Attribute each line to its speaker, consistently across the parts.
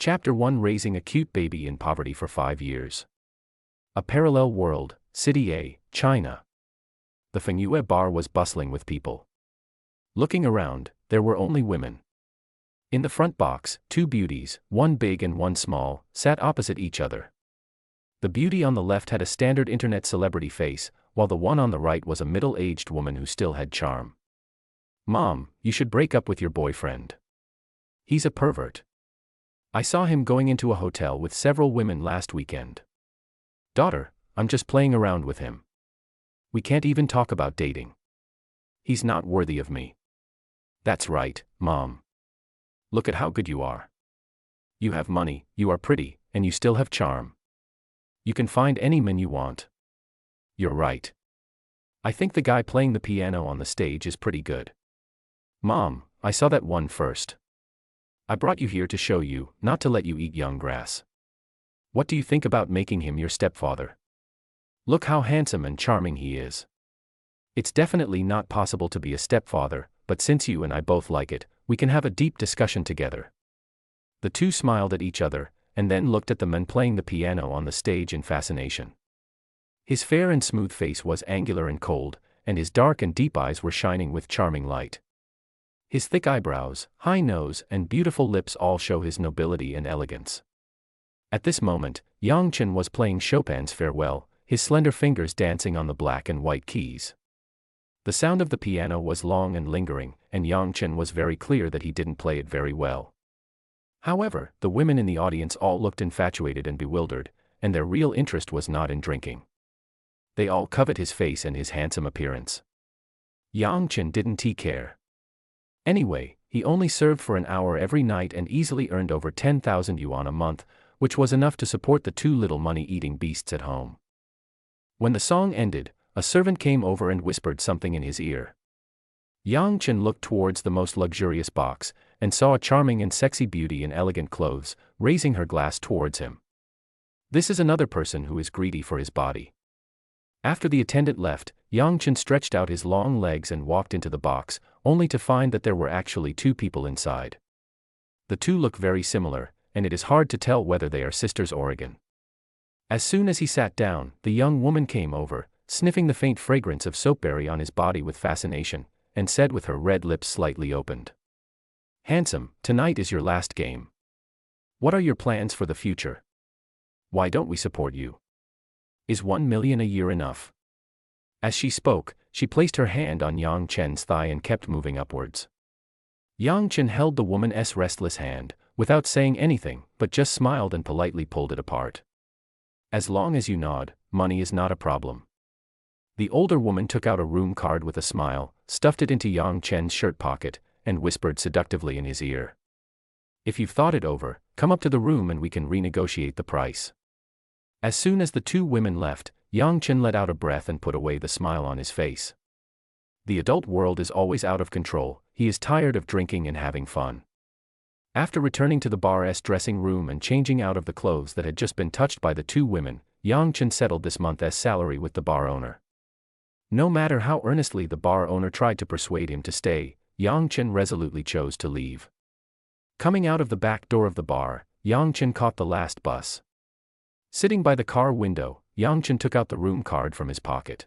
Speaker 1: Chapter 1: Raising a Cute Baby in Poverty for 5 Years. A Parallel World, City A, China. The Fengyue bar was bustling with people. Looking around, there were only women. In the front box, 2 beauties, one big and one small, sat opposite each other. The beauty on the left had a standard internet celebrity face, while the one on the right was a middle-aged woman who still had charm. "Mom, you should break up with your boyfriend. He's a pervert. I saw him going into a hotel with several women last weekend." "Daughter, I'm just playing around with him. We can't even talk about dating. He's not worthy of me." "That's right, Mom. Look at how good you are. You have money, you are pretty, and you still have charm. You can find any man you want." "You're right. I think the guy playing the piano on the stage is pretty good." "Mom, I saw that one first. I brought you here to show you, not to let you eat young grass. What do you think about making him your stepfather? Look how handsome and charming he is. It's definitely not possible to be a stepfather, but since you and I both like it, we can have a deep discussion together." The two smiled at each other, and then looked at the man playing the piano on the stage in fascination. His fair and smooth face was angular and cold, and his dark and deep eyes were shining with charming light. His thick eyebrows, high nose, and beautiful lips all show his nobility and elegance. At this moment, Yang Chen was playing Chopin's Farewell, his slender fingers dancing on the black and white keys. The sound of the piano was long and lingering, and Yang Chen was very clear that he didn't play it very well. However, the women in the audience all looked infatuated and bewildered, and their real interest was not in drinking. They all covet his face and his handsome appearance. Yang Chen didn't care. Anyway, he only served for an hour every night and easily earned over 10,000 yuan a month, which was enough to support the 2 little money-eating beasts at home. When the song ended, a servant came over and whispered something in his ear. Yang Chen looked towards the most luxurious box, and saw a charming and sexy beauty in elegant clothes, raising her glass towards him. This is another person who is greedy for his body. After the attendant left, Yang Chen stretched out his long legs and walked into the box, only to find that there were actually 2 people inside. The 2 look very similar, and it is hard to tell whether they are sisters or again. As soon as he sat down, the young woman came over, sniffing the faint fragrance of soapberry on his body with fascination, and said with her red lips slightly opened, "Handsome, tonight is your last game. What are your plans for the future? Why don't we support you? Is 1 million a year enough?" As she spoke, she placed her hand on Yang Chen's thigh and kept moving upwards. Yang Chen held the woman's restless hand, without saying anything, but just smiled and politely pulled it apart. "As long as you nod, money is not a problem." The older woman took out a room card with a smile, stuffed it into Yang Chen's shirt pocket, and whispered seductively in his ear, "If you've thought it over, come up to the room and we can renegotiate the price." As soon as the 2 women left, Yang Chen let out a breath and put away the smile on his face. The adult world is always out of control, he is tired of drinking and having fun. After returning to the bar's dressing room and changing out of the clothes that had just been touched by the 2 women, Yang Chen settled this month's salary with the bar owner. No matter how earnestly the bar owner tried to persuade him to stay, Yang Chen resolutely chose to leave. Coming out of the back door of the bar, Yang Chen caught the last bus. Sitting by the car window, Yang Chen took out the room card from his pocket.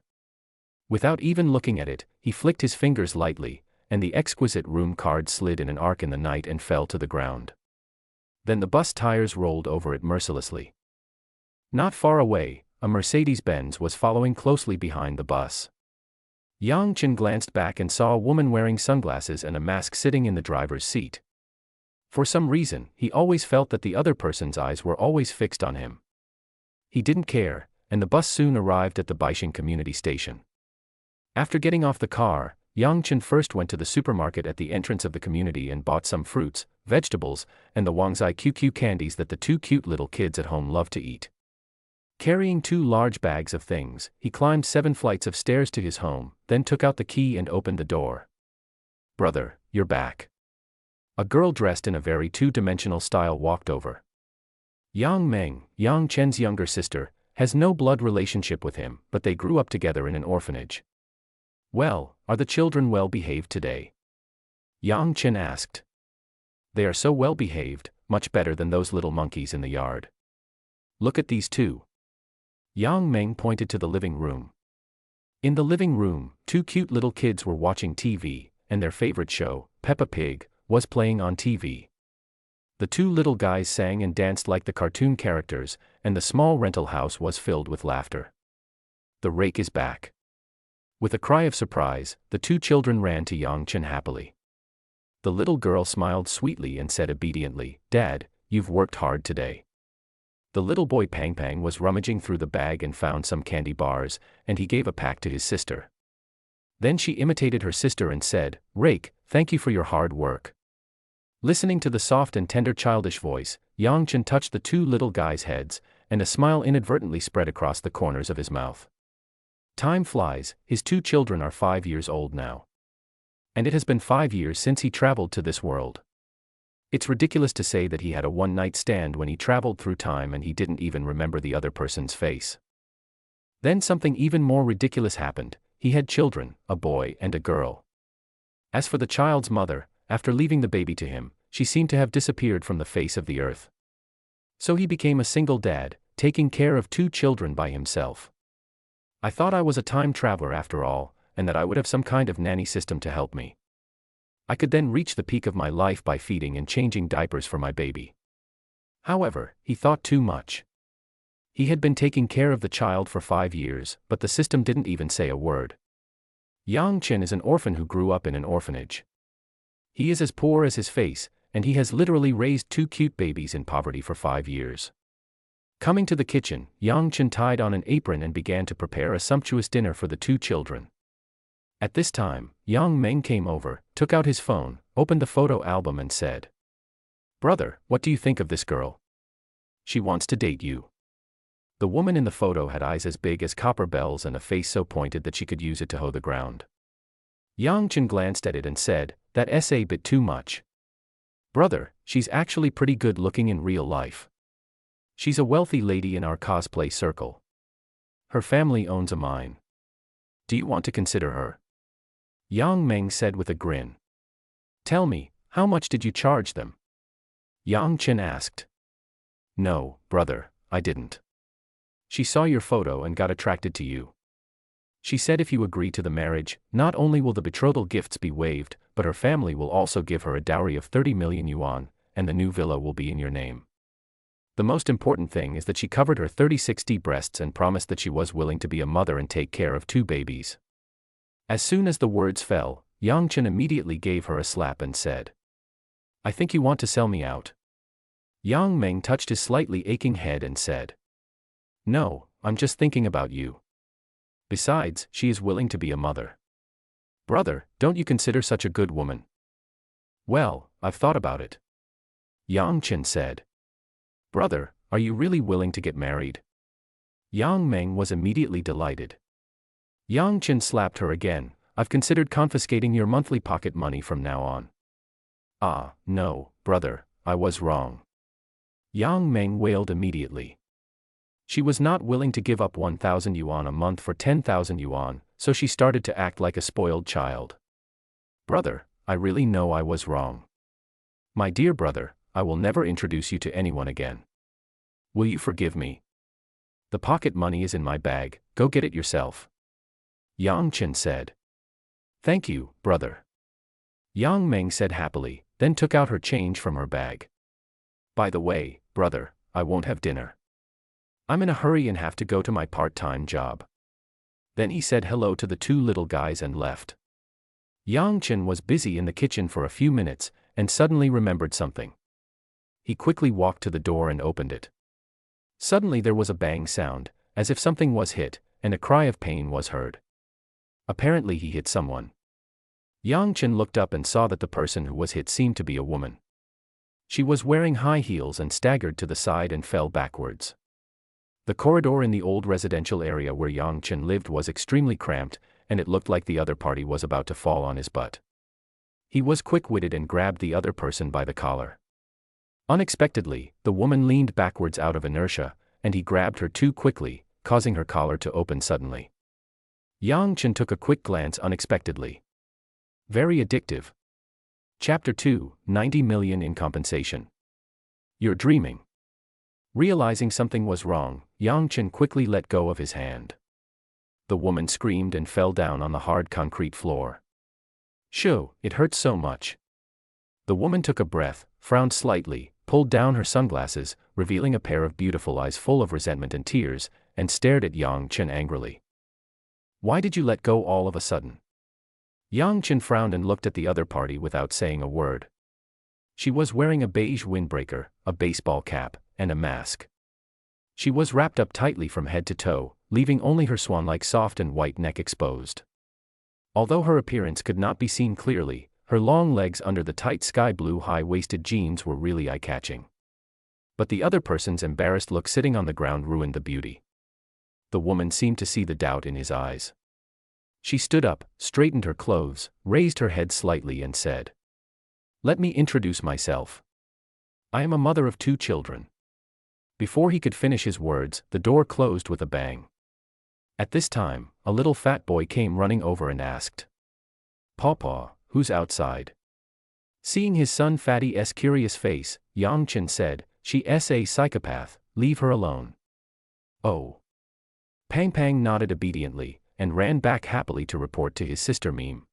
Speaker 1: Without even looking at it, he flicked his fingers lightly, and the exquisite room card slid in an arc in the night and fell to the ground. Then the bus tires rolled over it mercilessly. Not far away, a Mercedes-Benz was following closely behind the bus. Yang Chen glanced back and saw a woman wearing sunglasses and a mask sitting in the driver's seat. For some reason, he always felt that the other person's eyes were always fixed on him. He didn't care, and the bus soon arrived at the Baixing community station. After getting off the car, Yang Chen first went to the supermarket at the entrance of the community and bought some fruits, vegetables, and the Wangzai QQ candies that the 2 cute little kids at home love to eat. Carrying 2 large bags of things, he climbed 7 flights of stairs to his home, then took out the key and opened the door. "Brother, you're back." A girl dressed in a very 2-dimensional style walked over. Yang Meng, Yang Chen's younger sister, has no blood relationship with him, but they grew up together in an orphanage. "Well, are the children well behaved today?" Yang Chen asked. "They are so well behaved, much better than those little monkeys in the yard. Look at these two. Yang Meng pointed to the living room. In the living room, two cute little kids were watching TV, and their favorite show, Peppa Pig, was playing on TV. The two little guys sang and danced like the cartoon characters, and the small rental house was filled with laughter. The rake is back. With a cry of surprise, the two children ran to Yang Chen happily. The little girl smiled sweetly and said obediently, "Dad, you've worked hard today." The little boy Pang Pang was rummaging through the bag and found some candy bars, and he gave a pack to his sister. Then she imitated her sister and said, "Rake, thank you for your hard work." Listening to the soft and tender childish voice, Yang Chen touched the two little guys' heads, and a smile inadvertently spread across the corners of his mouth. Time flies, his two children are 5 years old now. And it has been 5 years since he traveled to this world. It's ridiculous to say that he had a one-night stand when he traveled through time and he didn't even remember the other person's face. Then something even more ridiculous happened. He had children, a boy and a girl. As for the child's mother, after leaving the baby to him, she seemed to have disappeared from the face of the earth. So he became a single dad, taking care of two children by himself. I thought I was a time traveler after all, and that I would have some kind of nanny system to help me. I could then reach the peak of my life by feeding and changing diapers for my baby. However, he thought too much. He had been taking care of the child for 5 years, but the system didn't even say a word. Yang Chen is an orphan who grew up in an orphanage. He is as poor as his face, and he has literally raised two cute babies in poverty for 5 years. Coming to the kitchen, Yang Chen tied on an apron and began to prepare a sumptuous dinner for the two children. At this time, Yang Meng came over, took out his phone, opened the photo album and said, "Brother, what do you think of this girl? She wants to date you." The woman in the photo had eyes as big as copper bells and a face so pointed that she could use it to hoe the ground. Yang Chen glanced at it and said, "That's a bit too much. Brother, she's actually pretty good looking in real life. She's a wealthy lady in our cosplay circle. Her family owns a mine. Do you want to consider her?" Yang Meng said with a grin. "Tell me, how much did you charge them?" Yang Chen asked. "No, brother, I didn't. She saw your photo and got attracted to you. She said if you agree to the marriage, not only will the betrothal gifts be waived, but her family will also give her a dowry of 30 million yuan, and the new villa will be in your name. The most important thing is that she covered her 36D breasts and promised that she was willing to be a mother and take care of two babies." As soon as the words fell, Yang Chen immediately gave her a slap and said, "I think you want to sell me out." Yang Meng touched his slightly aching head and said, "No, I'm just thinking about you. Besides, she is willing to be a mother. Brother, don't you consider such a good woman?" "Well, I've thought about it," Yang Chen said. "Brother, are you really willing to get married?" Yang Meng was immediately delighted. Yang Chen slapped her again. "I've considered confiscating your monthly pocket money from now on." "Ah, no, brother, I was wrong," Yang Meng wailed immediately. She was not willing to give up 1,000 yuan a month for 10,000 yuan, so she started to act like a spoiled child. "Brother, I really know I was wrong. My dear brother, I will never introduce you to anyone again. Will you forgive me? The pocket money is in my bag, go get it yourself," Yang Chen said. "Thank you, brother," Yang Meng said happily, then took out her change from her bag. "By the way, brother, I won't have dinner. I'm in a hurry and have to go to my part-time job." Then he said hello to the two little guys and left. Yang Chen was busy in the kitchen for a few minutes, and suddenly remembered something. He quickly walked to the door and opened it. Suddenly there was a bang sound, as if something was hit, and a cry of pain was heard. Apparently he hit someone. Yang Chen looked up and saw that the person who was hit seemed to be a woman. She was wearing high heels and staggered to the side and fell backwards. The corridor in the old residential area where Yang Chen lived was extremely cramped, and it looked like the other party was about to fall on his butt. He was quick-witted and grabbed the other person by the collar. Unexpectedly, the woman leaned backwards out of inertia, and he grabbed her too quickly, causing her collar to open suddenly. Yang Chen took a quick glance unexpectedly. Very addictive. Chapter 2, 90 million in compensation. You're dreaming. Realizing something was wrong, Yang Chen quickly let go of his hand. The woman screamed and fell down on the hard concrete floor. Shoo, it hurts so much. The woman took a breath, frowned slightly, pulled down her sunglasses, revealing a pair of beautiful eyes full of resentment and tears, and stared at Yang Chen angrily. Why did you let go all of a sudden? Yang Chen frowned and looked at the other party without saying a word. She was wearing a beige windbreaker, a baseball cap, and a mask. She was wrapped up tightly from head to toe, leaving only her swan-like soft and white neck exposed. Although her appearance could not be seen clearly, her long legs under the tight sky-blue high-waisted jeans were really eye-catching. But the other person's embarrassed look sitting on the ground ruined the beauty. The woman seemed to see the doubt in his eyes. She stood up, straightened her clothes, raised her head slightly and said, "Let me introduce myself. I am a mother of 2 children." Before he could finish his words, the door closed with a bang. At this time, a little fat boy came running over and asked, "Pawpaw, who's outside?" Seeing his son Fatty's curious face, Yang Chen said, "She's a psychopath, leave her alone." Oh. Pang Pang nodded obediently, and ran back happily to report to his sister Meme.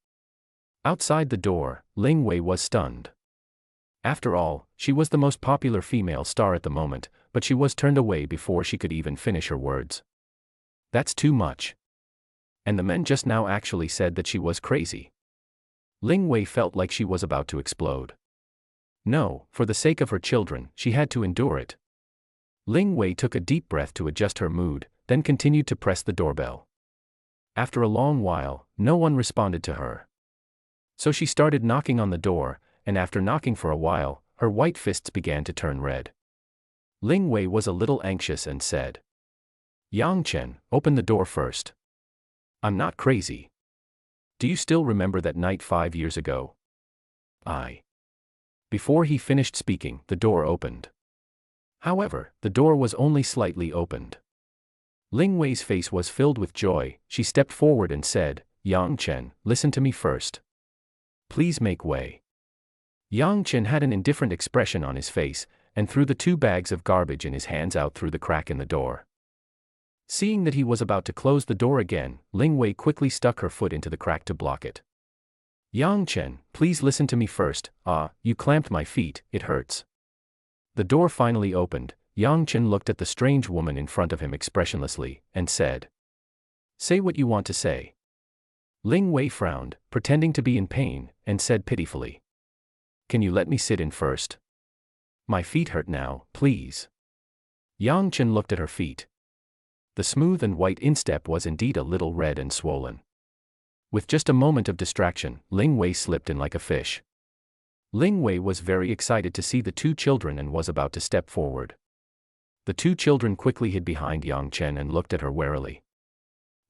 Speaker 1: Outside the door, Ling Wei was stunned. After all, she was the most popular female star at the moment, but she was turned away before she could even finish her words. That's too much. And the men just now actually said that she was crazy. Ling Wei felt like she was about to explode. No, for the sake of her children, she had to endure it. Ling Wei took a deep breath to adjust her mood, then continued to press the doorbell. After a long while, no one responded to her. So she started knocking on the door, and after knocking for a while, her white fists began to turn red. Ling Wei was a little anxious and said, "Yang Chen, open the door first. I'm not crazy. Do you still remember that night 5 years ago?" Before he finished speaking, the door opened. However, the door was only slightly opened. Ling Wei's face was filled with joy. She stepped forward and said, "Yang Chen, listen to me first. Please make way." Yang Chen had an indifferent expression on his face, and threw the 2 bags of garbage in his hands out through the crack in the door. Seeing that he was about to close the door again, Ling Wei quickly stuck her foot into the crack to block it. "Yang Chen, please listen to me first. You clamped my feet, it hurts." The door finally opened. Yang Chen looked at the strange woman in front of him expressionlessly, and said, "Say what you want to say." Ling Wei frowned, pretending to be in pain, and said pitifully, "Can you let me sit in first? My feet hurt now, please." Yang Chen looked at her feet. The smooth and white instep was indeed a little red and swollen. With just a moment of distraction, Ling Wei slipped in like a fish. Ling Wei was very excited to see the 2 children and was about to step forward. The 2 children quickly hid behind Yang Chen and looked at her warily.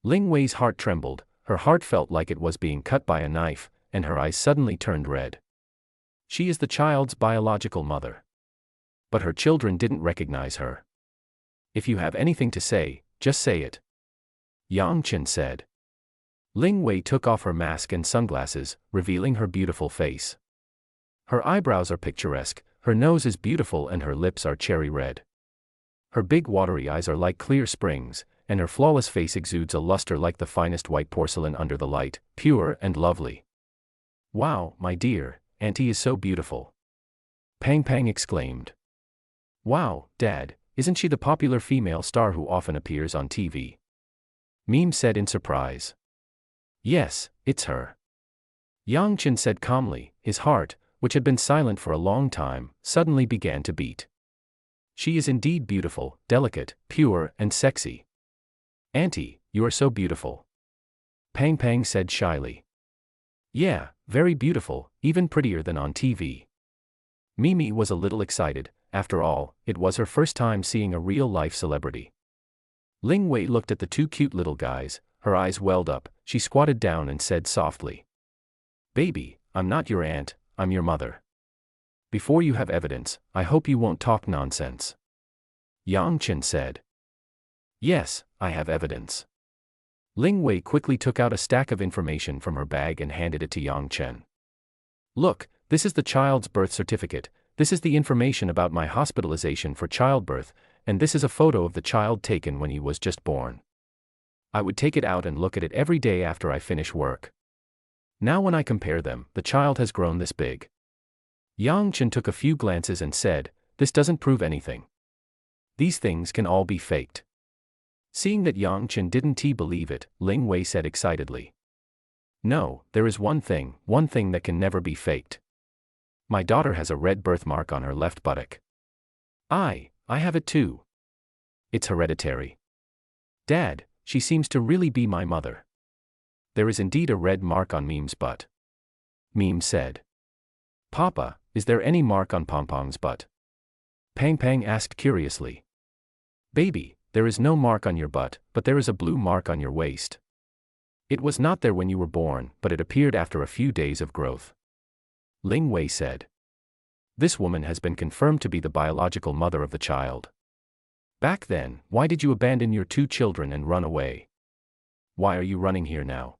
Speaker 1: Ling Wei's heart trembled, her heart felt like it was being cut by a knife, and her eyes suddenly turned red. She is the child's biological mother. But her children didn't recognize her. "If you have anything to say, just say it," Yang Chen said. Ling Wei took off her mask and sunglasses, revealing her beautiful face. Her eyebrows are picturesque, her nose is beautiful and her lips are cherry red. Her big watery eyes are like clear springs, and her flawless face exudes a luster like the finest white porcelain under the light, pure and lovely. "Wow, my dear, Auntie is so beautiful," Pang Pang exclaimed. "Wow, Dad, isn't she the popular female star who often appears on TV?" Meme said in surprise. "Yes, it's her," Yang Chen said calmly. His heart, which had been silent for a long time, suddenly began to beat. "She is indeed beautiful, delicate, pure, and sexy." "Auntie, you are so beautiful," Pang Pang said shyly. "Yeah, very beautiful, even prettier than on TV." Mimi was a little excited. After all, it was her first time seeing a real-life celebrity. Ling Wei looked at the 2 cute little guys, her eyes welled up, she squatted down and said softly, "Baby, I'm not your aunt, I'm your mother. Before you have evidence, I hope you won't talk nonsense." Yang Chen said. "Yes, I have evidence." Ling Wei quickly took out a stack of information from her bag and handed it to Yang Chen. "Look, this is the child's birth certificate. this is the information about my hospitalization for childbirth, and this is a photo of the child taken when he was just born. I would take it out and look at it every day after I finish work. Now when I compare them, the child has grown this big. Yang Chen took a few glances and said, this doesn't prove anything. These things can all be faked. Seeing that Yang Chen didn't believe it, Ling Wei said excitedly. No, there is one thing that can never be faked. My daughter has a red birthmark on her left buttock. I have it too. It's hereditary. Dad, she seems to really be my mother. There is indeed a red mark on Mim's butt. Mim said. Papa, is there any mark on Pong-Pong's butt? Pang Pang asked curiously. Baby, there is no mark on your butt, but there is a blue mark on your waist. It was not there when you were born, but it appeared after a few days of growth. Ling Wei said. This woman has been confirmed to be the biological mother of the child. Back then, why did you abandon your 2 children and run away? Why are you running here now?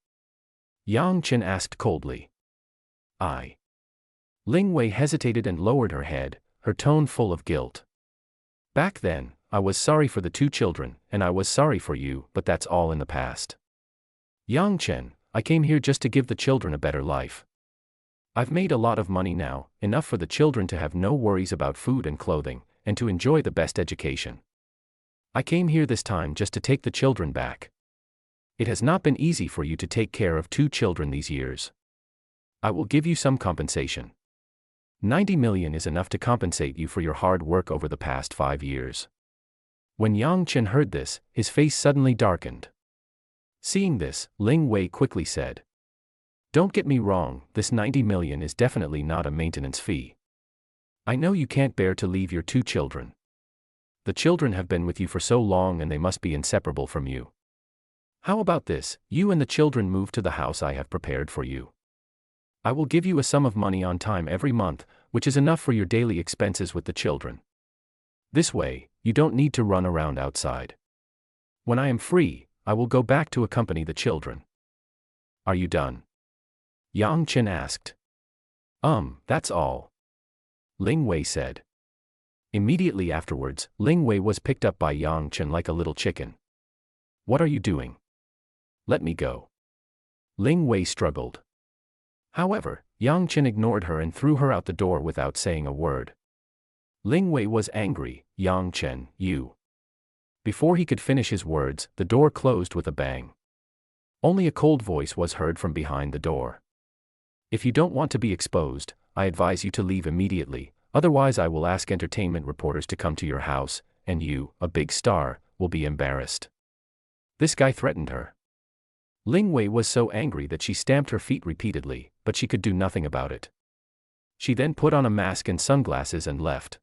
Speaker 1: Yang Chen asked coldly. Ling Wei hesitated and lowered her head, her tone full of guilt. Back then, I was sorry for the 2 children, and I was sorry for you, but that's all in the past. Yang Chen, I came here just to give the children a better life. I've made a lot of money now, enough for the children to have no worries about food and clothing, and to enjoy the best education. I came here this time just to take the children back. It has not been easy for you to take care of 2 children these years. I will give you some compensation. 90 million is enough to compensate you for your hard work over the past 5 years. When Yang Chen heard this, his face suddenly darkened. Seeing this, Ling Wei quickly said. Don't get me wrong, this 90 million is definitely not a maintenance fee. I know you can't bear to leave your 2 children. The children have been with you for so long and they must be inseparable from you. How about this, you and the children move to the house I have prepared for you. I will give you a sum of money on time every month, which is enough for your daily expenses with the children. This way, you don't need to run around outside. When I am free, I will go back to accompany the children. Are you done? Yang Chen asked. That's all. Ling Wei said. Immediately afterwards, Ling Wei was picked up by Yang Chen like a little chicken. What are you doing? Let me go. Ling Wei struggled. However, Yang Chen ignored her and threw her out the door without saying a word. Ling Wei was angry. Yang Chen, you. Before he could finish his words, the door closed with a bang. Only a cold voice was heard from behind the door. If you don't want to be exposed, I advise you to leave immediately, otherwise I will ask entertainment reporters to come to your house, and you, a big star, will be embarrassed. This guy threatened her. Ling Wei was so angry that she stamped her feet repeatedly, but she could do nothing about it. She then put on a mask and sunglasses and left.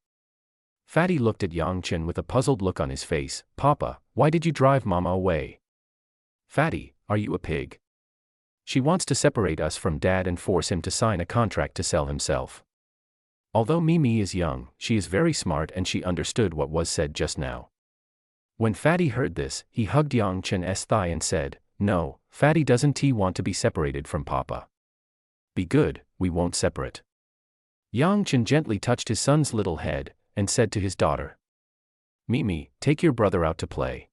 Speaker 1: Fatty looked at Yang Chen with a puzzled look on his face. Papa, why did you drive Mama away? Fatty, are you a pig? She wants to separate us from Dad and force him to sign a contract to sell himself. Although Mimi is young, she is very smart and she understood what was said just now. When Fatty heard this, he hugged Yang Chen's thigh and said, No, Fatty doesn't want to be separated from Papa. Be good, we won't separate. Yang Chen gently touched his son's little head, and said to his daughter. Mimi, take your brother out to play.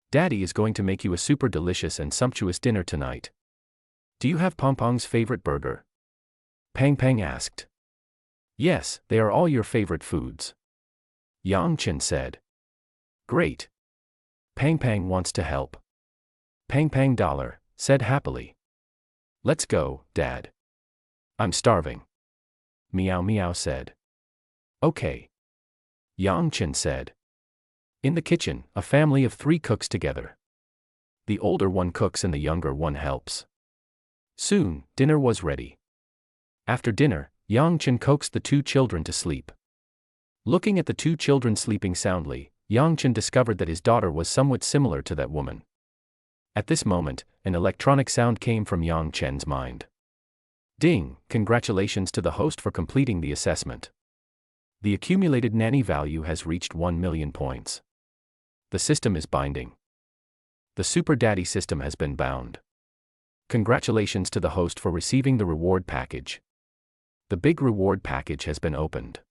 Speaker 1: Daddy is going to make you a super delicious and sumptuous dinner tonight. Do you have Pong-Pong's favorite burger? Pang Pang asked. Yes, they are all your favorite foods. Yang Chen said. Great. Pang Pang wants to help. Pang Pang dollar, said happily. Let's go, Dad. I'm starving. Meow Meow said. Okay. Yang Chen said. In the kitchen, a family of 3 cooks together. The older one cooks and the younger one helps. Soon, dinner was ready. After dinner, Yang Chen coaxed the 2 children to sleep. Looking at the 2 children sleeping soundly, Yang Chen discovered that his daughter was somewhat similar to that woman. At this moment, an electronic sound came from Yang Chen's mind. Ding, congratulations to the host for completing the assessment. The accumulated nanny value has reached 1 million points. The system is binding. The Super Daddy system has been bound. Congratulations to the host for receiving the reward package. The big reward package has been opened.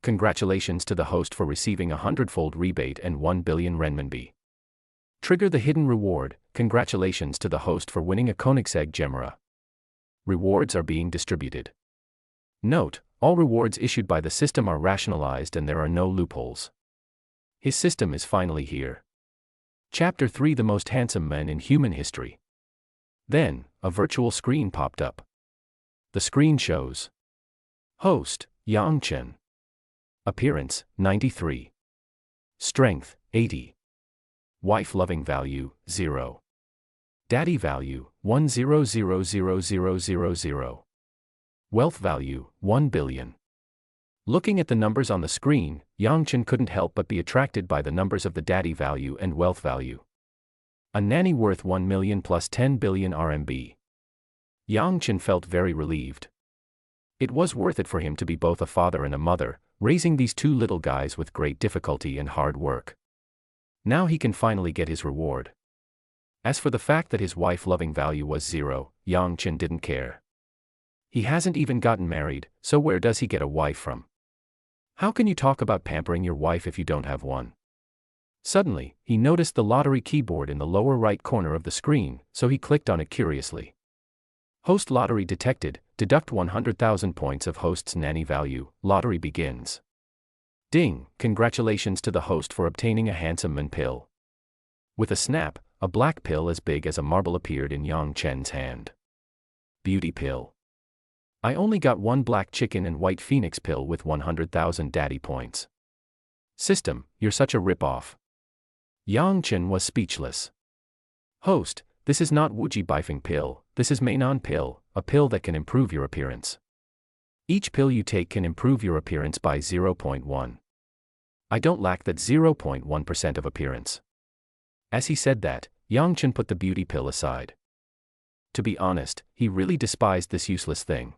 Speaker 1: Congratulations to the host for receiving a 100-fold rebate and 1 billion renminbi. Trigger the hidden reward. Congratulations to the host for winning a Koenigsegg Gemera. Rewards are being distributed. Note, all rewards issued by the system are rationalized and there are no loopholes. His system is finally here. Chapter 3: The Most Handsome Men in Human History. Then, a virtual screen popped up. The screen shows host, Yang Chen. Appearance, 93. Strength, 80. Wife loving value, 0. Daddy value, 1000000. Wealth value, 1 billion. Looking at the numbers on the screen, Yang Chen couldn't help but be attracted by the numbers of the daddy value and wealth value. A nanny worth 1 million plus 10 billion RMB. Yang Chen felt very relieved. It was worth it for him to be both a father and a mother, raising these two little guys with great difficulty and hard work. Now he can finally get his reward. As for the fact that his wife loving value was 0, Yang Chen didn't care. He hasn't even gotten married, so where does he get a wife from? How can you talk about pampering your wife if you don't have one? Suddenly, he noticed the lottery keyboard in the lower right corner of the screen, so he clicked on it curiously. Host lottery detected. Deduct 100,000 points of host's nanny value. Lottery begins. Ding! Congratulations to the host for obtaining a handsome man pill. With a snap, a black pill as big as a marble appeared in Yang Chen's hand. Beauty pill. I only got one black chicken and white phoenix pill with 100,000 daddy points. System, you're such a rip-off. Yang Chen was speechless. Host, this is not Wuji Bifeng pill, this is Mainan pill, a pill that can improve your appearance. Each pill you take can improve your appearance by 0.1. I don't lack that 0.1% of appearance. As he said that, Yang Chen put the beauty pill aside. To be honest, he really despised this useless thing.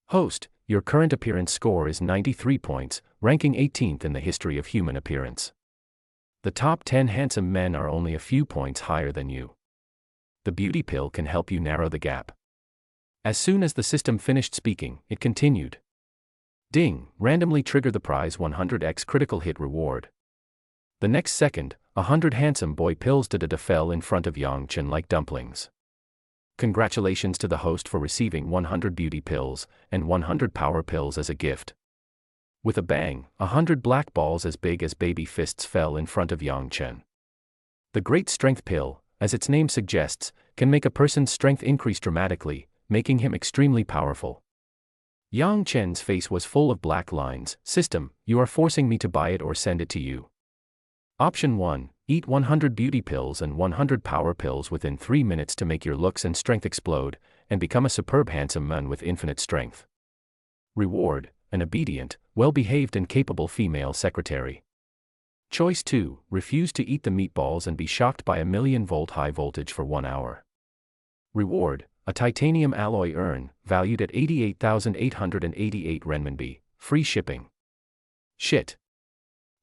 Speaker 1: Host, your current appearance score is 93 points, ranking 18th in the history of human appearance. The top 10 handsome men are only a few points higher than you. The beauty pill can help you narrow the gap. As soon as the system finished speaking, it continued. Ding! Randomly trigger the prize 100x critical hit reward. The next second, 100 handsome boy pills fell in front of Yang Chen like dumplings. Congratulations to the host for receiving 100 beauty pills and 100 power pills as a gift. With a bang, 100 black balls as big as baby fists fell in front of Yang Chen. The Great Strength Pill, as its name suggests, can make a person's strength increase dramatically, making him extremely powerful. Yang Chen's face was full of black lines. System, you are forcing me to buy it or send it to you. Option 1, eat 100 beauty pills and 100 power pills within 3 minutes to make your looks and strength explode, and become a superb handsome man with infinite strength. Reward, an obedient, well-behaved and capable female secretary. Choice 2, refuse to eat the meatballs and be shocked by a 1,000,000-volt high voltage for 1 hour. Reward, a titanium alloy urn, valued at 88,888 renminbi, free shipping. Shit.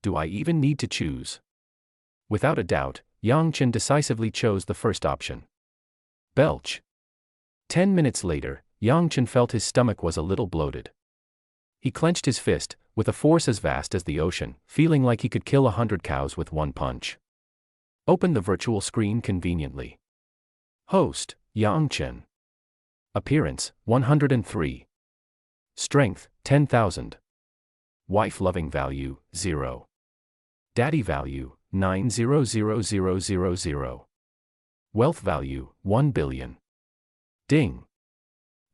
Speaker 1: Do I even need to choose? Without a doubt, Yang Chen decisively chose the first option. Belch. 10 minutes later, Yang Chen felt his stomach was a little bloated. He clenched his fist, with a force as vast as the ocean, feeling like he could kill 100 cows with one punch. Open the virtual screen conveniently. Host, Yang Chen. Appearance, 103. Strength, 10,000. Wife loving value, 0. Daddy value, 9000000. Wealth value, 1 billion. Ding!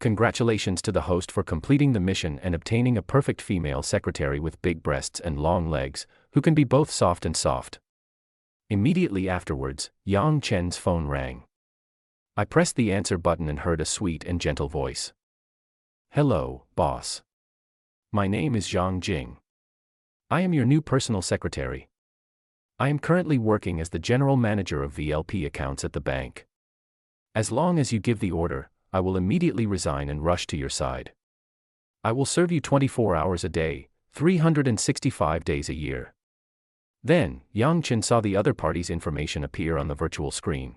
Speaker 1: Congratulations to the host for completing the mission and obtaining a perfect female secretary with big breasts and long legs, who can be both soft and soft. Immediately afterwards, Yang Chen's phone rang. I pressed the answer button and heard a sweet and gentle voice. Hello, boss. My name is Zhang Jing. I am your new personal secretary. I am currently working as the general manager of VLP accounts at the bank. As long as you give the order, I will immediately resign and rush to your side. I will serve you 24 hours a day, 365 days a year. Then, Yang Chen saw the other party's information appear on the virtual screen.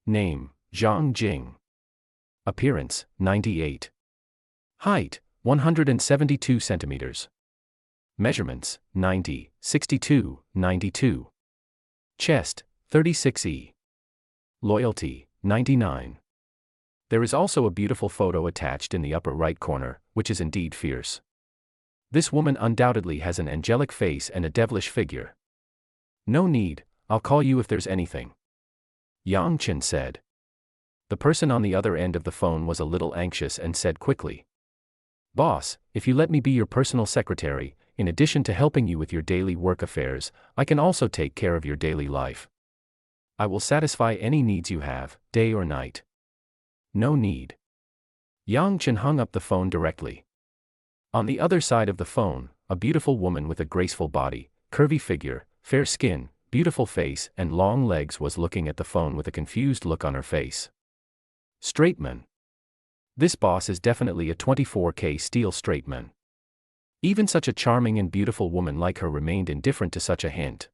Speaker 1: Name, Zhang Jing. Appearance, 98. Height, 172 centimeters. Measurements, 90, 62, 92. Chest, 36E. Loyalty, 99. There is also a beautiful photo attached in the upper right corner, which is indeed fierce. This woman undoubtedly has an angelic face and a devilish figure. No need, I'll call you if there's anything. Yang Chen said. The person on the other end of the phone was a little anxious and said quickly. Boss, if you let me be your personal secretary, in addition to helping you with your daily work affairs, I can also take care of your daily life. I will satisfy any needs you have, day or night. No need. Yang Chen hung up the phone directly. On the other side of the phone, a beautiful woman with a graceful body, curvy figure, fair skin, beautiful face and long legs was looking at the phone with a confused look on her face. Straight man. This boss is definitely a 24K steel straight man. Even such a charming and beautiful woman like her remained indifferent to such a hint.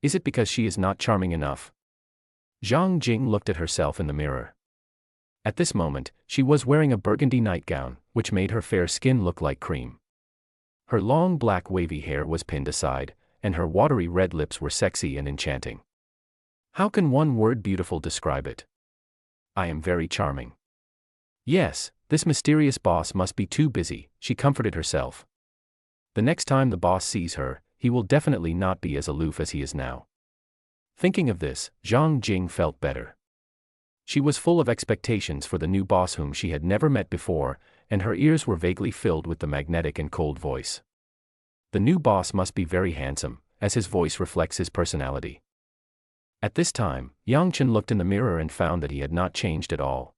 Speaker 1: Is it because she is not charming enough? Zhang Jing looked at herself in the mirror. At this moment, she was wearing a burgundy nightgown, which made her fair skin look like cream. Her long black wavy hair was pinned aside, and her watery red lips were sexy and enchanting. How can one word beautiful describe it? I am very charming. Yes, this mysterious boss must be too busy, she comforted herself. The next time the boss sees her, he will definitely not be as aloof as he is now. Thinking of this, Zhang Jing felt better. She was full of expectations for the new boss whom she had never met before, and her ears were vaguely filled with the magnetic and cold voice. The new boss must be very handsome, as his voice reflects his personality. At this time, Yang Chen looked in the mirror and found that he had not changed at all.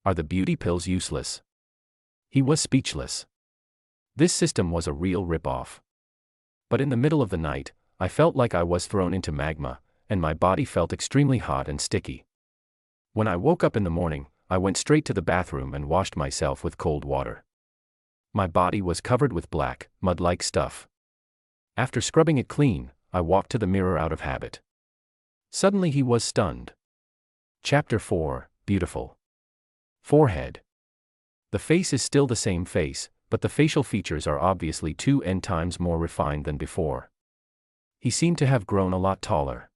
Speaker 1: Are the beauty pills useless? He was speechless. This system was a real rip-off. But in the middle of the night, I felt like I was thrown into magma, and my body felt extremely hot and sticky. When I woke up in the morning, I went straight to the bathroom and washed myself with cold water. My body was covered with black, mud-like stuff. After scrubbing it clean, I walked to the mirror out of habit. Suddenly he was stunned. Chapter 4, Beautiful. Forehead. The face is still the same face, but the facial features are obviously 2n times more refined than before. He seemed to have grown a lot taller.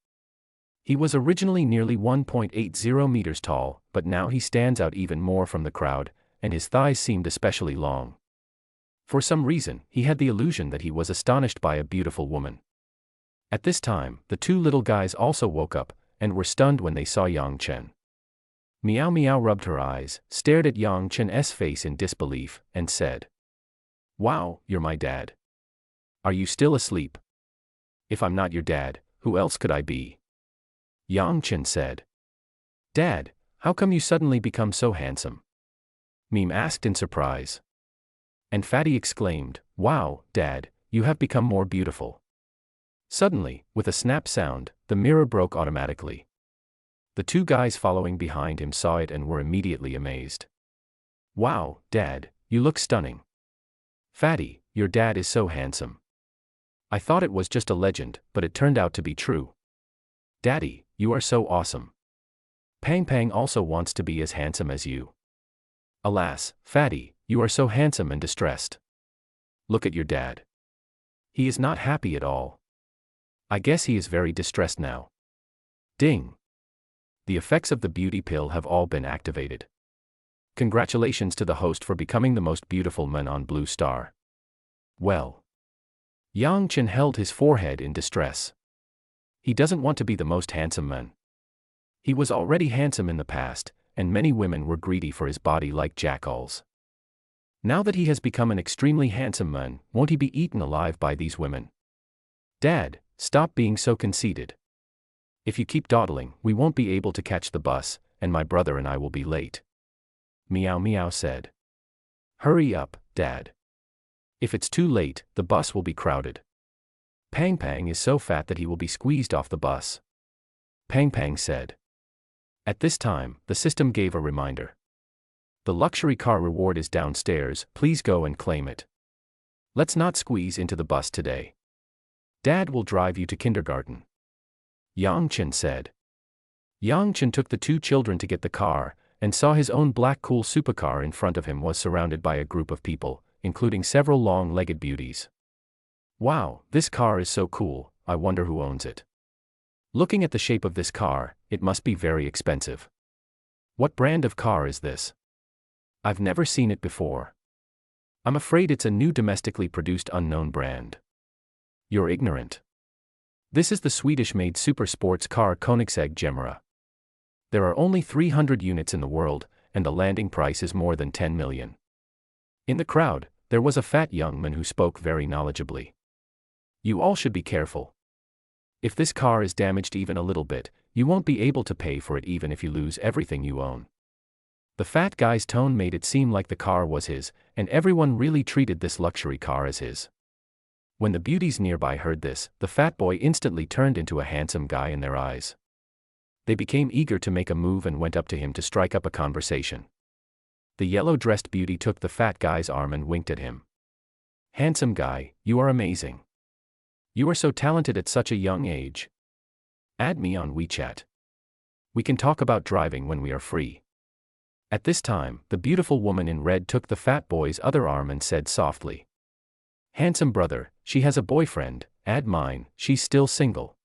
Speaker 1: He was originally nearly 1.80 meters tall, but now he stands out even more from the crowd, and his thighs seemed especially long. For some reason, he had the illusion that he was astonished by a beautiful woman. At this time, the two little guys also woke up, and were stunned when they saw Yang Chen. Meow Meow rubbed her eyes, stared at Yang Chen's face in disbelief, and said, "Wow, you're my dad. Are you still asleep? If I'm not your dad, who else could I be?" Yang Chen said. "Dad, how come you suddenly become so handsome?" Meme asked in surprise. And Fatty exclaimed, "Wow, Dad, you have become more beautiful." Suddenly, with a snap sound, the mirror broke automatically. The two guys following behind him saw it and were immediately amazed. "Wow, Dad, you look stunning. Fatty, your dad is so handsome. I thought it was just a legend, but it turned out to be true. Daddy, you are so awesome. Pang Pang also wants to be as handsome as you. Alas, Fatty, you are so handsome and distressed. Look at your dad. He is not happy at all. I guess he is very distressed now." Ding. The effects of the beauty pill have all been activated. Congratulations to the host for becoming the most beautiful man on Blue Star. Well. Yang Chen held his forehead in distress. He doesn't want to be the most handsome man. He was already handsome in the past, and many women were greedy for his body like jackals. Now that he has become an extremely handsome man, won't he be eaten alive by these women? Dad, stop being so conceited. If you keep dawdling, we won't be able to catch the bus, and my brother and I will be late. Meow Meow said. Hurry up, Dad. If it's too late, the bus will be crowded. Pang Pang is so fat that he will be squeezed off the bus. Pang Pang said. At this time, the system gave a reminder. The luxury car reward is downstairs, please go and claim it. Let's not squeeze into the bus today. Dad will drive you to kindergarten. Yang Chen said. Yang Chen took the two children to get the car, and saw his own black cool supercar in front of him was surrounded by a group of people, including several long-legged beauties. Wow, this car is so cool, I wonder who owns it. Looking at the shape of this car, it must be very expensive. What brand of car is this? I've never seen it before. I'm afraid it's a new domestically produced unknown brand. You're ignorant. This is the Swedish-made super sports car Koenigsegg Gemera. There are only 300 units in the world, and the landing price is more than 10 million. In the crowd, there was a fat young man who spoke very knowledgeably. You all should be careful. If this car is damaged even a little bit, you won't be able to pay for it even if you lose everything you own. The fat guy's tone made it seem like the car was his, and everyone really treated this luxury car as his. When the beauties nearby heard this, the fat boy instantly turned into a handsome guy in their eyes. They became eager to make a move and went up to him to strike up a conversation. The yellow-dressed beauty took the fat guy's arm and winked at him. Handsome guy, you are amazing. You are so talented at such a young age. Add me on WeChat. We can talk about driving when we are free. At this time, the beautiful woman in red took the fat boy's other arm and said softly, Handsome brother, she has a boyfriend, add mine, she's still single.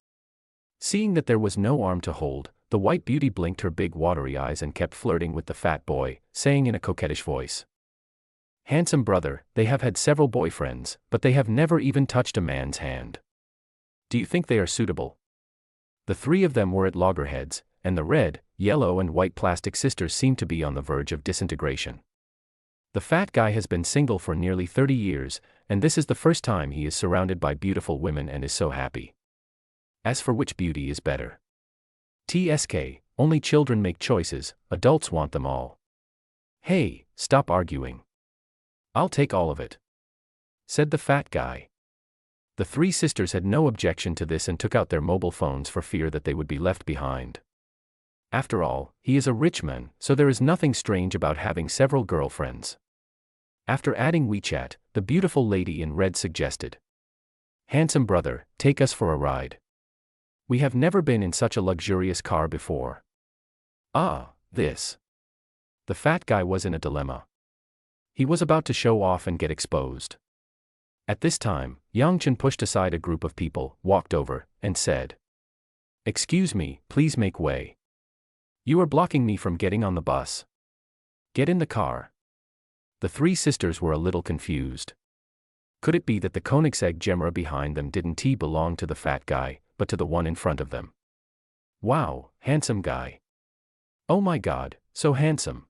Speaker 1: Seeing that there was no arm to hold, the white beauty blinked her big watery eyes and kept flirting with the fat boy, saying in a coquettish voice, Handsome brother, they have had several boyfriends, but they have never even touched a man's hand. Do you think they are suitable? The three of them were at loggerheads, and the red, yellow and white plastic sisters seemed to be on the verge of disintegration. The fat guy has been single for nearly 30 years, and this is the first time he is surrounded by beautiful women and is so happy. As for which beauty is better? TSK, only children make choices, adults want them all. Hey, stop arguing. I'll take all of it, said the fat guy. The three sisters had no objection to this and took out their mobile phones for fear that they would be left behind. After all, he is a rich man, so there is nothing strange about having several girlfriends. After adding WeChat, the beautiful lady in red suggested, Handsome brother, take us for a ride. We have never been in such a luxurious car before. This. The fat guy was in a dilemma. He was about to show off and get exposed. At this time, Yang Chen pushed aside a group of people, walked over, and said, Excuse me, please make way. You are blocking me from getting on the bus. Get in the car. The three sisters were a little confused. Could it be that the Koenigsegg Gemera behind them didn't belong to the fat guy, but to the one in front of them? Wow, handsome guy. Oh my God, so handsome.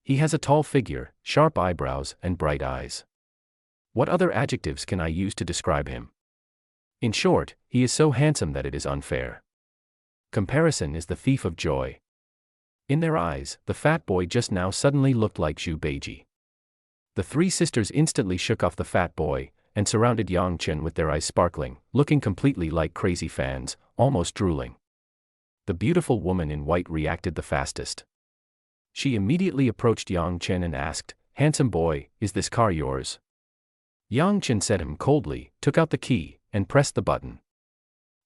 Speaker 1: He has a tall figure, sharp eyebrows, and bright eyes. What other adjectives can I use to describe him? In short, he is so handsome that it is unfair. Comparison is the thief of joy. In their eyes, the fat boy just now suddenly looked like Zhu Beiji. The three sisters instantly shook off the fat boy, and surrounded Yang Chen with their eyes sparkling, looking completely like crazy fans, almost drooling. The beautiful woman in white reacted the fastest. She immediately approached Yang Chen and asked, Handsome boy, is this car yours? Yang Chen said him coldly, took out the key, and pressed the button.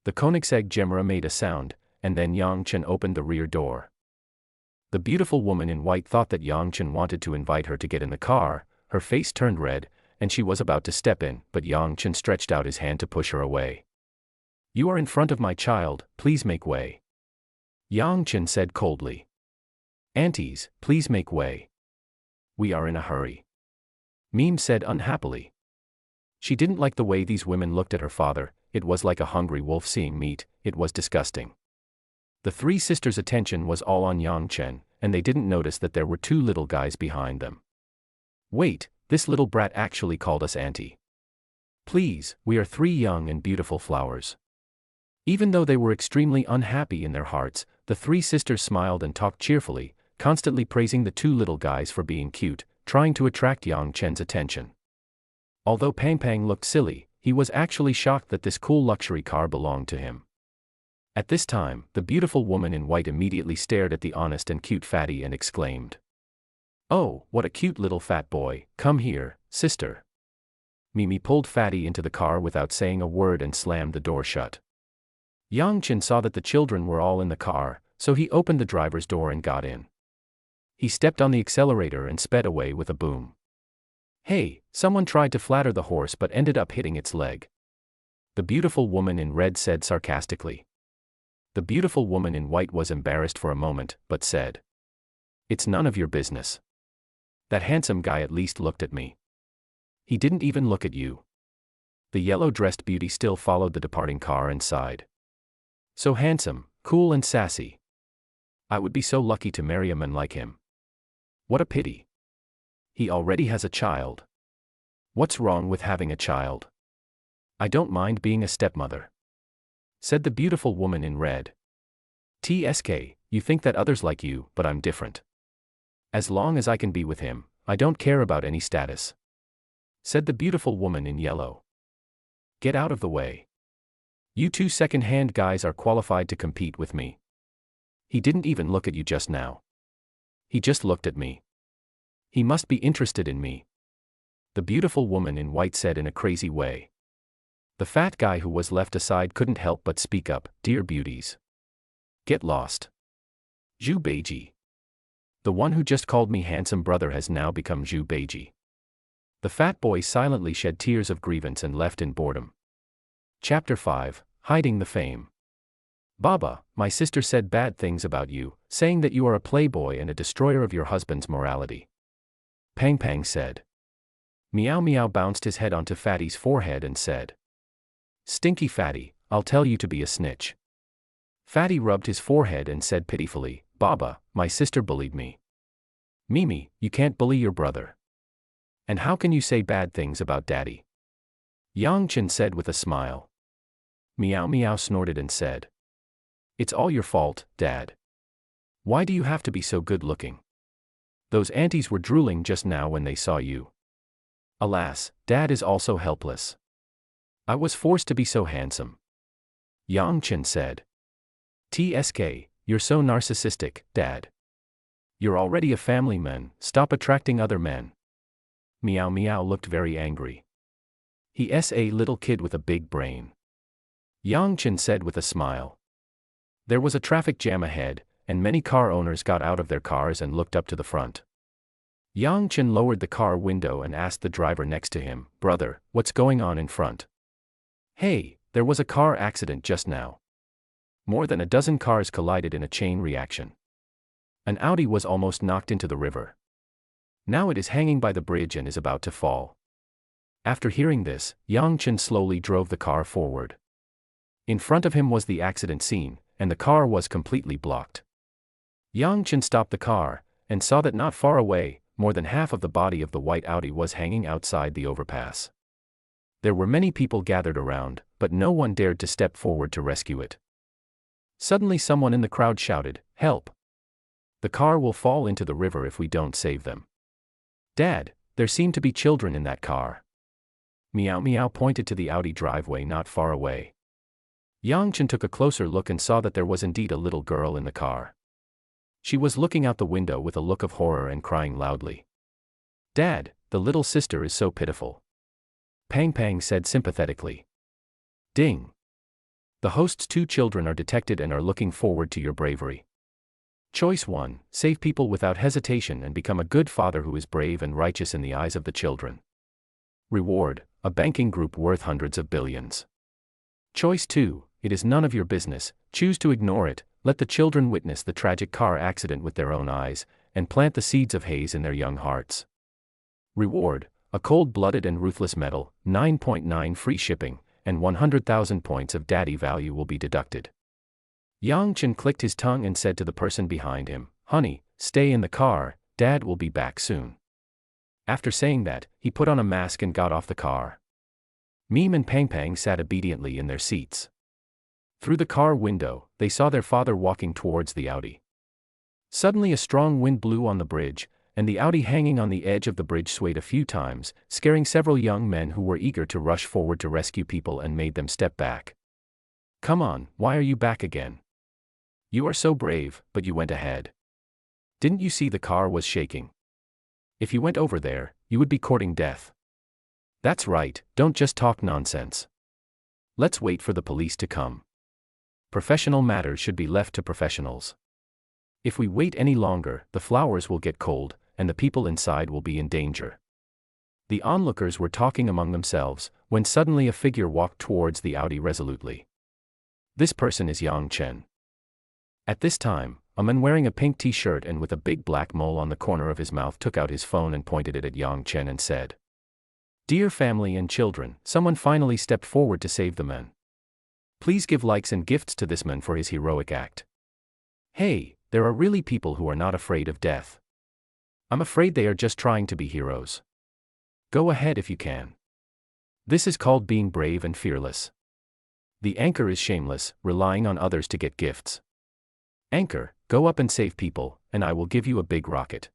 Speaker 1: The Koenigsegg Gemera made a sound, and then Yang Chen opened the rear door. The beautiful woman in white thought that Yang Chen wanted to invite her to get in the car, her face turned red, and she was about to step in, but Yang Chen stretched out his hand to push her away. You are in front of my child, please make way. Yang Chen said coldly. Aunties, please make way. We are in a hurry. Meme said unhappily. She didn't like the way these women looked at her father, it was like a hungry wolf seeing meat, it was disgusting. The three sisters' attention was all on Yang Chen, and they didn't notice that there were two little guys behind them. Wait, this little brat actually called us auntie. Please, we are three young and beautiful flowers. Even though they were extremely unhappy in their hearts, the three sisters smiled and talked cheerfully, constantly praising the two little guys for being cute, trying to attract Yang Chen's attention. Although Pang Pang looked silly, he was actually shocked that this cool luxury car belonged to him. At this time, the beautiful woman in white immediately stared at the honest and cute fatty and exclaimed, Oh, what a cute little fat boy, come here, sister. Mimi pulled Fatty into the car without saying a word and slammed the door shut. Yang Chen saw that the children were all in the car, so he opened the driver's door and got in. He stepped on the accelerator and sped away with a boom. Hey, someone tried to flatter the horse but ended up hitting its leg. The beautiful woman in red said sarcastically. The beautiful woman in white was embarrassed for a moment, but said, "It's none of your business. That handsome guy at least looked at me. He didn't even look at you." The yellow-dressed beauty still followed the departing car and sighed. So handsome, cool and sassy. I would be so lucky to marry a man like him. What a pity. He already has a child. What's wrong with having a child? I don't mind being a stepmother, said the beautiful woman in red. TSK, you think that others like you, but I'm different. As long as I can be with him, I don't care about any status, said the beautiful woman in yellow. Get out of the way. You two second-hand guys are qualified to compete with me. He didn't even look at you just now. He just looked at me. He must be interested in me, the beautiful woman in white said in a crazy way. The fat guy who was left aside couldn't help but speak up, "Dear beauties. Get lost. Zhu Beiji. The one who just called me handsome brother has now become Zhu Beiji." The fat boy silently shed tears of grievance and left in boredom. Chapter 5, Hiding the Fame. Baba, my sister said bad things about you, saying that you are a playboy and a destroyer of your husband's morality. Pang Pang said. Meow Meow bounced his head onto Fatty's forehead and said, "Stinky Fatty, I'll tell you to be a snitch." Fatty rubbed his forehead and said pitifully, "Baba, my sister bullied me." "Mimi, you can't bully your brother. And how can you say bad things about Daddy?" Yang Chen said with a smile. Meow Meow snorted and said, "It's all your fault, Dad. Why do you have to be so good-looking? Those aunties were drooling just now when they saw you. Alas, Dad is also helpless. I was forced to be so handsome." Yang Chen said. TSK, you're so narcissistic, Dad. You're already a family man, stop attracting other men." Meow Meow looked very angry. He's a little kid with a big brain. Yang Chen said with a smile. There was a traffic jam ahead, and many car owners got out of their cars and looked up to the front. Yang Chen lowered the car window and asked the driver next to him, "Brother, what's going on in front?" "Hey, there was a car accident just now. More than a dozen cars collided in a chain reaction. An Audi was almost knocked into the river. Now it is hanging by the bridge and is about to fall." After hearing this, Yang Chen slowly drove the car forward. In front of him was the accident scene, and the car was completely blocked. Yang Chen stopped the car, and saw that not far away, more than half of the body of the white Audi was hanging outside the overpass. There were many people gathered around, but no one dared to step forward to rescue it. Suddenly someone in the crowd shouted, "Help! The car will fall into the river if we don't save them." "Dad, there seem to be children in that car." Meow Meow pointed to the Audi driveway not far away. Yang Chen took a closer look and saw that there was indeed a little girl in the car. She was looking out the window with a look of horror and crying loudly. "Dad, the little sister is so pitiful." Pang Pang said sympathetically. Ding. The host's 2 children are detected and are looking forward to your bravery. Choice 1, save people without hesitation and become a good father who is brave and righteous in the eyes of the children. Reward, a banking group worth hundreds of billions. Choice 2, it is none of your business, choose to ignore it, let the children witness the tragic car accident with their own eyes, and plant the seeds of haze in their young hearts. Reward, a cold-blooded and ruthless medal, 9.9 free shipping, and 100,000 points of daddy value will be deducted. Yang Chen clicked his tongue and said to the person behind him, "Honey, stay in the car, Dad will be back soon." After saying that, he put on a mask and got off the car. Meme and Pang Pang sat obediently in their seats. Through the car window, they saw their father walking towards the Audi. Suddenly a strong wind blew on the bridge, and the Audi hanging on the edge of the bridge swayed a few times, scaring several young men who were eager to rush forward to rescue people and made them step back. "Come on, why are you back again? You are so brave, but you went ahead. Didn't you see the car was shaking? If you went over there, you would be courting death." "That's right, don't just talk nonsense. Let's wait for the police to come. Professional matters should be left to professionals. If we wait any longer, the flowers will get cold, and the people inside will be in danger." The onlookers were talking among themselves, when suddenly a figure walked towards the Audi resolutely. This person is Yang Chen. At this time, a man wearing a pink t-shirt and with a big black mole on the corner of his mouth took out his phone and pointed it at Yang Chen and said, "Dear family and children, someone finally stepped forward to save the man. Please give likes and gifts to this man for his heroic act. Hey, there are really people who are not afraid of death. I'm afraid they are just trying to be heroes. Go ahead if you can. This is called being brave and fearless. The anchor is shameless, relying on others to get gifts. Anchor, go up and save people, and I will give you a big rocket."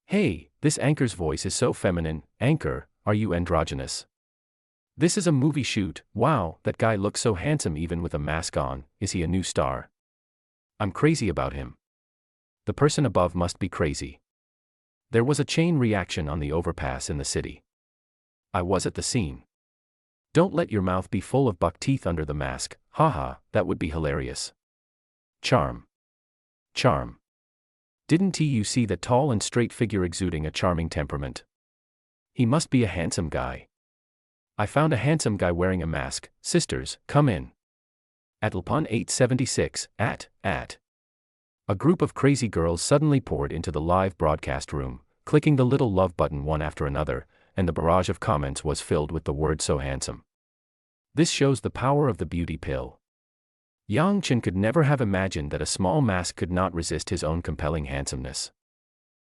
Speaker 1: Hey, this anchor's voice is so feminine. Anchor, are you androgynous? This is a movie shoot. Wow, that guy looks so handsome even with a mask on. Is he a new star? I'm crazy about him. The person above must be crazy. There was a chain reaction on the overpass in the city. I was at the scene. Don't let your mouth be full of buck teeth under the mask. Haha, that would be hilarious. Charm. Charm. Didn't you see that tall and straight figure exuding a charming temperament? He must be a handsome guy. I found a handsome guy wearing a mask. Sisters, come in. At Lpon 876, at. A group of crazy girls suddenly poured into the live broadcast room, clicking the little love button one after another, and the barrage of comments was filled with the word "so handsome." This shows the power of the beauty pill. Yang Chen could never have imagined that a small mask could not resist his own compelling handsomeness.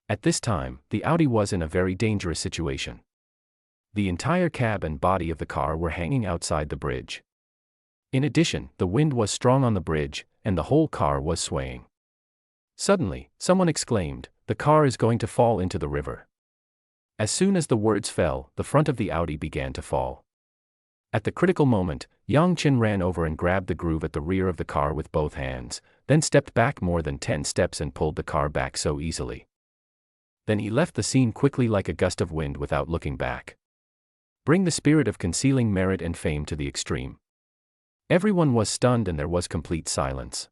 Speaker 1: At this time, the Audi was in a very dangerous situation. The entire cab and body of the car were hanging outside the bridge. In addition, the wind was strong on the bridge, and the whole car was swaying. Suddenly, someone exclaimed, "The car is going to fall into the river." As soon as the words fell, the front of the Audi began to fall. At the critical moment, Yang Chen ran over and grabbed the groove at the rear of the car with both hands, then stepped back more than 10 steps and pulled the car back so easily. Then he left the scene quickly like a gust of wind without looking back. Bring the spirit of concealing merit and fame to the extreme. Everyone was stunned and there was complete silence.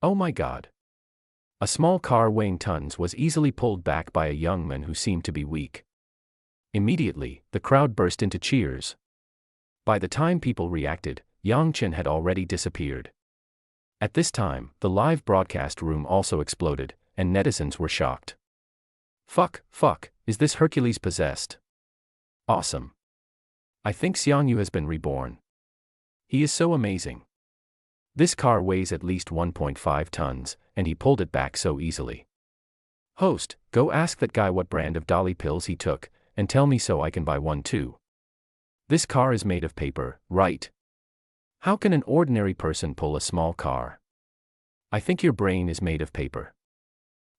Speaker 1: Oh my God. A small car weighing tons was easily pulled back by a young man who seemed to be weak. Immediately, the crowd burst into cheers. By the time people reacted, Yang Chen had already disappeared. At this time, the live broadcast room also exploded, and netizens were shocked. Fuck, is this Hercules possessed? Awesome. I think Xiang Yu has been reborn. He is so amazing. This car weighs at least 1.5 tons, and he pulled it back so easily. Host, go ask that guy what brand of Dolly pills he took, and tell me so I can buy one too. This car is made of paper, right? How can an ordinary person pull a small car? I think your brain is made of paper.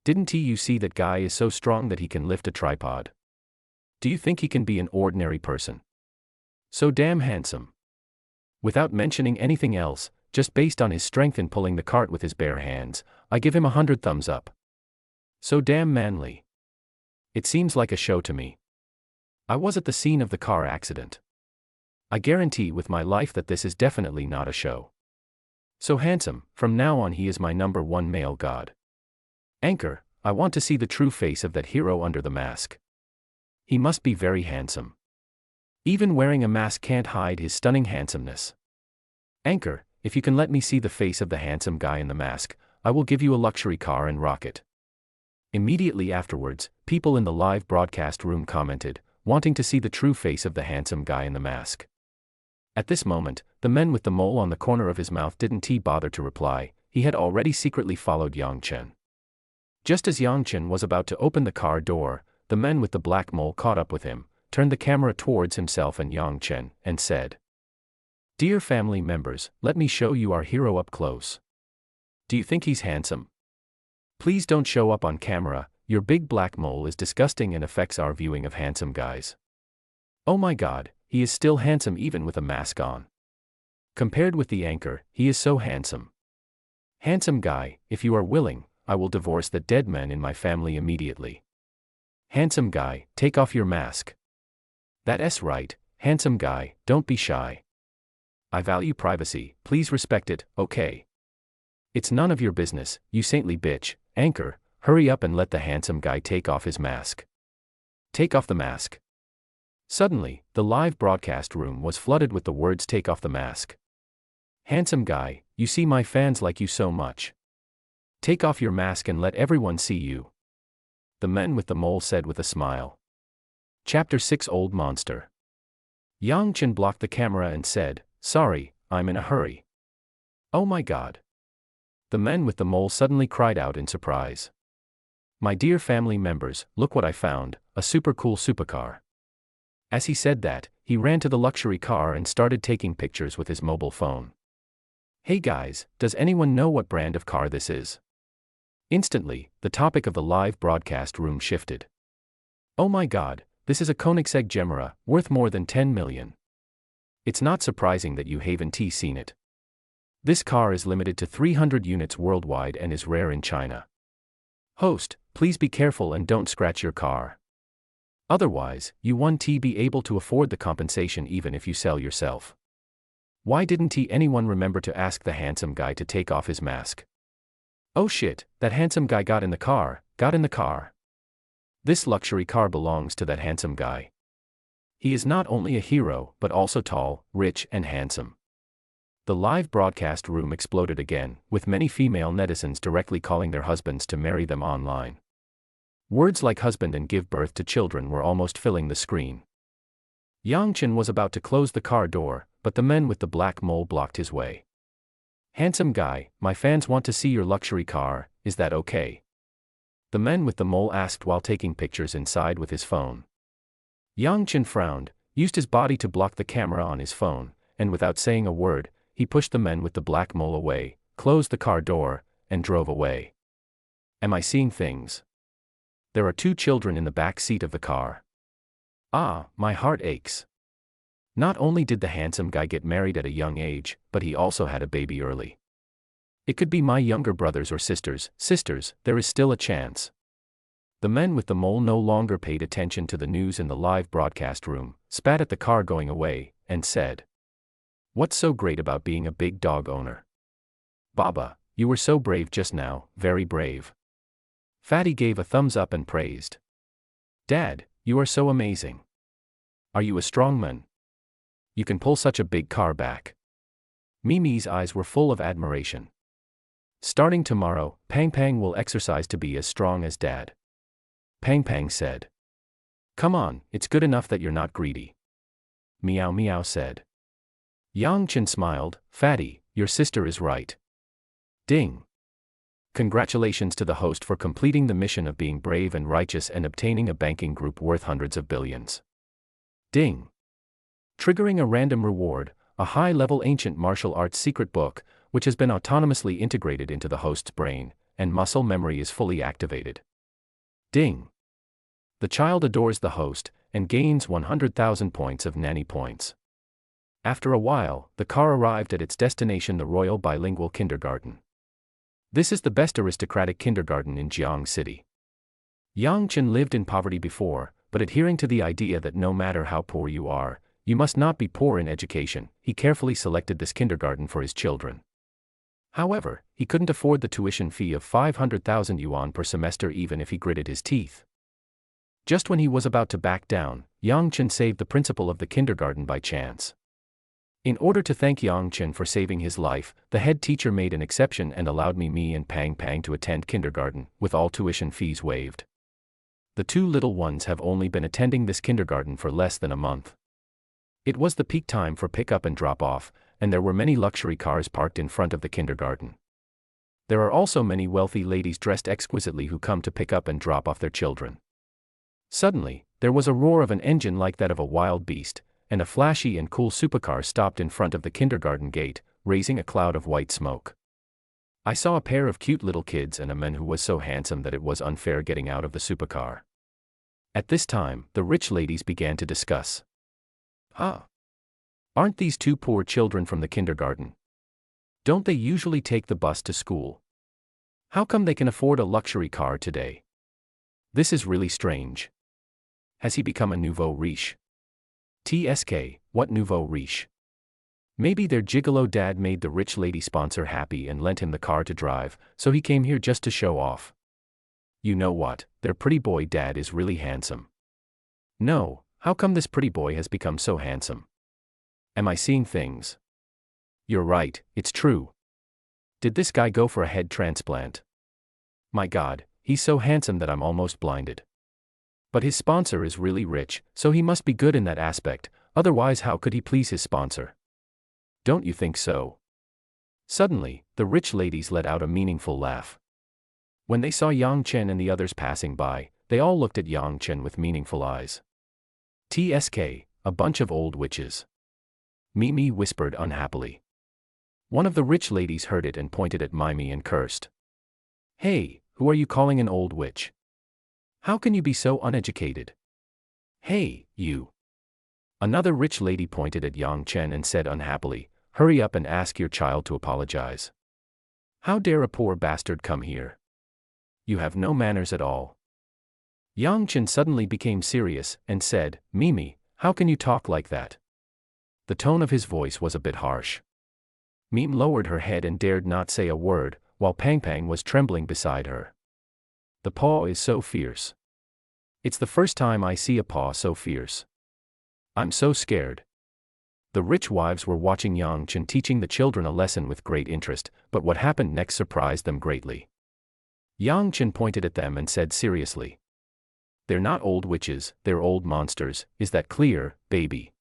Speaker 1: Didn't you see that guy is so strong that he can lift a tripod? Do you think he can be an ordinary person? So damn handsome. Without mentioning anything else, just based on his strength in pulling the cart with his bare hands, I give him 100 thumbs up. So damn manly. It seems like a show to me. I was at the scene of the car accident. I guarantee with my life that this is definitely not a show. So handsome, from now on he is my #1 male god. Anchor, I want to see the true face of that hero under the mask. He must be very handsome. Even wearing a mask can't hide his stunning handsomeness. Anchor, if you can let me see the face of the handsome guy in the mask, I will give you a luxury car and rocket. Immediately afterwards, people in the live broadcast room commented, wanting to see the true face of the handsome guy in the mask. At this moment, the man with the mole on the corner of his mouth didn't bother to reply. He had already secretly followed Yang Chen. Just as Yang Chen was about to open the car door, the man with the black mole caught up with him, turned the camera towards himself and Yang Chen, and said, "Dear family members, let me show you our hero up close. Do you think he's handsome? Please don't show up on camera, your big black mole is disgusting and affects our viewing of handsome guys. Oh my God, he is still handsome even with a mask on. Compared with the anchor, he is so handsome. Handsome guy, if you are willing, I will divorce the dead man in my family immediately. Handsome guy, take off your mask. That's right, handsome guy, don't be shy. I value privacy, please respect it, okay? It's none of your business, you saintly bitch. Anchor, hurry up and let the handsome guy take off his mask. Take off the mask. Suddenly, the live broadcast room was flooded with the words "Take off the mask." "Handsome guy, you see my fans like you so much. Take off your mask and let everyone see you," the man with the mole said with a smile. Chapter 6 Old Monster. Yang Chen blocked the camera and said, "Sorry, I'm in a hurry." "Oh my god." The man with the mole suddenly cried out in surprise. "My dear family members, look what I found, a super cool supercar." As he said that, he ran to the luxury car and started taking pictures with his mobile phone. "Hey guys, does anyone know what brand of car this is?" Instantly, the topic of the live broadcast room shifted. "Oh my god, this is a Koenigsegg Gemera, worth more than 10 million. It's not surprising that you haven't seen it. This car is limited to 300 units worldwide and is rare in China. Host, please be careful and don't scratch your car. Otherwise, you won't be able to afford the compensation even if you sell yourself." Why didn't anyone remember to ask the handsome guy to take off his mask? Oh shit, that handsome guy got in the car. This luxury car belongs to that handsome guy. He is not only a hero, but also tall, rich, and handsome. The live broadcast room exploded again, with many female netizens directly calling their husbands to marry them online. Words like husband and give birth to children were almost filling the screen. Yang Chen was about to close the car door, but the man with the black mole blocked his way. "Handsome guy, my fans want to see your luxury car, is that okay?" the man with the mole asked while taking pictures inside with his phone. Yang Chen frowned, used his body to block the camera on his phone, and without saying a word, he pushed the man with the black mole away, closed the car door, and drove away. Am I seeing things? There are 2 children in the back seat of the car. Ah, my heart aches. Not only did the handsome guy get married at a young age, but he also had a baby early. It could be my younger brothers or sisters, there is still a chance. The man with the mole no longer paid attention to the news in the live broadcast room, spat at the car going away, and said, "What's so great about being a big dog owner? Baba, you were so brave just now, very brave." Fatty gave a thumbs up and praised. "Dad, you are so amazing. Are you a strong man? You can pull such a big car back." Mimi's eyes were full of admiration. "Starting tomorrow, Pang Pang will exercise to be as strong as Dad." Pang Pang said. "Come on, it's good enough that you're not greedy." Meow Meow said. Yang Chen smiled, "Fatty, your sister is right." Ding. Congratulations to the host for completing the mission of being brave and righteous and obtaining a banking group worth hundreds of billions. Ding. Triggering a random reward, a high-level ancient martial arts secret book, which has been autonomously integrated into the host's brain, and muscle memory is fully activated. Ding. The child adores the host, and gains 100,000 points of nanny points. After a while, the car arrived at its destination, the Royal Bilingual Kindergarten. This is the best aristocratic kindergarten in Jiang City. Yang Chen lived in poverty before, but adhering to the idea that no matter how poor you are, you must not be poor in education, he carefully selected this kindergarten for his children. However, he couldn't afford the tuition fee of 500,000 yuan per semester even if he gritted his teeth. Just when he was about to back down, Yang Chen saved the principal of the kindergarten by chance. In order to thank Yang Chen for saving his life, the head teacher made an exception and allowed me and Pang Pang to attend kindergarten, with all tuition fees waived. The 2 little ones have only been attending this kindergarten for less than a month. It was the peak time for pick-up and drop-off, and there were many luxury cars parked in front of the kindergarten. There are also many wealthy ladies dressed exquisitely who come to pick up and drop off their children. Suddenly, there was a roar of an engine like that of a wild beast, and a flashy and cool supercar stopped in front of the kindergarten gate, raising a cloud of white smoke. I saw a pair of cute little kids and a man who was so handsome that it was unfair getting out of the supercar. At this time, the rich ladies began to discuss. Aren't these 2 poor children from the kindergarten? Don't they usually take the bus to school? How come they can afford a luxury car today? This is really strange. Has he become a nouveau riche? TSK, what nouveau riche? Maybe their gigolo dad made the rich lady sponsor happy and lent him the car to drive, so he came here just to show off. You know what, their pretty boy dad is really handsome. No, How come this pretty boy has become so handsome? Am I seeing things? You're right, it's true. Did this guy go for a head transplant? My God, he's so handsome that I'm almost blinded. But his sponsor is really rich, so he must be good in that aspect, otherwise how could he please his sponsor? Don't you think so? Suddenly, the rich ladies let out a meaningful laugh. When they saw Yang Chen and the others passing by, they all looked at Yang Chen with meaningful eyes. TSK, a bunch of old witches. Mimi whispered unhappily. One of the rich ladies heard it and pointed at Mimi and cursed. Hey, who are you calling an old witch? How can you be so uneducated? Hey, you. Another rich lady pointed at Yang Chen and said unhappily, hurry up and ask your child to apologize. How dare a poor bastard come here? You have no manners at all. Yang Chen suddenly became serious and said, Mimi, how can you talk like that? The tone of his voice was a bit harsh. Mimi lowered her head and dared not say a word, while Pang Pang was trembling beside her. The paw is so fierce. It's the first time I see a paw so fierce. I'm so scared. The rich wives were watching Yang Chen teaching the children a lesson with great interest, but what happened next surprised them greatly. Yang Chen pointed at them and said seriously. They're not old witches, they're old monsters, is that clear, baby?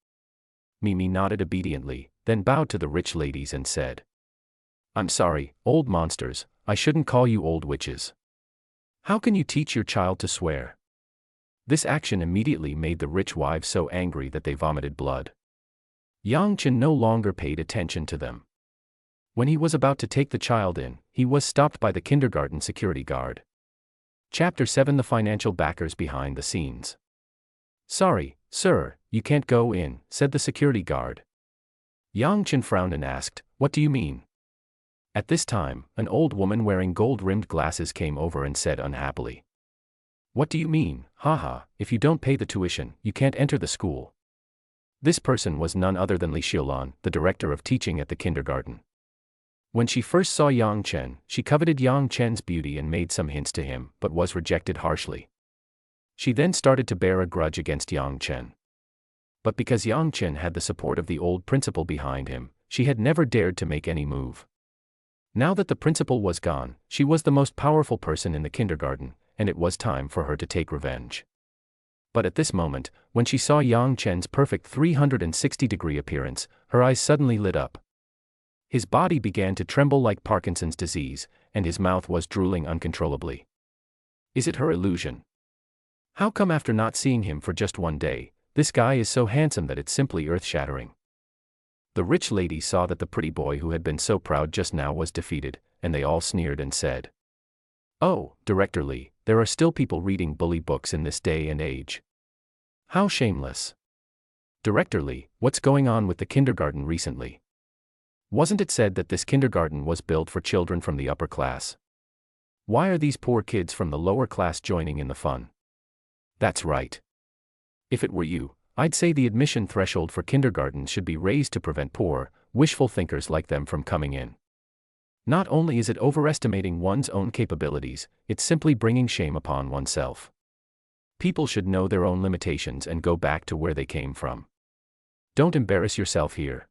Speaker 1: Mimi nodded obediently, then bowed to the rich ladies and said. I'm sorry, old monsters, I shouldn't call you old witches. How can you teach your child to swear? This action immediately made the rich wives so angry that they vomited blood. Yang Chen no longer paid attention to them. When he was about to take the child in, he was stopped by the kindergarten security guard. Chapter 7 The Financial Backers Behind the Scenes. Sorry, sir, you can't go in, said the security guard. Yang Chen frowned and asked, what do you mean? At this time, an old woman wearing gold-rimmed glasses came over and said unhappily. What do you mean, haha, if you don't pay the tuition, you can't enter the school. This person was none other than Li Xiulan, the director of teaching at the kindergarten. When she first saw Yang Chen, she coveted Yang Chen's beauty and made some hints to him, but was rejected harshly. She then started to bear a grudge against Yang Chen. But because Yang Chen had the support of the old principal behind him, she had never dared to make any move. Now that the principal was gone, she was the most powerful person in the kindergarten, and it was time for her to take revenge. But at this moment, when she saw Yang Chen's perfect 360-degree appearance, her eyes suddenly lit up. His body began to tremble like Parkinson's disease, and his mouth was drooling uncontrollably. Is it her illusion? How come after not seeing him for just one day, this guy is so handsome that it's simply earth-shattering? The rich lady saw that the pretty boy who had been so proud just now was defeated, and they all sneered and said, Oh, Director Li, there are still people reading bully books in this day and age. How shameless. Director Li, what's going on with the kindergarten recently? Wasn't it said that this kindergarten was built for children from the upper class? Why are these poor kids from the lower class joining in the fun? That's right. If it were you, I'd say the admission threshold for kindergarten should be raised to prevent poor, wishful thinkers like them from coming in. Not only is it overestimating one's own capabilities, it's simply bringing shame upon oneself. People should know their own limitations and go back to where they came from. Don't embarrass yourself here.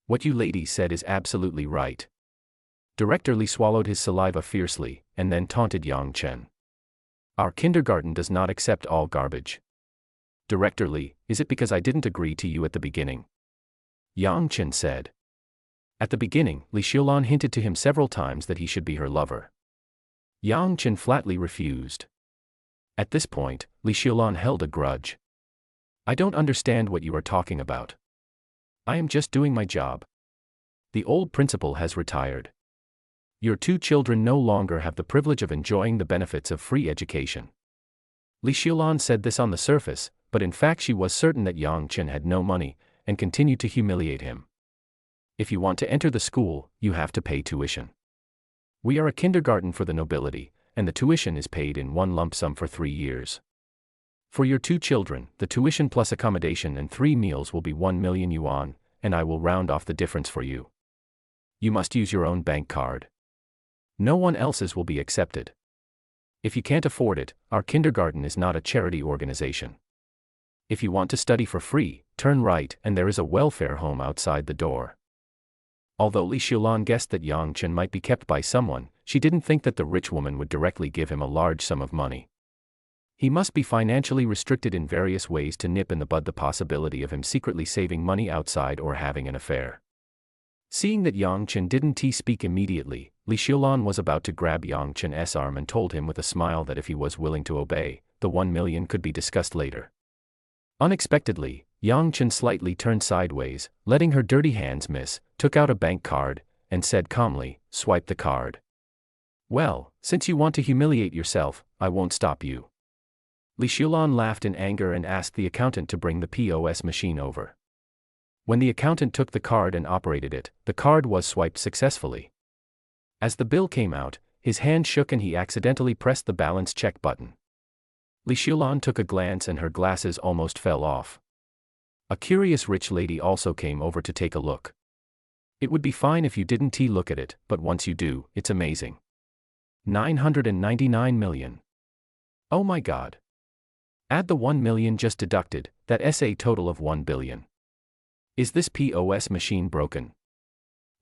Speaker 1: What you ladies said is absolutely right. Director Li swallowed his saliva fiercely, and then taunted Yang Chen. Our kindergarten does not accept all garbage. Director Li, is it because I didn't agree to you at the beginning? Yang Chen said. At the beginning, Li Xiulan hinted to him several times that he should be her lover. Yang Chen flatly refused. At this point, Li Xiulan held a grudge. I don't understand what you are talking about. I am just doing my job. The old principal has retired. Your two children no longer have the privilege of enjoying the benefits of free education. Li Xiulan said this on the surface, but in fact she was certain that Yang Chen had no money, and continued to humiliate him. If you want to enter the school, you have to pay tuition. We are a kindergarten for the nobility, and the tuition is paid in one lump sum for 3 years. For your two children, the tuition plus accommodation and 3 meals will be 1 million yuan, and I will round off the difference for you. You must use your own bank card. No one else's will be accepted. If you can't afford it, our kindergarten is not a charity organization. If you want to study for free, turn right and there is a welfare home outside the door. Although Li Xiulan guessed that Yang Chen might be kept by someone, she didn't think that the rich woman would directly give him a large sum of money. He must be financially restricted in various ways to nip in the bud the possibility of him secretly saving money outside or having an affair. Seeing that Yang Chen didn't speak immediately, Li Xiulan was about to grab Yang Chen's arm and told him with a smile that if he was willing to obey, the 1 million could be discussed later. Unexpectedly, Yang Chen slightly turned sideways, letting her dirty hands miss, took out a bank card, and said calmly, "Swipe the card." "Well, since you want to humiliate yourself, I won't stop you." Li Xiulan laughed in anger and asked the accountant to bring the POS machine over. When the accountant took the card and operated it, the card was swiped successfully. As the bill came out, his hand shook and he accidentally pressed the balance check button. Li Xiulan took a glance and her glasses almost fell off. A curious rich lady also came over to take a look. "It would be fine if you didn't look at it, but once you do, it's amazing. 999 million. Oh my god. Add the 1 million just deducted, that's a total of 1 billion. Is this POS machine broken?"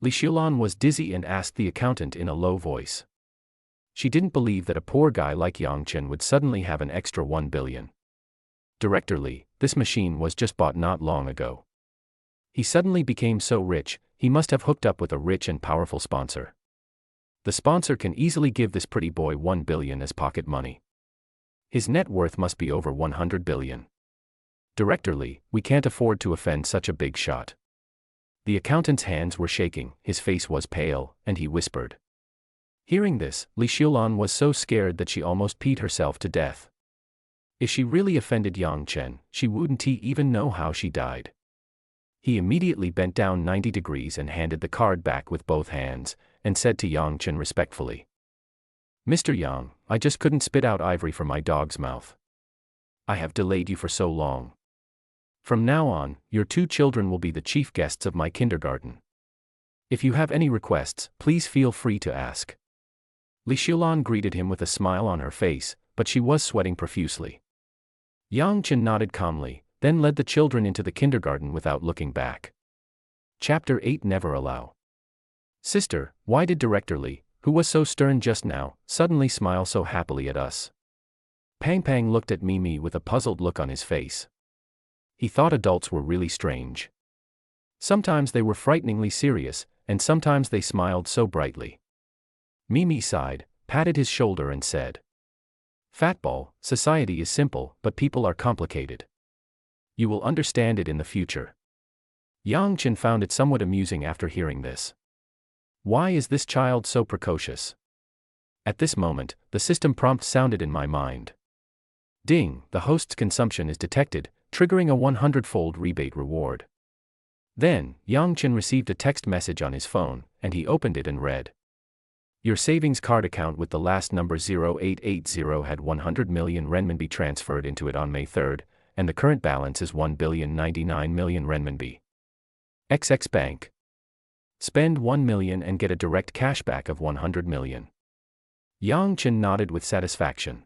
Speaker 1: Li Xiulan was dizzy and asked the accountant in a low voice. She didn't believe that a poor guy like Yang Chen would suddenly have an extra 1 billion. Director Li, this machine was just bought not long ago. He suddenly became so rich, he must have hooked up with a rich and powerful sponsor. The sponsor can easily give this pretty boy 1 billion as pocket money. His net worth must be over 100 billion. Director Li, we can't afford to offend such a big shot. The accountant's hands were shaking, his face was pale, and he whispered. Hearing this, Li Xiulan was so scared that she almost peed herself to death. If she really offended Yang Chen, she wouldn't even know how she died. He immediately bent down 90 degrees and handed the card back with both hands, and said to Yang Chen respectfully, "Mr. Yang, I just couldn't spit out ivory from my dog's mouth. I have delayed you for so long. From now on, your 2 children will be the chief guests of my kindergarten. If you have any requests, please feel free to ask." Li Xiulan greeted him with a smile on her face, but she was sweating profusely. Yang Chen nodded calmly, then led the children into the kindergarten without looking back. Chapter 8 Never Allow. Sister, why did Director Li, who was so stern just now, suddenly smile so happily at us? Pang Pang looked at Mimi with a puzzled look on his face. He thought adults were really strange. Sometimes they were frighteningly serious, and sometimes they smiled so brightly. Mimi sighed, patted his shoulder and said, "Fatball, society is simple, but people are complicated. You will understand it in the future." Yang Chen found it somewhat amusing after hearing this. Why is this child so precocious? At this moment, the system prompt sounded in my mind. Ding, the host's consumption is detected, triggering a 100-fold rebate reward. Then, Yang Chen received a text message on his phone, and he opened it and read. Your savings card account with the last number 0880 had 100 million renminbi transferred into it on May 3rd, and the current balance is 1,099 million renminbi. XX Bank. Spend 1 million and get a direct cashback of 100 million. Yang Chen nodded with satisfaction.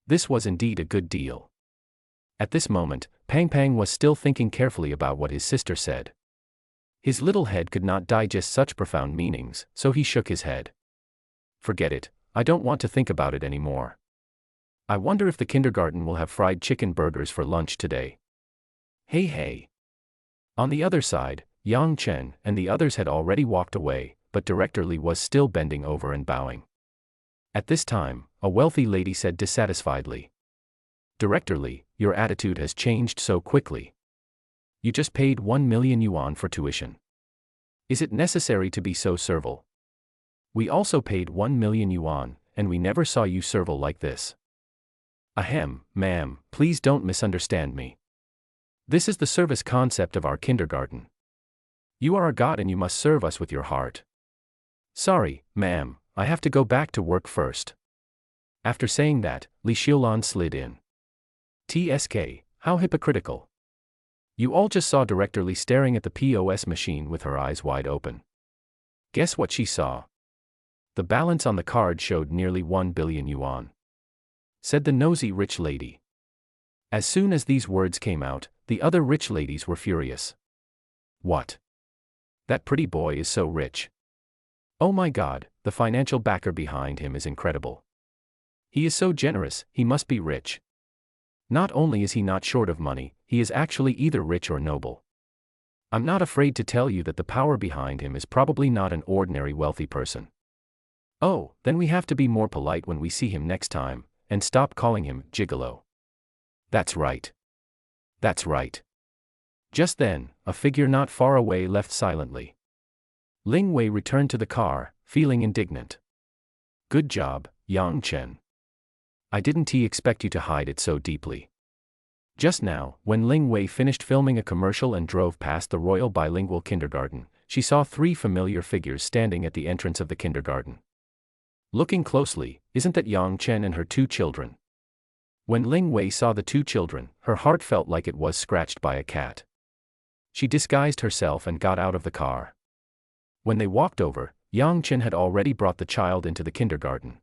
Speaker 1: This was indeed a good deal. At this moment, Pang Pang was still thinking carefully about what his sister said. His little head could not digest such profound meanings, so he shook his head. Forget it, I don't want to think about it anymore. I wonder if the kindergarten will have fried chicken burgers for lunch today. Hey. On the other side, Yang Chen and the others had already walked away, but Director Li was still bending over and bowing. At this time, a wealthy lady said dissatisfiedly, Director Li, your attitude has changed so quickly. You just paid 1 million yuan for tuition. Is it necessary to be so servile? We also paid 1 million yuan, and we never saw you servile like this. Ahem, ma'am, please don't misunderstand me. This is the service concept of our kindergarten. You are a god and you must serve us with your heart. Sorry, ma'am, I have to go back to work first. After saying that, Li Xiulan slid in. TSK, how hypocritical. You all just saw Director Li staring at the POS machine with her eyes wide open. Guess what she saw? The balance on the card showed nearly 1 billion yuan. Said the nosy rich lady. As soon as these words came out, the other rich ladies were furious. What? That pretty boy is so rich. Oh my God, the financial backer behind him is incredible. He is so generous, he must be rich. Not only is he not short of money, he is actually either rich or noble. I'm not afraid to tell you that the power behind him is probably not an ordinary wealthy person. Oh, then we have to be more polite when we see him next time, and stop calling him gigolo. That's right. That's right. Just then, a figure not far away left silently. Ling Wei returned to the car, feeling indignant. Good job, Yang Chen. I didn't expect you to hide it so deeply. Just now, when Ling Wei finished filming a commercial and drove past the Royal Bilingual Kindergarten, she saw 3 familiar figures standing at the entrance of the kindergarten. Looking closely, isn't that Yang Chen and her 2 children? When Ling Wei saw the 2 children, her heart felt like it was scratched by a cat. She disguised herself and got out of the car. When they walked over, Yang Chen had already brought the child into the kindergarten.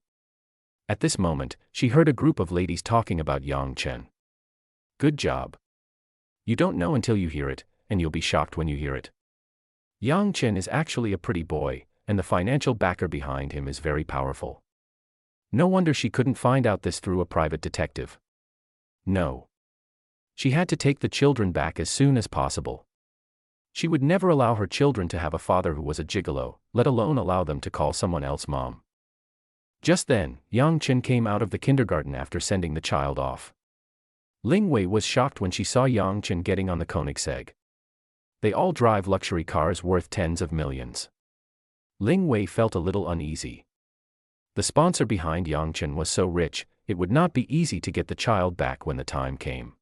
Speaker 1: At this moment, she heard a group of ladies talking about Yang Chen. Good job. You don't know until you hear it, and you'll be shocked when you hear it. Yang Chen is actually a pretty boy, and the financial backer behind him is very powerful. No wonder she couldn't find out this through a private detective. No. She had to take the children back as soon as possible. She would never allow her children to have a father who was a gigolo, let alone allow them to call someone else mom. Just then, Yang Chen came out of the kindergarten after sending the child off. Ling Wei was shocked when she saw Yang Chen getting on the Koenigsegg. They all drive luxury cars worth tens of millions. Ling Wei felt a little uneasy. The sponsor behind Yang Chen was so rich, it would not be easy to get the child back when the time came.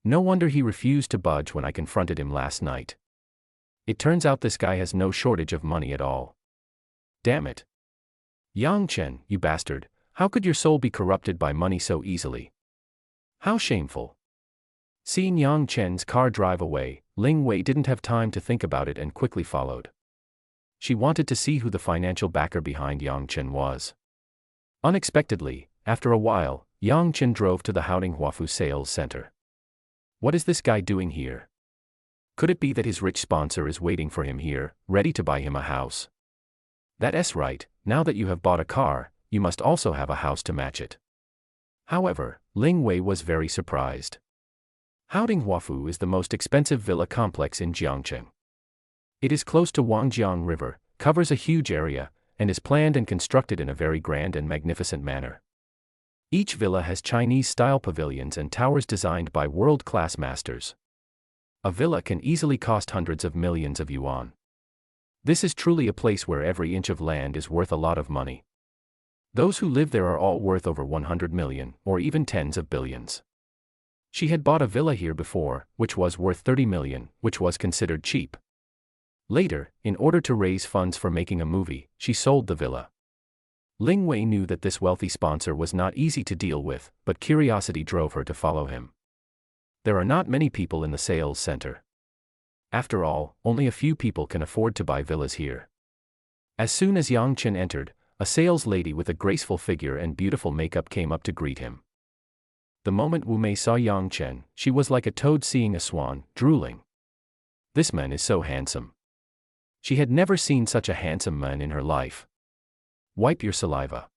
Speaker 1: No wonder he refused to budge when I confronted him last night. It turns out this guy has no shortage of money at all. Damn it. Yang Chen, you bastard, how could your soul be corrupted by money so easily? How shameful. Seeing Yang Chen's car drive away, Ling Wei didn't have time to think about it and quickly followed. She wanted to see who the financial backer behind Yang Chen was. Unexpectedly, after a while, Yang Chen drove to the Haoding Huafu sales center. What is this guy doing here? Could it be that his rich sponsor is waiting for him here, ready to buy him a house? That's right, now that you have bought a car, you must also have a house to match it. However, Ling Wei was very surprised. Haoding Huafu is the most expensive villa complex in Jiangcheng. It is close to Wangjiang River, covers a huge area, and is planned and constructed in a very grand and magnificent manner. Each villa has Chinese-style pavilions and towers designed by world-class masters. A villa can easily cost hundreds of millions of yuan. This is truly a place where every inch of land is worth a lot of money. Those who live there are all worth over 100 million, or even tens of billions. She had bought a villa here before, which was worth 30 million, which was considered cheap. Later, in order to raise funds for making a movie, she sold the villa. Ling Wei knew that this wealthy sponsor was not easy to deal with, but curiosity drove her to follow him. There are not many people in the sales center. After all, only a few people can afford to buy villas here. As soon as Yang Chen entered, a sales lady with a graceful figure and beautiful makeup came up to greet him. The moment Wu Mei saw Yang Chen, she was like a toad seeing a swan, drooling. This man is so handsome. She had never seen such a handsome man in her life. Wipe your saliva.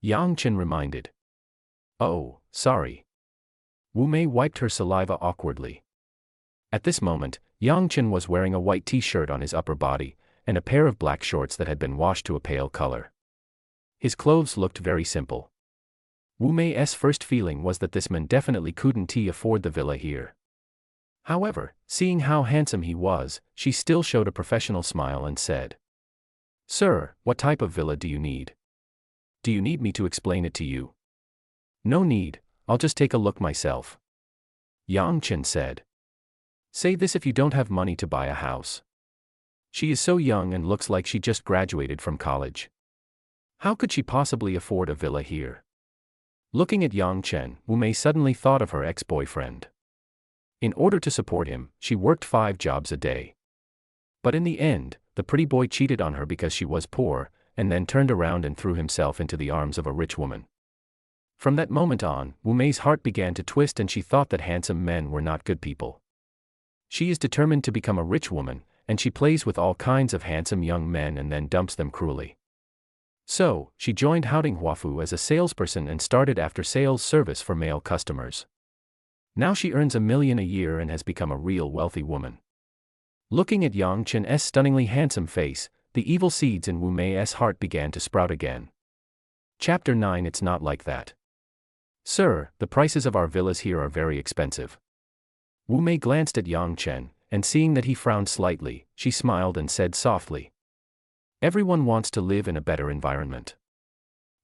Speaker 1: Yang Chen reminded. Oh, sorry. Wu Mei wiped her saliva awkwardly. At this moment, Yang Chen was wearing a white t-shirt on his upper body, and a pair of black shorts that had been washed to a pale color. His clothes looked very simple. Wu Mei's first feeling was that this man definitely couldn't afford the villa here. However, seeing how handsome he was, she still showed a professional smile and said, "Sir, what type of villa do you need? Do you need me to explain it to you?" "No need, I'll just take a look myself," Yang Chen said. "Say this if you don't have money to buy a house. She is so young and looks like she just graduated from college. How could she possibly afford a villa here?" Looking at Yang Chen, Wu Mei suddenly thought of her ex-boyfriend. In order to support him, she worked 5 jobs a day. But in the end, the pretty boy cheated on her because she was poor, and then turned around and threw himself into the arms of a rich woman. From that moment on, Wu Mei's heart began to twist and she thought that handsome men were not good people. She is determined to become a rich woman, and she plays with all kinds of handsome young men and then dumps them cruelly. So, she joined Houting Huafu as a salesperson and started after-sales service for male customers. Now she earns $1 million a year and has become a real wealthy woman. Looking at Yang Chen's stunningly handsome face, the evil seeds in Wu Mei's heart began to sprout again. Chapter 9. It's not like that. Sir, the prices of our villas here are very expensive. Wu Mei glanced at Yang Chen, and seeing that he frowned slightly, she smiled and said softly, "Everyone wants to live in a better environment.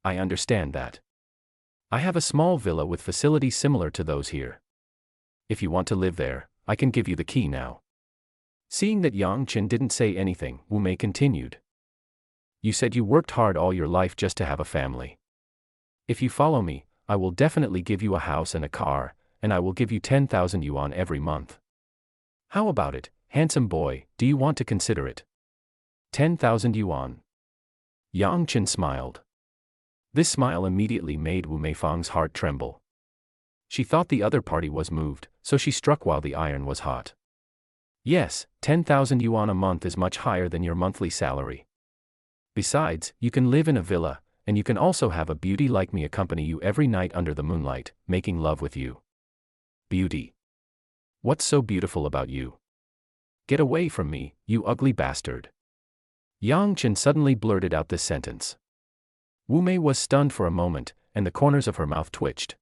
Speaker 1: I understand that. I have a small villa with facilities similar to those here. If you want to live there, I can give you the key now." Seeing that Yang Chen didn't say anything, Wu Mei continued. "You said you worked hard all your life just to have a family. If you follow me, I will definitely give you a house and a car, and I will give you 10,000 yuan every month. How about it, handsome boy, do you want to consider it?" 10,000 yuan. Yang Chen smiled. This smile immediately made Wu Meifang's heart tremble. She thought the other party was moved, so she struck while the iron was hot. "Yes, 10,000 yuan a month is much higher than your monthly salary. Besides, you can live in a villa, and you can also have a beauty like me accompany you every night under the moonlight, making love with you." "Beauty? What's so beautiful about you? Get away from me, you ugly bastard." Yang Chen suddenly blurted out this sentence. Wu Mei was stunned for a moment, and the corners of her mouth twitched.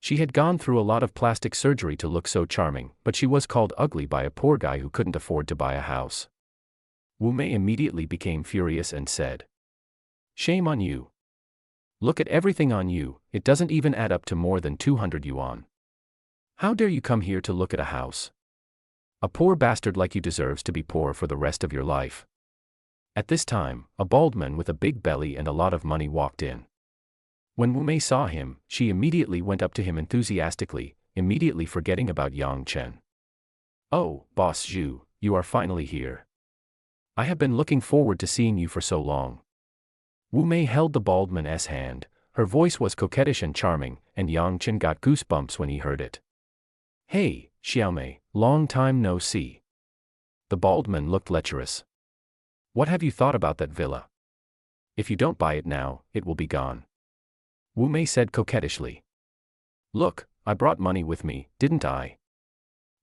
Speaker 1: She had gone through a lot of plastic surgery to look so charming, but she was called ugly by a poor guy who couldn't afford to buy a house. Wu Mei immediately became furious and said, "Shame on you. Look at everything on you, it doesn't even add up to more than 200 yuan. How dare you come here to look at a house? A poor bastard like you deserves to be poor for the rest of your life." At this time, a bald man with a big belly and a lot of money walked in. When Wu Mei saw him, she immediately went up to him enthusiastically, immediately forgetting about Yang Chen. "Oh, Boss Zhu, you are finally here. I have been looking forward to seeing you for so long." Wu Mei held the bald man's hand, her voice was coquettish and charming, and Yang Chen got goosebumps when he heard it. "Hey, Xiaomei, long time no see." The bald man looked lecherous. "What have you thought about that villa? If you don't buy it now, it will be gone." Wu Mei said coquettishly. "Look, I brought money with me, didn't I?"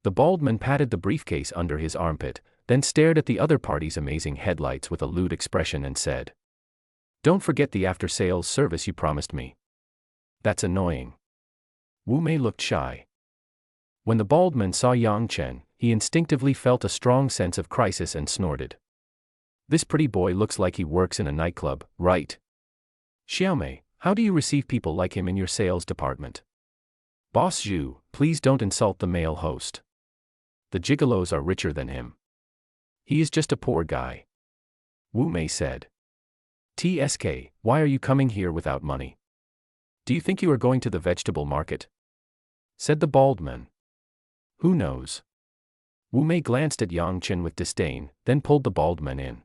Speaker 1: The bald man patted the briefcase under his armpit, then stared at the other party's amazing headlights with a lewd expression and said, "Don't forget the after-sales service you promised me. That's annoying." Wu Mei looked shy. When the bald man saw Yang Chen, he instinctively felt a strong sense of crisis and snorted. "This pretty boy looks like he works in a nightclub, right? Xiaomei, how do you receive people like him in your sales department?" "Boss Zhu, please don't insult the male host. The gigolos are richer than him. He is just a poor guy." Wu Mei said. "TSK, why are you coming here without money? Do you think you are going to the vegetable market?" said the bald man. "Who knows?" Wu Mei glanced at Yang Chen with disdain, then pulled the bald man in.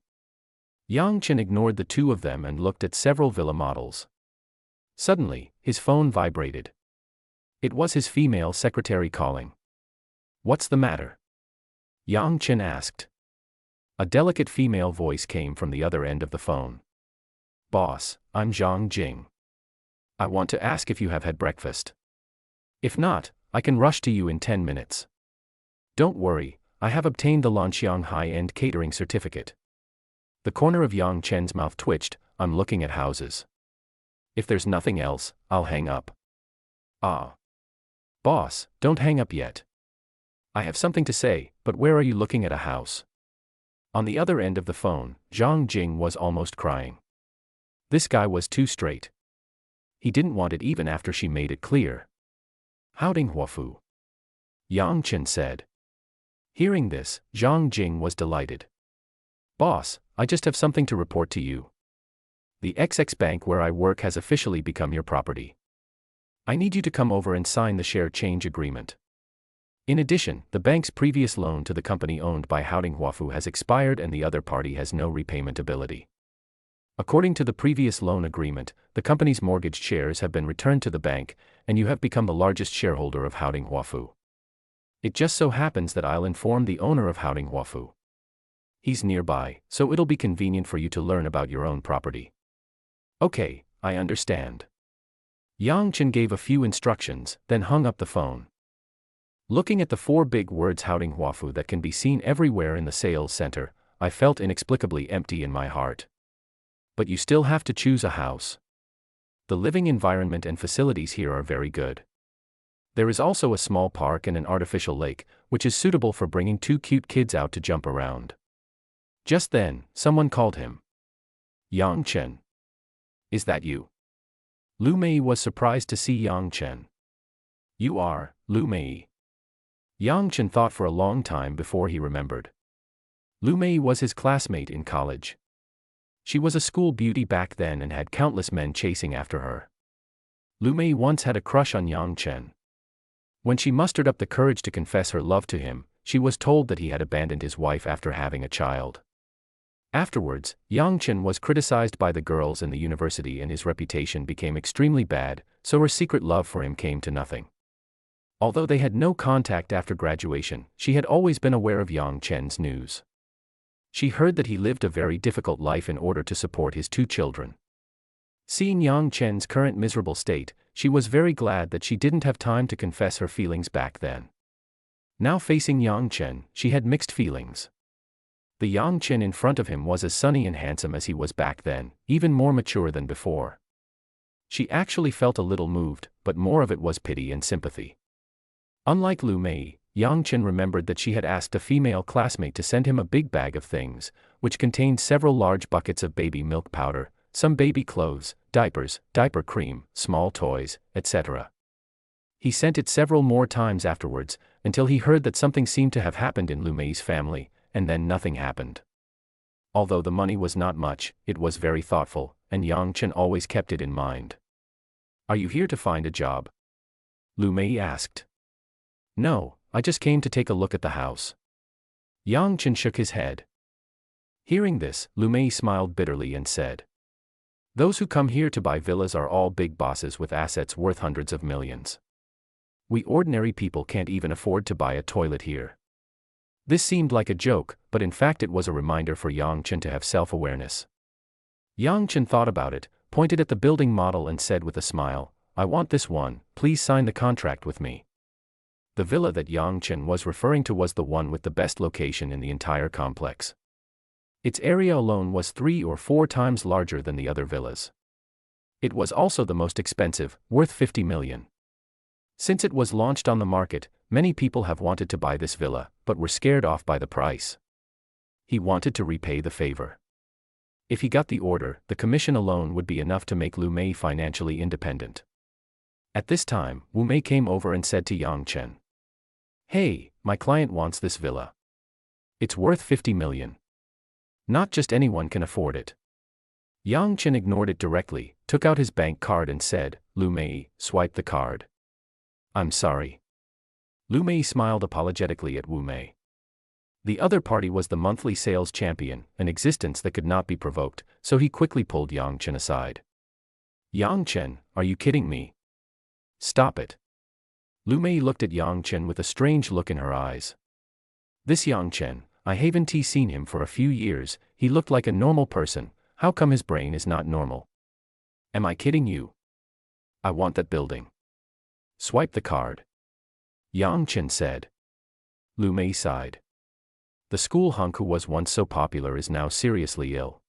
Speaker 1: Yang Chen ignored the two of them and looked at several villa models. Suddenly, his phone vibrated. It was his female secretary calling. "What's the matter?" Yang Chen asked. A delicate female voice came from the other end of the phone. "Boss, I'm Zhang Jing. I want to ask if you have had breakfast. If not, I can rush to you in 10 minutes. Don't worry, I have obtained the Lanxiang high-end catering certificate." The corner of Yang Chen's mouth twitched. "I'm looking at houses. If there's nothing else, I'll hang up." "Ah. Boss, don't hang up yet. I have something to say, but where are you looking at a house?" On the other end of the phone, Zhang Jing was almost crying. This guy was too straight. He didn't want it even after she made it clear. "Houting Huafu," Yang Chen said. Hearing this, Zhang Jing was delighted. "Boss, I just have something to report to you. The XX bank where I work has officially become your property. I need you to come over and sign the share change agreement. In addition, the bank's previous loan to the company owned by Houting Huafu has expired and the other party has no repayment ability. According to the previous loan agreement, the company's mortgaged shares have been returned to the bank, and you have become the largest shareholder of Haoding Huafu. It just so happens that I'll inform the owner of Haoding Huafu. He's nearby, so it'll be convenient for you to learn about your own property. Okay, I understand. Yang Chen gave a few instructions, then hung up the phone. Looking at the 4 big words Haoding Huafu that can be seen everywhere in the sales center, I felt inexplicably empty in my heart. But you still have to choose a house. The living environment and facilities here are very good. There is also a small park and an artificial lake, which is suitable for bringing 2 cute kids out to jump around. Just then, someone called him. Yang Chen. Is that you? Lu Mei was surprised to see Yang Chen. You are, Lu Mei. Yang Chen thought for a long time before he remembered. Lu Mei was his classmate in college. She was a school beauty back then and had countless men chasing after her. Lu Mei once had a crush on Yang Chen. When she mustered up the courage to confess her love to him, she was told that he had abandoned his wife after having a child. Afterwards, Yang Chen was criticized by the girls in the university and his reputation became extremely bad, so her secret love for him came to nothing. Although they had no contact after graduation, she had always been aware of Yang Chen's news. She heard that he lived a very difficult life in order to support his 2 children. Seeing Yang Chen's current miserable state, she was very glad that she didn't have time to confess her feelings back then. Now facing Yang Chen, she had mixed feelings. The Yang Chen in front of him was as sunny and handsome as he was back then, even more mature than before. She actually felt a little moved, but more of it was pity and sympathy. Unlike Lu Mei, Yang Chen remembered that she had asked a female classmate to send him a big bag of things, which contained several large buckets of baby milk powder, some baby clothes, diapers, diaper cream, small toys, etc. He sent it several more times afterwards, until he heard that something seemed to have happened in Lu Mei's family, and then nothing happened. Although the money was not much, it was very thoughtful, and Yang Chen always kept it in mind. Are you here to find a job? Lu Mei asked. No, I just came to take a look at the house. Yang Chen shook his head. Hearing this, Lu Mei smiled bitterly and said, those who come here to buy villas are all big bosses with assets worth hundreds of millions. We ordinary people can't even afford to buy a toilet here. This seemed like a joke, but in fact it was a reminder for Yang Chen to have self-awareness. Yang Chen thought about it, pointed at the building model and said with a smile, I want this one, please sign the contract with me. The villa that Yang Chen was referring to was the one with the best location in the entire complex. Its area alone was 3 or 4 times larger than the other villas. It was also the most expensive, worth 50 million. Since it was launched on the market, many people have wanted to buy this villa, but were scared off by the price. He wanted to repay the favor. If he got the order, the commission alone would be enough to make Lu Mei financially independent. At this time, Wu Mei came over and said to Yang Chen, hey, my client wants this villa. It's worth 50 million. Not just anyone can afford it. Yang Chen ignored it directly, took out his bank card and said, Lu Mei, swipe the card. I'm sorry. Lu Mei smiled apologetically at Wu Mei. The other party was the monthly sales champion, an existence that could not be provoked, so he quickly pulled Yang Chen aside. Yang Chen, are you kidding me? Stop it. Lu Mei looked at Yang Chen with a strange look in her eyes. This Yang Chen, I haven't seen him for a few years, he looked like a normal person, how come his brain is not normal? Am I kidding you? I want that building. Swipe the card. Yang Chen said. Lu Mei sighed. The school hunk who was once so popular is now seriously ill.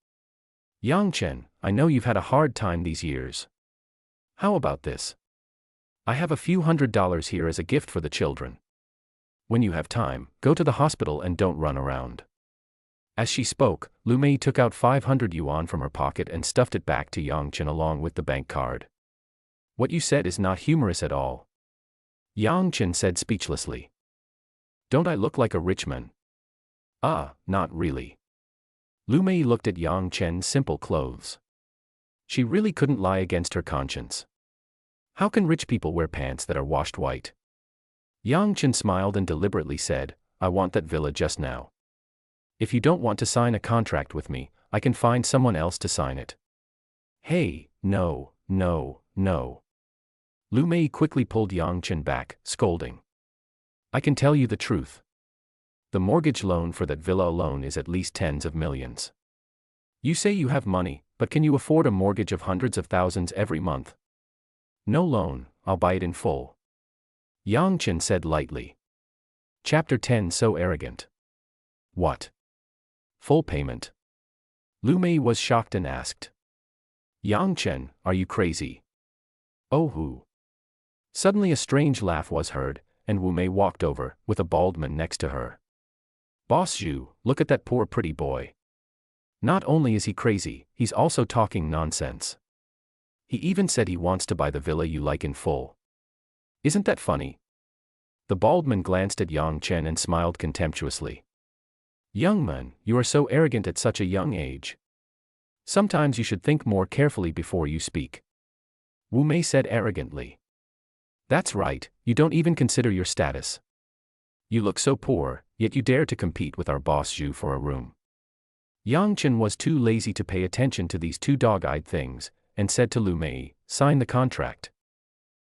Speaker 1: Yang Chen, I know you've had a hard time these years. How about this? I have a few $100s here as a gift for the children. When you have time, go to the hospital and don't run around. As she spoke, Lu Mei took out 500 yuan from her pocket and stuffed it back to Yang Chen along with the bank card. What you said is not humorous at all. Yang Chen said speechlessly. Don't I look like a rich man? Not really. Lu Mei looked at Yang Chen's simple clothes. She really couldn't lie against her conscience. How can rich people wear pants that are washed white? Yang Chen smiled and deliberately said, I want that villa just now. If you don't want to sign a contract with me, I can find someone else to sign it. Hey, no, no, no. Lu Mei quickly pulled Yang Chen back, scolding. I can tell you the truth. The mortgage loan for that villa alone is at least tens of millions. You say you have money, but can you afford a mortgage of hundreds of thousands every month? No loan, I'll buy it in full. Yang Chen said lightly. Chapter 10. So arrogant. What? Full payment? Lu Mei was shocked and asked. Yang Chen, are you crazy? Oh who? Suddenly a strange laugh was heard, and Wu Mei walked over, with a bald man next to her. Boss Zhu, look at that poor pretty boy. Not only is he crazy, he's also talking nonsense. He even said he wants to buy the villa you like in full. Isn't that funny? The bald man glanced at Yang Chen and smiled contemptuously. Young man, you are so arrogant at such a young age. Sometimes you should think more carefully before you speak. Wu Mei said arrogantly. That's right, you don't even consider your status. You look so poor, yet you dare to compete with our boss Zhu for a room. Yang Chen was too lazy to pay attention to these two dog-eyed things, and said to Lu Mei, sign the contract.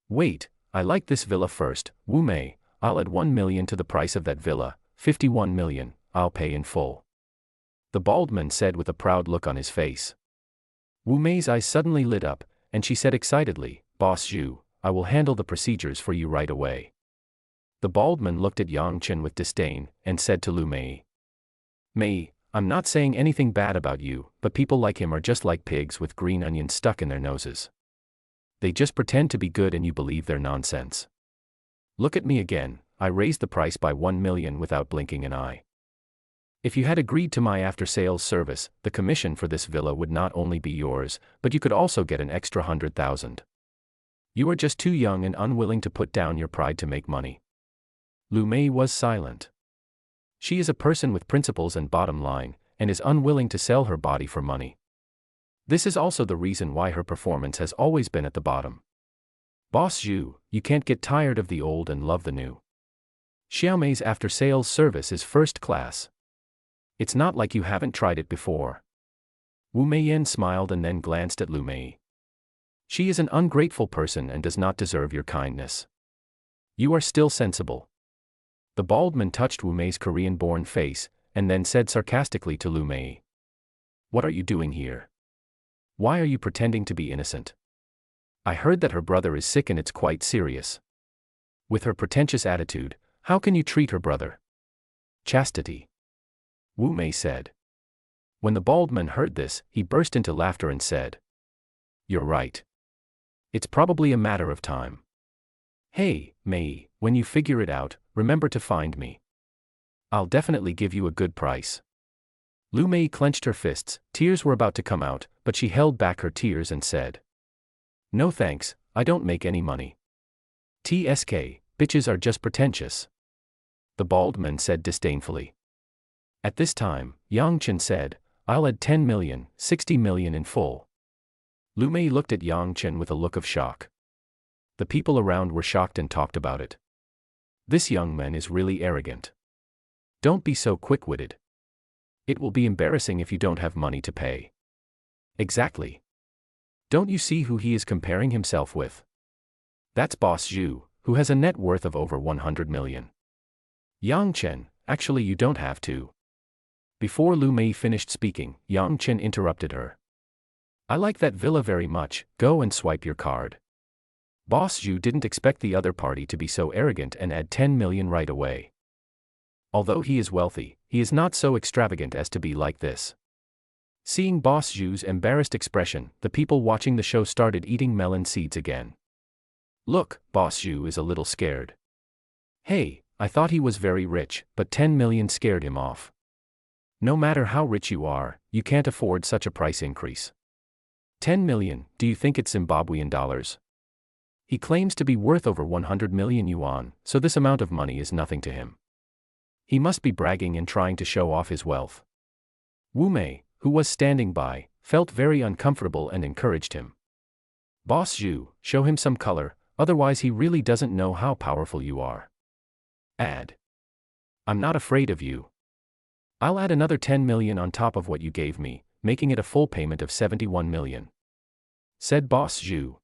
Speaker 1: Wait, I like this villa first, Wu Mei, I'll add 1 million to the price of that villa, 51 million, I'll pay in full. The bald man said with a proud look on his face. Wu Mei's eyes suddenly lit up, and she said excitedly, Boss Zhu, I will handle the procedures for you right away. The bald man looked at Yang Chen with disdain, and said to Lu Mei. Mei, I'm not saying anything bad about you, but people like him are just like pigs with green onions stuck in their noses. They just pretend to be good and you believe their nonsense. Look at me again, I raised the price by 1 million without blinking an eye. If you had agreed to my after-sales service, the commission for this villa would not only be yours, but you could also get an extra 100,000. You are just too young and unwilling to put down your pride to make money. Lu Mei was silent. She is a person with principles and bottom line, and is unwilling to sell her body for money. This is also the reason why her performance has always been at the bottom. Boss Zhu, you can't get tired of the old and love the new. Xiaomei's after-sales service is first class. It's not like you haven't tried it before. Wu Meiyan smiled and then glanced at Lu Mei. She is an ungrateful person and does not deserve your kindness. You are still sensible. The bald man touched Wu Mei's Korean-born face, and then said sarcastically to Lu Mei. What are you doing here? Why are you pretending to be innocent? I heard that her brother is sick and it's quite serious. With her pretentious attitude, how can you treat her brother? Chastity. Wu Mei said. When the bald man heard this, he burst into laughter and said. You're right. It's probably a matter of time. Hey, Mei, when you figure it out, remember to find me. I'll definitely give you a good price. Lu Mei clenched her fists, tears were about to come out, but she held back her tears and said. No thanks, I don't make any money. TSK, bitches are just pretentious. The bald man said disdainfully. At this time, Yang Chen said, I'll add 10 million, 60 million in full. Lu Mei looked at Yang Chen with a look of shock. The people around were shocked and talked about it. This young man is really arrogant. Don't be so quick-witted. It will be embarrassing if you don't have money to pay. Exactly. Don't you see who he is comparing himself with? That's Boss Zhu, who has a net worth of over 100 million. Yang Chen, actually you don't have to. Before Lu Mei finished speaking, Yang Chen interrupted her. I like that villa very much, go and swipe your card. Boss Zhu didn't expect the other party to be so arrogant and add 10 million right away. Although he is wealthy, he is not so extravagant as to be like this. Seeing Boss Zhu's embarrassed expression, the people watching the show started eating melon seeds again. Look, Boss Zhu is a little scared. Hey, I thought he was very rich, but 10 million scared him off. No matter how rich you are, you can't afford such a price increase. 10 million, do you think it's Zimbabwean dollars? He claims to be worth over 100 million yuan, so this amount of money is nothing to him. He must be bragging and trying to show off his wealth. Wu Mei, who was standing by, felt very uncomfortable and encouraged him. Boss Zhu, show him some color, otherwise he really doesn't know how powerful you are. Add. I'm not afraid of you. I'll add another 10 million on top of what you gave me, making it a full payment of 71 million. Said Boss Zhu.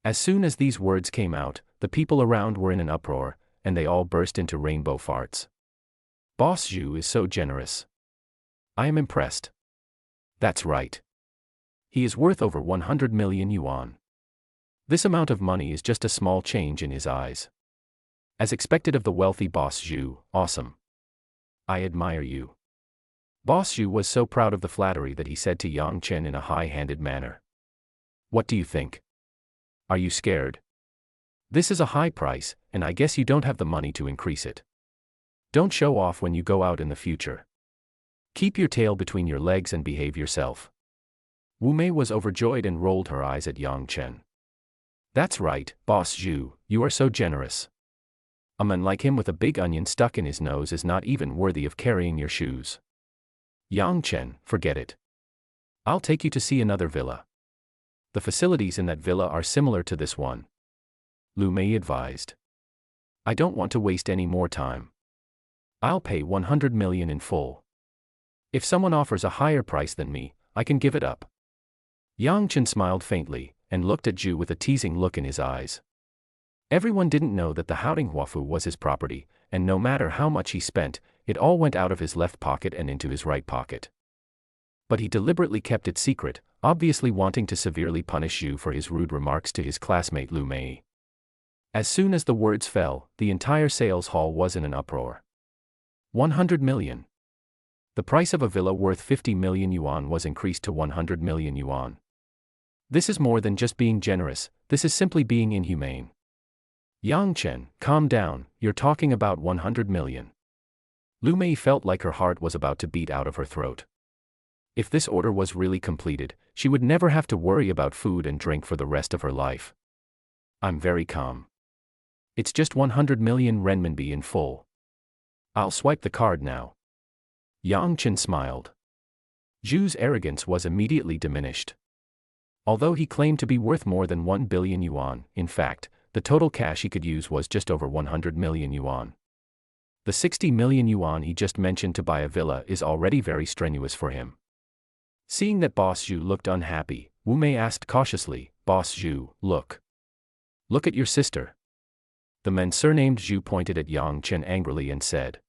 Speaker 1: As soon as these words came out, the people around were in an uproar, and they all burst into rainbow farts. Boss Zhu is so generous. I am impressed. That's right. He is worth over 100 million yuan. This amount of money is just a small change in his eyes. As expected of the wealthy Boss Zhu, awesome. I admire you. Boss Zhu was so proud of the flattery that he said to Yang Chen in a high-handed manner. What do you think? Are you scared? This is a high price, and I guess you don't have the money to increase it. Don't show off when you go out in the future. Keep your tail between your legs and behave yourself. Wu Mei was overjoyed and rolled her eyes at Yang Chen. That's right, Boss Zhu, you are so generous. A man like him with a big onion stuck in his nose is not even worthy of carrying your shoes. Yang Chen, forget it. I'll take you to see another villa. The facilities in that villa are similar to this one. Lu Mei advised. I don't want to waste any more time. I'll pay 100 million in full. If someone offers a higher price than me, I can give it up. Yang Chen smiled faintly, and looked at Zhu with a teasing look in his eyes. Everyone didn't know that the Haoding Huafu was his property, and no matter how much he spent, it all went out of his left pocket and into his right pocket. But he deliberately kept it secret, obviously wanting to severely punish Zhu for his rude remarks to his classmate Lu Mei. As soon as the words fell, the entire sales hall was in an uproar. 100 million. The price of a villa worth 50 million yuan was increased to 100 million yuan. This is more than just being generous, this is simply being inhumane. Yang Chen, calm down, you're talking about 100 million. Lu Mei felt like her heart was about to beat out of her throat. If this order was really completed, she would never have to worry about food and drink for the rest of her life. I'm very calm. It's just 100 million renminbi in full. I'll swipe the card now. Yang Chen smiled. Zhu's arrogance was immediately diminished. Although he claimed to be worth more than 1 billion yuan, in fact, the total cash he could use was just over 100 million yuan. The 60 million yuan he just mentioned to buy a villa is already very strenuous for him. Seeing that Boss Zhu looked unhappy, Wu Mei asked cautiously, Boss Zhu, look. Look at your sister. The man surnamed Zhu pointed at Yang Chen angrily and said,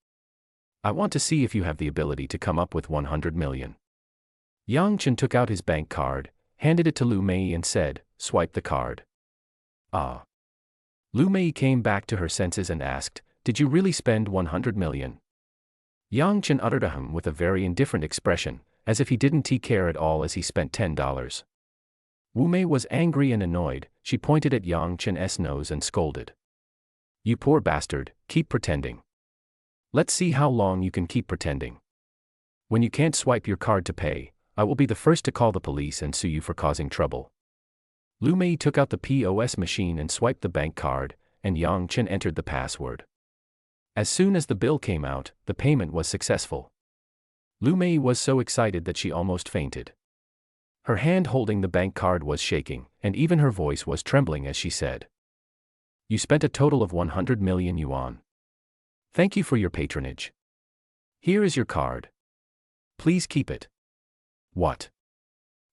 Speaker 1: I want to see if you have the ability to come up with 100 million. Yang Chen took out his bank card, handed it to Lu Mei and said, swipe the card. Ah. Lu Mei came back to her senses and asked, did you really spend 100 million? Yang Chen uttered a hum with a very indifferent expression, as if he didn't care at all as he spent $10. Wu Mei was angry and annoyed, she pointed at Yang Chen's nose and scolded. You poor bastard, keep pretending. Let's see how long you can keep pretending. When you can't swipe your card to pay, I will be the first to call the police and sue you for causing trouble. Lu Mei took out the POS machine and swiped the bank card, and Yang Chen entered the password. As soon as the bill came out, the payment was successful. Lu Mei was so excited that she almost fainted. Her hand holding the bank card was shaking, and even her voice was trembling as she said, You spent a total of 100 million yuan. Thank you for your patronage. Here is your card. Please keep it. What?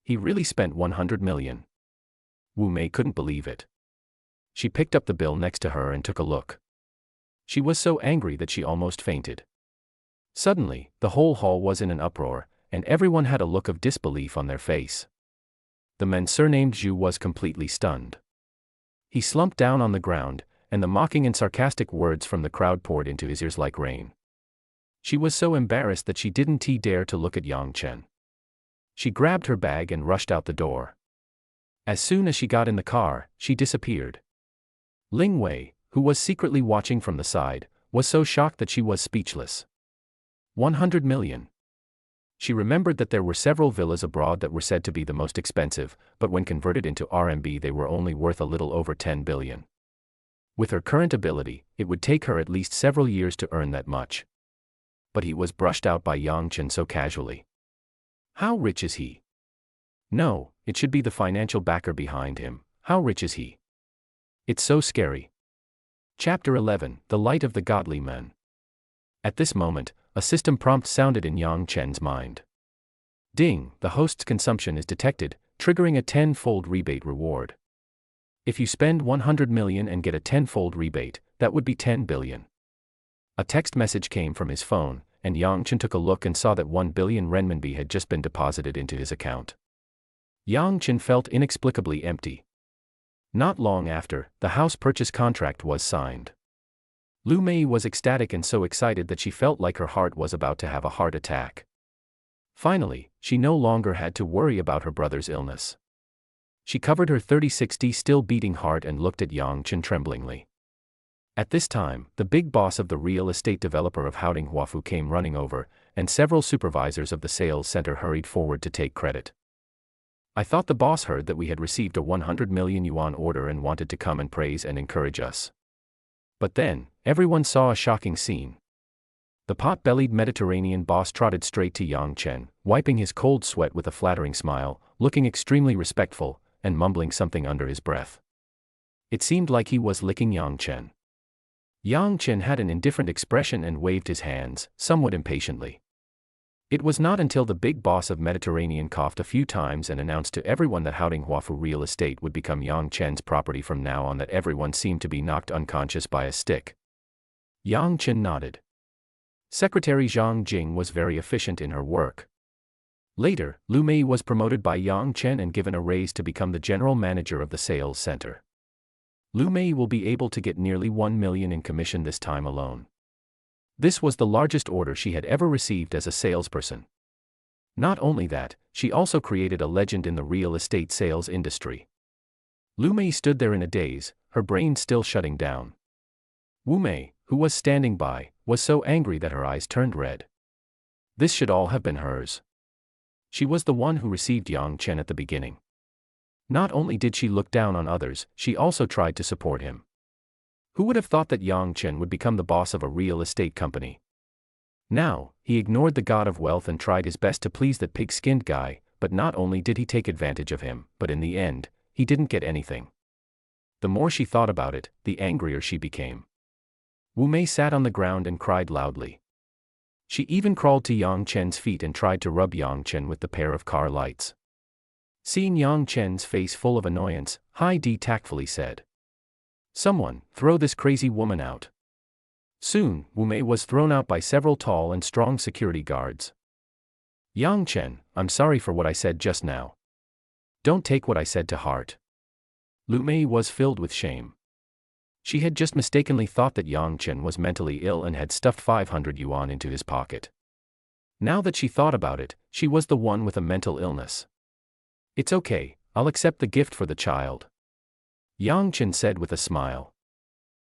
Speaker 1: He really spent 100 million. Wu Mei couldn't believe it. She picked up the bill next to her and took a look. She was so angry that she almost fainted. Suddenly, the whole hall was in an uproar, and everyone had a look of disbelief on their face. The man surnamed Zhu was completely stunned. He slumped down on the ground, and the mocking and sarcastic words from the crowd poured into his ears like rain. She was so embarrassed that she didn't dare to look at Yang Chen. She grabbed her bag and rushed out the door. As soon as she got in the car, she disappeared. Ling Wei, who was secretly watching from the side, was so shocked that she was speechless. 100 million. She remembered that there were several villas abroad that were said to be the most expensive, but when converted into RMB they were only worth a little over 10 billion. With her current ability, it would take her at least several years to earn that much. But he was brushed out by Yang Chen so casually. How rich is he? No, it should be the financial backer behind him. How rich is he? It's so scary. Chapter 11, The Light of the Godly Men. At this moment, a system prompt sounded in Yang Chen's mind. Ding, the host's consumption is detected, triggering a 10-fold rebate reward. If you spend 100 million and get a 10-fold rebate, that would be 10 billion. A text message came from his phone, and Yang Chen took a look and saw that 1 billion renminbi had just been deposited into his account. Yang Chen felt inexplicably empty. Not long after, the house purchase contract was signed. Lu Mei was ecstatic and so excited that she felt like her heart was about to have a heart attack. Finally, she no longer had to worry about her brother's illness. She covered her 30-60 still beating heart and looked at Yang Chen tremblingly. At this time, the big boss of the real estate developer of Haoding Huafu came running over, and several supervisors of the sales center hurried forward to take credit. I thought the boss heard that we had received a 100 million yuan order and wanted to come and praise and encourage us. But then, everyone saw a shocking scene. The pot-bellied Mediterranean boss trotted straight to Yang Chen, wiping his cold sweat with a flattering smile, looking extremely respectful, and mumbling something under his breath. It seemed like he was licking Yang Chen. Yang Chen had an indifferent expression and waved his hands, somewhat impatiently. It was not until the big boss of Mediterranean coughed a few times and announced to everyone that Haoding Huafu real estate would become Yang Chen's property from now on that everyone seemed to be knocked unconscious by a stick. Yang Chen nodded. Secretary Zhang Jing was very efficient in her work. Later, Lu Mei was promoted by Yang Chen and given a raise to become the general manager of the sales center. Lu Mei will be able to get nearly 1 million in commission this time alone. This was the largest order she had ever received as a salesperson. Not only that, she also created a legend in the real estate sales industry. Lu Mei stood there in a daze, her brain still shutting down. Wu Mei, who was standing by, was so angry that her eyes turned red. This should all have been hers. She was the one who received Yang Chen at the beginning. Not only did she look down on others, she also tried to support him. Who would have thought that Yang Chen would become the boss of a real estate company? Now, he ignored the god of wealth and tried his best to please that pig-skinned guy, but not only did he take advantage of him, but in the end, he didn't get anything. The more she thought about it, the angrier she became. Wu Mei sat on the ground and cried loudly. She even crawled to Yang Chen's feet and tried to rub Yang Chen with the pair of car lights. Seeing Yang Chen's face full of annoyance, Hai Di tactfully said, "Someone, throw this crazy woman out." Soon, Wu Mei was thrown out by several tall and strong security guards. "Yang Chen, I'm sorry for what I said just now. Don't take what I said to heart." Lu Mei was filled with shame. She had just mistakenly thought that Yang Chen was mentally ill and had stuffed 500 yuan into his pocket. Now that she thought about it, she was the one with a mental illness. "It's okay, I'll accept the gift for the child," Yang Chen said with a smile.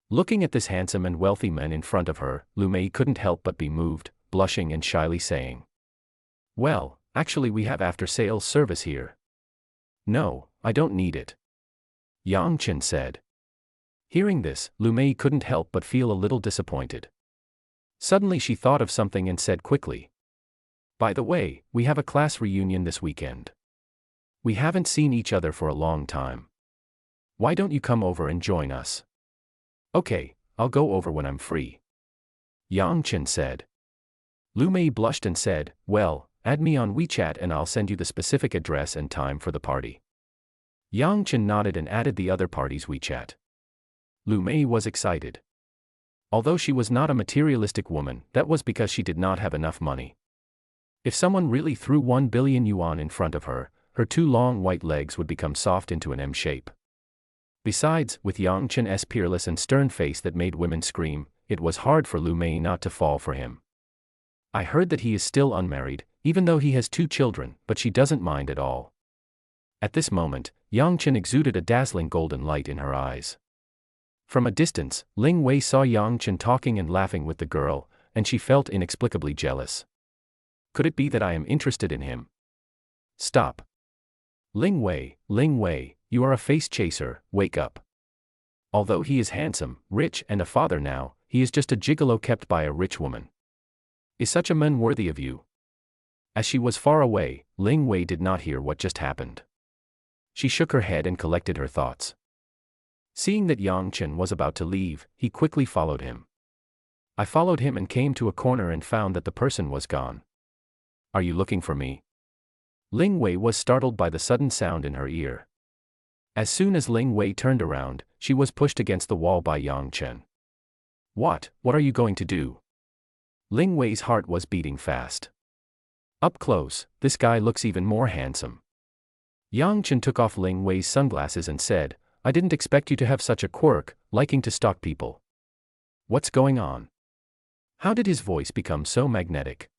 Speaker 1: Looking at this handsome and wealthy man in front of her, Lu Mei couldn't help but be moved, blushing and shyly saying, "Well, actually we have after-sales service here." "No, I don't need it," Yang Chen said. Hearing this, Lu Mei couldn't help but feel a little disappointed. Suddenly she thought of something and said quickly, "By the way, we have a class reunion this weekend. We haven't seen each other for a long time. Why don't you come over and join us?" "Okay, I'll go over when I'm free," Yang Chen said. Lu Mei blushed and said, "Well, add me on WeChat and I'll send you the specific address and time for the party." Yang Chen nodded and added the other party's WeChat. Lu Mei was excited. Although she was not a materialistic woman, that was because she did not have enough money. If someone really threw 1 billion yuan in front of her, her two long white legs would become soft into an M shape. Besides, with Yang Chen's peerless and stern face that made women scream, it was hard for Lu Mei not to fall for him. "I heard that he is still unmarried, even though he has 2 children, but she doesn't mind at all." At this moment, Yang Chen exuded a dazzling golden light in her eyes. From a distance, Ling Wei saw Yang Chen talking and laughing with the girl, and she felt inexplicably jealous. "Could it be that I am interested in him?" "Stop. Ling Wei, you are a face chaser, wake up. Although he is handsome, rich and a father now, he is just a gigolo kept by a rich woman. Is such a man worthy of you?" As she was far away, Ling Wei did not hear what just happened. She shook her head and collected her thoughts. Seeing that Yang Chen was about to leave, he quickly followed him. I followed him and came to a corner and found that the person was gone. "Are you looking for me?" Ling Wei was startled by the sudden sound in her ear. As soon as Ling Wei turned around, she was pushed against the wall by Yang Chen. What are you going to do? Ling Wei's heart was beating fast. Up close, this guy looks even more handsome. Yang Chen took off Ling Wei's sunglasses and said, I didn't expect you to have such a quirk, liking to stalk people. What's going on? How did his voice become so magnetic?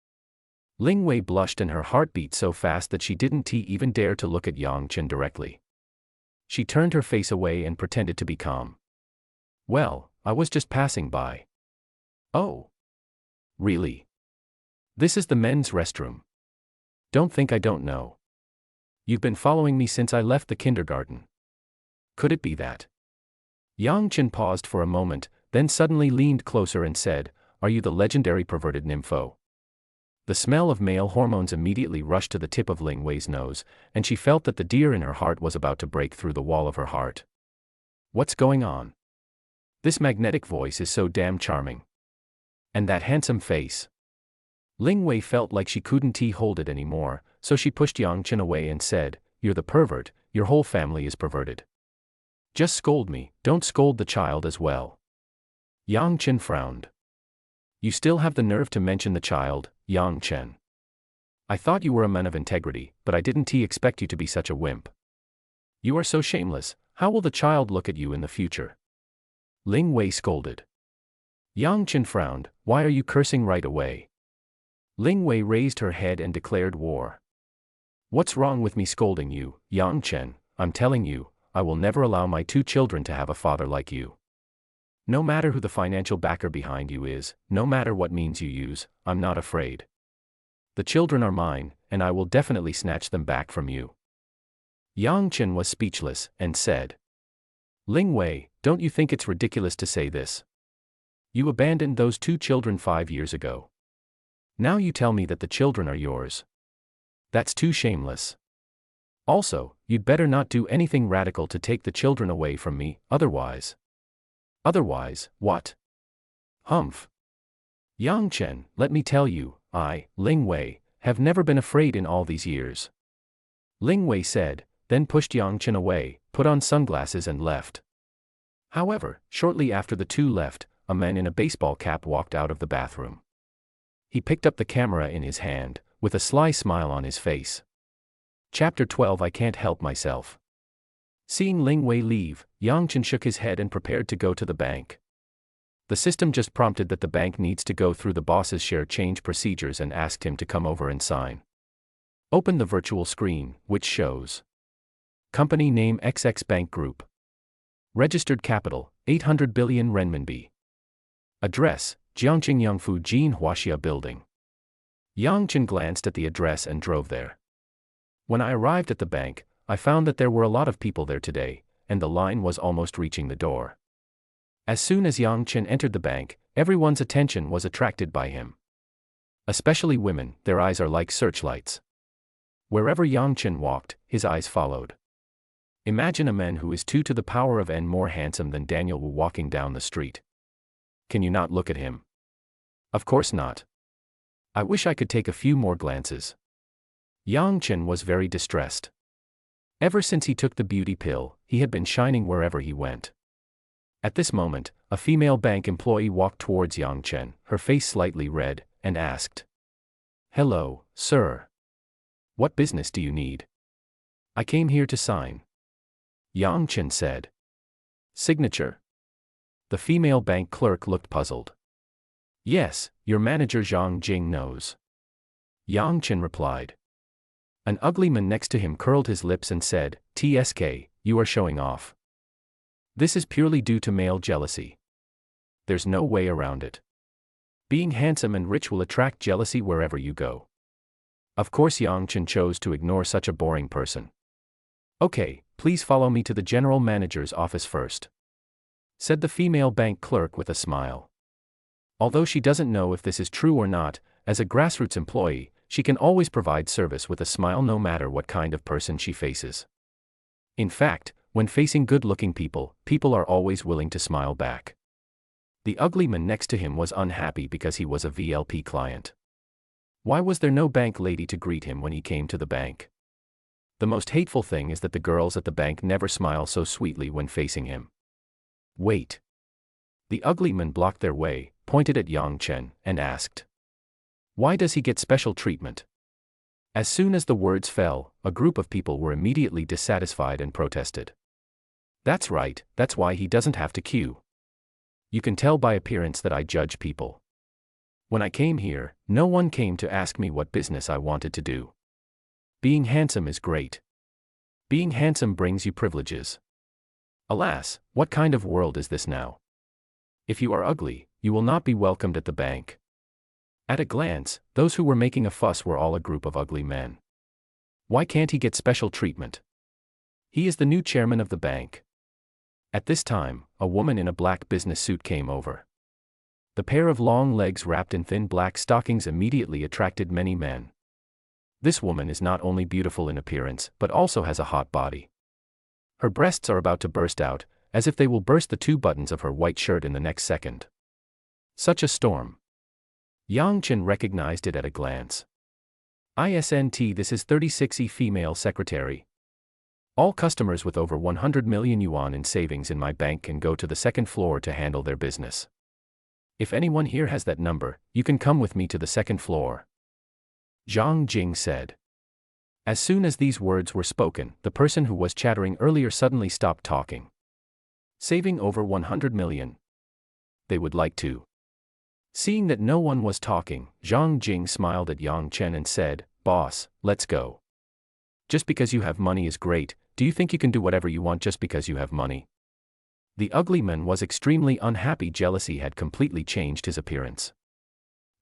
Speaker 1: Ling Wei blushed and her heart beat so fast that she didn't even dare to look at Yang Chen directly. She turned her face away and pretended to be calm. Well, I was just passing by. Oh. Really? This is the men's restroom. Don't think I don't know. You've been following me since I left the kindergarten. Could it be that? Yang Chen paused for a moment, then suddenly leaned closer and said, Are you the legendary perverted nympho? The smell of male hormones immediately rushed to the tip of Ling Wei's nose, and she felt that the deer in her heart was about to break through the wall of her heart. What's going on? This magnetic voice is so damn charming. And that handsome face. Ling Wei felt like she couldn't hold it anymore, so she pushed Yang Chen away and said, You're the pervert, your whole family is perverted. Just scold me, don't scold the child as well. Yang Chen frowned. You still have the nerve to mention the child, Yang Chen. I thought you were a man of integrity, but I didn't expect you to be such a wimp. You are so shameless, how will the child look at you in the future? Ling Wei scolded. Yang Chen frowned, Why are you cursing right away? Ling Wei raised her head and declared war. What's wrong with me scolding you, Yang Chen? I'm telling you, I will never allow my 2 children to have a father like you. No matter who the financial backer behind you is, no matter what means you use, I'm not afraid. The children are mine, and I will definitely snatch them back from you. Yang Chen was speechless, and said, Ling Wei, don't you think it's ridiculous to say this? You abandoned those 2 children 5 years ago. Now you tell me that the children are yours. That's too shameless. Also, you'd better not do anything radical to take the children away from me, otherwise. Otherwise, what? Humph. Yang Chen, let me tell you, I, Ling Wei, have never been afraid in all these years. Ling Wei said, then pushed Yang Chen away, put on sunglasses and left. However, shortly after the two left, a man in a baseball cap walked out of the bathroom. He picked up the camera in his hand, with a sly smile on his face. Chapter 12 I Can't Help Myself. Seeing Ling Wei leave, Yang Chen shook his head and prepared to go to the bank. The system just prompted that the bank needs to go through the boss's share change procedures and asked him to come over and sign. Open the virtual screen, which shows company name XX Bank Group. Registered capital, 800 billion renminbi. Address, Jiangqing Yangfu Jin Huaxia Building. Yang Chen glanced at the address and drove there. When I arrived at the bank, I found that there were a lot of people there today, and the line was almost reaching the door. As soon as Yang Chen entered the bank, everyone's attention was attracted by him. Especially women, their eyes are like searchlights. Wherever Yang Chen walked, his eyes followed. Imagine a man who is 2 to the power of n more handsome than Daniel Wu walking down the street. Can you not look at him? Of course not. I wish I could take a few more glances. Yang Chen was very distressed. Ever since he took the beauty pill, he had been shining wherever he went. At this moment, a female bank employee walked towards Yang Chen, her face slightly red, and asked, Hello, sir. What business do you need? I came here to sign. Yang Chen said. Signature? The female bank clerk looked puzzled. Yes, your manager Zhang Jing knows. Yang Chen replied. An ugly man next to him curled his lips and said, TSK, you are showing off. This is purely due to male jealousy. There's no way around it. Being handsome and rich will attract jealousy wherever you go. Of course Yang Chen chose to ignore such a boring person. Okay, please follow me to the general manager's office first, said the female bank clerk with a smile. Although she doesn't know if this is true or not, as a grassroots employee, she can always provide service with a smile no matter what kind of person she faces. In fact, when facing good-looking people, people are always willing to smile back. The ugly man next to him was unhappy because he was a VLP client. Why was there no bank lady to greet him when he came to the bank? The most hateful thing is that the girls at the bank never smile so sweetly when facing him. Wait. The ugly man blocked their way, pointed at Yang Chen, and asked, "Why does he get special treatment?" As soon as the words fell, a group of people were immediately dissatisfied and protested. "That's right, that's why he doesn't have to queue. You can tell by appearance that I judge people. When I came here, no one came to ask me what business I wanted to do. Being handsome is great. Being handsome brings you privileges. Alas, what kind of world is this now? If you are ugly, you will not be welcomed at the bank." At a glance, those who were making a fuss were all a group of ugly men. Why can't he get special treatment? He is the new chairman of the bank. At this time, a woman in a black business suit came over. The pair of long legs wrapped in thin black stockings immediately attracted many men. This woman is not only beautiful in appearance, but also has a hot body. Her breasts are about to burst out, as if they will burst the 2 buttons of her white shirt in the next second. Such a storm. Yang Chen recognized it at a glance. "ISNT, this is 36E female secretary. All customers with over 100 million yuan in savings in my bank can go to the second floor to handle their business. If anyone here has that number, you can come with me to the second floor," Zhang Jing said. As soon as these words were spoken, the person who was chattering earlier suddenly stopped talking. Saving over 100 million. They would like to. Seeing that no one was talking, Zhang Jing smiled at Yang Chen and said, "Boss, let's go. Just because you have money is great, do you think you can do whatever you want just because you have money?" The ugly man was extremely unhappy. Jealousy had completely changed his appearance.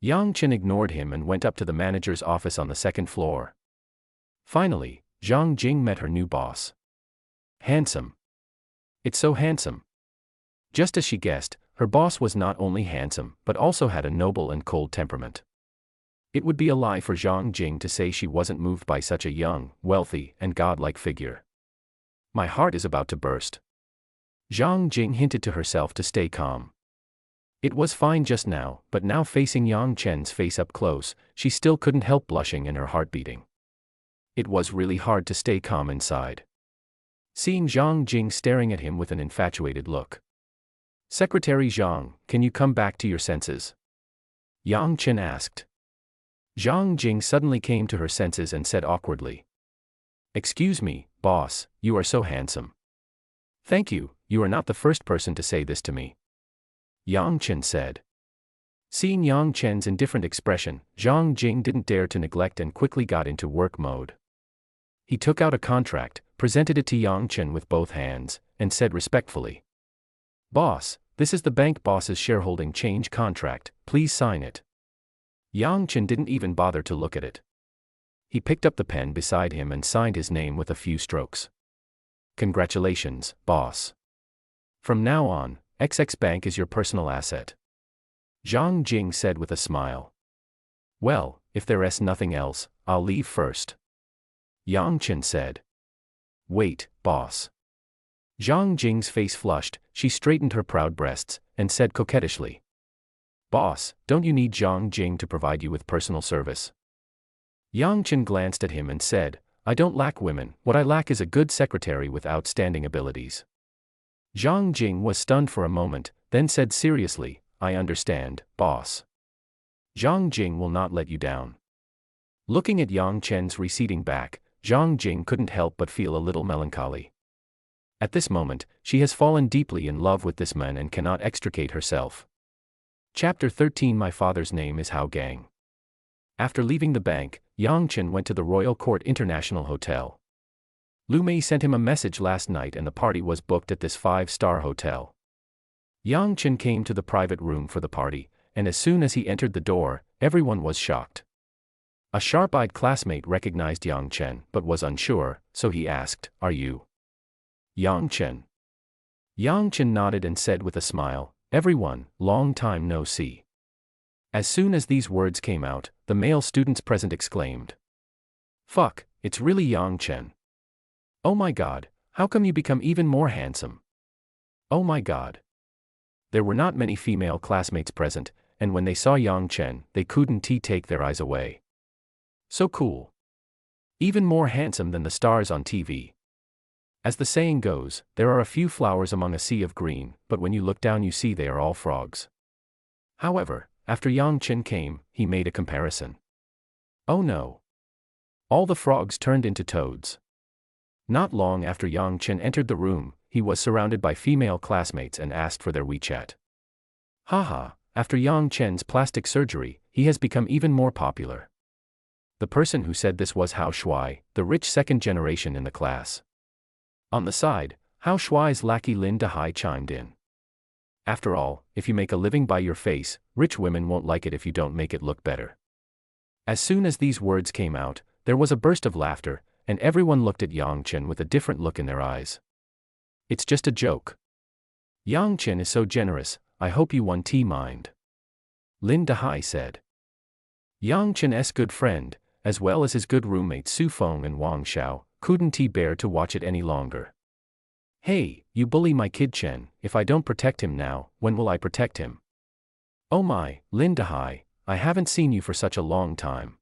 Speaker 1: Yang Chen ignored him and went up to the manager's office on the second floor. Finally, Zhang Jing met her new boss. Handsome. It's so handsome. Just as she guessed, her boss was not only handsome, but also had a noble and cold temperament. It would be a lie for Zhang Jing to say she wasn't moved by such a young, wealthy, and godlike figure. "My heart is about to burst." Zhang Jing hinted to herself to stay calm. It was fine just now, but now facing Yang Chen's face up close, she still couldn't help blushing and her heart beating. It was really hard to stay calm inside. Seeing Zhang Jing staring at him with an infatuated look. "Secretary Zhang, can you come back to your senses?" Yang Chen asked. Zhang Jing suddenly came to her senses and said awkwardly, "Excuse me, boss, you are so handsome." "Thank you, you are not the first person to say this to me," Yang Chen said. Seeing Yang Chen's indifferent expression, Zhang Jing didn't dare to neglect and quickly got into work mode. He took out a contract, presented it to Yang Chen with both hands, and said respectfully, "Boss, this is the bank boss's shareholding change contract, please sign it." Yang Chen didn't even bother to look at it. He picked up the pen beside him and signed his name with a few strokes. "Congratulations, boss. From now on, XX Bank is your personal asset," Zhang Jing said with a smile. "Well, if there's nothing else, I'll leave first," Yang Chen said. "Wait, boss." Zhang Jing's face flushed, she straightened her proud breasts, and said coquettishly, "Boss, don't you need Zhang Jing to provide you with personal service?" Yang Chen glanced at him and said, "I don't lack women, what I lack is a good secretary with outstanding abilities." Zhang Jing was stunned for a moment, then said seriously, "I understand, boss. Zhang Jing will not let you down." Looking at Yang Chen's receding back, Zhang Jing couldn't help but feel a little melancholy. At this moment, she has fallen deeply in love with this man and cannot extricate herself. Chapter 13. My father's name is Hao Gang. After leaving the bank, Yang Chen went to the Royal Court International Hotel. Lu Mei sent him a message last night and the party was booked at this 5-star hotel. Yang Chen came to the private room for the party, and as soon as he entered the door, everyone was shocked. A sharp-eyed classmate recognized Yang Chen but was unsure, so he asked, "Are you Yang Chen?" Yang Chen nodded and said with a smile, "Everyone, long time no see." As soon as these words came out, the male students present exclaimed, "Fuck, it's really Yang Chen. Oh my god, how come you become even more handsome? Oh my god." There were not many female classmates present, and when they saw Yang Chen, they couldn't take their eyes away. So cool. Even more handsome than the stars on TV. As the saying goes, there are a few flowers among a sea of green, but when you look down you see they are all frogs. However, after Yang Chen came, he made a comparison. Oh no! All the frogs turned into toads. Not long after Yang Chen entered the room, he was surrounded by female classmates and asked for their WeChat. Haha, after Yang Chen's plastic surgery, he has become even more popular. The person who said this was Hao Shuai, the rich second generation in the class. On the side, Hao Shuai's lackey Lin Dehai chimed in. After all, if you make a living by your face, rich women won't like it if you don't make it look better. As soon as these words came out, there was a burst of laughter, and everyone looked at Yang Chen with a different look in their eyes. It's just a joke. Yang Chen is so generous, I hope you won't mind. Lin Dehai said. Yang Chen's good friend, as well as his good roommates Su Feng and Wang Xiao, couldn't bear to watch it any longer. Hey, you bully my kid Chen, if I don't protect him now, when will I protect him? Oh my, Lin Dehai, I haven't seen you for such a long time.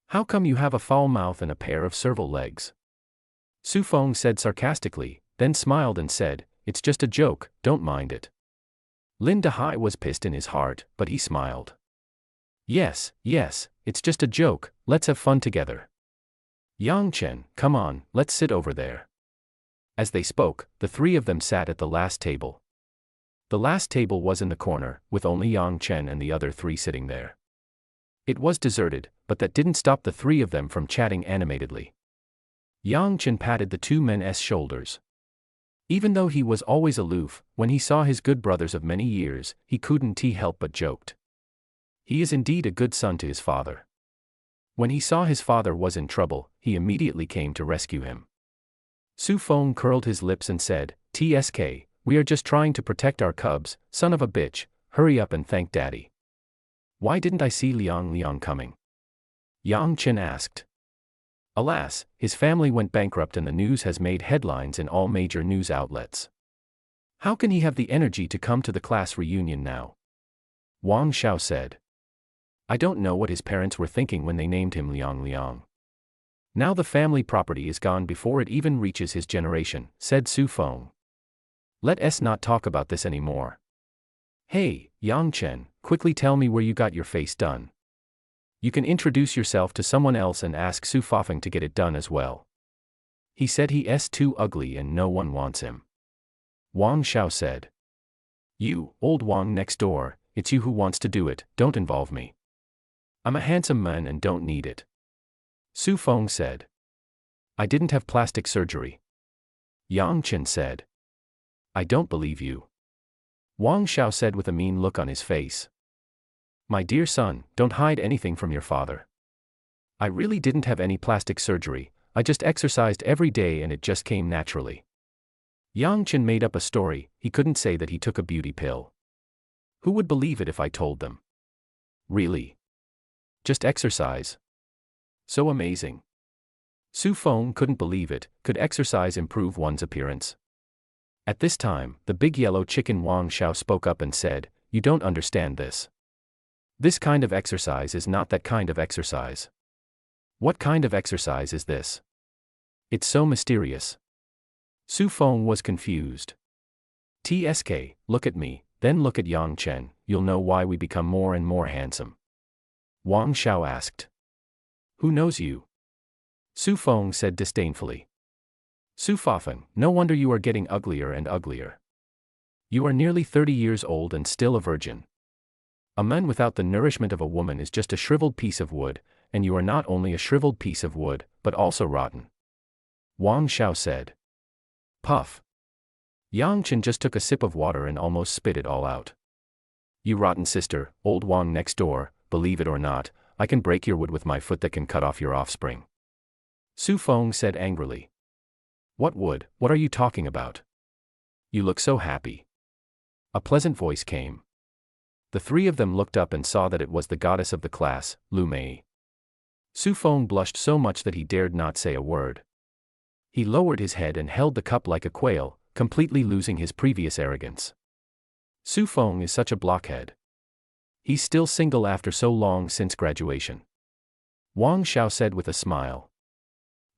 Speaker 1: How come you have a foul mouth and a pair of serval legs? Su Feng said sarcastically, then smiled and said, it's just a joke, don't mind it. Lin Dehai was pissed in his heart, but he smiled. Yes, it's just a joke, let's have fun together. Yang Chen, come on, let's sit over there. As they spoke, the three of them sat at the last table. The last table was in the corner, with only Yang Chen and the other three sitting there. It was deserted, but that didn't stop the three of them from chatting animatedly. Yang Chen patted the two men's shoulders. Even though he was always aloof, when he saw his good brothers of many years, he couldn't help but joked. He is indeed a good son to his father. When he saw his father was in trouble, he immediately came to rescue him. Su Feng curled his lips and said, "TSK, we are just trying to protect our cubs, son of a bitch, hurry up and thank daddy." Why didn't I see Liang coming? Yang Chen asked. Alas, his family went bankrupt and the news has made headlines in all major news outlets. How can he have the energy to come to the class reunion now? Wang Xiao said. I don't know what his parents were thinking when they named him Liang. Now the family property is gone before it even reaches his generation, said Su Feng. Let us not talk about this anymore. Hey, Yang Chen, quickly tell me where you got your face done. You can introduce yourself to someone else and ask Su Fafeng to get it done as well. He said he's too ugly and no one wants him. Wang Xiao said. You, old Wang next door, it's you who wants to do it, don't involve me. I'm a handsome man and don't need it. Su Feng said. I didn't have plastic surgery. Yang Chen said. I don't believe you. Wang Xiao said with a mean look on his face. My dear son, don't hide anything from your father. I really didn't have any plastic surgery, I just exercised every day and it just came naturally. Yang Chen made up a story, he couldn't say that he took a beauty pill. Who would believe it if I told them? Really? Just exercise? So amazing. Su Feng couldn't believe it, could exercise improve one's appearance? At this time, the big yellow chicken Wang Xiao spoke up and said, you don't understand this. This kind of exercise is not that kind of exercise. What kind of exercise is this? It's so mysterious. Su Feng was confused. TSK, look at me, then look at Yang Chen, you'll know why we become more and more handsome. Wang Xiao asked. Who knows you? Su Feng said disdainfully. Su Fafeng, no wonder you are getting uglier and uglier. You are nearly 30 years old and still a virgin. A man without the nourishment of a woman is just a shriveled piece of wood, and you are not only a shriveled piece of wood, but also rotten. Wang Xiao said. Puff. Yang Chen just took a sip of water and almost spit it all out. You rotten sister, old Wang next door, believe it or not, I can break your wood with my foot that can cut off your offspring. Su Feng said angrily. What wood, what are you talking about? You look so happy. A pleasant voice came. The three of them looked up and saw that it was the goddess of the class, Lu Mei. Su Feng blushed so much that he dared not say a word. He lowered his head and held the cup like a quail, completely losing his previous arrogance. Su Feng is such a blockhead. He's still single after so long since graduation. Wang Xiao said with a smile.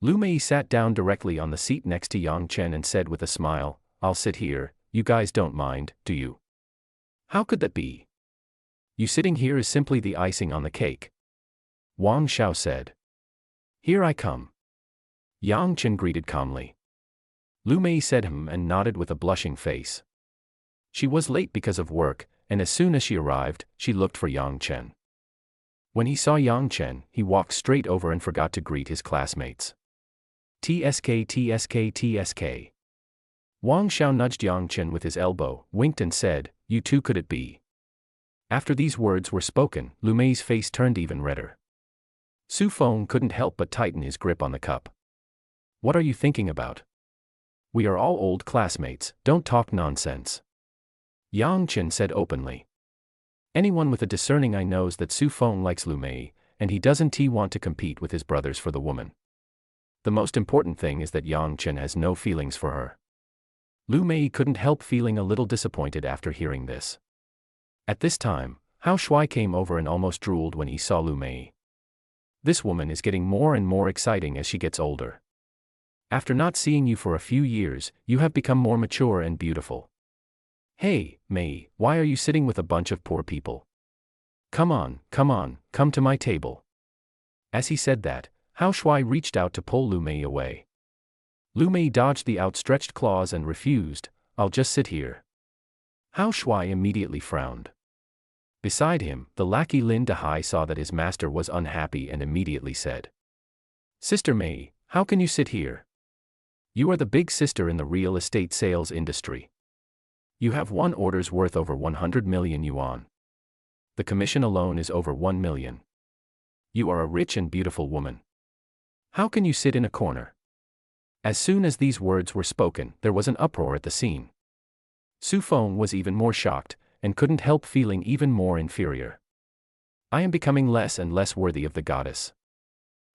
Speaker 1: Lu Mei sat down directly on the seat next to Yang Chen and said with a smile, "I'll sit here, you guys don't mind, do you?" "How could that be? You sitting here is simply the icing on the cake," Wang Xiao said. "Here I come." Yang Chen greeted calmly. Lu Mei said and nodded with a blushing face. She was late because of work, and as soon as she arrived, she looked for Yang Chen. When he saw Yang Chen, he walked straight over and forgot to greet his classmates. "TSK TSK TSK." Wang Xiao nudged Yang Chen with his elbow, winked and said, "You too, could it be?" After these words were spoken, Lu Mei's face turned even redder. Su Feng couldn't help but tighten his grip on the cup. "What are you thinking about? We are all old classmates, don't talk nonsense," Yang Chen said openly. Anyone with a discerning eye knows that Su Feng likes Lu Mei, and he doesn't want to compete with his brothers for the woman. The most important thing is that Yang Chen has no feelings for her. Lu Mei couldn't help feeling a little disappointed after hearing this. At this time, Hao Shuai came over and almost drooled when he saw Lu Mei. This woman is getting more and more exciting as she gets older. After not seeing you for a few years, you have become more mature and beautiful. "Hey, Mei, why are you sitting with a bunch of poor people? Come on, come to my table." As he said that, Hao Shuai reached out to pull Lu Mei away. Lu Mei dodged the outstretched claws and refused, "I'll just sit here." Hao Shuai immediately frowned. Beside him, the lackey Lin Dehai saw that his master was unhappy and immediately said, "Sister Mei, how can you sit here? You are the big sister in the real estate sales industry. You have won orders worth over 100 million yuan. The commission alone is over 1 million. You are a rich and beautiful woman. How can you sit in a corner?" As soon as these words were spoken, there was an uproar at the scene. Su Feng was even more shocked, and couldn't help feeling even more inferior. "I am becoming less and less worthy of the goddess."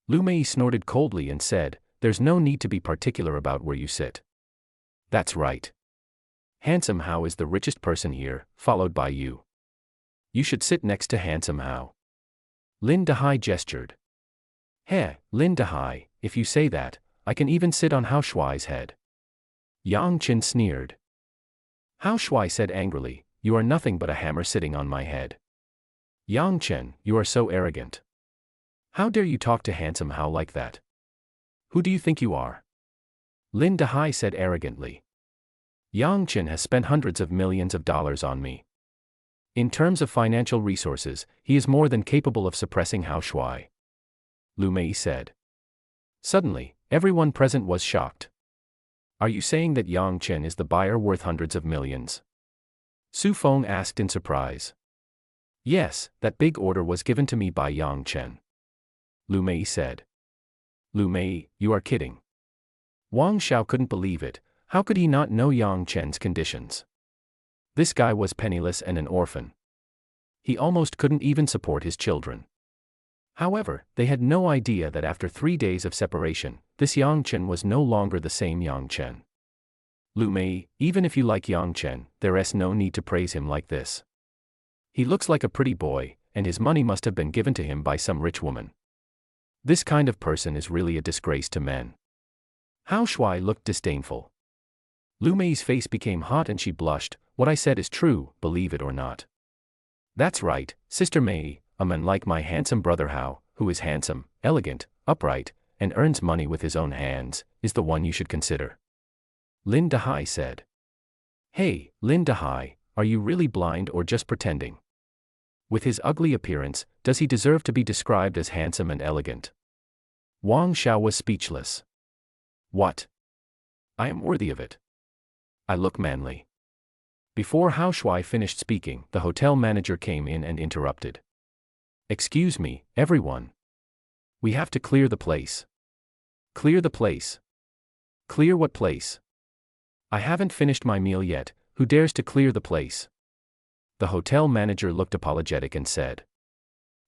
Speaker 1: Lu Mei snorted coldly and said, "There's no need to be particular about where you sit. That's right. Handsome Hao is the richest person here, followed by you. You should sit next to Handsome Hao." Lin Dehai gestured. "Heh, Lin Dehai, if you say that, I can even sit on Hao Shuai's head." Yang Chen sneered. Hao Shuai said angrily, "You are nothing but a hammer sitting on my head. Yang Chen, you are so arrogant. How dare you talk to Handsome Hao like that? Who do you think you are?" Lin Dehai said arrogantly. "Yang Chen has spent hundreds of millions of dollars on me. In terms of financial resources, he is more than capable of suppressing Hao Shuai," Lu Mei said. Suddenly, everyone present was shocked. "Are you saying that Yang Chen is the buyer worth hundreds of millions?" Su Feng asked in surprise. "Yes, that big order was given to me by Yang Chen," Lu Mei said. "Lu Mei, you are kidding." Wang Xiao couldn't believe it. How could he not know Yang Chen's conditions? This guy was penniless and an orphan. He almost couldn't even support his children. However, they had no idea that after 3 days of separation, this Yang Chen was no longer the same Yang Chen. "Lu Mei, even if you like Yang Chen, there's no need to praise him like this. He looks like a pretty boy, and his money must have been given to him by some rich woman. This kind of person is really a disgrace to men." Hao Shuai looked disdainful. Lu Mei's face became hot and she blushed. "What I said is true, believe it or not." "That's right, Sister Mei, a man like my handsome brother Hao, who is handsome, elegant, upright, and earns money with his own hands, is the one you should consider," Lin Dehai said. "Hey, Lin Dehai, are you really blind or just pretending? With his ugly appearance, does he deserve to be described as handsome and elegant?" Wang Xiao was speechless. "What? I am worthy of it. I look manly." Before Hao Shuai finished speaking, the hotel manager came in and interrupted. "Excuse me, everyone. We have to clear the place." "Clear the place? Clear what place? I haven't finished my meal yet, who dares to clear the place?" The hotel manager looked apologetic and said,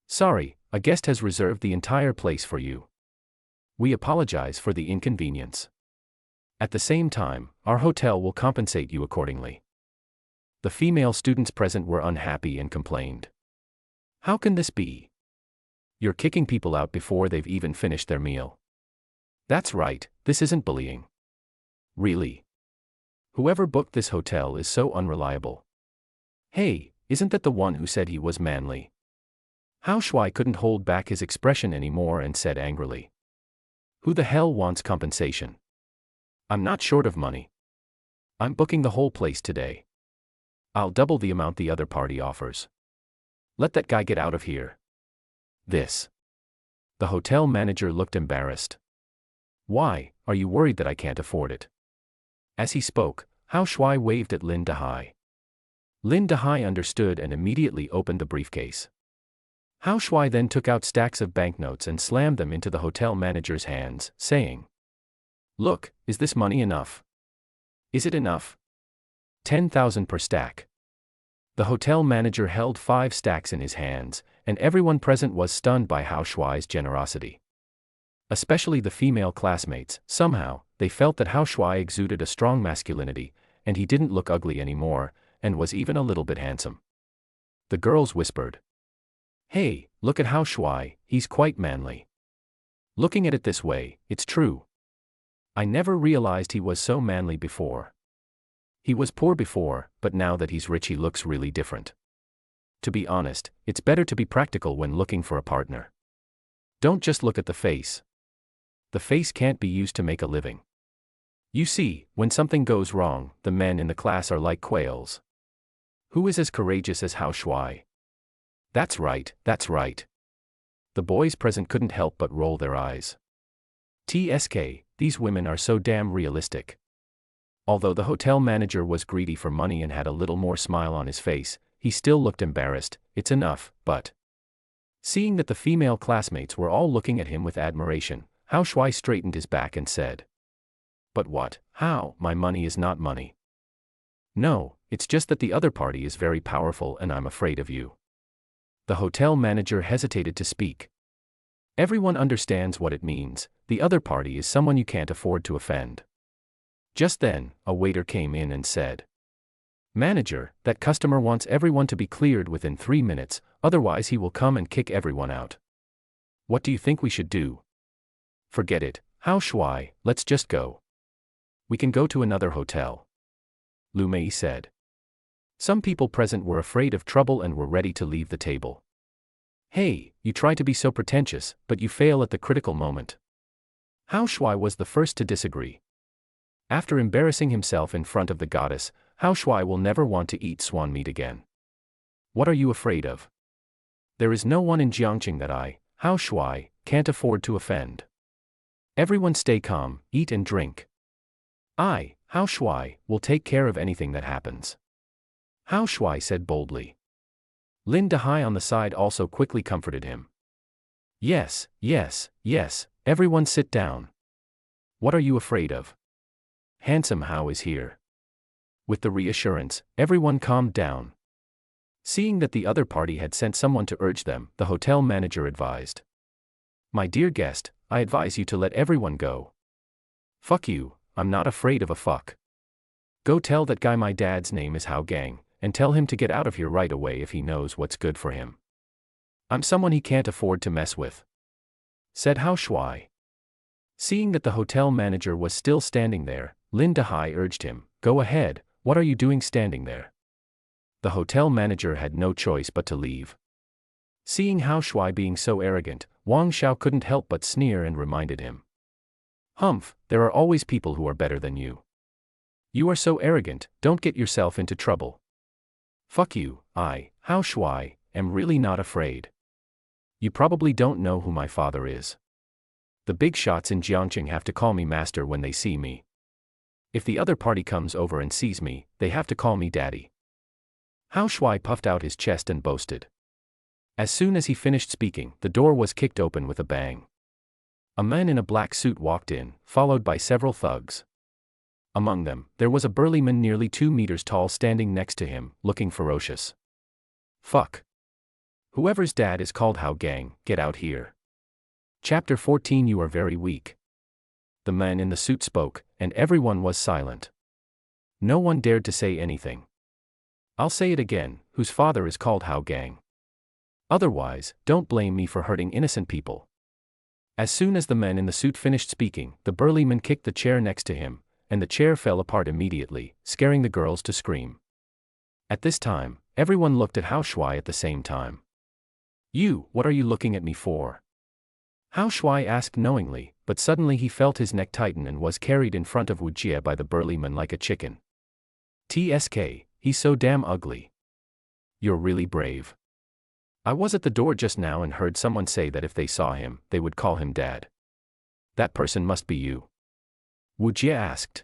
Speaker 1: "Sorry, a guest has reserved the entire place for you. We apologize for the inconvenience. At the same time, our hotel will compensate you accordingly." The female students present were unhappy and complained. "How can this be? You're kicking people out before they've even finished their meal. That's right, this isn't bullying. Really? Whoever booked this hotel is so unreliable. Hey, isn't that the one who said he was manly? Hao Shuai couldn't hold back his expression anymore and said angrily. Who the hell wants compensation? I'm not short of money. I'm booking the whole place today. I'll double the amount the other party offers. Let that guy get out of here. This. The hotel manager looked embarrassed. Why, are you worried that I can't afford it? As he spoke, Hao Shuai waved at Lin Dehai. Lin Dehai understood and immediately opened the briefcase. Hao Shuai then took out stacks of banknotes and slammed them into the hotel manager's hands, saying, Look, is this money enough? Is it enough? 10,000 per stack. The hotel manager held 5 stacks in his hands, and everyone present was stunned by Hao Shuai's generosity. Especially the female classmates. Somehow, they felt that Hao Shuai exuded a strong masculinity, and he didn't look ugly anymore, and was even a little bit handsome. The girls whispered. Hey, look at Hao Shuai, he's quite manly. Looking at it this way, it's true. I never realized he was so manly before. He was poor before, but now that he's rich he looks really different. To be honest, it's better to be practical when looking for a partner. Don't just look at the face. The face can't be used to make a living. You see, when something goes wrong, the men in the class are like quails. Who is as courageous as Hao Shuai? That's right, that's right. The boys present couldn't help but roll their eyes. TSK, these women are so damn realistic. Although the hotel manager was greedy for money and had a little more smile on his face, he still looked embarrassed. It's enough, but... Seeing that the female classmates were all looking at him with admiration, Hao Shuai straightened his back and said. But what, how, my money is not money. No, it's just that the other party is very powerful and I'm afraid of you. The hotel manager hesitated to speak. Everyone understands what it means, the other party is someone you can't afford to offend. Just then, a waiter came in and said. Manager, that customer wants everyone to be cleared within 3 minutes, otherwise he will come and kick everyone out. What do you think we should do? Forget it, Hao Shuai, let's just go. We can go to another hotel. Lu Mei said. Some people present were afraid of trouble and were ready to leave the table. Hey, you try to be so pretentious, but you fail at the critical moment. Hao Shuai was the first to disagree. After embarrassing himself in front of the goddess, Hao Shuai will never want to eat swan meat again. What are you afraid of? There is no one in Jiangqing that I, Hao Shuai, can't afford to offend. Everyone stay calm, eat and drink. I, Hao Shuai, will take care of anything that happens. Hao Shuai said boldly. Lin Dehai on the side also quickly comforted him. Yes, yes, yes, everyone sit down. What are you afraid of? Handsome Hao is here. With the reassurance, everyone calmed down. Seeing that the other party had sent someone to urge them, the hotel manager advised. My dear guest, I advise you to let everyone go. Fuck you, I'm not afraid of a fuck. Go tell that guy my dad's name is Hao Gang, and tell him to get out of here right away if he knows what's good for him. I'm someone he can't afford to mess with. Said Hao Shuai. Seeing that the hotel manager was still standing there, Lin Dehai urged him, go ahead, what are you doing standing there? The hotel manager had no choice but to leave. Seeing Hao Shuai being so arrogant, Wang Xiao couldn't help but sneer and reminded him. Humph, there are always people who are better than you. You are so arrogant, don't get yourself into trouble. Fuck you, I, Hao Shuai, am really not afraid. You probably don't know who my father is. The big shots in Jiangqing have to call me master when they see me. If the other party comes over and sees me, they have to call me daddy. Hao Shuai puffed out his chest and boasted. As soon as he finished speaking, the door was kicked open with a bang. A man in a black suit walked in, followed by several thugs. Among them, there was a burly man nearly 2 meters tall standing next to him, looking ferocious. Fuck. Whoever's dad is called Hao Gang, get out here. Chapter 14. You are very weak. The man in the suit spoke, and everyone was silent. No one dared to say anything. I'll say it again, whose father is called Hao Gang. Otherwise, don't blame me for hurting innocent people. As soon as the man in the suit finished speaking, the burly man kicked the chair next to him, and the chair fell apart immediately, scaring the girls to scream. At this time, everyone looked at Hao Shuai at the same time. "You, what are you looking at me for?" Hao Shuai asked knowingly, but suddenly he felt his neck tighten and was carried in front of Wu Jie by the burly man like a chicken. "Tsk, he's so damn ugly. You're really brave. I was at the door just now and heard someone say that if they saw him, they would call him Dad. That person must be you?" Wu Jie asked.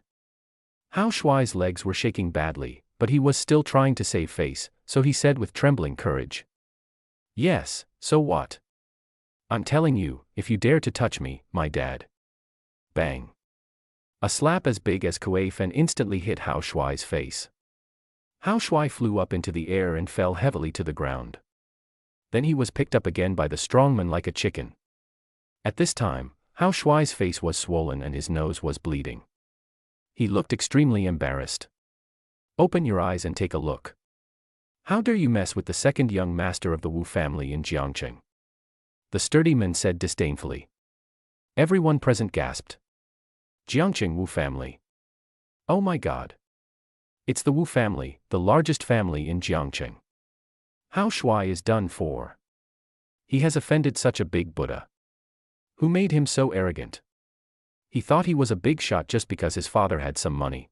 Speaker 1: Hao Shuai's legs were shaking badly, but he was still trying to save face, so he said with trembling courage. "Yes, so what? I'm telling you, if you dare to touch me, my dad." Bang. A slap as big as Kuei Fen instantly hit Hao Shuai's face. Hao Shuai flew up into the air and fell heavily to the ground. Then he was picked up again by the strongman like a chicken. At this time, Hao Shuai's face was swollen and his nose was bleeding. He looked extremely embarrassed. "Open your eyes and take a look. How dare you mess with the second young master of the Wu family in Jiangcheng?" the sturdy man said disdainfully. Everyone present gasped. "Jiangcheng Wu family. Oh my God. It's the Wu family, the largest family in Jiangcheng. Hao Shuai is done for. He has offended such a big Buddha. Who made him so arrogant? He thought he was a big shot just because his father had some money.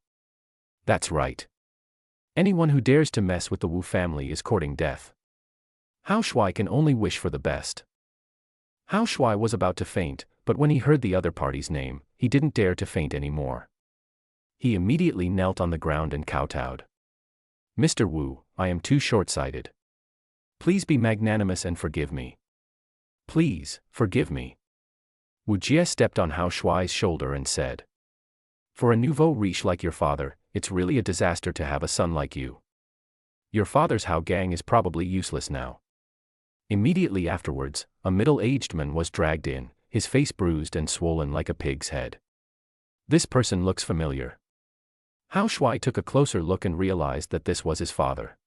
Speaker 1: That's right. Anyone who dares to mess with the Wu family is courting death. Hao Shuai can only wish for the best." Hao Shuai was about to faint, but when he heard the other party's name, he didn't dare to faint anymore. He immediately knelt on the ground and kowtowed. "Mr. Wu, I am too short-sighted. Please be magnanimous and forgive me. Please, forgive me." Wu Jie stepped on Hao Shuai's shoulder and said, "For a nouveau riche like your father, it's really a disaster to have a son like you. Your father's Hao gang is probably useless now." Immediately afterwards, a middle-aged man was dragged in, his face bruised and swollen like a pig's head. "This person looks familiar." Hao Shuai took a closer look and realized that this was his father.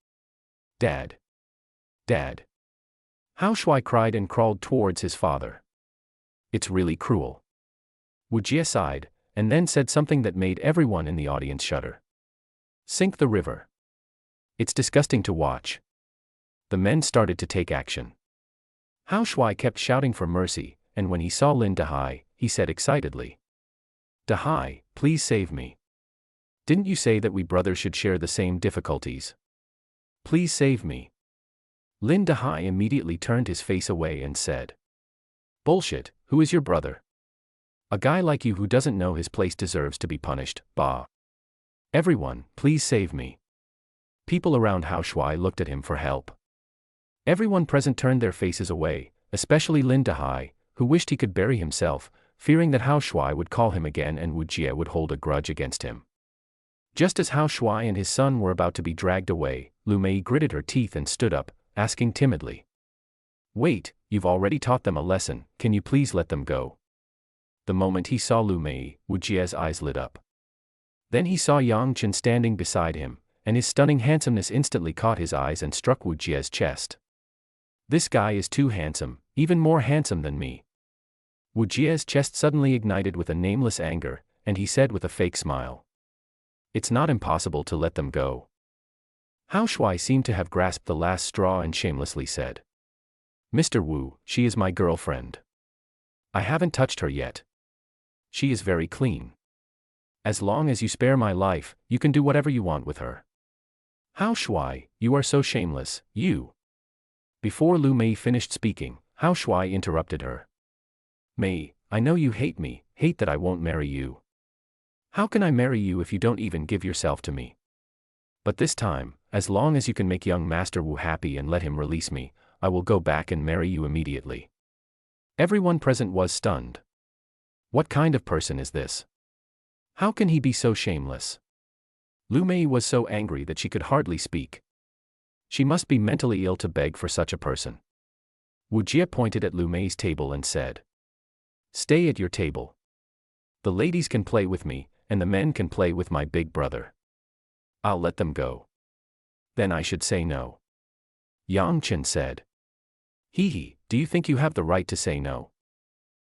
Speaker 1: "Dad. Dad." Hao Shuai cried and crawled towards his father. "It's really cruel." Wu Jie sighed, and then said something that made everyone in the audience shudder. "Sink the river. It's disgusting to watch." The men started to take action. Hao Shuai kept shouting for mercy, and when he saw Lin Dahai, he said excitedly, "Dahai, please save me. Didn't you say that we brothers should share the same difficulties? Please save me." Lin Dahai immediately turned his face away and said, "Bullshit, who is your brother? A guy like you who doesn't know his place deserves to be punished, bah. Everyone, please save me." People around Hao Shuai looked at him for help. Everyone present turned their faces away, especially Lin Dahai, who wished he could bury himself, fearing that Hao Shuai would call him again and Wu Jie would hold a grudge against him. Just as Hao Shuai and his son were about to be dragged away, Lu Mei gritted her teeth and stood up, asking timidly, "Wait, you've already taught them a lesson, can you please let them go?" The moment he saw Lu Mei, Wu Jie's eyes lit up. Then he saw Yang Chen standing beside him, and his stunning handsomeness instantly caught his eyes and struck Wu Jie's chest. "This guy is too handsome, even more handsome than me." Wu Jie's chest suddenly ignited with a nameless anger, and he said with a fake smile, "It's not impossible to let them go." Hao Shuai seemed to have grasped the last straw and shamelessly said, "Mr. Wu, she is my girlfriend. I haven't touched her yet. She is very clean. As long as you spare my life, you can do whatever you want with her." "Hao Shuai, you are so shameless, you." Before Lu Mei finished speaking, Hao Shuai interrupted her. "Mei, I know you hate me, hate that I won't marry you. How can I marry you if you don't even give yourself to me? But this time, as long as you can make young Master Wu happy and let him release me, I will go back and marry you immediately." Everyone present was stunned. What kind of person is this? How can he be so shameless? Lu Mei was so angry that she could hardly speak. She must be mentally ill to beg for such a person. Wu Jie pointed at Lu Mei's table and said, "Stay at your table. The ladies can play with me, and the men can play with my big brother. I'll let them go." "Then I should say no." Yang Chen said. "Hee hee, do you think you have the right to say no?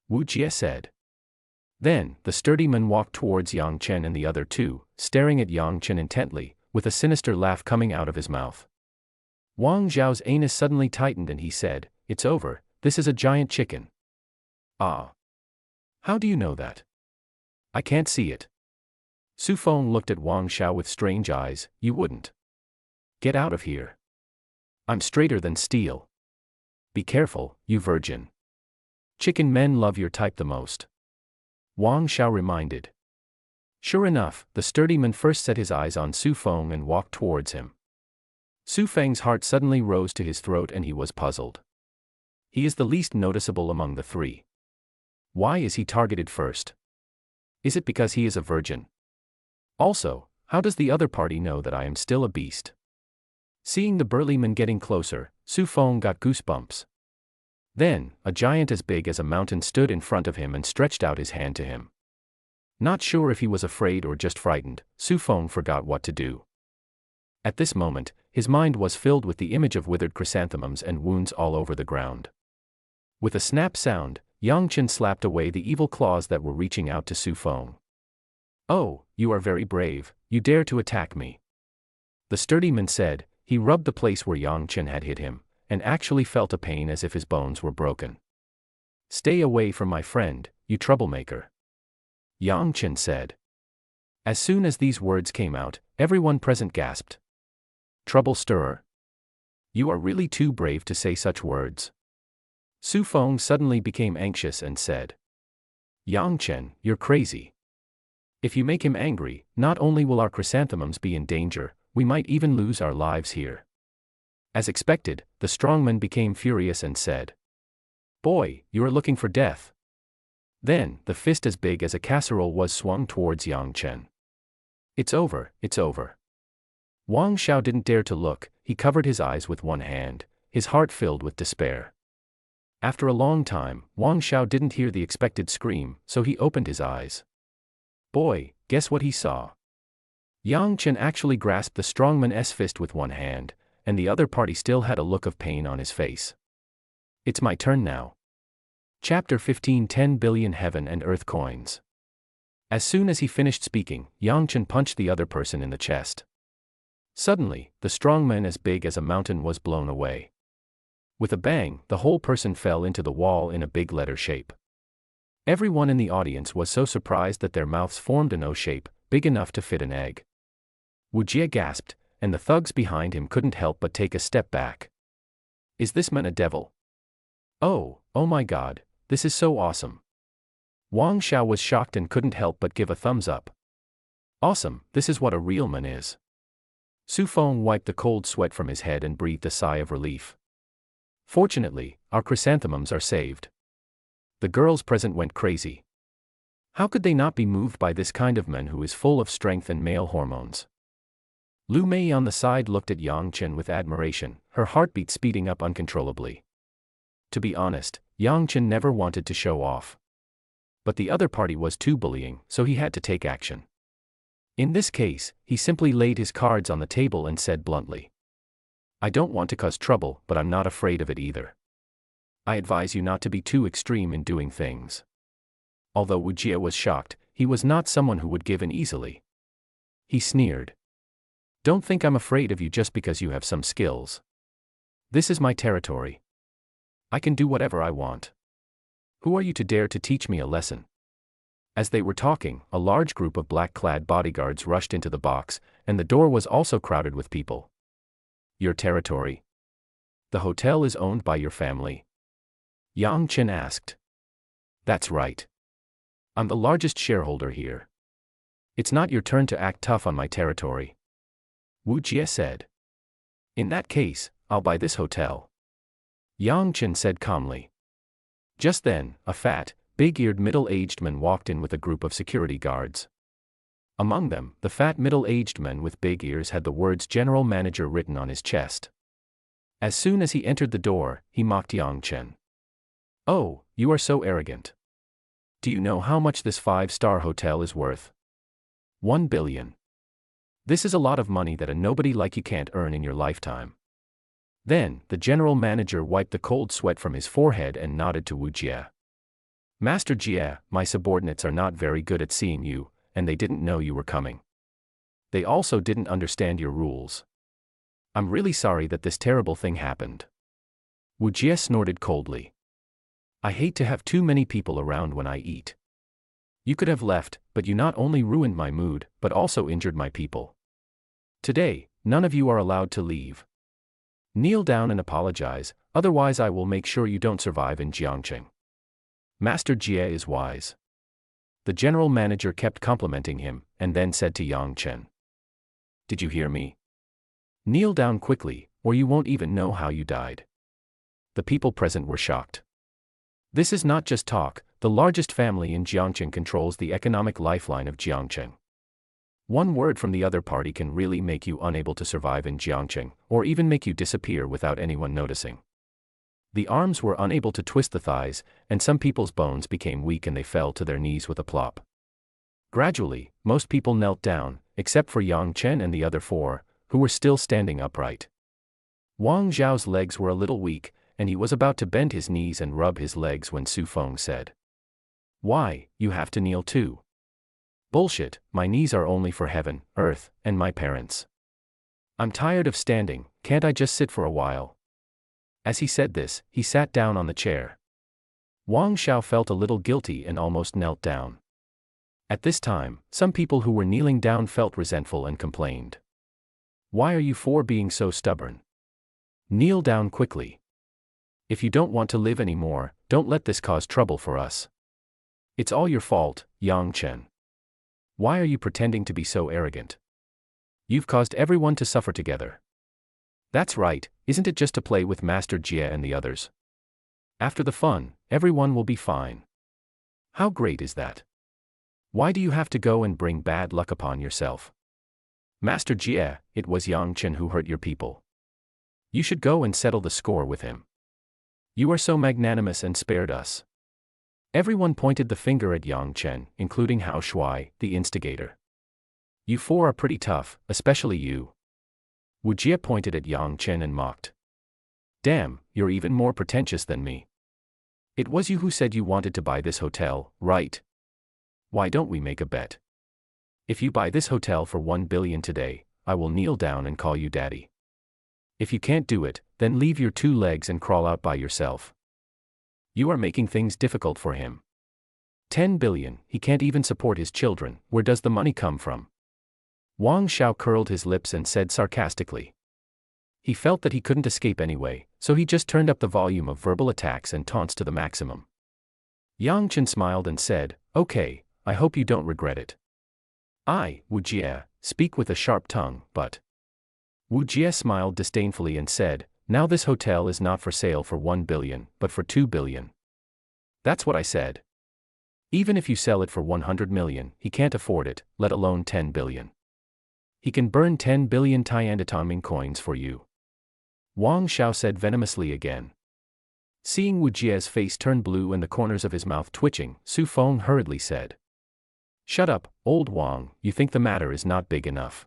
Speaker 1: Wu Jie said. Then, the sturdy man walked towards Yang Chen and the other two, staring at Yang Chen intently, with a sinister laugh coming out of his mouth. Wang Zhao's anus suddenly tightened and he said, "It's over, this is a giant chicken." "Ah. How do you know that?" "I can't see it." Su Feng looked at Wang Zhao with strange eyes. "You wouldn't." "Get out of here. I'm straighter than steel." "Be careful, you virgin. Chicken men love your type the most," Wang Zhao reminded. Sure enough, the sturdy man first set his eyes on Su Feng and walked towards him. Su Feng's heart suddenly rose to his throat and he was puzzled. He is the least noticeable among the three. Why is he targeted first? Is it because he is a virgin? Also, how does the other party know that I am still a beast? Seeing the burly man getting closer, Su Feng got goosebumps. Then, a giant as big as a mountain stood in front of him and stretched out his hand to him. Not sure if he was afraid or just frightened, Su Feng forgot what to do. At this moment, his mind was filled with the image of withered chrysanthemums and wounds all over the ground. With a snap sound, Yang Chen slapped away the evil claws that were reaching out to Su Feng. "Oh, you are very brave, you dare to attack me," the sturdy man said. He rubbed the place where Yang Chen had hit him, and actually felt a pain as if his bones were broken. "Stay away from my friend, you troublemaker," Yang Chen said. As soon as these words came out, everyone present gasped. "Trouble stirrer? You are really too brave to say such words." Su Feng suddenly became anxious and said, "Yang Chen, you're crazy. If you make him angry, not only will our chrysanthemums be in danger, we might even lose our lives here." As expected, the strongman became furious and said, "Boy, you are looking for death." Then, the fist as big as a casserole was swung towards Yang Chen. "It's over, it's over." Wang Zhao didn't dare to look, he covered his eyes with one hand, his heart filled with despair. After a long time, Wang Zhao didn't hear the expected scream, so he opened his eyes. Boy, guess what he saw? Yang Chen actually grasped the strongman's fist with one hand, and the other party still had a look of pain on his face. It's my turn now. Chapter 15 10 billion Heaven and Earth Coins. As soon as he finished speaking, Yang Chen punched the other person in the chest. Suddenly, the strongman as big as a mountain was blown away. With a bang, the whole person fell into the wall in a big letter shape. Everyone in the audience was so surprised that their mouths formed an O shape, big enough to fit an egg. Wu Jie gasped, and the thugs behind him couldn't help but take a step back. Is this man a devil? Oh my god, this is so awesome. Wang Zhao was shocked and couldn't help but give a thumbs up. Awesome, this is what a real man is. Su Feng wiped the cold sweat from his head and breathed a sigh of relief. Fortunately, our chrysanthemums are saved. The girls present went crazy. How could they not be moved by this kind of man who is full of strength and male hormones? Lu Mei on the side looked at Yang Chen with admiration, her heartbeat speeding up uncontrollably. To be honest, Yang Chen never wanted to show off. But the other party was too bullying, so he had to take action. In this case, he simply laid his cards on the table and said bluntly, I don't want to cause trouble, but I'm not afraid of it either. I advise you not to be too extreme in doing things. Although Wu Jie was shocked, he was not someone who would give in easily. He sneered. Don't think I'm afraid of you just because you have some skills. This is my territory. I can do whatever I want. Who are you to dare to teach me a lesson? As they were talking, a large group of black-clad bodyguards rushed into the box, and the door was also crowded with people. Your territory? The hotel is owned by your family? Yang Chen asked. That's right. I'm the largest shareholder here. It's not your turn to act tough on my territory. Wu Jie said. In that case, I'll buy this hotel. Yang Chen said calmly. Just then, a fat, big-eared middle-aged man walked in with a group of security guards. Among them, the fat middle-aged man with big ears had the words General Manager written on his chest. As soon as he entered the door, he mocked Yang Chen. Oh, you are so arrogant. Do you know how much this 5-star hotel is worth? 1 billion. This is a lot of money that a nobody like you can't earn in your lifetime. Then, the general manager wiped the cold sweat from his forehead and nodded to Wu Jie. Master Jie, my subordinates are not very good at seeing you, and they didn't know you were coming. They also didn't understand your rules. I'm really sorry that this terrible thing happened. Wu Jie snorted coldly. I hate to have too many people around when I eat. You could have left, but you not only ruined my mood, but also injured my people. Today, none of you are allowed to leave. Kneel down and apologize, otherwise I will make sure you don't survive in Jiangqing. Master Jie is wise. The general manager kept complimenting him, and then said to Yang Chen. Did you hear me? Kneel down quickly, or you won't even know how you died. The people present were shocked. This is not just talk, the largest family in Jiangqing controls the economic lifeline of Jiangqing. One word from the other party can really make you unable to survive in Jiangqing, or even make you disappear without anyone noticing. The arms were unable to twist the thighs, and some people's bones became weak and they fell to their knees with a plop. Gradually, most people knelt down, except for Yang Chen and the other four, who were still standing upright. Wang Zhao's legs were a little weak, and he was about to bend his knees and rub his legs when Su Feng said, "Why, you have to kneel too." "Bullshit, my knees are only for heaven, earth, and my parents. I'm tired of standing, can't I just sit for a while?" As he said this, he sat down on the chair. Wang Zhao felt a little guilty and almost knelt down. At this time, some people who were kneeling down felt resentful and complained. "Why are you four being so stubborn? Kneel down quickly. If you don't want to live anymore, don't let this cause trouble for us." "It's all your fault, Yang Chen. Why are you pretending to be so arrogant? You've caused everyone to suffer together." "That's right, isn't it just to play with Master Jie and the others? After the fun, everyone will be fine. How great is that? Why do you have to go and bring bad luck upon yourself? Master Jie, it was Yang Chen who hurt your people. You should go and settle the score with him. You are so magnanimous and spared us." Everyone pointed the finger at Yang Chen, including Hao Shuai, the instigator. "You four are pretty tough, especially you." Wu Jie pointed at Yang Chen and mocked. "Damn, you're even more pretentious than me. It was you who said you wanted to buy this hotel, right? Why don't we make a bet? If you buy this hotel for 1 billion today, I will kneel down and call you daddy. If you can't do it, then leave your 2 legs and crawl out by yourself." You are making things difficult for him. 10 billion, he can't even support his children, where does the money come from? Wang Zhao curled his lips and said sarcastically. He felt that he couldn't escape anyway, so he just turned up the volume of verbal attacks and taunts to the maximum. Yang Chen smiled and said, "Okay, I hope you don't regret it." Wu Jie, speak with a sharp tongue, but..." Wu Jie smiled disdainfully and said, "Now this hotel is not for sale for 1 billion, but for 2 billion. That's what I said. Even if you sell it for 100 million, he can't afford it, let alone 10 billion. He can burn 10 billion Tiandataming coins for you." Wang Zhao said venomously again. Seeing Wu Jie's face turn blue and the corners of his mouth twitching, Su Feng hurriedly said, "Shut up, old Wang, you think the matter is not big enough.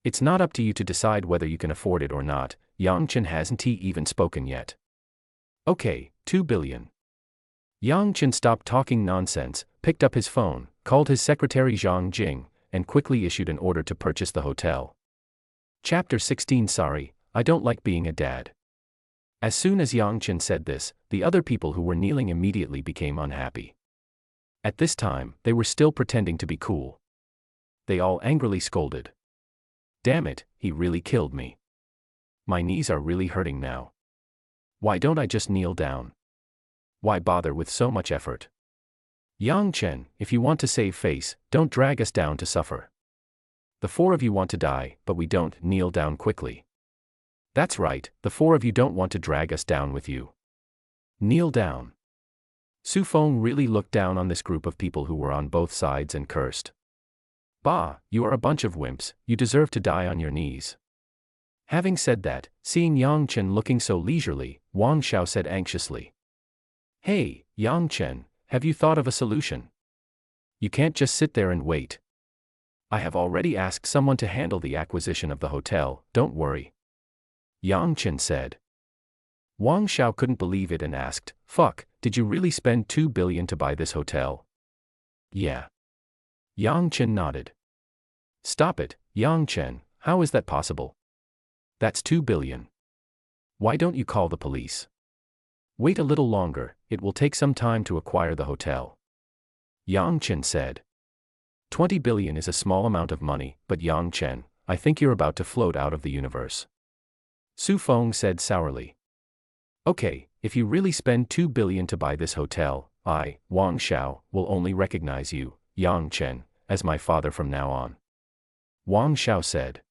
Speaker 1: It's not up to you to decide whether you can afford it or not. Yang Chen hasn't even spoken yet. Okay, 2 billion. Yang Chen stopped talking nonsense, picked up his phone, called his secretary Zhang Jing, and quickly issued an order to purchase the hotel. Chapter 16. Sorry, I don't like being a dad. As soon as Yang Chen said this, the other people who were kneeling immediately became unhappy. At this time, they were still pretending to be cool. They all angrily scolded. "Damn it, he really killed me. My knees are really hurting now. Why don't I just kneel down? Why bother with so much effort? Yang Chen, if you want to save face, don't drag us down to suffer. The 4 of you want to die, but we don't. Kneel down quickly. That's right, the 4 of you don't want to drag us down with you. Kneel down." Su Feng really looked down on this group of people who were on both sides and cursed. "Bah, you are a bunch of wimps, you deserve to die on your knees." Having said that, seeing Yang Chen looking so leisurely, Wang Zhao said anxiously, "Hey, Yang Chen, have you thought of a solution? You can't just sit there and wait. I have already asked someone to handle the acquisition of the hotel, don't worry." Yang Chen said. Wang Xiao couldn't believe it and asked, "Fuck, did you really spend 2 billion to buy this hotel?" "Yeah." Yang Chen nodded. "Stop it, Yang Chen, how is that possible? That's 2 billion. Why don't you call the police? Wait a little longer, it will take some time to acquire the hotel." Yang Chen said. 20 billion is a small amount of money, but Yang Chen, I think you're about to float out of the universe. Su Feng said sourly. "Okay, if you really spend 2 billion to buy this hotel, I, Wang Xiao, will only recognize you, Yang Chen, as my father from now on." Wang Xiao said.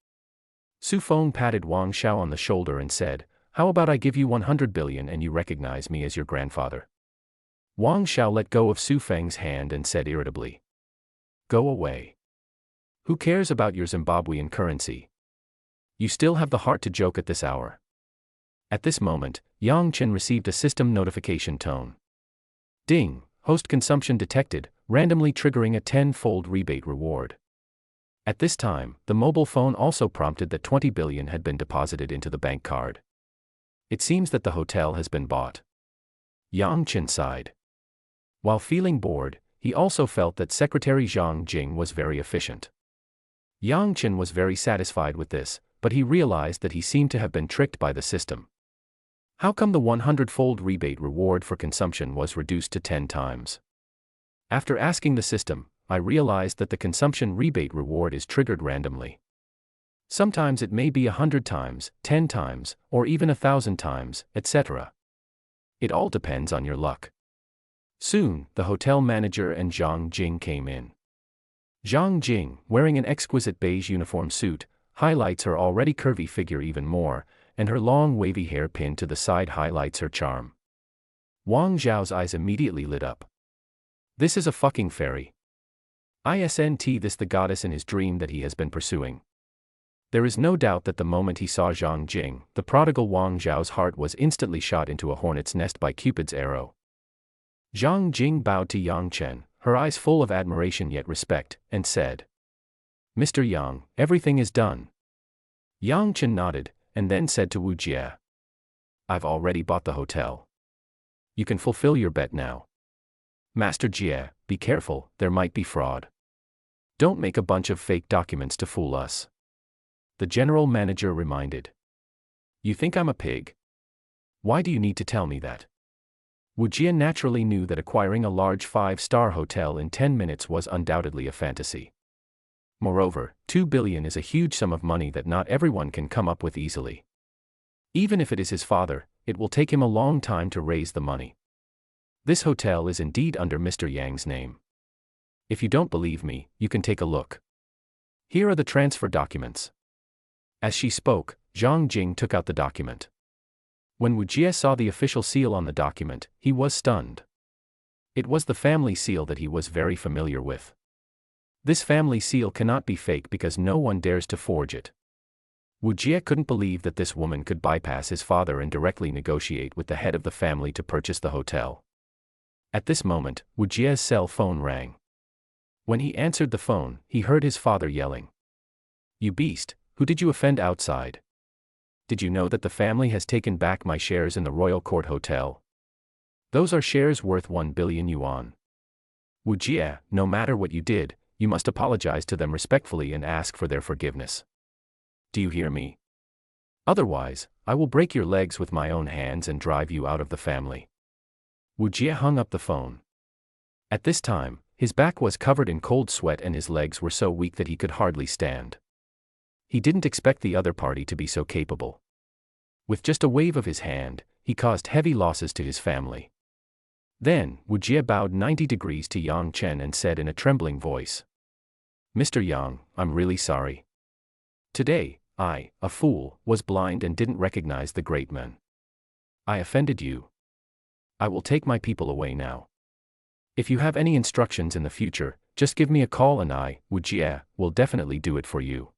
Speaker 1: Su Feng patted Wang Xiao on the shoulder and said, "How about I give you 100 billion and you recognize me as your grandfather?" Wang Xiao let go of Su Feng's hand and said irritably, "Go away. Who cares about your Zimbabwean currency? You still have the heart to joke at this hour." At this moment, Yang Chen received a system notification tone. Ding, host consumption detected, randomly triggering a 10-fold rebate reward. At this time, the mobile phone also prompted that 20 billion had been deposited into the bank card. It seems that the hotel has been bought. Yang Chen sighed. While feeling bored, he also felt that Secretary Zhang Jing was very efficient. Yang Chen was very satisfied with this, but he realized that he seemed to have been tricked by the system. How come the 100-fold rebate reward for consumption was reduced to 10 times? After asking the system, I realized that the consumption rebate reward is triggered randomly. Sometimes it may be 100 times, 10 times, or even 1,000 times, etc. It all depends on your luck. Soon, the hotel manager and Zhang Jing came in. Zhang Jing, wearing an exquisite beige uniform suit, highlights her already curvy figure even more, and her long wavy hair pinned to the side highlights her charm. Wang Zhao's eyes immediately lit up. This is a fucking fairy. Isn't this the goddess in his dream that he has been pursuing? There is no doubt that the moment he saw Zhang Jing, the prodigal Wang Zhao's heart was instantly shot into a hornet's nest by Cupid's arrow. Zhang Jing bowed to Yang Chen, her eyes full of admiration yet respect, and said, "Mr. Yang, everything is done." Yang Chen nodded, and then said to Wu Jie, "I've already bought the hotel. You can fulfill your bet now. Master Jie, be careful, there might be fraud. Don't make a bunch of fake documents to fool us." The general manager reminded. "You think I'm a pig? Why do you need to tell me that?" Wu Jie naturally knew that acquiring a large 5-star hotel in 10 minutes was undoubtedly a fantasy. Moreover, 2 billion is a huge sum of money that not everyone can come up with easily. Even if it is his father, it will take him a long time to raise the money. This hotel is indeed under Mr. Yang's name. If you don't believe me, you can take a look. Here are the transfer documents. As she spoke, Zhang Jing took out the document. When Wu Jie saw the official seal on the document, he was stunned. It was the family seal that he was very familiar with. This family seal cannot be fake because no one dares to forge it. Wu Jie couldn't believe that this woman could bypass his father and directly negotiate with the head of the family to purchase the hotel. At this moment, Wu Jie's cell phone rang. When he answered the phone, he heard his father yelling, "You beast, who did you offend outside? Did you know that the family has taken back my shares in the Royal Court Hotel? Those are shares worth 1 billion yuan. Wu Jie, no matter what you did, you must apologize to them respectfully and ask for their forgiveness. Do you hear me? Otherwise, I will break your legs with my own hands and drive you out of the family." Wu Jie hung up the phone. At this time, his back was covered in cold sweat and his legs were so weak that he could hardly stand. He didn't expect the other party to be so capable. With just a wave of his hand, he caused heavy losses to his family. Then, Wu Jie bowed 90 degrees to Yang Chen and said in a trembling voice, "Mr. Yang, I'm really sorry. Today, I, a fool, was blind and didn't recognize the great men. I offended you. I will take my people away now. If you have any instructions in the future, just give me a call and I, Wu Jie, will definitely do it for you."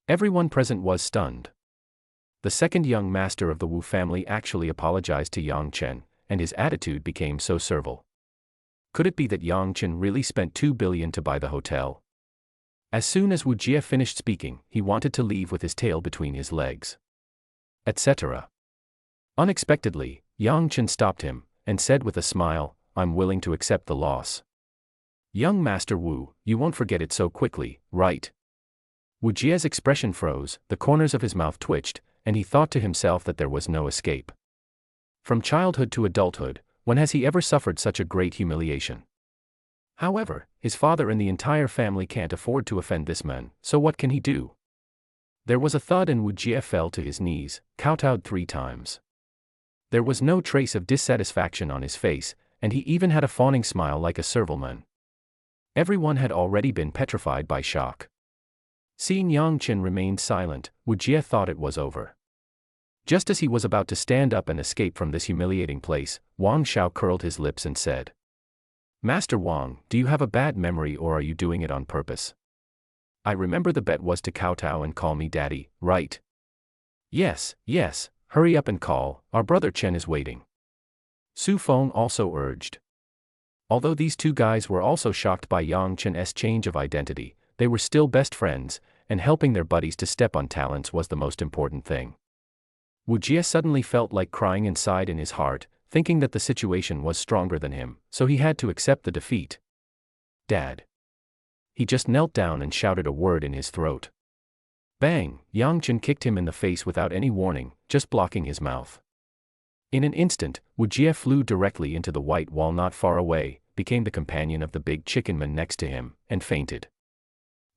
Speaker 1: Everyone present was stunned. The second young master of the Wu family actually apologized to Yang Chen, and his attitude became so servile. Could it be that Yang Chen really spent 2 billion to buy the hotel? As soon as Wu Jie finished speaking, he wanted to leave with his tail between his legs. Etc. Unexpectedly, Yang Chen stopped him, and said with a smile, "I'm willing to accept the loss." "Young Master Wu, you won't forget it so quickly, right?" Wu Jie's expression froze, the corners of his mouth twitched, and he thought to himself that there was no escape. From childhood to adulthood, when has he ever suffered such a great humiliation? However, his father and the entire family can't afford to offend this man, so what can he do? There was a thud and Wu Jie fell to his knees, kowtowed 3 times. There was no trace of dissatisfaction on his face, and he even had a fawning smile like a servalman. Everyone had already been petrified by shock. Seeing Yang Chen remain silent, Wu Jie thought it was over. Just as he was about to stand up and escape from this humiliating place, Wang Xiao curled his lips and said, "Master Wang, do you have a bad memory or are you doing it on purpose? I remember the bet was to kowtow and call me daddy, right?" Yes, hurry up and call, our brother Chen is waiting." Su Feng also urged. Although these 2 guys were also shocked by Yang Chen's change of identity, they were still best friends, and helping their buddies to step on talents was the most important thing. Wu Jie suddenly felt like crying inside in his heart, thinking that the situation was stronger than him, so he had to accept the defeat. "Dad." He just knelt down and shouted a word in his throat. Bang! Yang Chen kicked him in the face without any warning, just blocking his mouth. In an instant, Wu Jie flew directly into the white wall not far away, became the companion of the big chicken man next to him, and fainted.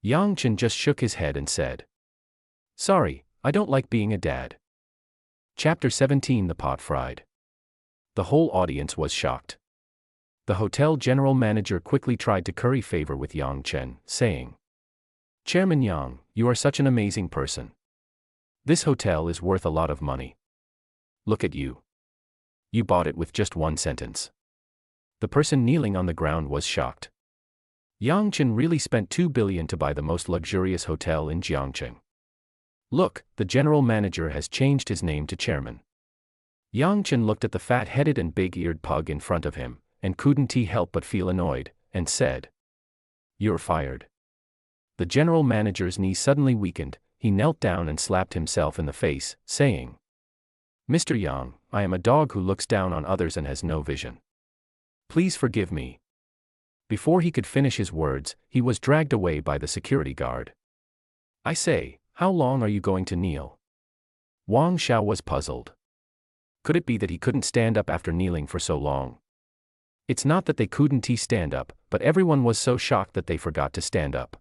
Speaker 1: Yang Chen just shook his head and said, "Sorry, I don't like being a dad." Chapter 17 The Pot Fried. The whole audience was shocked. The hotel general manager quickly tried to curry favor with Yang Chen, saying, "Chairman Yang, you are such an amazing person. This hotel is worth a lot of money. Look at you. You bought it with just 1 sentence." The person kneeling on the ground was shocked. Yang Chen really spent 2 billion to buy the most luxurious hotel in Jiangcheng. Look, the general manager has changed his name to chairman. Yang Chen looked at the fat-headed and big-eared pug in front of him, and couldn't he help but feel annoyed, and said, "You're fired." The general manager's knee suddenly weakened, he knelt down and slapped himself in the face, saying, "Mr. Yang, I am a dog who looks down on others and has no vision. Please forgive me." Before he could finish his words, he was dragged away by the security guard. "I say, how long are you going to kneel?" Wang Xiao was puzzled. Could it be that he couldn't stand up after kneeling for so long? It's not that they couldn't stand up, but everyone was so shocked that they forgot to stand up.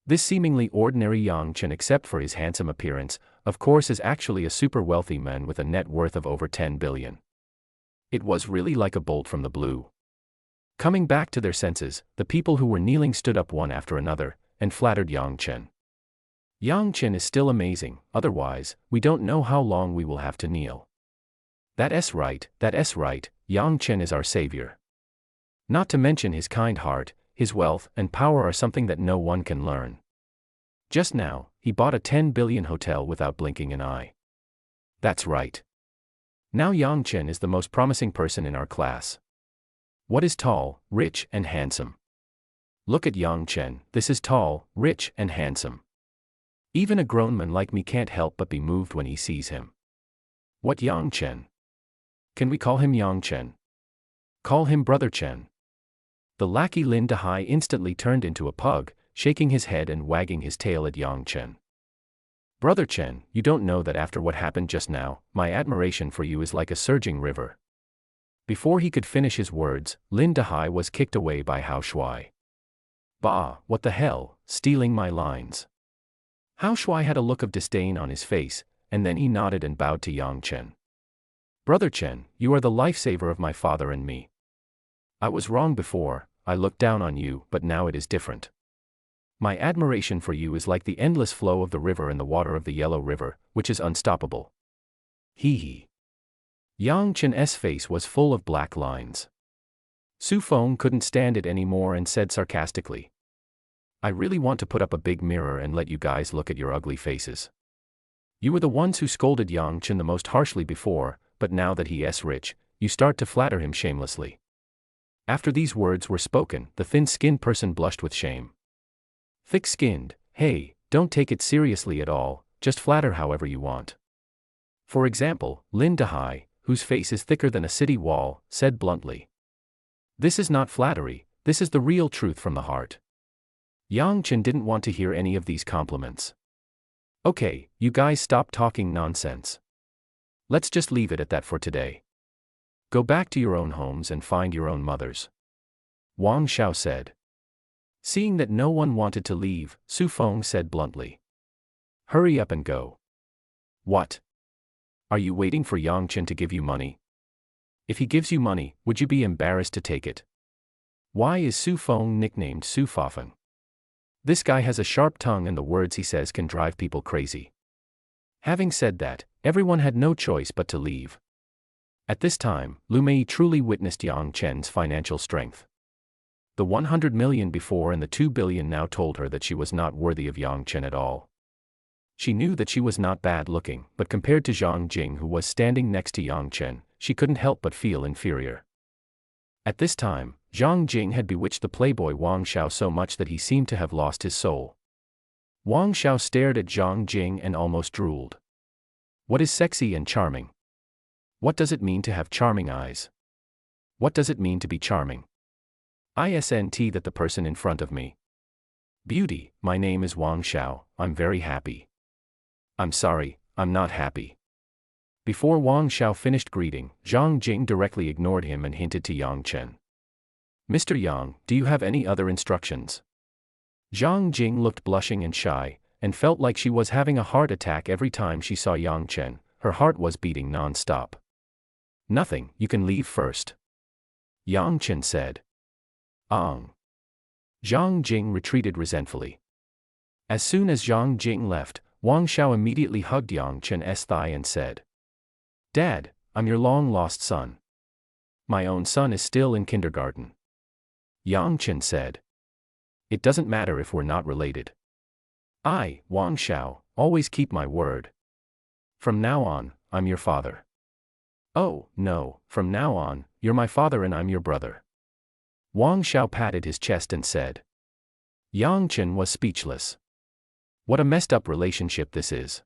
Speaker 1: This seemingly ordinary Yang Chen, except for his handsome appearance, of course is actually a super wealthy man with a net worth of over 10 billion. It was really like a bolt from the blue. Coming back to their senses, the people who were kneeling stood up one after another, and flattered Yang Chen. "Yang Chen is still amazing, otherwise, we don't know how long we will have to kneel." That's right, Yang Chen is our savior. Not to mention his kind heart, his wealth and power are something that no one can learn. Just now, he bought a 10 billion hotel without blinking an eye. That's right. Now Yang Chen is the most promising person in our class. What is tall, rich, and handsome? Look at Yang Chen, this is tall, rich, and handsome. Even a grown man like me can't help but be moved when he sees him. What Yang Chen? Can we call him Yang Chen? Call him Brother Chen. The lackey Lin Dehai instantly turned into a pug, shaking his head and wagging his tail at Yang Chen. "Brother Chen, you don't know that after what happened just now, my admiration for you is like a surging river." Before he could finish his words, Lin Dehai was kicked away by Hao Shuai. "Bah, what the hell, stealing my lines." Hao Shuai had a look of disdain on his face, and then he nodded and bowed to Yang Chen. "Brother Chen, you are the lifesaver of my father and me. I was wrong before, I looked down on you, but now it is different. My admiration for you is like the endless flow of the river in the water of the Yellow River, which is unstoppable." Hee hee. Yang Chen's face was full of black lines. Su Feng couldn't stand it anymore and said sarcastically, "I really want to put up a big mirror and let you guys look at your ugly faces. You were the ones who scolded Yang Chen the most harshly before, but now that he is rich, you start to flatter him shamelessly." After these words were spoken, the thin-skinned person blushed with shame. "Thick-skinned, hey, don't take it seriously at all, just flatter however you want." For example, Lin Dehai, whose face is thicker than a city wall, said bluntly. This is not flattery, this is the real truth from the heart. Yang Chen didn't want to hear any of these compliments. Okay, you guys stop talking nonsense. Let's just leave it at that for today. Go back to your own homes and find your own mothers. Wang Xiao said. Seeing that no one wanted to leave, Su Feng said bluntly. Hurry up and go. What? Are you waiting for Yang Chen to give you money? If he gives you money, would you be embarrassed to take it? Why is Su Feng nicknamed Su Fafeng? This guy has a sharp tongue and the words he says can drive people crazy. Having said that, everyone had no choice but to leave. At this time, Lu Mei truly witnessed Yang Chen's financial strength. The 100 million before and the 2 billion now told her that she was not worthy of Yang Chen at all. She knew that she was not bad looking, but compared to Zhang Jing, who was standing next to Yang Chen, she couldn't help but feel inferior. At this time, Zhang Jing had bewitched the playboy Wang Xiao so much that he seemed to have lost his soul. Wang Xiao stared at Zhang Jing and almost drooled. What is sexy and charming? What does it mean to have charming eyes? What does it mean to be charming? Isn't that the person in front of me? Beauty, my name is Wang Xiao, I'm very happy. I'm sorry, I'm not happy. Before Wang Xiao finished greeting, Zhang Jing directly ignored him and hinted to Yang Chen. Mr. Yang, do you have any other instructions? Zhang Jing looked blushing and shy, and felt like she was having a heart attack every time she saw Yang Chen. Her heart was beating non-stop. Nothing, you can leave first. Yang Chen said. Zhang Jing retreated resentfully. As soon as Zhang Jing left, Wang Xiao immediately hugged Yang Chen's thigh and said, Dad, I'm your long-lost son. My own son is still in kindergarten. Yang Chen said. It doesn't matter if we're not related. I, Wang Xiao, always keep my word. From now on, I'm your father. Oh, no, from now on, you're my father and I'm your brother. Wang Xiao patted his chest and said. Yang Chen was speechless. What a messed up relationship this is.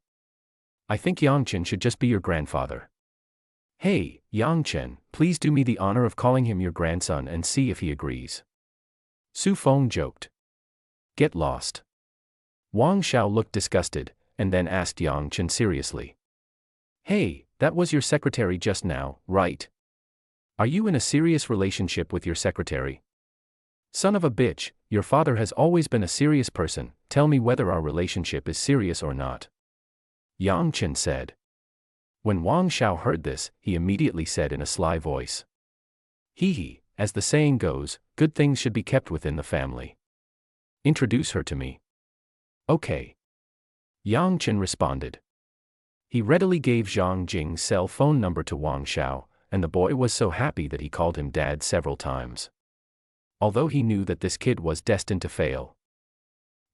Speaker 1: I think Yang Chen should just be your grandfather. Hey, Yang Chen, please do me the honor of calling him your grandson and see if he agrees. Su Feng joked. Get lost. Wang Xiao looked disgusted, and then asked Yang Chen seriously. Hey, that was your secretary just now, right? Are you in a serious relationship with your secretary? Son of a bitch, your father has always been a serious person, tell me whether our relationship is serious or not. Yang Chen said. When Wang Xiao heard this, he immediately said in a sly voice. Hee, as the saying goes, good things should be kept within the family. Introduce her to me. Okay. Yang Chen responded. He readily gave Zhang Jing's cell phone number to Wang Xiao, and the boy was so happy that he called him dad several times. Although he knew that this kid was destined to fail.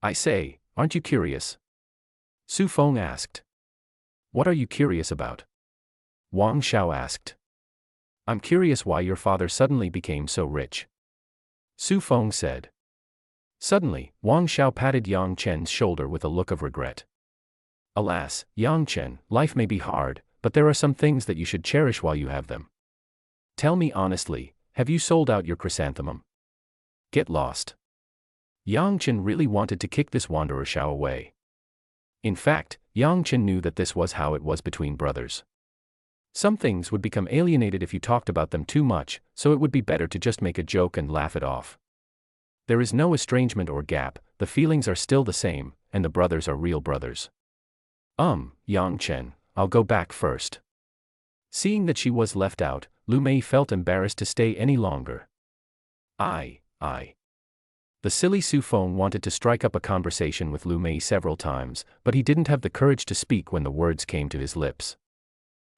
Speaker 1: I say, aren't you curious? Su Feng asked. What are you curious about? Wang Xiao asked. I'm curious why your father suddenly became so rich. Su Feng said. Suddenly, Wang Xiao patted Yang Chen's shoulder with a look of regret. Alas, Yang Chen, life may be hard, but there are some things that you should cherish while you have them. Tell me honestly, have you sold out your chrysanthemum? Get lost. Yang Chen really wanted to kick this wanderer Xiao away. In fact, Yang Chen knew that this was how it was between brothers. Some things would become alienated if you talked about them too much, so it would be better to just make a joke and laugh it off. There is no estrangement or gap, the feelings are still the same, and the brothers are real brothers. Yang Chen, I'll go back first. Seeing that she was left out, Lu Mei felt embarrassed to stay any longer. The silly Su Feng wanted to strike up a conversation with Lu Mei several times, but he didn't have the courage to speak when the words came to his lips.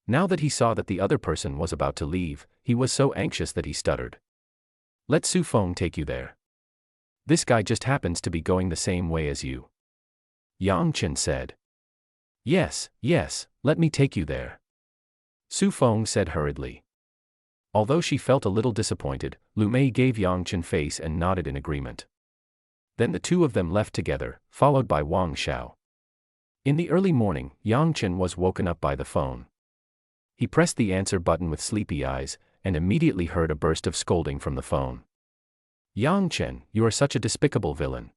Speaker 1: Now that he saw that the other person was about to leave, he was so anxious that he stuttered. Let Su Feng take you there. This guy just happens to be going the same way as you. Yang Chen said. Yes, let me take you there. Su Feng said hurriedly. Although she felt a little disappointed, Lu Mei gave Yang Chen face and nodded in agreement. Then the two of them left together, followed by Wang Xiao. In the early morning, Yang Chen was woken up by the phone. He pressed the answer button with sleepy eyes, and immediately heard a burst of scolding from the phone. Yang Chen, you are such a despicable villain.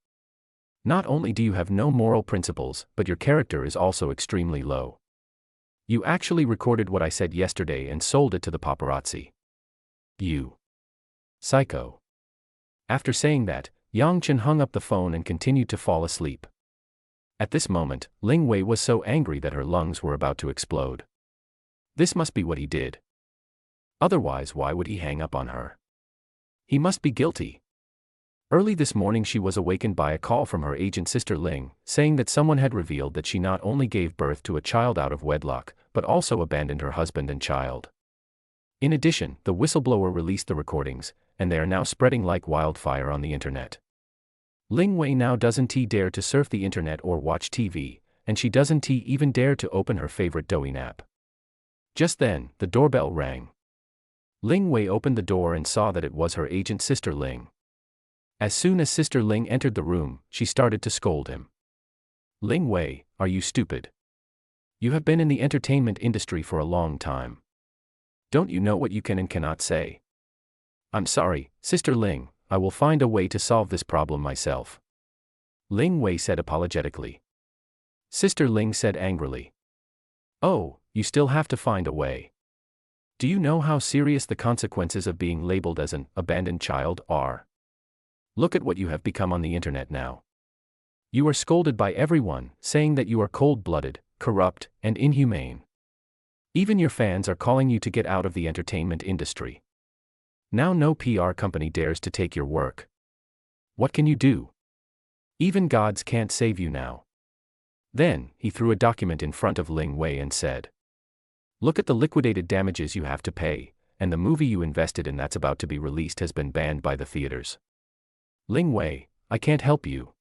Speaker 1: Not only do you have no moral principles, but your character is also extremely low. You actually recorded what I said yesterday and sold it to the paparazzi. You psycho. After saying that, Yang Chen hung up the phone and continued to fall asleep. At this moment, Ling Wei was so angry that her lungs were about to explode. This must be what he did. Otherwise, why would he hang up on her? He must be guilty. Early this morning she was awakened by a call from her agent sister Ling, saying that someone had revealed that she not only gave birth to a child out of wedlock, but also abandoned her husband and child. In addition, the whistleblower released the recordings, and they are now spreading like wildfire on the internet. Ling Wei now doesn't dare to surf the internet or watch TV, and she doesn't even dare to open her favorite Douyin app. Just then, the doorbell rang. Ling Wei opened the door and saw that it was her agent sister Ling. As soon as Sister Ling entered the room, she started to scold him. Ling Wei, are you stupid? You have been in the entertainment industry for a long time. Don't you know what you can and cannot say? I'm sorry, Sister Ling, I will find a way to solve this problem myself. Ling Wei said apologetically. Sister Ling said angrily. Oh, you still have to find a way. Do you know how serious the consequences of being labeled as an abandoned child are? Look at what you have become on the internet now. You are scolded by everyone, saying that you are cold-blooded, corrupt, and inhumane. Even your fans are calling you to get out of the entertainment industry. Now no PR company dares to take your work. What can you do? Even gods can't save you now. Then, he threw a document in front of Ling Wei and said, look at the liquidated damages you have to pay, and the movie you invested in that's about to be released has been banned by the theaters. Ling Wei, I can't help you.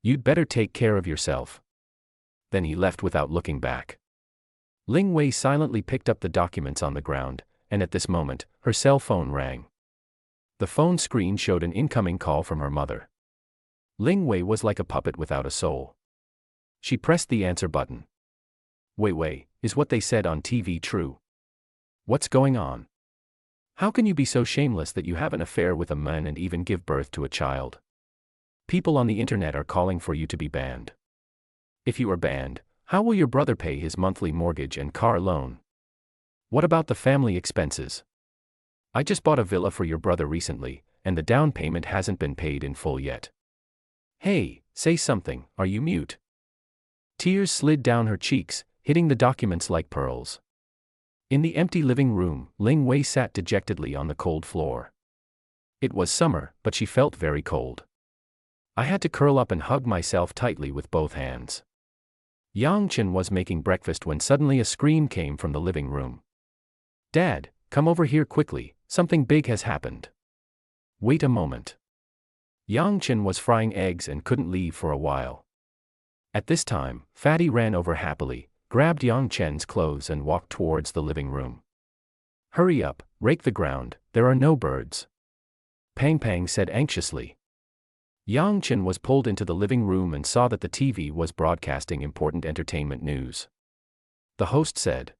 Speaker 1: You'd better take care of yourself. Then he left without looking back. Ling Wei silently picked up the documents on the ground, and at this moment, her cell phone rang. The phone screen showed an incoming call from her mother. Ling Wei was like a puppet without a soul. She pressed the answer button. Wei, is what they said on TV true? What's going on? How can you be so shameless that you have an affair with a man and even give birth to a child? People on the internet are calling for you to be banned. If you are banned, how will your brother pay his monthly mortgage and car loan? What about the family expenses? I just bought a villa for your brother recently, and the down payment hasn't been paid in full yet. Hey, say something, are you mute? Tears slid down her cheeks, hitting the documents like pearls. In the empty living room, Ling Wei sat dejectedly on the cold floor. It was summer, but she felt very cold. I had to curl up and hug myself tightly with both hands. Yang Chen was making breakfast when suddenly a scream came from the living room. Dad, come over here quickly, something big has happened. Wait a moment. Yang Chen was frying eggs and couldn't leave for a while. At this time, Fatty ran over happily, grabbed Yang Chen's clothes and walked towards the living room. Hurry up, rake the ground, there are no birds. Pang Pang said anxiously. Yang Chen was pulled into the living room and saw that the TV was broadcasting important entertainment news. The host said,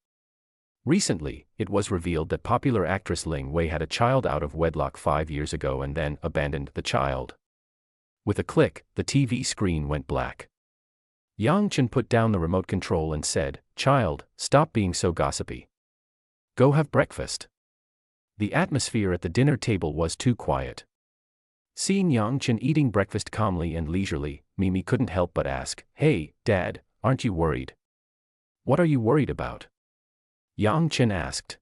Speaker 1: recently, it was revealed that popular actress Ling Wei had a child out of wedlock 5 years ago and then abandoned the child. With a click, the TV screen went black. Yang Chen put down the remote control and said, child, stop being so gossipy. Go have breakfast. The atmosphere at the dinner table was too quiet. Seeing Yang Chen eating breakfast calmly and leisurely, Mimi couldn't help but ask, hey, Dad, aren't you worried? What are you worried about? Yang Chen asked.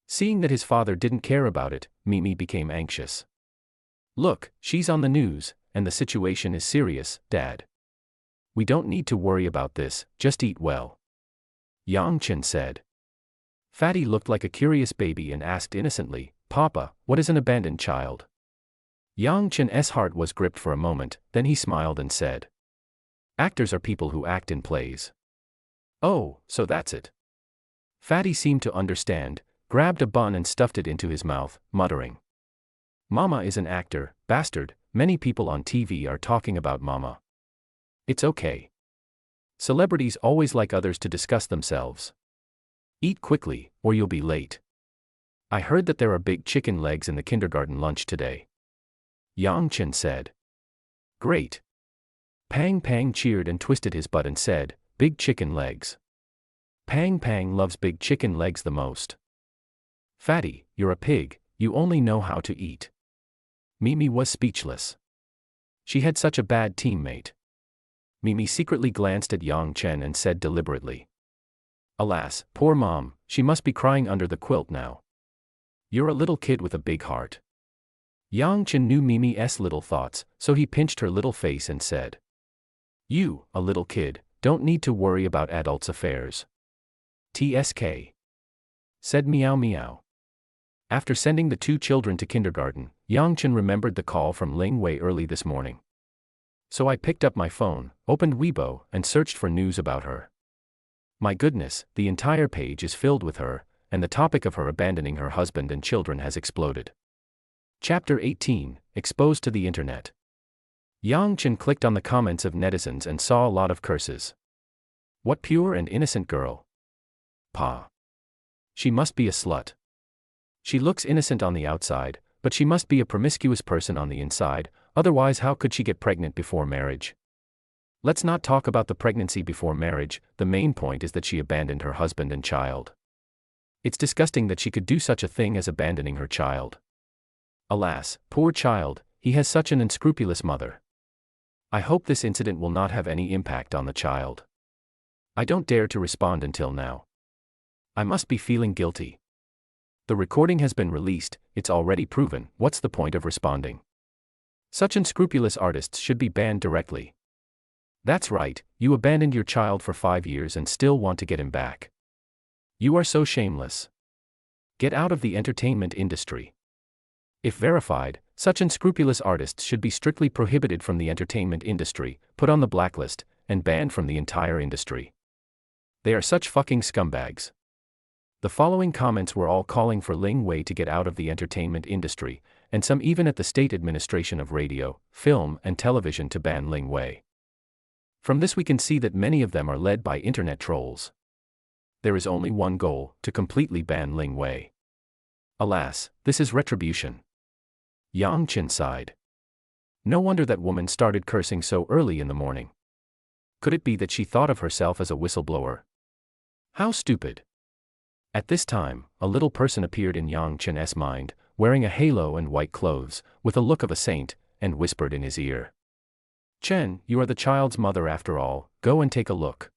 Speaker 1: Seeing that his father didn't care about it, Mimi became anxious. Look, she's on the news, and the situation is serious, Dad. We don't need to worry about this, just eat well. Yang Chen said. Fatty looked like a curious baby and asked innocently, Papa, what is an abandoned child? Yang Chen's heart was gripped for a moment, then he smiled and said, actors are people who act in plays. Oh, so that's it. Fatty seemed to understand, grabbed a bun and stuffed it into his mouth, muttering. Mama is an actor, bastard, many people on TV are talking about Mama. It's okay. Celebrities always like others to discuss themselves. Eat quickly, or you'll be late. I heard that there are big chicken legs in the kindergarten lunch today. Yang Chen said. Great. Pang Pang cheered and twisted his butt and said, big chicken legs. Pang Pang loves big chicken legs the most. Fatty, you're a pig, you only know how to eat. Mimi was speechless. She had such a bad teammate. Mimi secretly glanced at Yang Chen and said deliberately. Alas, poor mom, she must be crying under the quilt now. You're a little kid with a big heart. Yang Chen knew Mimi's little thoughts, so he pinched her little face and said. You, a little kid, don't need to worry about adults' affairs. TSK. Said Meow Meow. After sending the 2 children to kindergarten, Yang Chen remembered the call from Ling Wei early this morning. So I picked up my phone, opened Weibo, and searched for news about her. My goodness, the entire page is filled with her, and the topic of her abandoning her husband and children has exploded. Chapter 18, Exposed to the Internet. Yang Chen clicked on the comments of netizens and saw a lot of curses. What pure and innocent girl. Pa. She must be a slut. She looks innocent on the outside, but she must be a promiscuous person on the inside, otherwise how could she get pregnant before marriage? Let's not talk about the pregnancy before marriage, the main point is that she abandoned her husband and child. It's disgusting that she could do such a thing as abandoning her child. Alas, poor child, he has such an unscrupulous mother. I hope this incident will not have any impact on the child. I don't dare to respond until now. I must be feeling guilty. The recording has been released, it's already proven, what's the point of responding? Such unscrupulous artists should be banned directly. That's right, you abandoned your child for 5 years and still want to get him back. You are so shameless. Get out of the entertainment industry. If verified, such unscrupulous artists should be strictly prohibited from the entertainment industry, put on the blacklist, and banned from the entire industry. They are such fucking scumbags. The following comments were all calling for Ling Wei to get out of the entertainment industry, and some even at the State Administration of Radio, Film, and Television to ban Ling Wei. From this we can see that many of them are led by internet trolls. There is only one goal, to completely ban Ling Wei. Alas, this is retribution. Yang Chen sighed. No wonder that woman started cursing so early in the morning. Could it be that she thought of herself as a whistleblower? How stupid. At this time, a little person appeared in Yang Chen's mind, wearing a halo and white clothes, with a look of a saint, and whispered in his ear. Chen, you are the child's mother after all, go and take a look.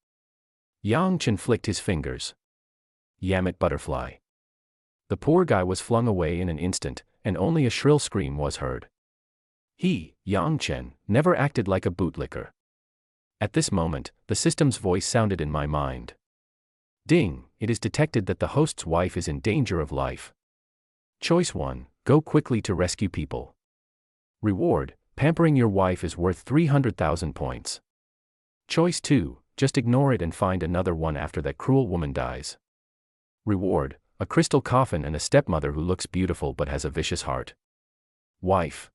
Speaker 1: Yang Chen flicked his fingers. Yamit butterfly. The poor guy was flung away in an instant, and only a shrill scream was heard. He, Yang Chen, never acted like a bootlicker. At this moment, the system's voice sounded in my mind. Ding, it is detected that the host's wife is in danger of life. Choice 1, go quickly to rescue people. Reward, pampering your wife is worth 300,000 points. Choice 2, just ignore it and find another one after that cruel woman dies. Reward, a crystal coffin and a stepmother who looks beautiful but has a vicious heart. Wife.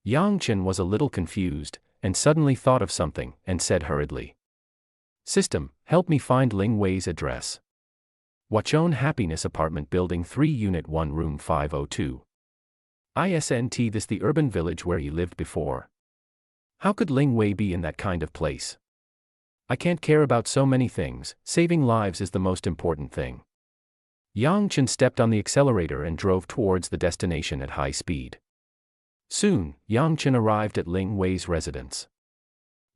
Speaker 1: Yang Chen was a little confused, and suddenly thought of something, and said hurriedly. System, help me find Ling Wei's address. Wachon Happiness Apartment Building 3 Unit 1 Room 502. ISNT this the urban village where he lived before. How could Ling Wei be in that kind of place? I can't care about so many things, saving lives is the most important thing. Yang Chen stepped on the accelerator and drove towards the destination at high speed. Soon, Yang Chen arrived at Ling Wei's residence.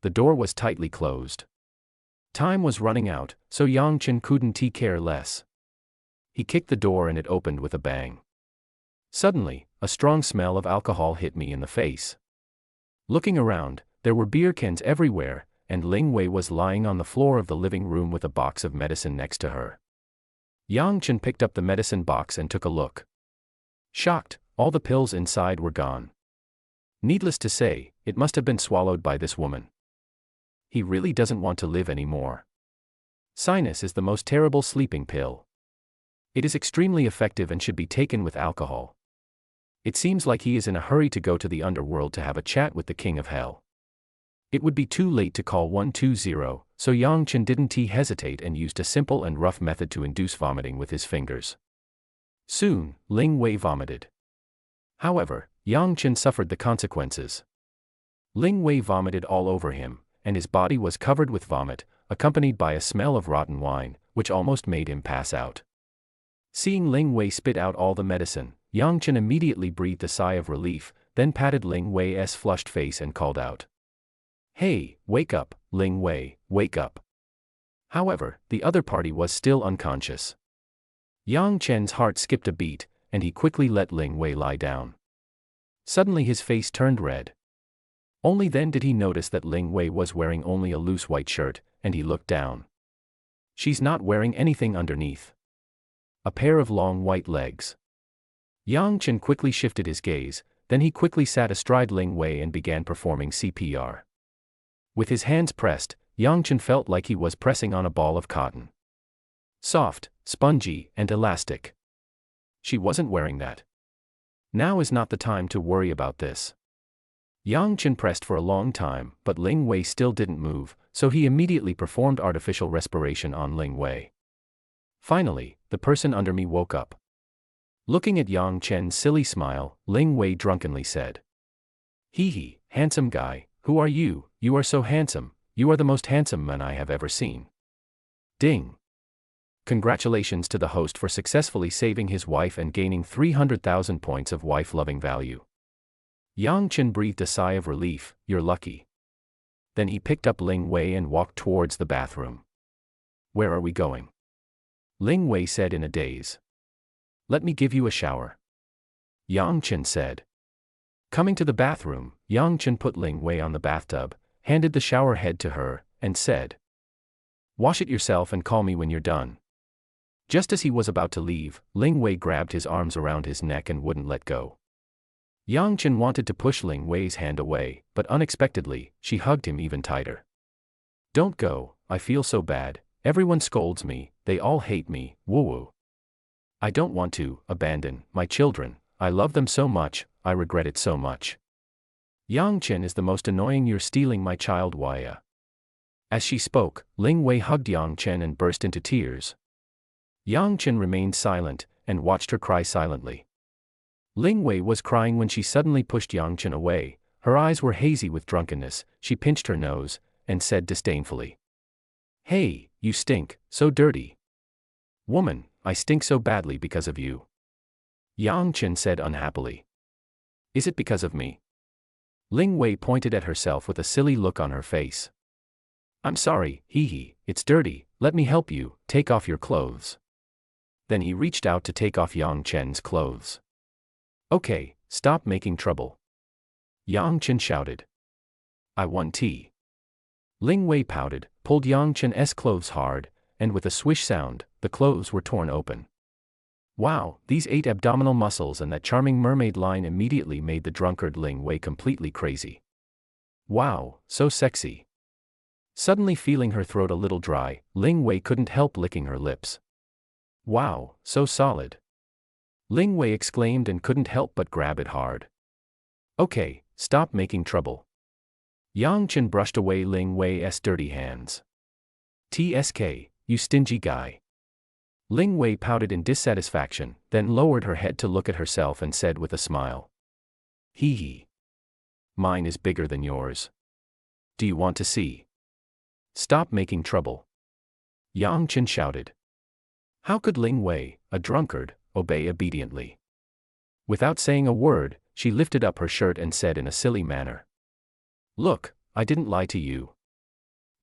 Speaker 1: The door was tightly closed. Time was running out, so Yang Chen couldn't care less. He kicked the door and it opened with a bang. Suddenly, a strong smell of alcohol hit me in the face. Looking around, there were beer cans everywhere, and Ling Wei was lying on the floor of the living room with a box of medicine next to her. Yang Chen picked up the medicine box and took a look. Shocked, all the pills inside were gone. Needless to say, it must have been swallowed by this woman. He really doesn't want to live anymore. Sinus is the most terrible sleeping pill. It is extremely effective and should be taken with alcohol. It seems like he is in a hurry to go to the underworld to have a chat with the king of hell. It would be too late to call 120, so Yang Chen didn't hesitate and used a simple and rough method to induce vomiting with his fingers. Soon, Ling Wei vomited. However, Yang Chen suffered the consequences. Ling Wei vomited all over him, and his body was covered with vomit, accompanied by a smell of rotten wine, which almost made him pass out. Seeing Ling Wei spit out all the medicine, Yang Chen immediately breathed a sigh of relief, then patted Ling Wei's flushed face and called out, "Hey, wake up, Ling Wei, wake up." However, the other party was still unconscious. Yang Chen's heart skipped a beat, and he quickly let Ling Wei lie down. Suddenly his face turned red. Only then did he notice that Ling Wei was wearing only a loose white shirt, and he looked down. She's not wearing anything underneath. A pair of long white legs. Yang Chen quickly shifted his gaze, then he quickly sat astride Ling Wei and began performing CPR. With his hands pressed, Yang Chen felt like he was pressing on a ball of cotton. Soft, spongy, and elastic. She wasn't wearing that. Now is not the time to worry about this. Yang Chen pressed for a long time, but Ling Wei still didn't move, so he immediately performed artificial respiration on Ling Wei. Finally, the person under me woke up. Looking at Yang Chen's silly smile, Ling Wei drunkenly said, "Hee hee, handsome guy, who are you? You are so handsome, you are the most handsome man I have ever seen." Ding! Congratulations to the host for successfully saving his wife and gaining 300,000 points of wife-loving value. Yang Chen breathed a sigh of relief, "You're lucky." Then he picked up Ling Wei and walked towards the bathroom. "Where are we going?" Ling Wei said in a daze. "Let me give you a shower," Yang Chen said. Coming to the bathroom, Yang Chen put Ling Wei on the bathtub, handed the shower head to her, and said, "Wash it yourself and call me when you're done." Just as he was about to leave, Ling Wei grabbed his arms around his neck and wouldn't let go. Yang Chen wanted to push Ling Wei's hand away, but unexpectedly, she hugged him even tighter. "Don't go, I feel so bad, everyone scolds me, they all hate me, woo-woo. I don't want to abandon my children, I love them so much, I regret it so much. Yang Chen is the most annoying, you're stealing my child, why?" As she spoke, Ling Wei hugged Yang Chen and burst into tears. Yang Chen remained silent, and watched her cry silently. Ling Wei was crying when she suddenly pushed Yang Chen away, her eyes were hazy with drunkenness, she pinched her nose, and said disdainfully, "Hey, you stink, so dirty. Woman, I stink so badly because of you." Yang Chen said unhappily. "Is it because of me?" Ling Wei pointed at herself with a silly look on her face. "I'm sorry, hee hee, it's dirty, let me help you, take off your clothes." Then he reached out to take off Yang Chen's clothes. "Okay, stop making trouble," Yang Chen shouted. "I want tea." Ling Wei pouted, pulled Yang Chen's clothes hard, and with a swish sound, the clothes were torn open. Wow, these 8 abdominal muscles and that charming mermaid line immediately made the drunkard Ling Wei completely crazy. Wow, so sexy. Suddenly feeling her throat a little dry, Ling Wei couldn't help licking her lips. Wow, so solid. Ling Wei exclaimed and couldn't help but grab it hard. "Okay, stop making trouble." Yang Chen brushed away Ling Wei's dirty hands. "Tsk, you stingy guy." Ling Wei pouted in dissatisfaction, then lowered her head to look at herself and said with a smile, "Hee hee. Mine is bigger than yours. Do you want to see?" "Stop making trouble," Yang Chen shouted. How could Ling Wei, a drunkard, obey obediently? Without saying a word, she lifted up her shirt and said in a silly manner, "Look, I didn't lie to you."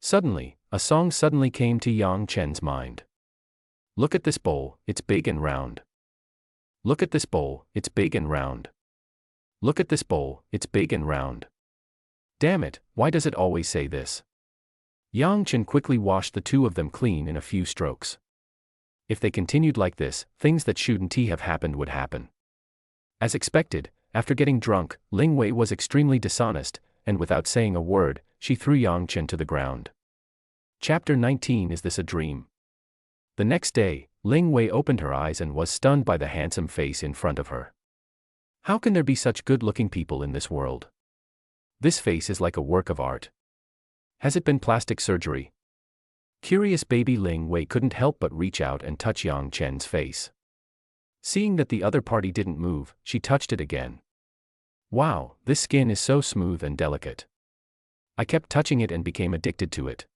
Speaker 1: Suddenly, a song suddenly came to Yang Chen's mind. "Look at this bowl, it's big and round. Look at this bowl, it's big and round. Look at this bowl, it's big and round. Damn it, why does it always say this?" Yang Chen quickly washed the two of them clean in a few strokes. If they continued like this, things that shouldn't have happened would happen. As expected, after getting drunk, Ling Wei was extremely dishonest, and without saying a word, she threw Yang Chen to the ground. Chapter 19. Is this a dream? The next day, Ling Wei opened her eyes and was stunned by the handsome face in front of her. How can there be such good-looking people in this world? This face is like a work of art. Has it been plastic surgery? Curious baby Ling Wei couldn't help but reach out and touch Yang Chen's face. Seeing that the other party didn't move, she touched it again. Wow, this skin is so smooth and delicate. I kept touching it and became addicted to it.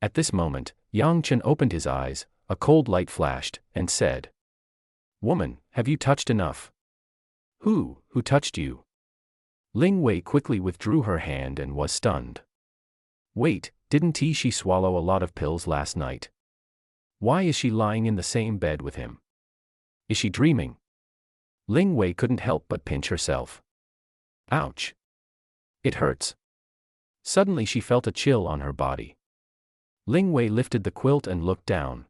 Speaker 1: At this moment, Yang Chen opened his eyes, a cold light flashed, and said, "Woman, have you touched enough?" Who touched you?" Ling Wei quickly withdrew her hand and was stunned. Wait, didn't she swallow a lot of pills last night? Why is she lying in the same bed with him? Is she dreaming? Ling Wei couldn't help but pinch herself. Ouch. It hurts. Suddenly she felt a chill on her body. Ling Wei lifted the quilt and looked down.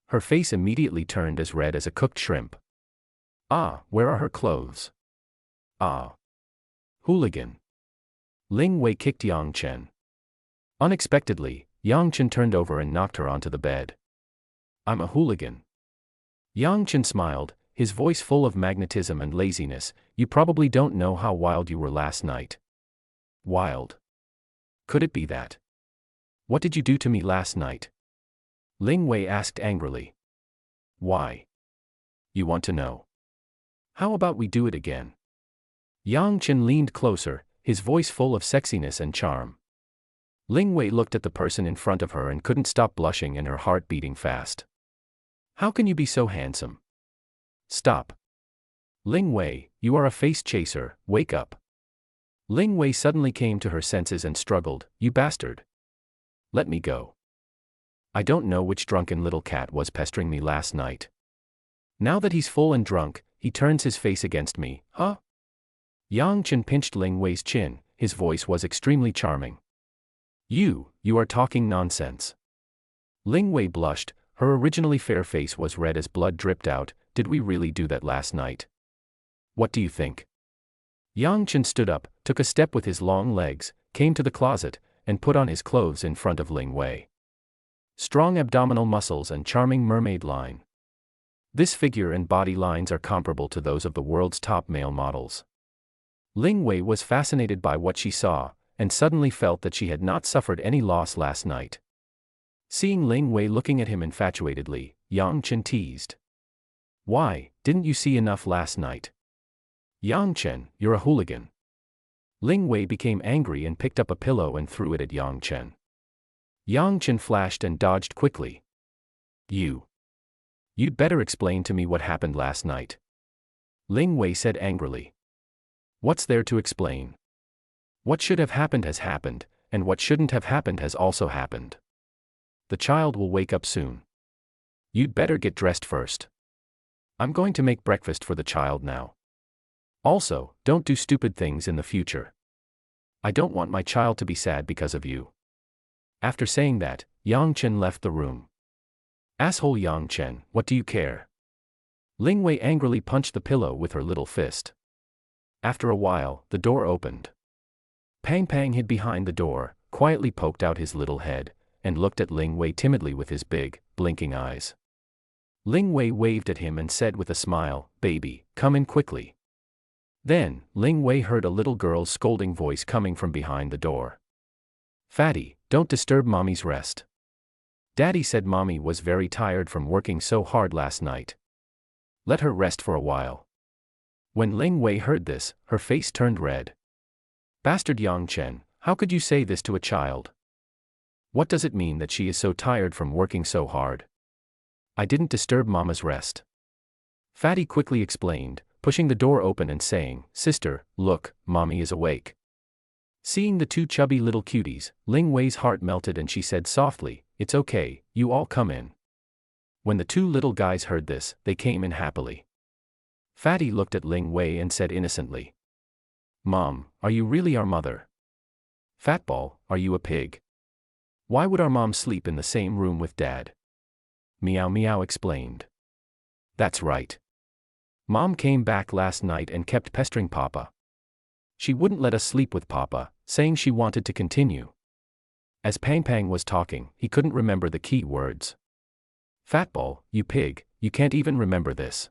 Speaker 1: Her face immediately turned as red as a cooked shrimp. Ah, where are her clothes? Ah. Hooligan. Ling Wei kicked Yang Chen. Unexpectedly, Yang Chen turned over and knocked her onto the bed. I'm a hooligan. Yang Chen smiled, his voice full of magnetism and laziness. You probably don't know how wild you were last night. Wild? Could it be that? What did you do to me last night? Ling Wei asked angrily. Why? You want to know? How about we do it again? Yang Chen leaned closer, his voice full of sexiness and charm. Ling Wei looked at the person in front of her and couldn't stop blushing and her heart beating fast. How can you be so handsome? Stop. Ling Wei, you are a face chaser, wake up. Ling Wei suddenly came to her senses and struggled, you bastard. Let me go. I don't know which drunken little cat was pestering me last night. Now that he's full and drunk, he turns his face against me, huh? Yang Chen pinched Ling Wei's chin, his voice was extremely charming. You are talking nonsense. Ling Wei blushed, her originally fair face was red as blood dripped out. Did we really do that last night? What do you think? Yang Chen stood up, took a step with his long legs, came to the closet, and put on his clothes in front of Ling Wei. Strong abdominal muscles and charming mermaid line. This figure and body lines are comparable to those of the world's top male models. Ling Wei was fascinated by what she saw, and suddenly felt that she had not suffered any loss last night. Seeing Ling Wei looking at him infatuatedly, Yang Chen teased. Why, didn't you see enough last night? Yang Chen, you're a hooligan. Ling Wei became angry and picked up a pillow and threw it at Yang Chen. Yang Chen flashed and dodged quickly. You'd better explain to me what happened last night. Ling Wei said angrily. What's there to explain? What should have happened has happened, and what shouldn't have happened has also happened. The child will wake up soon. You'd better get dressed first. I'm going to make breakfast for the child now. Also, don't do stupid things in the future. I don't want my child to be sad because of you. After saying that, Yang Chen left the room. Asshole Yang Chen, what do you care? Ling Wei angrily punched the pillow with her little fist. After a while, the door opened. Pang Pang hid behind the door, quietly poked out his little head, and looked at Ling Wei timidly with his big, blinking eyes. Ling Wei waved at him and said with a smile, "Baby, come in quickly." Then, Ling Wei heard a little girl's scolding voice coming from behind the door. "Fatty, don't disturb Mommy's rest. Daddy said Mommy was very tired from working so hard last night. Let her rest for a while." When Ling Wei heard this, her face turned red. Bastard Yang Chen, how could you say this to a child? What does it mean that she is so tired from working so hard? I didn't disturb Mama's rest. Fatty quickly explained, pushing the door open and saying, "Sister, look, Mommy is awake." Seeing the two chubby little cuties, Ling Wei's heart melted and she said softly, "It's okay, you all come in." When the two little guys heard this, they came in happily. Fatty looked at Ling Wei and said innocently, "Mom, are you really our mother? Fatball, are you a pig? Why would our mom sleep in the same room with Dad?" Meow Meow explained. "That's right. Mom came back last night and kept pestering Papa. She wouldn't let us sleep with Papa, saying she wanted to continue." As Pang Pang was talking, he couldn't remember the key words. "Fatball, you pig, you can't even remember this."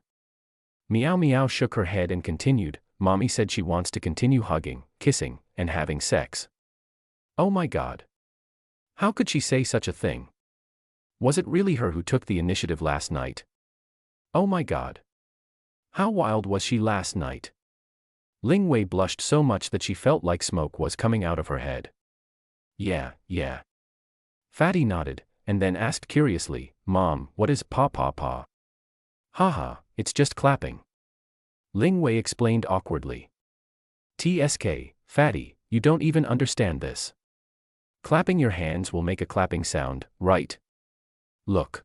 Speaker 1: Meow Meow shook her head and continued, "Mommy said she wants to continue hugging, kissing, and having sex." Oh my God. How could she say such a thing? Was it really her who took the initiative last night? Oh my God. How wild was she last night? Ling Wei blushed so much that she felt like smoke was coming out of her head. Yeah. Fatty nodded, and then asked curiously, Mom, what is pa? Haha, it's just clapping. Ling Wei explained awkwardly. TSK, Fatty, you don't even understand this. Clapping your hands will make a clapping sound, right? Look.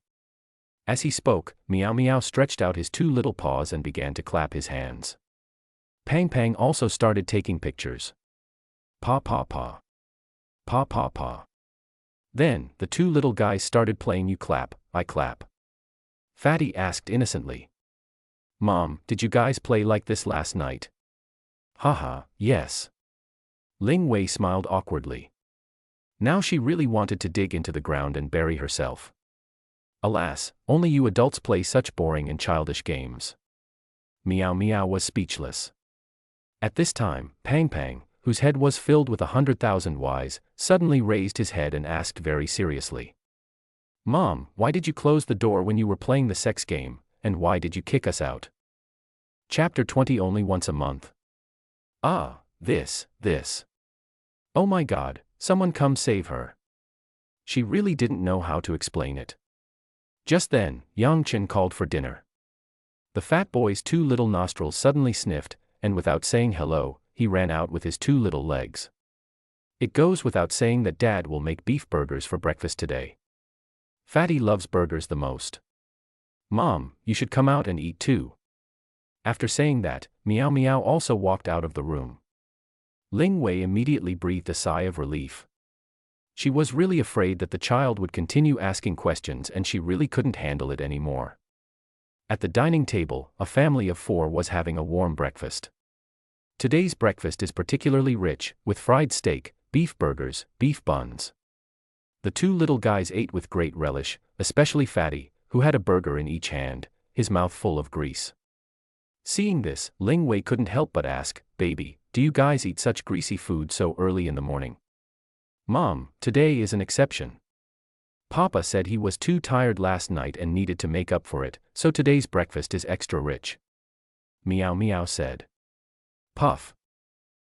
Speaker 1: As he spoke, Meow Meow stretched out his two little paws and began to clap his hands. Pang Pang also started taking pictures. Pa. Then, the two little guys started playing You Clap, I Clap. Fatty asked innocently. Mom, did you guys play like this last night? Haha, yes. Ling Wei smiled awkwardly. Now she really wanted to dig into the ground and bury herself. Alas, only you adults play such boring and childish games. Meow Meow was speechless. At this time, Pang Pang, whose head was filled with 100,000 whys, suddenly raised his head and asked very seriously. Mom, why did you close the door when you were playing the sex game, and why did you kick us out? Chapter 20 Only once a month. Ah, this. Oh my God, someone come save her. She really didn't know how to explain it. Just then, Yang Chen called for dinner. The fat boy's two little nostrils suddenly sniffed, and without saying hello, he ran out with his two little legs. It goes without saying that Dad will make beef burgers for breakfast today. Fatty loves burgers the most. Mom, you should come out and eat too. After saying that, Meow Meow also walked out of the room. Ling Wei immediately breathed a sigh of relief. She was really afraid that the child would continue asking questions and she really couldn't handle it anymore. At the dining table, a family of 4 was having a warm breakfast. Today's breakfast is particularly rich, with fried steak, beef burgers, beef buns. The two little guys ate with great relish, especially Fatty, who had a burger in each hand, his mouth full of grease. Seeing this, Ling Wei couldn't help but ask, Baby, do you guys eat such greasy food so early in the morning? Mom, today is an exception. Papa said he was too tired last night and needed to make up for it, so today's breakfast is extra rich. Meow Meow said. Puff.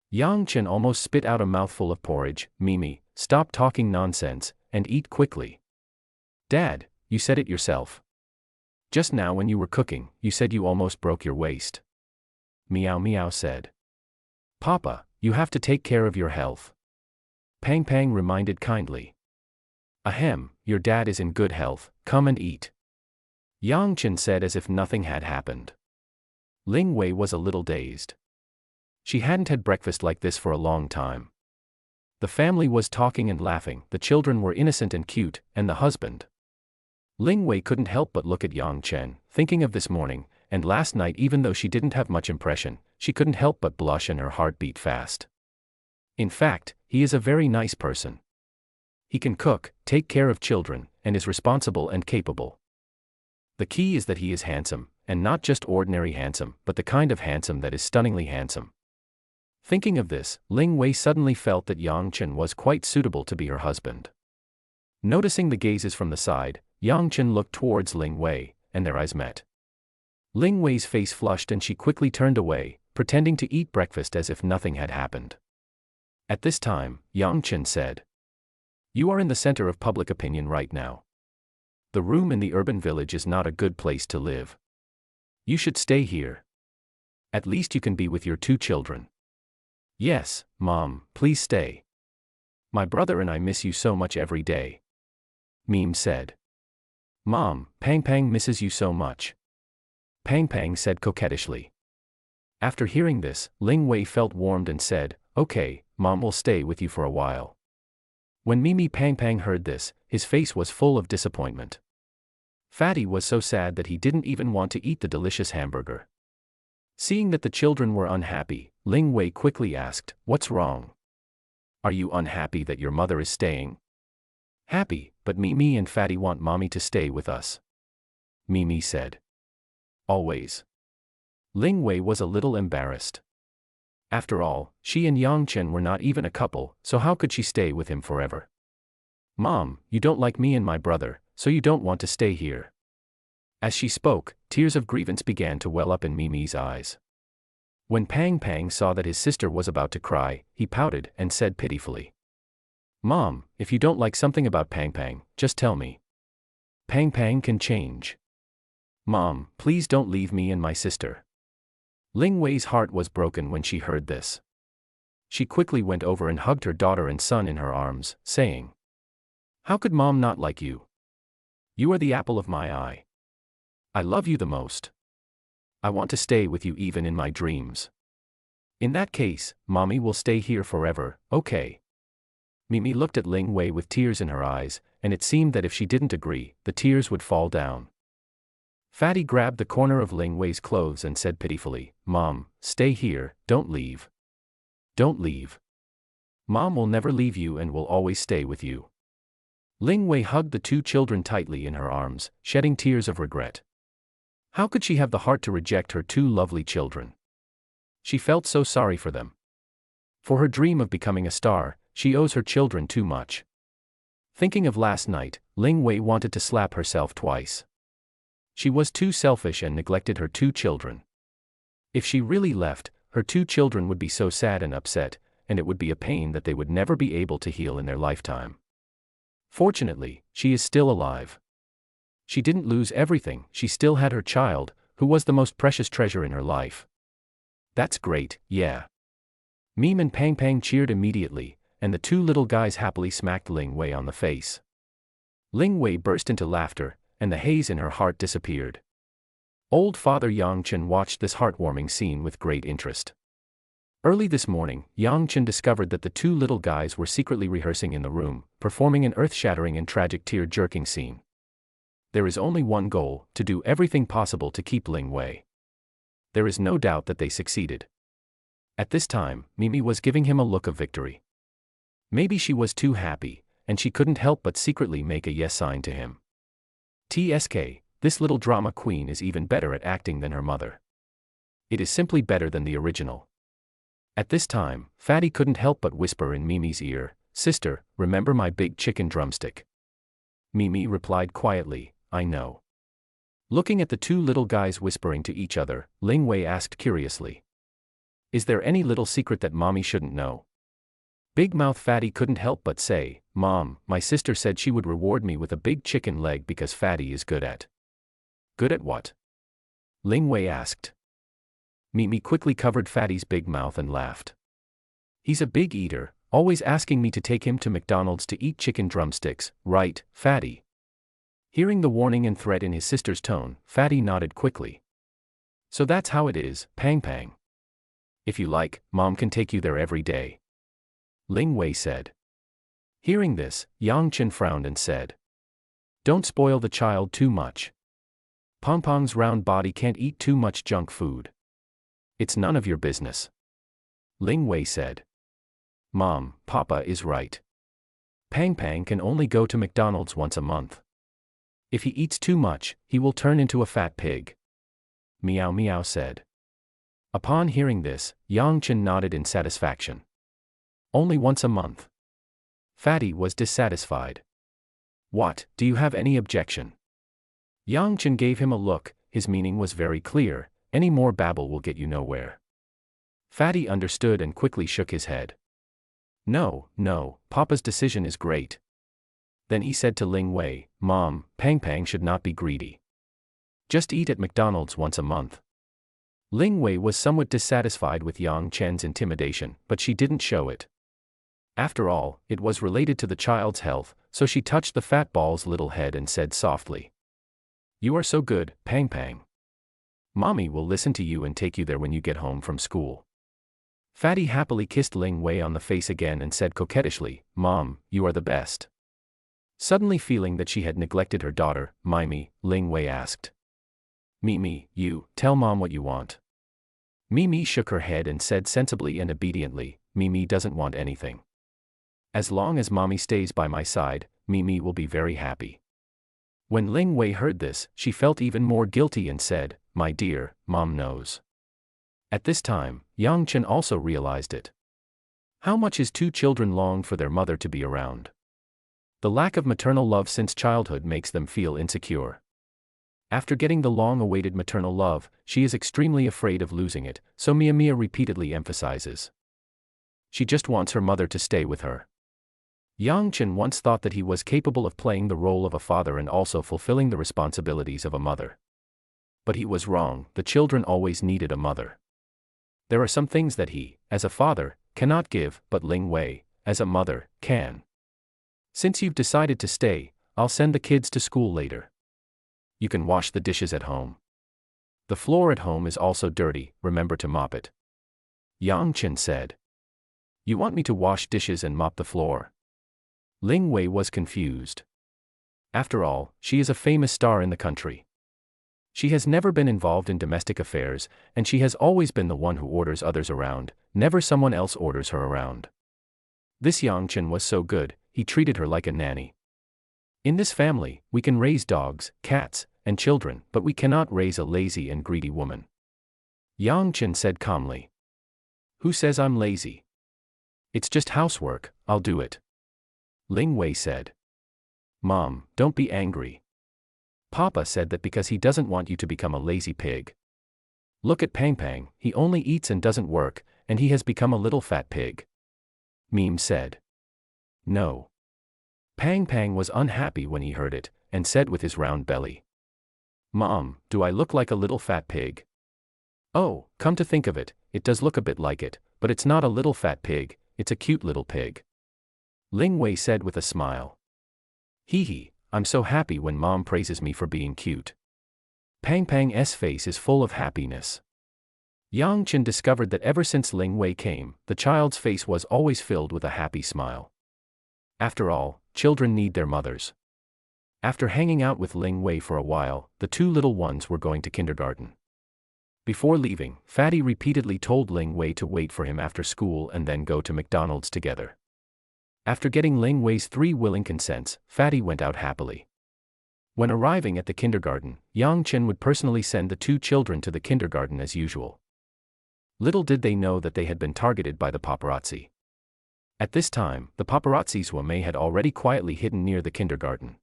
Speaker 1: Yang Chen almost spit out a mouthful of porridge. Mimi, stop talking nonsense, and eat quickly. Dad, you said it yourself. Just now when you were cooking, you said you almost broke your waist. Meow Meow said. Papa, you have to take care of your health. Pang Pang reminded kindly. Ahem, your dad is in good health, come and eat. Yang Chen said as if nothing had happened. Ling Wei was a little dazed. She hadn't had breakfast like this for a long time. The family was talking and laughing, the children were innocent and cute, and the husband. Ling Wei couldn't help but look at Yang Chen, thinking of this morning, and last night even though she didn't have much impression, she couldn't help but blush and her heart beat fast. In fact, he is a very nice person. He can cook, take care of children, and is responsible and capable. The key is that he is handsome, and not just ordinary handsome, but the kind of handsome that is stunningly handsome. Thinking of this, Ling Wei suddenly felt that Yang Chen was quite suitable to be her husband. Noticing the gazes from the side, Yang Chen looked towards Ling Wei, and their eyes met. Ling Wei's face flushed and she quickly turned away, pretending to eat breakfast as if nothing had happened. At this time, Yang Chen said, You are in the center of public opinion right now. The room in the urban village is not a good place to live. You should stay here. At least you can be with your 2 children. Yes, Mom, please stay. My brother and I miss you so much every day. Meme said. Mom, Pang Pang misses you so much. Pang Pang said coquettishly. After hearing this, Ling Wei felt warmed and said, Okay, Mom will stay with you for a while. When Mimi Pang Pang heard this, his face was full of disappointment. Fatty was so sad that he didn't even want to eat the delicious hamburger. Seeing that the children were unhappy, Ling Wei quickly asked, What's wrong? Are you unhappy that your mother is staying? Happy, but Mimi and Fatty want Mommy to stay with us. Mimi said. Always. Ling Wei was a little embarrassed. After all, she and Yang Chen were not even a couple, so how could she stay with him forever? Mom, you don't like me and my brother, So you don't want to stay here. As she spoke, tears of grievance began to well up in Mimi's eyes. When Pang Pang saw that his sister was about to cry, he pouted and said pitifully, "Mom, if you don't like something about Pang Pang, just tell me. Pang Pang can change. Mom, please don't leave me and my sister." Ling Wei's heart was broken when she heard this. She quickly went over and hugged her daughter and son in her arms, saying, "How could Mom not like you? You are the apple of my eye. I love you the most. I want to stay with you even in my dreams. In that case, Mommy will stay here forever, okay?" Mimi looked at Ling Wei with tears in her eyes, and it seemed that if she didn't agree, the tears would fall down. Fatty grabbed the corner of Ling Wei's clothes and said pitifully, "Mom, stay here, don't leave. Don't leave. Mom will never leave you and will always stay with you." Ling Wei hugged the two children tightly in her arms, shedding tears of regret. How could she have the heart to reject her two lovely children? She felt so sorry for them. For her dream of becoming a star, she owes her children too much. Thinking of last night, Ling Wei wanted to slap herself twice. She was too selfish and neglected her two children. If she really left, her two children would be so sad and upset, and it would be a pain that they would never be able to heal in their lifetime. Fortunately, she is still alive. She didn't lose everything, she still had her child, who was the most precious treasure in her life. That's great, yeah. Mime and Pang Pang cheered immediately, and the two little guys happily smacked Ling Wei on the face. Ling Wei burst into laughter, and the haze in her heart disappeared. Old Father Yang Chen watched this heartwarming scene with great interest. Early this morning, Yang Chen discovered that the two little guys were secretly rehearsing in the room, performing an earth-shattering and tragic tear-jerking scene. There is only one goal, to do everything possible to keep Ling Wei. There is no doubt that they succeeded. At this time, Mimi was giving him a look of victory. Maybe she was too happy, and she couldn't help but secretly make a yes sign to him. TSK, this little drama queen is even better at acting than her mother. It is simply better than the original. At this time, Fatty couldn't help but whisper in Mimi's ear, "Sister, remember my big chicken drumstick?" Mimi replied quietly, "I know." Looking at the two little guys whispering to each other, Ling Wei asked curiously, "Is there any little secret that Mommy shouldn't know?" Big Mouth Fatty couldn't help but say, "Mom, my sister said she would reward me with a big chicken leg because Fatty is good at." "Good at what?" Ling Wei asked. Mimi quickly covered Fatty's big mouth and laughed. "He's a big eater, always asking me to take him to McDonald's to eat chicken drumsticks, right, Fatty?" Hearing the warning and threat in his sister's tone, Fatty nodded quickly. "So that's how it is, Pang Pang. If you like, Mom can take you there every day," Ling Wei said. Hearing this, Yang Chen frowned and said, "Don't spoil the child too much. Pong Pong's round body can't eat too much junk food. It's none of your business," Ling Wei said. "Mom, Papa is right. Pang Pang can only go to McDonald's once a month. If he eats too much, he will turn into a fat pig," Meow Meow said. Upon hearing this, Yang Chen nodded in satisfaction. "Only once a month?" Fatty was dissatisfied. "What, do you have any objection?" Yang Chen gave him a look, his meaning was very clear, any more babble will get you nowhere. Fatty understood and quickly shook his head. No, Papa's decision is great." Then he said to Ling Wei, "Mom, Pang Pang should not be greedy. Just eat at McDonald's once a month." Ling Wei was somewhat dissatisfied with Yang Chen's intimidation, but she didn't show it. After all, it was related to the child's health, so she touched the fat ball's little head and said softly, "You are so good, Pang Pang. Mommy will listen to you and take you there when you get home from school." Fatty happily kissed Ling Wei on the face again and said coquettishly, "Mom, you are the best." Suddenly feeling that she had neglected her daughter, Mimi, Ling Wei asked, "Mimi, you, tell Mom what you want." Mimi shook her head and said sensibly and obediently, "Mimi doesn't want anything. As long as Mommy stays by my side, Mimi will be very happy." When Ling Wei heard this, she felt even more guilty and said, "My dear, Mom knows." At this time, Yang Chen also realized it. How much his two children longed for their mother to be around. The lack of maternal love since childhood makes them feel insecure. After getting the long-awaited maternal love, she is extremely afraid of losing it, so Mia repeatedly emphasizes. She just wants her mother to stay with her. Yang Chen once thought that he was capable of playing the role of a father and also fulfilling the responsibilities of a mother. But he was wrong, the children always needed a mother. There are some things that he, as a father, cannot give, but Ling Wei, as a mother, can. Since you've decided to stay, I'll send the kids to school later. You can wash the dishes at home. The floor at home is also dirty, remember to mop it. Yang Chen said. You want me to wash dishes and mop the floor? Ling Wei was confused. After all, she is a famous star in the country. She has never been involved in domestic affairs, and she has always been the one who orders others around, never someone else orders her around. This Yang Chen was so good, he treated her like a nanny. In this family, we can raise dogs, cats, and children, but we cannot raise a lazy and greedy woman. Yang Chen said calmly. Who says I'm lazy? It's just housework, I'll do it. Ling Wei said. Mom, don't be angry. Papa said that because he doesn't want you to become a lazy pig. Look at Pang, he only eats and doesn't work, and he has become a little fat pig. Meme said. No. Pang was unhappy when he heard it, and said with his round belly. Mom, do I look like a little fat pig? Oh, come to think of it, it does look a bit like it, but it's not a little fat pig, it's a cute little pig. Ling Wei said with a smile. Hee, I'm so happy when Mom praises me for being cute. Pang's face is full of happiness. Yang Chen discovered that ever since Ling Wei came, the child's face was always filled with a happy smile. After all, children need their mothers. After hanging out with Ling Wei for a while, the two little ones were going to kindergarten. Before leaving, Fatty repeatedly told Ling Wei to wait for him after school and then go to McDonald's together. After getting Ling Wei's 3 willing consents, Fatty went out happily. When arriving at the kindergarten, Yang Chen would personally send the 2 children to the kindergarten as usual. Little did they know that they had been targeted by the paparazzi. At this time, the paparazzi Zhuomei had already quietly hidden near the kindergarten.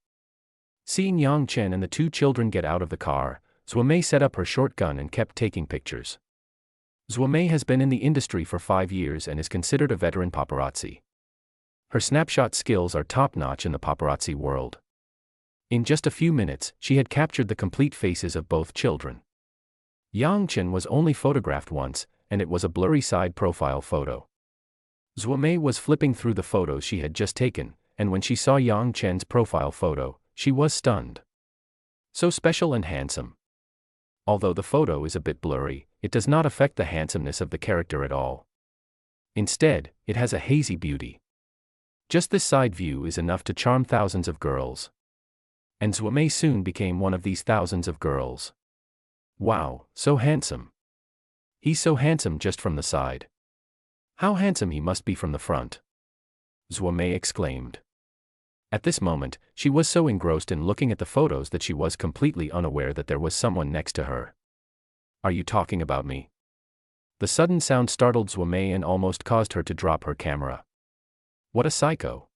Speaker 1: Seeing Yang Chen and the 2 children get out of the car, Zhuomei set up her shotgun and kept taking pictures. Zhuomei has been in the industry for 5 years and is considered a veteran paparazzi. Her snapshot skills are top-notch in the paparazzi world. In just a few minutes, she had captured the complete faces of both children. Yang Chen was only photographed once, and it was a blurry side profile photo. Zhuomei was flipping through the photos she had just taken, and when she saw Yang Chen's profile photo, she was stunned. So special and handsome. Although the photo is a bit blurry, it does not affect the handsomeness of the character at all. Instead, it has a hazy beauty. Just this side view is enough to charm thousands of girls. And Zhuomei soon became one of these thousands of girls. Wow, so handsome. He's so handsome just from the side. How handsome he must be from the front. Zhuomei exclaimed. At this moment, she was so engrossed in looking at the photos that she was completely unaware that there was someone next to her. Are you talking about me? The sudden sound startled Zhuomei and almost caused her to drop her camera. What a psycho.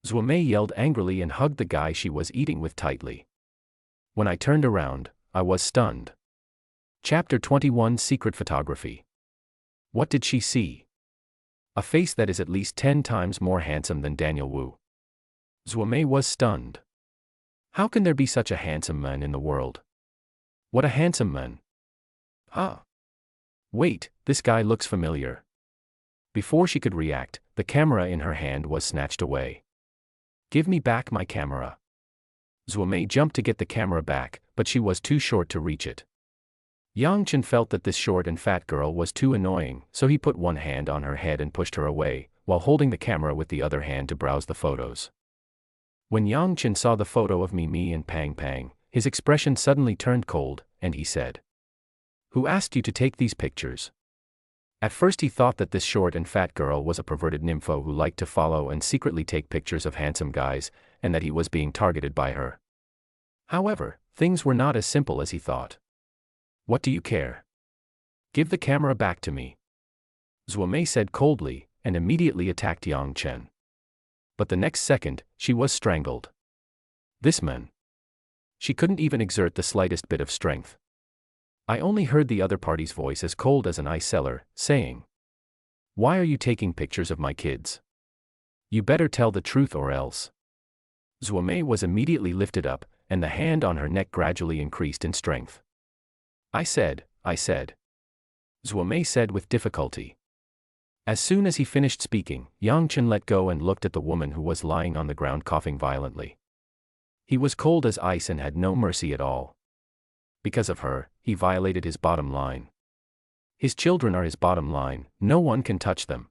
Speaker 1: Zhuomei yelled angrily and hugged the guy she was eating with tightly. When I turned around, I was stunned. Chapter 21 Secret Photography. What did she see? A face that is at least 10 times more handsome than Daniel Wu. Zhuomei was stunned. How can there be such a handsome man in the world? What a handsome man. Wait, this guy looks familiar. Before she could react, the camera in her hand was snatched away. Give me back my camera. Zhuomei jumped to get the camera back, but she was too short to reach it. Yang Chen felt that this short and fat girl was too annoying, so he put one hand on her head and pushed her away, while holding the camera with the other hand to browse the photos. When Yang Chen saw the photo of Mimi and Pang, his expression suddenly turned cold, and he said, "Who asked you to take these pictures?" At first he thought that this short and fat girl was a perverted nympho who liked to follow and secretly take pictures of handsome guys, and that he was being targeted by her. However, things were not as simple as he thought. What do you care? Give the camera back to me. Zhuomei said coldly, and immediately attacked Yang Chen. But the next second, she was strangled. This man. She couldn't even exert the slightest bit of strength. I only heard the other party's voice as cold as an ice cellar, saying, "Why are you taking pictures of my kids? You better tell the truth or else." Zhuomei was immediately lifted up, and the hand on her neck gradually increased in strength. I said. Zhuomei said with difficulty. As soon as he finished speaking, Yang Chen let go and looked at the woman who was lying on the ground coughing violently. He was cold as ice and had no mercy at all. Because of her, he violated his bottom line. His children are his bottom line, no one can touch them.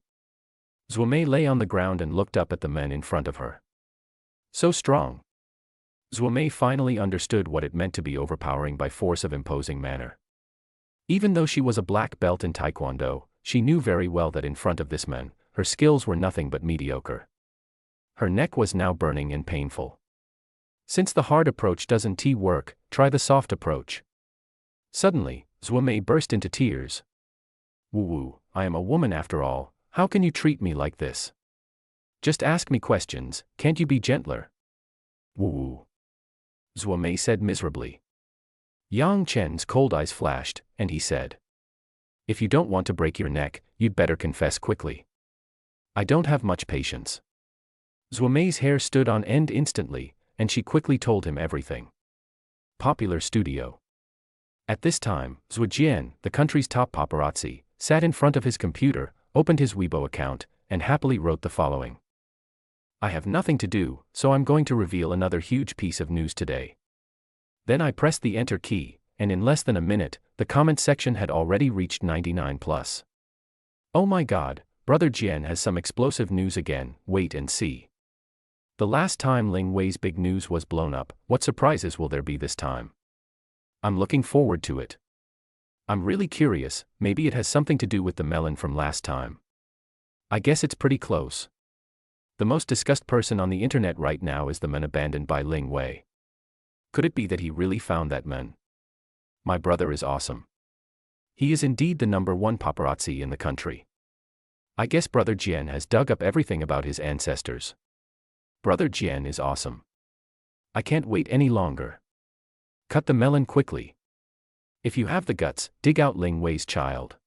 Speaker 1: Zhuomei lay on the ground and looked up at the men in front of her. So strong. Zhuomei finally understood what it meant to be overpowering by force of imposing manner. Even though she was a black belt in Taekwondo, she knew very well that in front of this man, her skills were nothing but mediocre. Her neck was now burning and painful. Since the hard approach doesn't work, try the soft approach. Suddenly, Zhuomei burst into tears. Woo, I am a woman after all, how can you treat me like this? Just ask me questions, can't you be gentler? Woo. Zhuomei said miserably. Yang Chen's cold eyes flashed, and he said, "If you don't want to break your neck, you'd better confess quickly. I don't have much patience." Zhuomei's hair stood on end instantly, and she quickly told him everything. Popular studio. At this time, Zhu Jian, the country's top paparazzi, sat in front of his computer, opened his Weibo account, and happily wrote the following. I have nothing to do, so I'm going to reveal another huge piece of news today. Then I pressed the enter key, and in less than a minute, the comment section had already reached 99+. Oh my god, Brother Jian has some explosive news again, wait and see. The last time Ling Wei's big news was blown up, what surprises will there be this time? I'm looking forward to it. I'm really curious, maybe it has something to do with the melon from last time. I guess it's pretty close. The most discussed person on the internet right now is the man abandoned by Ling Wei. Could it be that he really found that man? My brother is awesome. He is indeed the #1 paparazzi in the country. I guess Brother Jian has dug up everything about his ancestors. Brother Jian is awesome. I can't wait any longer. Cut the melon quickly. If you have the guts, dig out Ling Wei's child.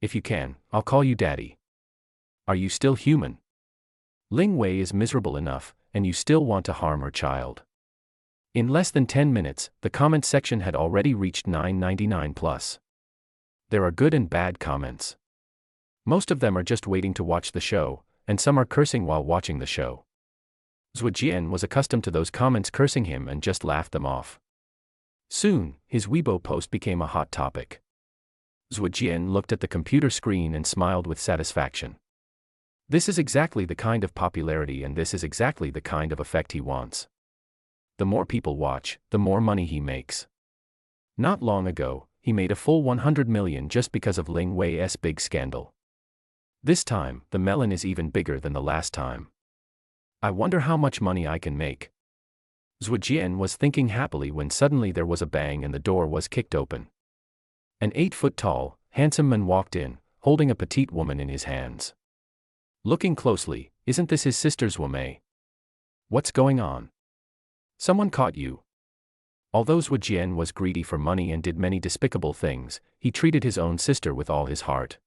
Speaker 1: If you can, I'll call you daddy. Are you still human? Ling Wei is miserable enough, and you still want to harm her child. In less than 10 minutes, the comment section had already reached 999+. There are good and bad comments. Most of them are just waiting to watch the show, and some are cursing while watching the show. Zhu Jian was accustomed to those comments cursing him and just laughed them off. Soon, his Weibo post became a hot topic. Zhu Jian looked at the computer screen and smiled with satisfaction. This is exactly the kind of popularity and this is exactly the kind of effect he wants. The more people watch, the more money he makes. Not long ago, he made a full 100 million just because of Ling Wei's big scandal. This time, the melon is even bigger than the last time. I wonder how much money I can make. Zhu Jian was thinking happily when suddenly there was a bang and the door was kicked open. An 8-foot-tall, handsome man walked in, holding a petite woman in his hands. Looking closely, isn't this his sister Zhuomei? What's going on? Someone caught you. Although Zhu Jian was greedy for money and did many despicable things, he treated his own sister with all his heart.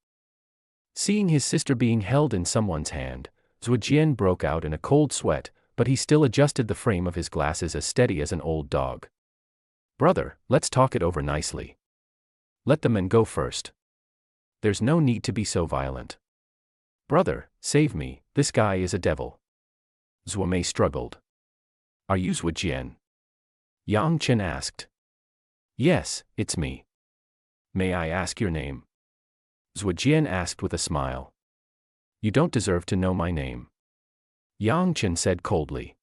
Speaker 1: Seeing his sister being held in someone's hand, Zhu Jian broke out in a cold sweat, but he still adjusted the frame of his glasses as steady as an old dog. Brother, let's talk it over nicely. Let the men go first. There's no need to be so violent. Brother, save me, this guy is a devil. Zhuomei struggled. Are you Zhu Jian? Yang Chen asked. Yes, it's me. May I ask your name? Zhu Jian asked with a smile. You don't deserve to know my name. Yang Chen said coldly.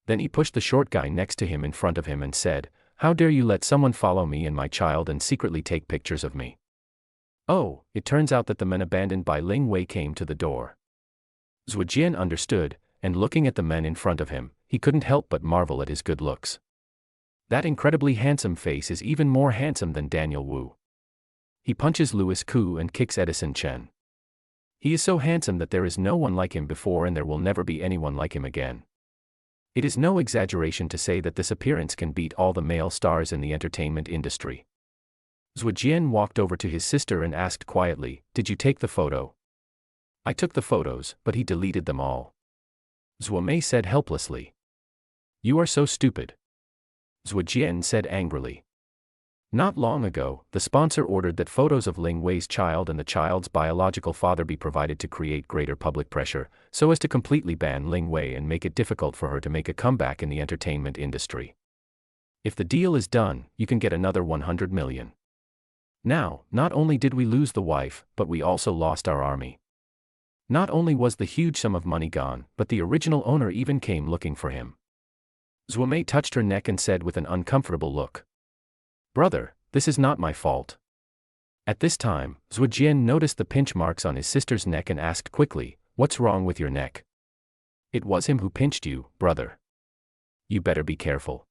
Speaker 1: Then he pushed the short guy next to him in front of him and said, How dare you let someone follow me and my child and secretly take pictures of me? Oh, it turns out that the men abandoned by Ling Wei came to the door. Zhu Jian understood, and looking at the men in front of him, he couldn't help but marvel at his good looks. That incredibly handsome face is even more handsome than Daniel Wu. He punches Louis Koo and kicks Edison Chen. He is so handsome that there is no one like him before and there will never be anyone like him again. It is no exaggeration to say that this appearance can beat all the male stars in the entertainment industry. Zhuo Jian walked over to his sister and asked quietly, "Did you take the photo?" "I took the photos, but he deleted them all," Zhuo Mei said helplessly. "You are so stupid," Zhuo Jian said angrily. Not long ago, the sponsor ordered that photos of Ling Wei's child and the child's biological father be provided to create greater public pressure, so as to completely ban Ling Wei and make it difficult for her to make a comeback in the entertainment industry. If the deal is done, you can get another 100 million. Now, not only did we lose the wife, but we also lost our army. Not only was the huge sum of money gone, but the original owner even came looking for him. Zhuo Mei touched her neck and said with an uncomfortable look, "Brother, this is not my fault." At this time, Zhuo Jian noticed the pinch marks on his sister's neck and asked quickly, "What's wrong with your neck?" "It was him who pinched you, brother. You better be careful.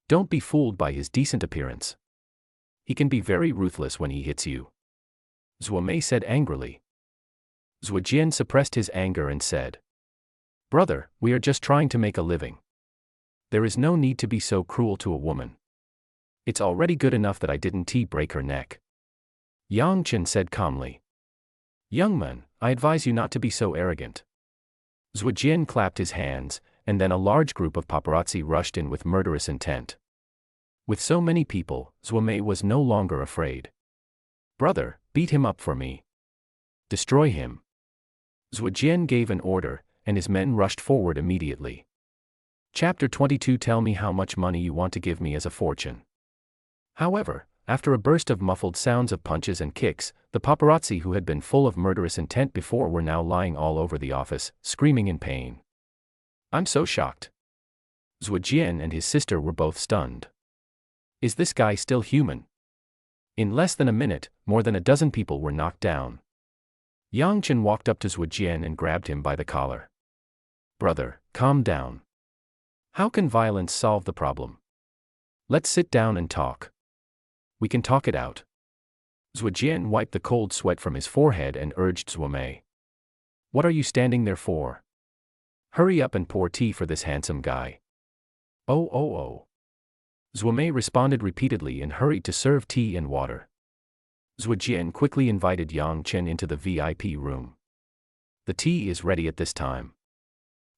Speaker 1: Don't be fooled by his decent appearance. He can be very ruthless when he hits you," Zhuo Mei said angrily. Zhuo Jian suppressed his anger and said, "Brother, we are just trying to make a living. There is no need to be so cruel to a woman. It's already good enough that I didn't break her neck." Yang Chen said calmly. "Young man, I advise you not to be so arrogant." Zhuo Jian clapped his hands, and then a large group of paparazzi rushed in with murderous intent. With so many people, Zhuo Mei was no longer afraid. "Brother, beat him up for me. Destroy him." Zhuo Jian gave an order, and his men rushed forward immediately. Chapter 22. Tell me how much money you want to give me as a fortune. However, after a burst of muffled sounds of punches and kicks, the paparazzi who had been full of murderous intent before were now lying all over the office, screaming in pain. "I'm so shocked." Zhuo Jian and his sister were both stunned. Is this guy still human? In less than a minute, more than a dozen people were knocked down. Yang Chen walked up to Zhuo Jian and grabbed him by the collar. "Brother, calm down. How can violence solve the problem? Let's sit down and talk. We can talk it out." Zhuo Jian wiped the cold sweat from his forehead and urged Zhuo Mei. "What are you standing there for? Hurry up and pour tea for this handsome guy." Oh. Zhuo Mei responded repeatedly and hurried to serve tea and water. Zhuo Jian quickly invited Yang Chen into the VIP room. "The tea is ready at this time."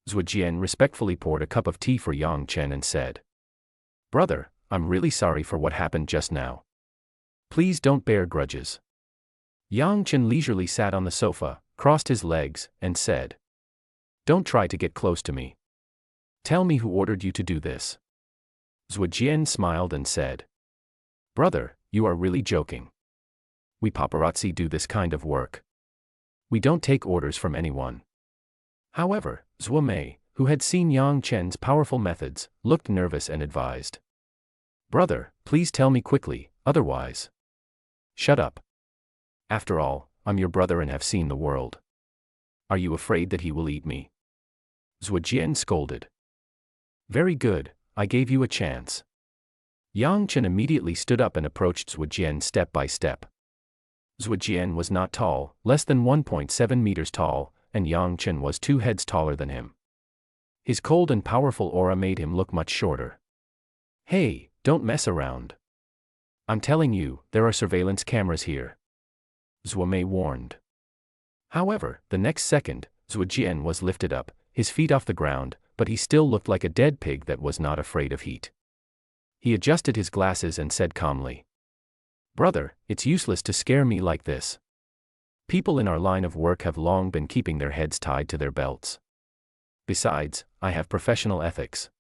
Speaker 1: Zhuo Jian respectfully poured a cup of tea for Yang Chen and said, "Brother, I'm really sorry for what happened just now. Please don't bear grudges." Yang Chen leisurely sat on the sofa, crossed his legs, and said, "Don't try to get close to me. Tell me who ordered you to do this." Zhuo Jian smiled and said, "Brother, you are really joking. We paparazzi do this kind of work. We don't take orders from anyone." However, Zhuo Mei, who had seen Yang Chen's powerful methods, looked nervous and advised, "Brother, please tell me quickly, otherwise." "Shut up. After all, I'm your brother and have seen the world. Are you afraid that he will eat me?" Zhuo Jian scolded. "Very good, I gave you a chance." Yang Chen immediately stood up and approached Zhuo Jian step by step. Zhuo Jian was not tall, less than 1.7 meters tall, and Yang Chen was 2 heads taller than him. His cold and powerful aura made him look much shorter. "Hey, don't mess around. I'm telling you, there are surveillance cameras here," Zhuo Mei warned. However, the next second, Zhuo Jian was lifted up, his feet off the ground, but he still looked like a dead pig that was not afraid of heat. He adjusted his glasses and said calmly, "Brother, it's useless to scare me like this. People in our line of work have long been keeping their heads tied to their belts. Besides, I have professional ethics.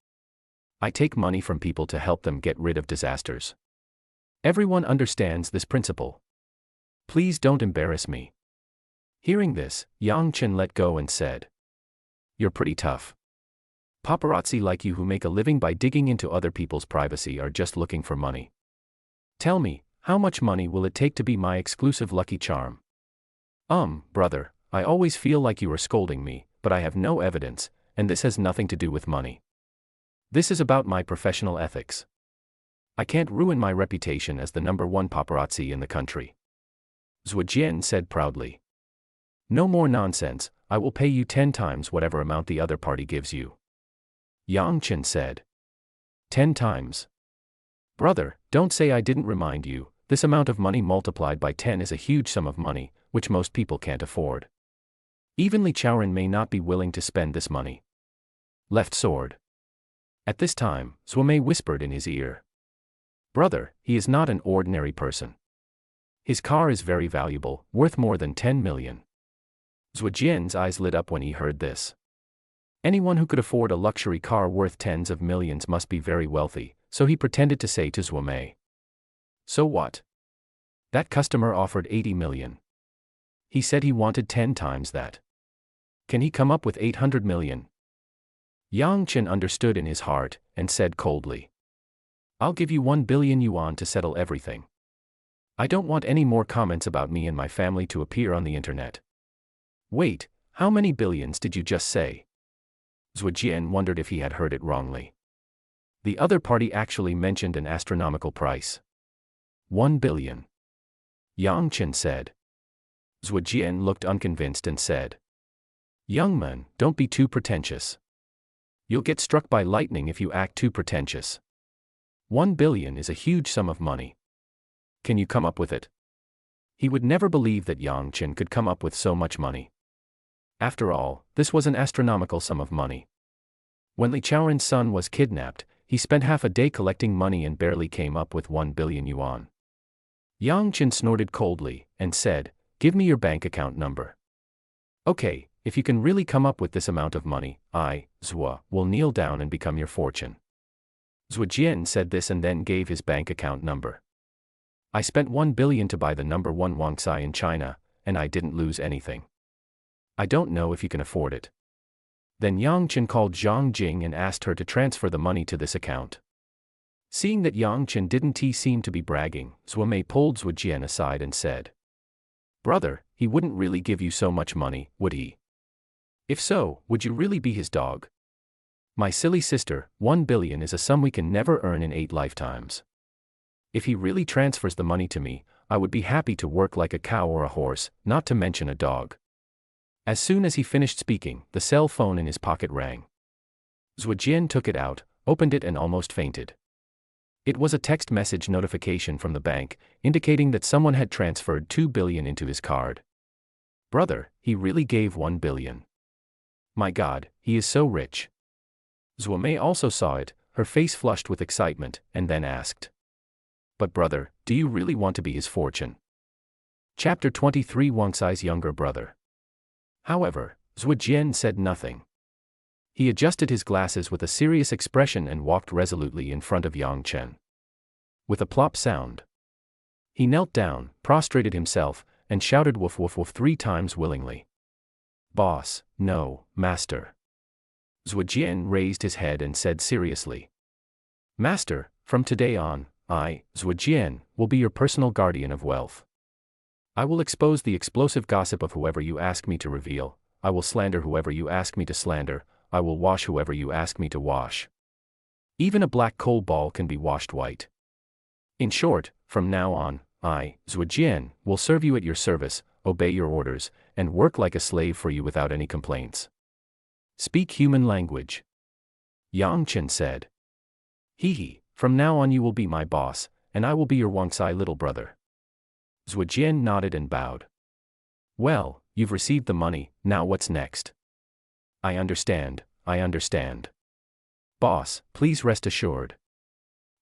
Speaker 1: I take money from people to help them get rid of disasters. Everyone understands this principle. Please don't embarrass me." Hearing this, Yang Chen let go and said, "You're pretty tough. Paparazzi like you who make a living by digging into other people's privacy are just looking for money. Tell me, how much money will it take to be my exclusive lucky charm?" Brother, I always feel like you are scolding me, but I have no evidence, and this has nothing to do with money. This is about my professional ethics. I can't ruin my reputation as the #1 paparazzi in the country," Zhuo Jian said proudly. No more nonsense, I will pay you 10 times whatever amount the other party gives you. Yang Chen said. 10 times. Brother, don't say I didn't remind you, this amount of money multiplied by 10 is a huge sum of money, which most people can't afford. Even Li Chaoren may not be willing to spend this money. Left sword. At this time, Zuomei whispered in his ear. Brother, he is not an ordinary person. His car is very valuable, worth more than 10 million. Zuojian's eyes lit up when he heard this. Anyone who could afford a luxury car worth tens of millions must be very wealthy, so he pretended to say to Zuomei. So what? That customer offered 80 million. He said he wanted 10 times that. Can he come up with 800 million? Yang Chen understood in his heart, and said coldly. I'll give you 1 billion yuan to settle everything. I don't want any more comments about me and my family to appear on the internet. Wait, how many billions did you just say? Zuojian wondered if he had heard it wrongly. The other party actually mentioned an astronomical price. 1 billion. Yang Chen said. Zuojian looked unconvinced and said. Young man, don't be too pretentious. You'll get struck by lightning if you act too pretentious. 1 billion is a huge sum of money. Can you come up with it? He would never believe that Yang Chen could come up with so much money. After all, this was an astronomical sum of money. When Li Chaoren's son was kidnapped, he spent half a day collecting money and barely came up with 1 billion yuan. Yang Chen snorted coldly, and said, Give me your bank account number. Okay, if you can really come up with this amount of money, I, Zuo, will kneel down and become your fortune. Zuojian said this and then gave his bank account number. I spent 1 billion to buy the number 1 Wangsai in China, and I didn't lose anything. I don't know if you can afford it. Then Yang Chen called Zhang Jing and asked her to transfer the money to this account. Seeing that Yang Chen didn't seem to be bragging, Zuomei pulled Zuojian aside and said, Brother, he wouldn't really give you so much money, would he? If so, would you really be his dog? My silly sister, 1 billion is a sum we can never earn in 8 lifetimes. If he really transfers the money to me, I would be happy to work like a cow or a horse, not to mention a dog. As soon as he finished speaking, the cell phone in his pocket rang. Zuojian took it out, opened it and almost fainted. It was a text message notification from the bank, indicating that someone had transferred 2 billion into his card. Brother, he really gave 1 billion. My God, he is so rich. Zuomei also saw it, her face flushed with excitement, and then asked. But brother, do you really want to be his fortune? Chapter 23 Wangsai's younger brother. However, Zuojian said nothing. He adjusted his glasses with a serious expression and walked resolutely in front of Yang Chen. With a plop sound. He knelt down, prostrated himself, and shouted woof woof woof 3 times willingly. Boss, no, master. Zuojian raised his head and said seriously. Master, from today on, I, Zuojian, will be your personal guardian of wealth. I will expose the explosive gossip of whoever you ask me to reveal, I will slander whoever you ask me to slander, I will wash whoever you ask me to wash. Even a black coal ball can be washed white. In short, from now on, I, Zuojian, will serve you at your service, obey your orders, and work like a slave for you without any complaints. Speak human language. Yang Chen said. Hee, from now on you will be my boss, and I will be your Wangsai little brother. Zuojian nodded and bowed. Well, you've received the money, now what's next? I understand. Boss, please rest assured.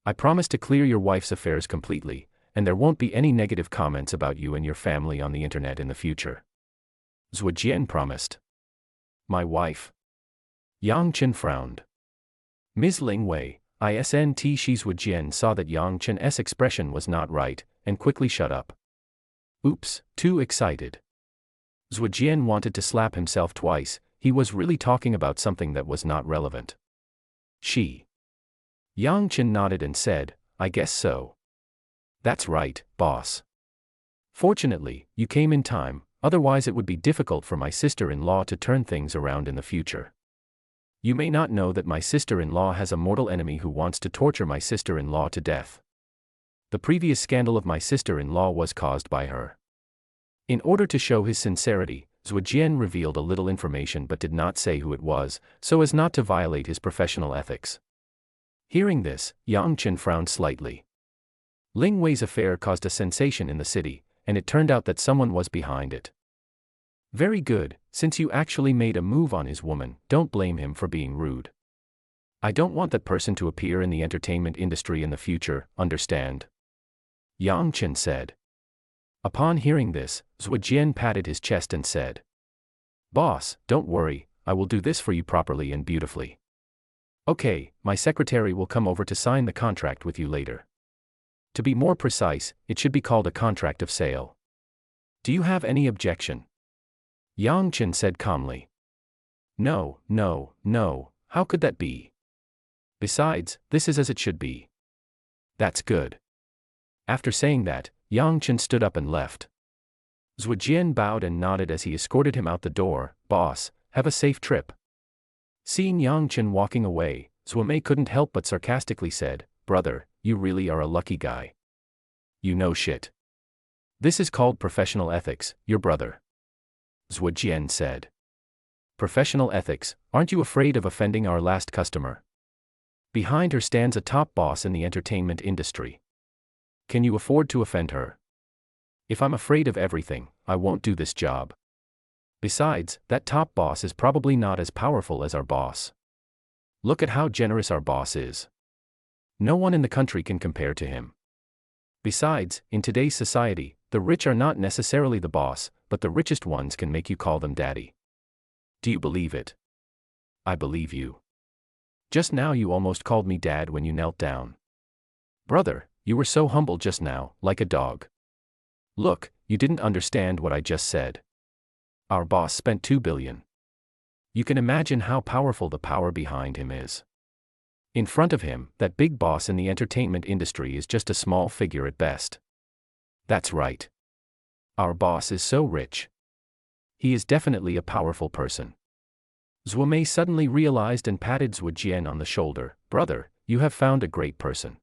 Speaker 1: I promise to clear your wife's affairs completely, and there won't be any negative comments about you and your family on the internet in the future. Zuojian promised. My wife? Yang Chen frowned. Ms. Ling Wei, ISNT Shi Zuojian saw that Yang Chen's expression was not right, and quickly shut up. Oops, too excited. Zuojian wanted to slap himself twice, he was really talking about something that was not relevant. She. Yang Chen nodded and said, I guess so. That's right, boss. Fortunately, you came in time, otherwise it would be difficult for my sister-in-law to turn things around in the future. You may not know that my sister-in-law has a mortal enemy who wants to torture my sister-in-law to death. The previous scandal of my sister-in-law was caused by her. In order to show his sincerity, Zhujian revealed a little information but did not say who it was, so as not to violate his professional ethics. Hearing this, Yang Chen frowned slightly. Ling Wei's affair caused a sensation in the city, and it turned out that someone was behind it. Very good, since you actually made a move on his woman, don't blame him for being rude. I don't want that person to appear in the entertainment industry in the future, understand? Yang Chen said. Upon hearing this, Zhujian patted his chest and said, "Boss, don't worry, I will do this for you properly and beautifully. Okay, my secretary will come over to sign the contract with you later. To be more precise, it should be called a contract of sale. Do you have any objection?" Yang Chen said calmly. No, how could that be? Besides, this is as it should be. That's good. After saying that, Yang Chen stood up and left. Zhujian bowed and nodded as he escorted him out the door. Boss, have a safe trip. Seeing Yang Chen walking away, Zhuomei couldn't help but sarcastically said, Brother, you really are a lucky guy. You know shit. This is called professional ethics, your brother. Zhujian said. Professional ethics, aren't you afraid of offending our last customer? Behind her stands a top boss in the entertainment industry. Can you afford to offend her? If I'm afraid of everything, I won't do this job. Besides, that top boss is probably not as powerful as our boss. Look at how generous our boss is. No one in the country can compare to him. Besides, in today's society, the rich are not necessarily the boss, but the richest ones can make you call them daddy. Do you believe it? I believe you. Just now you almost called me dad when you knelt down. Brother, you were so humble just now, like a dog. Look, you didn't understand what I just said. Our boss spent 2 billion. You can imagine how powerful the power behind him is. In front of him, that big boss in the entertainment industry is just a small figure at best. That's right. Our boss is so rich. He is definitely a powerful person. Zhuomei suddenly realized and patted Zhujian on the shoulder. Brother, you have found a great person.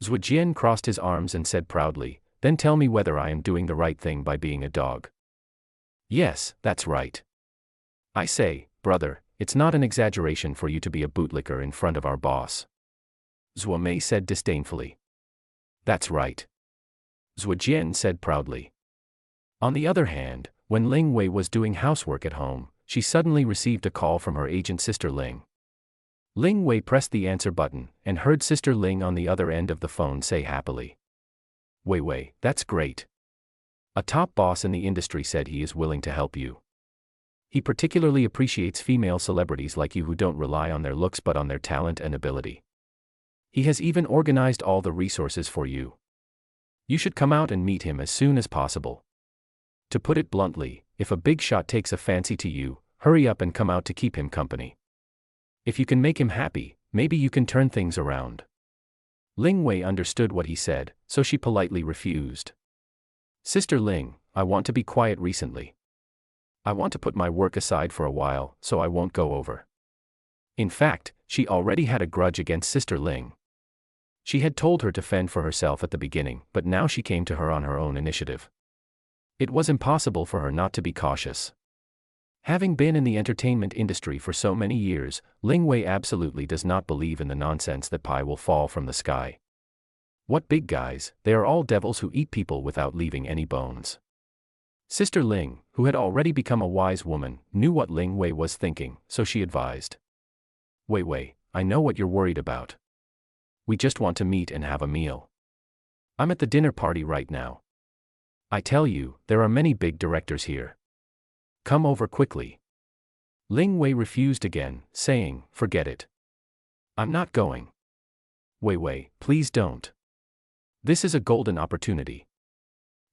Speaker 1: Zhujian crossed his arms and said proudly, then tell me whether I am doing the right thing by being a dog. Yes, that's right. I say, brother, it's not an exaggeration for you to be a bootlicker in front of our boss. Zhuomei said disdainfully. That's right. Zhujian said proudly. On the other hand, when Ling Wei was doing housework at home, she suddenly received a call from her agent sister Ling. Ling Wei pressed the answer button, and heard Sister Ling on the other end of the phone say happily. Wei, that's great. A top boss in the industry said he is willing to help you. He particularly appreciates female celebrities like you who don't rely on their looks but on their talent and ability. He has even organized all the resources for you. You should come out and meet him as soon as possible. To put it bluntly, if a big shot takes a fancy to you, hurry up and come out to keep him company. If you can make him happy, maybe you can turn things around. Ling Wei understood what he said, so she politely refused. Sister Ling, I want to be quiet recently. I want to put my work aside for a while, so I won't go over. In fact, she already had a grudge against Sister Ling. She had told her to fend for herself at the beginning, but now she came to her on her own initiative. It was impossible for her not to be cautious. Having been in the entertainment industry for so many years, Ling Wei absolutely does not believe in the nonsense that pie will fall from the sky. What big guys, they are all devils who eat people without leaving any bones. Sister Ling, who had already become a wise woman, knew what Ling Wei was thinking, so she advised. Wei, I know what you're worried about. We just want to meet and have a meal. I'm at the dinner party right now. I tell you, there are many big directors here. Come over quickly. Ling Wei refused again, saying, forget it. I'm not going. Wei, please don't. This is a golden opportunity.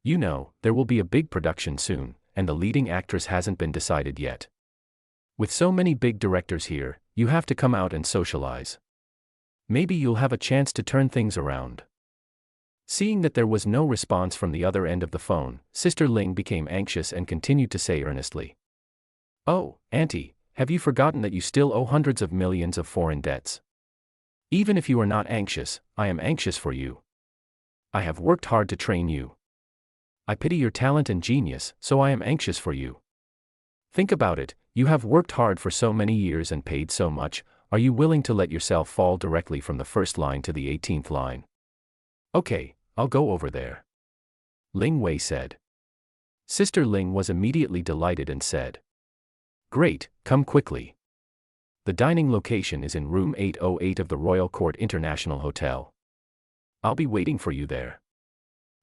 Speaker 1: You know, there will be a big production soon, and the leading actress hasn't been decided yet. With so many big directors here, you have to come out and socialize. Maybe you'll have a chance to turn things around. Seeing that there was no response from the other end of the phone, Sister Ling became anxious and continued to say earnestly. Oh, Auntie, have you forgotten that you still owe hundreds of millions of foreign debts? Even if you are not anxious, I am anxious for you. I have worked hard to train you. I pity your talent and genius, so I am anxious for you. Think about it, you have worked hard for so many years and paid so much, are you willing to let yourself fall directly from the first line to the 18th line? Okay, I'll go over there. Ling Wei said. Sister Ling was immediately delighted and said, Great, come quickly. The dining location is in room 808 of the Royal Court International Hotel. I'll be waiting for you there.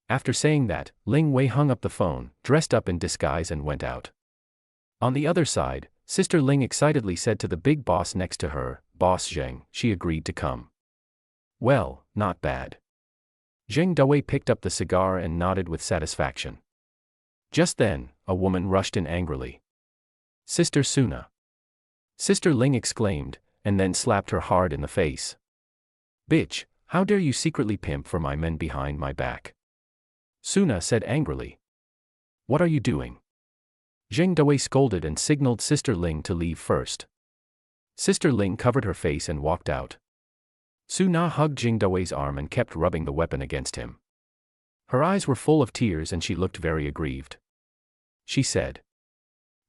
Speaker 1: After saying that, Ling Wei hung up the phone, dressed up in disguise and went out. On the other side, Sister Ling excitedly said to the big boss next to her, Boss Zheng, she agreed to come. Well, not bad. Zheng Dawei picked up the cigar and nodded with satisfaction. Just then, a woman rushed in angrily. Sister Suna. Sister Ling exclaimed, and then slapped her hard in the face. Bitch, how dare you secretly pimp for my men behind my back? Suna said angrily. What are you doing? Zheng Dawei scolded and signaled Sister Ling to leave first. Sister Ling covered her face and walked out. Suna hugged Zheng Dawei's arm and kept rubbing the weapon against him. Her eyes were full of tears and she looked very aggrieved. She said,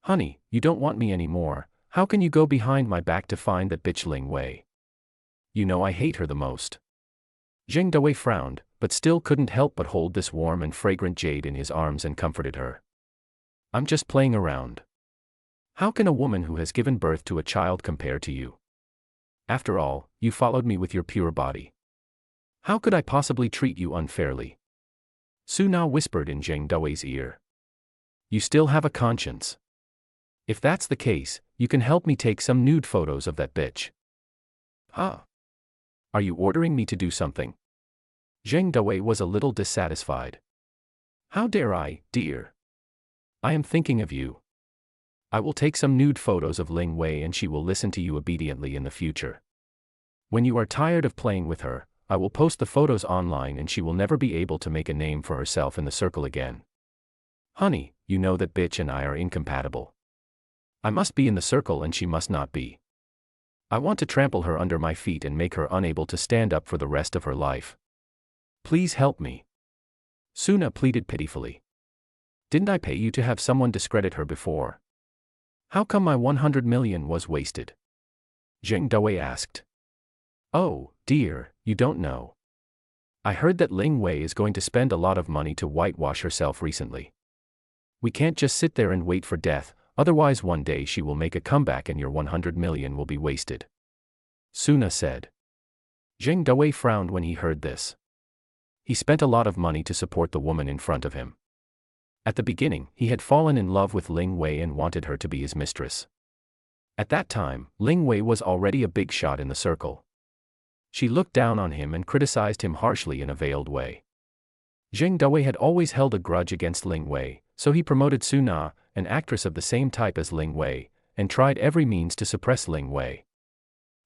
Speaker 1: Honey, you don't want me anymore, how can you go behind my back to find that bitch Ling Wei? You know I hate her the most. Zheng Dawei frowned, but still couldn't help but hold this warm and fragrant jade in his arms and comforted her. I'm just playing around. How can a woman who has given birth to a child compare to you? After all, you followed me with your pure body. How could I possibly treat you unfairly? Suna whispered in Zheng Dawei's ear. You still have a conscience. If that's the case, you can help me take some nude photos of that bitch. Huh? Are you ordering me to do something? Zheng Dawei was a little dissatisfied. How dare I, dear? I am thinking of you. I will take some nude photos of Ling Wei and she will listen to you obediently in the future. When you are tired of playing with her, I will post the photos online and she will never be able to make a name for herself in the circle again. Honey, you know that bitch and I are incompatible. I must be in the circle and she must not be. I want to trample her under my feet and make her unable to stand up for the rest of her life. Please help me. Suna pleaded pitifully. Didn't I pay you to have someone discredit her before? How come my 100 million was wasted? Zheng Dawei asked. Oh, dear, you don't know. I heard that Ling Wei is going to spend a lot of money to whitewash herself recently. We can't just sit there and wait for death, otherwise one day she will make a comeback and your 100 million will be wasted. Suna said. Zheng Dawei frowned when he heard this. He spent a lot of money to support the woman in front of him. At the beginning, he had fallen in love with Ling Wei and wanted her to be his mistress. At that time, Ling Wei was already a big shot in the circle. She looked down on him and criticized him harshly in a veiled way. Zheng Dawei had always held a grudge against Ling Wei, so he promoted Suna, an actress of the same type as Ling Wei, and tried every means to suppress Ling Wei.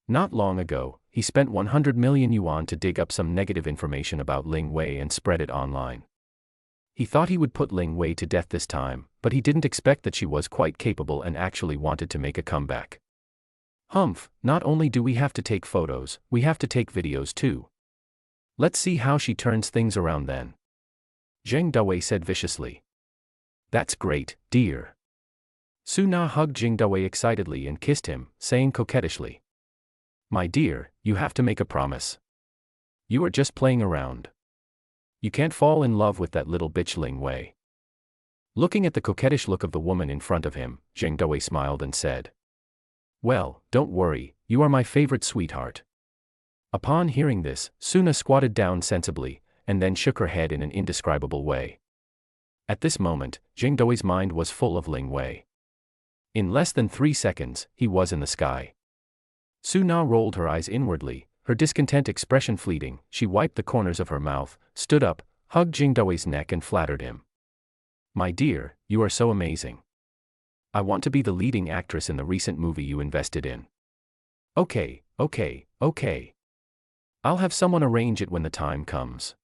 Speaker 1: Not long ago, he spent 100 million yuan to dig up some negative information about Ling Wei and spread it online. He thought he would put Ling Wei to death this time, but he didn't expect that she was quite capable and actually wanted to make a comeback. Humph, not only do we have to take photos, we have to take videos too. Let's see how she turns things around then. Zheng Dawei said viciously. That's great, dear. Suna hugged Zheng Dawei excitedly and kissed him, saying coquettishly. My dear, you have to make a promise. You are just playing around. You can't fall in love with that little bitch Ling Wei. Looking at the coquettish look of the woman in front of him, Zheng Dawei smiled and said. Well, don't worry, you are my favorite sweetheart. Upon hearing this, Suna squatted down sensibly, and then shook her head in an indescribable way. At this moment, Zheng Dawei's mind was full of Ling Wei. In less than 3 seconds, he was in the sky. Suna rolled her eyes inwardly, her discontent expression fleeting. She wiped the corners of her mouth, stood up, hugged Zheng Dawei's neck and flattered him. My dear, you are so amazing. I want to be the leading actress in the recent movie you invested in. Okay. I'll have someone arrange it when the time comes.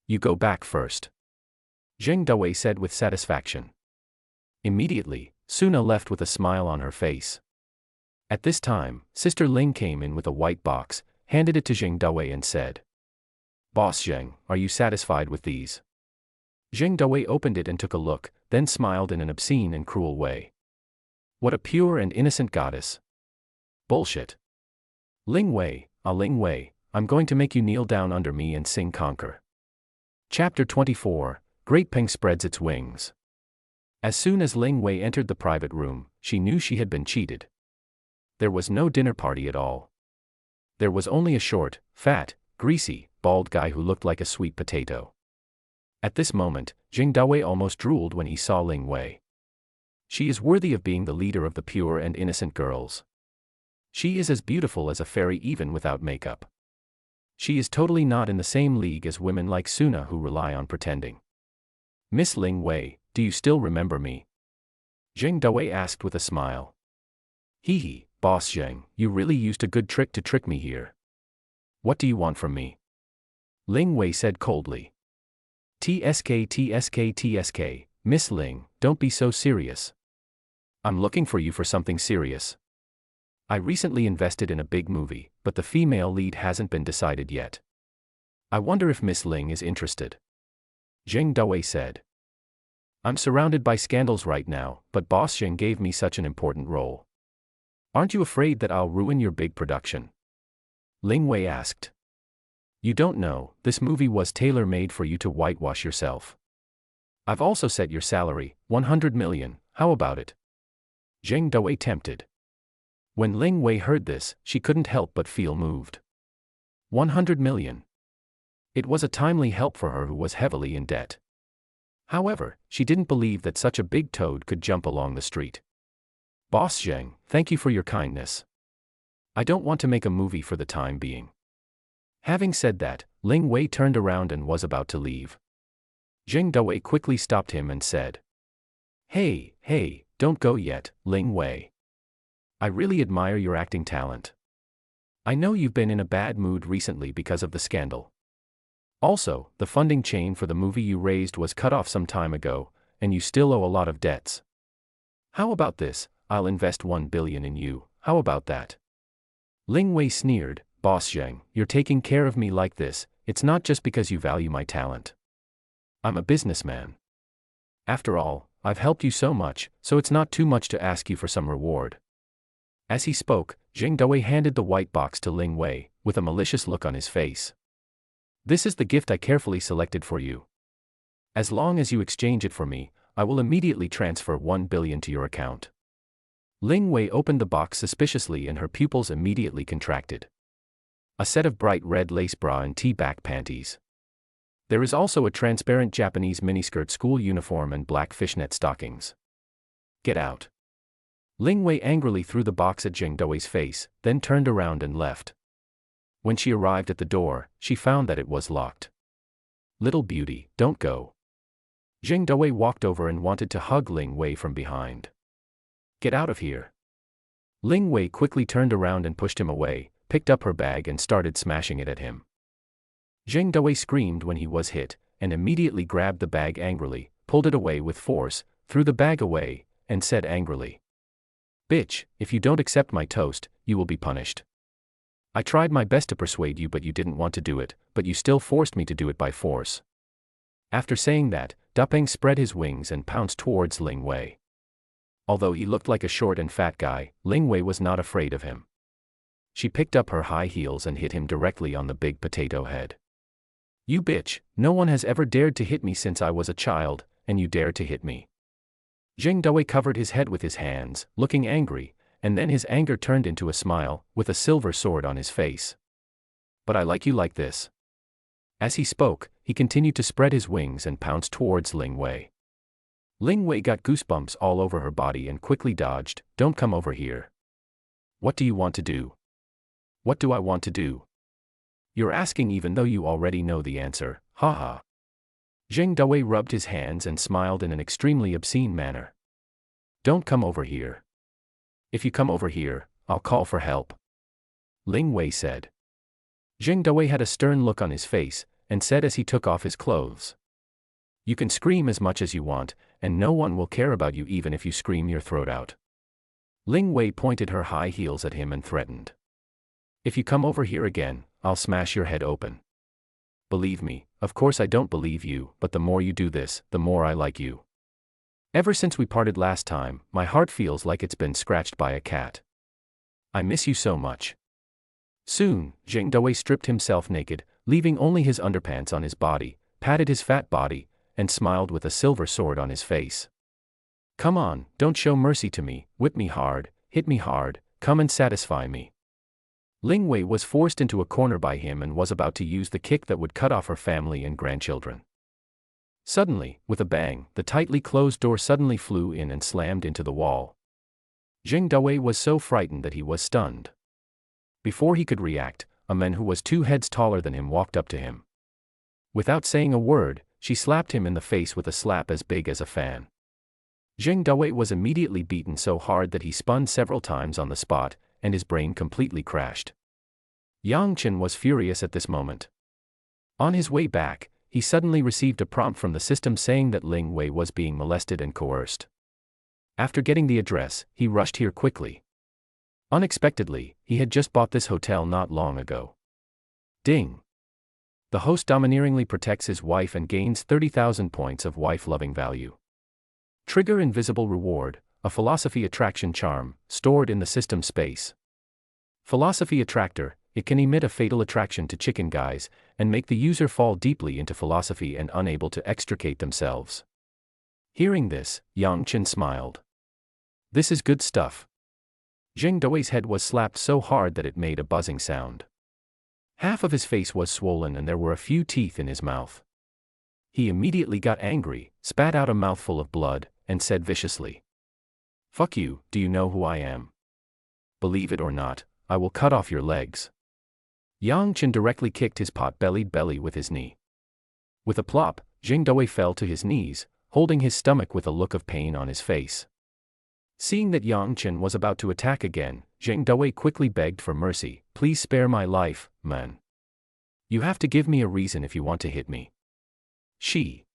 Speaker 1: You go back first. Zheng Dawei said with satisfaction. Immediately, Suna left with a smile on her face. At this time, Sister Ling came in with a white box, handed it to Zheng Dawei and said. Boss Zheng, are you satisfied with these? Zheng Dawei opened it and took a look, then smiled in an obscene and cruel way. What a pure and innocent goddess. Bullshit. Ling Wei, Ling Wei, I'm going to make you kneel down under me and sing conquer. Chapter 24, Great Peng spreads its wings. As soon as Ling Wei entered the private room, she knew she had been cheated. There was no dinner party at all. There was only a short, fat, greasy, bald guy who looked like a sweet potato. At this moment, Jing Dawei almost drooled when he saw Ling Wei. She is worthy of being the leader of the pure and innocent girls. She is as beautiful as a fairy even without makeup. She is totally not in the same league as women like Suna who rely on pretending. Miss Ling Wei, do you still remember me? Jing Dawei asked with a smile. Hee hee, Boss Zheng, you really used a good trick to trick me here. What do you want from me? Ling Wei said coldly. TSK, Miss Ling, don't be so serious. I'm looking for you for something serious. I recently invested in a big movie, but the female lead hasn't been decided yet. I wonder if Miss Ling is interested. Jing Dawei said. I'm surrounded by scandals right now, but Boss Zheng gave me such an important role. Aren't you afraid that I'll ruin your big production? Ling Wei asked. You don't know, this movie was tailor-made for you to whitewash yourself. I've also set your salary, 100 million, how about it? Jing Dawei tempted. When Ling Wei heard this, she couldn't help but feel moved. 100 million. It was a timely help for her who was heavily in debt. However, she didn't believe that such a big toad could jump along the street. Boss Zheng, thank you for your kindness. I don't want to make a movie for the time being. Having said that, Ling Wei turned around and was about to leave. Jing Dawei quickly stopped him and said. Hey, don't go yet, Ling Wei. I really admire your acting talent. I know you've been in a bad mood recently because of the scandal. Also, the funding chain for the movie you raised was cut off some time ago, and you still owe a lot of debts. How about this? I'll invest 1 billion in you, how about that? Ling Wei sneered, Boss Zheng, you're taking care of me like this, it's not just because you value my talent. I'm a businessman. After all, I've helped you so much, so it's not too much to ask you for some reward. As he spoke, Jing Dawei handed the white box to Ling Wei, with a malicious look on his face. This is the gift I carefully selected for you. As long as you exchange it for me, I will immediately transfer 1 billion to your account. Ling Wei opened the box suspiciously and her pupils immediately contracted. A set of bright red lace bra and tea-back panties. There is also a transparent Japanese miniskirt school uniform and black fishnet stockings. Get out. Ling Wei angrily threw the box at Jing Dawei's face, then turned around and left. When she arrived at the door, she found that it was locked. Little beauty, don't go. Jing Dawei walked over and wanted to hug Ling Wei from behind. Get out of here. Ling Wei quickly turned around and pushed him away, picked up her bag and started smashing it at him. Jing Dawei screamed when he was hit, and immediately grabbed the bag angrily, pulled it away with force, threw the bag away, and said angrily. Bitch, if you don't accept my toast, you will be punished. I tried my best to persuade you but you didn't want to do it, but you still forced me to do it by force. After saying that, Da Peng spread his wings and pounced towards Ling Wei. Although he looked like a short and fat guy, Ling Wei was not afraid of him. She picked up her high heels and hit him directly on the big potato head. You bitch, no one has ever dared to hit me since I was a child, and you dare to hit me. Jing Dawei covered his head with his hands, looking angry, and then his anger turned into a smile, with a silver sword on his face. But I like you like this. As he spoke, he continued to spread his wings and pounced towards Ling Wei. Ling Wei got goosebumps all over her body and quickly dodged. Don't come over here. What do you want to do? What do I want to do? You're asking even though you already know the answer, haha. Jing Dawei rubbed his hands and smiled in an extremely obscene manner. Don't come over here. If you come over here, I'll call for help. Ling Wei said. Jing Dawei had a stern look on his face, and said as he took off his clothes. You can scream as much as you want, and no one will care about you even if you scream your throat out. Ling Wei pointed her high heels at him and threatened. If you come over here again, I'll smash your head open. Believe me, of course I don't believe you, but the more you do this, the more I like you. Ever since we parted last time, my heart feels like it's been scratched by a cat. I miss you so much. Soon, Zheng Dawei stripped himself naked, leaving only his underpants on his body, patted his fat body, and smiled with a silver sword on his face. Come on, don't show mercy to me, whip me hard, hit me hard, come and satisfy me. Ling Wei was forced into a corner by him and was about to use the kick that would cut off her family and grandchildren. Suddenly, with a bang, the tightly closed door suddenly flew in and slammed into the wall. Zheng Dawei was so frightened that he was stunned. Before he could react, a man who was 2 heads taller than him walked up to him. Without saying a word, she slapped him in the face with a slap as big as a fan. Zheng Dawei was immediately beaten so hard that he spun several times on the spot, and his brain completely crashed. Yang Chen was furious at this moment. On his way back, he suddenly received a prompt from the system saying that Ling Wei was being molested and coerced. After getting the address, he rushed here quickly. Unexpectedly, he had just bought this hotel not long ago. Ding! The host domineeringly protects his wife and gains 30,000 points of wife-loving value. Trigger invisible reward, a philosophy attraction charm, stored in the system space. Philosophy attractor, it can emit a fatal attraction to chicken guys, and make the user fall deeply into philosophy and unable to extricate themselves. Hearing this, Yang Chen smiled. This is good stuff. Zheng Dawei's head was slapped so hard that it made a buzzing sound. Half of his face was swollen and there were a few teeth in his mouth. He immediately got angry, spat out a mouthful of blood, and said viciously, "Fuck you, do you know who I am? Believe it or not, I will cut off your legs." Yang Chen directly kicked his pot-bellied belly with his knee. With a plop, Zheng Dawei fell to his knees, holding his stomach with a look of pain on his face. Seeing that Yang Chen was about to attack again, Zheng Dawei quickly begged for mercy, "Please spare my life, man. You have to give me a reason if you want to hit me." "She."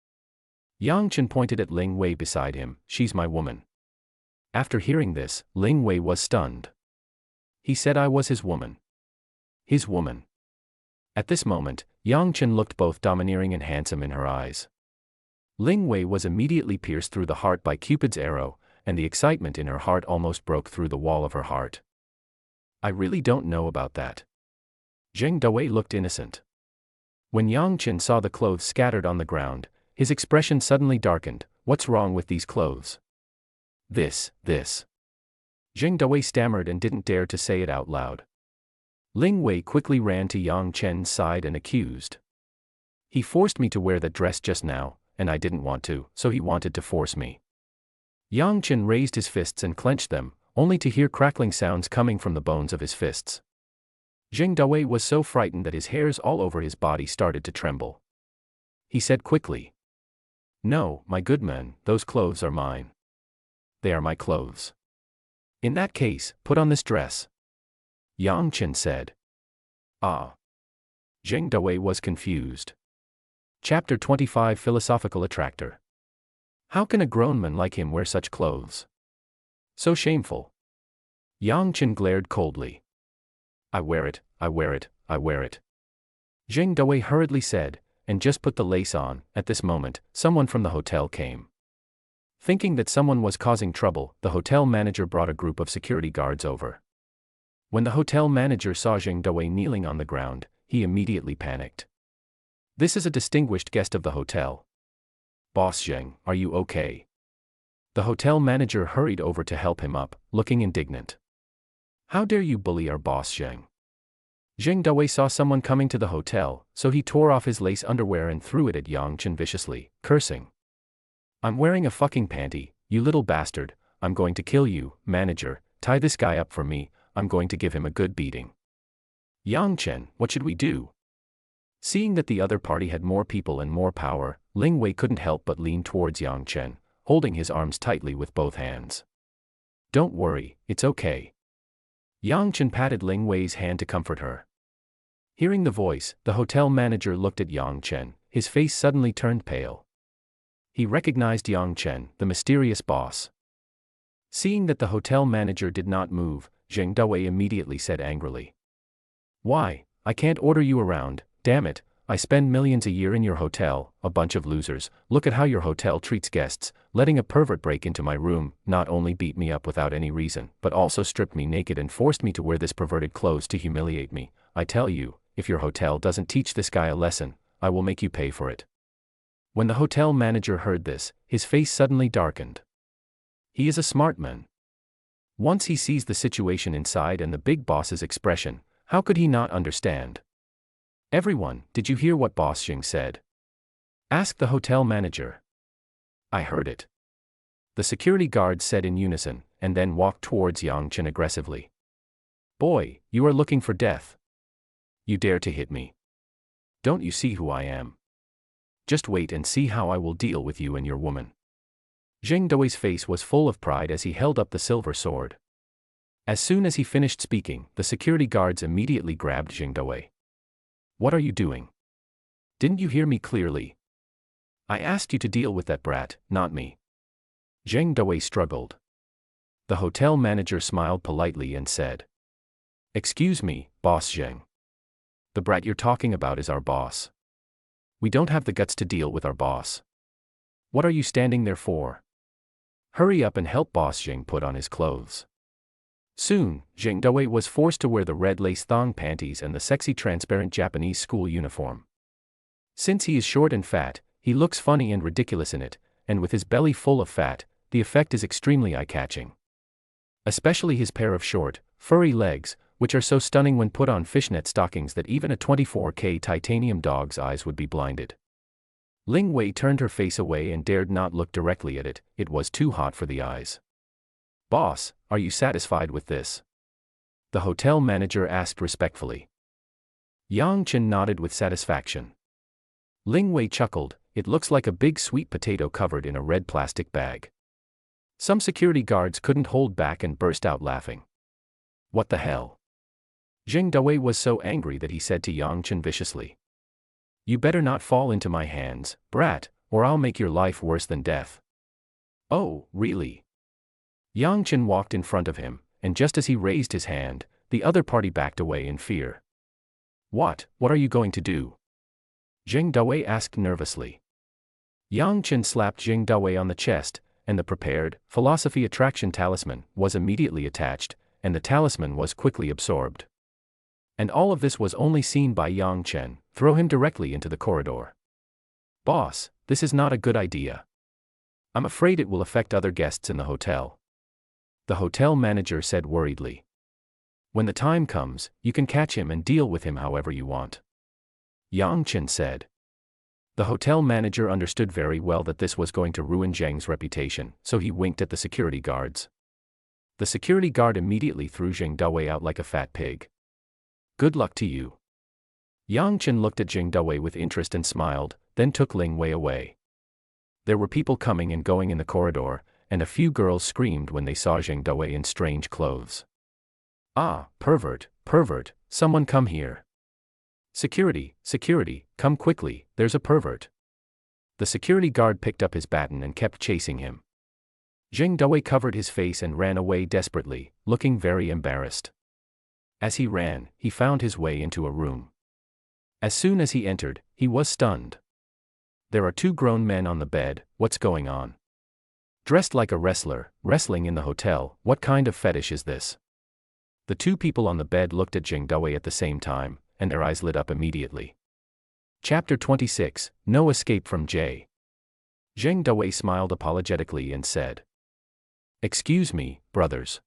Speaker 1: Yang Chen pointed at Ling Wei beside him, "She's my woman." After hearing this, Ling Wei was stunned. He said I was his woman. His woman. At this moment, Yang Chen looked both domineering and handsome in her eyes. Ling Wei was immediately pierced through the heart by Cupid's arrow, and the excitement in her heart almost broke through the wall of her heart. I really don't know about that. Zheng Dawei looked innocent. When Yang Chen saw the clothes scattered on the ground, his expression suddenly darkened. What's wrong with these clothes? This. Zheng Dawei stammered and didn't dare to say it out loud. Ling Wei quickly ran to Yang Chen's side and accused. He forced me to wear that dress just now, and I didn't want to, so he wanted to force me. Yang Chen raised his fists and clenched them, only to hear crackling sounds coming from the bones of his fists. Zheng Dawei was so frightened that his hairs all over his body started to tremble. He said quickly, "No, my good man, those clothes are mine. They are my clothes. In that case, put on this dress." Yang Chen said. Ah. Zheng Dawei was confused. Chapter 25 Philosophical Attractor. How can a grown man like him wear such clothes? So shameful. Yang Chen glared coldly. I wear it. Zheng Dawei hurriedly said, and just put the lace on. At this moment, someone from the hotel came. Thinking that someone was causing trouble, the hotel manager brought a group of security guards over. When the hotel manager saw Zheng Dawei kneeling on the ground, he immediately panicked. This is a distinguished guest of the hotel. Boss Zheng, are you okay? The hotel manager hurried over to help him up, looking indignant. How dare you bully our boss Zheng? Zheng Dawei saw someone coming to the hotel, so he tore off his lace underwear and threw it at Yang Chen viciously, cursing. I'm wearing a fucking panty, you little bastard, I'm going to kill you, manager, tie this guy up for me, I'm going to give him a good beating. Yang Chen, what should we do? Seeing that the other party had more people and more power, Ling Wei couldn't help but lean towards Yang Chen, holding his arms tightly with both hands. Don't worry, it's okay. Yang Chen patted Ling Wei's hand to comfort her. Hearing the voice, the hotel manager looked at Yang Chen, his face suddenly turned pale. He recognized Yang Chen, the mysterious boss. Seeing that the hotel manager did not move, Zheng Dawei immediately said angrily. Why, I can't order you around, damn it, I spend millions a year in your hotel, a bunch of losers, look at how your hotel treats guests, letting a pervert break into my room, not only beat me up without any reason, but also stripped me naked and forced me to wear this perverted clothes to humiliate me. I tell you, if your hotel doesn't teach this guy a lesson, I will make you pay for it." When the hotel manager heard this, his face suddenly darkened. He is a smart man. Once he sees the situation inside and the big boss's expression, how could he not understand? "Everyone, did you hear what Boss Jing said?" asked the hotel manager. "I heard it," the security guards said in unison, and then walked towards Yang Chen aggressively. "Boy, you are looking for death. You dare to hit me. Don't you see who I am? Just wait and see how I will deal with you and your woman." Zheng Doui's face was full of pride as he held up the silver sword. As soon as he finished speaking, the security guards immediately grabbed Zheng Doi. "What are you doing? Didn't you hear me clearly? I asked you to deal with that brat, not me." Zheng Doi struggled. The hotel manager smiled politely and said, "Excuse me, Boss Zheng. The brat you're talking about is our boss. We don't have the guts to deal with our boss. What are you standing there for? Hurry up and help Boss Zheng put on his clothes." Soon, Zheng Doi was forced to wear the red lace thong panties and the sexy transparent Japanese school uniform. Since he is short and fat, he looks funny and ridiculous in it, and with his belly full of fat, the effect is extremely eye-catching. Especially his pair of short, furry legs, which are so stunning when put on fishnet stockings that even a 24K titanium dog's eyes would be blinded. Ling Wei turned her face away and dared not look directly at it, it was too hot for the eyes. "Boss, are you satisfied with this?" the hotel manager asked respectfully. Yang Chen nodded with satisfaction. Ling Wei chuckled, "It looks like a big sweet potato covered in a red plastic bag." Some security guards couldn't hold back and burst out laughing. "What the hell?" Zheng Doi was so angry that he said to Yang Chen viciously, "You better not fall into my hands, brat, or I'll make your life worse than death." "Oh, really?" Yang Chen walked in front of him, and just as he raised his hand, the other party backed away in fear. What are you going to do?" Zheng Doi asked nervously. Yang Chen slapped Zheng Doi on the chest, and the prepared, philosophy attraction talisman was immediately attached, and the talisman was quickly absorbed. And all of this was only seen by Yang Chen. "Throw him directly into the corridor." "Boss, this is not a good idea. I'm afraid it will affect other guests in the hotel," the hotel manager said worriedly. "When the time comes, you can catch him and deal with him however you want," Yang Chen said. The hotel manager understood very well that this was going to ruin Zheng's reputation, so he winked at the security guards. The security guard immediately threw Zheng Doi out like a fat pig. "Good luck to you." Yang Chen looked at Zheng Doi with interest and smiled, then took Ling Wei away. There were people coming and going in the corridor, and a few girls screamed when they saw Zheng Doi in strange clothes. "Ah, pervert, pervert, someone come here. Security, security, come quickly, there's a pervert." The security guard picked up his baton and kept chasing him. Zheng Doi covered his face and ran away desperately, looking very embarrassed. As he ran, he found his way into a room. As soon as he entered, he was stunned. There are two grown men on the bed, what's going on? Dressed like a wrestler, wrestling in the hotel, what kind of fetish is this? The two people on the bed looked at Zheng Doi at the same time, and their eyes lit up immediately. Chapter 26, No Escape from J. Zheng Doi smiled apologetically and said, "Excuse me, brothers.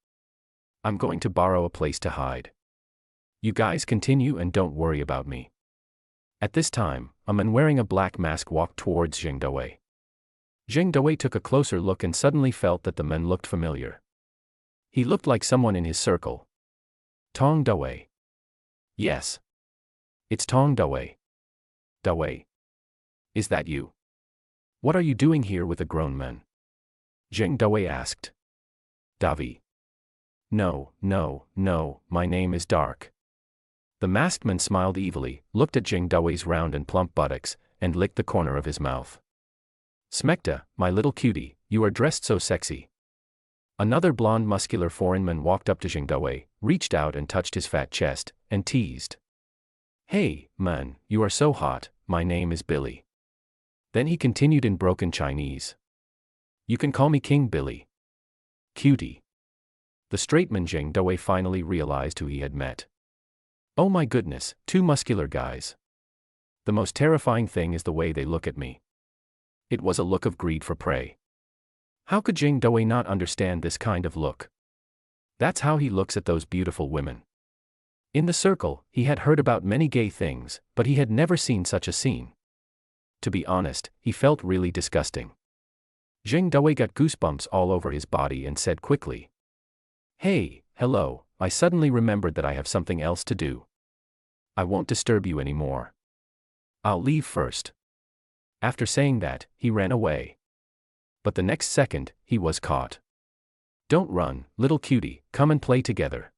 Speaker 1: I'm going to borrow a place to hide. You guys continue and don't worry about me." At this time, a man wearing a black mask walked towards Zheng Doi. Zheng Doi took a closer look and suddenly felt that the man looked familiar. He looked like someone in his circle. Tong Doi. Yes. It's Tong Doi. Doi. Is that you? What are you doing here with a grown man? Zheng Doi asked. Davi. No, my name is Dark. The masked man smiled evilly, looked at Zheng Doi's round and plump buttocks, and licked the corner of his mouth. Smekta, my little cutie, you are dressed so sexy. Another blonde muscular foreign man walked up to Zheng Doi, reached out and touched his fat chest, and teased. Hey, man, you are so hot, my name is Billy. Then he continued in broken Chinese. You can call me King Billy. Cutie. The straight man Zheng Dawei finally realized who he had met. Oh my goodness, two muscular guys. The most terrifying thing is the way they look at me. It was a look of greed for prey. How could Zheng Dawei not understand this kind of look? That's how he looks at those beautiful women. In the circle, he had heard about many gay things, but he had never seen such a scene. To be honest, he felt really disgusting. Zheng Dawei got goosebumps all over his body and said quickly, "Hey, hello, I suddenly remembered that I have something else to do. I won't disturb you anymore. I'll leave first." After saying that, he ran away. But the next second, he was caught. "Don't run, little cutie, come and play together,"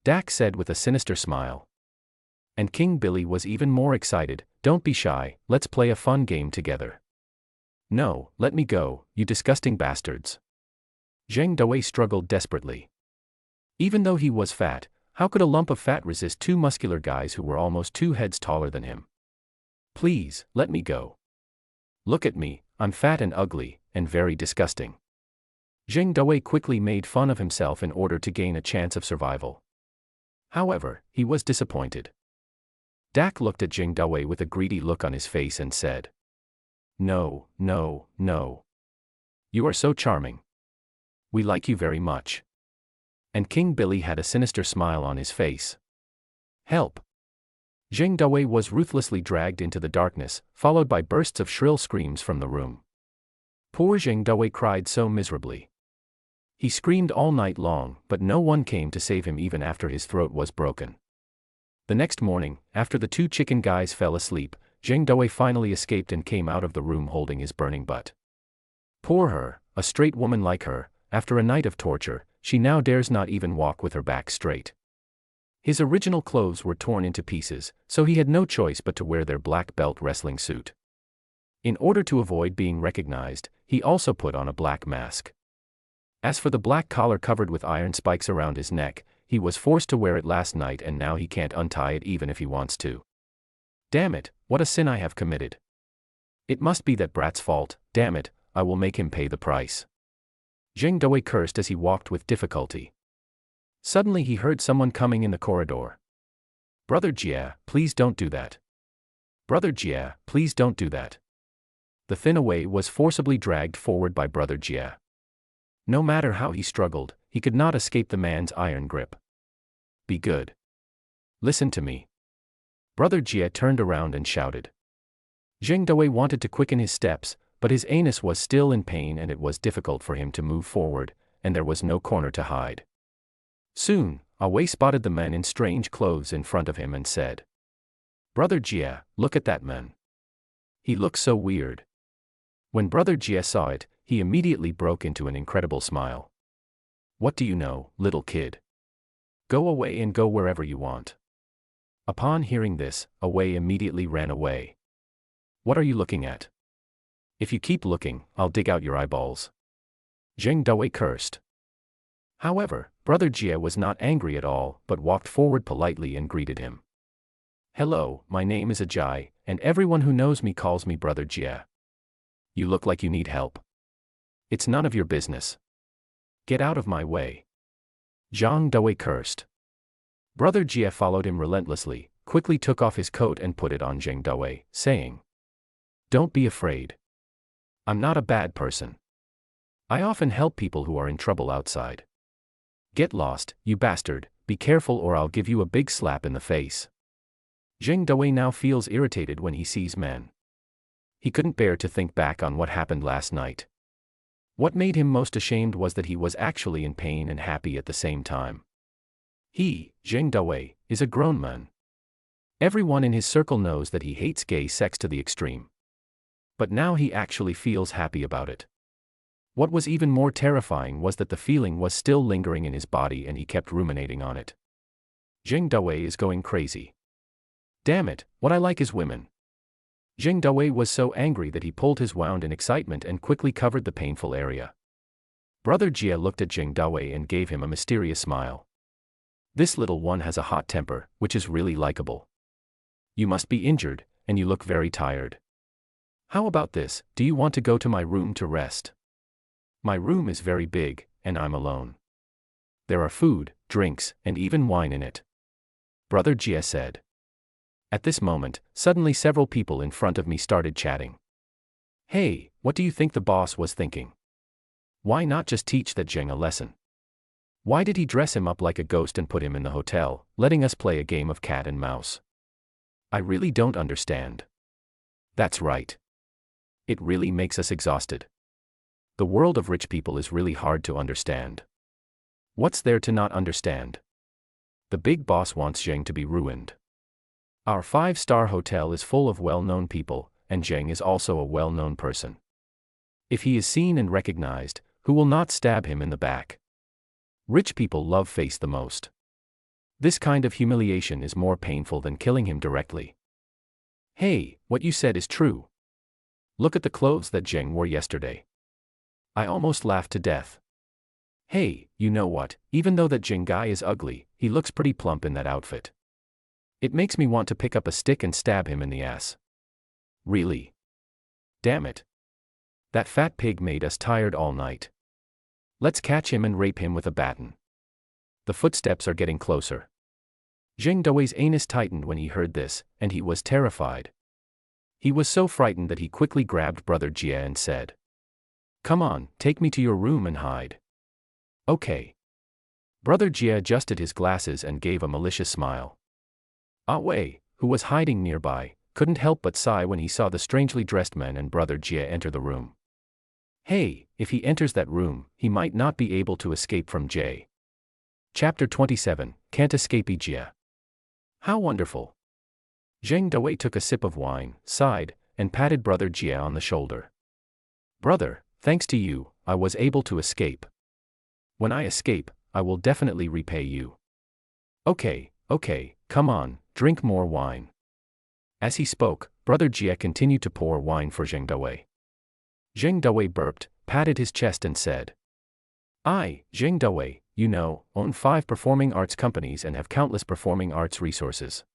Speaker 1: Dak said with a sinister smile. And King Billy was even more excited. "Don't be shy, let's play a fun game together." "No, let me go, you disgusting bastards." Zheng Dawei struggled desperately. Even though he was fat, how could a lump of fat resist two muscular guys who were almost 2 heads taller than him? "Please, let me go. Look at me, I'm fat and ugly, and very disgusting." Zheng Dawei quickly made fun of himself in order to gain a chance of survival. However, he was disappointed. Dak looked at Zheng Dawei with a greedy look on his face and said, "No, no, no. You are so charming. We like you very much." And King Billy had a sinister smile on his face. "Help!" Zheng Dawei was ruthlessly dragged into the darkness, followed by bursts of shrill screams from the room. Poor Zheng Dawei cried so miserably. He screamed all night long, but no one came to save him even after his throat was broken. The next morning, after the 2 chicken guys fell asleep, Zheng Dawei finally escaped and came out of the room holding his burning butt. Poor her, a straight woman like her, after a night of torture, she now dares not even walk with her back straight. His original clothes were torn into pieces, so he had no choice but to wear their black belt wrestling suit. In order to avoid being recognized, he also put on a black mask. As for the black collar covered with iron spikes around his neck, he was forced to wear it last night and now he can't untie it even if he wants to. Damn it, what a sin I have committed. It must be that brat's fault, damn it, I will make him pay the price. Zheng Dawei cursed as he walked with difficulty. Suddenly he heard someone coming in the corridor. "Brother Jia, please don't do that. Brother Jia, please don't do that." The thin away was forcibly dragged forward by Brother Jia. No matter how he struggled, he could not escape the man's iron grip. "Be good. Listen to me." Brother Jia turned around and shouted. Zheng Dawei wanted to quicken his steps, but his anus was still in pain and it was difficult for him to move forward, and there was no corner to hide. Soon, Awei spotted the man in strange clothes in front of him and said, "Brother Jia, look at that man. He looks so weird." When Brother Jia saw it, he immediately broke into an incredible smile. "What do you know, little kid? Go away and go wherever you want." Upon hearing this, Awei immediately ran away. "What are you looking at? If you keep looking, I'll dig out your eyeballs." Zheng Dawei cursed. However, Brother Jia was not angry at all, but walked forward politely and greeted him. "Hello, my name is Ajay, and everyone who knows me calls me Brother Jia. You look like you need help. It's none of your business. Get out of my way." Zheng Dawei cursed. Brother Jia followed him relentlessly, quickly took off his coat and put it on Zheng Dawei, saying, "Don't be afraid. I'm not a bad person. I often help people who are in trouble outside. Get lost, you bastard, be careful or I'll give you a big slap in the face." Zheng Dawei now feels irritated when he sees men. He couldn't bear to think back on what happened last night. What made him most ashamed was that he was actually in pain and happy at the same time. He, Zheng Dawei, is a grown man. Everyone in his circle knows that he hates gay sex to the extreme. But now he actually feels happy about it. What was even more terrifying was that the feeling was still lingering in his body and he kept ruminating on it. Zheng Dawei is going crazy. Damn it, what I like is women. Zheng Dawei was so angry that he pulled his wand in excitement and quickly covered the painful area. Brother Jia looked at Zheng Dawei and gave him a mysterious smile. "This little one has a hot temper, which is really likable. You must be injured, and you look very tired. How about this, do you want to go to my room to rest? My room is very big, and I'm alone. There are food, drinks, and even wine in it. Brother Jia said. At this moment, suddenly several people in front of me started chatting. Hey, what do you think the boss was thinking? Why not just teach that Zheng a lesson? Why did he dress him up like a ghost and put him in the hotel, letting us play a game of cat and mouse? I really don't understand. That's right. It really makes us exhausted. The world of rich people is really hard to understand. What's there to not understand? The big boss wants Zheng to be ruined. Our 5-star hotel is full of well-known people, and Zheng is also a well-known person. If he is seen and recognized, who will not stab him in the back? Rich people love face the most. This kind of humiliation is more painful than killing him directly. Hey, what you said is true. Look at the clothes that Zheng wore yesterday. I almost laughed to death. Hey, you know what, even though that Zheng guy is ugly, he looks pretty plump in that outfit. It makes me want to pick up a stick and stab him in the ass. Really? Damn it. That fat pig made us tired all night. Let's catch him and rape him with a baton. The footsteps are getting closer. Zheng Dawei's anus tightened when he heard this, and he was terrified. He was so frightened that he quickly grabbed Brother Jia and said, "Come on, take me to your room and hide." Okay. Brother Jia adjusted his glasses and gave a malicious smile. Ah Wei, who was hiding nearby, couldn't help but sigh when he saw the strangely dressed man and Brother Jia enter the room. Hey, if he enters that room, he might not be able to escape from Jay. Chapter 27, Can't Escape Jia. How wonderful. Zheng Dawei took a sip of wine, sighed, and patted Brother Jia on the shoulder. Brother, thanks to you, I was able to escape. When I escape, I will definitely repay you. Okay, come on, drink more wine. As he spoke, Brother Jia continued to pour wine for Zheng Dawei. Zheng Dawei burped, patted his chest and said, I, Zheng Dawei, you know, own 5 performing arts companies and have countless performing arts resources.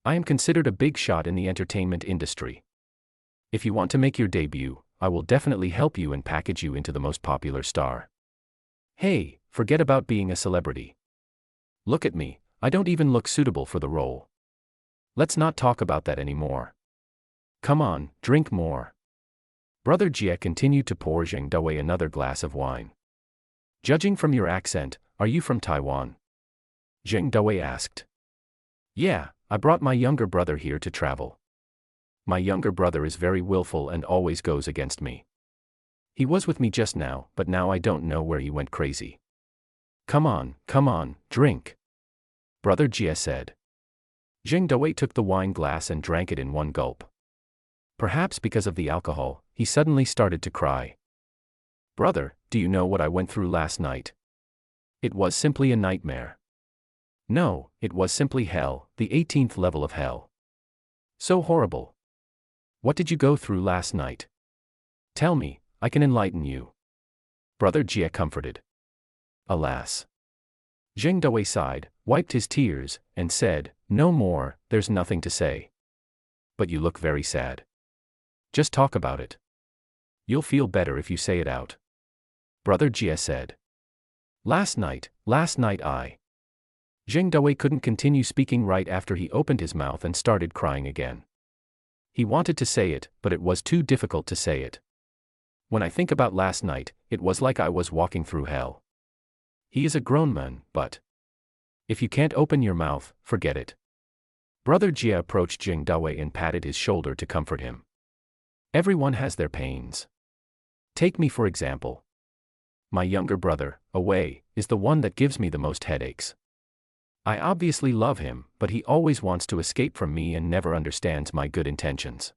Speaker 1: I am considered a big shot in the entertainment industry. If you want to make your debut, I will definitely help you and package you into the most popular star. Hey, forget about being a celebrity. Look at me, I don't even look suitable for the role. Let's not talk about that anymore. Come on, drink more. Brother Jia continued to pour Zheng Dawei another glass of wine. Judging from your accent, are you from Taiwan? Zheng Dawei asked. Yeah, I brought my younger brother here to travel. My younger brother is very willful and always goes against me. He was with me just now, but now I don't know where he went crazy. Come on, drink. Brother Jia said. Zheng Dawei took the wine glass and drank it in one gulp. Perhaps because of the alcohol, he suddenly started to cry. Brother, do you know what I went through last night? It was simply a nightmare. No, it was simply hell, the 18th level of hell. So horrible. What did you go through last night? Tell me, I can enlighten you. Brother Jia comforted. Alas. Zheng Dawei sighed, wiped his tears, and said, No more, there's nothing to say. But you look very sad. Just talk about it. You'll feel better if you say it out. Brother Jia said. Last night I. Zheng Dawei couldn't continue speaking right after he opened his mouth and started crying again. He wanted to say it, but it was too difficult to say it. When I think about last night, it was like I was walking through hell. He is a grown man, but if you can't open your mouth, forget it. Brother Jia approached Zheng Dawei and patted his shoulder to comfort him. Everyone has their pains. Take me for example. My younger brother, Awei, is the one that gives me the most headaches. I obviously love him, but he always wants to escape from me and never understands my good intentions.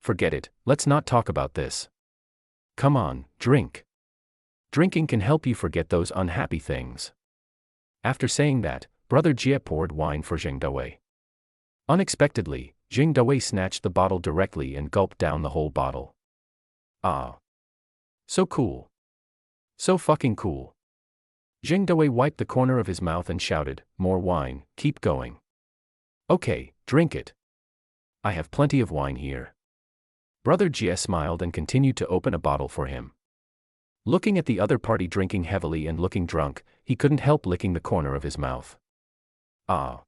Speaker 1: Forget it, let's not talk about this. Come on, drink. Drinking can help you forget those unhappy things. After saying that, Brother Jia poured wine for Zheng Dawei. Unexpectedly, Zheng Dawei snatched the bottle directly and gulped down the whole bottle. Ah. So cool. So fucking cool. Zheng Dawei wiped the corner of his mouth and shouted, More wine, keep going. Okay, drink it. I have plenty of wine here. Brother Jia smiled and continued to open a bottle for him. Looking at the other party drinking heavily and looking drunk, he couldn't help licking the corner of his mouth. Ah.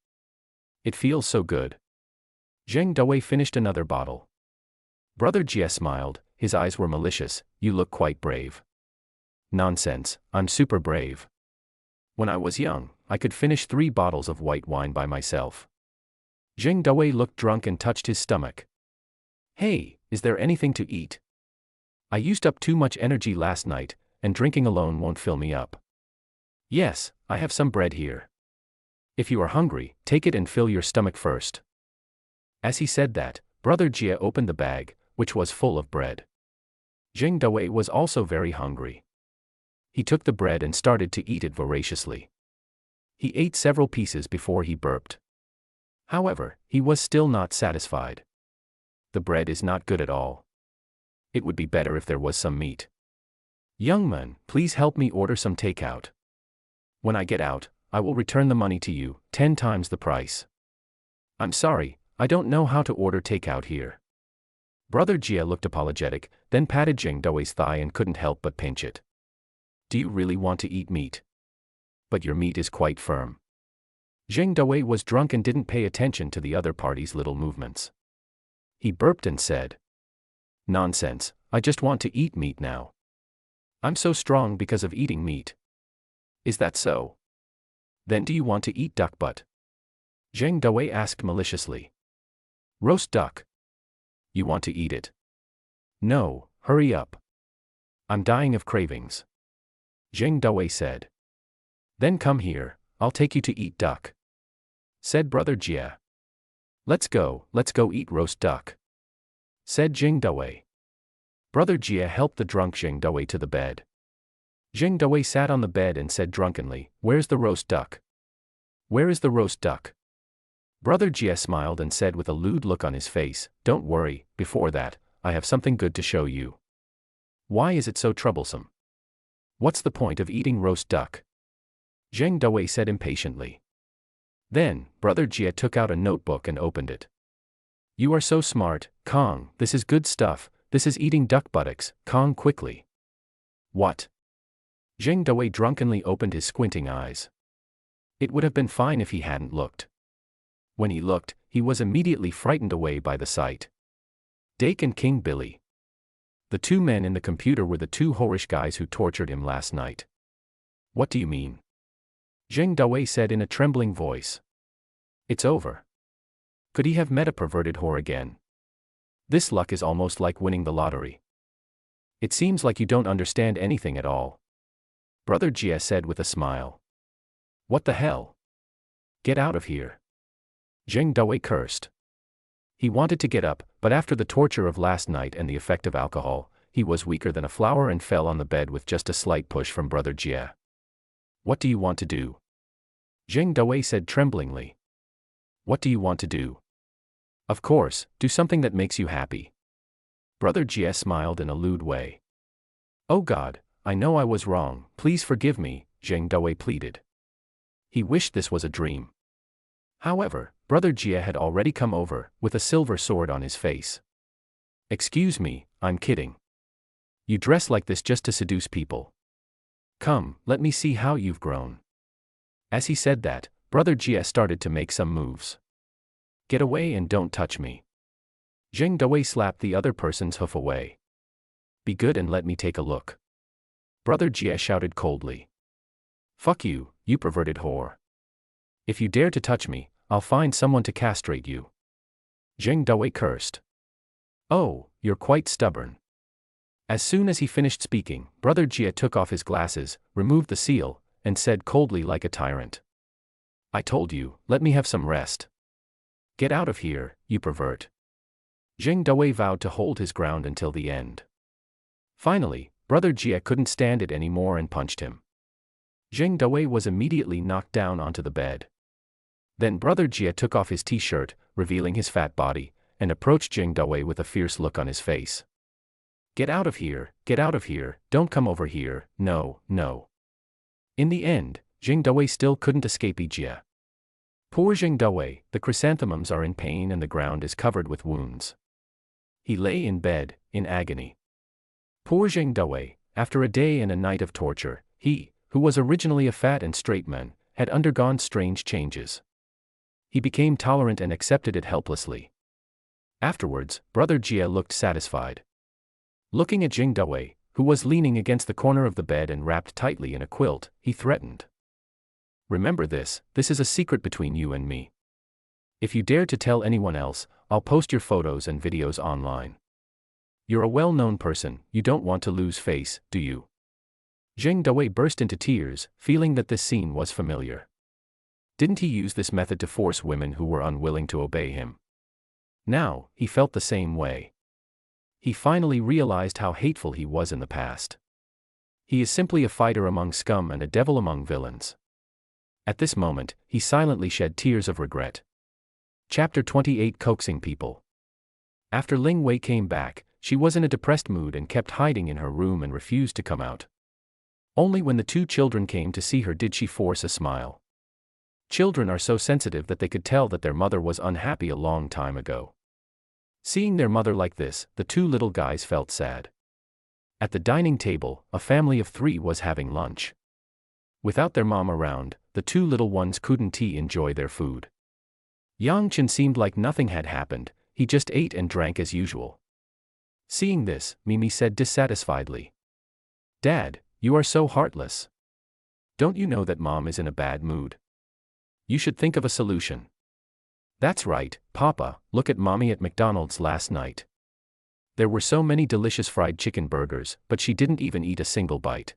Speaker 1: It feels so good. Zheng Dawei finished another bottle. Brother Jie smiled, his eyes were malicious. You look quite brave. Nonsense, I'm super brave. When I was young, I could finish 3 bottles of white wine by myself. Zheng Dawei looked drunk and touched his stomach. Hey, is there anything to eat? I used up too much energy last night, and drinking alone won't fill me up. Yes, I have some bread here. If you are hungry, take it and fill your stomach first. As he said that, Brother Jie opened the bag, which was full of bread. Zheng Dawei was also very hungry. He took the bread and started to eat it voraciously. He ate several pieces before he burped. However, he was still not satisfied. The bread is not good at all. It would be better if there was some meat. Young man, please help me order some takeout. When I get out, I will return the money to you, 10 times the price. I'm sorry, I don't know how to order takeout here. Brother Jie looked apologetic, then patted Zheng Dawei's thigh and couldn't help but pinch it. Do you really want to eat meat? But your meat is quite firm. Zheng Dawei was drunk and didn't pay attention to the other party's little movements. He burped and said, Nonsense, I just want to eat meat now. I'm so strong because of eating meat. Is that so? Then do you want to eat duck butt? Zheng Dawei asked maliciously. Roast duck. You want to eat it? No, hurry up. I'm dying of cravings. Zheng Dawei said. Then come here, I'll take you to eat duck. Said Brother Jie. Let's go eat roast duck. Said Zheng Dawei. Brother Jie helped the drunk Zheng Dawei to the bed. Zheng Dawei sat on the bed and said drunkenly, Where's the roast duck? Where is the roast duck? Brother Jie smiled and said with a lewd look on his face, Don't worry, before that, I have something good to show you. Why is it so troublesome? What's the point of eating roast duck? Zheng Dawei said impatiently. Then, Brother Jie took out a notebook and opened it. You are so smart, Kong, this is good stuff, this is eating duck buttocks, Kong quickly. What? Zheng Dawei drunkenly opened his squinting eyes. It would have been fine if he hadn't looked. When he looked, he was immediately frightened away by the sight. Dake and King Billy. The 2 men in the computer were the 2 whorish guys who tortured him last night. What do you mean? Zheng Dawei said in a trembling voice. It's over. Could he have met a perverted whore again? This luck is almost like winning the lottery. It seems like you don't understand anything at all. Brother Jie said with a smile. What the hell? Get out of here. Zheng Dawei cursed. He wanted to get up, but after the torture of last night and the effect of alcohol, he was weaker than a flower and fell on the bed with just a slight push from Brother Jie. What do you want to do? Zheng Dawei said tremblingly. What do you want to do? Of course, do something that makes you happy. Brother Jie smiled in a lewd way. Oh God, I know I was wrong, please forgive me, Zheng Dawei pleaded. He wished this was a dream. However, Brother Jie had already come over, with a silver sword on his face. Excuse me, I'm kidding. You dress like this just to seduce people. Come, let me see how you've grown. As he said that, Brother Jie started to make some moves. Get away and don't touch me. Zheng Dawei slapped the other person's hoof away. Be good and let me take a look. Brother Jie shouted coldly. Fuck you, you perverted whore. If you dare to touch me, I'll find someone to castrate you. Zheng Dawei cursed. Oh, you're quite stubborn. As soon as he finished speaking, Brother Jie took off his glasses, removed the seal, and said coldly like a tyrant. I told you, let me have some rest. Get out of here, you pervert. Zheng Dawei vowed to hold his ground until the end. Finally, Brother Jie couldn't stand it anymore and punched him. Zheng Dawei was immediately knocked down onto the bed. Then Brother Jie took off his t-shirt, revealing his fat body, and approached Zheng Dawei with a fierce look on his face. Get out of here, don't come over here, no, no. In the end, Zheng Dawei still couldn't escape Jie. Poor Zheng Dawei, the chrysanthemums are in pain and the ground is covered with wounds. He lay in bed, in agony. Poor Zheng Dawei, after a day and a night of torture, he, who was originally a fat and straight man, had undergone strange changes. He became tolerant and accepted it helplessly. Afterwards, Brother Jia looked satisfied. Looking at Jing Dawei, who was leaning against the corner of the bed and wrapped tightly in a quilt, he threatened. "Remember this is a secret between you and me. If you dare to tell anyone else, I'll post your photos and videos online. You're a well-known person, you don't want to lose face, do you?" Jing Dawei burst into tears, feeling that this scene was familiar. Didn't he use this method to force women who were unwilling to obey him? Now, he felt the same way. He finally realized how hateful he was in the past. He is simply a fighter among scum and a devil among villains. At this moment, he silently shed tears of regret. Chapter 28: Coaxing People. After Ling Wei came back, she was in a depressed mood and kept hiding in her room and refused to come out. Only when the two children came to see her did she force a smile. Children are so sensitive that they could tell that their mother was unhappy a long time ago. Seeing their mother like this, the two little guys felt sad. At the dining table, a family of 3 was having lunch. Without their mom around, the two little ones couldn't enjoy their food. Yang Chen seemed like nothing had happened, he just ate and drank as usual. Seeing this, Mimi said dissatisfiedly, "Dad, you are so heartless. Don't you know that mom is in a bad mood? You should think of a solution." "That's right, Papa, look at mommy at McDonald's last night. There were so many delicious fried chicken burgers, but she didn't even eat a single bite.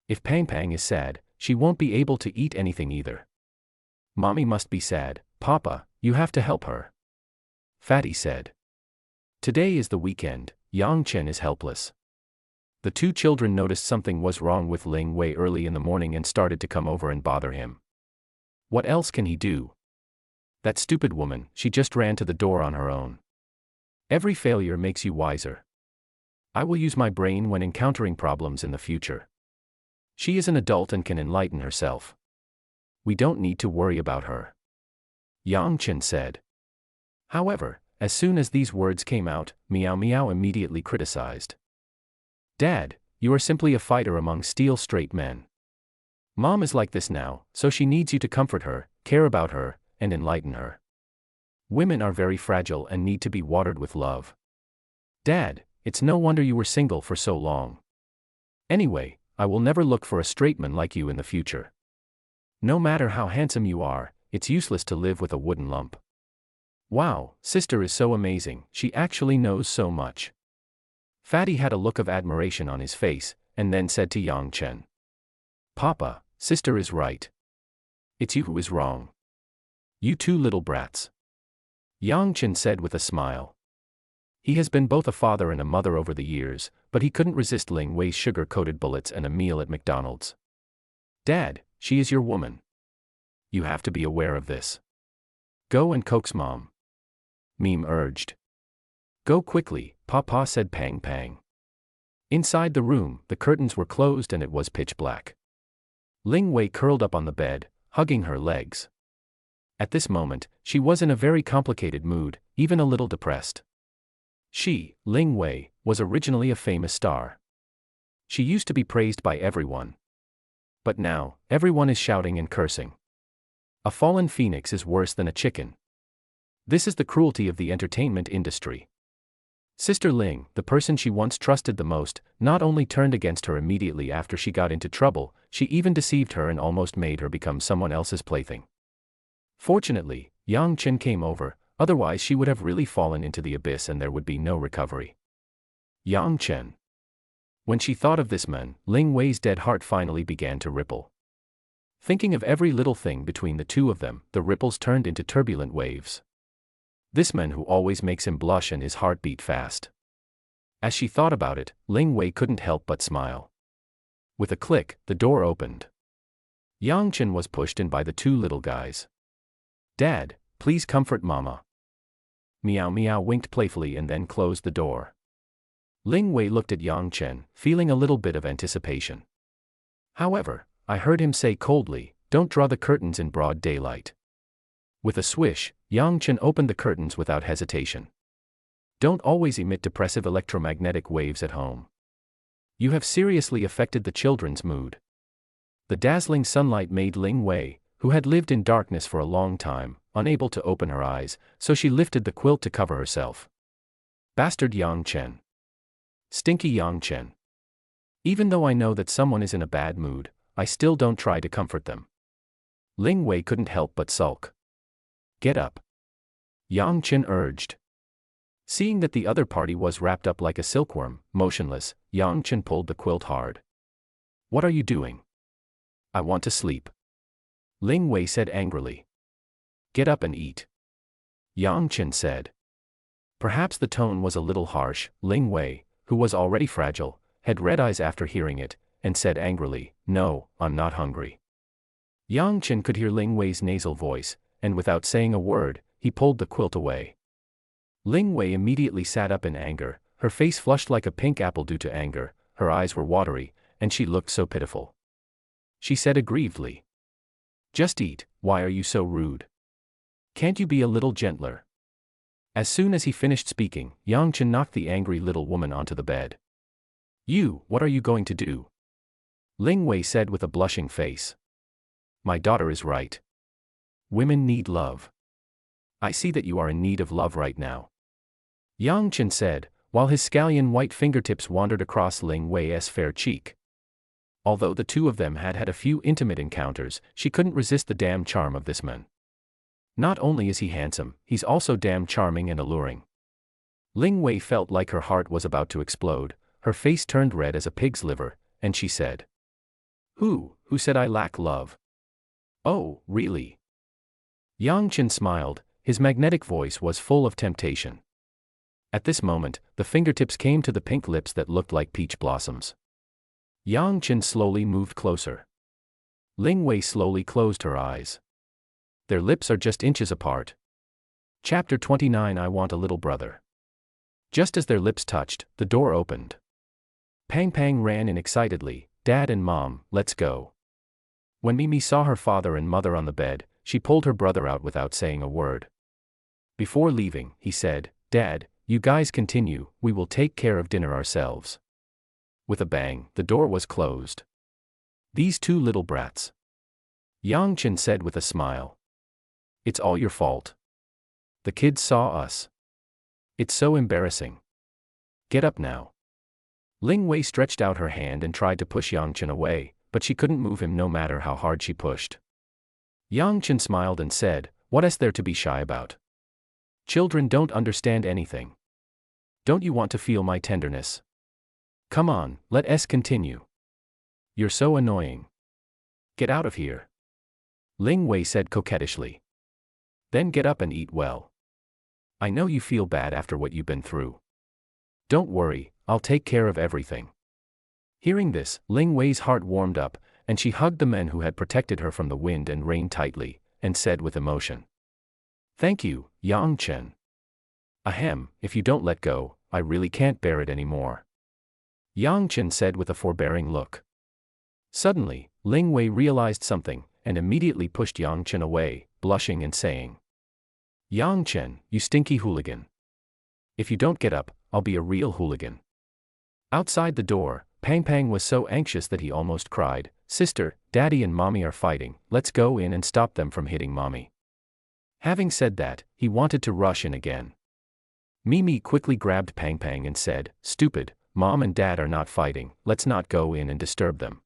Speaker 1: If Pang Pang is sad, she won't be able to eat anything either. Mommy must be sad, Papa, you have to help her," Fatty said. Today is the weekend, Yang Chen is helpless. The two children noticed something was wrong with Ling Wei early in the morning and started to come over and bother him. What else can he do? That stupid woman, she just ran to the door on her own. Every failure makes you wiser. I will use my brain when encountering problems in the future. She is an adult and can enlighten herself. We don't need to worry about her," Yang Chen said. However, as soon as these words came out, Meow Meow immediately criticized. "Dad, you are simply a fighter among steel straight men. Mom is like this now, so she needs you to comfort her, care about her, and enlighten her. Women are very fragile and need to be watered with love. Dad, it's no wonder you were single for so long. Anyway, I will never look for a straight man like you in the future. No matter how handsome you are, it's useless to live with a wooden lump." Wow, sister is so amazing, she actually knows so much. Fatty had a look of admiration on his face, and then said to Yang Chen, "Papa, sister is right. It's you who is wrong. You two little brats," Yang Chen said with a smile. He has been both a father and a mother over the years, but he couldn't resist Ling Wei's sugar-coated bullets and a meal at McDonald's. "Dad, she is your woman. You have to be aware of this. Go and coax mom," Meme urged. "Go quickly, Papa," said Pang Pang. Inside the room, the curtains were closed and it was pitch black. Ling Wei curled up on the bed, hugging her legs. At this moment, she was in a very complicated mood, even a little depressed. She, Ling Wei, was originally a famous star. She used to be praised by everyone. But now, everyone is shouting and cursing. A fallen phoenix is worse than a chicken. This is the cruelty of the entertainment industry. Sister Ling, the person she once trusted the most, not only turned against her immediately after she got into trouble, she even deceived her and almost made her become someone else's plaything. Fortunately, Yang Chen came over, otherwise she would have really fallen into the abyss and there would be no recovery. Yang Chen. When she thought of this man, Ling Wei's dead heart finally began to ripple. Thinking of every little thing between the two of them, the ripples turned into turbulent waves. This man who always makes him blush and his heart beat fast. As she thought about it, Ling Wei couldn't help but smile. With a click, the door opened. Yang Chen was pushed in by the two little guys. "Dad, please comfort Mama." Meow Meow winked playfully and then closed the door. Ling Wei looked at Yang Chen, feeling a little bit of anticipation. However, I heard him say coldly, "Don't draw the curtains in broad daylight." With a swish, Yang Chen opened the curtains without hesitation. Don't always emit depressive electromagnetic waves at home. You have seriously affected the children's mood. The dazzling sunlight made Ling Wei, who had lived in darkness for a long time, unable to open her eyes, so she lifted the quilt to cover herself. Bastard Yang Chen. Stinky Yang Chen. Even though I know that someone is in a bad mood, I still don't try to comfort them. Ling Wei couldn't help but sulk. Get up. Yang Chen urged. Seeing that the other party was wrapped up like a silkworm, motionless, Yang Chen pulled the quilt hard. What are you doing? I want to sleep. Ling Wei said angrily. Get up and eat. Yang Chen said. Perhaps the tone was a little harsh. Ling Wei, who was already fragile, had red eyes after hearing it, and said angrily, No, I'm not hungry. Yang Chen could hear Ling Wei's nasal voice, and without saying a word, he pulled the quilt away. Ling Wei immediately sat up in anger, her face flushed like a pink apple due to anger, her eyes were watery, and she looked so pitiful. She said aggrievedly. Just eat, why are you so rude? Can't you be a little gentler? As soon as he finished speaking, Yang Chen knocked the angry little woman onto the bed. You, what are you going to do? Ling Wei said with a blushing face. My daughter is right. Women need love. I see that you are in need of love right now. Yang Chen said, while his scallion white fingertips wandered across Ling Wei's fair cheek. Although the two of them had had a few intimate encounters, she couldn't resist the damn charm of this man. Not only is he handsome, he's also damn charming and alluring. Ling Wei felt like her heart was about to explode, her face turned red as a pig's liver, and she said. Who said I lack love? Oh, really? Yang Chen smiled, his magnetic voice was full of temptation. At this moment, the fingertips came to the pink lips that looked like peach blossoms. Yang Chen slowly moved closer. Ling Wei slowly closed her eyes. Their lips are just inches apart. Chapter 29 I Want a Little Brother. Just as their lips touched, the door opened. Pang Pang ran in excitedly, Dad and Mom, let's go. When Mimi saw her father and mother on the bed, she pulled her brother out without saying a word. Before leaving, he said, Dad, you guys continue, we will take care of dinner ourselves. With a bang, the door was closed. These two little brats. Yang Chen said with a smile. It's all your fault. The kids saw us. It's so embarrassing. Get up now. Ling Wei stretched out her hand and tried to push Yang Chen away, but she couldn't move him no matter how hard she pushed. Yang Chen smiled and said, What is there to be shy about? Children don't understand anything. Don't you want to feel my tenderness? Come on, let us continue. You're so annoying. Get out of here. Ling Wei said coquettishly. Then get up and eat well. I know you feel bad after what you've been through. Don't worry, I'll take care of everything. Hearing this, Ling Wei's heart warmed up, and she hugged the men who had protected her from the wind and rain tightly, and said with emotion. Thank you, Yang Chen. Ahem, if you don't let go, I really can't bear it anymore. Yang Chen said with a forbearing look. Suddenly, Ling Wei realized something, and immediately pushed Yang Chen away, blushing and saying. Yang Chen, you stinky hooligan. If you don't get up, I'll be a real hooligan. Outside the door, Pang Pang was so anxious that he almost cried, Sister, Daddy and Mommy are fighting, let's go in and stop them from hitting Mommy. Having said that, he wanted to rush in again. Mimi quickly grabbed Pang Pang and said, Stupid, Mom and Dad are not fighting, let's not go in and disturb them.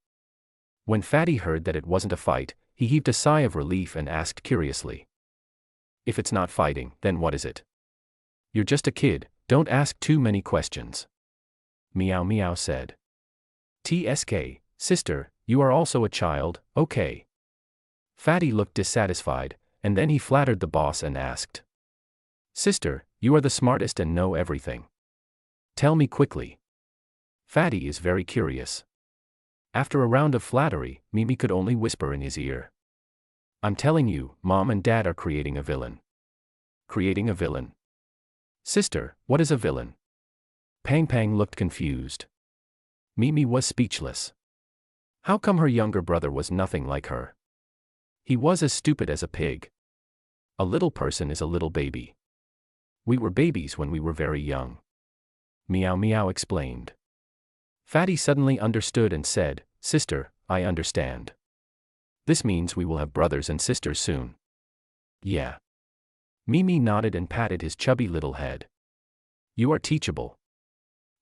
Speaker 1: When Fatty heard that it wasn't a fight, he heaved a sigh of relief and asked curiously. If it's not fighting, then what is it? You're just a kid, don't ask too many questions. Meow Meow said. TSK, sister, you are also a child, okay. Fatty looked dissatisfied, and then he flattered the boss and asked. Sister, you are the smartest and know everything. Tell me quickly. Fatty is very curious. After a round of flattery, Mimi could only whisper in his ear. I'm telling you, Mom and Dad are creating a villain. Creating a villain? Sister, what is a villain? Pang Pang looked confused. Mimi was speechless. How come her younger brother was nothing like her? He was as stupid as a pig. A little person is a little baby. We were babies when we were very young. Meow Meow explained. Fatty suddenly understood and said, "Sister, I understand. This means we will have brothers and sisters soon." "Yeah." Mimi nodded and patted his chubby little head. "You are teachable.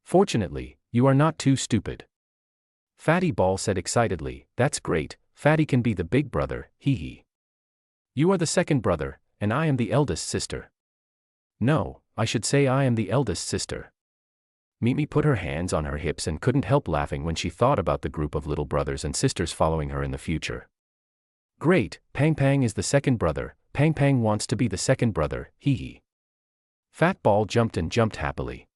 Speaker 1: Fortunately, you are not too stupid." Fatty Ball said excitedly, "That's great, Fatty can be the big brother, hee hee. You are the second brother, and I am the eldest sister." "No, I should say I am the eldest sister." Mimi put her hands on her hips and couldn't help laughing when she thought about the group of little brothers and sisters following her in the future. "Great, Pang Pang is the second brother, Pang Pang wants to be the second brother, hee hee." Fat Ball jumped and jumped happily.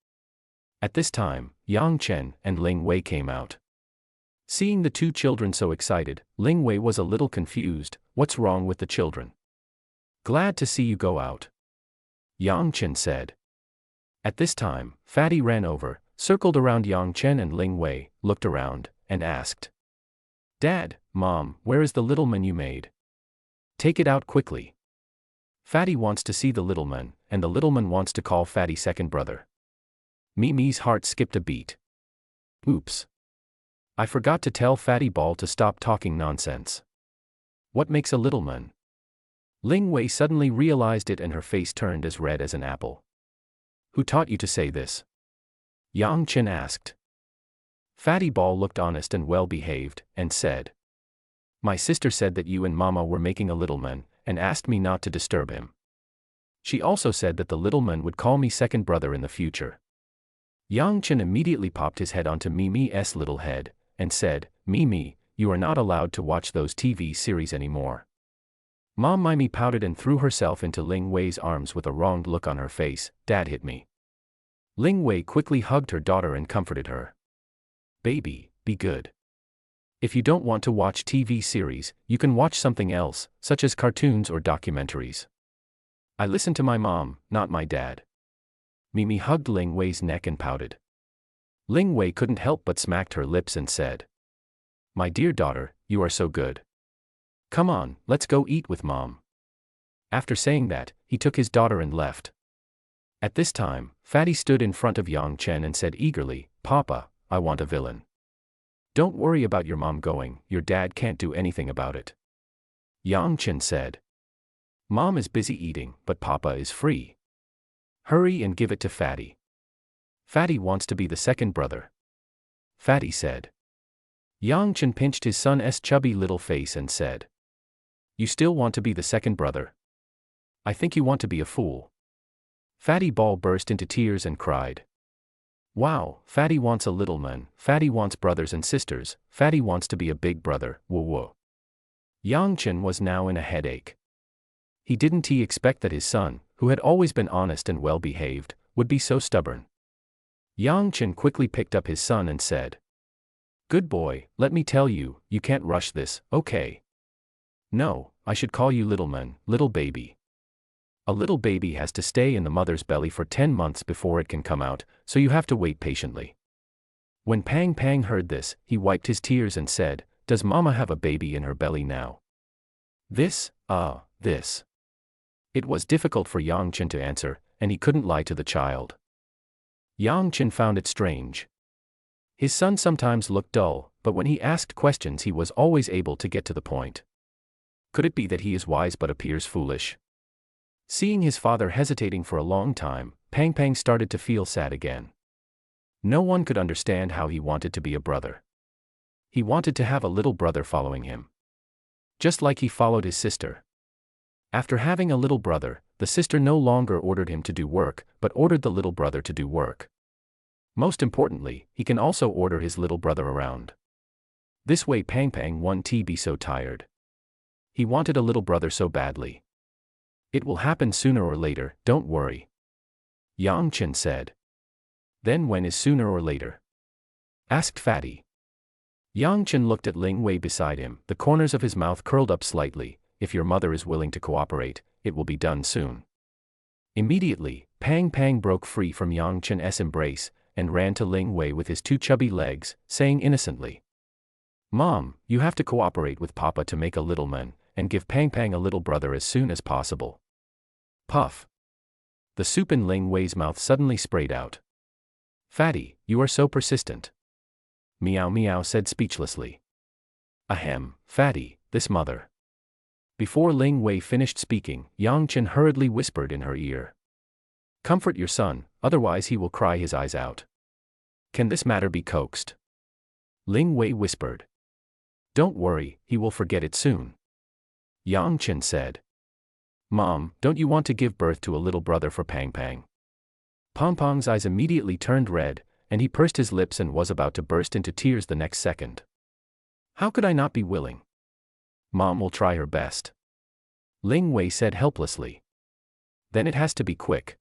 Speaker 1: At this time, Yang Chen and Ling Wei came out. Seeing the two children so excited, Ling Wei was a little confused. "What's wrong with the children?" "Glad to see you go out," Yang Chen said. At this time, Fatty ran over, circled around Yang Chen and Ling Wei, looked around, and asked, "Dad, Mom, where is the little man you made? Take it out quickly." Fatty wants to see the little man, and the little man wants to call Fatty second brother. Mimi's heart skipped a beat. Oops. I forgot to tell Fatty Ball to stop talking nonsense. What makes a little man? Ling Wei suddenly realized it and her face turned as red as an apple. "Who taught you to say this?" Yang Chen asked. Fatty Ball looked honest and well-behaved, and said, "My sister said that you and Mama were making a little man, and asked me not to disturb him. She also said that the little man would call me second brother in the future." Yang Chen immediately popped his head onto Mimi's little head, and said, "Mimi, you are not allowed to watch those TV series anymore." Mom Mimi pouted and threw herself into Ling Wei's arms with a wronged look on her face. "Dad hit me." Ling Wei quickly hugged her daughter and comforted her. "Baby, be good. If you don't want to watch TV series, you can watch something else, such as cartoons or documentaries. I listen to my mom, not my dad." Mimi hugged Ling Wei's neck and pouted. Ling Wei couldn't help but smacked her lips and said, "My dear daughter, you are so good. Come on, let's go eat with Mom." After saying that, he took his daughter and left. At this time, Fatty stood in front of Yang Chen and said eagerly, "Papa, I want a villain." "Don't worry about your mom going, your dad can't do anything about it," Yang Chen said. "Mom is busy eating, but Papa is free. Hurry and give it to Fatty. Fatty wants to be the second brother," Fatty said. Yang Chen pinched his son's chubby little face and said, "You still want to be the second brother? I think you want to be a fool." Fatty Ball burst into tears and cried. "Wow, Fatty wants a little man, Fatty wants brothers and sisters, Fatty wants to be a big brother, whoa whoa." Yang Chen was now in a headache. Didn't he expect that his son, who had always been honest and well-behaved, would be so stubborn? Yang Chen quickly picked up his son and said, "Good boy, let me tell you, you can't rush this, okay? No, I should call you little man, little baby. A little baby has to stay in the mother's belly for 10 months before it can come out, so you have to wait patiently." When Pang Pang heard this, he wiped his tears and said, "Does Mama have a baby in her belly now?" This. It was difficult for Yang Chen to answer, and he couldn't lie to the child. Yang Chen found it strange. His son sometimes looked dull, but when he asked questions he was always able to get to the point. Could it be that he is wise but appears foolish? Seeing his father hesitating for a long time, Pang Pang started to feel sad again. No one could understand how he wanted to be a brother. He wanted to have a little brother following him, just like he followed his sister. After having a little brother, the sister no longer ordered him to do work, but ordered the little brother to do work. Most importantly, he can also order his little brother around. This way Pang Pang won't be so tired. He wanted a little brother so badly. "It will happen sooner or later, don't worry," Yang Chen said. "Then when is sooner or later?" asked Fatty. Yang Chen looked at Ling Wei beside him, the corners of his mouth curled up slightly. "If your mother is willing to cooperate, it will be done soon." Immediately, Pang Pang broke free from Yang Chen's embrace, and ran to Ling Wei with his two chubby legs, saying innocently, "Mom, you have to cooperate with Papa to make a little man, and give Pang Pang a little brother as soon as possible." Puff. The soup in Ling Wei's mouth suddenly sprayed out. "Fatty, you are so persistent. Meow Meow said speechlessly. Ahem, fatty, this mother. Before Ling Wei finished speaking, Yang Chen hurriedly whispered in her ear. Comfort your son, otherwise he will cry his eyes out. Can this matter be coaxed? Ling Wei whispered. Don't worry, he will forget it soon. Yang Chen said. Mom, don't you want to give birth to a little brother for Pang Pang? Pong Pong's eyes immediately turned red, and he pursed his lips and was about to burst into tears the next second. How could I not be willing? Mom will try her best. Ling Wei said helplessly. Then it has to be quick.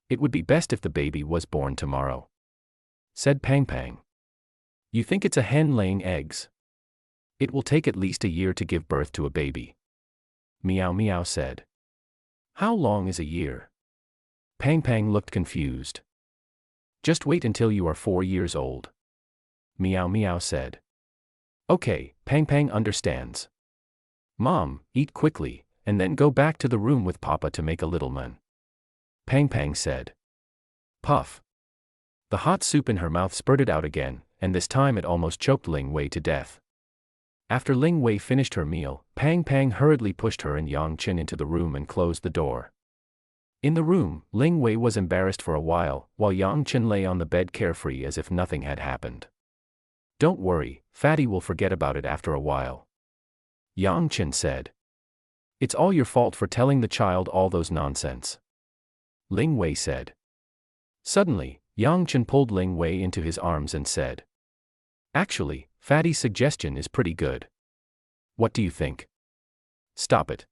Speaker 1: It would be best if the baby was born tomorrow, said Pang Pang. You think it's a hen laying eggs? It will take at least a year to give birth to a baby. Meow Meow said. How long is a year? Pang Pang looked confused. Just wait until you are 4 years old. Meow Meow said. Okay, Pang Pang understands. Mom, eat quickly, and then go back to the room with Papa to make a little man. Pang Pang said. Puff. The hot soup in her mouth spurted out again, and this time it almost choked Ling Wei to death. After Ling Wei finished her meal, Pang Pang hurriedly pushed her and Yang Chen into the room and closed the door. In the room, Ling Wei was embarrassed for a while Yang Chen lay on the bed carefree as if nothing had happened. Don't worry, Fatty will forget about it after a while. Yang Chen said. It's all your fault for telling the child all those nonsense. Ling Wei said. Suddenly, Yang Chen pulled Ling Wei into his arms and said. Actually, Fatty's suggestion is pretty good. What do you think? Stop it.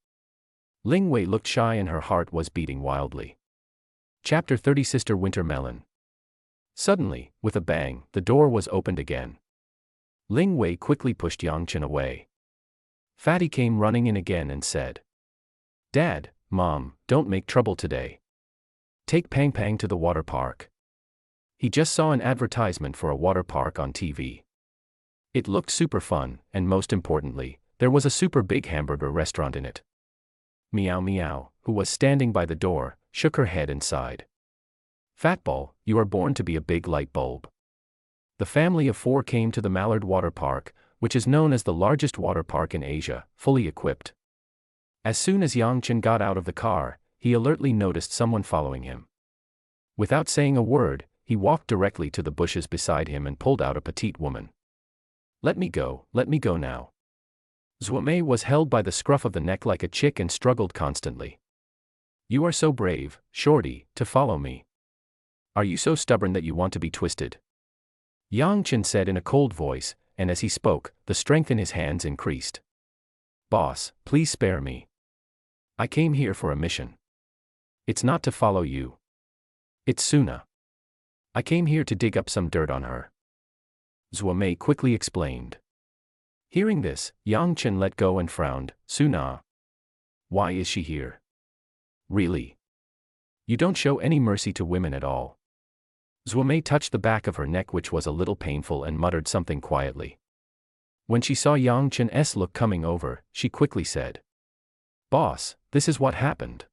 Speaker 1: Ling Wei looked shy and her heart was beating wildly. Chapter 30 Sister Wintermelon. Suddenly, with a bang, the door was opened again. Ling Wei quickly pushed Yang Chen away. Fatty came running in again and said. Dad, Mom, don't make trouble today. Take Pang Pang to the water park. He just saw an advertisement for a water park on TV. It looked super fun, and most importantly, there was a super big hamburger restaurant in it. Meow Meow, who was standing by the door, shook her head and sighed. Fatball, you are born to be a big light bulb. The family of 4 came to the Mallard Water Park, which is known as the largest water park in Asia, fully equipped. As soon as Yang Chen got out of the car, he alertly noticed someone following him. Without saying a word, he walked directly to the bushes beside him and pulled out a petite woman. Let me go now. Zuomei was held by the scruff of the neck like a chick and struggled constantly. You are so brave, Shorty, to follow me. Are you so stubborn that you want to be twisted? Yang Chen said in a cold voice, and as he spoke, the strength in his hands increased. Boss, please spare me. I came here for a mission. It's not to follow you. It's Suna. I came here to dig up some dirt on her. Zuomei quickly explained. Hearing this, Yang Chen let go and frowned. Suna. Why is she here? Really? You don't show any mercy to women at all. Zuomei touched the back of her neck, which was a little painful, and muttered something quietly. When she saw Yang Chen's look coming over, she quickly said. Boss, this is what happened.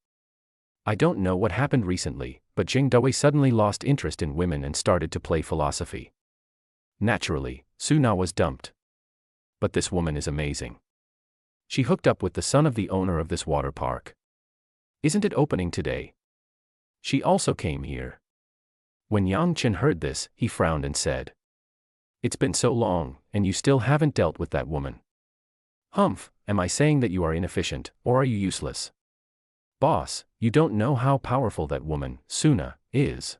Speaker 1: I don't know what happened recently, but Jing Dawei suddenly lost interest in women and started to play philosophy. Naturally, Suna was dumped. But this woman is amazing. She hooked up with the son of the owner of this water park. Isn't it opening today? She also came here. When Yang Chen heard this, he frowned and said. It's been so long, and you still haven't dealt with that woman. Humph, am I saying that you are inefficient, or are you useless? Boss, you don't know how powerful that woman, Suna, is.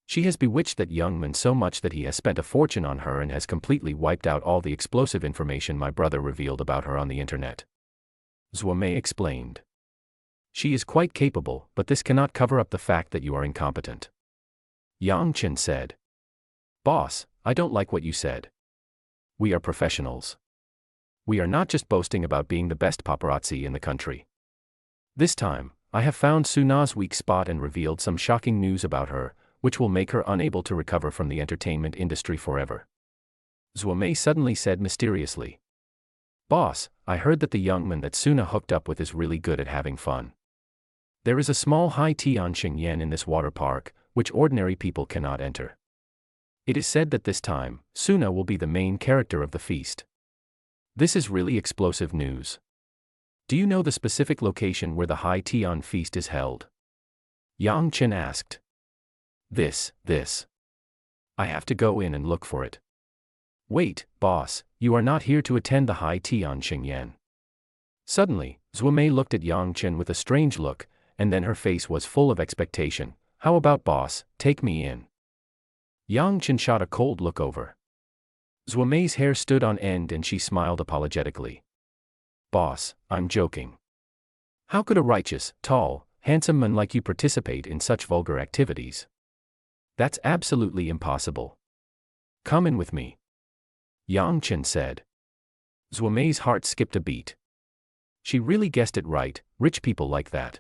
Speaker 1: She has bewitched that young man so much that he has spent a fortune on her and has completely wiped out all the explosive information my brother revealed about her on the internet. Zuomei explained. She is quite capable, but this cannot cover up the fact that you are incompetent. Yang Chen said. Boss, I don't like what you said. We are professionals. We are not just boasting about being the best paparazzi in the country. This time, I have found Suna's weak spot and revealed some shocking news about her, which will make her unable to recover from the entertainment industry forever. Zuomei suddenly said mysteriously. Boss, I heard that the young man that Suna hooked up with is really good at having fun. There is a small high tea on Xingyan in this water park, which ordinary people cannot enter. It is said that this time, Suna will be the main character of the feast. This is really explosive news. Do you know the specific location where the High Tian feast is held? Yang Chen asked. This. I have to go in and look for it. Wait, boss, you are not here to attend the High Tian Xingyan. Suddenly, Zuomei looked at Yang Chen with a strange look, and then her face was full of expectation. How about boss, take me in? Yang Chen shot a cold look over. Zuomei's hair stood on end and she smiled apologetically. Boss, I'm joking. How could a righteous, tall, handsome man like you participate in such vulgar activities? That's absolutely impossible. Come in with me. Yang Chen said. Zuomei's heart skipped a beat. She really guessed it right, rich people like that.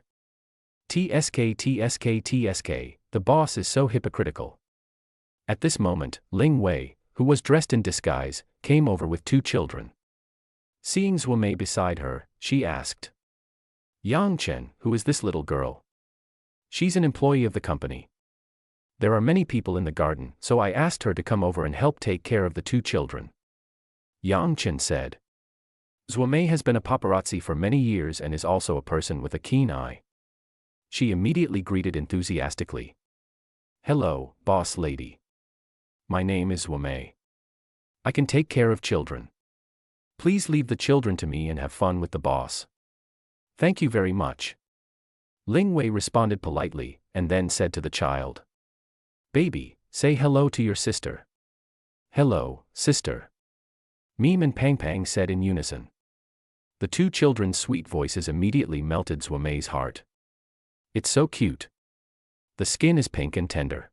Speaker 1: TSK, the boss is so hypocritical. At this moment, Ling Wei, who was dressed in disguise, came over with 2 children. Seeing Zuomei beside her, she asked. Yang Chen, who is this little girl? She's an employee of the company. There are many people in the garden, so I asked her to come over and help take care of the 2 children. Yang Chen said. Zuomei has been a paparazzi for many years and is also a person with a keen eye. She immediately greeted enthusiastically. Hello, boss lady. My name is Zuomei. I can take care of children. Please leave the children to me and have fun with the boss. Thank you very much. Ling Wei responded politely, and then said to the child. Baby, say hello to your sister. Hello, sister. Mime and Pang Pang said in unison. The 2 children's sweet voices immediately melted Zuomei's heart. It's so cute. The skin is pink and tender.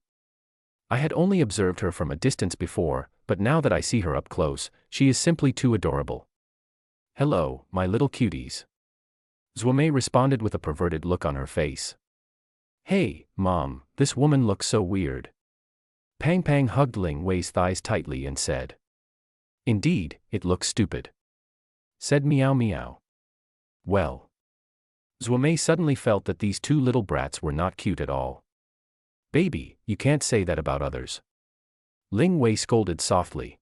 Speaker 1: I had only observed her from a distance before, but now that I see her up close, she is simply too adorable. Hello, my little cuties. Zuomei responded with a perverted look on her face. Hey, Mom, this woman looks so weird. Pang Pang hugged Ling Wei's thighs tightly and said. Indeed, it looks stupid. Said Meow Meow. Well. Zuomei suddenly felt that these 2 little brats were not cute at all. Baby, you can't say that about others. Ling Wei scolded softly.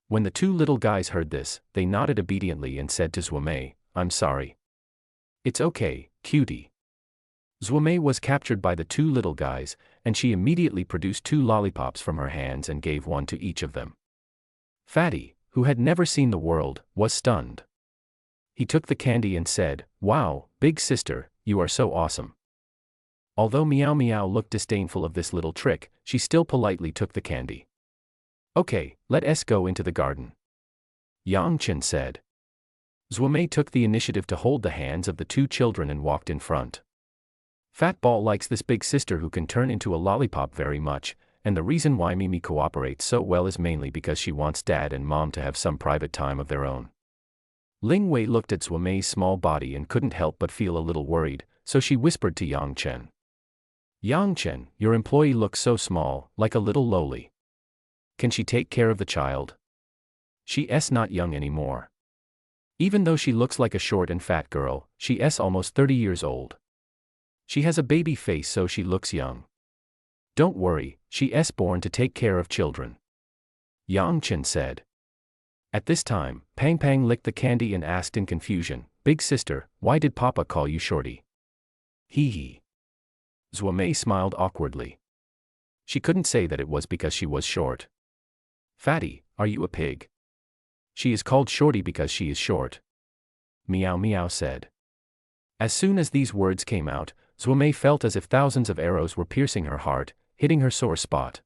Speaker 1: When the 2 little guys heard this, they nodded obediently and said to Zuomei, I'm sorry. It's okay, cutie. Zuomei was captured by the 2 little guys, and she immediately produced 2 lollipops from her hands and gave one to each of them. Fatty, who had never seen the world, was stunned. He took the candy and said, Wow, big sister, you are so awesome. Although Meow Meow looked disdainful of this little trick, she still politely took the candy. Okay, let us go into the garden. Yang Chen said. Zuomei took the initiative to hold the hands of the 2 children and walked in front. Fat Ball likes this big sister who can turn into a lollipop very much, and the reason why Mimi cooperates so well is mainly because she wants Dad and Mom to have some private time of their own. Ling Wei looked at Zuomei's small body and couldn't help but feel a little worried, so she whispered to Yang Chen. Yang Chen, your employee looks so small, like a little lowly. Can she take care of the child? She's not young anymore. Even though she looks like a short and fat girl, she's almost 30 years old. She has a baby face so she looks young. Don't worry, she's born to take care of children. Yang Chen said. At this time, Pang Pang licked the candy and asked in confusion, Big sister, why did Papa call you Shorty? Hee hee. Zuomei smiled awkwardly. She couldn't say that it was because she was short. Fatty, are you a pig? She is called Shorty because she is short. Meow Meow said. As soon as these words came out, Zuomei felt as if thousands of arrows were piercing her heart, hitting her sore spot.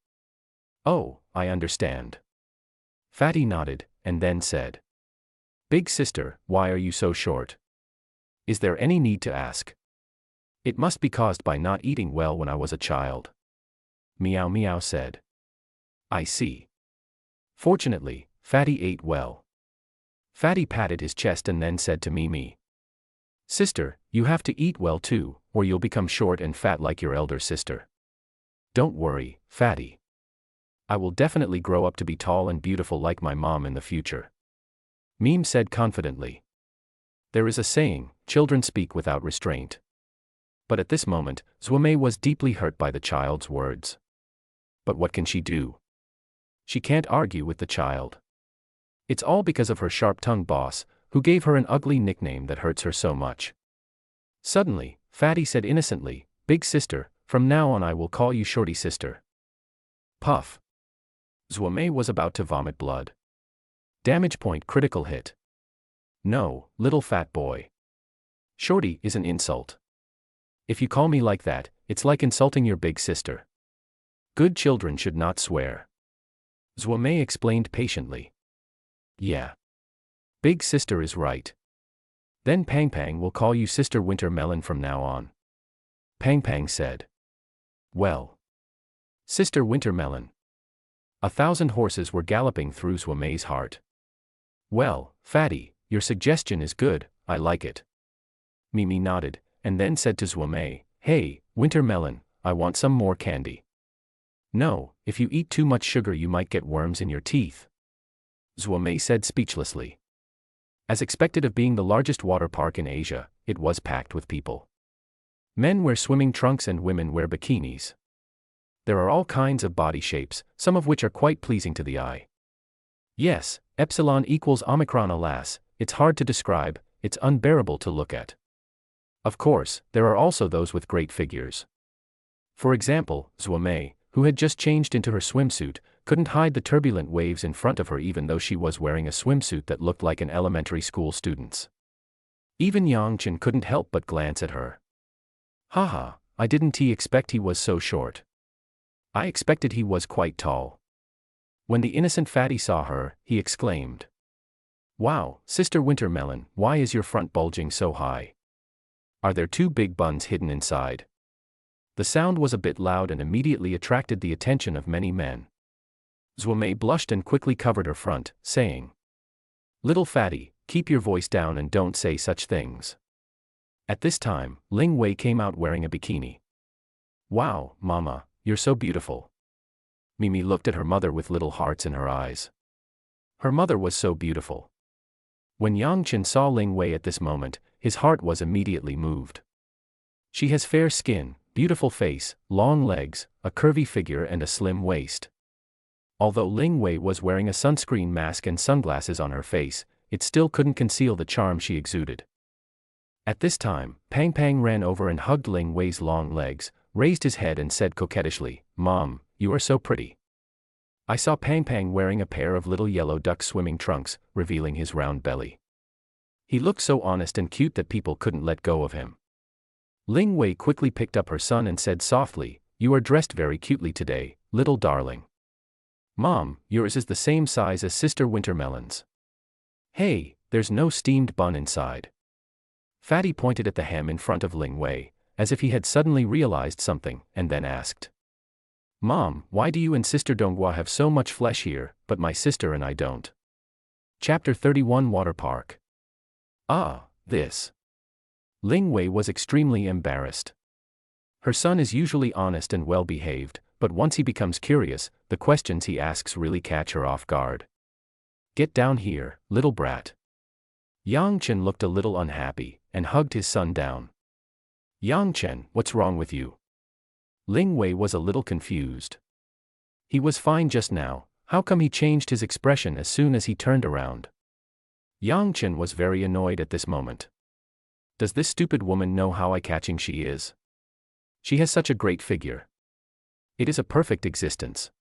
Speaker 1: Oh, I understand. Fatty nodded, and then said. Big sister, why are you so short? Is there any need to ask? It must be caused by not eating well when I was a child. Meow Meow said. I see. Fortunately, Fatty ate well. Fatty patted his chest and then said to Mimi. Sister, you have to eat well too, or you'll become short and fat like your elder sister. Don't worry, Fatty. I will definitely grow up to be tall and beautiful like my mom in the future. Mime said confidently. There is a saying, children speak without restraint. But at this moment, Zuomei was deeply hurt by the child's words. But what can she do? She can't argue with the child. It's all because of her sharp-tongued boss, who gave her an ugly nickname that hurts her so much. Suddenly, Fatty said innocently, "Big sister, from now on I will call you Shorty sister." Puff. Zhuomei was about to vomit blood. Damage point critical hit. No, little fat boy. Shorty is an insult. If you call me like that, it's like insulting your big sister. Good children should not swear. Zhuomei explained patiently. Yeah. Big sister is right. Then Pang Pang will call you Sister Winter Melon from now on. Pang Pang said. Well. Sister Winter Melon. 1,000 horses were galloping through Zhuomei's heart. Well, Fatty, your suggestion is good, I like it. Mimi nodded, and then said to Zhuomei, "Hey, Winter Melon, I want some more candy." "No, if you eat too much sugar you might get worms in your teeth," Zhuomei said speechlessly. As expected of being the largest water park in Asia, it was packed with people. Men wear swimming trunks and women wear bikinis. There are all kinds of body shapes, some of which are quite pleasing to the eye. Yes, epsilon equals omicron, alas, it's hard to describe, it's unbearable to look at. Of course, there are also those with great figures. For example, Zhuomei, who had just changed into her swimsuit, couldn't hide the turbulent waves in front of her even though she was wearing a swimsuit that looked like an elementary school student's. Even Yang Chen couldn't help but glance at her. Haha, I didn't expect he was so short. I expected he was quite tall. When the innocent Fatty saw her, he exclaimed. Wow, Sister Winter Melon, why is your front bulging so high? Are there two big buns hidden inside? The sound was a bit loud and immediately attracted the attention of many men. Zhuomei blushed and quickly covered her front, saying, "Little Fatty, keep your voice down and don't say such things." At this time, Ling Wei came out wearing a bikini. "Wow, Mama, you're so beautiful." Mimi looked at her mother with little hearts in her eyes. Her mother was so beautiful. When Yang Chen saw Ling Wei at this moment, his heart was immediately moved. She has fair skin, beautiful face, long legs, a curvy figure and a slim waist. Although Ling Wei was wearing a sunscreen mask and sunglasses on her face, it still couldn't conceal the charm she exuded. At this time, Pang Pang ran over and hugged Ling Wei's long legs, raised his head and said coquettishly, "Mom, you are so pretty." I saw Pang Pang wearing a pair of little yellow duck swimming trunks, revealing his round belly. He looked so honest and cute that people couldn't let go of him. Ling Wei quickly picked up her son and said softly, "You are dressed very cutely today, little darling. Mom, yours is the same size as Sister Winter Melon's. Hey, there's no steamed bun inside." Fatty pointed at the hem in front of Ling Wei, as if he had suddenly realized something, and then asked, "Mom, why do you and Sister Donghua have so much flesh here, but my sister and I don't?" Chapter 31 Water Park. Ah, this. Ling Wei was extremely embarrassed. Her son is usually honest and well-behaved, but once he becomes curious, the questions he asks really catch her off guard. "Get down here, little brat." Yang Chen looked a little unhappy, and hugged his son down. "Yang Chen, what's wrong with you?" Ling Wei was a little confused. He was fine just now, how come he changed his expression as soon as he turned around? Yang Chen was very annoyed at this moment. Does this stupid woman know how eye-catching she is? She has such a great figure. It is a perfect existence.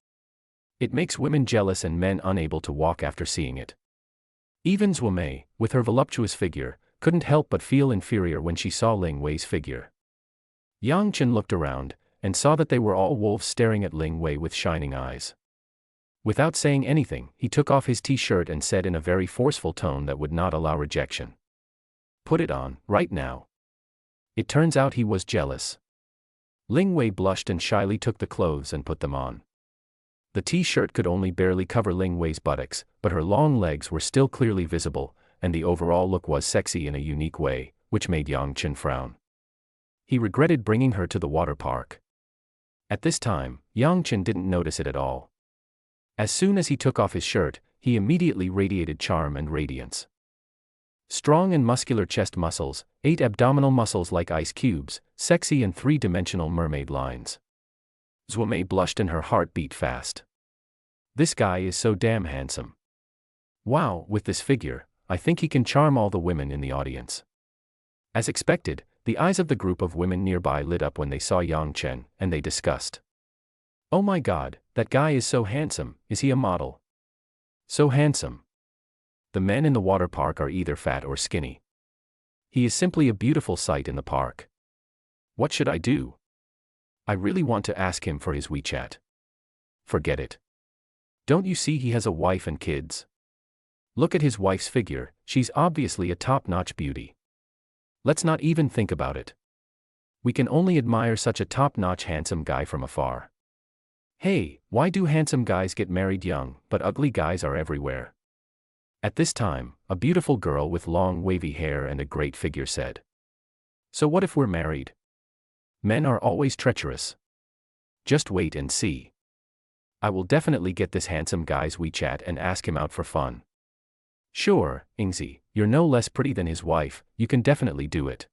Speaker 1: It makes women jealous and men unable to walk after seeing it. Even Zhuomei, with her voluptuous figure, couldn't help but feel inferior when she saw Ling Wei's figure. Yang Chen looked around, and saw that they were all wolves staring at Ling Wei with shining eyes. Without saying anything, he took off his t-shirt and said in a very forceful tone that would not allow rejection, "Put it on, right now." It turns out he was jealous. Ling Wei blushed and shyly took the clothes and put them on. The t-shirt could only barely cover Ling Wei's buttocks, but her long legs were still clearly visible, and the overall look was sexy in a unique way, which made Yang Chen frown. He regretted bringing her to the water park. At this time, Yang Chen didn't notice it at all. As soon as he took off his shirt, he immediately radiated charm and radiance. Strong and muscular chest muscles, 8 abdominal muscles like ice cubes, sexy and 3-dimensional mermaid lines. Zhuomei blushed and her heart beat fast. This guy is so damn handsome. Wow, with this figure, I think he can charm all the women in the audience. As expected, the eyes of the group of women nearby lit up when they saw Yang Chen, and they discussed. Oh my god, that guy is so handsome, is he a model? So handsome. The men in the water park are either fat or skinny. He is simply a beautiful sight in the park. What should I do? I really want to ask him for his WeChat. Forget it. Don't you see he has a wife and kids? Look at his wife's figure, she's obviously a top-notch beauty. Let's not even think about it. We can only admire such a top-notch handsome guy from afar. Hey, why do handsome guys get married young, but ugly guys are everywhere? At this time, a beautiful girl with long wavy hair and a great figure said. So what if we're married? Men are always treacherous. Just wait and see. I will definitely get this handsome guy's WeChat and ask him out for fun. Sure, Ingzi, you're no less pretty than his wife, you can definitely do it.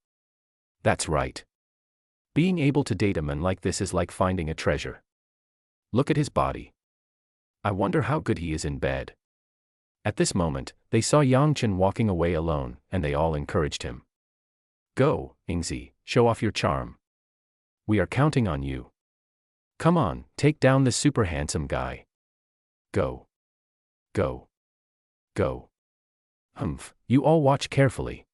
Speaker 1: That's right. Being able to date a man like this is like finding a treasure. Look at his body. I wonder how good he is in bed. At this moment, they saw Yang Chen walking away alone, and they all encouraged him. Go, Ingzi, show off your charm. We are counting on you. Come on, take down this super handsome guy. Go. Go. Go. Humph, you all watch carefully.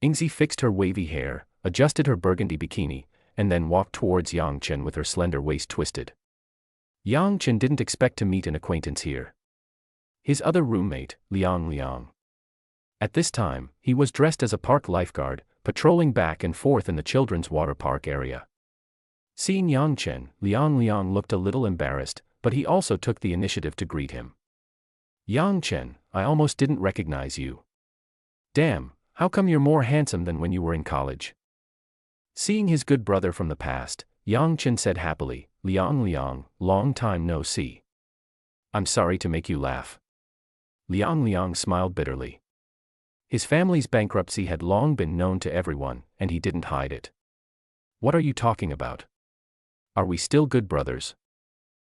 Speaker 1: Ingzi fixed her wavy hair, adjusted her burgundy bikini, and then walked towards Yang Chen with her slender waist twisted. Yang Chen didn't expect to meet an acquaintance here. His other roommate, Liang. At this time, he was dressed as a park lifeguard, patrolling back and forth in the children's water park area. Seeing Yang Chen, Liang looked a little embarrassed, but he also took the initiative to greet him. Yang Chen, I almost didn't recognize you. Damn, how come you're more handsome than when you were in college? Seeing his good brother from the past, Yang Chen said happily, Liang, long time no see. I'm sorry to make you laugh. Liang smiled bitterly. His family's bankruptcy had long been known to everyone, and he didn't hide it. What are you talking about? Are we still good brothers?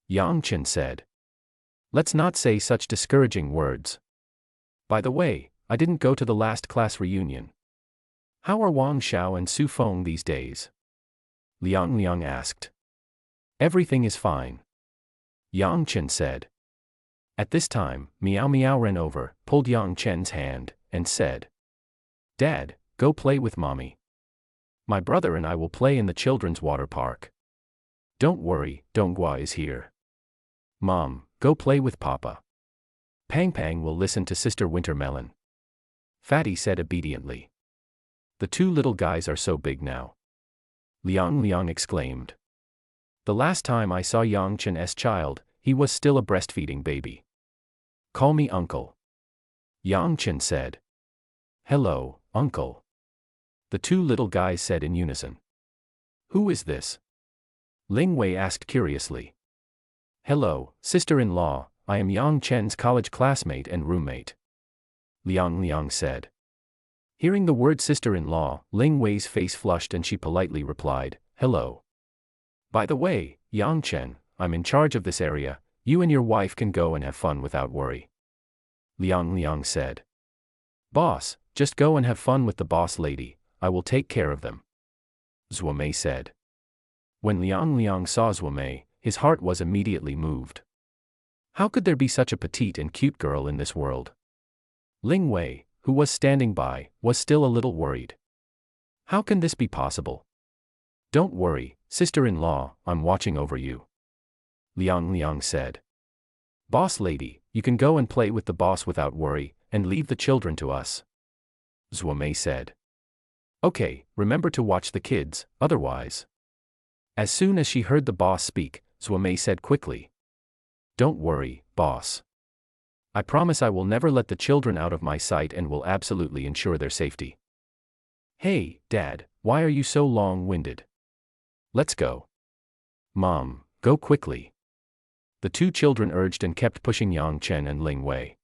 Speaker 1: Yang Chen said. Let's not say such discouraging words. By the way, I didn't go to the last class reunion. How are Wang Xiao and Su Feng these days? Liang asked. Everything is fine. Yang Chen said. At this time, Miao ran over, pulled Yang Chen's hand, and said, Dad, go play with Mommy. My brother and I will play in the children's water park. Don't worry, Donghua is here. Mom, go play with Papa. Pang will listen to Sister Wintermelon. Fatty said obediently. The two little guys are so big now. Liang exclaimed. The last time I saw Yang Chen's child, he was still a breastfeeding baby. Call me Uncle. Yang Chen said. Hello, Uncle. The two little guys said in unison. Who is this? Ling Wei asked curiously. Hello, sister-in-law, I am Yang Chen's college classmate and roommate. Liang said. Hearing the word sister-in-law, Ling Wei's face flushed and she politely replied, Hello. By the way, Yang Chen, I'm in charge of this area, you and your wife can go and have fun without worry. Liang said. Boss, just go and have fun with the boss lady, I will take care of them. Zhuo Mei said. When Liang saw Zhuo Mei, his heart was immediately moved. How could there be such a petite and cute girl in this world? Ling Wei, who was standing by, was still a little worried. How can this be possible? Don't worry, sister-in-law, I'm watching over you. Liang said. Boss lady, you can go and play with the boss without worry, and leave the children to us. Zhuo Mei said. Okay, remember to watch the kids, otherwise. As soon as she heard the boss speak, Zhuo Mei said quickly. Don't worry, boss. I promise I will never let the children out of my sight and will absolutely ensure their safety. Hey, Dad, why are you so long-winded? Let's go. Mom, go quickly. The two children urged and kept pushing Yang Chen and Ling Wei.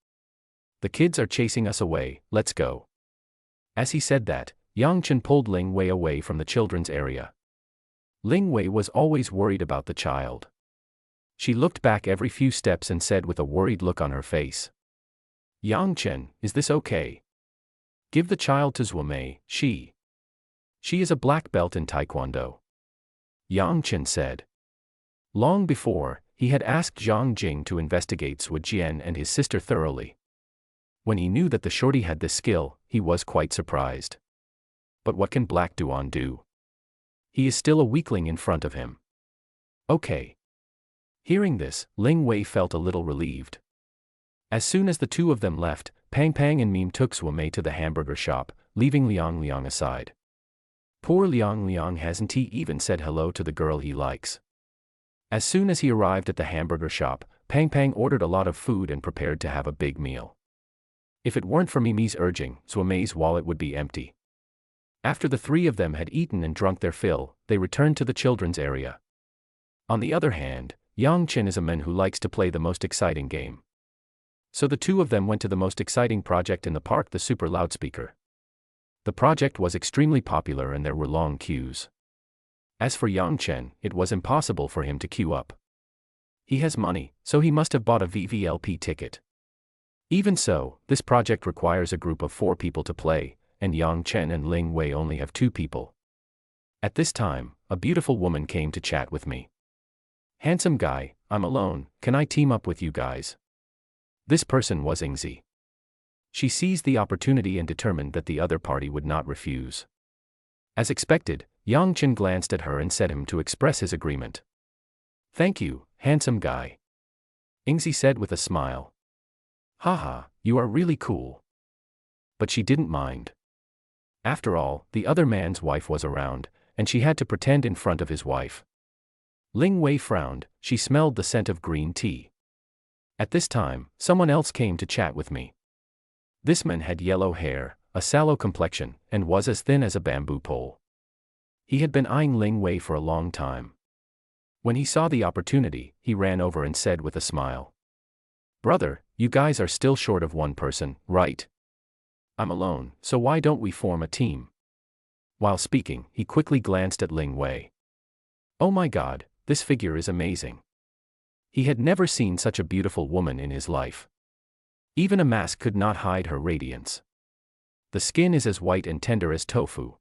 Speaker 1: The kids are chasing us away, let's go. As he said that, Yang Chen pulled Ling Wei away from the children's area. Ling Wei was always worried about the child. She looked back every few steps and said with a worried look on her face. Yang Chen, is this okay? Give the child to Zhuomei, she is a black belt in Taekwondo. Yang Chen said. Long before, he had asked Zhang Jing to investigate Zhu Jian and his sister thoroughly. When he knew that the shorty had this skill, he was quite surprised. But what can Black Duan do? He is still a weakling in front of him. Okay. Hearing this, Ling Wei felt a little relieved. As soon as the two of them left, Pang Pang and Mime took Zhuomei to the hamburger shop, leaving Liang Liang aside. Poor Liang Liang hasn't he even said hello to the girl he likes. As soon as he arrived at the hamburger shop, Pang Pang ordered a lot of food and prepared to have a big meal. If it weren't for Mimi's urging, Zhuomei's wallet would be empty. After the three of them had eaten and drunk their fill, they returned to the children's area. On the other hand, Yang Chen is a man who likes to play the most exciting game. So the two of them went to the most exciting project in the park, the super loudspeaker. The project was extremely popular and there were long queues. As for Yang Chen, it was impossible for him to queue up. He has money, so he must have bought a VVLP ticket. Even so, this project requires a group of 4 people to play, and Yang Chen and Ling Wei only have 2 people. At this time, a beautiful woman came to chat with me. Handsome guy, I'm alone, can I team up with you guys? This person was Yingzi. She seized the opportunity and determined that the other party would not refuse. As expected, Yang Chen glanced at her and said him to express his agreement. Thank you, handsome guy. Yingzi said with a smile. Haha, you are really cool. But she didn't mind. After all, the other man's wife was around, and she had to pretend in front of his wife. Ling Wei frowned, she smelled the scent of green tea. At this time, someone else came to chat with me. This man had yellow hair, a sallow complexion, and was as thin as a bamboo pole. He had been eyeing Ling Wei for a long time. When he saw the opportunity, he ran over and said with a smile. Brother, you guys are still short of 1 person, right? I'm alone, so why don't we form a team? While speaking, he quickly glanced at Ling Wei. Oh my god, this figure is amazing. He had never seen such a beautiful woman in his life. Even a mask could not hide her radiance. The skin is as white and tender as tofu.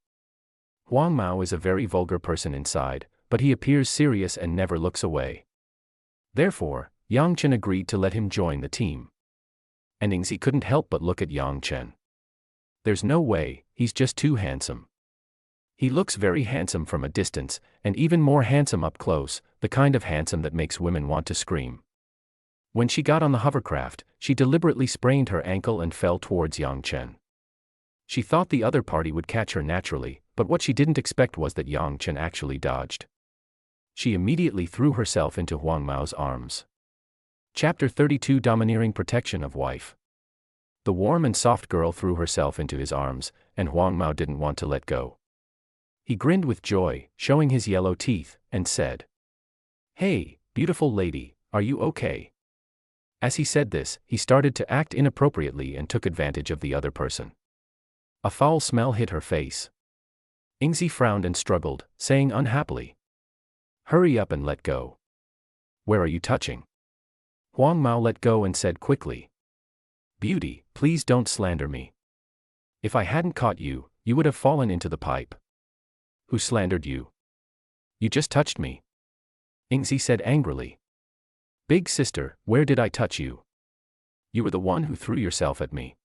Speaker 1: Huang Mao is a very vulgar person inside, but he appears serious and never looks away. Therefore, Yang Chen agreed to let him join the team. And Yingzi couldn't help but look at Yang Chen. There's no way, he's just too handsome. He looks very handsome from a distance, and even more handsome up close, the kind of handsome that makes women want to scream. When she got on the hovercraft, she deliberately sprained her ankle and fell towards Yang Chen. She thought the other party would catch her naturally, but what she didn't expect was that Yang Chen actually dodged. She immediately threw herself into Huang Mao's arms. Chapter 32 Domineering Protection of Wife. The warm and soft girl threw herself into his arms, and Huang Mao didn't want to let go. He grinned with joy, showing his yellow teeth, and said, Hey, beautiful lady, are you okay? As he said this, he started to act inappropriately and took advantage of the other person. A foul smell hit her face. Yingzi frowned and struggled, saying unhappily, Hurry up and let go. Where are you touching? Huang Mao let go and said quickly, Beauty, please don't slander me. If I hadn't caught you, you would have fallen into the pipe. Who slandered you? You just touched me. Yingzi said angrily. Big sister, where did I touch you? You were the one who threw yourself at me.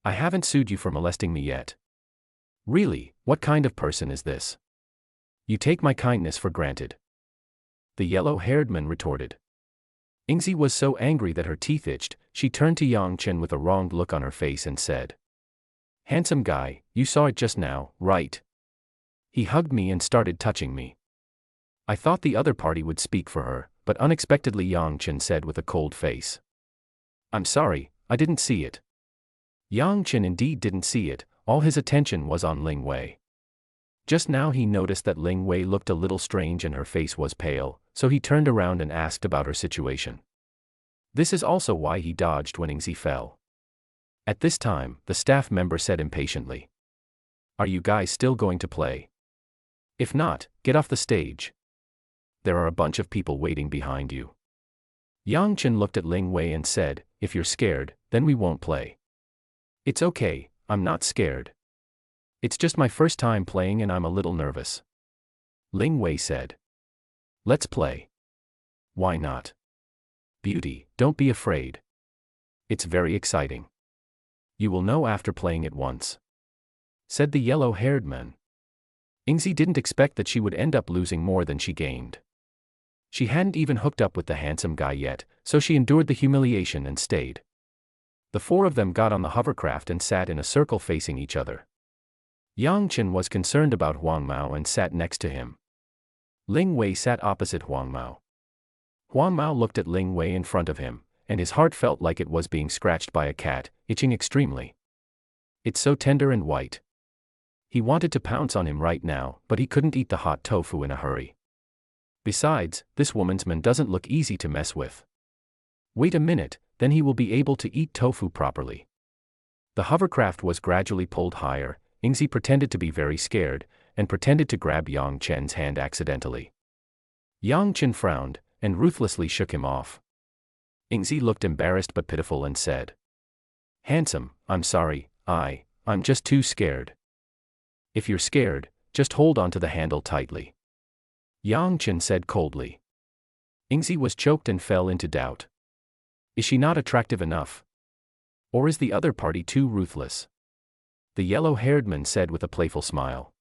Speaker 1: I haven't sued you for molesting me yet. Really, what kind of person is this? You take my kindness for granted. The yellow-haired man retorted. Yingzi was so angry that her teeth itched, she turned to Yang Chen with a wronged look on her face and said, Handsome guy, you saw it just now, right? He hugged me and started touching me. I thought the other party would speak for her, but unexpectedly Yang Chen said with a cold face. I'm sorry, I didn't see it. Yang Chen indeed didn't see it, all his attention was on Ling Wei. Just now he noticed that Ling Wei looked a little strange and her face was pale, so he turned around and asked about her situation. This is also why he dodged when Yingzi fell. At this time, the staff member said impatiently, Are you guys still going to play? If not, get off the stage. There are a bunch of people waiting behind you. Yang Chen looked at Ling Wei and said, "If you're scared, then we won't play." "It's okay, I'm not scared. It's just my first time playing and I'm a little nervous," Ling Wei said. "Let's play." "Why not?" "Beauty, don't be afraid. It's very exciting. You will know after playing it once," said the yellow-haired man. Ingzi didn't expect that she would end up losing more than she gained. She hadn't even hooked up with the handsome guy yet, so she endured the humiliation and stayed. The four of them got on the hovercraft and sat in a circle facing each other. Yang Chen was concerned about Huang Mao and sat next to him. Ling Wei sat opposite Huang Mao. Huang Mao looked at Ling Wei in front of him, and his heart felt like it was being scratched by a cat, itching extremely. It's so tender and white. He wanted to pounce on him right now, but he couldn't eat the hot tofu in a hurry. Besides, this woman's man doesn't look easy to mess with. Wait a minute, then he will be able to eat tofu properly. The hovercraft was gradually pulled higher. Ingzi pretended to be very scared, and pretended to grab Yang Chen's hand accidentally. Yang Chen frowned, and ruthlessly shook him off. Ingzi looked embarrassed but pitiful and said, "Handsome, I'm sorry, I'm just too scared." "If you're scared, just hold on to the handle tightly," Yang Chen said coldly. Ingzi was choked and fell into doubt. Is she not attractive enough? Or is the other party too ruthless? The yellow-haired man said with a playful smile.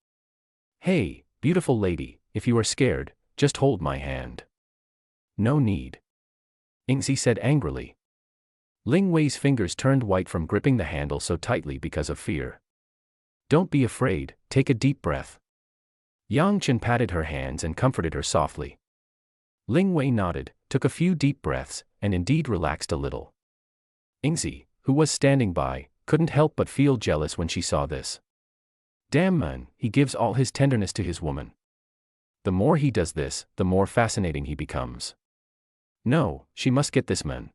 Speaker 1: "Hey, beautiful lady, if you are scared, just hold my hand." "No need," Ingzi said angrily. Ling Wei's fingers turned white from gripping the handle so tightly because of fear. "Don't be afraid, take a deep breath." Yang Chen patted her hands and comforted her softly. Ling Wei nodded, took a few deep breaths, and indeed relaxed a little. Ingzi, who was standing by, couldn't help but feel jealous when she saw this. Damn man, he gives all his tenderness to his woman. The more he does this, the more fascinating he becomes. No, she must get this man.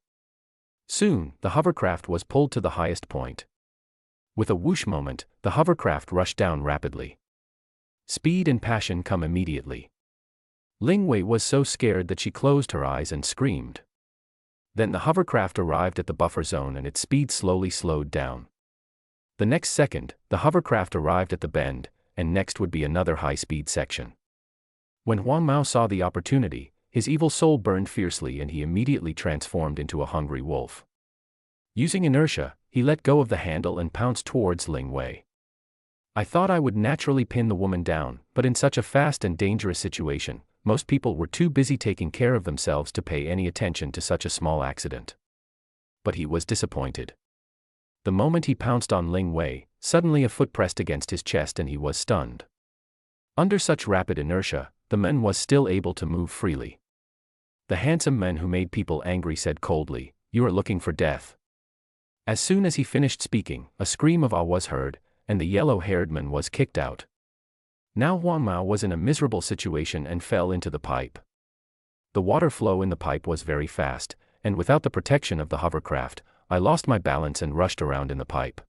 Speaker 1: Soon, the hovercraft was pulled to the highest point. With a whoosh moment, the hovercraft rushed down rapidly. Speed and passion come immediately. Ling Wei was so scared that she closed her eyes and screamed. Then the hovercraft arrived at the buffer zone and its speed slowly slowed down. The next second, the hovercraft arrived at the bend, and next would be another high-speed section. When Huang Mao saw the opportunity, his evil soul burned fiercely and he immediately transformed into a hungry wolf. Using inertia, he let go of the handle and pounced towards Ling Wei. I thought I would naturally pin the woman down, but in such a fast and dangerous situation, most people were too busy taking care of themselves to pay any attention to such a small accident. But he was disappointed. The moment he pounced on Ling Wei, suddenly a foot pressed against his chest and he was stunned. Under such rapid inertia, the man was still able to move freely. The handsome man who made people angry said coldly, "You are looking for death." As soon as he finished speaking, a scream of "ah" was heard, and the yellow-haired man was kicked out. Now Huang Mao was in a miserable situation and fell into the pipe. The water flow in the pipe was very fast, and without the protection of the hovercraft, I lost my balance and rushed around in the pipe.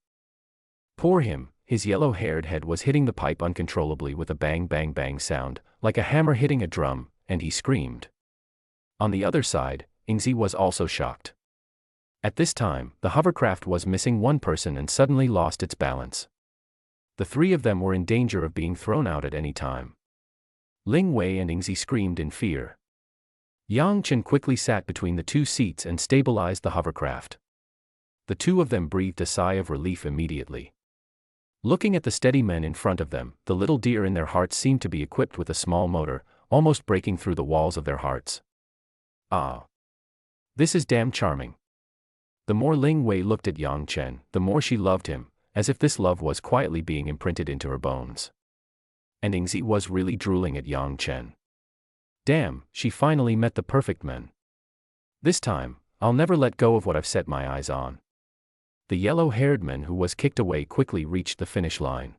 Speaker 1: Poor him, his yellow-haired head was hitting the pipe uncontrollably with a bang bang bang sound, like a hammer hitting a drum, and he screamed. On the other side, Ingzi was also shocked. At this time, the hovercraft was missing one person and suddenly lost its balance. The three of them were in danger of being thrown out at any time. Ling Wei and Ingzi screamed in fear. Yang Chen quickly sat between the two seats and stabilized the hovercraft. The two of them breathed a sigh of relief immediately. Looking at the steady men in front of them, the little deer in their hearts seemed to be equipped with a small motor, almost breaking through the walls of their hearts. Ah! This is damn charming. The more Ling Wei looked at Yang Chen, the more she loved him, as if this love was quietly being imprinted into her bones. And Ingzi was really drooling at Yang Chen. Damn, she finally met the perfect man. This time, I'll never let go of what I've set my eyes on. The yellow-haired man who was kicked away quickly reached the finish line.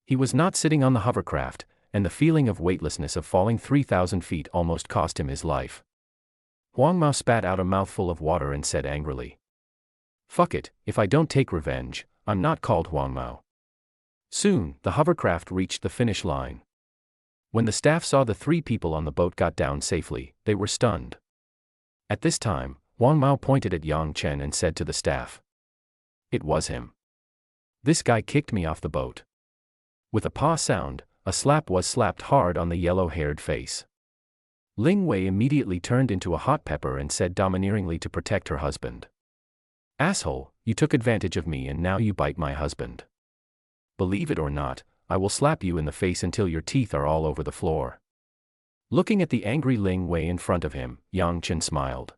Speaker 1: He was not sitting on the hovercraft, and the feeling of weightlessness of falling 3,000 feet almost cost him his life. Huang Mao spat out a mouthful of water and said angrily, "Fuck it, if I don't take revenge, I'm not called Huang Mao." Soon, the hovercraft reached the finish line. When the staff saw the three people on the boat got down safely, they were stunned. At this time, Wang Mao pointed at Yang Chen and said to the staff. It was him. This guy kicked me off the boat. With a paw sound, a slap was slapped hard on the yellow-haired face. Ling Wei immediately turned into a hot pepper and said domineeringly to protect her husband. Asshole, you took advantage of me and now you bite my husband. Believe it or not, I will slap you in the face until your teeth are all over the floor. Looking at the angry Ling Wei in front of him, Yang Chen smiled.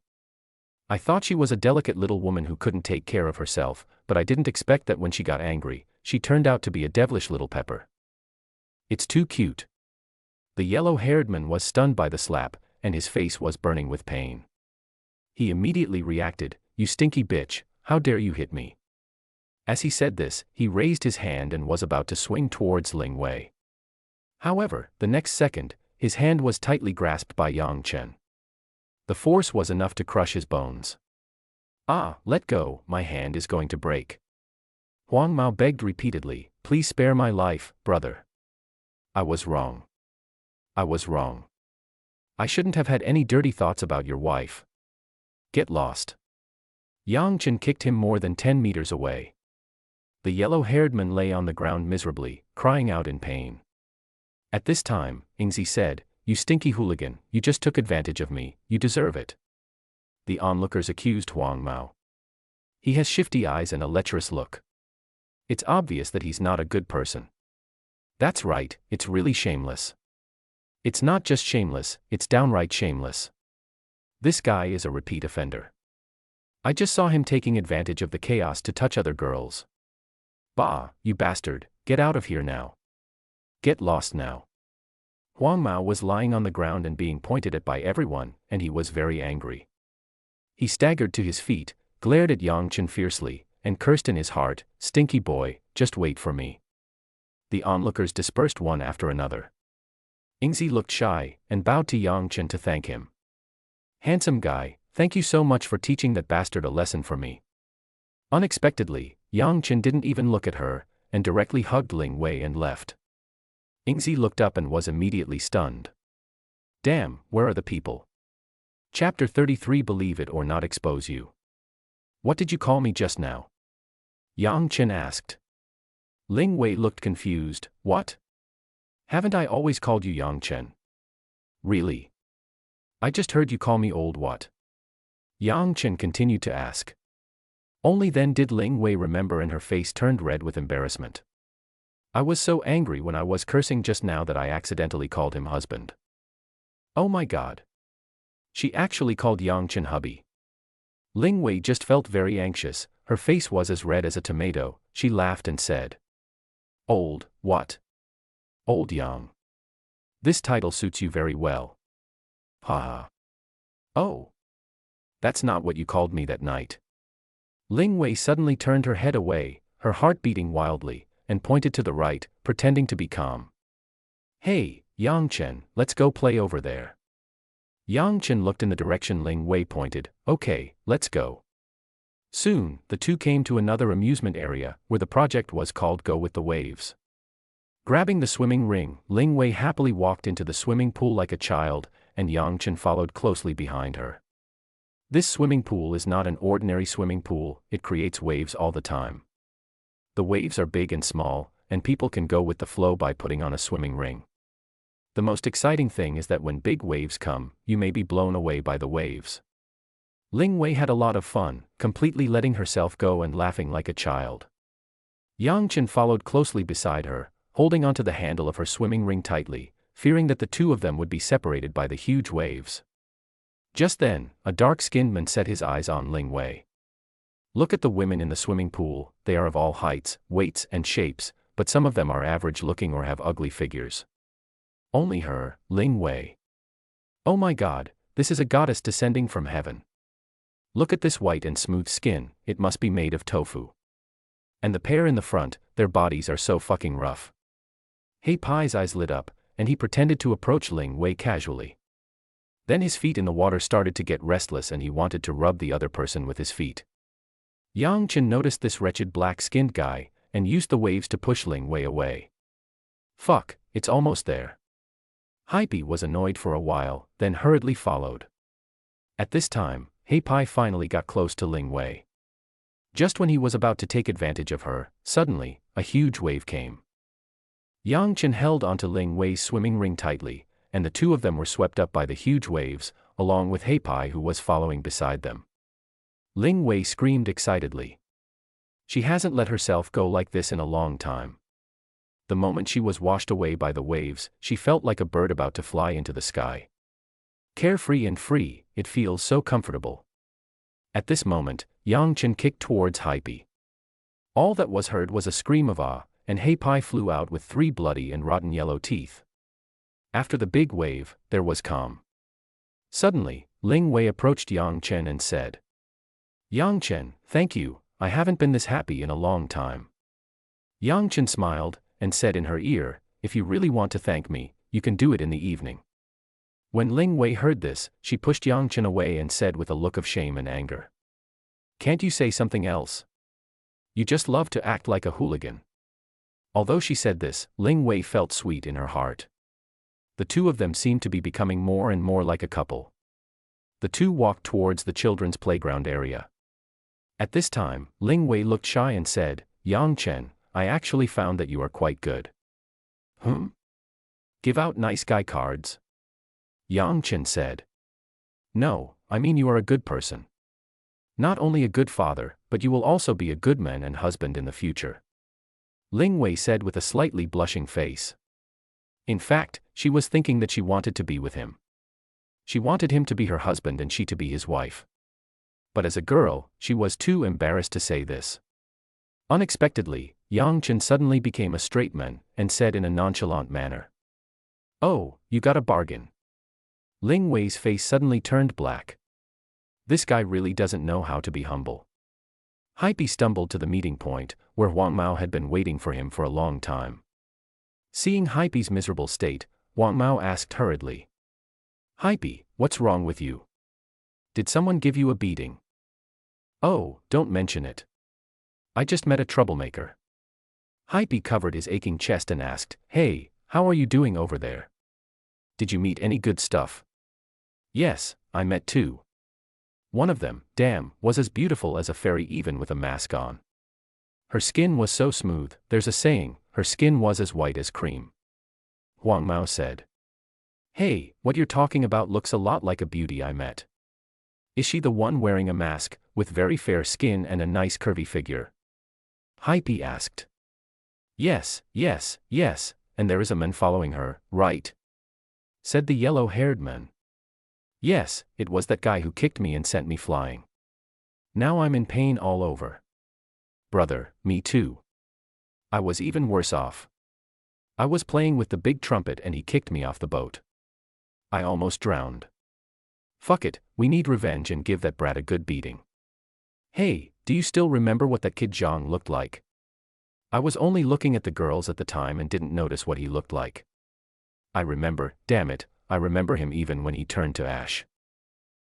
Speaker 1: I thought she was a delicate little woman who couldn't take care of herself, but I didn't expect that when she got angry, she turned out to be a devilish little pepper. It's too cute. The yellow-haired man was stunned by the slap, and his face was burning with pain. He immediately reacted, "You stinky bitch, how dare you hit me?" As he said this, he raised his hand and was about to swing towards Ling Wei. However, the next second, his hand was tightly grasped by Yang Chen. The force was enough to crush his bones. "Ah, let go, my hand is going to break." Wang Mao begged repeatedly, "Please spare my life, brother. I was wrong. I was wrong. I shouldn't have had any dirty thoughts about your wife. Get lost." Yang Chen kicked him more than 10 meters away. The yellow-haired man lay on the ground miserably, crying out in pain. At this time, Ingzi said, "You stinky hooligan, you just took advantage of me, you deserve it." The onlookers accused Wang Mao. He has shifty eyes and a lecherous look. It's obvious that he's not a good person. That's right, it's really shameless. It's not just shameless, it's downright shameless. This guy is a repeat offender. I just saw him taking advantage of the chaos to touch other girls. Bah, you bastard, get out of here now. Get lost now. Wang Mao was lying on the ground and being pointed at by everyone, and he was very angry. He staggered to his feet, glared at Yang Chen fiercely, and cursed in his heart, "Stinky boy, just wait for me." The onlookers dispersed one after another. Ingzi looked shy, and bowed to Yang Chen to thank him. "Handsome guy, thank you so much for teaching that bastard a lesson for me." Unexpectedly, Yang Chen didn't even look at her, and directly hugged Ling Wei and left. Ingzi looked up and was immediately stunned. Damn, where are the people? Chapter 33 Believe it or not expose you. What did you call me just now? Yang Chen asked. Ling Wei looked confused. What? Haven't I always called you Yang Chen? Really? I just heard you call me old what? Yang Chen continued to ask. Only then did Ling Wei remember and her face turned red with embarrassment. I was so angry when I was cursing just now that I accidentally called him husband. Oh my god. She actually called Yang Chen hubby. Ling Wei just felt very anxious, her face was as red as a tomato. She laughed and said. Old, what? Old Yang. This title suits you very well. Haha. Oh. That's not what you called me that night. Ling Wei suddenly turned her head away, her heart beating wildly, and pointed to the right, pretending to be calm. Hey, Yang Chen, let's go play over there. Yang Chen looked in the direction Ling Wei pointed. Okay, let's go. Soon, the two came to another amusement area, where the project was called Go with the Waves. Grabbing the swimming ring, Ling Wei happily walked into the swimming pool like a child, and Yang Chen followed closely behind her. This swimming pool is not an ordinary swimming pool, it creates waves all the time. The waves are big and small, and people can go with the flow by putting on a swimming ring. The most exciting thing is that when big waves come, you may be blown away by the waves. Ling Wei had a lot of fun, completely letting herself go and laughing like a child. Yang Chen followed closely beside her, holding onto the handle of her swimming ring tightly, fearing that the two of them would be separated by the huge waves. Just then, a dark-skinned man set his eyes on Ling Wei. Look at the women in the swimming pool, they are of all heights, weights and shapes, but some of them are average-looking or have ugly figures. Only her, Ling Wei. Oh my god, this is a goddess descending from heaven. Look at this white and smooth skin, it must be made of tofu. And the pair in the front, their bodies are so fucking rough. Hey Pai's eyes lit up, and he pretended to approach Ling Wei casually. Then his feet in the water started to get restless and he wanted to rub the other person with his feet. Yang Chen noticed this wretched black-skinned guy, and used the waves to push Ling Wei away. Fuck, it's almost there. Hype was annoyed for a while, then hurriedly followed. At this time, Hei Pai finally got close to Ling Wei. Just when he was about to take advantage of her, suddenly, a huge wave came. Yang Chen held onto Ling Wei's swimming ring tightly, and the two of them were swept up by the huge waves, along with Hei Pai who was following beside them. Ling Wei screamed excitedly. She hasn't let herself go like this in a long time. The moment she was washed away by the waves, she felt like a bird about to fly into the sky. Carefree and free, it feels so comfortable. At this moment, Yang Chen kicked towards Hei Pai. All that was heard was a scream of awe, and Hei Pai flew out with 3 bloody and rotten yellow teeth. After the big wave, there was calm. Suddenly, Ling Wei approached Yang Chen and said, "Yang Chen, thank you, I haven't been this happy in a long time." Yang Chen smiled, and said in her ear, "If you really want to thank me, you can do it in the evening." When Ling Wei heard this, she pushed Yang Chen away and said with a look of shame and anger, "Can't you say something else? You just love to act like a hooligan." Although she said this, Ling Wei felt sweet in her heart. The two of them seemed to be becoming more and more like a couple. The two walked towards the children's playground area. At this time, Ling Wei looked shy and said, "Yang Chen, I actually found that you are quite good." Give out nice guy cards?" Yang Chen said. "No, I mean you are a good person. Not only a good father, but you will also be a good man and husband in the future," Ling Wei said with a slightly blushing face. In fact, she was thinking that she wanted to be with him. She wanted him to be her husband and she to be his wife. But as a girl, she was too embarrassed to say this. Unexpectedly, Yang Chen suddenly became a straight man, and said in a nonchalant manner, "Oh, you got a bargain." Ling Wei's face suddenly turned black. This guy really doesn't know how to be humble. Hei Pai stumbled to the meeting point, where Wang Mao had been waiting for him for a long time. Seeing Hei Pai's miserable state, Wang Mao asked hurriedly, "Hei Pai, what's wrong with you? Did someone give you a beating?" "Oh, don't mention it. I just met a troublemaker." Hei Pai covered his aching chest and asked, "Hey, how are you doing over there? Did you meet any good stuff?" "Yes, I met 2. One of them, damn, was as beautiful as a fairy even with a mask on. Her skin was so smooth, there's a saying, her skin was as white as cream," Wang Mao said. "Hey, what you're talking about looks a lot like a beauty I met. Is she the one wearing a mask, with very fair skin and a nice curvy figure?" Hei Pai asked. Yes, and there is a man following her, right?" said the yellow-haired man. "Yes, it was that guy who kicked me and sent me flying. Now I'm in pain all over. Brother, me too. I was even worse off. I was playing with the big trumpet and he kicked me off the boat. I almost drowned. Fuck it, we need revenge and give that brat a good beating. Hey, do you still remember what that kid Zhang looked like? I was only looking at the girls at the time and didn't notice what he looked like. I remember, damn it, I remember him even when he turned to ash.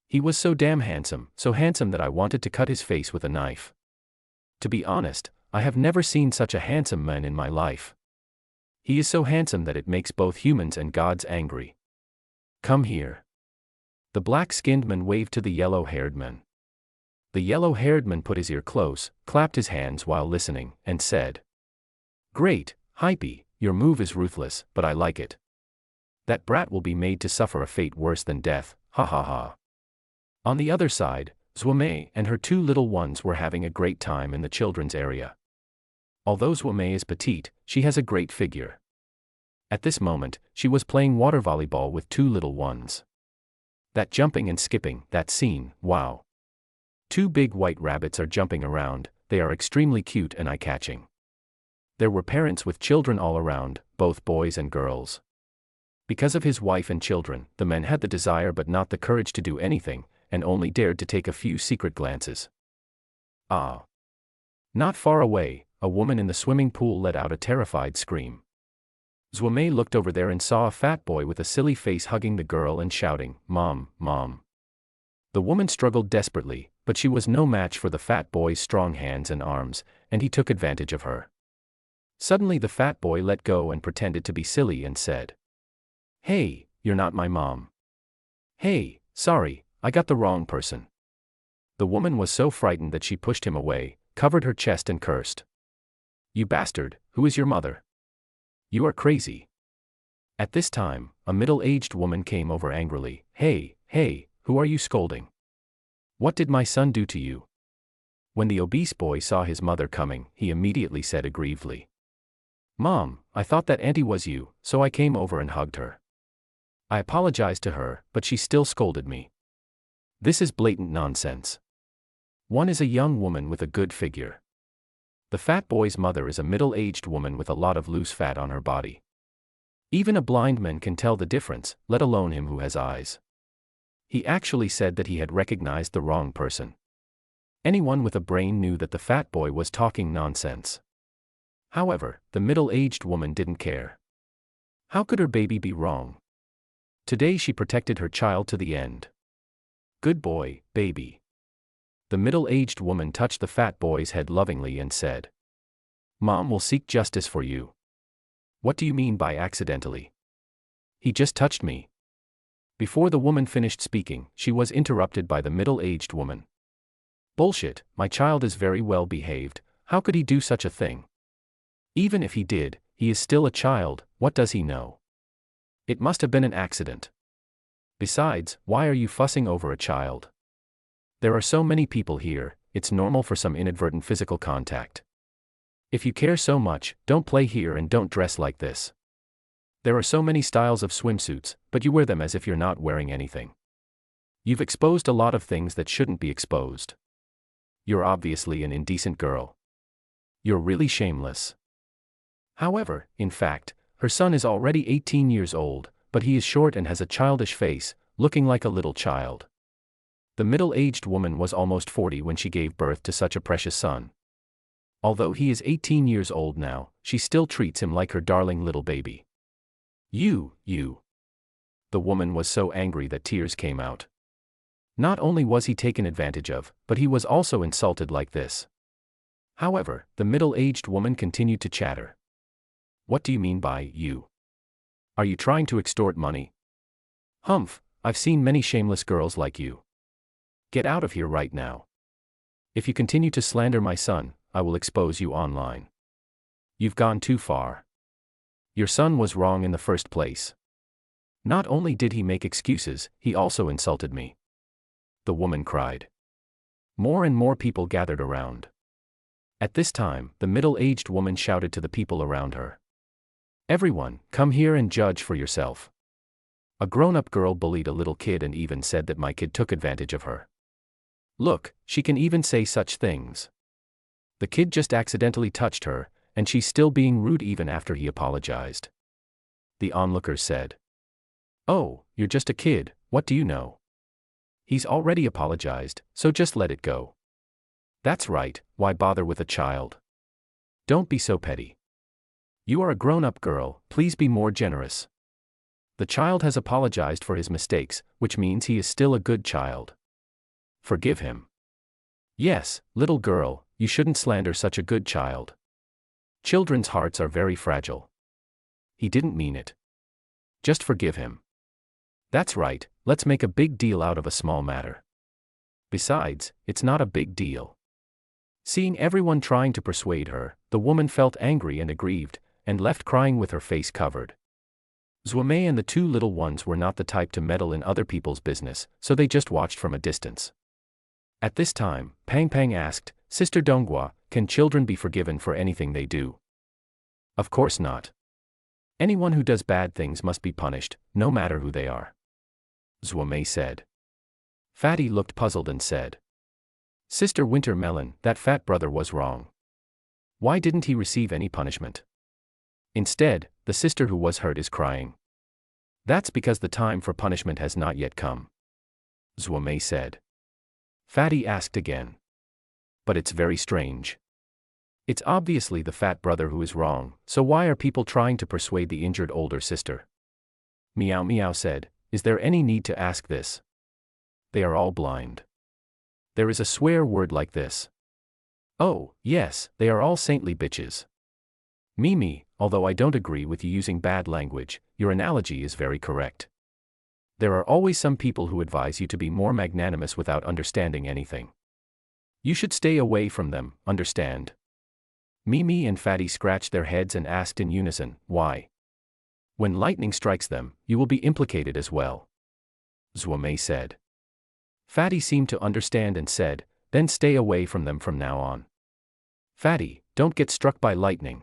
Speaker 1: He was so damn handsome, so handsome that I wanted to cut his face with a knife. To be honest, I have never seen such a handsome man in my life. He is so handsome that it makes both humans and gods angry. Come here." The black-skinned man waved to the yellow-haired man. The yellow-haired man put his ear close, clapped his hands while listening, and said, "Great, Hei Pai, your move is ruthless, but I like it. That brat will be made to suffer a fate worse than death, ha ha ha." On the other side, Zhuomei and her 2 little ones were having a great time in the children's area. Although Zhuomei is petite, she has a great figure. At this moment, she was playing water volleyball with 2 little ones. That jumping and skipping, that scene, wow. 2 big white rabbits are jumping around, they are extremely cute and eye-catching. There were parents with children all around, both boys and girls. Because of his wife and children, the man had the desire but not the courage to do anything, and only dared to take a few secret glances. Ah! Not far away, a woman in the swimming pool let out a terrified scream. Zhuomei looked over there and saw a fat boy with a silly face hugging the girl and shouting, "Mom, Mom." The woman struggled desperately, but she was no match for the fat boy's strong hands and arms, and he took advantage of her. Suddenly the fat boy let go and pretended to be silly and said, "Hey, you're not my mom." "Hey, sorry, I got the wrong person. The woman was so frightened that she pushed him away, covered her chest and cursed. You bastard, who is your mother? You are crazy. At this time, a middle-aged woman came over angrily. Hey, who are you scolding? What did my son do to you? When the obese boy saw his mother coming, he immediately said aggrievedly, Mom, I thought that auntie was you, so I came over and hugged her. I apologized to her, but she still scolded me. This is blatant nonsense. One is a young woman with a good figure. The fat boy's mother is a middle-aged woman with a lot of loose fat on her body. Even a blind man can tell the difference, let alone him who has eyes. He actually said that he had recognized the wrong person. Anyone with a brain knew that the fat boy was talking nonsense. However, the middle-aged woman didn't care. How could her baby be wrong? Today she protected her child to the end. Good boy, baby. The middle-aged woman touched the fat boy's head lovingly and said, Mom will seek justice for you. What do you mean by accidentally? He just touched me. Before the woman finished speaking, she was interrupted by the middle-aged woman. Bullshit, my child is very well behaved, how could he do such a thing? Even if he did, he is still a child, what does he know? It must have been an accident. Besides, why are you fussing over a child? There are so many people here, it's normal for some inadvertent physical contact. If you care so much, don't play here and don't dress like this. There are so many styles of swimsuits, but you wear them as if you're not wearing anything. You've exposed a lot of things that shouldn't be exposed. You're obviously an indecent girl. You're really shameless. However, in fact, her son is already 18 years old, but he is short and has a childish face, looking like a little child. The middle-aged woman was almost 40 when she gave birth to such a precious son. Although he is 18 years old now, she still treats him like her darling little baby. You. The woman was so angry that tears came out. Not only was he taken advantage of, but he was also insulted like this. However, the middle-aged woman continued to chatter. What do you mean by you? Are you trying to extort money? Humph, I've seen many shameless girls like you. Get out of here right now. If you continue to slander my son, I will expose you online. You've gone too far. Your son was wrong in the first place. Not only did he make excuses, he also insulted me. The woman cried. More and more people gathered around. At this time, the middle-aged woman shouted to the people around her. Everyone, come here and judge for yourself. A grown-up girl bullied a little kid and even said that my kid took advantage of her. Look, she can even say such things. The kid just accidentally touched her, and she's still being rude even after he apologized. The onlookers said. Oh, you're just a kid, what do you know? He's already apologized, so just let it go. That's right, why bother with a child? Don't be so petty. You are a grown-up girl, please be more generous. The child has apologized for his mistakes, which means he is still a good child. Forgive him. Yes, little girl, you shouldn't slander such a good child. Children's hearts are very fragile. He didn't mean it. Just forgive him. That's right, let's make a big deal out of a small matter. Besides, it's not a big deal. Seeing everyone trying to persuade her, the woman felt angry and aggrieved, and left crying with her face covered. Zuomei and the two little ones were not the type to meddle in other people's business, so they just watched from a distance. At this time, Pang Pang asked, Sister Donghua, can children be forgiven for anything they do? Of course not. Anyone who does bad things must be punished, no matter who they are. Zuomei said. Fatty looked puzzled and said. Sister Wintermelon, that fat brother was wrong. Why didn't he receive any punishment? Instead, the sister who was hurt is crying. That's because the time for punishment has not yet come. Zuomei said. Fatty asked again. But it's very strange. It's obviously the fat brother who is wrong, so why are people trying to persuade the injured older sister? Meow Meow said, is there any need to ask this? They are all blind. There is a swear word like this. Oh, yes, they are all saintly bitches. Mimi, although I don't agree with you using bad language, your analogy is very correct. There are always some people who advise you to be more magnanimous without understanding anything. You should stay away from them, understand? Mimi and Fatty scratched their heads and asked in unison, why? When lightning strikes them, you will be implicated as well. Zhuomei said. Fatty seemed to understand and said, then stay away from them from now on. Fatty, don't get struck by lightning.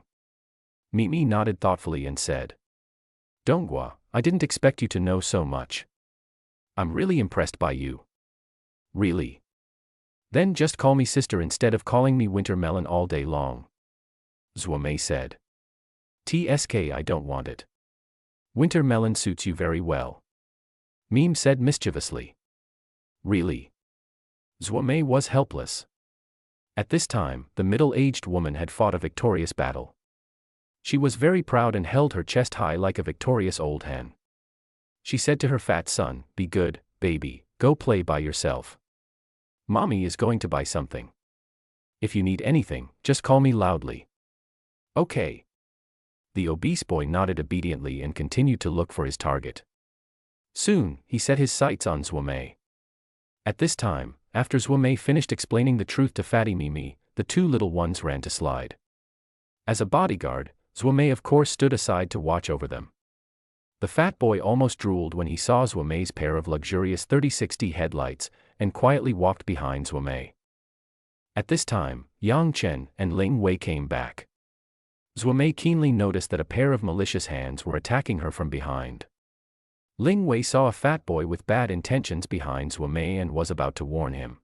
Speaker 1: Mimi nodded thoughtfully and said. Donghua, I didn't expect you to know so much. I'm really impressed by you. Really? Then just call me sister instead of calling me Winter Melon all day long. Zhuomei said. TSK, I don't want it. Winter Melon suits you very well. Mime said mischievously. Really? Zhuomei was helpless. At this time, the middle-aged woman had fought a victorious battle. She was very proud and held her chest high like a victorious old hen. She said to her fat son, be good, baby, go play by yourself. Mommy is going to buy something. If you need anything, just call me loudly. Okay. The obese boy nodded obediently and continued to look for his target. Soon, he set his sights on Zhuomei. At this time, after Zhuomei finished explaining the truth to Fatty Mimi, the two little ones ran to slide. As a bodyguard, Zhuomei of course stood aside to watch over them. The fat boy almost drooled when he saw Zhuomei's pair of luxurious 3060 headlights, and quietly walked behind Zhuomei. At this time, Yang Chen and Ling Wei came back. Zhuomei keenly noticed that a pair of malicious hands were attacking her from behind. Ling Wei saw a fat boy with bad intentions behind Zhuomei and was about to warn him.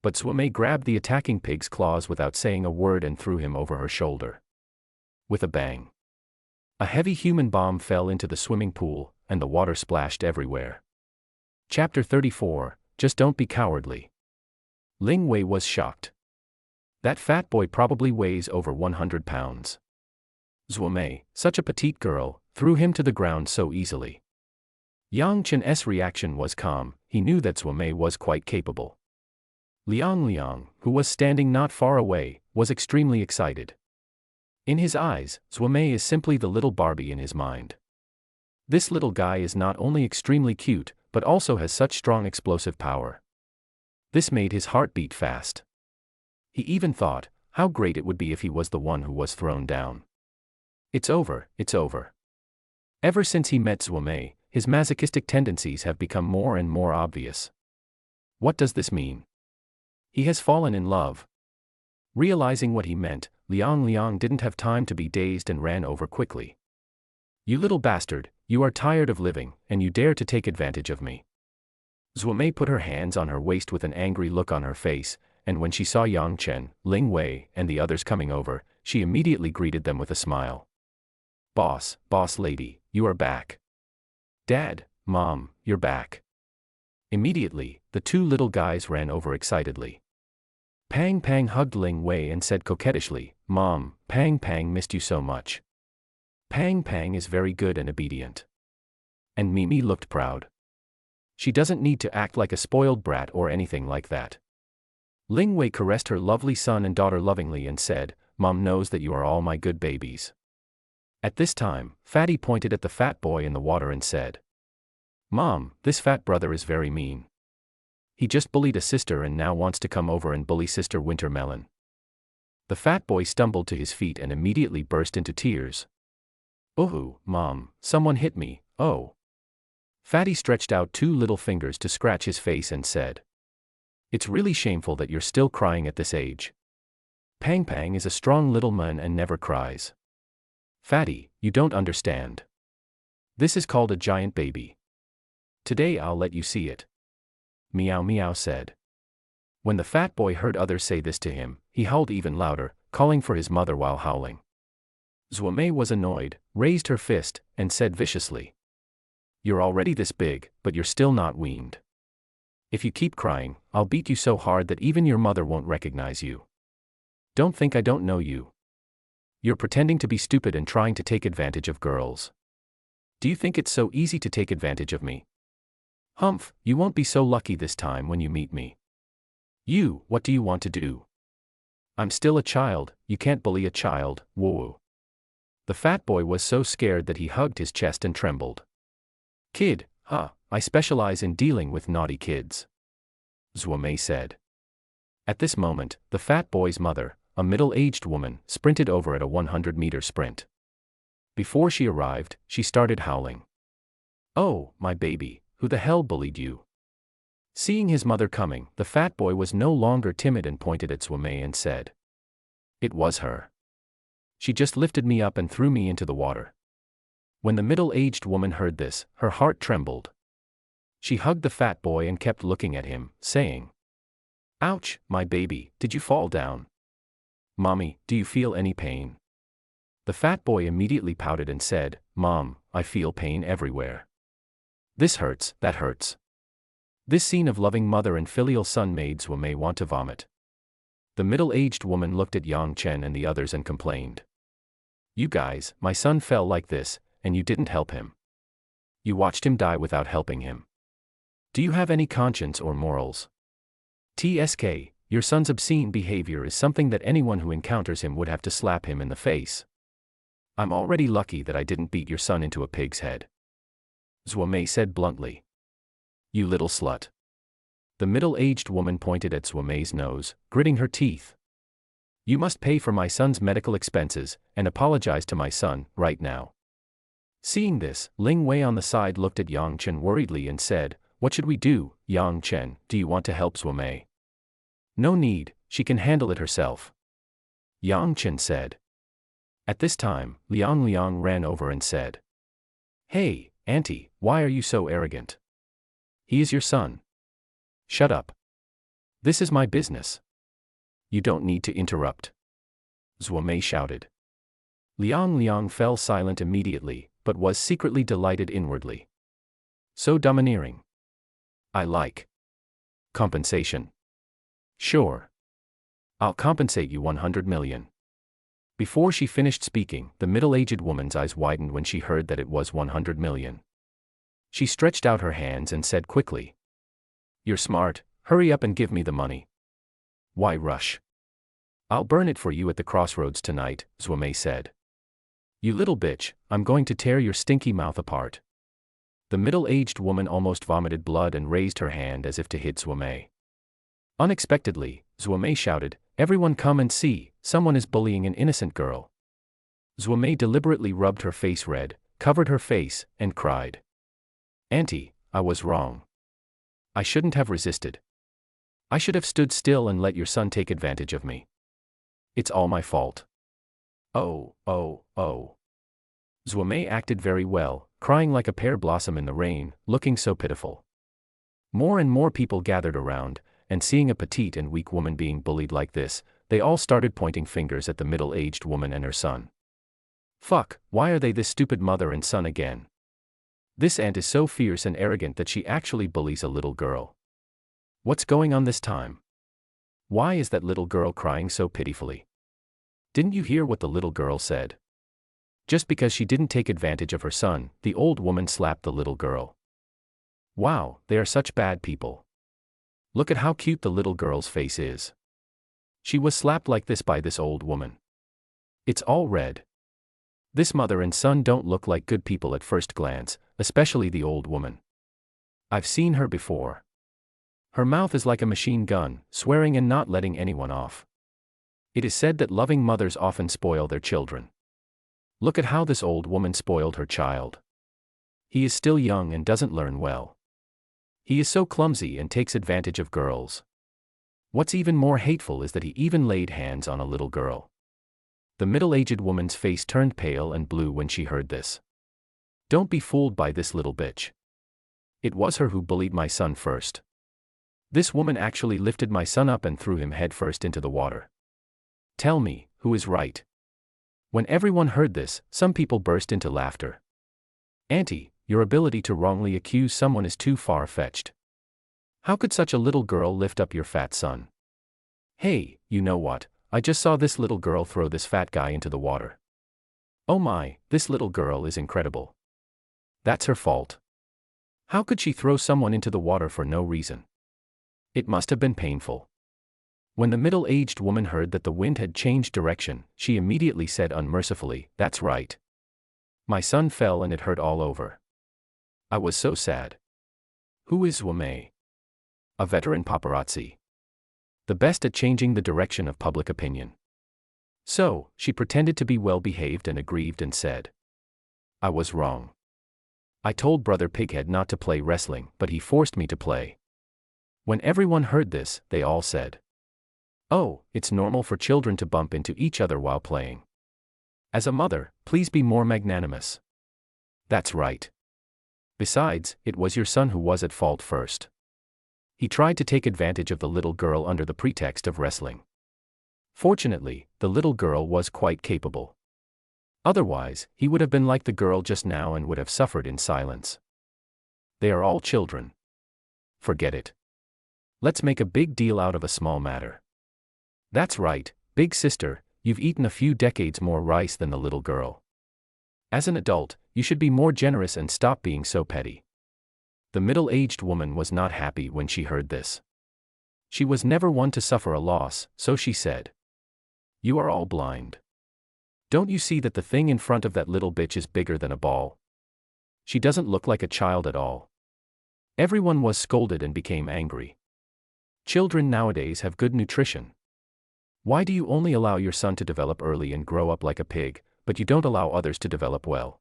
Speaker 1: But Zhuomei grabbed the attacking pig's claws without saying a word and threw him over her shoulder. With a bang, a heavy human bomb fell into the swimming pool, and the water splashed everywhere. Chapter 34, Just Don't Be Cowardly. Ling Wei was shocked. That fat boy probably weighs over 100 pounds. Zhuomei, such a petite girl, threw him to the ground so easily. Yang Chen's reaction was calm, he knew that Zhuomei was quite capable. Liang, who was standing not far away, was extremely excited. In his eyes, Zhuomei is simply the little Barbie in his mind. This little guy is not only extremely cute, but also has such strong explosive power. This made his heart beat fast. He even thought, how great it would be if he was the one who was thrown down. It's over, it's over. Ever since he met Zhuomei, his masochistic tendencies have become more and more obvious. What does this mean? He has fallen in love. Realizing what he meant, Liang didn't have time to be dazed and ran over quickly. You little bastard, you are tired of living, and you dare to take advantage of me. Zhuomei put her hands on her waist with an angry look on her face, and when she saw Yang Chen, Ling Wei, and the others coming over, she immediately greeted them with a smile. Boss lady, you are back. Dad, Mom, you're back. Immediately, the two little guys ran over excitedly. Pang hugged Ling Wei and said coquettishly, Mom, Pang missed you so much. Pang is very good and obedient. And Mimi looked proud. She doesn't need to act like a spoiled brat or anything like that. Ling Wei caressed her lovely son and daughter lovingly and said, Mom knows that you are all my good babies. At this time, Fatty pointed at the fat boy in the water and said, Mom, this fat brother is very mean. He just bullied a sister and now wants to come over and bully Sister Winter Melon. The fat boy stumbled to his feet and immediately burst into tears. Oh, Mom, someone hit me, oh. Fatty stretched out two little fingers to scratch his face and said, It's really shameful that you're still crying at this age. Pang is a strong little man and never cries. Fatty, you don't understand. This is called a giant baby. Today I'll let you see it. Meow said. When the fat boy heard others say this to him, he howled even louder, calling for his mother while howling. Zhuomei was annoyed, raised her fist, and said viciously, You're already this big, but you're still not weaned. If you keep crying, I'll beat you so hard that even your mother won't recognize you. Don't think I don't know you. You're pretending to be stupid and trying to take advantage of girls. Do you think it's so easy to take advantage of me? Humph, you won't be so lucky this time when you meet me. You, what do you want to do? I'm still a child, you can't bully a child, whoa. The fat boy was so scared that he hugged his chest and trembled. Kid, I specialize in dealing with naughty kids, Zhuomei said. At this moment, the fat boy's mother, a middle-aged woman, sprinted over at a 100-meter sprint. Before she arrived, she started howling. "Oh, my baby, who the hell bullied you?" Seeing his mother coming, the fat boy was no longer timid and pointed at Zhuomei and said, "It was her. She just lifted me up and threw me into the water." When the middle-aged woman heard this, her heart trembled. She hugged the fat boy and kept looking at him, saying, "Ouch, my baby, did you fall down? Mommy, do you feel any pain?" The fat boy immediately pouted and said, "Mom, I feel pain everywhere. This hurts, that hurts." This scene of loving mother and filial son made Zhuomei want to vomit. The middle-aged woman looked at Yang Chen and the others and complained. "You guys, my son fell like this, and you didn't help him. You watched him die without helping him. Do you have any conscience or morals? TSK, your son's obscene behavior is something that anyone who encounters him would have to slap him in the face. I'm already lucky that I didn't beat your son into a pig's head," Zhuomei said bluntly. "You little slut." The middle-aged woman pointed at Zhuomei's nose, gritting her teeth. "You must pay for my son's medical expenses, and apologize to my son, right now." Seeing this, Ling Wei on the side looked at Yang Chen worriedly and said, "What should we do, Yang Chen? Do you want to help Zhuomei?" "No need, she can handle it herself," Yang Chen said. At this time, Liang ran over and said, "Hey, auntie, why are you so arrogant? He is your son. Shut up. This is my business. You don't need to interrupt," Zhuomei shouted. Liang fell silent immediately, but was secretly delighted inwardly. So domineering. I like. Compensation. Sure. I'll compensate you 100 million. Before she finished speaking, the middle-aged woman's eyes widened when she heard that it was 100 million. She stretched out her hands and said quickly, "You're smart, hurry up and give me the money. Why rush? I'll burn it for you at the crossroads tonight," Zhuomei said. "You little bitch, I'm going to tear your stinky mouth apart." The middle-aged woman almost vomited blood and raised her hand as if to hit Zhuomei. Unexpectedly, Zhuomei shouted, "Everyone come and see, someone is bullying an innocent girl." Zhuomei deliberately rubbed her face red, covered her face, and cried, "Auntie, I was wrong. I shouldn't have resisted. I should have stood still and let your son take advantage of me. It's all my fault." Oh. Zhuomei acted very well, crying like a pear blossom in the rain, looking so pitiful. More and more people gathered around, and seeing a petite and weak woman being bullied like this, they all started pointing fingers at the middle-aged woman and her son. Fuck, why are they this stupid mother and son again? This aunt is so fierce and arrogant that she actually bullies a little girl. What's going on this time? Why is that little girl crying so pitifully? Didn't you hear what the little girl said? Just because she didn't take advantage of her son, the old woman slapped the little girl. Wow, they are such bad people. Look at how cute the little girl's face is. She was slapped like this by this old woman. It's all red. This mother and son don't look like good people at first glance, especially the old woman. I've seen her before. Her mouth is like a machine gun, swearing and not letting anyone off. It is said that loving mothers often spoil their children. Look at how this old woman spoiled her child. He is still young and doesn't learn well. He is so clumsy and takes advantage of girls. What's even more hateful is that he even laid hands on a little girl. The middle-aged woman's face turned pale and blue when she heard this. Don't be fooled by this little bitch. It was her who bullied my son first. This woman actually lifted my son up and threw him headfirst into the water. Tell me, who is right? When everyone heard this, some people burst into laughter. Auntie, your ability to wrongly accuse someone is too far-fetched. How could such a little girl lift up your fat son? Hey, you know what? I just saw this little girl throw this fat guy into the water. Oh my, this little girl is incredible. That's her fault. How could she throw someone into the water for no reason? It must have been painful. When the middle-aged woman heard that the wind had changed direction, she immediately said unmercifully, "That's right. My son fell and it hurt all over. I was so sad. Who is Wumei? A veteran paparazzi. The best at changing the direction of public opinion. So, she pretended to be well-behaved and aggrieved and said, I was wrong. I told Brother Pighead not to play wrestling, but he forced me to play. When everyone heard this, they all said, oh, it's normal for children to bump into each other while playing. As a mother, please be more magnanimous. That's right. Besides, it was your son who was at fault first. He tried to take advantage of the little girl under the pretext of wrestling. Fortunately, the little girl was quite capable. Otherwise, he would have been like the girl just now and would have suffered in silence. They are all children. Forget it. Let's make a big deal out of a small matter. That's right, big sister, you've eaten a few decades more rice than the little girl. As an adult, you should be more generous and stop being so petty. The middle-aged woman was not happy when she heard this. She was never one to suffer a loss, so she said, you are all blind. Don't you see that the thing in front of that little bitch is bigger than a ball? She doesn't look like a child at all. Everyone was scolded and became angry. Children nowadays have good nutrition. Why do you only allow your son to develop early and grow up like a pig, but you don't allow others to develop well?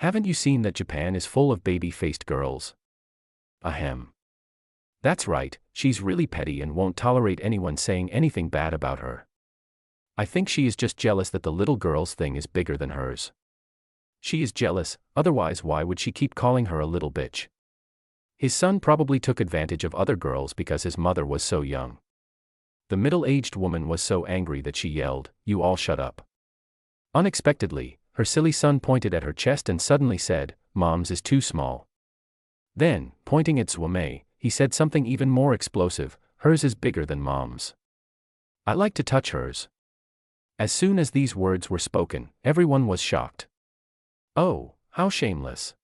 Speaker 1: Haven't you seen that Japan is full of baby-faced girls? Ahem. That's right, she's really petty and won't tolerate anyone saying anything bad about her. I think she is just jealous that the little girl's thing is bigger than hers. She is jealous, otherwise why would she keep calling her a little bitch? His son probably took advantage of other girls because his mother was so young. The middle-aged woman was so angry that she yelled, you all shut up. Unexpectedly, her silly son pointed at her chest and suddenly said, Mom's is too small. Then, pointing at Wumei, he said something even more explosive, hers is bigger than Mom's. I like to touch hers. As soon as these words were spoken, everyone was shocked. Oh, how shameless.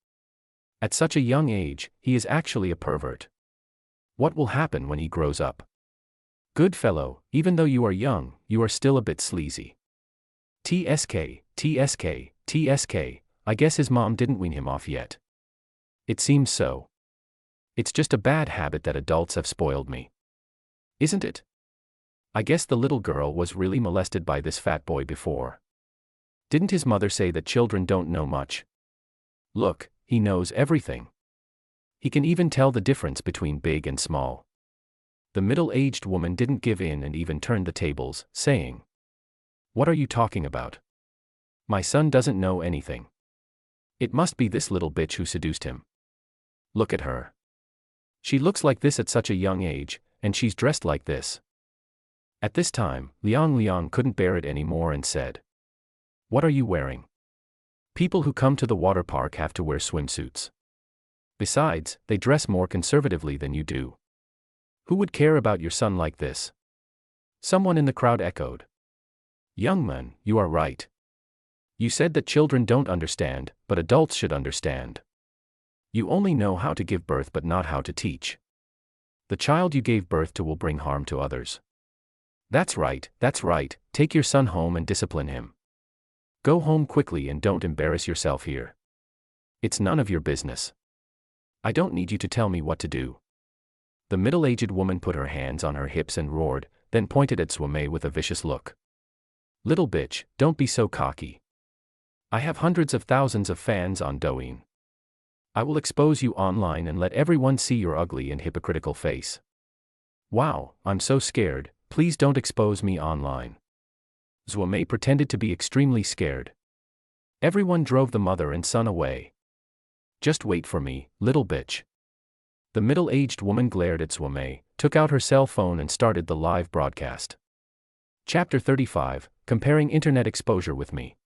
Speaker 1: At such a young age, he is actually a pervert. What will happen when he grows up? Good fellow, even though you are young, you are still a bit sleazy. TSK, TSK, TSK, I guess his mom didn't wean him off yet. It seems so. It's just a bad habit that adults have spoiled me. Isn't it? I guess the little girl was really molested by this fat boy before. Didn't his mother say that children don't know much? Look, he knows everything. He can even tell the difference between big and small. The middle-aged woman didn't give in and even turned the tables, saying, what are you talking about? My son doesn't know anything. It must be this little bitch who seduced him. Look at her. She looks like this at such a young age, and she's dressed like this. At this time, Liang couldn't bear it anymore and said, what are you wearing? People who come to the water park have to wear swimsuits. Besides, they dress more conservatively than you do. Who would care about your son like this? Someone in the crowd echoed. Young man, you are right. You said that children don't understand, but adults should understand. You only know how to give birth but not how to teach. The child you gave birth to will bring harm to others. That's right, take your son home and discipline him. Go home quickly and don't embarrass yourself here. It's none of your business. I don't need you to tell me what to do. The middle-aged woman put her hands on her hips and roared, then pointed at Wumei with a vicious look. Little bitch, don't be so cocky. I have hundreds of thousands of fans on Douyin. I will expose you online and let everyone see your ugly and hypocritical face. Wow, I'm so scared, please don't expose me online. Wumei pretended to be extremely scared. Everyone drove the mother and son away. Just wait for me, little bitch. The middle-aged woman glared at Wumei, took out her cell phone and started the live broadcast. Chapter 35, Comparing Internet Exposure with Me.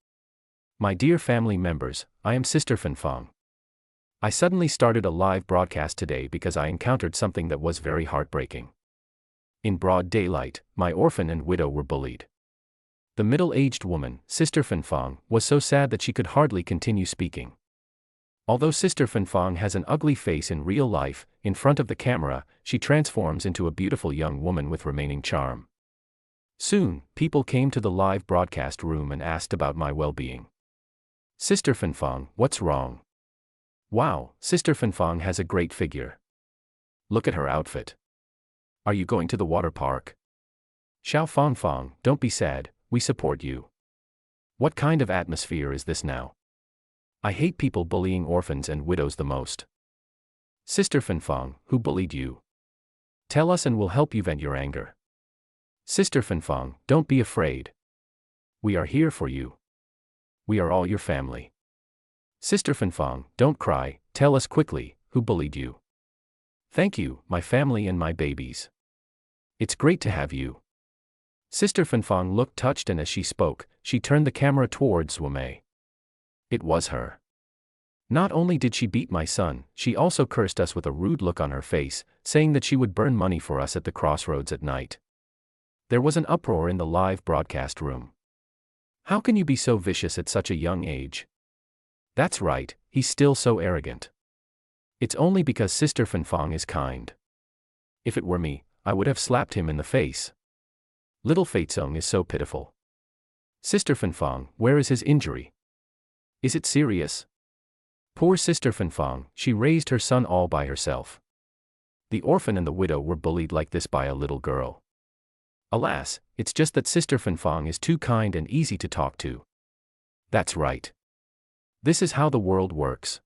Speaker 1: My dear family members, I am Sister Fenfang. I suddenly started a live broadcast today because I encountered something that was very heartbreaking. In broad daylight, my orphan and widow were bullied. The middle-aged woman, Sister Fenfang, was so sad that she could hardly continue speaking. Although Sister Fenfang has an ugly face in real life, in front of the camera, she transforms into a beautiful young woman with remaining charm. Soon, people came to the live broadcast room and asked about my well-being. Sister Fenfang, what's wrong? Wow, Sister Fenfang has a great figure. look at her outfit. Are you going to the water park? Xiao Fangfang, don't be sad, we support you. What kind of atmosphere is this now? I hate people bullying orphans and widows the most. Sister Fangfang, who bullied you? Tell us and we'll help you vent your anger. Sister Fangfang, don't be afraid. We are here for you. We are all your family. Sister Fangfang, don't cry, tell us quickly, who bullied you? Thank you, my family and my babies. It's great to have you. Sister Fangfang looked touched, and as she spoke, she turned the camera towards Zhuomei. It was her. Not only did she beat my son, she also cursed us with a rude look on her face, saying that she would burn money for us at the crossroads at night. There was an uproar in the live broadcast room. How can you be so vicious at such a young age? That's right, he's still so arrogant. It's only because Sister Fangfang is kind. If it were me, I would have slapped him in the face. Little Feizong is so pitiful. Sister Fangfang, where is his injury? Is it serious? Poor Sister Fangfang, she raised her son all by herself. The orphan and the widow were bullied like this by a little girl. Alas, it's just that Sister Fangfang is too kind and easy to talk to. That's right. This is how the world works.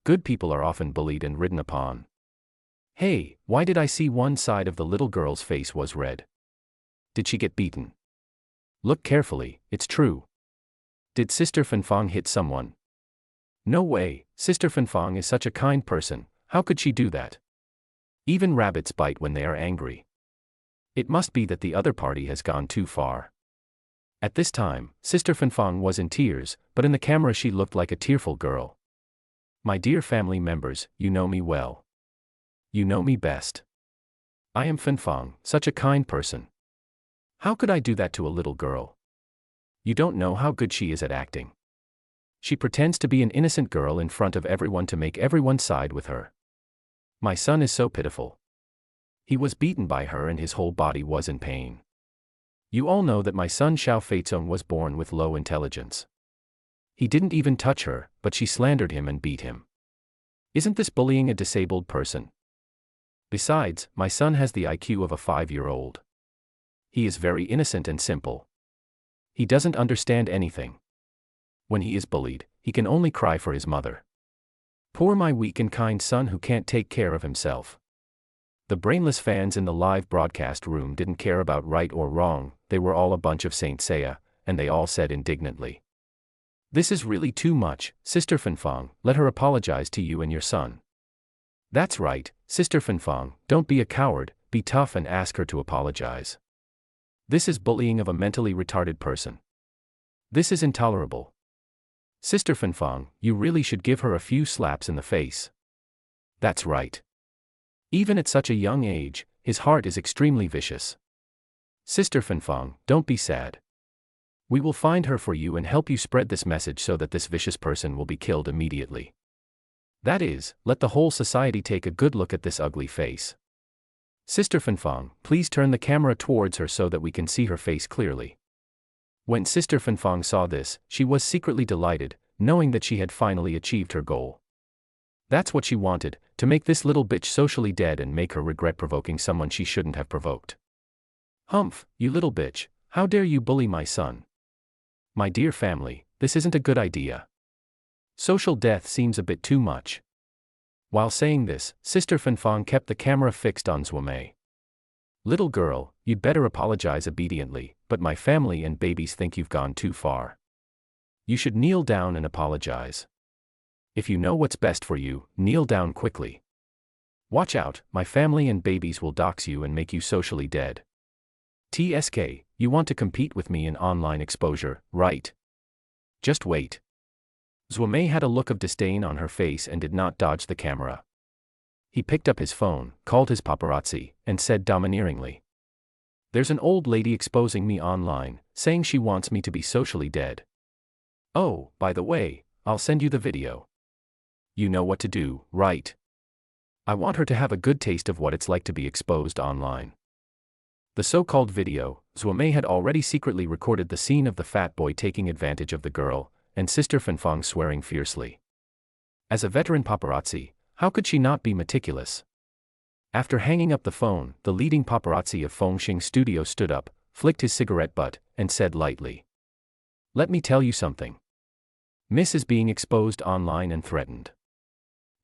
Speaker 1: Good people are often bullied and ridden upon. Hey, why did I see one side of the little girl's face was red? Did she get beaten? Look carefully, it's true. Did Sister Fangfang hit someone? No way, Sister Fangfang is such a kind person, how could she do that? Even rabbits bite when they are angry. It must be that the other party has gone too far. At this time, Sister Fangfang was in tears, but in the camera she looked like a tearful girl. My dear family members, you know me well. You know me best. I am Fangfang, such a kind person. How could I do that to a little girl? You don't know how good she is at acting. She pretends to be an innocent girl in front of everyone to make everyone side with her. My son is so pitiful. He was beaten by her and his whole body was in pain. You all know that my son Xiao Feizong was born with low intelligence. He didn't even touch her, but she slandered him and beat him. Isn't this bullying a disabled person? Besides, my son has the IQ of a 5-year-old. He is very innocent and simple. He doesn't understand anything. When he is bullied, he can only cry for his mother. Poor my weak and kind son who can't take care of himself. The brainless fans in the live broadcast room didn't care about right or wrong, they were all a bunch of Saint Seiya, and they all said indignantly. This is really too much, Sister Fangfang, let her apologize to you and your son. That's right, Sister Fangfang, don't be a coward, be tough and ask her to apologize. This is bullying of a mentally retarded person. This is intolerable. Sister Fangfang, you really should give her a few slaps in the face. That's right. Even at such a young age, his heart is extremely vicious. Sister Fangfang, don't be sad. We will find her for you and help you spread this message so that this vicious person will be killed immediately. That is, let the whole society take a good look at this ugly face. Sister Fangfang, please turn the camera towards her so that we can see her face clearly. When Sister Fangfang saw this, she was secretly delighted, knowing that she had finally achieved her goal. That's what she wanted, to make this little bitch socially dead and make her regret provoking someone she shouldn't have provoked. Humph, you little bitch, how dare you bully my son? My dear family, this isn't a good idea. Social death seems a bit too much. While saying this, Sister Fangfang kept the camera fixed on Zhuomei. Little girl, you'd better apologize obediently, but my family and babies think you've gone too far. You should kneel down and apologize. If you know what's best for you, kneel down quickly. Watch out, my family and babies will dox you and make you socially dead. TSK, you want to compete with me in online exposure, right? Just wait. Zhuomei had a look of disdain on her face and did not dodge the camera. He picked up his phone, called his paparazzi, and said domineeringly. There's an old lady exposing me online, saying she wants me to be socially dead. Oh, by the way, I'll send you the video. You know what to do, right? I want her to have a good taste of what it's like to be exposed online. The so-called video, Zhuomei had already secretly recorded the scene of the fat boy taking advantage of the girl, and Sister Fangfang swearing fiercely. As a veteran paparazzi, how could she not be meticulous? After hanging up the phone, the leading paparazzi of Fengxing Studio stood up, flicked his cigarette butt, and said lightly, "Let me tell you something. Miss is being exposed online and threatened.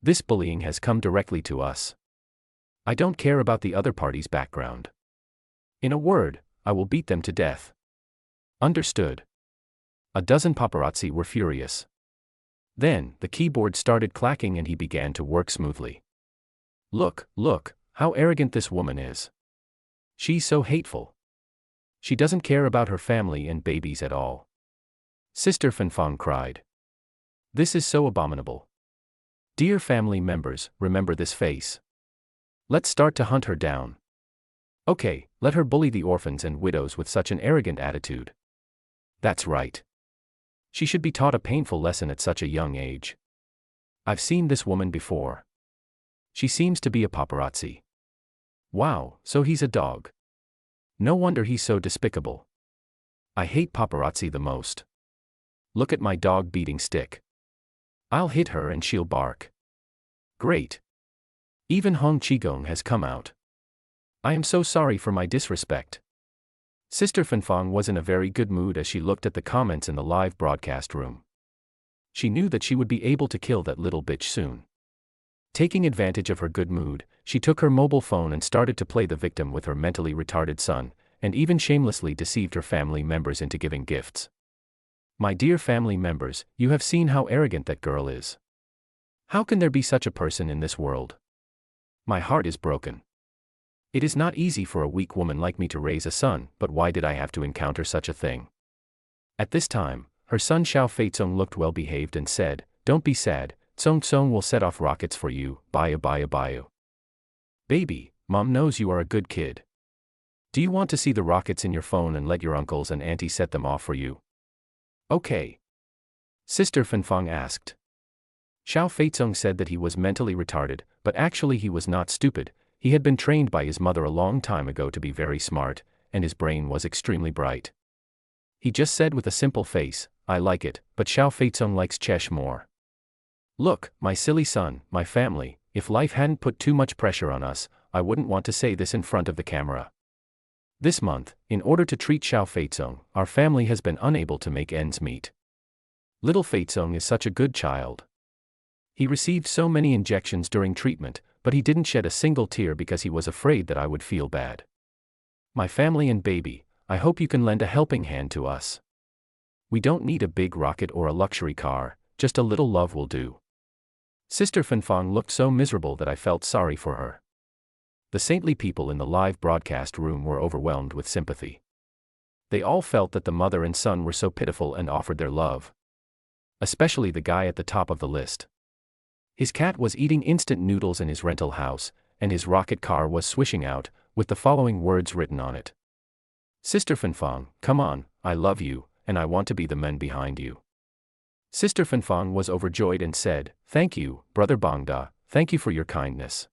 Speaker 1: This bullying has come directly to us. I don't care about the other party's background. In a word, I will beat them to death. Understood?" A dozen paparazzi were furious. Then, the keyboard started clacking and he began to work smoothly. Look, how arrogant this woman is. She's so hateful. She doesn't care about her family and babies at all. Sister Fenfang cried. This is so abominable. Dear family members, remember this face. Let's start to hunt her down. Okay, let her bully the orphans and widows with such an arrogant attitude. That's right. She should be taught a painful lesson at such a young age. I've seen this woman before. She seems to be a paparazzi. Wow, so he's a dog. No wonder he's so despicable. I hate paparazzi the most. Look at my dog beating stick. I'll hit her and she'll bark. Great. Even Hong Qigong has come out. I am so sorry for my disrespect. Sister Fenfang was in a very good mood as she looked at the comments in the live broadcast room. She knew that she would be able to kill that little bitch soon. Taking advantage of her good mood, she took her mobile phone and started to play the victim with her mentally retarded son, and even shamelessly deceived her family members into giving gifts. My dear family members, you have seen how arrogant that girl is. How can there be such a person in this world? My heart is broken. It is not easy for a weak woman like me to raise a son, but why did I have to encounter such a thing? At this time, her son Xiao Feizong looked well behaved and said, Don't be sad, Tsong will set off rockets for you, bye. Baby, Mom knows you are a good kid. Do you want to see the rockets in your phone and let your uncles and auntie set them off for you? Okay. Sister Fenfang asked. Xiao Feizong said that he was mentally retarded, but actually he was not stupid. He had been trained by his mother a long time ago to be very smart, and his brain was extremely bright. He just said with a simple face, I like it, but Xiao Feizong likes Chesh more. Look, my silly son, my family, if life hadn't put too much pressure on us, I wouldn't want to say this in front of the camera. This month, in order to treat Xiao Feizong, our family has been unable to make ends meet. Little Feizong is such a good child. He received so many injections during treatment, but he didn't shed a single tear because he was afraid that I would feel bad. My family and baby, I hope you can lend a helping hand to us. We don't need a big rocket or a luxury car, just a little love will do. Sister Fenfang looked so miserable that I felt sorry for her. The saintly people in the live broadcast room were overwhelmed with sympathy. They all felt that the mother and son were so pitiful and offered their love. Especially the guy at the top of the list. His cat was eating instant noodles in his rental house, and his rocket car was swishing out, with the following words written on it. Sister Fenfang, come on, I love you, and I want to be the man behind you. Sister Fenfang was overjoyed and said, Thank you, Brother Bangda, thank you for your kindness.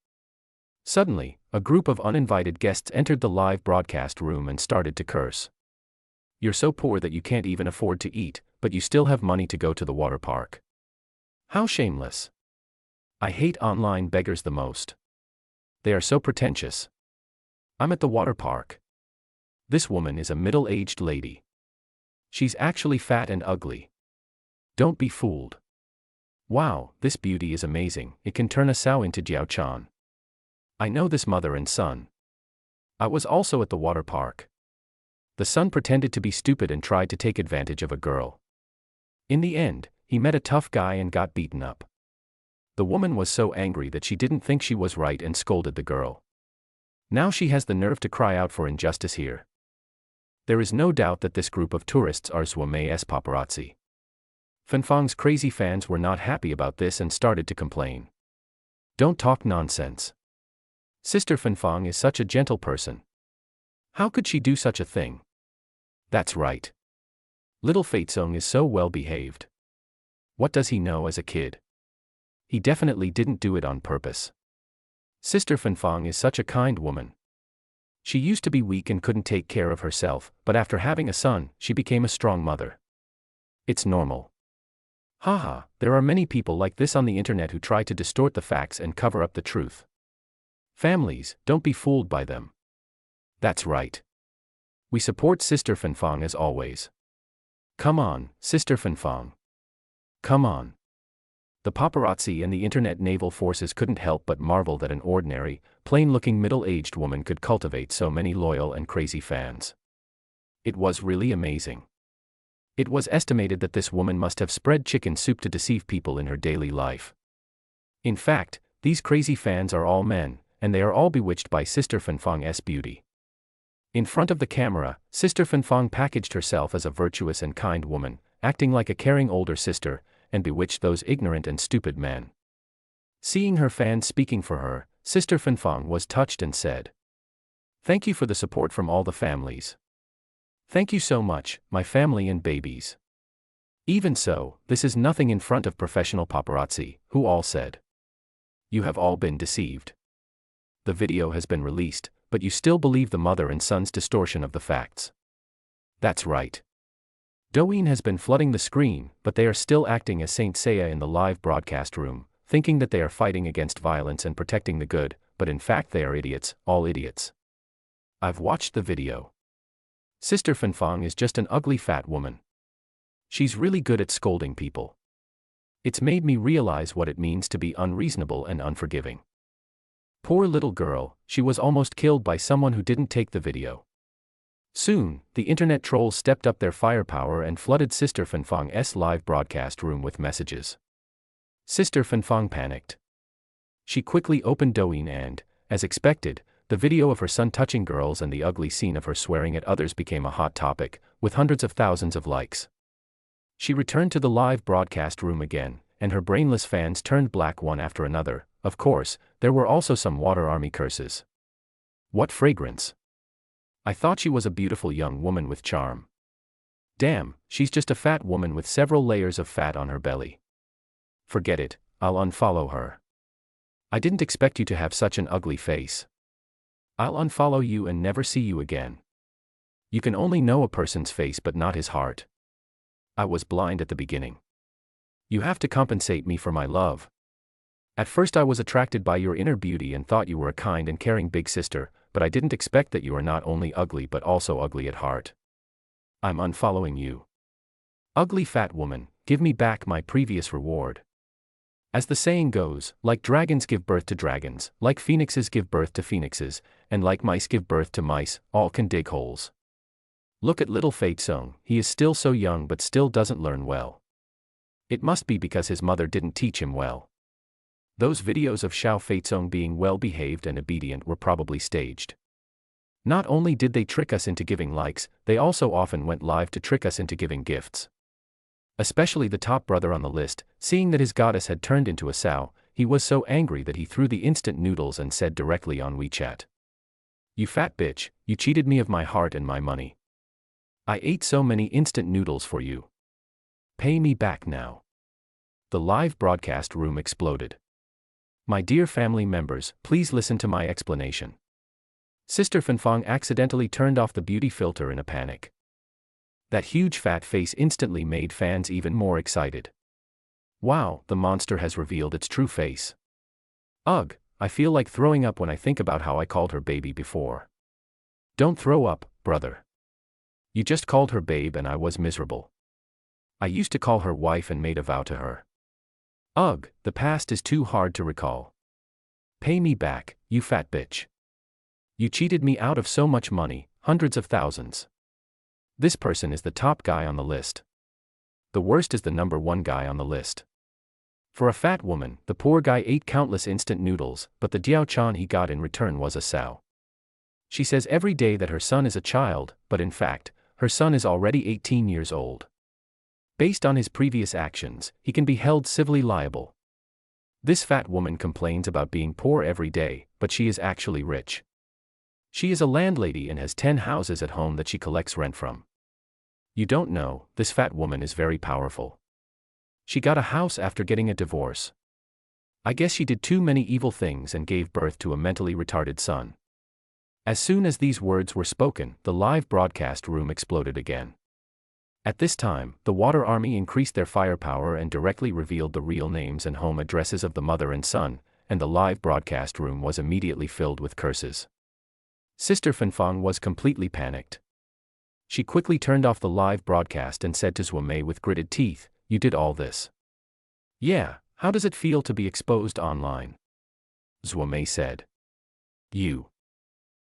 Speaker 1: Suddenly, a group of uninvited guests entered the live broadcast room and started to curse. You're so poor that you can't even afford to eat, but you still have money to go to the water park. How shameless. I hate online beggars the most. They are so pretentious. I'm at the water park. This woman is a middle-aged lady. She's actually fat and ugly. Don't be fooled. Wow, this beauty is amazing, it can turn a sow into Jiaochan. I know this mother and son. I was also at the water park. The son pretended to be stupid and tried to take advantage of a girl. In the end, he met a tough guy and got beaten up. The woman was so angry that she didn't think she was right and scolded the girl. Now she has the nerve to cry out for injustice here. There is no doubt that this group of tourists are Zhuome's paparazzi. Fenfang's crazy fans were not happy about this and started to complain. Don't talk nonsense. Sister Fenfang is such a gentle person. How could she do such a thing? That's right. Little Feizong is so well behaved. What does he know as a kid? He definitely didn't do it on purpose. Sister Fenfang is such a kind woman. She used to be weak and couldn't take care of herself, but after having a son, she became a strong mother. It's normal. Haha, there are many people like this on the internet who try to distort the facts and cover up the truth. Families, don't be fooled by them. That's right. We support Sister Fanfang as always. Come on, Sister Fanfang. Come on. The paparazzi and the internet naval forces couldn't help but marvel that an ordinary, plain-looking middle-aged woman could cultivate so many loyal and crazy fans. It was really amazing. It was estimated that this woman must have spread chicken soup to deceive people in her daily life. In fact, these crazy fans are all men, and they are all bewitched by Sister Fanfang's beauty. In front of the camera, Sister Fanfang packaged herself as a virtuous and kind woman, acting like a caring older sister, and bewitched those ignorant and stupid men. Seeing her fans speaking for her, Sister Fanfang was touched and said, "Thank you for the support from all the families. Thank you so much, my family and babies." Even so, this is nothing in front of professional paparazzi, who all said, "You have all been deceived. The video has been released, but you still believe the mother and son's distortion of the facts." That's right. Douyin has been flooding the screen, but they are still acting as Saint Seiya in the live broadcast room, thinking that they are fighting against violence and protecting the good, but in fact they are idiots, all idiots. I've watched the video. Sister Fanfang is just an ugly fat woman. She's really good at scolding people. It's made me realize what it means to be unreasonable and unforgiving. Poor little girl, she was almost killed by someone who didn't take the video. Soon, the internet trolls stepped up their firepower and flooded Sister Fanfang's live broadcast room with messages. Sister Fanfang panicked. She quickly opened Douyin and, as expected, the video of her son touching girls and the ugly scene of her swearing at others became a hot topic, with hundreds of thousands of likes. She returned to the live broadcast room again, and her brainless fans turned black one after another. Of course, there were also some water army curses. What fragrance! I thought she was a beautiful young woman with charm. Damn, she's just a fat woman with several layers of fat on her belly. Forget it, I'll unfollow her. I didn't expect you to have such an ugly face. I'll unfollow you and never see you again. You can only know a person's face but not his heart. I was blind at the beginning. You have to compensate me for my love. At first I was attracted by your inner beauty and thought you were a kind and caring big sister, but I didn't expect that you are not only ugly but also ugly at heart. I'm unfollowing you. Ugly fat woman, give me back my previous reward. As the saying goes, like dragons give birth to dragons, like phoenixes give birth to phoenixes, and like mice give birth to mice, all can dig holes. Look at little Fei Tsung, he is still so young but still doesn't learn well. It must be because his mother didn't teach him well. Those videos of Xiao Feizong being well-behaved and obedient were probably staged. Not only did they trick us into giving likes, they also often went live to trick us into giving gifts. Especially the top brother on the list, seeing that his goddess had turned into a sow, he was so angry that he threw the instant noodles and said directly on WeChat, "You fat bitch, you cheated me of my heart and my money. I ate so many instant noodles for you. Pay me back now." The live broadcast room exploded. My dear family members, please listen to my explanation. Sister Fanfang accidentally turned off the beauty filter in a panic. That huge fat face instantly made fans even more excited. Wow, the monster has revealed its true face. Ugh, I feel like throwing up when I think about how I called her baby before. Don't throw up, brother. You just called her babe and I was miserable. I used to call her wife and made a vow to her. Ugh, the past is too hard to recall. Pay me back, you fat bitch. You cheated me out of so much money, hundreds of thousands. This person is the top guy on the list. The worst is the number one guy on the list. For a fat woman, the poor guy ate countless instant noodles, but the diaochan he got in return was a sow. She says every day that her son is a child, but in fact, her son is already 18 years old. Based on his previous actions, he can be held civilly liable. This fat woman complains about being poor every day, but she is actually rich. She is a landlady and has 10 houses at home that she collects rent from. You don't know, this fat woman is very powerful. She got a house after getting a divorce. I guess she did too many evil things and gave birth to a mentally retarded son. As soon as these words were spoken, the live broadcast room exploded again. At this time, the Water Army increased their firepower and directly revealed the real names and home addresses of the mother and son, and the live broadcast room was immediately filled with curses. Sister Fanfang was completely panicked. She quickly turned off the live broadcast and said to Zuomei with gritted teeth, "You did all this?" "Yeah, how does it feel to be exposed online?" Zuomei said. "You."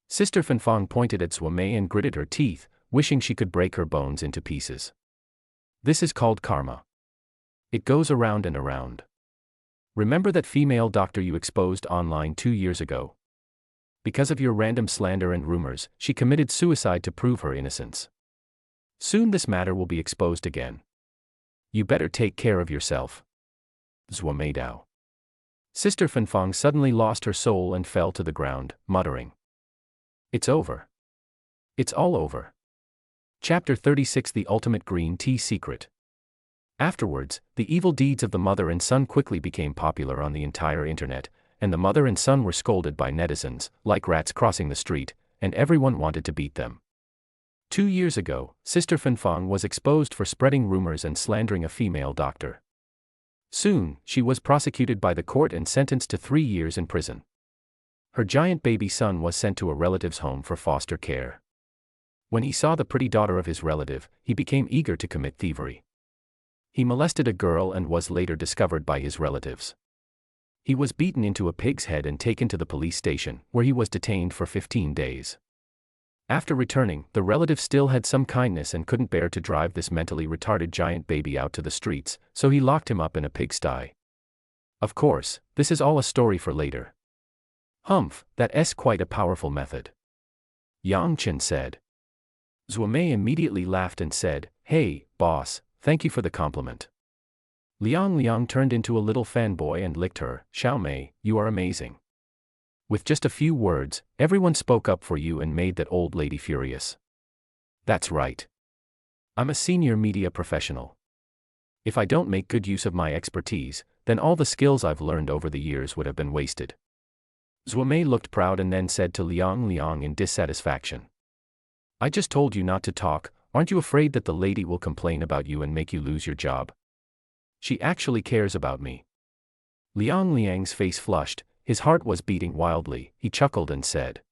Speaker 1: Sister Fanfang pointed at Zuomei and gritted her teeth, wishing she could break her bones into pieces. "This is called karma. It goes around and around. Remember that female doctor you exposed online 2 years ago? Because of your random slander and rumors, she committed suicide to prove her innocence. Soon this matter will be exposed again. You better take care of yourself." Zuomei Dao. Sister Fanfang suddenly lost her soul and fell to the ground, muttering, "It's over. It's all over." Chapter 36: The Ultimate Green Tea Secret. Afterwards, the evil deeds of the mother and son quickly became popular on the entire internet, and the mother and son were scolded by netizens, like rats crossing the street, and everyone wanted to beat them. 2 years ago, Sister Fanfang was exposed for spreading rumors and slandering a female doctor. Soon, she was prosecuted by the court and sentenced to 3 years in prison. Her giant baby son was sent to a relative's home for foster care. When he saw the pretty daughter of his relative, he became eager to commit thievery. He molested a girl and was later discovered by his relatives. He was beaten into a pig's head and taken to the police station, where he was detained for 15 days. After returning, the relative still had some kindness and couldn't bear to drive this mentally retarded giant baby out to the streets, so he locked him up in a pigsty. Of course, this is all a story for later. "Humph, that's quite a powerful method," Yang Chen said. Zuomei immediately laughed and said, "Hey, boss, thank you for the compliment." Liang turned into a little fanboy and licked her. "Xiaomei, you are amazing." With just a few words, everyone spoke up for you and made that old lady furious. "That's right. I'm a senior media professional. If I don't make good use of my expertise, then all the skills I've learned over the years would have been wasted." Zuomei looked proud and then said to Liang in dissatisfaction, "I just told you not to talk. Aren't you afraid that the lady will complain about you and make you lose your job? She actually cares about me." Liang's face flushed, his heart was beating wildly. He chuckled and said,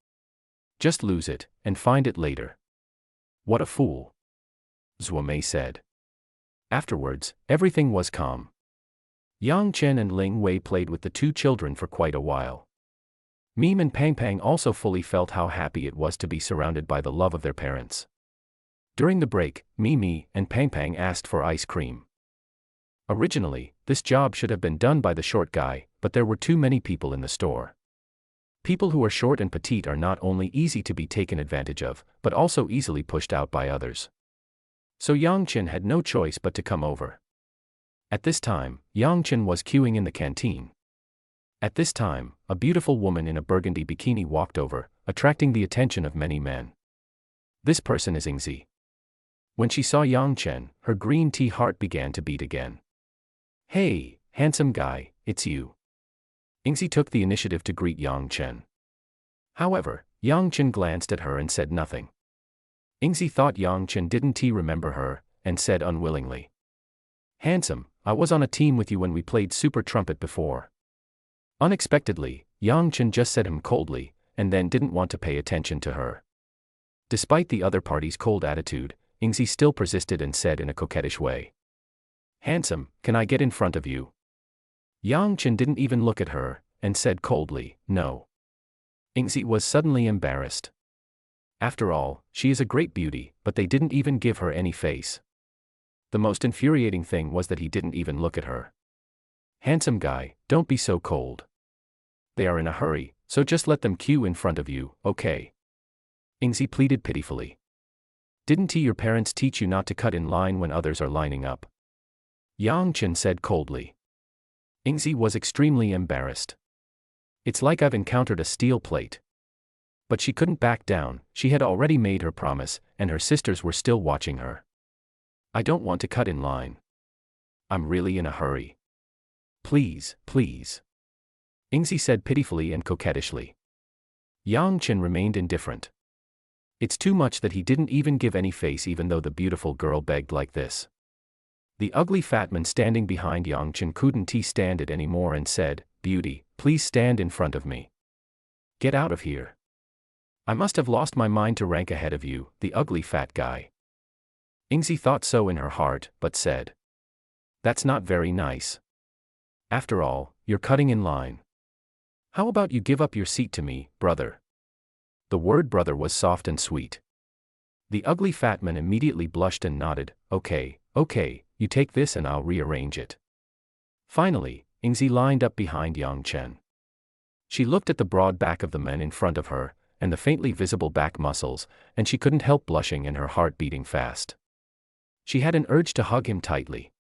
Speaker 1: "Just lose it, and find it later." "What a fool," Zuomei said. Afterwards, everything was calm. Yang Chen and Ling Wei played with the 2 children for quite a while. Mime and Pang also fully felt how happy it was to be surrounded by the love of their parents. During the break, Mime and Pang asked for ice cream. Originally, this job should have been done by the short guy, but there were too many people in the store. People who are short and petite are not only easy to be taken advantage of, but also easily pushed out by others. So Yang Chen had no choice but to come over. At this time, Yang Chen was queuing in the canteen. At this time, a beautiful woman in a burgundy bikini walked over, attracting the attention of many men. This person is Yingzi. When she saw Yang Chen, her green tea heart began to beat again. "Hey, handsome guy, it's you." Yingzi took the initiative to greet Yang Chen. However, Yang Chen glanced at her and said nothing. Yingzi thought Yang Chen didn't remember her, and said unwillingly, "Handsome, I was on a team with you when we played Super Trumpet before." Unexpectedly, Yang Chen just said him coldly, and then didn't want to pay attention to her. Despite the other party's cold attitude, Yingzi still persisted and said in a coquettish way, "Handsome, can I get in front of you?" Yang Chen didn't even look at her, and said coldly, "No." Yingzi was suddenly embarrassed. After all, she is a great beauty, but they didn't even give her any face. The most infuriating thing was that he didn't even look at her. "Handsome guy, don't be so cold. They are in a hurry, so just let them queue in front of you, okay?" Yingzi pleaded pitifully. "Didn't your parents teach you not to cut in line when others are lining up?" Yang Chen said coldly. Yingzi was extremely embarrassed. "It's like I've encountered a steel plate." But she couldn't back down. She had already made her promise, and her sisters were still watching her. "I don't want to cut in line. I'm really in a hurry. Please, please," Yingzi said pitifully and coquettishly. Yang Chen remained indifferent. It's too much that he didn't even give any face even though the beautiful girl begged like this. The ugly fat man standing behind Yang Chen couldn't stand it anymore and said, beauty, please stand in front of me. Get out of here. I must have lost my mind to rank ahead of you, the ugly fat guy. Ingzi thought so in her heart, but said, that's not very nice. After all, you're cutting in line. How about you give up your seat to me, brother? The word brother was soft and sweet. The ugly fat man immediately blushed and nodded, okay, you take this and I'll rearrange it. Finally, Ingzi lined up behind Yang Chen. She looked at the broad back of the man in front of her, and the faintly visible back muscles, and she couldn't help blushing and her heart beating fast. She had an urge to hug him tightly.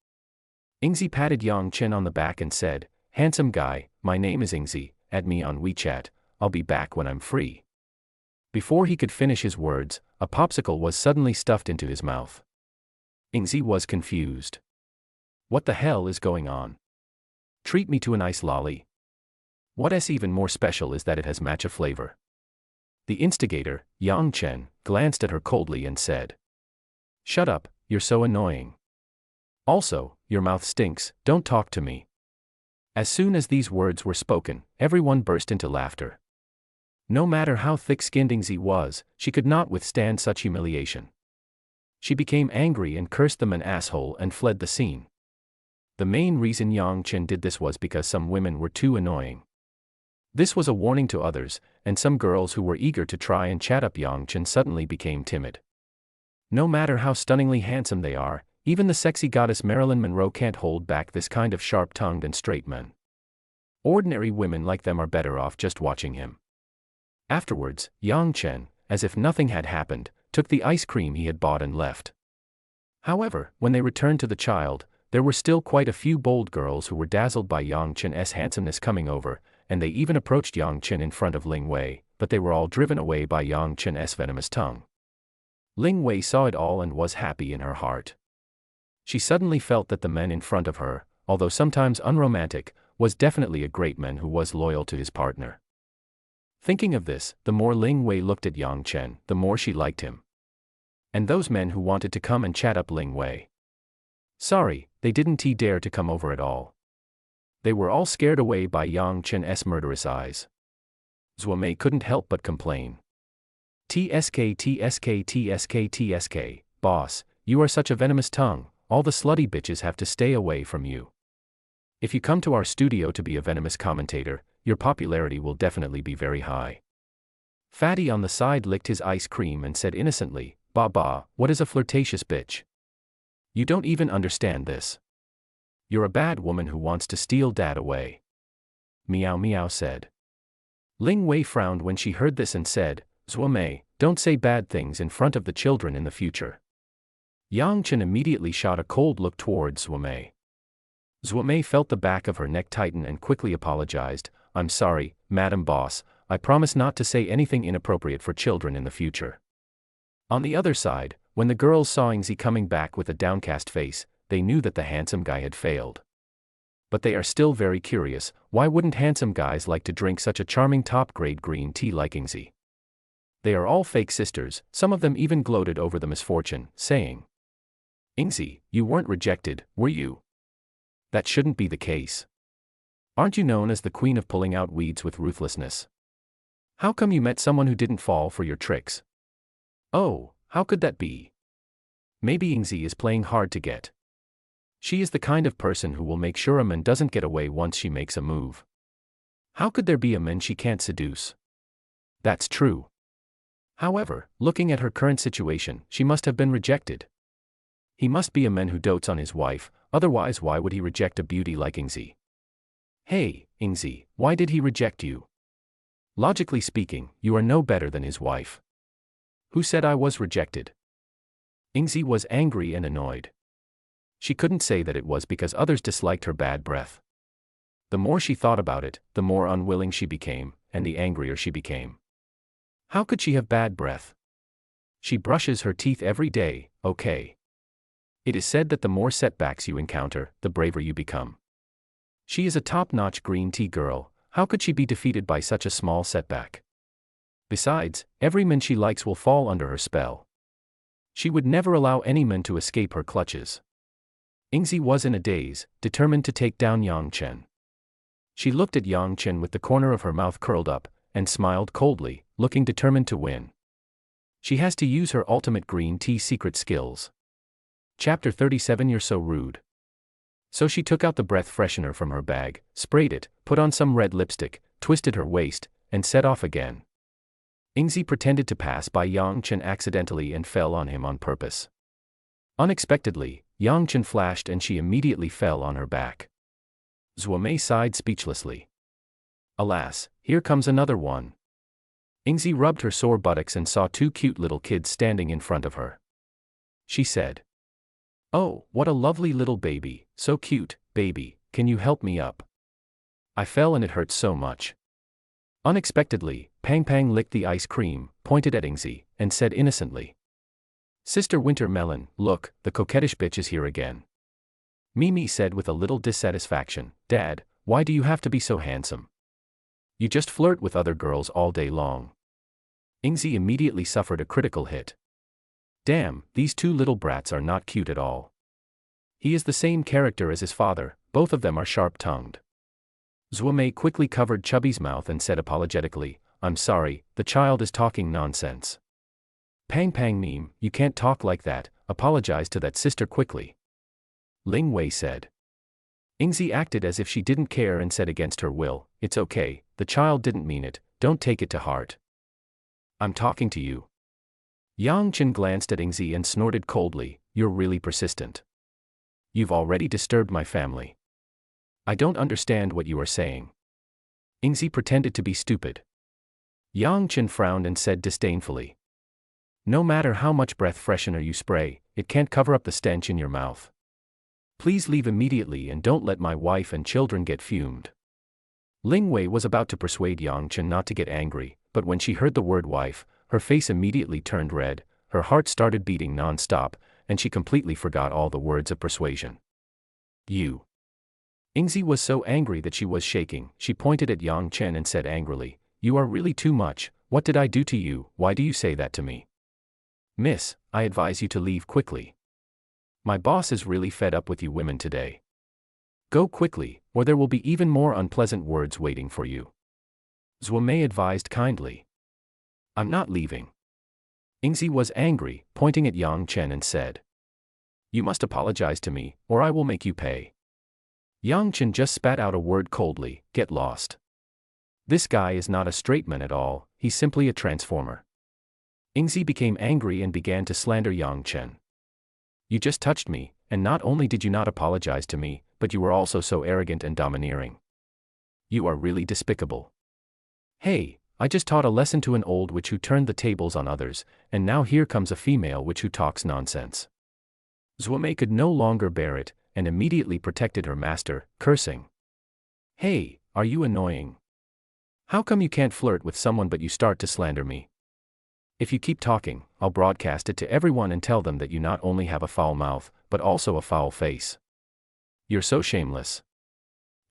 Speaker 1: Ingzi patted Yang Chen on the back and said, handsome guy, my name is Ingzi, add me on WeChat, I'll be back when I'm free. Before he could finish his words, a popsicle was suddenly stuffed into his mouth. Ingzi was confused. What the hell is going on? Treat me to an ice lolly. What's even more special is that it has matcha flavor. The instigator, Yang Chen, glanced at her coldly and said, shut up, you're so annoying. Also, your mouth stinks, don't talk to me. As soon as these words were spoken, everyone burst into laughter. No matter how thick-skinned Ingzi was, she could not withstand such humiliation. She became angry and cursed them an asshole and fled the scene. The main reason Yang Chen did this was because some women were too annoying. This was a warning to others, and some girls who were eager to try and chat up Yang Chen suddenly became timid. No matter how stunningly handsome they are, even the sexy goddess Marilyn Monroe can't hold back this kind of sharp-tongued and straight men. Ordinary women like them are better off just watching him. Afterwards, Yang Chen, as if nothing had happened, took the ice cream he had bought and left. However, when they returned to the child, there were still quite a few bold girls who were dazzled by Yang Chen's handsomeness coming over, and they even approached Yang Chen in front of Ling Wei, but they were all driven away by Yang Chen's venomous tongue. Ling Wei saw it all and was happy in her heart. She suddenly felt that the man in front of her, although sometimes unromantic, was definitely a great man who was loyal to his partner. Thinking of this, the more Ling Wei looked at Yang Chen, the more she liked him. And those men who wanted to come and chat up Ling Wei. Sorry, they didn't dare to come over at all. They were all scared away by Yang Chen's murderous eyes. Zhuo Mei couldn't help but complain. TSK, boss, you are such a venomous tongue, all the slutty bitches have to stay away from you. If you come to our studio to be a venomous commentator, your popularity will definitely be very high. Fatty on the side licked his ice cream and said innocently, Ba, what is a flirtatious bitch? You don't even understand this. You're a bad woman who wants to steal dad away. Meow said. Ling Wei frowned when she heard this and said, Zhuo Mei, don't say bad things in front of the children in the future. Yang Chen immediately shot a cold look towards Zhuo Mei. Zhuo Mei felt the back of her neck tighten and quickly apologized, I'm sorry, Madam Boss, I promise not to say anything inappropriate for children in the future. On the other side, when the girls saw Ingzi coming back with a downcast face, they knew that the handsome guy had failed. But they are still very curious, why wouldn't handsome guys like to drink such a charming top-grade green tea like Ingzi? They are all fake sisters, some of them even gloated over the misfortune, saying, Ingzi, you weren't rejected, were you? That shouldn't be the case. Aren't you known as the queen of pulling out weeds with ruthlessness? How come you met someone who didn't fall for your tricks? Oh, how could that be? Maybe Ingzi is playing hard to get. She is the kind of person who will make sure a man doesn't get away once she makes a move. How could there be a man she can't seduce? That's true. However, looking at her current situation, she must have been rejected. He must be a man who dotes on his wife, otherwise why would he reject a beauty like Ingzi? Hey, Ingzi, why did he reject you? Logically speaking, you are no better than his wife. Who said I was rejected? Ingzi was angry and annoyed. She couldn't say that it was because others disliked her bad breath. The more she thought about it, the more unwilling she became, and the angrier she became. How could she have bad breath? She brushes her teeth every day, okay. It is said that the more setbacks you encounter, the braver you become. She is a top-notch green tea girl, how could she be defeated by such a small setback? Besides, every man she likes will fall under her spell. She would never allow any man to escape her clutches. Ingzi was in a daze, determined to take down Yang Chen. She looked at Yang Chen with the corner of her mouth curled up, and smiled coldly, looking determined to win. She has to use her ultimate green tea secret skills. Chapter 37. You're so rude. So she took out the breath freshener from her bag, sprayed it, put on some red lipstick, twisted her waist, and set off again. Ingzi pretended to pass by Yang Chen accidentally and fell on him on purpose. Unexpectedly, Yang Chen flashed and she immediately fell on her back. Zuomei sighed speechlessly. Alas, here comes another one. Ingzi rubbed her sore buttocks and saw two cute little kids standing in front of her. She said, "Oh, what a lovely little baby, so cute, baby, can you help me up? I fell and it hurts so much." Unexpectedly, Pang Pang licked the ice cream, pointed at Ingzi, and said innocently, "Sister Winter Melon, look, the coquettish bitch is here again." Mimi said with a little dissatisfaction, "Dad, why do you have to be so handsome? You just flirt with other girls all day long." Ingzi immediately suffered a critical hit. Damn, these two little brats are not cute at all. He is the same character as his father, both of them are sharp-tongued. Zuomei quickly covered Chubby's mouth and said apologetically, "I'm sorry, the child is talking nonsense." Pang Pang meme, you can't talk like that, apologize to that sister quickly. Ling Wei said. Ingzi acted as if she didn't care and said against her will, "It's okay, the child didn't mean it, don't take it to heart." "I'm talking to you." Yang Chen glanced at Ingzi and snorted coldly, "You're really persistent. You've already disturbed my family. I don't understand what you are saying." Ingzi pretended to be stupid. Yang Chen frowned and said disdainfully, "No matter how much breath freshener you spray, it can't cover up the stench in your mouth. Please leave immediately and don't let my wife and children get fumed." Ling Wei was about to persuade Yang Chen not to get angry, but when she heard the word wife, her face immediately turned red, her heart started beating non-stop, and she completely forgot all the words of persuasion. "You." Ingzi was so angry that she was shaking. She pointed at Yang Chen and said angrily, "You are really too much. What did I do to you? Why do you say that to me? Miss, I advise you to leave quickly. My boss is really fed up with you women today. Go quickly, or there will be even more unpleasant words waiting for you." Zuomei advised kindly. "I'm not leaving." Ingzi was angry, pointing at Yang Chen and said, "You must apologize to me, or I will make you pay." Yang Chen just spat out a word coldly, "Get lost. This guy is not a straight man at all, he's simply a transformer." Ingzi became angry and began to slander Yang Chen. "You just touched me, and not only did you not apologize to me, but you were also so arrogant and domineering. You are really despicable. Hey, I just taught a lesson to an old witch who turned the tables on others, and now here comes a female witch who talks nonsense." Zuomei could no longer bear it, and immediately protected her master, cursing. "Hey, are you annoying? How come you can't flirt with someone but you start to slander me? If you keep talking, I'll broadcast it to everyone and tell them that you not only have a foul mouth, but also a foul face. You're so shameless.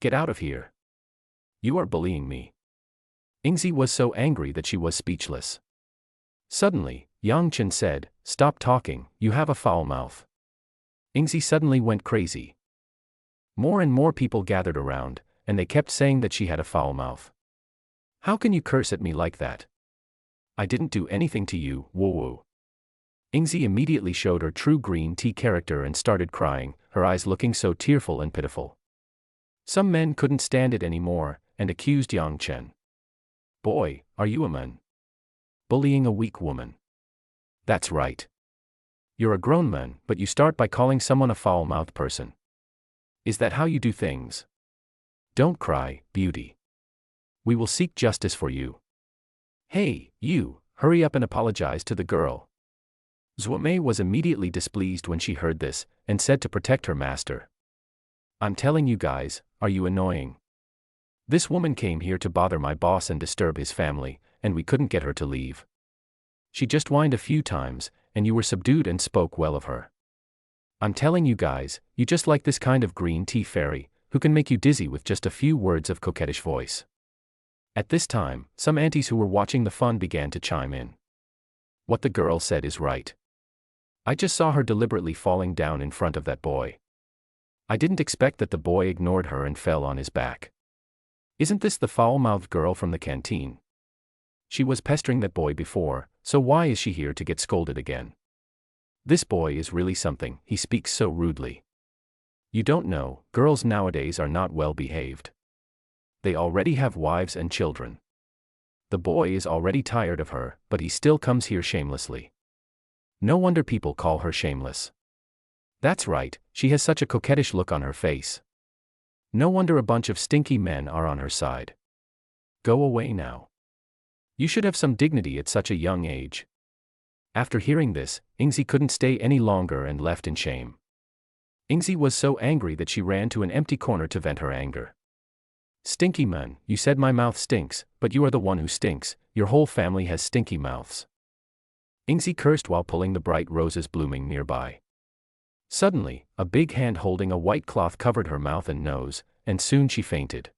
Speaker 1: Get out of here. You are bullying me." Ingzi was so angry that she was speechless. Suddenly, Yang Chen said, "Stop talking, you have a foul mouth." Ingzi suddenly went crazy. More and more people gathered around, and they kept saying that she had a foul mouth. "How can you curse at me like that? I didn't do anything to you, woo-woo." Ingzi immediately showed her true green tea character and started crying, her eyes looking so tearful and pitiful. Some men couldn't stand it anymore, and accused Yang Chen. "Boy, are you a man? Bullying a weak woman. That's right. You're a grown man, but you start by calling someone a foul-mouthed person. Is that how you do things? Don't cry, beauty. We will seek justice for you. Hey, you, hurry up and apologize to the girl." Zuomei was immediately displeased when she heard this, and said to protect her master, "I'm telling you guys, are you annoying? This woman came here to bother my boss and disturb his family, and we couldn't get her to leave. She just whined a few times, and you were subdued and spoke well of her. I'm telling you guys, you just like this kind of green tea fairy, who can make you dizzy with just a few words of coquettish voice." At this time, some aunties who were watching the fun began to chime in. "What the girl said is right. I just saw her deliberately falling down in front of that boy. I didn't expect that the boy ignored her and fell on his back. Isn't this the foul-mouthed girl from the canteen? She was pestering that boy before, so why is she here to get scolded again? This boy is really something, he speaks so rudely. You don't know, girls nowadays are not well behaved. They already have wives and children. The boy is already tired of her, but he still comes here shamelessly. No wonder people call her shameless. That's right, she has such a coquettish look on her face. No wonder a bunch of stinky men are on her side. Go away now. You should have some dignity at such a young age. After hearing this, Ingzi couldn't stay any longer and left in shame. Ingzi was so angry that she ran to an empty corner to vent her anger. Stinky man, you said my mouth stinks, but you are the one who stinks, your whole family has stinky mouths. Ingzi cursed while pulling the bright roses blooming nearby. Suddenly, a big hand holding a white cloth covered her mouth and nose, and soon she fainted.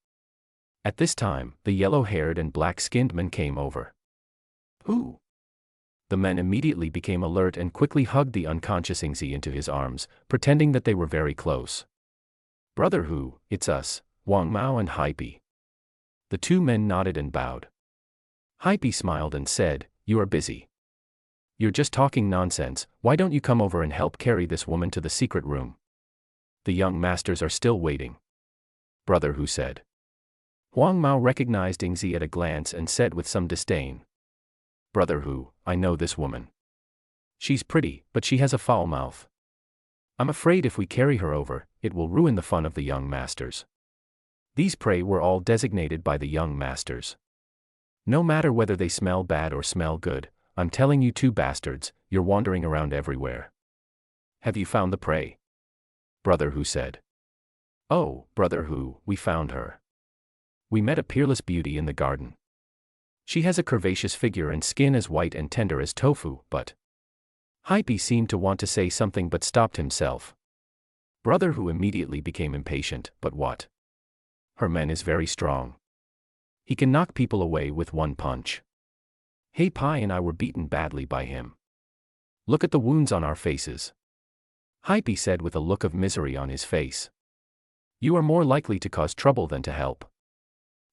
Speaker 1: At this time, the yellow-haired and black-skinned man came over. Who? The men immediately became alert and quickly hugged the unconscious Ingzi into his arms, pretending that they were very close. Brother Hu, it's us, Wang Mao and Haipi. The two men nodded and bowed. Haipi smiled and said, you are busy. You're just talking nonsense, why don't you come over and help carry this woman to the secret room? The young masters are still waiting. Brother Hu said. Wang Mao recognized Ingzi at a glance and said with some disdain. Brother Hu, I know this woman. She's pretty, but she has a foul mouth. I'm afraid if we carry her over, it will ruin the fun of the young masters. These prey were all designated by the young masters. No matter whether they smell bad or smell good, I'm telling you two bastards, you're wandering around everywhere. Have you found the prey? Brother Hu said. Oh, Brother Hu, we found her. We met a peerless beauty in the garden. She has a curvaceous figure and skin as white and tender as tofu, but... Haipi seemed to want to say something but stopped himself. Brother Hu immediately became impatient, but what? Her man is very strong. He can knock people away with one punch. Hey Pai and I were beaten badly by him. Look at the wounds on our faces. Haipi said with a look of misery on his face. You are more likely to cause trouble than to help.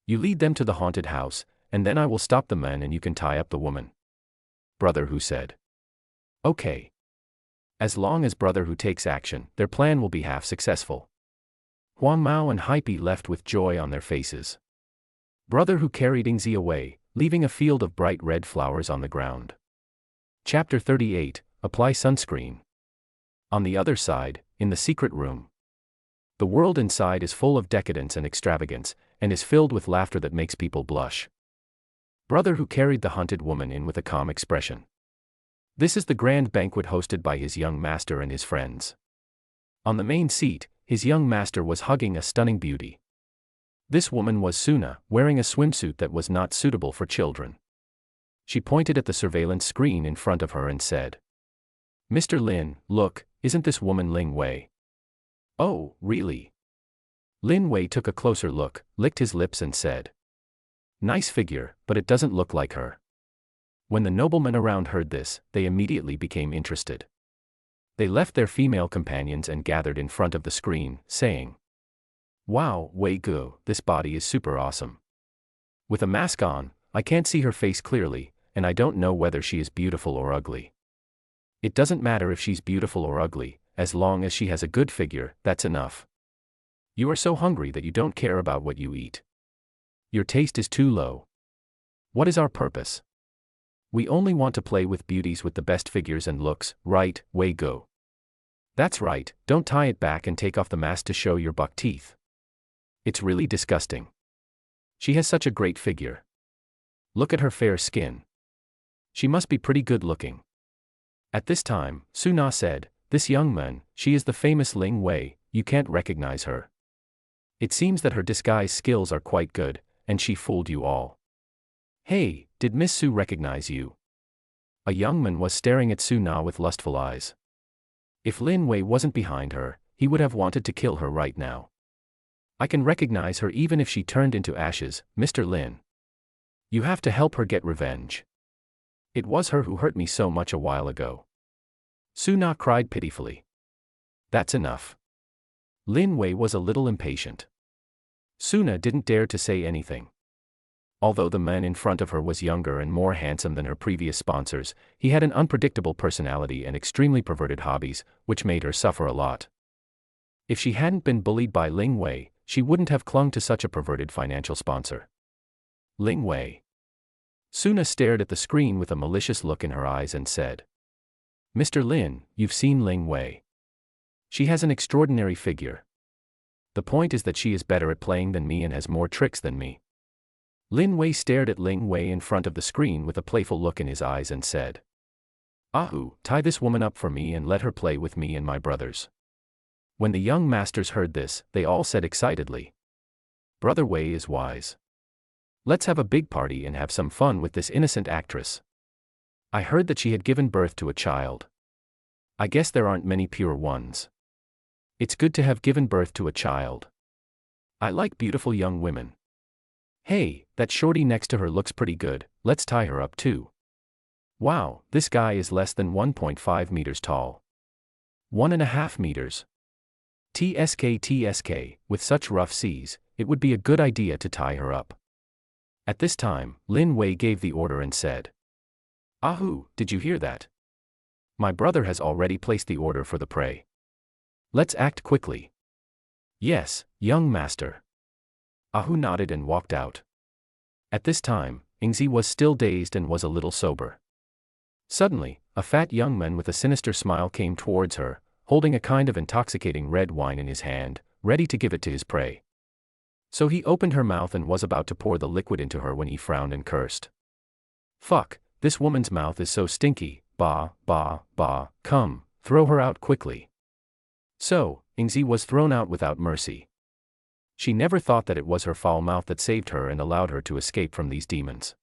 Speaker 1: You lead them to the haunted house, and then I will stop the men and you can tie up the woman. Brother Hu said. Okay. As long as Brother Hu takes action, their plan will be half successful. Huang Mao and Haipi left with joy on their faces. Brother Hu carried Ingzi away, leaving a field of bright red flowers on the ground. Chapter 38, Apply Sunscreen. On the other side, in the secret room. The world inside is full of decadence and extravagance, and is filled with laughter that makes people blush. Brother Hu carried the hunted woman in with a calm expression. This is the grand banquet hosted by his young master and his friends. On the main seat, his young master was hugging a stunning beauty. This woman was Suna, wearing a swimsuit that was not suitable for children. She pointed at the surveillance screen in front of her and said, Mr. Lin, look, isn't this woman Ling Wei? Oh, really? Lin Wei took a closer look, licked his lips and said, Nice figure, but it doesn't look like her. When the noblemen around heard this, they immediately became interested. They left their female companions and gathered in front of the screen, saying, Wow, Wei Gu, this body is super awesome. With a mask on, I can't see her face clearly, and I don't know whether she is beautiful or ugly. It doesn't matter if she's beautiful or ugly, as long as she has a good figure, that's enough. You are so hungry that you don't care about what you eat. Your taste is too low. What is our purpose? We only want to play with beauties with the best figures and looks, right, Wei Gu? That's right, don't tie it back and take off the mask to show your buck teeth. It's really disgusting. She has such a great figure. Look at her fair skin. She must be pretty good looking. At this time, Suna said, This young man, she is the famous Ling Wei, you can't recognize her. It seems that her disguise skills are quite good, and she fooled you all. Hey, did Miss Su recognize you? A young man was staring at Suna with lustful eyes. If Lin Wei wasn't behind her, he would have wanted to kill her right now. I can recognize her even if she turned into ashes, Mr. Lin. You have to help her get revenge. It was her who hurt me so much a while ago. Suna cried pitifully. That's enough. Lin Wei was a little impatient. Suna didn't dare to say anything. Although the man in front of her was younger and more handsome than her previous sponsors, he had an unpredictable personality and extremely perverted hobbies, which made her suffer a lot. If she hadn't been bullied by Ling Wei, she wouldn't have clung to such a perverted financial sponsor. Ling Wei. Suna stared at the screen with a malicious look in her eyes and said, "Mr. Lin, you've seen Ling Wei. She has an extraordinary figure. The point is that she is better at playing than me and has more tricks than me." Lin Wei stared at Ling Wei in front of the screen with a playful look in his eyes and said, "Ahu, tie this woman up for me and let her play with me and my brothers." When the young masters heard this, they all said excitedly, "Brother Wei is wise. Let's have a big party and have some fun with this innocent actress. I heard that she had given birth to a child. I guess there aren't many pure ones. It's good to have given birth to a child. I like beautiful young women. Hey, that shorty next to her looks pretty good, let's tie her up too. Wow, this guy is less than 1.5 meters tall. 1.5 meters. TSK, with such rough seas, it would be a good idea to tie her up." At this time, Lin Wei gave the order and said, "Ahu, did you hear that? My brother has already placed the order for the prey. Let's act quickly." "Yes, young master." Ahu nodded and walked out. At this time, Ingzi was still dazed and was a little sober. Suddenly, a fat young man with a sinister smile came towards her, holding a kind of intoxicating red wine in his hand, ready to give it to his prey. So he opened her mouth and was about to pour the liquid into her when he frowned and cursed. "Fuck, this woman's mouth is so stinky, bah, come, throw her out quickly." So, Ingzi was thrown out without mercy. She never thought that it was her foul mouth that saved her and allowed her to escape from these demons.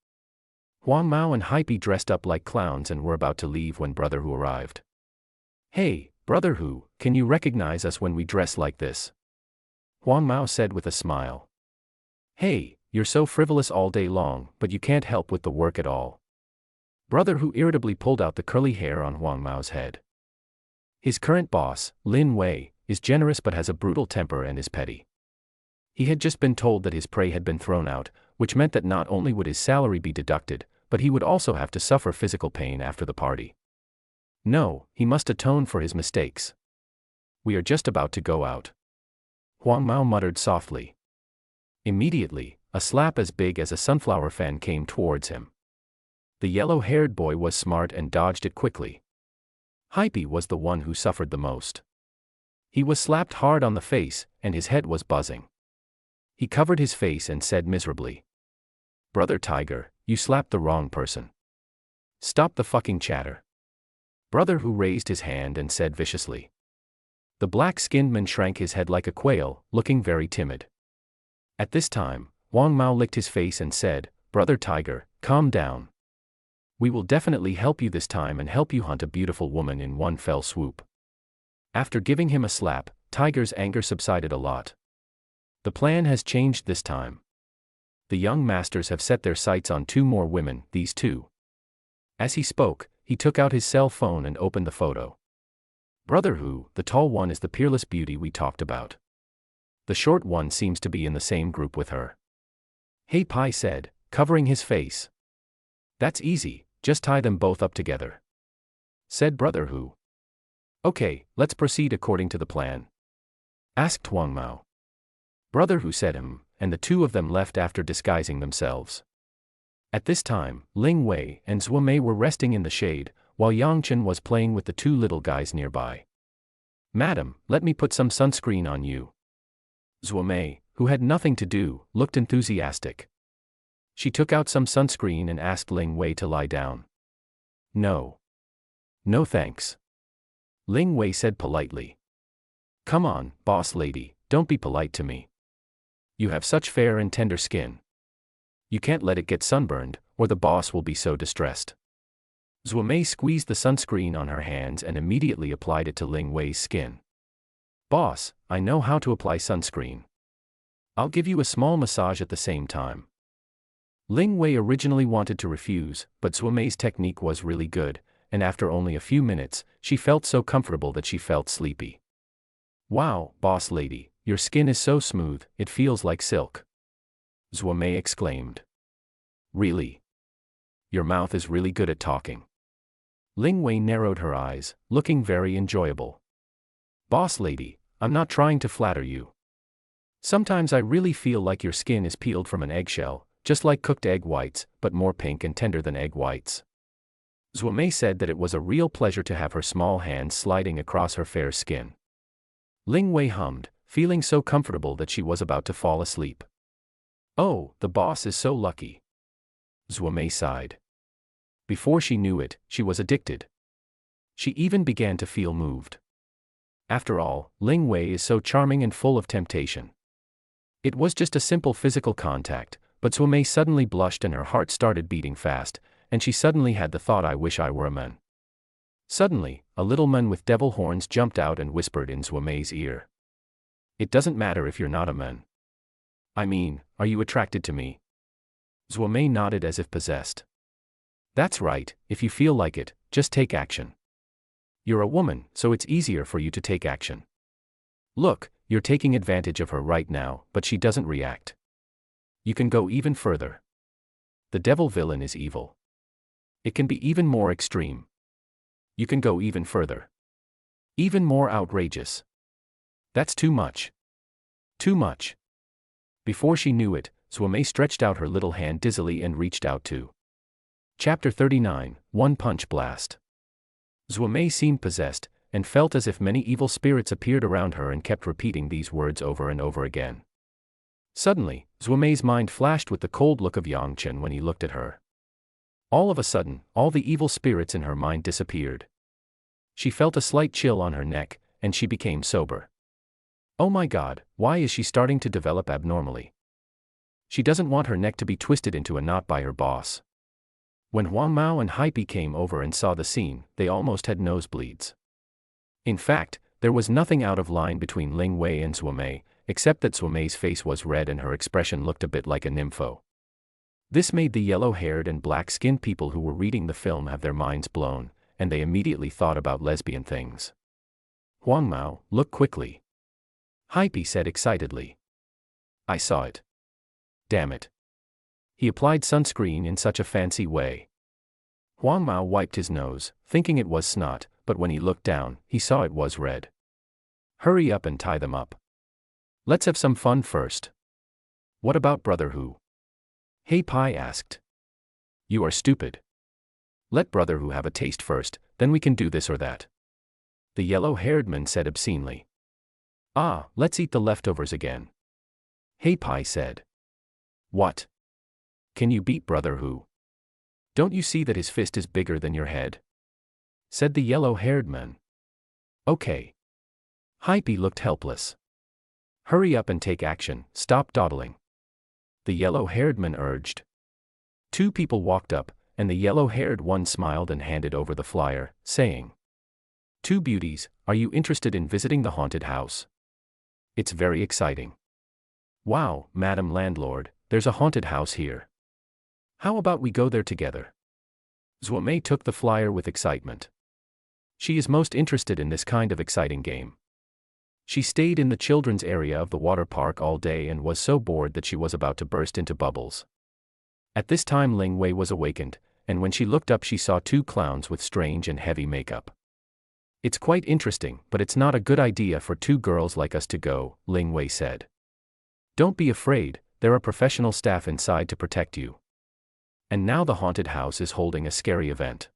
Speaker 1: Huang Mao and Hype dressed up like clowns and were about to leave when Brother Hu arrived. "Hey, Brother Hu, can you recognize us when we dress like this?" Huang Mao said with a smile. "Hey, you're so frivolous all day long, but you can't help with the work at all." Brother Hu irritably pulled out the curly hair on Huang Mao's head. His current boss, Lin Wei, is generous but has a brutal temper and is petty. He had just been told that his prey had been thrown out, which meant that not only would his salary be deducted, but he would also have to suffer physical pain after the party. No, he must atone for his mistakes. "We are just about to go out." Huang Mao muttered softly. Immediately, a slap as big as a sunflower fan came towards him. The yellow-haired boy was smart and dodged it quickly. Hype was the one who suffered the most. He was slapped hard on the face, and his head was buzzing. He covered his face and said miserably, "Brother Tiger, you slapped the wrong person. Stop the fucking chatter." Brother Hu raised his hand and said viciously. The black-skinned man shrank his head like a quail, looking very timid. At this time, Huang Mao licked his face and said, "Brother Tiger, calm down. We will definitely help you this time and help you hunt a beautiful woman in one fell swoop." After giving him a slap, Tiger's anger subsided a lot. The plan has changed this time. The young masters have set their sights on 2 more women, these 2. As he spoke, he took out his cell phone and opened the photo. "Brother Hu, the tall one is the peerless beauty we talked about. The short one seems to be in the same group with her." Hey Pai said, covering his face. "That's easy, just tie them both up together," said Brother Hu. "Okay, let's proceed according to the plan," asked Huang Mao. Brother Hu said and the 2 of them left after disguising themselves. At this time, Ling Wei and Zhuo Mei were resting in the shade, while Yang Chen was playing with the 2 little guys nearby. "Madam, let me put some sunscreen on you." Zhuo Mei, who had nothing to do, looked enthusiastic. She took out some sunscreen and asked Ling Wei to lie down. "No. No thanks," Ling Wei said politely. "Come on, boss lady, don't be polite to me. You have such fair and tender skin. You can't let it get sunburned, or the boss will be so distressed." Zhuo Mei squeezed the sunscreen on her hands and immediately applied it to Ling Wei's skin. "Boss, I know how to apply sunscreen. I'll give you a small massage at the same time." Ling Wei originally wanted to refuse, but Zhuo Mei's technique was really good, and after only a few minutes, she felt so comfortable that she felt sleepy. "Wow, boss lady, your skin is so smooth, it feels like silk. Zhuo Mei exclaimed. Really? Your mouth is really good at talking. Ling Wei narrowed her eyes, looking very enjoyable. Boss lady, I'm not trying to flatter you. Sometimes I really feel like your skin is peeled from an eggshell, just like cooked egg whites, but more pink and tender than egg whites. Zhuo Mei said that it was a real pleasure to have her small hands sliding across her fair skin. Ling Wei hummed, feeling so comfortable that she was about to fall asleep. Oh, the boss is so lucky. Zhuo Mei sighed. Before she knew it, she was addicted. She even began to feel moved. After all, Ling Wei is so charming and full of temptation. It was just a simple physical contact, but Zhuo Mei suddenly blushed and her heart started beating fast, and she suddenly had the thought, I wish I were a man. Suddenly, a little man with devil horns jumped out and whispered in Zhuo Mei's ear. It doesn't matter if you're not a man. I mean, are you attracted to me? Zhuo Mei nodded as if possessed. That's right, if you feel like it, just take action. You're a woman, so it's easier for you to take action. Look, you're taking advantage of her right now, but she doesn't react. You can go even further. The devil villain is evil. It can be even more extreme. You can go even further. Even more outrageous. That's too much. Too much. Before she knew it, Zhuo Mei stretched out her little hand dizzily and reached out to. Chapter 39, One Punch Blast. Zhuo Mei seemed possessed, and felt as if many evil spirits appeared around her and kept repeating these words over and over again. Suddenly, Zhuo Mei's mind flashed with the cold look of Yang Chen when he looked at her. All of a sudden, all the evil spirits in her mind disappeared. She felt a slight chill on her neck, and she became sober. Oh my God, why is she starting to develop abnormally? She doesn't want her neck to be twisted into a knot by her boss. When Huang Mao and Haipi came over and saw the scene, they almost had nosebleeds. In fact, there was nothing out of line between Ling Wei and Zhuo Mei, except that Zhuo Mei's face was red and her expression looked a bit like a nympho. This made the yellow-haired and black-skinned people who were reading the film have their minds blown, and they immediately thought about lesbian things. Huang Mao, look quickly. Haipi said excitedly. I saw it. Damn it. He applied sunscreen in such a fancy way. Huang Mao wiped his nose, thinking it was snot, but when he looked down, he saw it was red. Hurry up and tie them up. Let's have some fun first. What about Brother Hu? Hey Pai asked. You are stupid. Let Brother Hu have a taste first, then we can do this or that. The yellow-haired man said obscenely. Ah, let's eat the leftovers again. Hey Pai said. What? Can you beat Brother Hu? Don't you see that his fist is bigger than your head? Said the yellow-haired man. Okay. Haipi looked helpless. Hurry up and take action, stop dawdling. The yellow-haired man urged. Two people walked up, and the yellow-haired one smiled and handed over the flyer, saying, Two beauties, are you interested in visiting the haunted house? It's very exciting. Wow, Madam Landlord, there's a haunted house here. How about we go there together? Zhuo Mei took the flyer with excitement. She is most interested in this kind of exciting game. She stayed in the children's area of the water park all day and was so bored that she was about to burst into bubbles. At this time Ling Wei was awakened, and when she looked up she saw two clowns with strange and heavy makeup. It's quite interesting, but it's not a good idea for two girls like us to go, Ling Wei said. Don't be afraid, there are professional staff inside to protect you. And now the haunted house is holding a scary event.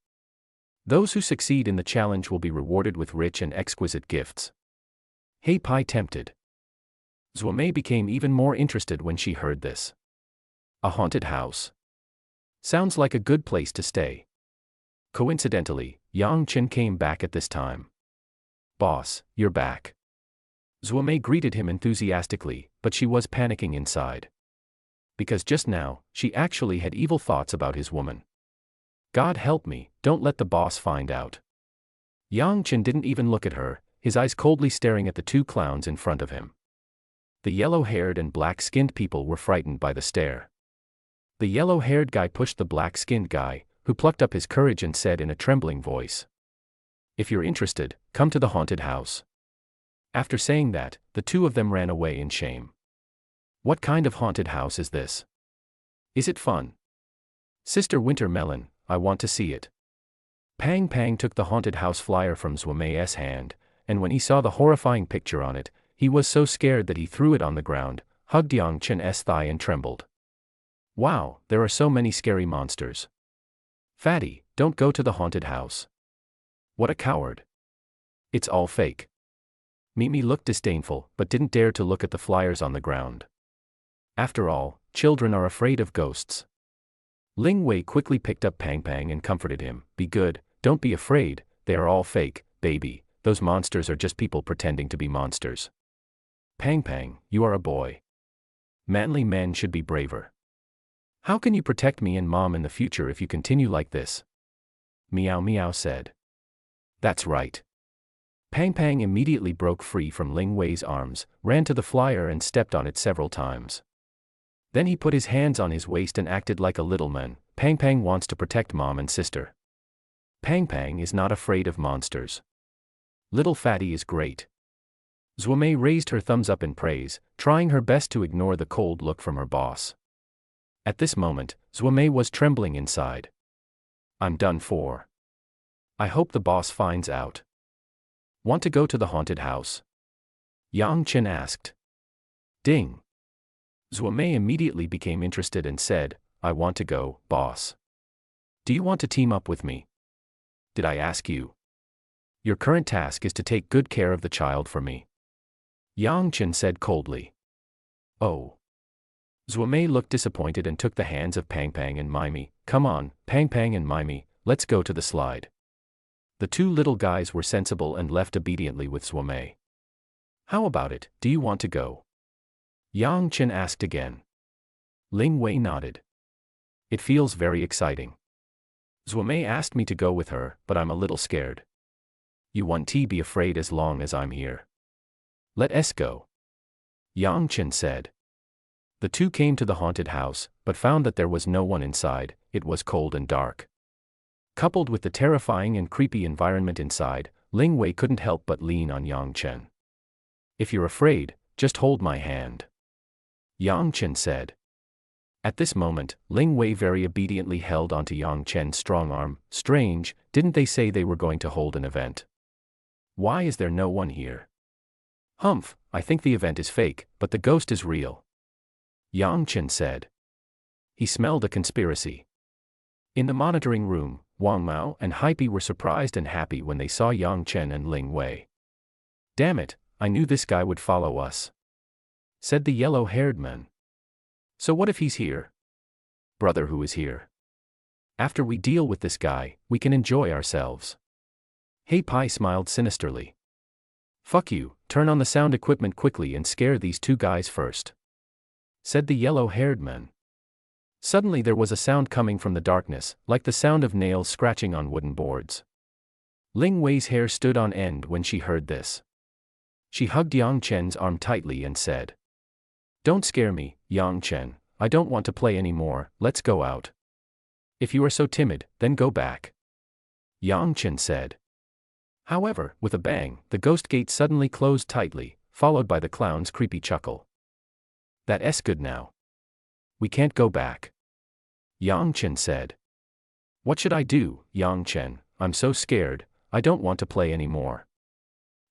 Speaker 1: Those who succeed in the challenge will be rewarded with rich and exquisite gifts. Hey Pai tempted. Zhuo Mei became even more interested when she heard this. A haunted house. Sounds like a good place to stay. Coincidentally, Yang Chen came back at this time. Boss, you're back. Zhuo Mei greeted him enthusiastically, but she was panicking inside. Because just now, she actually had evil thoughts about his woman. God help me, don't let the boss find out. Yang Chen didn't even look at her, his eyes coldly staring at the two clowns in front of him. The yellow-haired and black-skinned people were frightened by the stare. The yellow-haired guy pushed the black-skinned guy, who plucked up his courage and said in a trembling voice. If you're interested, come to the haunted house. After saying that, the two of them ran away in shame. What kind of haunted house is this? Is it fun? Sister Wintermelon, I want to see it. Pang Pang took the haunted house flyer from Zhuamei's hand, and when he saw the horrifying picture on it, he was so scared that he threw it on the ground, hugged Yang Chen's thigh and trembled. Wow, there are so many scary monsters. Fatty, don't go to the haunted house. What a coward. It's all fake. Mimi looked disdainful, but didn't dare to look at the flyers on the ground. After all, children are afraid of ghosts. Ling Wei quickly picked up Pang Pang and comforted him. Be good, don't be afraid, they are all fake, baby, those monsters are just people pretending to be monsters. Pang Pang, you are a boy. Manly men should be braver. How can you protect me and Mom in the future if you continue like this? Meow Meow said. That's right. Pang Pang immediately broke free from Ling Wei's arms, ran to the flyer and stepped on it several times. Then he put his hands on his waist and acted like a little man. Pang Pang wants to protect Mom and sister. Pang Pang is not afraid of monsters. Little Fatty is great. Zhuamei raised her thumbs up in praise, trying her best to ignore the cold look from her boss. At this moment, Zhuamei was trembling inside. I'm done for. I hope the boss finds out. Want to go to the haunted house? Yang Chen asked. Ding. Zhuamei immediately became interested and said, I want to go, boss. Do you want to team up with me? Did I ask you? Your current task is to take good care of the child for me. Yang Chen said coldly. Oh. Zhuamei looked disappointed and took the hands of Pang Pang and Mimi. Come on, Pang Pang and Mimi, let's go to the slide. The two little guys were sensible and left obediently with Zhuamei. How about it, do you want to go? Yang Chen asked again. Ling Wei nodded. It feels very exciting. Zhuamei asked me to go with her, but I'm a little scared. You won't be afraid as long as I'm here. Let us go. Yang Chen said. The two came to the haunted house, but found that there was no one inside. It was cold and dark. Coupled with the terrifying and creepy environment inside, Ling Wei couldn't help but lean on Yang Chen. If you're afraid, just hold my hand. Yang Chen said. At this moment, Ling Wei very obediently held onto Yang Chen's strong arm. Strange, didn't they say they were going to hold an event? Why is there no one here? Humph, I think the event is fake, but the ghost is real. Yang Chen said. He smelled a conspiracy. In the monitoring room, Wang Mao and Hype were surprised and happy when they saw Yang Chen and Ling Wei. Damn it, I knew this guy would follow us, said the yellow-haired man. So what if he's here? Brother, who is here? After we deal with this guy, we can enjoy ourselves. Hey Pai smiled sinisterly. Fuck you, turn on the sound equipment quickly and scare these two guys first, said the yellow-haired man. Suddenly there was a sound coming from the darkness, like the sound of nails scratching on wooden boards. Ling Wei's hair stood on end when she heard this. She hugged Yang Chen's arm tightly and said, Don't scare me, Yang Chen, I don't want to play anymore, let's go out. If you are so timid, then go back, Yang Chen said. However, with a bang, the ghost gate suddenly closed tightly, followed by the clown's creepy chuckle. That's good now. We can't go back, Yang Chen said. What should I do, Yang Chen? I'm so scared, I don't want to play anymore.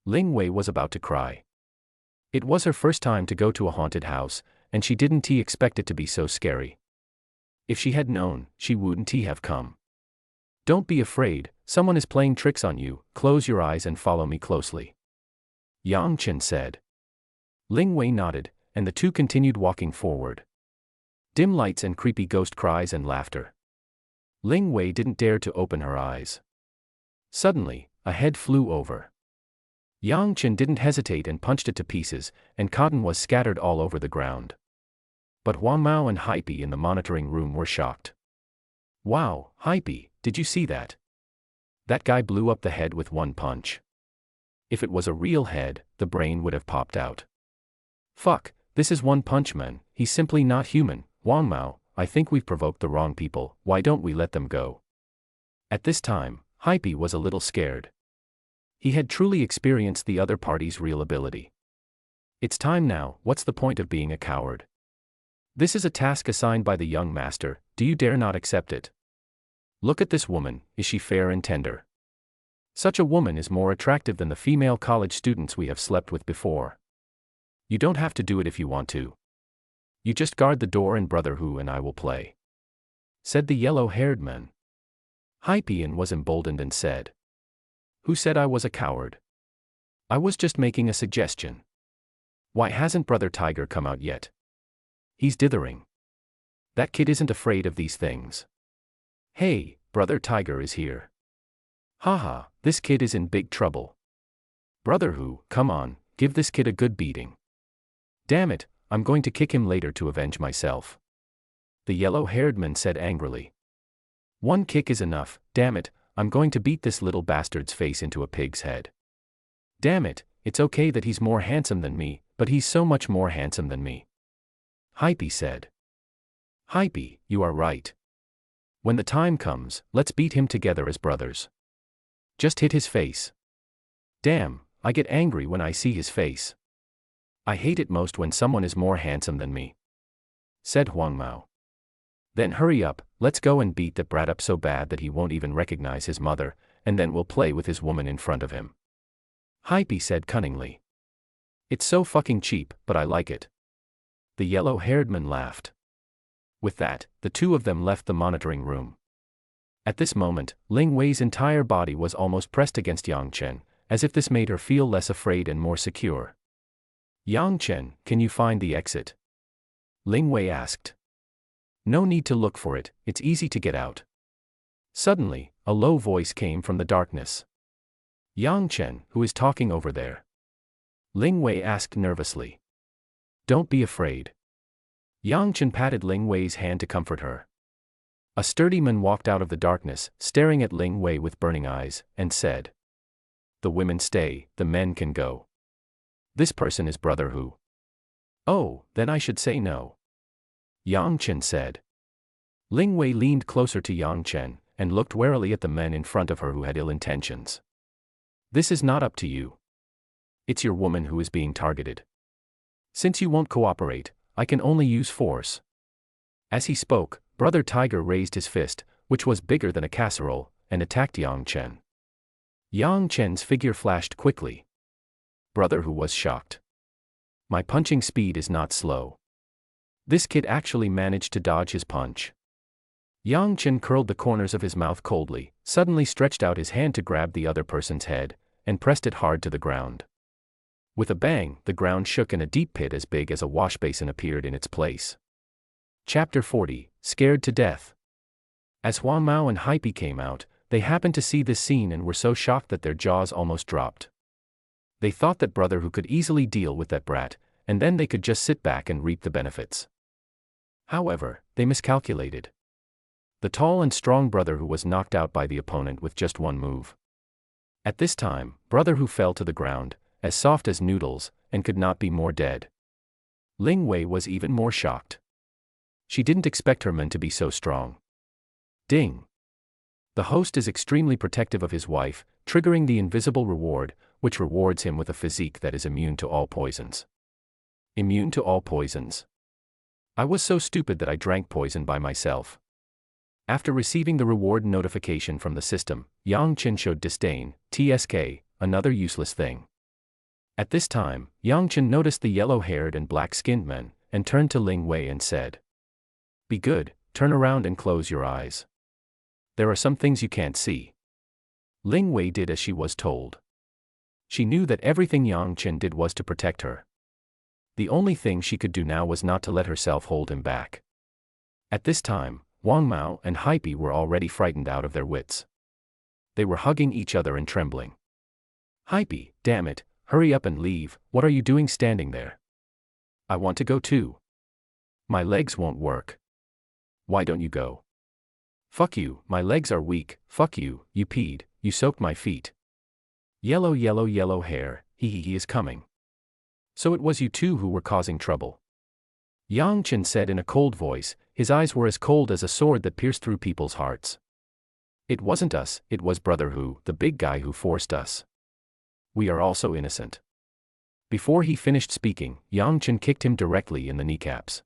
Speaker 1: Ling Wei was about to cry. It was her first time to go to a haunted house, and she didn't expect it to be so scary. If she had known, she wouldn't have come. Don't be afraid, someone is playing tricks on you, close your eyes and follow me closely, Yang Chen said. Ling Wei nodded, and the two continued walking forward. Dim lights and creepy ghost cries and laughter. Ling Wei didn't dare to open her eyes. Suddenly, a head flew over. Yang Chen didn't hesitate and punched it to pieces, and cotton was scattered all over the ground. But Wang Mao and Hype in the monitoring room were shocked. Wow, Hype, did you see that? That guy blew up the head with one punch. If it was a real head, the brain would have popped out. Fuck, this is One Punch Man, he's simply not human. Wang Mao, I think we've provoked the wrong people, why don't we let them go? At this time, Hype was a little scared. He had truly experienced the other party's real ability. It's time now, what's the point of being a coward? This is a task assigned by the young master, do you dare not accept it? Look at this woman, is she fair and tender? Such a woman is more attractive than the female college students we have slept with before. You don't have to do it if you want to. You just guard the door and Brother Hu and I will play," said the yellow-haired man. Hypean was emboldened and said, "Who said I was a coward? I was just making a suggestion. Why hasn't Brother Tiger come out yet? He's dithering. That kid isn't afraid of these things. Hey, Brother Tiger is here. Haha, this kid is in big trouble. Brother Hu, come on, give this kid a good beating. Damn it, I'm going to kick him later to avenge myself," the yellow-haired man said angrily. "One kick is enough, damn it, I'm going to beat this little bastard's face into a pig's head. Damn it, it's okay that he's more handsome than me, but he's so much more handsome than me," Hype said. "Hype, you are right. When the time comes, let's beat him together as brothers. Just hit his face. Damn, I get angry when I see his face. I hate it most when someone is more handsome than me," said Huang Mao. "Then hurry up, let's go and beat that brat up so bad that he won't even recognize his mother, and then we'll play with his woman in front of him," Hype said cunningly. "It's so fucking cheap, but I like it." The yellow-haired man laughed. With that, the two of them left the monitoring room. At this moment, Ling Wei's entire body was almost pressed against Yang Chen, as if this made her feel less afraid and more secure. "Yang Chen, can you find the exit?" Ling Wei asked. "No need to look for it, it's easy to get out." Suddenly, a low voice came from the darkness. "Yang Chen, who is talking over there?" Ling Wei asked nervously. "Don't be afraid." Yang Chen patted Ling Wei's hand to comfort her. A sturdy man walked out of the darkness, staring at Ling Wei with burning eyes, and said, "The women stay, the men can go. This person is Brother Hu." "Oh, then I should say no," Yang Chen said. Ling Wei leaned closer to Yang Chen, and looked warily at the men in front of her who had ill intentions. "This is not up to you. It's your woman who is being targeted. Since you won't cooperate, I can only use force." As he spoke, Brother Tiger raised his fist, which was bigger than a casserole, and attacked Yang Chen. Yang Chen's figure flashed quickly. Brother Hu was shocked. "My punching speed is not slow. This kid actually managed to dodge his punch." Yang Chen curled the corners of his mouth coldly, suddenly stretched out his hand to grab the other person's head, and pressed it hard to the ground. With a bang, the ground shook and a deep pit as big as a wash basin appeared in its place. Chapter 40, Scared to Death. As Huang Mao and Hype came out, they happened to see this scene and were so shocked that their jaws almost dropped. They thought that Brother Hu could easily deal with that brat, and then they could just sit back and reap the benefits. However, they miscalculated. The tall and strong Brother Hu was knocked out by the opponent with just one move. At this time, Brother Hu fell to the ground, as soft as noodles, and could not be more dead. Ling Wei was even more shocked. She didn't expect her men to be so strong. Ding! The host is extremely protective of his wife, triggering the invisible reward, which rewards him with a physique that is immune to all poisons. Immune to all poisons. I was so stupid that I drank poison by myself. After receiving the reward notification from the system, Yang Chen showed disdain. TSK, another useless thing. At this time, Yang Chen noticed the yellow-haired and black-skinned men, and turned to Ling Wei and said, "Be good, turn around and close your eyes. There are some things you can't see." Ling Wei did as she was told. She knew that everything Yang Chen did was to protect her. The only thing she could do now was not to let herself hold him back. At this time, Huang Mao and Hype were already frightened out of their wits. They were hugging each other and trembling. "Hype, damn it, hurry up and leave, what are you doing standing there? I want to go too. My legs won't work." "Why don't you go?" "Fuck you, my legs are weak, fuck you, you peed, you soaked my feet." "Yellow yellow yellow hair, he is coming. So it was you two who were causing trouble?" Yang Chen said in a cold voice, his eyes were as cold as a sword that pierced through people's hearts. "It wasn't us, it was Brother Hu, the big guy who forced us. We are also innocent. Before he finished speaking, Yang Chen kicked him directly in the kneecaps.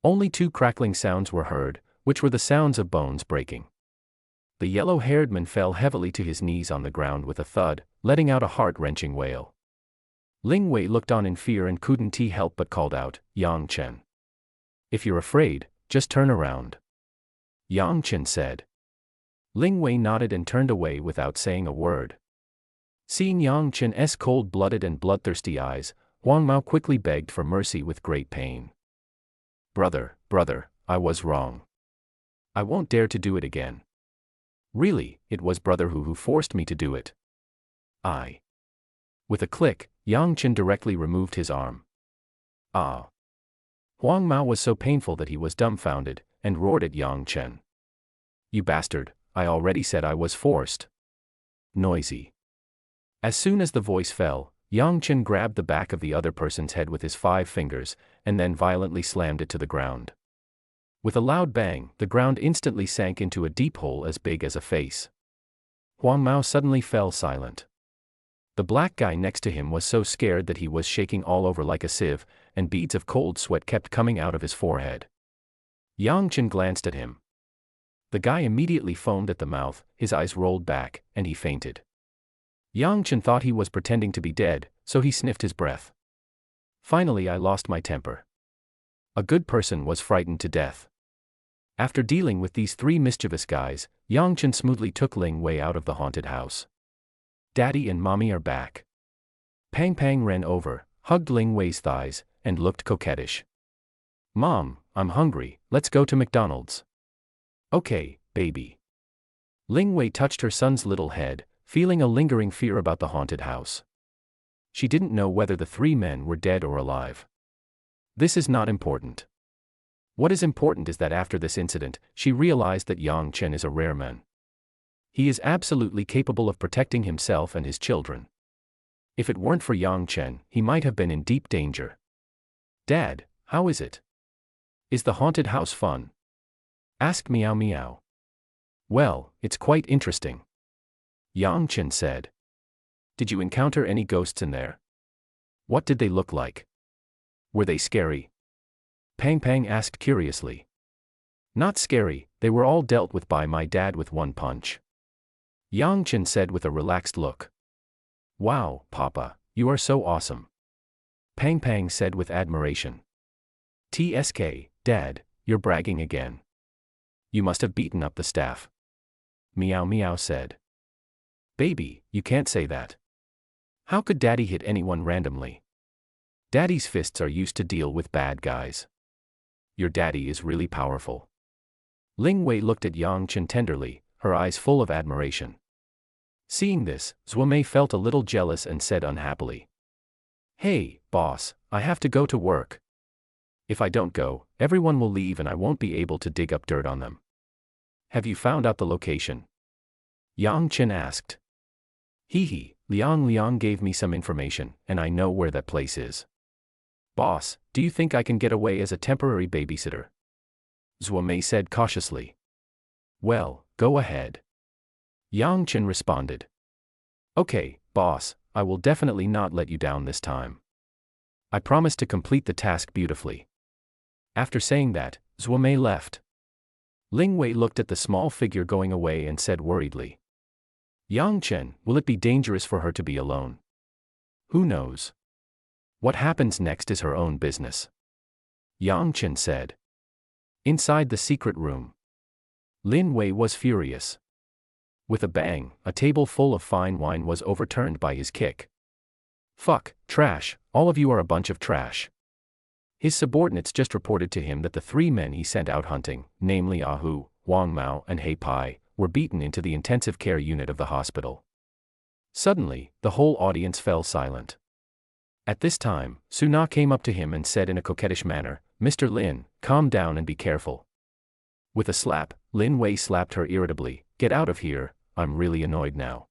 Speaker 1: Only 2 crackling sounds were heard, which were the sounds of bones breaking. The yellow-haired man fell heavily to his knees on the ground with a thud, letting out a heart-wrenching wail. Ling Wei looked on in fear and couldn't help but called out, "Yang Chen. If you're afraid, just turn around." Yang Chen said. Ling Wei nodded and turned away without saying a word. Seeing Yang Chen's cold-blooded and bloodthirsty eyes, Huang Mao quickly begged for mercy with great pain. Brother, I was wrong. I won't dare to do it again. Really, it was brother who forced me to do it. With a click, Yang Chen directly removed his arm. Ah! Huang Mao was so painful that he was dumbfounded, and roared at Yang Chen. You bastard, I already said I was forced. Noisy. As soon as the voice fell, Yang Chen grabbed the back of the other person's head with his 5 fingers, and then violently slammed it to the ground. With a loud bang, the ground instantly sank into a deep hole as big as a face. Huang Mao suddenly fell silent. The black guy next to him was so scared that he was shaking all over like a sieve, and beads of cold sweat kept coming out of his forehead. Yang Chen glanced at him. The guy immediately foamed at the mouth, his eyes rolled back, and he fainted. Yang Chen thought he was pretending to be dead, so he sniffed his breath. Finally, I lost my temper. A good person was frightened to death. After dealing with these 3 mischievous guys, Yang Chen smoothly took Ling Wei out of the haunted house. Daddy and Mommy are back. Pang Pang ran over, hugged Ling Wei's thighs, and looked coquettish. Mom, I'm hungry, let's go to McDonald's. Okay, baby. Ling Wei touched her son's little head, feeling a lingering fear about the haunted house. She didn't know whether the 3 men were dead or alive. This is not important. What is important is that after this incident, she realized that Yang Chen is a rare man. He is absolutely capable of protecting himself and his children. If it weren't for Yang Chen, he might have been in deep danger. Dad, how is it? Is the haunted house fun? Asked Meow Meow. Well, it's quite interesting. Yang Chen said. Did you encounter any ghosts in there? What did they look like? Were they scary? Pang Pang asked curiously. Not scary, they were all dealt with by my dad with 1 punch. Yang Chen said with a relaxed look. Wow, Papa, you are so awesome. Pang Pang said with admiration. TSK, Dad, you're bragging again. You must have beaten up the staff. Meow Meow said. Baby, you can't say that. How could Daddy hit anyone randomly? Daddy's fists are used to deal with bad guys. Your daddy is really powerful. Ling Wei looked at Yang Chen tenderly, her eyes full of admiration. Seeing this, Zhuomei felt a little jealous and said unhappily. Hey, boss, I have to go to work. If I don't go, everyone will leave and I won't be able to dig up dirt on them. Have you found out the location? Yang Chen asked. Hee, Liang gave me some information, and I know where that place is. Boss, do you think I can get away as a temporary babysitter? Zhuomei said cautiously. Well, go ahead. Yang Chen responded. Okay, boss, I will definitely not let you down this time. I promise to complete the task beautifully. After saying that, Zhuomei left. Ling Wei looked at the small figure going away and said worriedly. Yang Chen, will it be dangerous for her to be alone? Who knows? What happens next is her own business. Yang Chen said. Inside the secret room, Lin Wei was furious. With a bang, a table full of fine wine was overturned by his kick. Fuck, trash, all of you are a bunch of trash. His subordinates just reported to him that the 3 men he sent out hunting, namely Ahu, Wang Mao and Hei Pai, were beaten into the intensive care unit of the hospital. Suddenly, the whole audience fell silent. At this time, Su Na came up to him and said in a coquettish manner, Mr. Lin, calm down and be careful. With a slap, Lin Wei slapped her irritably, get out of here, I'm really annoyed now.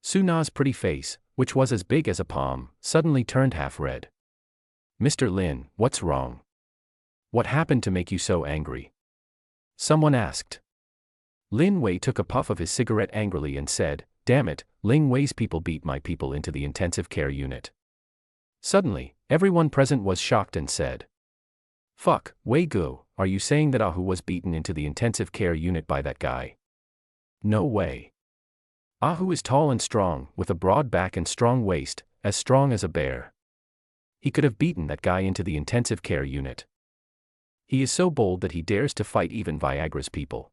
Speaker 1: Su Na's pretty face, which was as big as a palm, suddenly turned half red. Mr. Lin, what's wrong? What happened to make you so angry? Someone asked. Lin Wei took a puff of his cigarette angrily and said, damn it, Ling Wei's people beat my people into the intensive care unit. Suddenly, everyone present was shocked and said, fuck, Wei Gu, are you saying that Ahu was beaten into the intensive care unit by that guy? No way. Ahu is tall and strong, with a broad back and strong waist, as strong as a bear. He could have beaten that guy into the intensive care unit. He is so bold that he dares to fight even Viagra's people.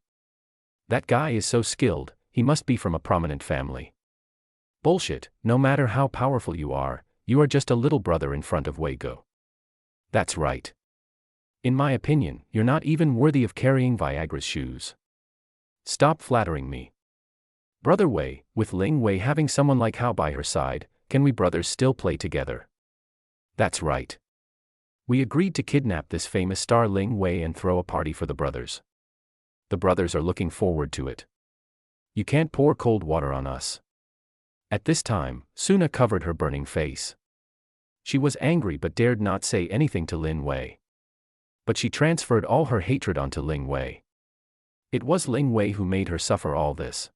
Speaker 1: That guy is so skilled, he must be from a prominent family. Bullshit, no matter how powerful you are just a little brother in front of Wei Gu. That's right. In my opinion, you're not even worthy of carrying Viagra's shoes. Stop flattering me. Brother Wei, with Ling Wei having someone like Hao by her side, can we brothers still play together? That's right. We agreed to kidnap this famous star Ling Wei and throw a party for the brothers. The brothers are looking forward to it. You can't pour cold water on us. At this time, Suna covered her burning face. She was angry but dared not say anything to Lin Wei. But she transferred all her hatred onto Ling Wei. It was Ling Wei who made her suffer all this.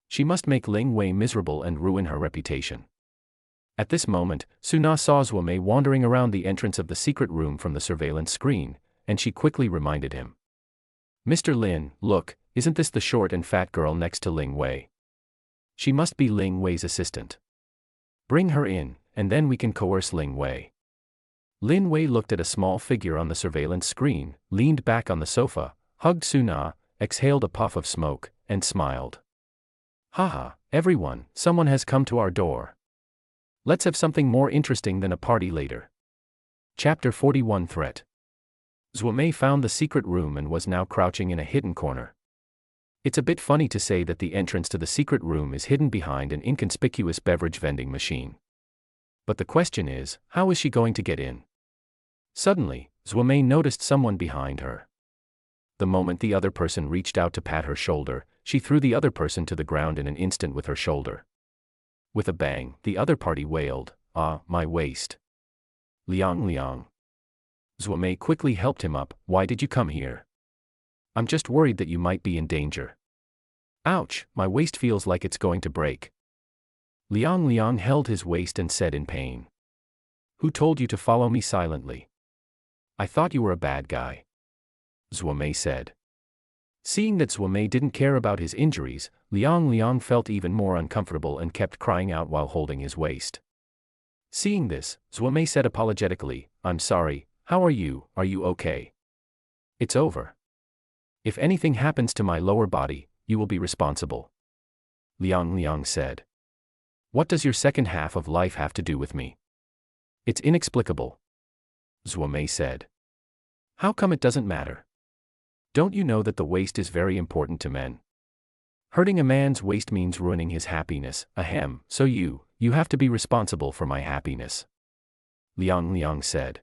Speaker 1: She must make Ling Wei miserable and ruin her reputation. At this moment, Suna saw Zhuo wandering around the entrance of the secret room from the surveillance screen, and she quickly reminded him. Mr. Lin, look, isn't this the short and fat girl next to Ling Wei? She must be Ling Wei's assistant. Bring her in, and then we can coerce Ling Wei. Lin Wei looked at a small figure on the surveillance screen, leaned back on the sofa, hugged Suna, exhaled a puff of smoke, and smiled. Haha, everyone, someone has come to our door. Let's have something more interesting than a party later. Chapter 41 Threat. Zhuo found the secret room and was now crouching in a hidden corner. It's a bit funny to say that the entrance to the secret room is hidden behind an inconspicuous beverage vending machine. But the question is, how is she going to get in? Suddenly, Zhuo noticed someone behind her. The moment the other person reached out to pat her shoulder, she threw the other person to the ground in an instant with her shoulder. With a bang, the other party wailed, "Ah, my waist." Liang Liang. Zhuo quickly helped him up. Why did you come here? I'm just worried that you might be in danger. Ouch, my waist feels like it's going to break. Liang Liang held his waist and said in pain. Who told you to follow me silently? I thought you were a bad guy. Zhuo said. Seeing that Zhuo didn't care about his injuries, Liang Liang felt even more uncomfortable and kept crying out while holding his waist. Seeing this, Zhuo said apologetically, I'm sorry, how are you okay? It's over. If anything happens to my lower body, you will be responsible. Liang Liang said. What does your second half of life have to do with me? It's inexplicable. Zhuo said. How come it doesn't matter? Don't you know that the waist is very important to men? Hurting a man's waist means ruining his happiness, ahem, so you have to be responsible for my happiness. Liang Liang said.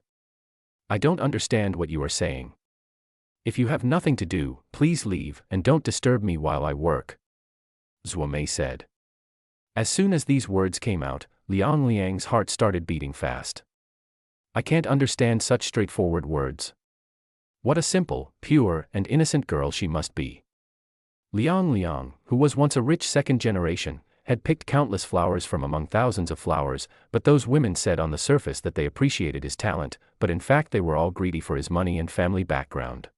Speaker 1: I don't understand what you are saying. If you have nothing to do, please leave and don't disturb me while I work. Zhuo said. As soon as these words came out, Liang Liang's heart started beating fast. I can't understand such straightforward words. What a simple, pure, and innocent girl she must be. Liang Liang, who was once a rich second generation, had picked countless flowers from among thousands of flowers, but those women said on the surface that they appreciated his talent, but in fact they were all greedy for his money and family background.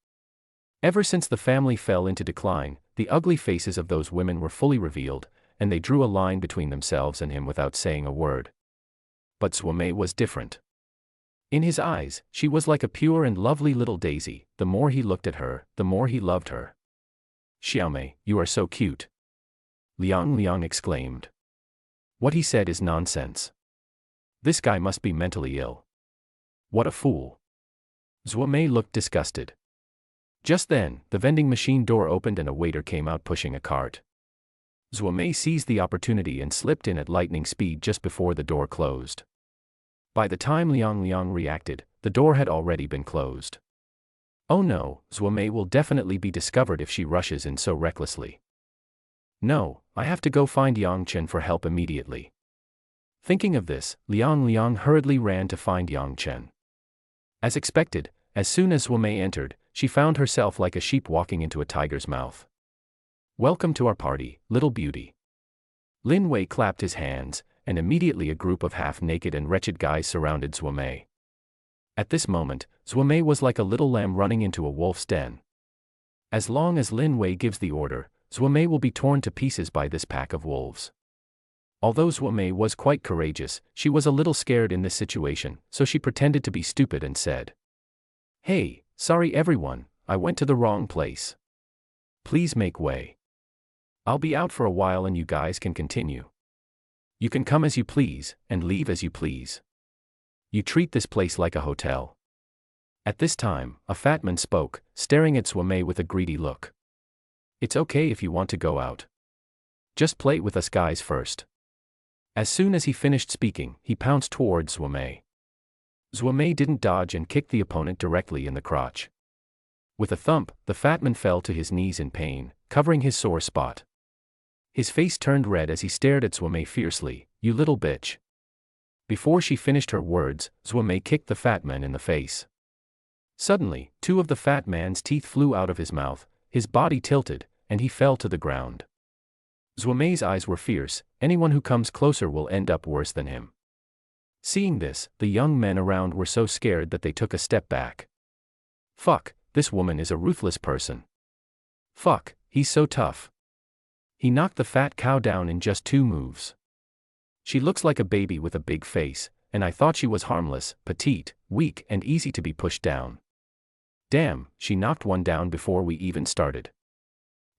Speaker 1: Ever since the family fell into decline, the ugly faces of those women were fully revealed, and they drew a line between themselves and him without saying a word. But Zhuo was different. In his eyes, she was like a pure and lovely little daisy. The more he looked at her, the more he loved her. Xiaomei, you are so cute. Liang Liang exclaimed. What he said is nonsense. This guy must be mentally ill. What a fool. Zhuo looked disgusted. Just then, the vending machine door opened and a waiter came out pushing a cart. Zhuo seized the opportunity and slipped in at lightning speed just before the door closed. By the time Liang Liang reacted, the door had already been closed. Oh no, Zhuo will definitely be discovered if she rushes in so recklessly. No, I have to go find Yang Chen for help immediately. Thinking of this, Liang Liang hurriedly ran to find Yang Chen. As expected, as soon as Zhuo entered, she found herself like a sheep walking into a tiger's mouth. Welcome to our party, little beauty. Lin Wei clapped his hands, and immediately a group of half-naked and wretched guys surrounded Zhuo Mei. At this moment, Zhuo Mei was like a little lamb running into a wolf's den. As long as Lin Wei gives the order, Zhuo Mei will be torn to pieces by this pack of wolves. Although Zhuo Mei was quite courageous, she was a little scared in this situation, so she pretended to be stupid and said, "Hey, sorry everyone, I went to the wrong place. Please make way. I'll be out for a while and you guys can continue. You can come as you please, and leave as you please. You treat this place like a hotel." At this time, a fat man spoke, staring at Zhuo Mei with a greedy look. "It's okay if you want to go out. Just play with us guys first." As soon as he finished speaking, he pounced towards Zhuo Mei. Zhuo Mei didn't dodge and kicked the opponent directly in the crotch. With a thump, the fat man fell to his knees in pain, covering his sore spot. His face turned red as he stared at Zhuo Mei fiercely. "You little bitch." Before she finished her words, Zhuo Mei kicked the fat man in the face. Suddenly, two of the fat man's teeth flew out of his mouth, his body tilted, and he fell to the ground. Zhuo Mei's eyes were fierce. Anyone who comes closer will end up worse than him. Seeing this, the young men around were so scared that they took a step back. "Fuck, this woman is a ruthless person. Fuck, he's so tough. He knocked the fat cow down in just 2 moves. She looks like a baby with a big face, and I thought she was harmless, petite, weak and easy to be pushed down. Damn, she knocked one down before we even started.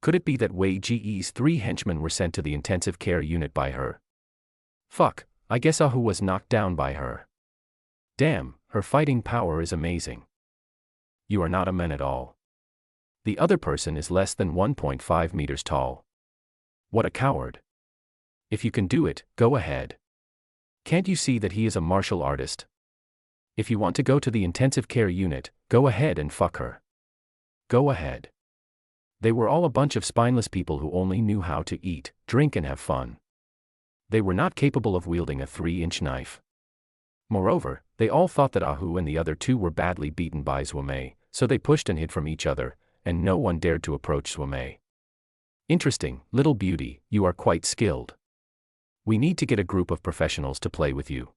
Speaker 1: Could it be that Wei Ji's 3 henchmen were sent to the intensive care unit by her? Fuck, I guess Ahu was knocked down by her. Damn, her fighting power is amazing. You are not a man at all. The other person is less than 1.5 meters tall. What a coward. If you can do it, go ahead. Can't you see that he is a martial artist? If you want to go to the intensive care unit, go ahead and fuck her. Go ahead." They were all a bunch of spineless people who only knew how to eat, drink and have fun. They were not capable of wielding a 3-inch knife. Moreover, they all thought that Ahu and the other 2 were badly beaten by Zhuo Mei, so they pushed and hid from each other, and no one dared to approach Zhuo Mei. "Interesting, little beauty, you are quite skilled. We need to get a group of professionals to play with you."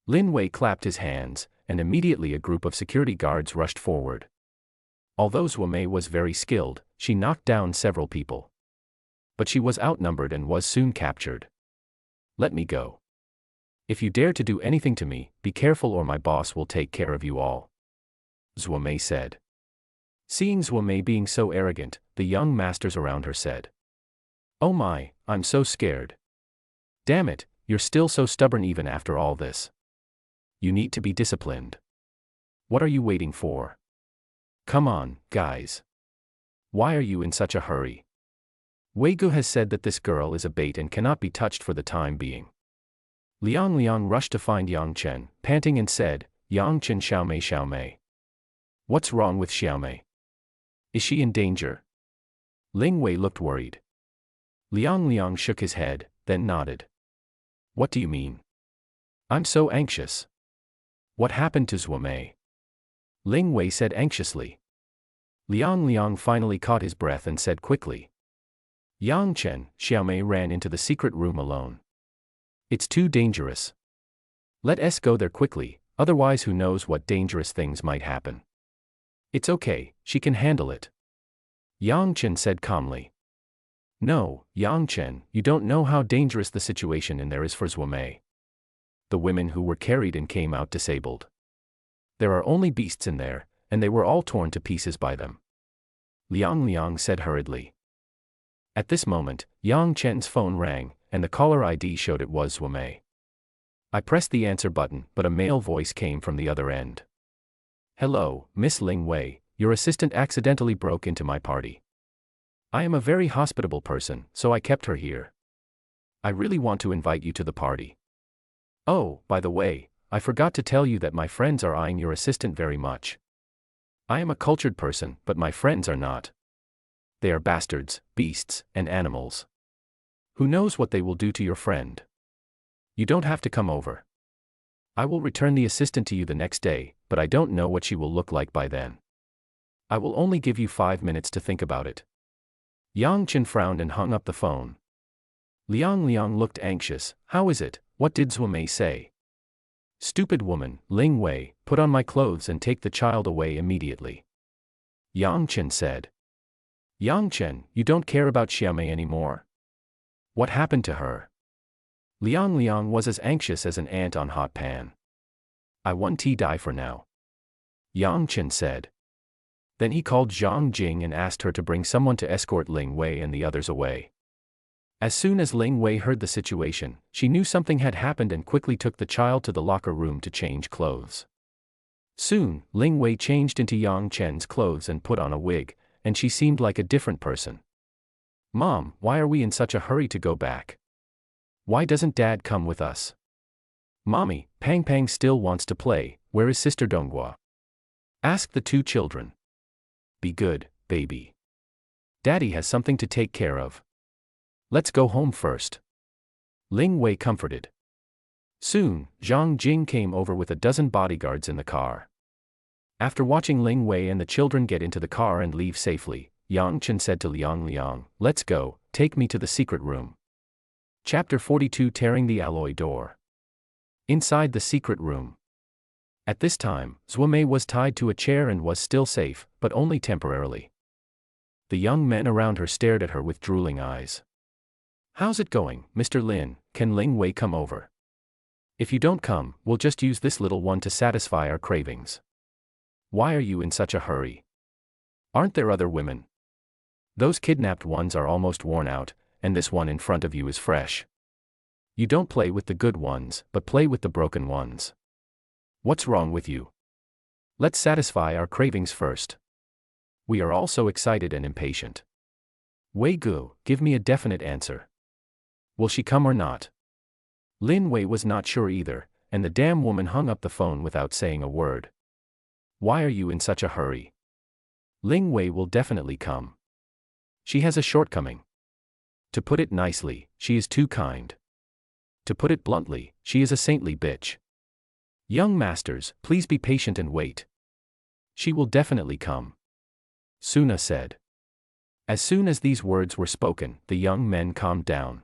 Speaker 1: Lin Wei clapped his hands, and immediately a group of security guards rushed forward. Although Zhuo Mei was very skilled, she knocked down several people. But she was outnumbered and was soon captured. "Let me go. If you dare to do anything to me, be careful or my boss will take care of you all," Zhuo Mei said. Seeing Zhuo Mei being so arrogant, the young masters around her said, "Oh my, I'm so scared. Damn it, you're still so stubborn even after all this. You need to be disciplined. What are you waiting for? Come on, guys. Why are you in such a hurry? Wei Gu has said that this girl is a bait and cannot be touched for the time being." Liang rushed to find Yang Chen, panting and said, "Yang Chen, Xiao Mei. What's wrong with Xiao Mei? Is she in danger?" Ling Wei looked worried. Liang shook his head, then nodded. "What do you mean? I'm so anxious. What happened to Zhuo Mei?" Ling Wei said anxiously. Liang finally caught his breath and said quickly, "Yang Chen, Xiao Mei ran into the secret room alone. It's too dangerous. Let us go there quickly, otherwise who knows what dangerous things might happen." "It's okay, she can handle it," Yang Chen said calmly. "No, Yang Chen, you don't know how dangerous the situation in there is for Zhuo Mei. The women who were carried in came out disabled. There are only beasts in there, and they were all torn to pieces by them," Liang said hurriedly. At this moment, Yang Chen's phone rang, and the caller ID showed it was Zhuo Mei. I pressed the answer button, but a male voice came from the other end. "Hello, Miss Ling Wei, your assistant accidentally broke into my party. I am a very hospitable person, so I kept her here. I really want to invite you to the party. Oh, by the way, I forgot to tell you that my friends are eyeing your assistant very much. I am a cultured person, but my friends are not. They are bastards, beasts, and animals. Who knows what they will do to your friend? You don't have to come over. I will return the assistant to you the next day, but I don't know what she will look like by then. I will only give you 5 minutes to think about it." Yang Chen frowned and hung up the phone. Liang Liang looked anxious. How is it? What did Zhuomei say? Stupid woman, Ling Wei, put on my clothes and take the child away immediately. Yang Chen said. Yang Chen, you don't care about Xiaomei anymore? What happened to her? Liang Liang was as anxious as an ant on hot pan. I want to die for now. Yang Chen said. Then he called Zhang Jing and asked her to bring someone to escort Ling Wei and the others away. As soon as Ling Wei heard the situation, she knew something had happened and quickly took the child to the locker room to change clothes. Soon, Ling Wei changed into Yang Chen's clothes and put on a wig, and she seemed like a different person. Mom, why are we in such a hurry to go back? Why doesn't Dad come with us? Mommy, Pang Pang still wants to play, where is Sister Donghua? Asked the two children. Be good, baby. Daddy has something to take care of. Let's go home first. Ling Wei comforted. Soon, Zhang Jing came over with a dozen bodyguards in the car. After watching Ling Wei and the children get into the car and leave safely, Yang Chen said to Liang Liang, let's go, take me to the secret room. Chapter 42 Tearing the Alloy Door. Inside the secret room. At this time, Zhuomei was tied to a chair and was still safe, but only temporarily. The young men around her stared at her with drooling eyes. How's it going, Mr. Lin? Can Ling Wei come over? If you don't come, we'll just use this little one to satisfy our cravings. Why are you in such a hurry? Aren't there other women? Those kidnapped ones are almost worn out, and this one in front of you is fresh. You don't play with the good ones, but play with the broken ones. What's wrong with you? Let's satisfy our cravings first. We are all so excited and impatient. Wei Gu, give me a definite answer. Will she come or not? Lin Wei was not sure either, and the damn woman hung up the phone without saying a word. Why are you in such a hurry? Ling Wei will definitely come. She has a shortcoming. To put it nicely, she is too kind. To put it bluntly, she is a saintly bitch. Young masters, please be patient and wait. She will definitely come. Suna said. As soon as these words were spoken, the young men calmed down.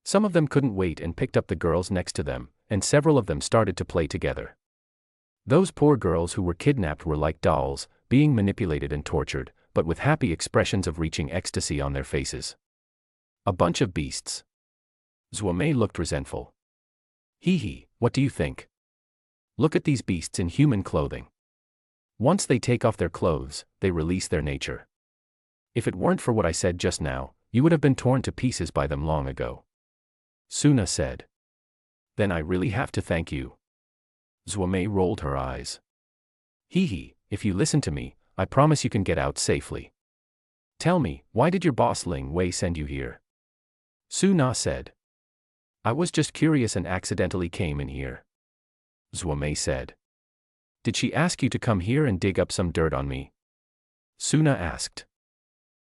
Speaker 1: Some of them couldn't wait and picked up the girls next to them, and several of them started to play together. Those poor girls who were kidnapped were like dolls, being manipulated and tortured, but with happy expressions of reaching ecstasy on their faces. A bunch of beasts. Zhuomei looked resentful. Hee, what do you think? Look at these beasts in human clothing. Once they take off their clothes, they release their nature. If it weren't for what I said just now, you would have been torn to pieces by them long ago. Suna said. Then I really have to thank you. Zhuomei rolled her eyes. Hee, if you listen to me, I promise you can get out safely. Tell me, why did your boss Ling Wei send you here? Suna said. I was just curious and accidentally came in here. Zhuomei said. Did she ask you to come here and dig up some dirt on me? Suna asked.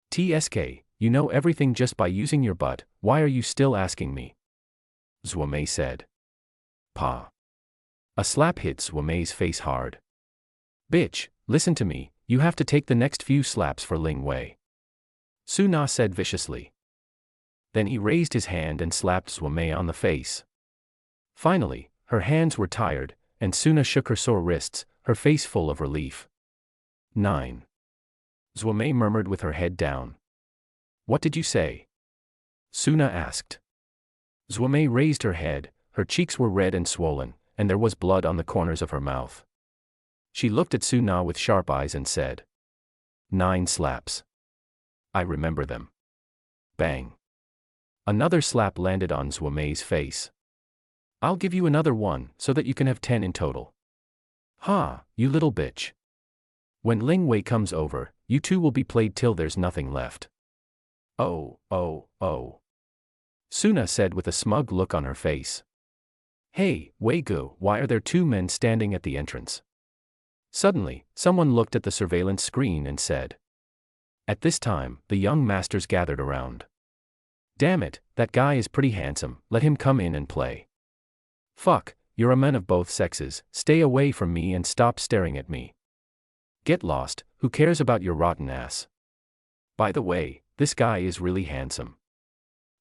Speaker 1: TSK, you know everything just by using your butt, why are you still asking me? Zhuomei said. Pa. A slap hit Zhuomei's face hard. Bitch, listen to me, you have to take the next few slaps for Ling Wei. Suna said viciously. Then he raised his hand and slapped Zhuomei on the face. Finally, her hands were tired, and Suna shook her sore wrists, her face full of relief. 9. Zhuomei murmured with her head down. What did you say? Suna asked. Zhuomei raised her head, her cheeks were red and swollen, and there was blood on the corners of her mouth. She looked at Suna with sharp eyes and said. 9 slaps. I remember them. Bang. Another slap landed on Zhuomei's face. I'll give you another one, so that you can have 10 in total. Ha, you little bitch. When Ling Wei comes over, you two will be played till there's nothing left. Oh. Suna said with a smug look on her face. Hey, Wei Gu, why are there 2 men standing at the entrance? Suddenly, someone looked at the surveillance screen and said. At this time, the young masters gathered around. Damn it, that guy is pretty handsome, let him come in and play. Fuck, you're a man of both sexes, stay away from me and stop staring at me. Get lost, who cares about your rotten ass? By the way, this guy is really handsome.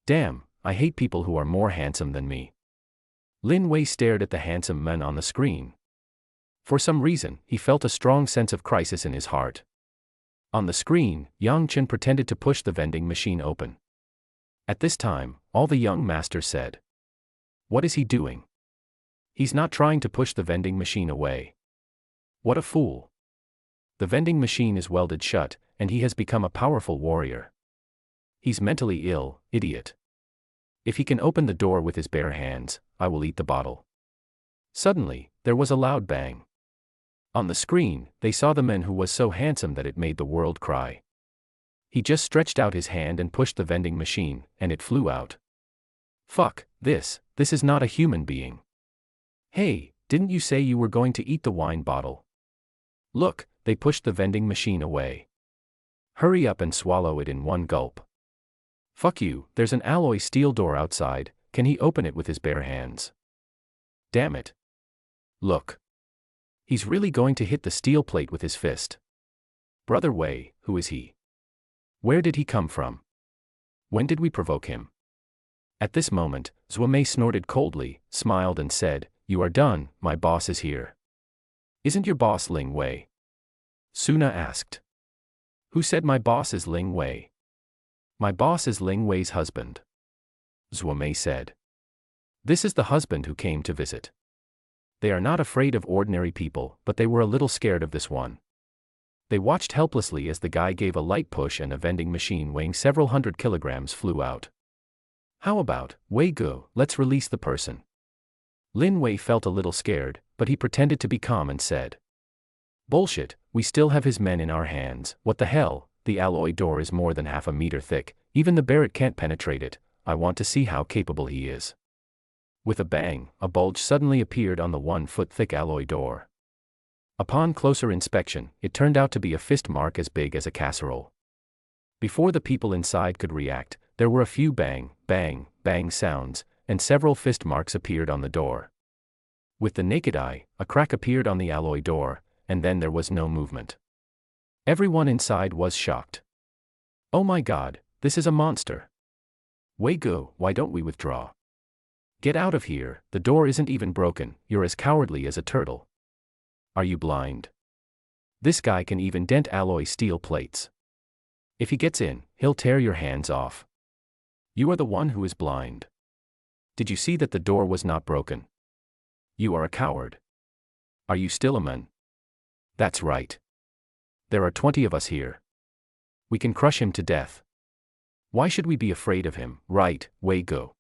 Speaker 1: Damn, I hate people who are more handsome than me. Lin Wei stared at the handsome men on the screen. For some reason, he felt a strong sense of crisis in his heart. On the screen, Yang Chen pretended to push the vending machine open. At this time, all the young masters said, "What is he doing? He's not trying to push the vending machine away. What a fool. The vending machine is welded shut, and he has become a powerful warrior. He's mentally ill, idiot. If he can open the door with his bare hands, I will eat the bottle." Suddenly, there was a loud bang. On the screen, they saw the man who was so handsome that it made the world cry. He just stretched out his hand and pushed the vending machine, and it flew out. Fuck, this is not a human being. Hey, didn't you say you were going to eat the wine bottle? Look, they pushed the vending machine away. Hurry up and swallow it in one gulp. Fuck you, there's an alloy steel door outside, can he open it with his bare hands? Damn it. Look. He's really going to hit the steel plate with his fist. Brother Wei, who is he? Where did he come from? When did we provoke him? At this moment, Zuomei snorted coldly, smiled and said, "You are done, my boss is here." "Isn't your boss Ling Wei?" Suna asked. "Who said my boss is Ling Wei?" "My boss is Ling Wei's husband," Zuomei said. "This is the husband who came to visit." They are not afraid of ordinary people, but they were a little scared of this one. They watched helplessly as the guy gave a light push and a vending machine weighing several hundred kilograms flew out. "How about, Wei Gu, let's release the person." Lin Wei felt a little scared, but he pretended to be calm and said, "Bullshit, we still have his men in our hands, what the hell, the alloy door is more than half a meter thick, even the Barrett can't penetrate it, I want to see how capable he is." With a bang, a bulge suddenly appeared on the 1-foot-thick alloy door. Upon closer inspection, it turned out to be a fist mark as big as a casserole. Before the people inside could react, there were a few bang, bang, bang sounds, and several fist marks appeared on the door. With the naked eye, a crack appeared on the alloy door, and then there was no movement. Everyone inside was shocked. "Oh my god, this is a monster. Wei Gu, why don't we withdraw? Get out of here, the door isn't even broken, you're as cowardly as a turtle. Are you blind? This guy can even dent alloy steel plates. If he gets in, he'll tear your hands off. You are the one who is blind. Did you see that the door was not broken? You are a coward. Are you still a man? That's right. There are 20 of us here. We can crush him to death. Why should we be afraid of him, right, Wei Gu?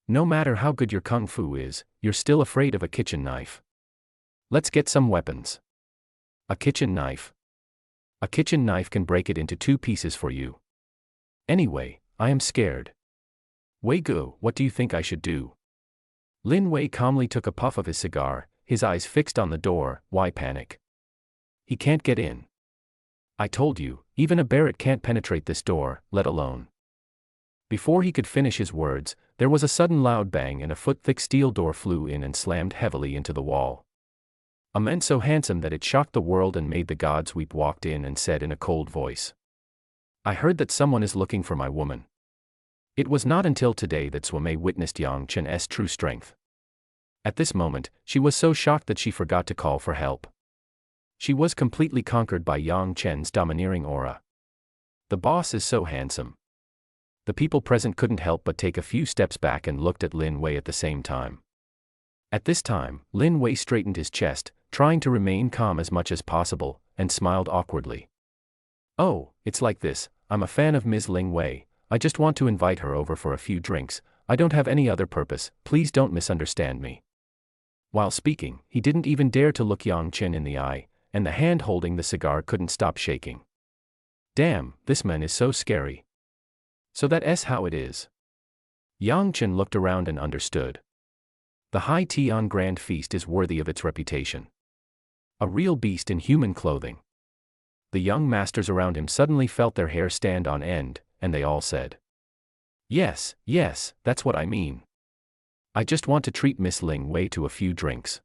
Speaker 1: No matter how good your kung fu is, you're still afraid of a kitchen knife. Let's get some weapons. A kitchen knife. A kitchen knife can break it into 2 pieces for you. Anyway, I am scared. Wei Gu, what do you think I should do?" Lin Wei calmly took a puff of his cigar, his eyes fixed on the door. Why panic? He can't get in. I told you, even a Barrett can't penetrate this door, let alone. Before he could finish his words, there was a sudden loud bang and a foot-thick steel door flew in and slammed heavily into the wall. A man so handsome that it shocked the world and made the gods weep walked in and said in a cold voice, "I heard that someone is looking for my woman." It was not until today that Zuomei witnessed Yang Chen's true strength. At this moment, she was so shocked that she forgot to call for help. She was completely conquered by Yang Chen's domineering aura. The boss is so handsome. The people present couldn't help but take a few steps back and looked at Lin Wei at the same time. At this time, Lin Wei straightened his chest, trying to remain calm as much as possible, and smiled awkwardly. "Oh, it's like this, I'm a fan of Ms. Ling Wei, I just want to invite her over for a few drinks, I don't have any other purpose, please don't misunderstand me." While speaking, he didn't even dare to look Yang Chen in the eye, and the hand holding the cigar couldn't stop shaking. Damn, this man is so scary. So that's how it is. Yang Chen looked around and understood. The High Tian Grand Feast is worthy of its reputation. A real beast in human clothing. The young masters around him suddenly felt their hair stand on end, and they all said, Yes, that's what I mean. I just want to treat Miss Ling Wei to a few drinks.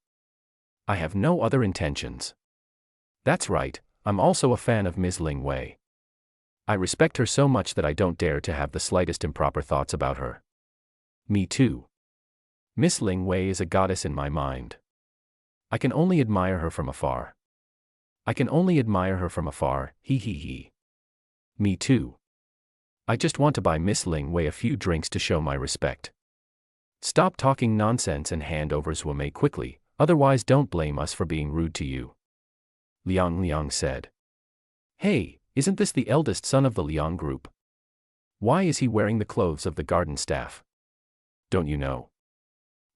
Speaker 1: I have no other intentions. That's right, I'm also a fan of Ms. Ling Wei. I respect her so much that I don't dare to have the slightest improper thoughts about her. Me too. Miss Ling Wei is a goddess in my mind. I can only admire her from afar. I can only admire her from afar, he he he. Me too. I just want to buy Miss Ling Wei a few drinks to show my respect. Stop talking nonsense and hand over Zhuo Mei quickly, otherwise don't blame us for being rude to you. Liang said. Hey, isn't this the eldest son of the Liang group? Why is he wearing the clothes of the garden staff? Don't you know?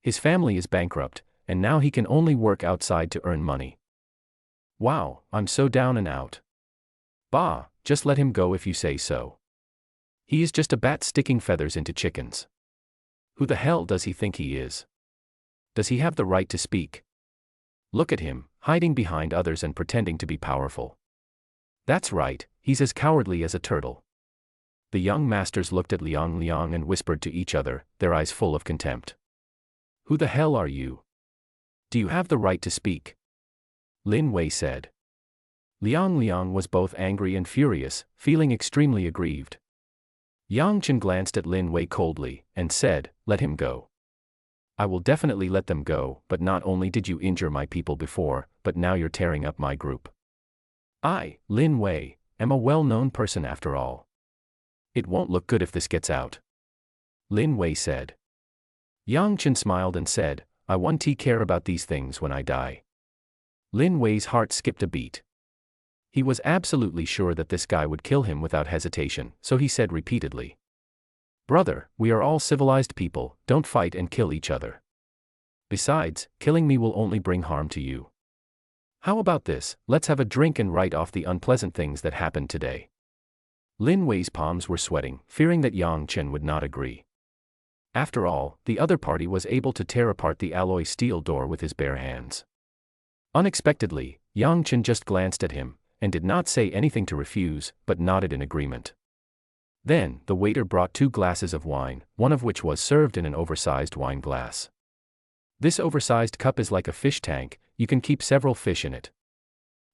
Speaker 1: His family is bankrupt, and now he can only work outside to earn money. Wow, I'm so down and out. Bah, just let him go if you say so. He is just a bat sticking feathers into chickens. Who the hell does he think he is? Does he have the right to speak? Look at him, hiding behind others and pretending to be powerful. That's right, he's as cowardly as a turtle. The young masters looked at Liang and whispered to each other, their eyes full of contempt. Who the hell are you? Do you have the right to speak? Lin Wei said. Liang was both angry and furious, feeling extremely aggrieved. Yang Chen glanced at Lin Wei coldly, and said, let him go. I will definitely let them go, but not only did you injure my people before, but now you're tearing up my group. I, Lin Wei, am a well-known person after all. It won't look good if this gets out. Lin Wei said. Yang Chen smiled and said, I won't care about these things when I die. Lin Wei's heart skipped a beat. He was absolutely sure that this guy would kill him without hesitation, so he said repeatedly. Brother, we are all civilized people, don't fight and kill each other. Besides, killing me will only bring harm to you. How about this, let's have a drink and write off the unpleasant things that happened today. Lin Wei's palms were sweating, fearing that Yang Chen would not agree. After all, the other party was able to tear apart the alloy steel door with his bare hands. Unexpectedly, Yang Chen just glanced at him, and did not say anything to refuse, but nodded in agreement. Then, the waiter brought 2 glasses of wine, one of which was served in an oversized wine glass. This oversized cup is like a fish tank, you can keep several fish in it.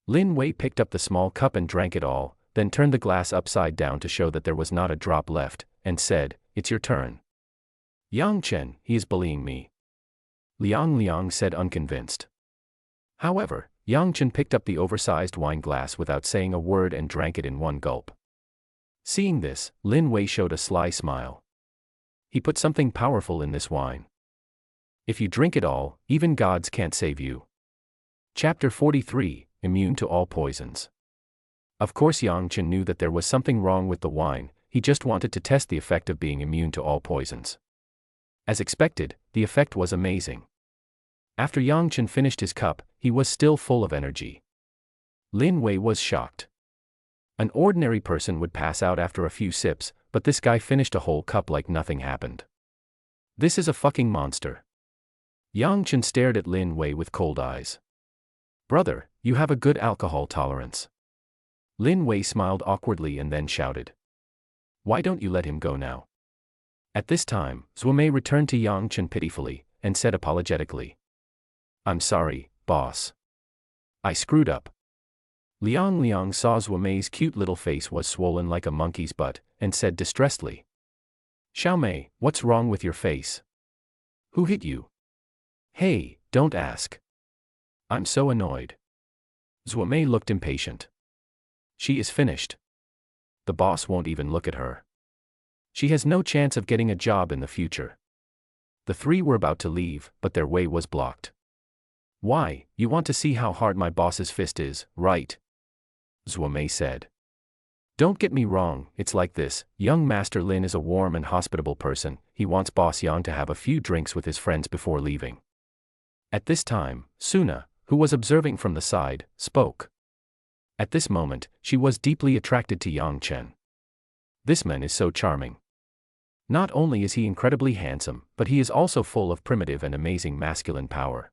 Speaker 1: Lin Wei picked up the small cup and drank it all, then turned the glass upside down to show that there was not a drop left, and said, it's your turn. Yang Chen, he is bullying me. Liang said unconvinced. However, Yang Chen picked up the oversized wine glass without saying a word and drank it in one gulp. Seeing this, Lin Wei showed a sly smile. He put something powerful in this wine. If you drink it all, even gods can't save you. Chapter 43, Immune to all poisons. Of course Yang Chen knew that there was something wrong with the wine, he just wanted to test the effect of being immune to all poisons. As expected, the effect was amazing. After Yang Chen finished his cup, he was still full of energy. Lin Wei was shocked. An ordinary person would pass out after a few sips, but this guy finished a whole cup like nothing happened. This is a fucking monster. Yang Chen stared at Lin Wei with cold eyes. Brother, you have a good alcohol tolerance. Lin Wei smiled awkwardly and then shouted. Why don't you let him go now? At this time, Zhuo Mei returned to Yang Chen pitifully, and said apologetically. I'm sorry, boss. I screwed up. Liang saw Zhuo Mei's cute little face was swollen like a monkey's butt, and said distressedly. Xiao Mei, what's wrong with your face? Who hit you? Hey, don't ask. I'm so annoyed. Zhuo Mei looked impatient. She is finished. The boss won't even look at her. She has no chance of getting a job in the future. The 3 were about to leave, but their way was blocked. Why, you want to see how hard my boss's fist is, right? Zhuo Mei said. Don't get me wrong, it's like this, young Master Lin is a warm and hospitable person, he wants Boss Yang to have a few drinks with his friends before leaving. At this time, Suna, who was observing from the side, spoke. At this moment, she was deeply attracted to Yang Chen. This man is so charming. Not only is he incredibly handsome, but he is also full of primitive and amazing masculine power.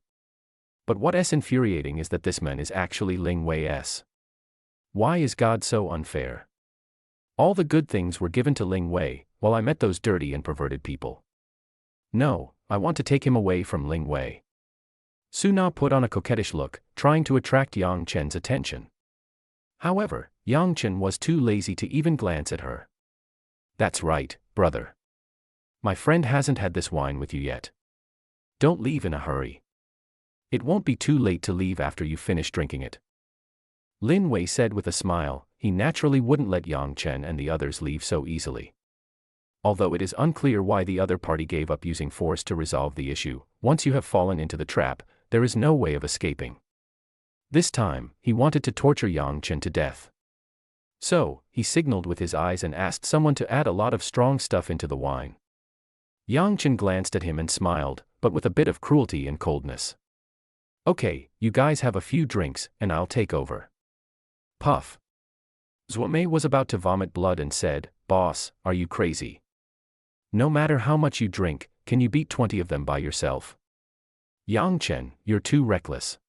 Speaker 1: But what is infuriating is that this man is actually Ling Wei's. Why is God so unfair? All the good things were given to Ling Wei, while I met those dirty and perverted people. No, I want to take him away from Ling Wei. Suna put on a coquettish look, trying to attract Yang Chen's attention. However, Yang Chen was too lazy to even glance at her. That's right, brother. My friend hasn't had this wine with you yet. Don't leave in a hurry. It won't be too late to leave after you finish drinking it. Lin Wei said with a smile. He naturally wouldn't let Yang Chen and the others leave so easily. Although it is unclear why the other party gave up using force to resolve the issue, once you have fallen into the trap, there is no way of escaping. This time, he wanted to torture Yang Chen to death. So, he signaled with his eyes and asked someone to add a lot of strong stuff into the wine. Yang Chen glanced at him and smiled, but with a bit of cruelty and coldness. Okay, you guys have a few drinks, and I'll take over. Puff. Zhuomei was about to vomit blood and said, Boss, are you crazy? No matter how much you drink, can you beat 20 of them by yourself? Yang Chen, you're too reckless.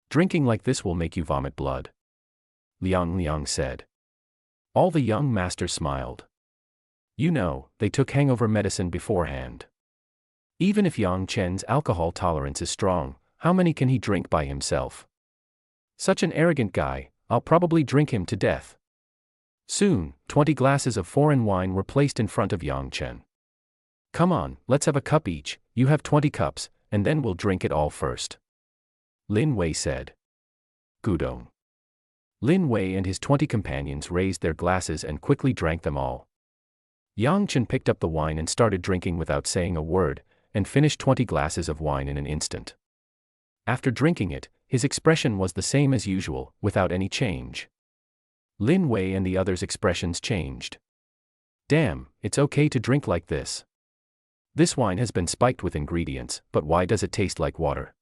Speaker 1: Drinking like this will make you vomit blood. Liang said. All the young masters smiled. You know, they took hangover medicine beforehand. Even if Yang Chen's alcohol tolerance is strong, how many can he drink by himself? Such an arrogant guy, I'll probably drink him to death. Soon, 20 glasses of foreign wine were placed in front of Yang Chen. Come on, let's have a cup each, you have 20 cups, and then we'll drink it all first. Lin Wei said. Gudong. Lin Wei and his 20 companions raised their glasses and quickly drank them all. Yang Chen picked up the wine and started drinking without saying a word, and finished 20 glasses of wine in an instant. After drinking it, his expression was the same as usual, without any change. Lin Wei and the others' expressions changed. Damn, it's okay to drink like this. This wine has been spiked with ingredients, but why does it taste like water?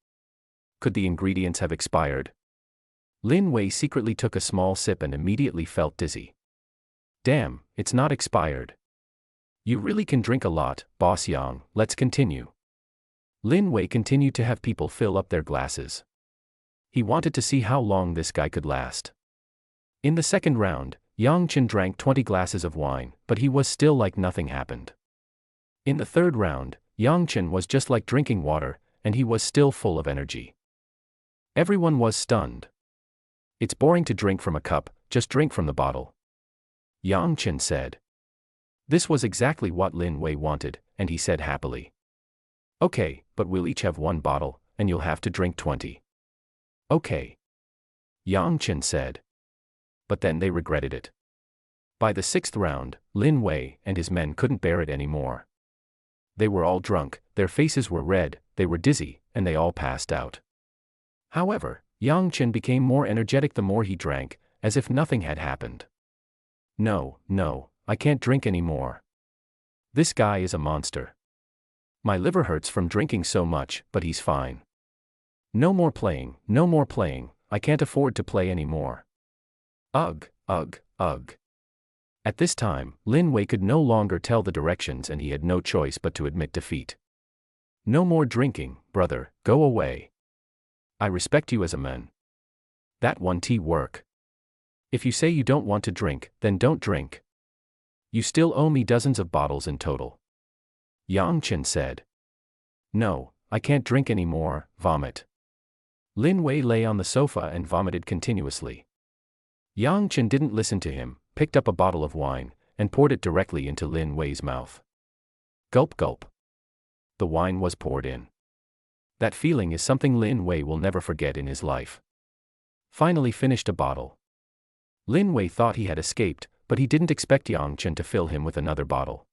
Speaker 1: Could the ingredients have expired? Lin Wei secretly took a small sip and immediately felt dizzy. Damn, it's not expired. You really can drink a lot, Boss Yang, let's continue. Lin Wei continued to have people fill up their glasses. He wanted to see how long this guy could last. In the second round, Yang Chen drank 20 glasses of wine, but he was still like nothing happened. In the third round, Yang Chen was just like drinking water, and he was still full of energy. Everyone was stunned. It's boring to drink from a cup, just drink from the bottle. Yang Chen said. This was exactly what Lin Wei wanted, and he said happily. Okay, but we'll each have one bottle, and you'll have to drink 20. Okay. Yang Chen said. But then they regretted it. By the sixth round, Lin Wei and his men couldn't bear it anymore. They were all drunk, their faces were red, they were dizzy, and they all passed out. However, Yang Chen became more energetic the more he drank, as if nothing had happened. No, I can't drink anymore. This guy is a monster. My liver hurts from drinking so much, but he's fine. No more playing, I can't afford to play anymore. Ugh. At this time, Lin Wei could no longer tell the directions and he had no choice but to admit defeat. No more drinking, brother, go away. I respect you as a man. That won't work. If you say you don't want to drink, then don't drink. You still owe me dozens of bottles in total. Yang Chen said. No, I can't drink anymore, vomit. Lin Wei lay on the sofa and vomited continuously. Yang Chen didn't listen to him, picked up a bottle of wine, and poured it directly into Lin Wei's mouth. Gulp gulp. The wine was poured in. That feeling is something Lin Wei will never forget in his life. Finally finished a bottle. Lin Wei thought he had escaped, but he didn't expect Yang Chen to fill him with another bottle.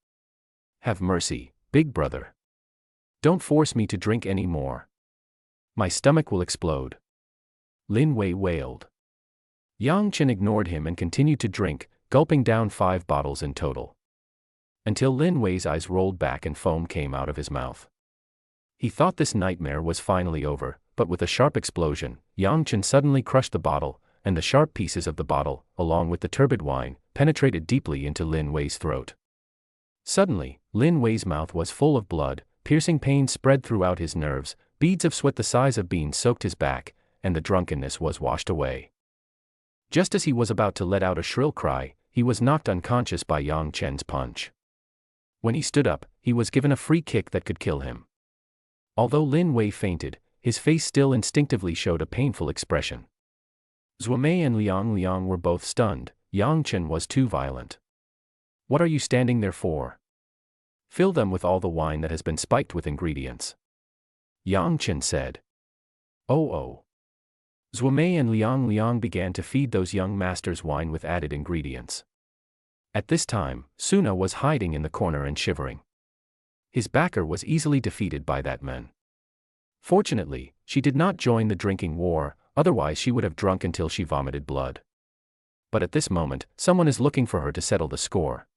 Speaker 1: Have mercy, big brother. Don't force me to drink any more. My stomach will explode. Lin Wei wailed. Yang Chen ignored him and continued to drink, gulping down 5 bottles in total. Until Lin Wei's eyes rolled back and foam came out of his mouth. He thought this nightmare was finally over, but with a sharp explosion, Yang Chen suddenly crushed the bottle, and the sharp pieces of the bottle, along with the turbid wine, penetrated deeply into Lin Wei's throat. Suddenly, Lin Wei's mouth was full of blood, piercing pain spread throughout his nerves, beads of sweat the size of beans soaked his back, and the drunkenness was washed away. Just as he was about to let out a shrill cry, he was knocked unconscious by Yang Chen's punch. When he stood up, he was given a free kick that could kill him. Although Lin Wei fainted, his face still instinctively showed a painful expression. Zhuomei and Liang were both stunned. Yang Chen was too violent. What are you standing there for? Fill them with all the wine that has been spiked with ingredients. Yang Chen said. Oh. Zhuo Mei and Liang Liang began to feed those young masters wine with added ingredients. At this time, Suna was hiding in the corner and shivering. His backer was easily defeated by that man. Fortunately, she did not join the drinking war, otherwise she would have drunk until she vomited blood. But at this moment, someone is looking for her to settle the score.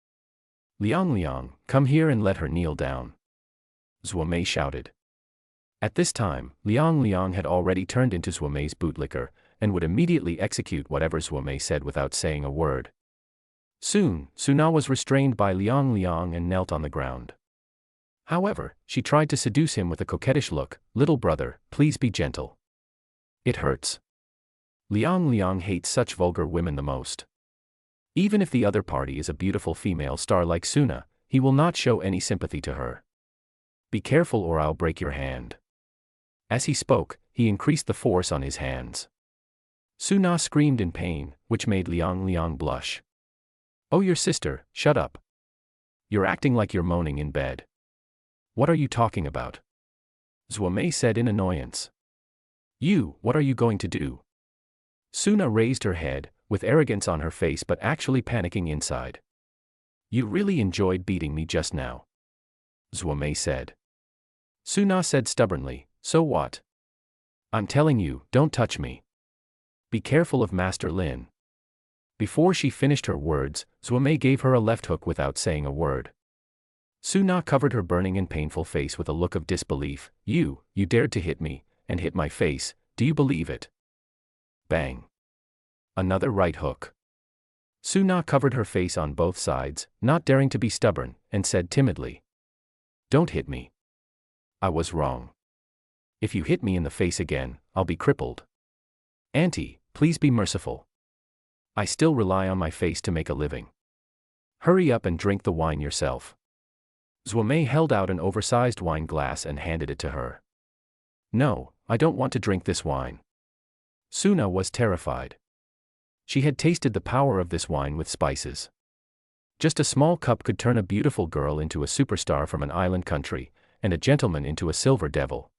Speaker 1: Liang Liang, come here and let her kneel down. Zhuo Mei shouted. At this time, Liang Liang had already turned into Zhuo Mei's bootlicker, and would immediately execute whatever Zhuo Mei said without saying a word. Soon, Suna was restrained by Liang Liang and knelt on the ground. However, she tried to seduce him with a coquettish look. Little brother, please be gentle. It hurts. Liang Liang hates such vulgar women the most. Even if the other party is a beautiful female star like Suna, he will not show any sympathy to her. Be careful or I'll break your hand. As he spoke, he increased the force on his hands. Suna screamed in pain, which made Liang Liang blush. Oh, your sister, shut up. You're acting like you're moaning in bed. What are you talking about? Zhuo Mei said in annoyance. What are you going to do? Suna raised her head, with arrogance on her face but actually panicking inside. You really enjoyed beating me just now. Zhuo Mei said. Suna said stubbornly, so what? I'm telling you, don't touch me. Be careful of Master Lin. Before she finished her words, Zhuo Mei gave her a left hook without saying a word. Suna covered her burning and painful face with a look of disbelief. You dared to hit me, and hit my face, do you believe it? Bang. Another right hook. Suna covered her face on both sides, not daring to be stubborn, and said timidly. Don't hit me. I was wrong. If you hit me in the face again, I'll be crippled. Auntie, please be merciful. I still rely on my face to make a living. Hurry up and drink the wine yourself. Zhuo Mei held out an oversized wine glass and handed it to her. No, I don't want to drink this wine. Suna was terrified. She had tasted the power of this wine with spices. Just a small cup could turn a beautiful girl into a superstar from an island country, and a gentleman into a silver devil.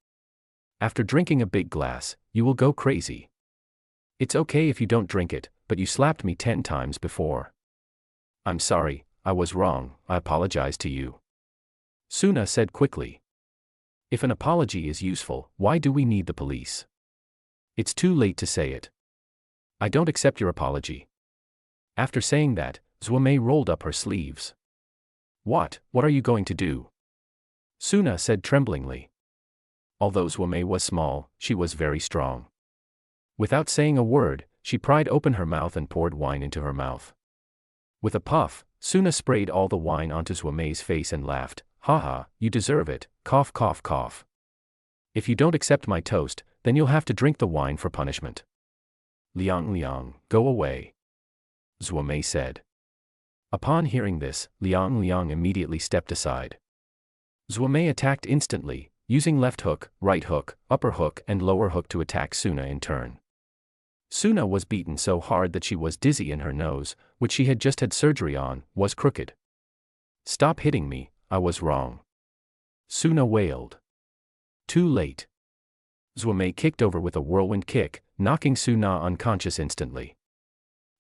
Speaker 1: After drinking a big glass, you will go crazy. It's okay if you don't drink it, but you slapped me 10 times before. I'm sorry, I was wrong, I apologize to you. Suna said quickly. If an apology is useful, why do we need the police? It's too late to say it. I don't accept your apology. After saying that, Zhuo Mei rolled up her sleeves. What are you going to do? Suna said tremblingly. Although Zhuo Mei was small, she was very strong. Without saying a word, she pried open her mouth and poured wine into her mouth. With a puff, Suna sprayed all the wine onto Zhuo Mei's face and laughed. Haha, you deserve it, cough cough cough. If you don't accept my toast, then you'll have to drink the wine for punishment. Liang Liang, go away. Zhuo Mei said. Upon hearing this, Liang Liang immediately stepped aside. Zhuo Mei attacked instantly, using left hook, right hook, upper hook and lower hook to attack Suna in turn. Suna was beaten so hard that she was dizzy and her nose, which she had just had surgery on, was crooked. Stop hitting me, I was wrong. Suna wailed. Too late. Zhuo Mei kicked over with a whirlwind kick, knocking Suna unconscious instantly.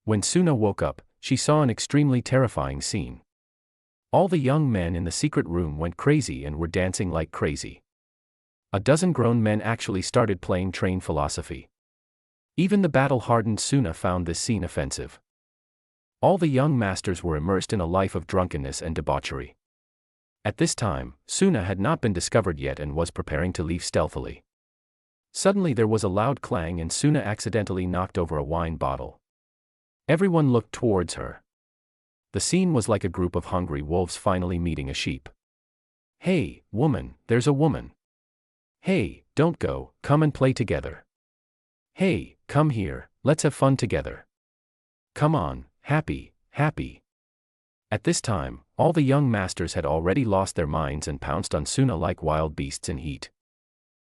Speaker 1: When Suna woke up, she saw an extremely terrifying scene. All the young men in the secret room went crazy and were dancing like crazy. A dozen grown men actually started playing train philosophy. Even the battle-hardened Suna found this scene offensive. All the young masters were immersed in a life of drunkenness and debauchery. At this time, Suna had not been discovered yet and was preparing to leave stealthily. Suddenly there was a loud clang and Suna accidentally knocked over a wine bottle. Everyone looked towards her. The scene was like a group of hungry wolves finally meeting a sheep. Hey, woman, there's a woman. Hey, don't go, come and play together. Hey, come here, let's have fun together. Come on, happy, happy. At this time, all the young masters had already lost their minds and pounced on Suna like wild beasts in heat.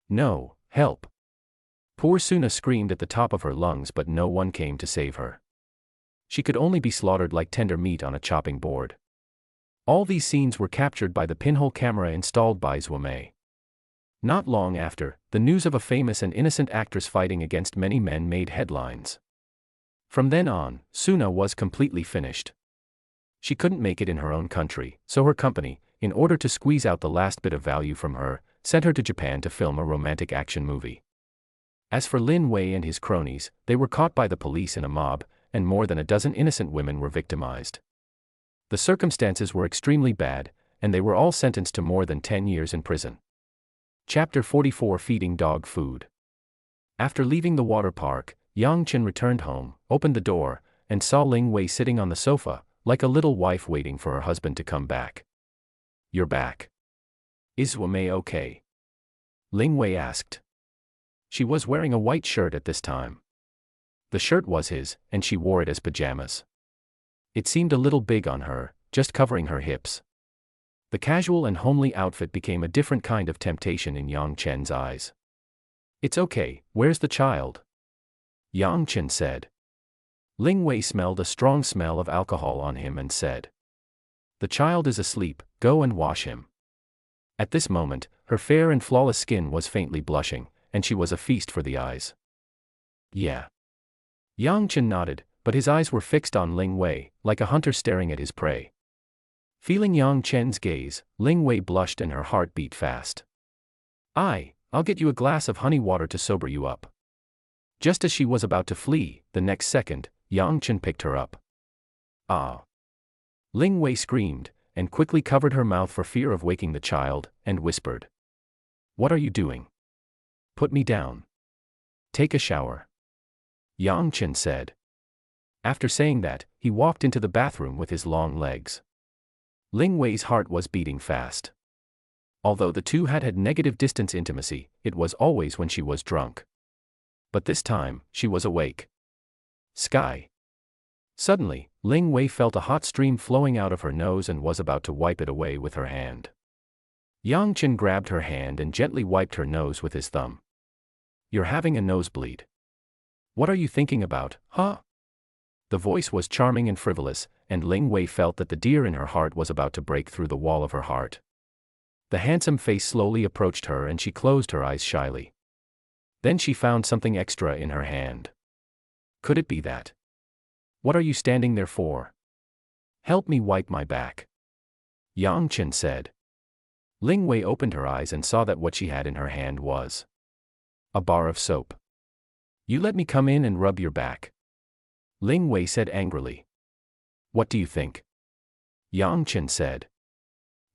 Speaker 1: No, help. Poor Suna screamed at the top of her lungs, but no one came to save her. She could only be slaughtered like tender meat on a chopping board. All these scenes were captured by the pinhole camera installed by Zhuomei. Not long after, the news of a famous and innocent actress fighting against many men made headlines. From then on, Suna was completely finished. She couldn't make it in her own country, so her company, in order to squeeze out the last bit of value from her, sent her to Japan to film a romantic action movie. As for Lin Wei and his cronies, they were caught by the police in a mob, and more than a dozen innocent women were victimized. The circumstances were extremely bad, and they were all sentenced to more than 10 years in prison. Chapter 44: Feeding Dog Food. After leaving the water park, Yang Chen returned home, opened the door, and saw Ling Wei sitting on the sofa, like a little wife waiting for her husband to come back. "You're back. Is Zhuomei okay?" Ling Wei asked. She was wearing a white shirt at this time. The shirt was his, and she wore it as pajamas. It seemed a little big on her, just covering her hips. The casual and homely outfit became a different kind of temptation in Yang Chen's eyes. "It's okay, where's the child?" Yang Chen said. Ling Wei smelled a strong smell of alcohol on him and said, "The child is asleep, go and wash him." At this moment, her fair and flawless skin was faintly blushing, and she was a feast for the eyes. "Yeah." Yang Chen nodded, but his eyes were fixed on Ling Wei, like a hunter staring at his prey. Feeling Yang Chen's gaze, Ling Wei blushed and her heart beat fast. I'll get you a glass of honey water to sober you up." Just as she was about to flee, the next second, Yang Chen picked her up. "Ah!" Ling Wei screamed, and quickly covered her mouth for fear of waking the child, and whispered, "What are you doing? Put me down. Take a shower." Yang Chen said. After saying that, he walked into the bathroom with his long legs. Ling Wei's heart was beating fast. Although the two had negative distance intimacy, it was always when she was drunk. But this time, she was awake. Sky. Suddenly, Ling Wei felt a hot stream flowing out of her nose and was about to wipe it away with her hand. Yang Chen grabbed her hand and gently wiped her nose with his thumb. "You're having a nosebleed. What are you thinking about, huh?" The voice was charming and frivolous, and Ling Wei felt that the deer in her heart was about to break through the wall of her heart. The handsome face slowly approached her and she closed her eyes shyly. Then she found something extra in her hand. Could it be that? "What are you standing there for? Help me wipe my back," Yang Chen said. Ling Wei opened her eyes and saw that what she had in her hand was a bar of soap. "You let me come in and rub your back," Ling Wei said angrily. "What do you think?" Yang Chen said.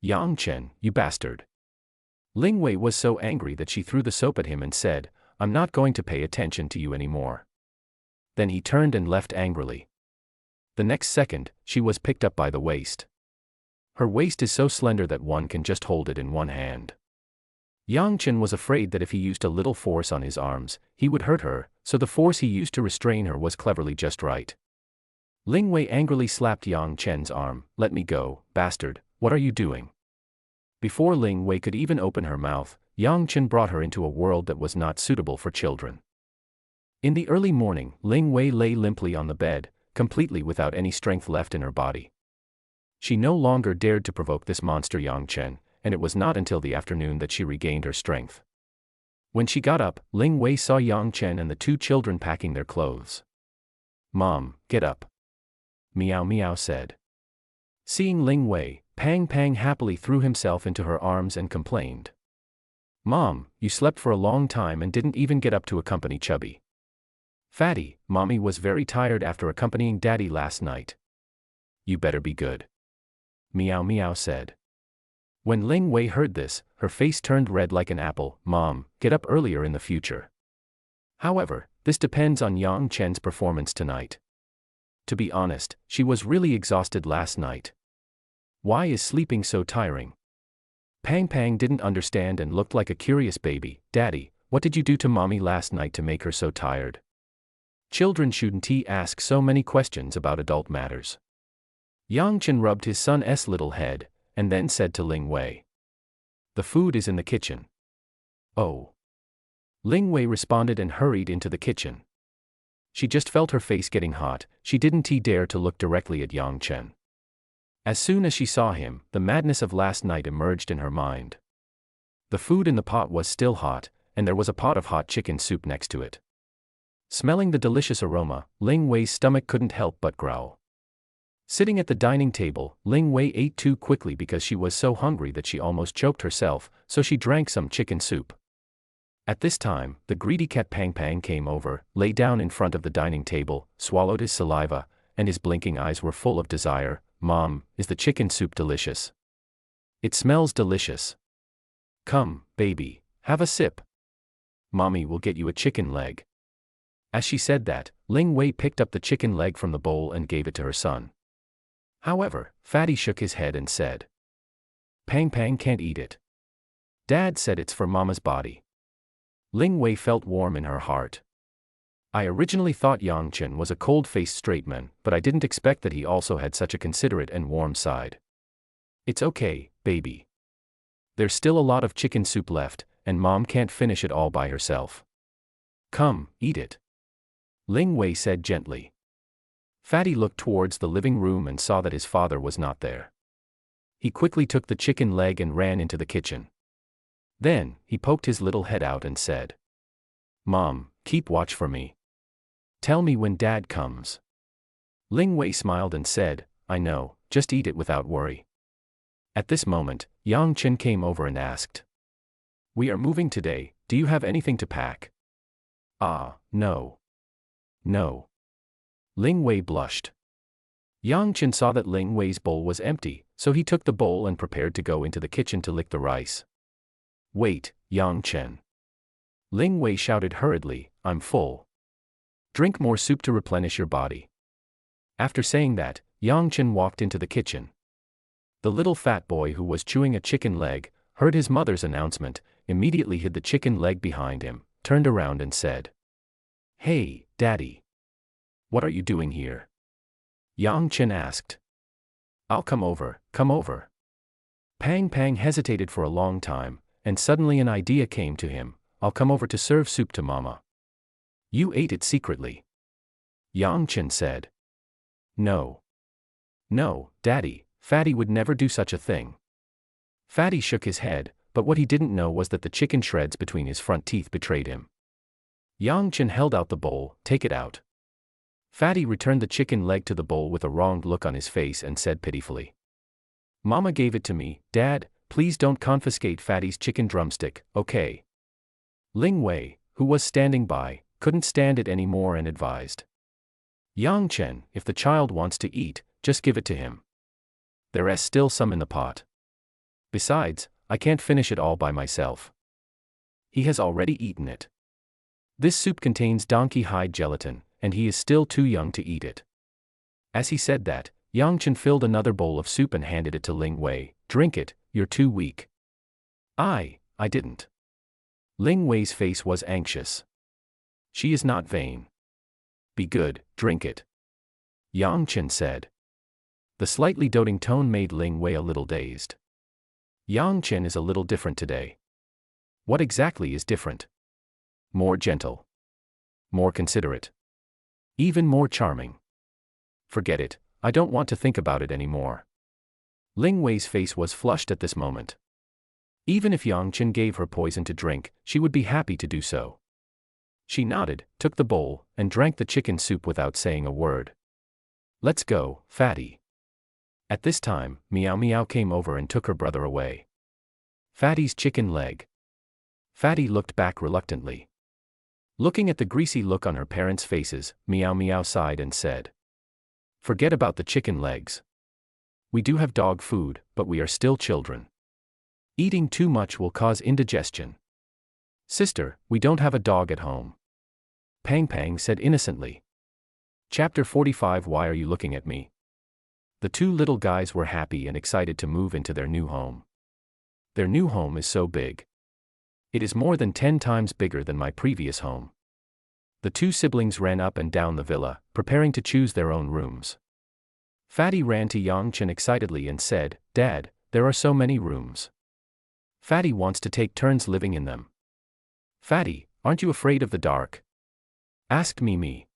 Speaker 1: "Yang Chen, you bastard." Ling Wei was so angry that she threw the soap at him and said, "I'm not going to pay attention to you anymore." Then he turned and left angrily. The next second, she was picked up by the waist. Her waist is so slender that one can just hold it in one hand. Yang Chen was afraid that if he used a little force on his arms, he would hurt her, so the force he used to restrain her was cleverly just right. Ling Wei angrily slapped Yang Chen's arm. "Let me go, bastard, what are you doing?" Before Ling Wei could even open her mouth, Yang Chen brought her into a world that was not suitable for children. In the early morning, Ling Wei lay limply on the bed, completely without any strength left in her body. She no longer dared to provoke this monster Yang Chen, and it was not until the afternoon that she regained her strength. When she got up, Ling Wei saw Yang Chen and the two children packing their clothes. "Mom, get up," Meow Meow said. Seeing Ling Wei, Pang Pang happily threw himself into her arms and complained. "Mom, you slept for a long time and didn't even get up to accompany Chubby. Fatty, Mommy was very tired after accompanying Daddy last night." "You better be good," Meow Meow said. When Ling Wei heard this, her face turned red like an apple. "Mom, get up earlier in the future." However, this depends on Yang Chen's performance tonight. To be honest, she was really exhausted last night. Why is sleeping so tiring? Pang Pang didn't understand and looked like a curious baby. "Daddy, what did you do to Mommy last night to make her so tired?" Children shouldn't ask so many questions about adult matters. Yang Chen rubbed his son's little head, and then said to Ling Wei, "The food is in the kitchen." "Oh." Ling Wei responded and hurried into the kitchen. She just felt her face getting hot. She didn't dare to look directly at Yang Chen. As soon as she saw him, the madness of last night emerged in her mind. The food in the pot was still hot, and there was a pot of hot chicken soup next to it. Smelling the delicious aroma, Ling Wei's stomach couldn't help but growl. Sitting at the dining table, Ling Wei ate too quickly because she was so hungry that she almost choked herself, so she drank some chicken soup. At this time, the greedy cat Pang Pang came over, lay down in front of the dining table, swallowed his saliva, and his blinking eyes were full of desire. "Mom, is the chicken soup delicious? It smells delicious. Come, baby, have a sip. Mommy will get you a chicken leg." As she said that, Ling Wei picked up the chicken leg from the bowl and gave it to her son. However, Fatty shook his head and said, "Pang Pang can't eat it. Dad said it's for Mama's body." Ling Wei felt warm in her heart. I originally thought Yang Chen was a cold-faced straight man, but I didn't expect that he also had such a considerate and warm side. "It's okay, baby. There's still a lot of chicken soup left, and Mom can't finish it all by herself. Come, eat it," Ling Wei said gently. Fatty looked towards the living room and saw that his father was not there. He quickly took the chicken leg and ran into the kitchen. Then, he poked his little head out and said, "Mom, keep watch for me. Tell me when Dad comes." Ling Wei smiled and said, "I know, just eat it without worry." At this moment, Yang Chen came over and asked, "We are moving today, do you have anything to pack?" No. No. Ling Wei blushed. Yang Chen saw that Ling Wei's bowl was empty, so he took the bowl and prepared to go into the kitchen to lick the rice. "Wait, Yang Chen." Ling Wei shouted hurriedly, "I'm full. Drink more soup to replenish your body." After saying that, Yang Chen walked into the kitchen. The little fat boy who was chewing a chicken leg, heard his mother's announcement, immediately hid the chicken leg behind him, turned around and said, "Hey, Daddy. What are you doing here?" Yang Chen asked. "I'll come over, come over." Pang Pang hesitated for a long time, and suddenly an idea came to him, "I'll come over to serve soup to Mama." "You ate it secretly," Yang Chen said. No, Daddy, Fatty would never do such a thing." Fatty shook his head, but what he didn't know was that the chicken shreds between his front teeth betrayed him. Yang Chen held out the bowl, "Take it out." Fatty returned the chicken leg to the bowl with a wronged look on his face and said pitifully, "Mama gave it to me, Dad, please don't confiscate Fatty's chicken drumstick, okay?" Ling Wei, who was standing by, couldn't stand it anymore and advised, "Yang Chen, if the child wants to eat, just give it to him. There's still some in the pot. Besides, I can't finish it all by myself. He has already eaten it. This soup contains donkey hide gelatin, and he is still too young to eat it." As he said that, Yang Chen filled another bowl of soup and handed it to Ling Wei. "Drink it, you're too weak." I didn't." Ling Wei's face was anxious. "She is not vain. Be good, drink it," Yang Chen said. The slightly doting tone made Ling Wei a little dazed. Yang Chen is a little different today. What exactly is different? More gentle. More considerate. Even more charming. Forget it, I don't want to think about it anymore. Ling Wei's face was flushed at this moment. Even if Yang Chen gave her poison to drink, she would be happy to do so. She nodded, took the bowl, and drank the chicken soup without saying a word. "Let's go, Fatty." At this time, Meow Meow came over and took her brother away. Fatty's chicken leg. Fatty looked back reluctantly. Looking at the greasy look on her parents' faces, Meow Meow sighed and said, "Forget about the chicken legs. We do have dog food, but we are still children. Eating too much will cause indigestion. Sister, we don't have a dog at home," Pang Pang said innocently. Chapter 45. Why are you looking at me? The two little guys were happy and excited to move into their new home. Their new home is so big. It is more than 10 times bigger than my previous home. The two siblings ran up and down the villa, preparing to choose their own rooms. Fatty ran to Yang Chen excitedly and said, "Dad, there are so many rooms. Fatty wants to take turns living in them." "Fatty, aren't you afraid of the dark?" asked Mimi.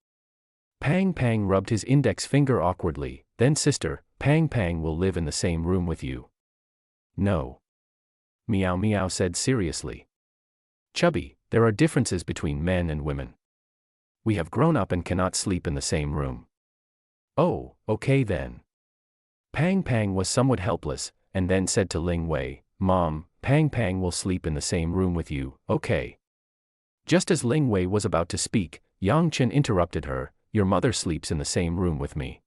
Speaker 1: Pang Pang rubbed his index finger awkwardly. "Then sister, Pang Pang will live in the same room with you. No. Meow Meow said seriously. Chubby, there are differences between men and women. We have grown up and cannot sleep in the same room. Oh, okay then. Pang Pang was somewhat helpless, and then said to Ling Wei, Mom, Pang Pang will sleep in the same room with you, okay? Just as Ling Wei was about to speak, Yang Chen interrupted her, Your mother sleeps in the same room with me.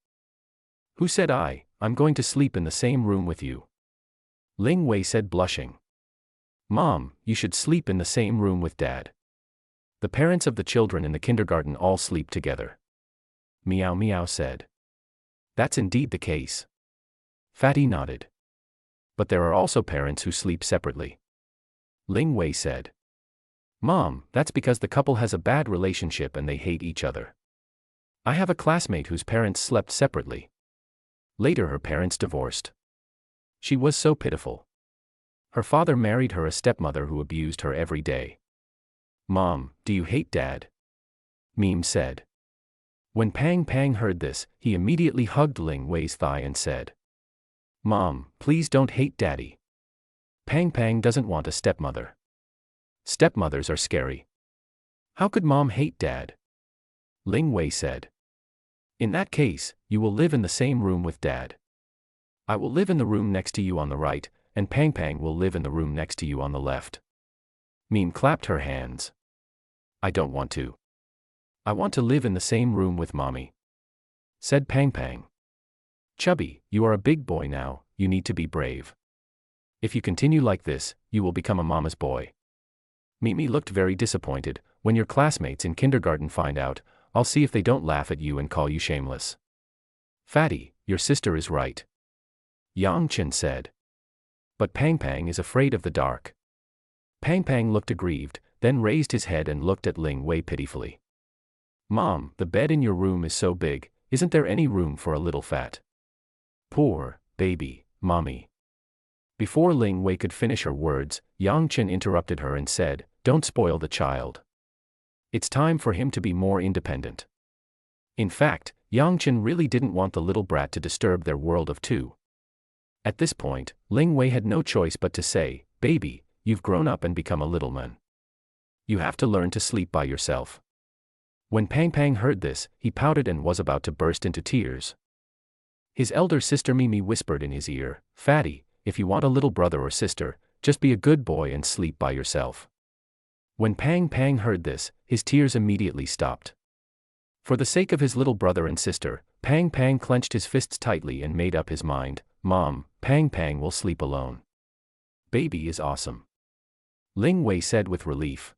Speaker 1: Who said I'm going to sleep in the same room with you? Ling Wei said blushing. Mom, you should sleep in the same room with Dad. The parents of the children in the kindergarten all sleep together. Meow Meow said. That's indeed the case. Fatty nodded. But there are also parents who sleep separately. Ling Wei said. Mom, that's because the couple has a bad relationship and they hate each other. I have a classmate whose parents slept separately. Later her parents divorced. She was so pitiful. Her father married her a stepmother who abused her every day. Mom, do you hate Dad? Meme said. When Pang Pang heard this, he immediately hugged Ling Wei's thigh and said, Mom, please don't hate Daddy. Pang Pang doesn't want a stepmother. Stepmothers are scary. How could Mom hate Dad? Ling Wei said. In that case, you will live in the same room with Dad. I will live in the room next to you on the right, and Pang Pang will live in the room next to you on the left. Meme clapped her hands. I don't want to. I want to live in the same room with Mommy. Said Pang Pang. Chubby, you are a big boy now, you need to be brave. If you continue like this, you will become a mama's boy. Mimi looked very disappointed. When your classmates in kindergarten find out, I'll see if they don't laugh at you and call you shameless. Fatty, your sister is right. Yang Chen said. But Pang Pang is afraid of the dark. Pang Pang looked aggrieved, then raised his head and looked at Ling Wei pitifully. Mom, the bed in your room is so big, isn't there any room for a little fat? Poor baby, Mommy. Before Ling Wei could finish her words, Yang Chen interrupted her and said, Don't spoil the child. It's time for him to be more independent. In fact, Yang Chen really didn't want the little brat to disturb their world of two. At this point, Ling Wei had no choice but to say, Baby, you've grown up and become a little man. You have to learn to sleep by yourself. When Pang Pang heard this, he pouted and was about to burst into tears. His elder sister Mimi whispered in his ear, Fatty, if you want a little brother or sister, just be a good boy and sleep by yourself. When Pang Pang heard this, his tears immediately stopped. For the sake of his little brother and sister, Pang Pang clenched his fists tightly and made up his mind, Mom, Pang Pang will sleep alone. Baby is awesome. Ling Wei said with relief.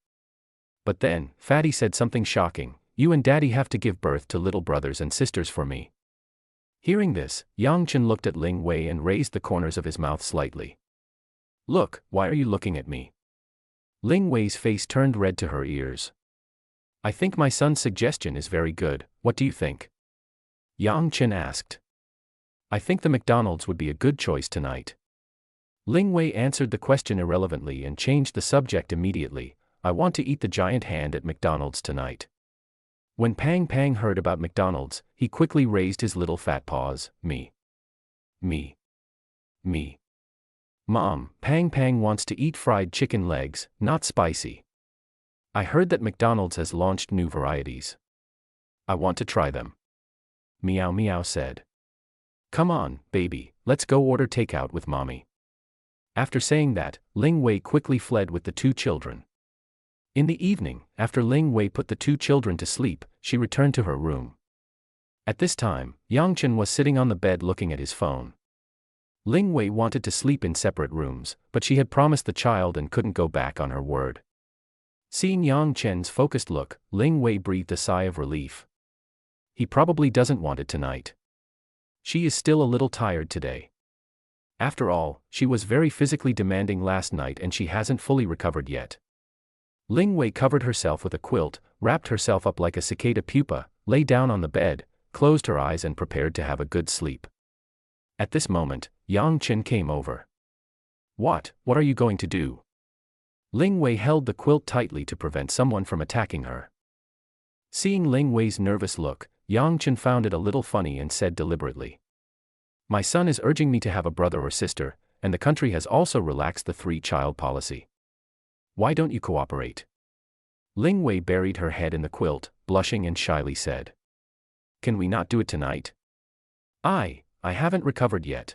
Speaker 1: But then, Fatty said something shocking, You and Daddy have to give birth to little brothers and sisters for me. Hearing this, Yang Chen looked at Ling Wei and raised the corners of his mouth slightly. Look, why are you looking at me? Ling Wei's face turned red to her ears. I think my son's suggestion is very good, what do you think? Yang Chen asked. I think the McDonald's would be a good choice tonight. Ling Wei answered the question irrelevantly and changed the subject immediately, I want to eat the giant hand at McDonald's tonight. When Pang Pang heard about McDonald's, he quickly raised his little fat paws, Me. Mom, Pang Pang wants to eat fried chicken legs, not spicy. I heard that McDonald's has launched new varieties. I want to try them. Meow Meow said. Come on, baby, let's go order takeout with Mommy. After saying that, Ling Wei quickly fled with the two children. In the evening, after Ling Wei put the two children to sleep, she returned to her room. At this time, Yang Chen was sitting on the bed looking at his phone. Ling Wei wanted to sleep in separate rooms, but she had promised the child and couldn't go back on her word. Seeing Yang Chen's focused look, Ling Wei breathed a sigh of relief. He probably doesn't want it tonight. She is still a little tired today. After all, she was very physically demanding last night and she hasn't fully recovered yet. Ling Wei covered herself with a quilt, wrapped herself up like a cicada pupa, lay down on the bed, closed her eyes and prepared to have a good sleep. At this moment, Yang Chen came over. What are you going to do? Ling Wei held the quilt tightly to prevent someone from attacking her. Seeing Ling Wei's nervous look, Yang Chen found it a little funny and said deliberately. My son is urging me to have a brother or sister, and the country has also relaxed the 3-child policy. Why don't you cooperate? Ling Wei buried her head in the quilt, blushing and shyly said. Can we not do it tonight? I haven't recovered yet.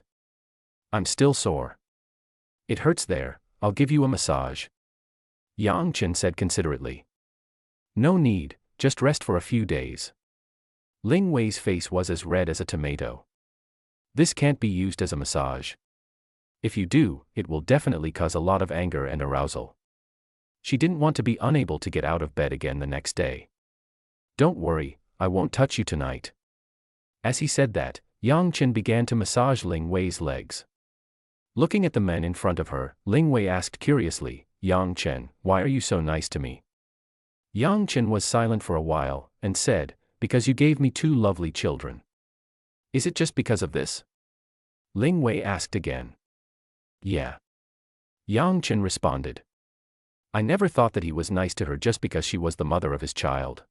Speaker 1: I'm still sore. It hurts there, I'll give you a massage. Yang Chen said considerately. No need, just rest for a few days. Ling Wei's face was as red as a tomato. This can't be used as a massage. If you do, it will definitely cause a lot of anger and arousal. She didn't want to be unable to get out of bed again the next day. Don't worry, I won't touch you tonight. As he said that, Yang Chen began to massage Ling Wei's legs. Looking at the men in front of her, Ling Wei asked curiously, Yang Chen, why are you so nice to me? Yang Chen was silent for a while, and said, because you gave me 2 lovely children. Is it just because of this? Ling Wei asked again. Yeah. Yang Chen responded. I never thought that he was nice to her just because she was the mother of his child.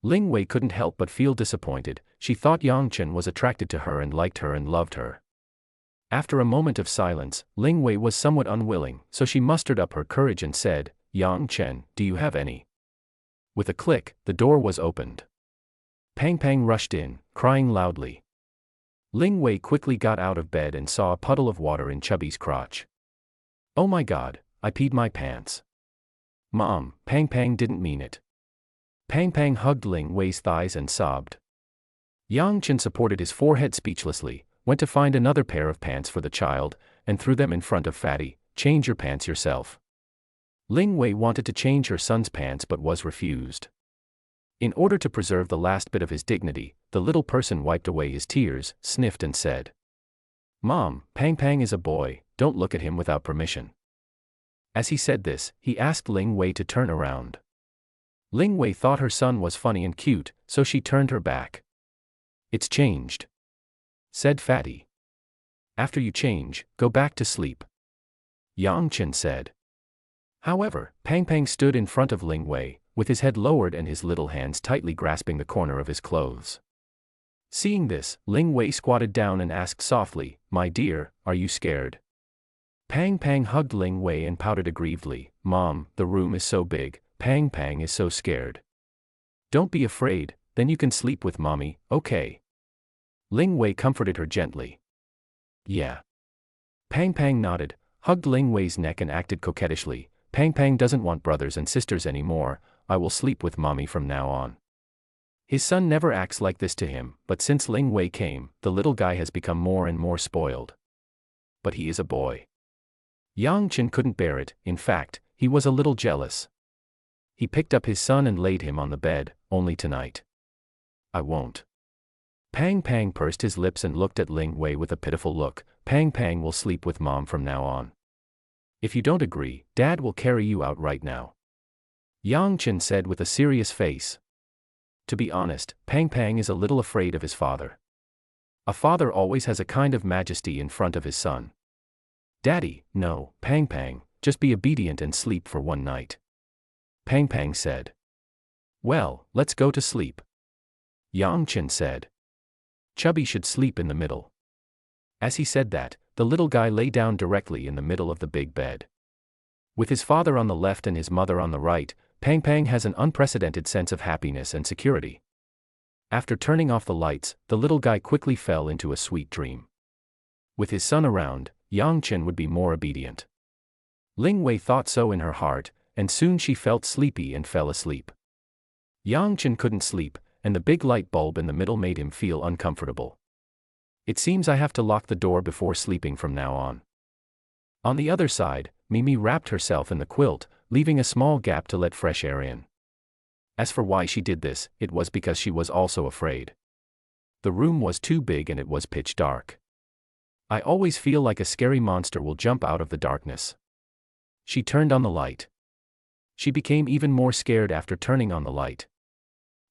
Speaker 1: Ling Wei couldn't help but feel disappointed. She thought Yang Chen was attracted to her and liked her and loved her. After a moment of silence, Ling Wei was somewhat unwilling, so she mustered up her courage and said, Yang Chen, do you have any? With a click, the door was opened. Pang Pang rushed in, crying loudly. Ling Wei quickly got out of bed and saw a puddle of water in Chubby's crotch. Oh my God, I peed my pants. Mom, Pang Pang didn't mean it. Pang Pang hugged Ling Wei's thighs and sobbed. Yang Chen supported his forehead speechlessly, went to find another pair of pants for the child, and threw them in front of Fatty. Change your pants yourself. Ling Wei wanted to change her son's pants but was refused. In order to preserve the last bit of his dignity, the little person wiped away his tears, sniffed and said, Mom, Pang Pang is a boy, don't look at him without permission. As he said this, he asked Ling Wei to turn around. Ling Wei thought her son was funny and cute, so she turned her back. It's changed, said Fatty. After you change, go back to sleep, Yang Chen said. However, Pang Pang stood in front of Ling Wei, with his head lowered and his little hands tightly grasping the corner of his clothes. Seeing this, Ling Wei squatted down and asked softly, My dear, are you scared? Pang Pang hugged Ling Wei and pouted aggrievedly, Mom, the room is so big, Pang Pang is so scared. Don't be afraid, then you can sleep with Mommy, okay? Ling Wei comforted her gently. Yeah. Pang Pang nodded, hugged Ling Wei's neck and acted coquettishly, Pang Pang doesn't want brothers and sisters anymore, I will sleep with Mommy from now on. His son never acts like this to him, but since Ling Wei came, the little guy has become more and more spoiled. But he is a boy. Yang Chen couldn't bear it, in fact, he was a little jealous. He picked up his son and laid him on the bed, only tonight. I won't. Pang Pang pursed his lips and looked at Ling Wei with a pitiful look, Pang Pang will sleep with Mom from now on. If you don't agree, Dad will carry you out right now, Yang Chen said with a serious face. To be honest, Pang Pang is a little afraid of his father. A father always has a kind of majesty in front of his son. Daddy, no, Pang Pang, just be obedient and sleep for one night, Pang Pang said. Well, let's go to sleep, Yang Chen said. Chubby should sleep in the middle. As he said that, the little guy lay down directly in the middle of the big bed. With his father on the left and his mother on the right, Pang Pang has an unprecedented sense of happiness and security. After turning off the lights, the little guy quickly fell into a sweet dream. With his son around, Yang Chen would be more obedient. Ling Wei thought so in her heart, and soon she felt sleepy and fell asleep. Yang Chen couldn't sleep, and the big light bulb in the middle made him feel uncomfortable. It seems I have to lock the door before sleeping from now on. On the other side, Mimi wrapped herself in the quilt, leaving a small gap to let fresh air in. As for why she did this, it was because she was also afraid. The room was too big and it was pitch dark. I always feel like a scary monster will jump out of the darkness. She turned on the light. She became even more scared after turning on the light.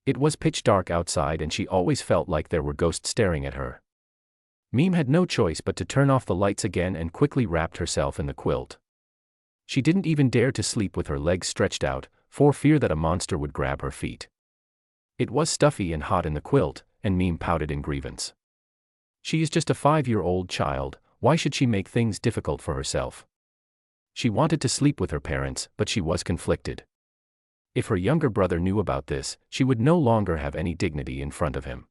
Speaker 1: It was pitch dark outside and she always felt like there were ghosts staring at her. Meme had no choice but to turn off the lights again and quickly wrapped herself in the quilt. She didn't even dare to sleep with her legs stretched out, for fear that a monster would grab her feet. It was stuffy and hot in the quilt, and Meme pouted in grievance. She is just a 5-year-old child, why should she make things difficult for herself? She wanted to sleep with her parents, but she was conflicted. If her younger brother knew about this, she would no longer have any dignity in front of him.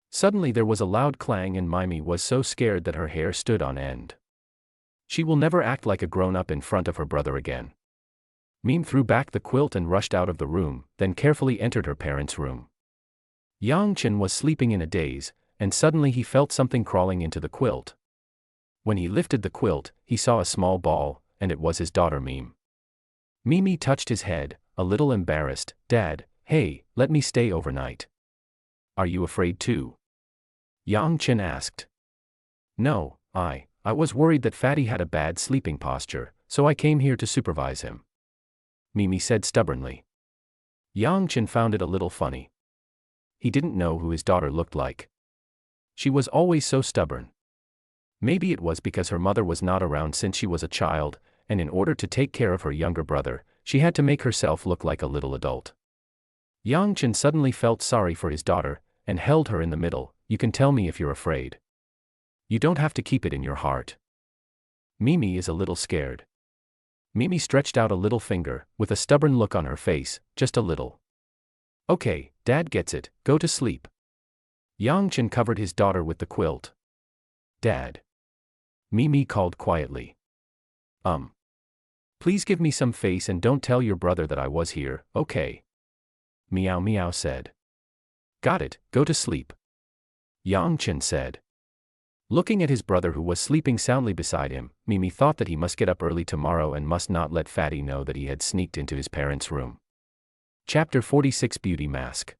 Speaker 1: Suddenly there was a loud clang and Mimi was so scared that her hair stood on end. She will never act like a grown-up in front of her brother again. Mimi threw back the quilt and rushed out of the room, then carefully entered her parents' room. Yang Chen was sleeping in a daze, and suddenly he felt something crawling into the quilt. When he lifted the quilt, he saw a small ball, and it was his daughter Mimi. Mimi touched his head, a little embarrassed. "Dad, hey, let me stay overnight." "Are you afraid too?" Yang Chen asked. "No, I was worried that Fatty had a bad sleeping posture, so I came here to supervise him," Mimi said stubbornly. Yang Chen found it a little funny. He didn't know who his daughter looked like. She was always so stubborn. Maybe it was because her mother was not around since she was a child, and in order to take care of her younger brother, she had to make herself look like a little adult. Yang Chen suddenly felt sorry for his daughter, and held her in the middle. "You can tell me if you're afraid. You don't have to keep it in your heart." Mimi is a little scared. Mimi stretched out a little finger, with a stubborn look on her face, just a little. "Okay, Dad gets it, go to sleep." Yang Chen covered his daughter with the quilt. "Dad," Mimi called quietly. Please give me some face and don't tell your brother that I was here, okay?" Meow Meow said. "Got it, go to sleep," Yang Chen said. Looking at his brother who was sleeping soundly beside him, Mimi thought that he must get up early tomorrow and must not let Fatty know that he had sneaked into his parents' room. Chapter 46 Beauty Mask.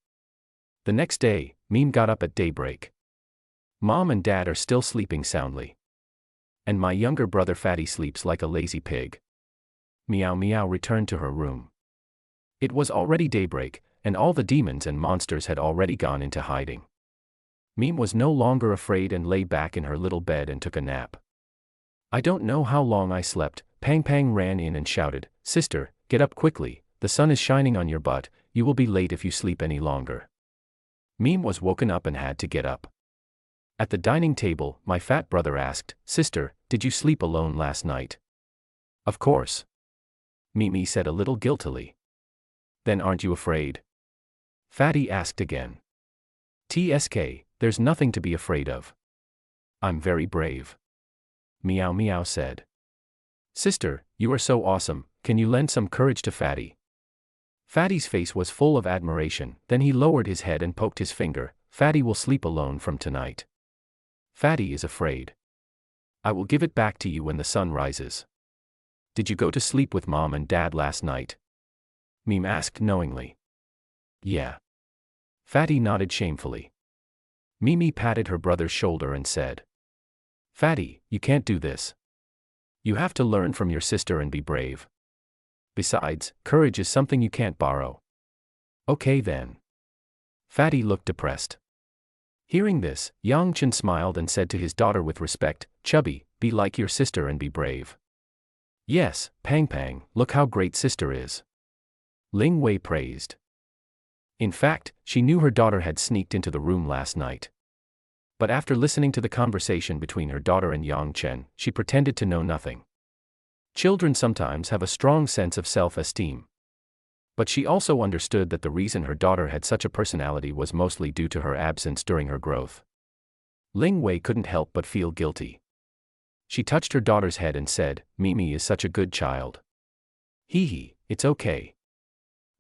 Speaker 1: The next day, Mimi got up at daybreak. Mom and Dad are still sleeping soundly. And my younger brother Fatty sleeps like a lazy pig. Meow Meow returned to her room. It was already daybreak, and all the demons and monsters had already gone into hiding. Mimi was no longer afraid and lay back in her little bed and took a nap. "I don't know how long I slept." Pang Pang ran in and shouted, "Sister, get up quickly, the sun is shining on your butt, you will be late if you sleep any longer." Mimi was woken up and had to get up. At the dining table, my fat brother asked, "Sister, did you sleep alone last night?" "Of course," Mimi said a little guiltily. "Then aren't you afraid?" Fatty asked again. "TSK, there's nothing to be afraid of. I'm very brave," Meow Meow said. "Sister, you are so awesome, can you lend some courage to Fatty?" Fatty's face was full of admiration, then he lowered his head and poked his finger. "Fatty will sleep alone from tonight. Fatty is afraid. I will give it back to you when the sun rises." "Did you go to sleep with Mom and Dad last night?" Mimi asked knowingly. "Yeah." Fatty nodded shamefully. Mimi patted her brother's shoulder and said, "Fatty, you can't do this. You have to learn from your sister and be brave. Besides, courage is something you can't borrow." "Okay then." Fatty looked depressed. Hearing this, Yang Chen smiled and said to his daughter with respect, "Chubby, be like your sister and be brave." "Yes, Pang Pang, look how great sister is," Ling Wei praised. In fact, she knew her daughter had sneaked into the room last night. But after listening to the conversation between her daughter and Yang Chen, she pretended to know nothing. Children sometimes have a strong sense of self-esteem. But she also understood that the reason her daughter had such a personality was mostly due to her absence during her growth. Ling Wei couldn't help but feel guilty. She touched her daughter's head and said, "Mimi is such a good child." "Hee hee, it's okay."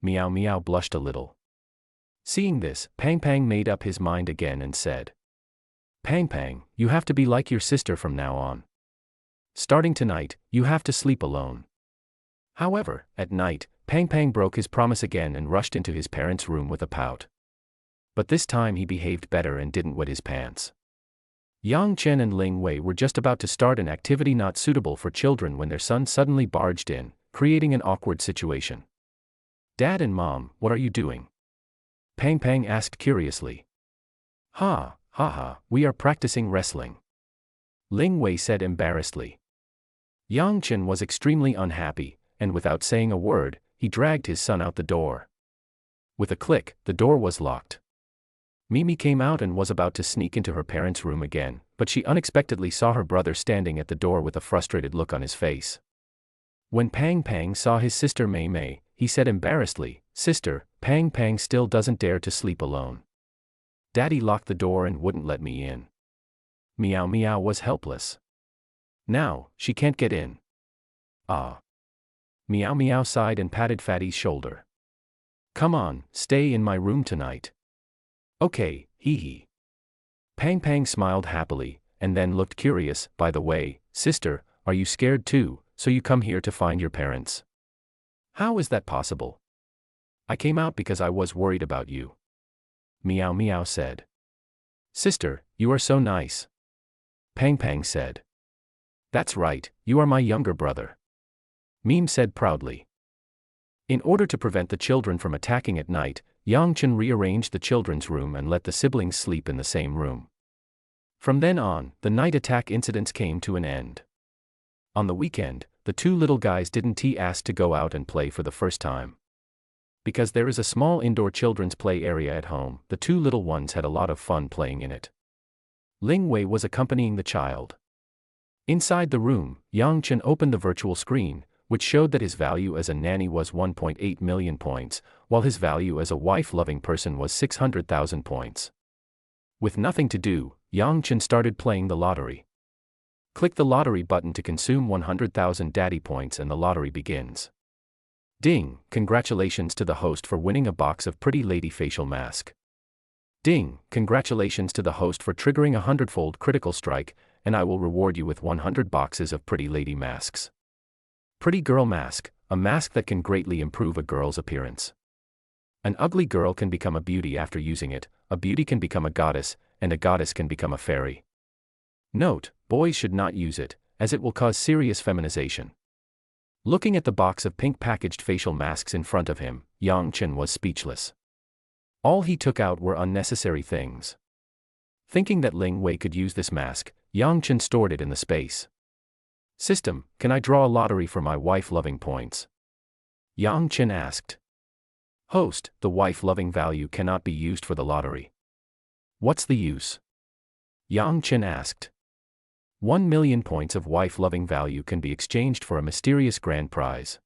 Speaker 1: Meow Meow blushed a little. Seeing this, Pang Pang made up his mind again and said, "Pang Pang, you have to be like your sister from now on. Starting tonight, you have to sleep alone." However, at night, Pang Pang broke his promise again and rushed into his parents' room with a pout. But this time he behaved better and didn't wet his pants. Yang Chen and Ling Wei were just about to start an activity not suitable for children when their son suddenly barged in, creating an awkward situation. "Dad and Mom, what are you doing?" Pang Pang asked curiously. Ha ha, we are practicing wrestling," Ling Wei said embarrassedly. Yang Chen was extremely unhappy, and without saying a word, he dragged his son out the door. With a click, the door was locked. Mimi came out and was about to sneak into her parents' room again, but she unexpectedly saw her brother standing at the door with a frustrated look on his face. When Pang Pang saw his sister Mei Mei, he said embarrassedly, "Sister, Pang Pang still doesn't dare to sleep alone. Daddy locked the door and wouldn't let me in." Meow Meow was helpless. "Now, she can't get in." "Ah." Meow Meow sighed and patted Fatty's shoulder. "Come on, stay in my room tonight." "Okay, hee hee." Pang Pang smiled happily, and then looked curious. "By the way, sister, are you scared too, so you come here to find your parents?" "How is that possible?" "I came out because I was worried about you." Meow Meow said. "Sister, you are so nice." Pang Pang said. "That's right, you are my younger brother." Meme said proudly. In order to prevent the children from attacking at night, Yang Chen rearranged the children's room and let the siblings sleep in the same room. From then on, the night attack incidents came to an end. On the weekend, the two little guys didn't ask to go out and play for the first time. Because there is a small indoor children's play area at home, the two little ones had a lot of fun playing in it. Ling Wei was accompanying the child. Inside the room, Yang Chen opened the virtual screen, which showed that his value as a nanny was 1.8 million points, while his value as a wife-loving person was 600,000 points. With nothing to do, Yang Chen started playing the lottery. Click the lottery button to consume 100,000 daddy points and the lottery begins. Ding, congratulations to the host for winning a box of Pretty Lady facial mask. Ding, congratulations to the host for triggering a 100-fold critical strike, and I will reward you with 100 boxes of Pretty Lady masks. Pretty Girl Mask, a mask that can greatly improve a girl's appearance. An ugly girl can become a beauty after using it, a beauty can become a goddess, and a goddess can become a fairy. Note, boys should not use it, as it will cause serious feminization. Looking at the box of pink packaged facial masks in front of him, Yang Chen was speechless. All he took out were unnecessary things. Thinking that Ling Wei could use this mask, Yang Chen stored it in the space. "System, can I draw a lottery for my wife-loving points?" Yang Chen asked. "Host, the wife-loving value cannot be used for the lottery." "What's the use?" Yang Chen asked. 1 million points of wife-loving value can be exchanged for a mysterious grand prize.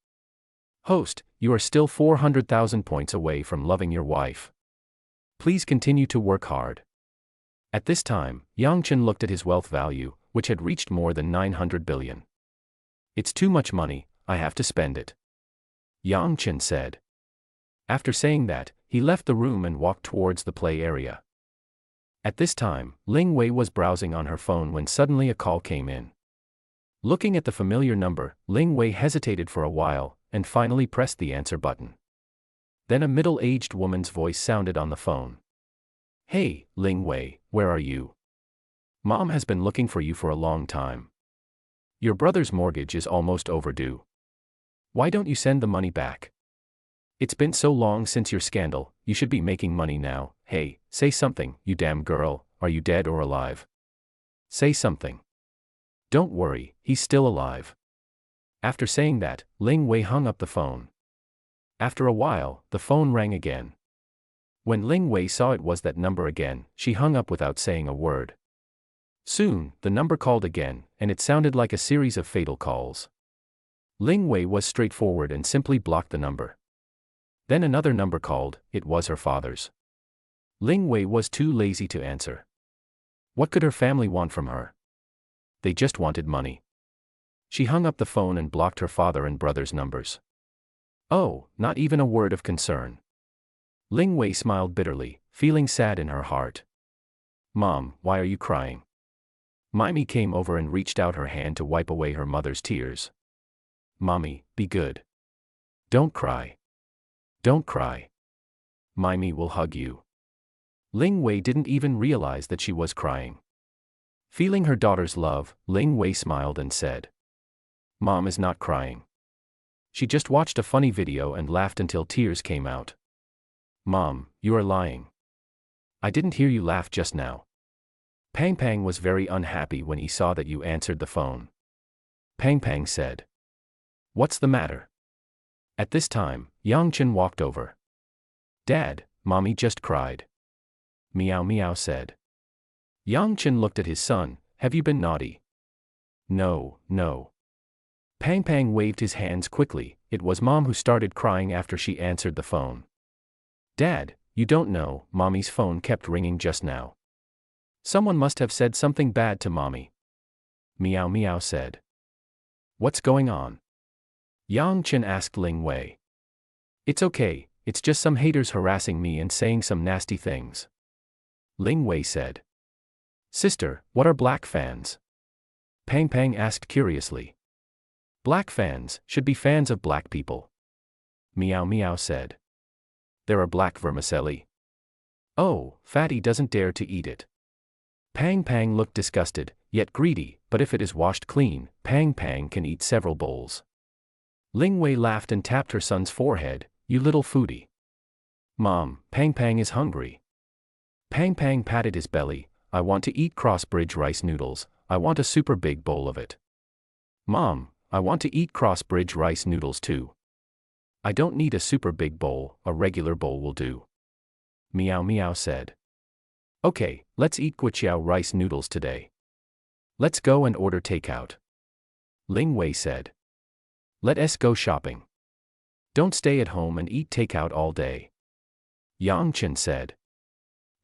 Speaker 1: Host, you are still 400,000 points away from loving your wife. Please continue to work hard. At this time, Yang Chen looked at his wealth value, which had reached more than 900 billion. "It's too much money, I have to spend it," Yang Chen said. After saying that, he left the room and walked towards the play area. At this time, Ling Wei was browsing on her phone when suddenly a call came in. Looking at the familiar number, Ling Wei hesitated for a while, and finally pressed the answer button. Then a middle-aged woman's voice sounded on the phone. "Hey, Ling Wei, where are you? Mom has been looking for you for a long time. Your brother's mortgage is almost overdue. Why don't you send the money back? It's been so long since your scandal, you should be making money now. Hey, say something, you damn girl, are you dead or alive? Say something." "Don't worry, he's still alive." After saying that, Ling Wei hung up the phone. After a while, the phone rang again. When Ling Wei saw it was that number again, she hung up without saying a word. Soon, the number called again, and it sounded like a series of fatal calls. Ling Wei was straightforward and simply blocked the number. Then another number called, it was her father's. Ling Wei was too lazy to answer. What could her family want from her? They just wanted money. She hung up the phone and blocked her father and brother's numbers. Oh, not even a word of concern. Ling Wei smiled bitterly, feeling sad in her heart. "Mom, why are you crying?" Mimi came over and reached out her hand to wipe away her mother's tears. "Mommy, be good. Don't cry. Don't cry. Mimi will hug you." Ling Wei didn't even realize that she was crying. Feeling her daughter's love, Ling Wei smiled and said, "Mom is not crying. She just watched a funny video and laughed until tears came out." "Mom, you are lying. I didn't hear you laugh just now." Pang Pang was very unhappy when he saw that you answered the phone. Pang Pang said, "What's the matter?" At this time, Yang Chen walked over. "Dad, Mommy just cried." Meow Meow said. Yang Chen looked at his son. Have you been naughty? No, no. Pang Pang waved his hands quickly. It was Mom who started crying after she answered the phone. Dad, you don't know, Mommy's phone kept ringing just now. Someone must have said something bad to Mommy. Meow Meow said. What's going on? Yang Chen asked Ling Wei. It's okay, it's just some haters harassing me and saying some nasty things. Ling Wei said. Sister, what are black fans? Pang Pang asked curiously. Black fans should be fans of black people. Meow Meow said. There are black vermicelli. Oh, Fatty doesn't dare to eat it. Pang Pang looked disgusted, yet greedy, but if it is washed clean, Pang Pang can eat several bowls. Ling Wei laughed and tapped her son's forehead. You little foodie. Mom, Pang Pang is hungry. Pang Pang patted his belly. I want to eat cross-bridge rice noodles. I want a super big bowl of it. Mom, I want to eat cross-bridge rice noodles too. I don't need a super big bowl, a regular bowl will do. Meow Meow said. Okay, let's eat guiqiao rice noodles today. Let's go and order takeout. Ling Wei said. Let us go shopping. Don't stay at home and eat takeout all day. Yang Chen said.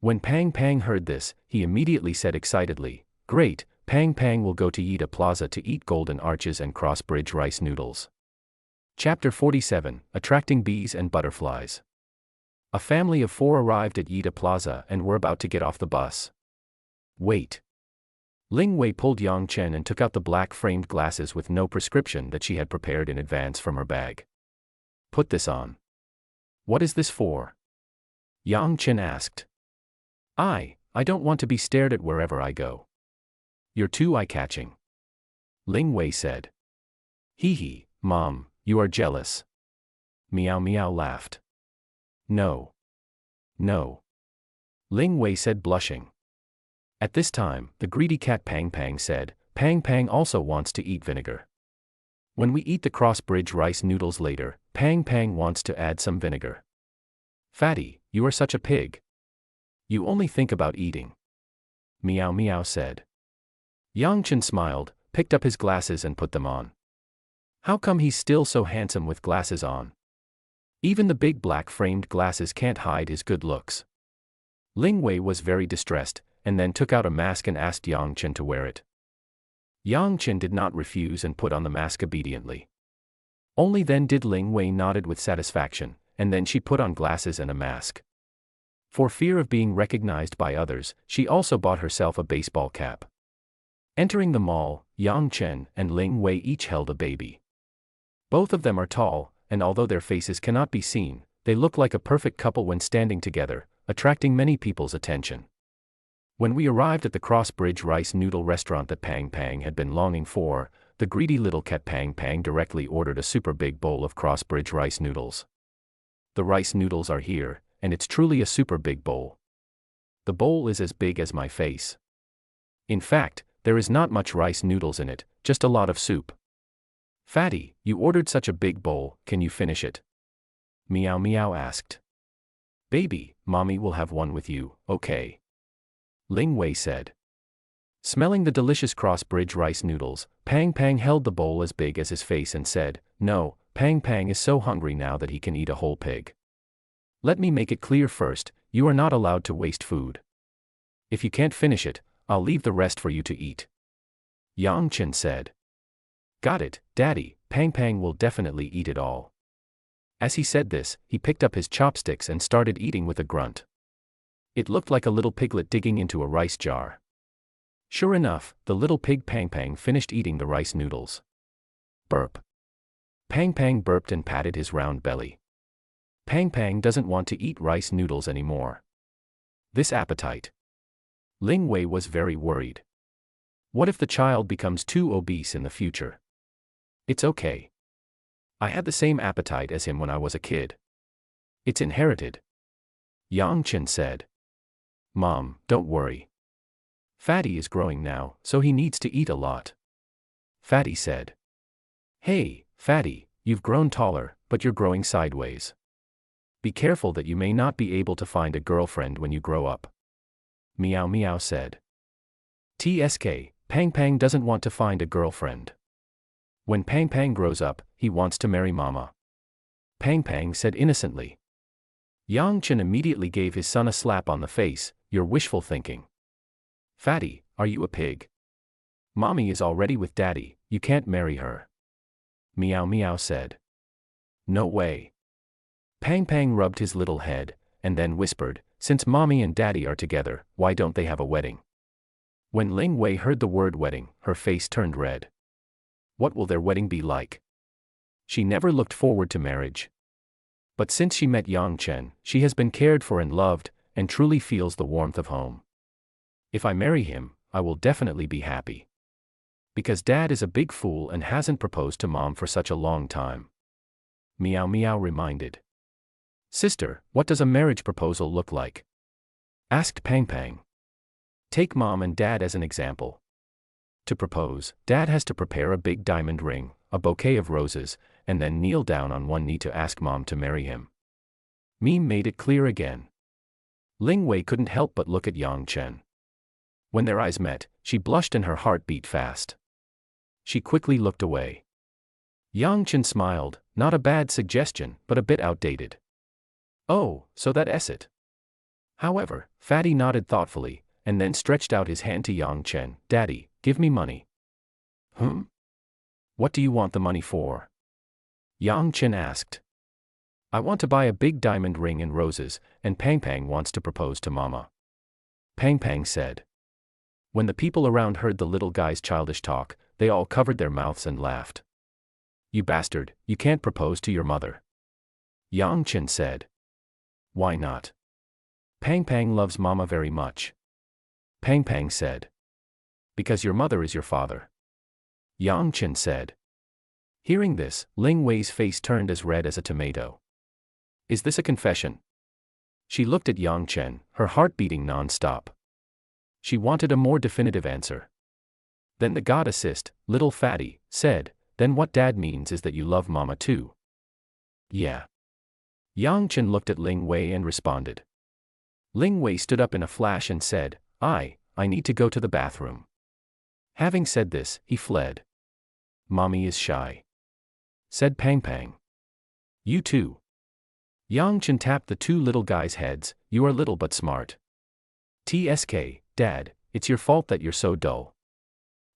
Speaker 1: When Pang Pang heard this, he immediately said excitedly, Great, Pang Pang will go to Yida Plaza to eat golden arches and cross-bridge rice noodles. Chapter 47, Attracting Bees and Butterflies. A family of 4 arrived at Yida Plaza and were about to get off the bus. Wait. Ling Wei pulled Yang Chen and took out the black-framed glasses with no prescription that she had prepared in advance from her bag. Put this on. What is this for? Yang Chen asked. I don't want to be stared at wherever I go. You're too eye-catching. Ling Wei said. Hee hee, Mom, you are jealous. Meow Meow laughed. No. No. Ling Wei said blushing. At this time, the greedy cat Pang Pang said, Pang Pang also wants to eat vinegar. When we eat the cross-bridge rice noodles later, Pang Pang wants to add some vinegar. Fatty, you are such a pig. You only think about eating. Meow Meow said. Yang Chen smiled, picked up his glasses and put them on. How come he's still so handsome with glasses on? Even the big black-framed glasses can't hide his good looks. Ling Wei was very distressed, and then took out a mask and asked Yang Chen to wear it. Yang Chen did not refuse and put on the mask obediently. Only then did Ling Wei nodded with satisfaction, and then she put on glasses and a mask. For fear of being recognized by others, she also bought herself a baseball cap. Entering the mall, Yang Chen and Ling Wei each held a baby. Both of them are tall, and although their faces cannot be seen, they look like a perfect couple when standing together, attracting many people's attention. When we arrived at the cross-bridge rice noodle restaurant that Pang Pang had been longing for, the greedy little cat Pang Pang directly ordered a super big bowl of cross-bridge rice noodles. The rice noodles are here, and it's truly a super big bowl. The bowl is as big as my face. In fact, there is not much rice noodles in it, just a lot of soup. Fatty, you ordered such a big bowl, can you finish it? Meow Meow asked. Baby, Mommy will have one with you, okay? Ling Wei said. Smelling the delicious cross-bridge rice noodles, Pang Pang held the bowl as big as his face and said, No, Pang Pang is so hungry now that he can eat a whole pig. Let me make it clear first, you are not allowed to waste food. If you can't finish it, I'll leave the rest for you to eat. Yang Chen said. Got it, Daddy, Pang Pang will definitely eat it all. As he said this, he picked up his chopsticks and started eating with a grunt. It looked like a little piglet digging into a rice jar. Sure enough, the little pig Pang Pang finished eating the rice noodles. Burp. Pang Pang burped and patted his round belly. Pang Pang doesn't want to eat rice noodles anymore. This appetite. Ling Wei was very worried. What if the child becomes too obese in the future? It's okay. I had the same appetite as him when I was a kid. It's inherited. Yang Chen said. Mom, don't worry. Fatty is growing now, so he needs to eat a lot. Fatty said. Hey, Fatty, you've grown taller, but you're growing sideways. Be careful that you may not be able to find a girlfriend when you grow up. Meow Meow said. TSK, Pang Pang doesn't want to find a girlfriend. When Pang Pang grows up, he wants to marry Mama. Pang Pang said innocently. Yang Chen immediately gave his son a slap on the face. You're wishful thinking. Fatty, are you a pig? Mommy is already with Daddy, you can't marry her. Meow Meow said. No way. Pang Pang rubbed his little head, and then whispered, since Mommy and Daddy are together, why don't they have a wedding? When Ling Wei heard the word wedding, her face turned red. What will their wedding be like? She never looked forward to marriage. But since she met Yang Chen, she has been cared for and loved, and truly feels the warmth of home. If I marry him, I will definitely be happy. Because Dad is a big fool and hasn't proposed to Mom for such a long time. Meow Meow reminded. Sister, what does a marriage proposal look like? Asked Pang Pang. Take Mom and Dad as an example. To propose, Dad has to prepare a big diamond ring, a bouquet of roses, and then kneel down on one knee to ask Mom to marry him. Meme made it clear again. Ling Wei couldn't help but look at Yang Chen. When their eyes met, she blushed and her heart beat fast. She quickly looked away. Yang Chen smiled, not a bad suggestion, but a bit outdated. Oh, so that's it. However, Fatty nodded thoughtfully, and then stretched out his hand to Yang Chen. Daddy, give me money. What do you want the money for? Yang Chen asked. I want to buy a big diamond ring and roses, and Pang Pang wants to propose to Mama. Pang Pang said. When the people around heard the little guy's childish talk, they all covered their mouths and laughed. You bastard, you can't propose to your mother. Yang Chen said. Why not? Pang Pang loves Mama very much. Pang Pang said. Because your mother is your father. Yang Chen said. Hearing this, Ling Wei's face turned as red as a tomato. Is this a confession? She looked at Yang Chen, her heart beating non-stop. She wanted a more definitive answer. Then the god assist, little Fatty, said, then what Dad means is that you love Mama too. Yeah. Yang Chen looked at Ling Wei and responded. Ling Wei stood up in a flash and said, I need to go to the bathroom. Having said this, he fled. Mommy is shy. Said Pang Pang. You too. Yang Chen tapped the two little guys' heads. You are little but smart. TSK, Dad, it's your fault that you're so dull.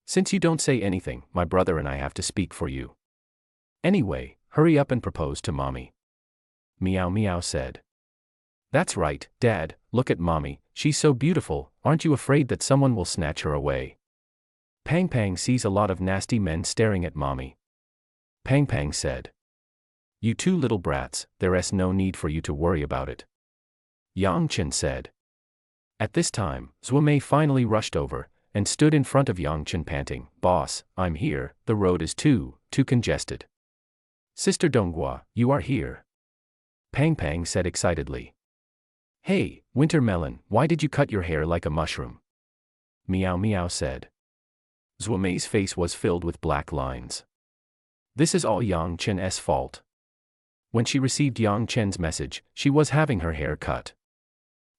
Speaker 1: Since you don't say anything, my brother and I have to speak for you. Anyway, hurry up and propose to Mommy. Meow Meow said. That's right, Dad, look at Mommy, she's so beautiful, aren't you afraid that someone will snatch her away? Pang Pang sees a lot of nasty men staring at Mommy. Pang Pang said. You two little brats, there's no need for you to worry about it. Yang Chen said. At this time, Zhuomei finally rushed over, and stood in front of Yang Chen panting, Boss, I'm here, the road is too congested. Sister Donghua, you are here. Pang Pang said excitedly. Hey, Winter Melon, why did you cut your hair like a mushroom? Meow Meow said. Zhuomei's face was filled with black lines. This is all Yang Chen's fault. When she received Yang Chen's message, she was having her hair cut.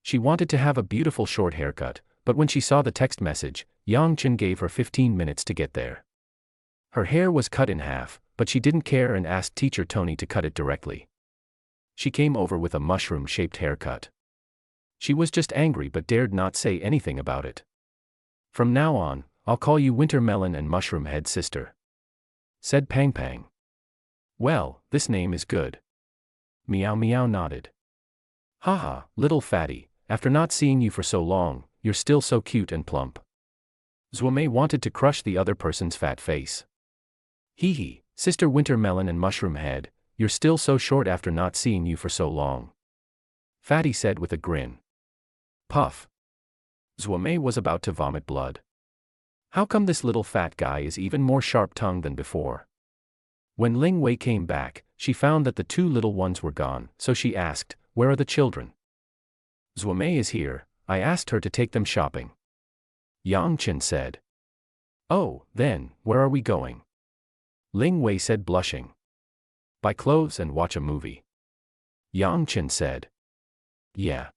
Speaker 1: She wanted to have a beautiful short haircut, but when she saw the text message, Yang Chen gave her 15 minutes to get there. Her hair was cut in half, but she didn't care and asked teacher Tony to cut it directly. She came over with a mushroom-shaped haircut. She was just angry but dared not say anything about it. From now on, I'll call you Winter Melon and Mushroom Head Sister. Said Pang Pang. Well, this name is good. Meow Meow nodded. Haha, little fatty, after not seeing you for so long, you're still so cute and plump. Zhuomei wanted to crush the other person's fat face. Hee hee, Sister Winter Melon and Mushroom Head, you're still so short after not seeing you for so long. Fatty said with a grin. Puff. Zhuomei was about to vomit blood. How come this little fat guy is even more sharp-tongued than before? When Ling Wei came back, she found that the two little ones were gone, so she asked, where are the children? Zhuomei is here, I asked her to take them shopping. Yang Chen said. Oh, then, where are we going? Ling Wei said blushing. Buy clothes and watch a movie. Yang Chen said. Yeah.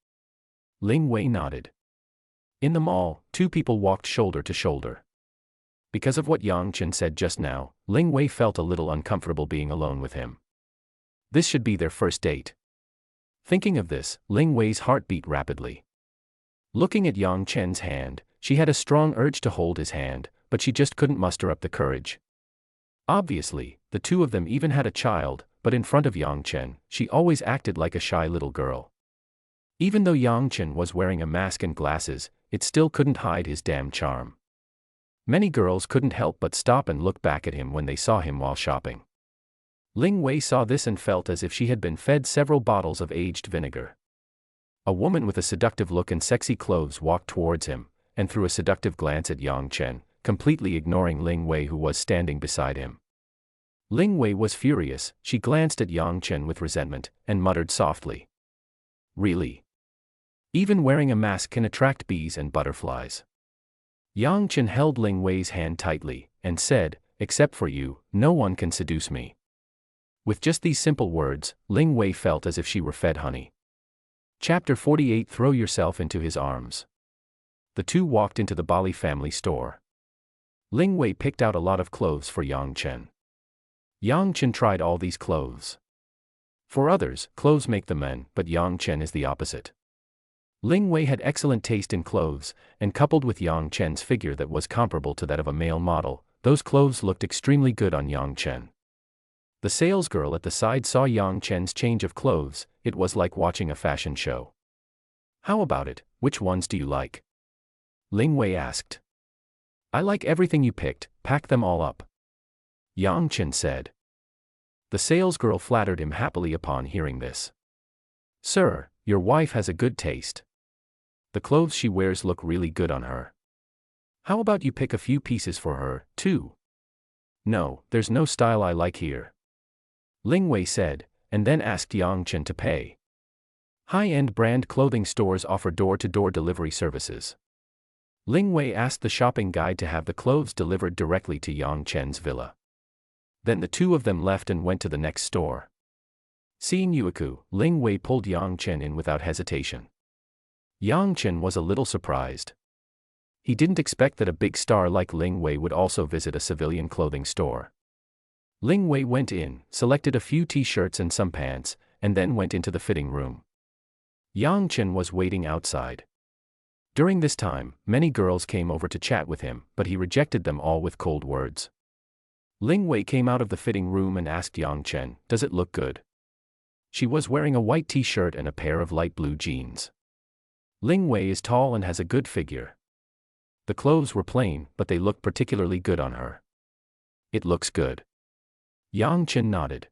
Speaker 1: Ling Wei nodded. In the mall, two people walked shoulder to shoulder. Because of what Yang Chen said just now, Ling Wei felt a little uncomfortable being alone with him. This should be their first date. Thinking of this, Ling Wei's heart beat rapidly. Looking at Yang Chen's hand, she had a strong urge to hold his hand, but she just couldn't muster up the courage. Obviously, the two of them even had a child, but in front of Yang Chen, she always acted like a shy little girl. Even though Yang Chen was wearing a mask and glasses, it still couldn't hide his damn charm. Many girls couldn't help but stop and look back at him when they saw him while shopping. Ling Wei saw this and felt as if she had been fed several bottles of aged vinegar. A woman with a seductive look and sexy clothes walked towards him, and threw a seductive glance at Yang Chen, completely ignoring Ling Wei who was standing beside him. Ling Wei was furious. She glanced at Yang Chen with resentment, and muttered softly. Really? Even wearing a mask can attract bees and butterflies. Yang Chen held Ling Wei's hand tightly, and said, except for you, no one can seduce me. With just these simple words, Ling Wei felt as if she were fed honey. Chapter 48. Throw yourself into his arms. The two walked into the Bali family store. Ling Wei picked out a lot of clothes for Yang Chen. Yang Chen tried all these clothes. For others, clothes make the men, but Yang Chen is the opposite. Ling Wei had excellent taste in clothes, and coupled with Yang Chen's figure that was comparable to that of a male model, those clothes looked extremely good on Yang Chen. The salesgirl at the side saw Yang Chen's change of clothes. It was like watching a fashion show. How about it, which ones do you like? Ling Wei asked. I like everything you picked, pack them all up. Yang Chen said. The salesgirl flattered him happily upon hearing this. Sir, your wife has a good taste. The clothes she wears look really good on her. How about you pick a few pieces for her, too? No, there's no style I like here. Ling Wei said, and then asked Yang Chen to pay. High-end brand clothing stores offer door-to-door delivery services. Ling Wei asked the shopping guide to have the clothes delivered directly to Yang Chen's villa. Then the two of them left and went to the next store. Seeing Yuiku, Ling Wei pulled Yang Chen in without hesitation. Yang Chen was a little surprised. He didn't expect that a big star like Ling Wei would also visit a civilian clothing store. Ling Wei went in, selected a few t-shirts and some pants, and then went into the fitting room. Yang Chen was waiting outside. During this time, many girls came over to chat with him, but he rejected them all with cold words. Ling Wei came out of the fitting room and asked Yang Chen, "Does it look good?" She was wearing a white t-shirt and a pair of light blue jeans. Ling Wei is tall and has a good figure. The clothes were plain, but they looked particularly good on her. It looks good. Yang Chen nodded.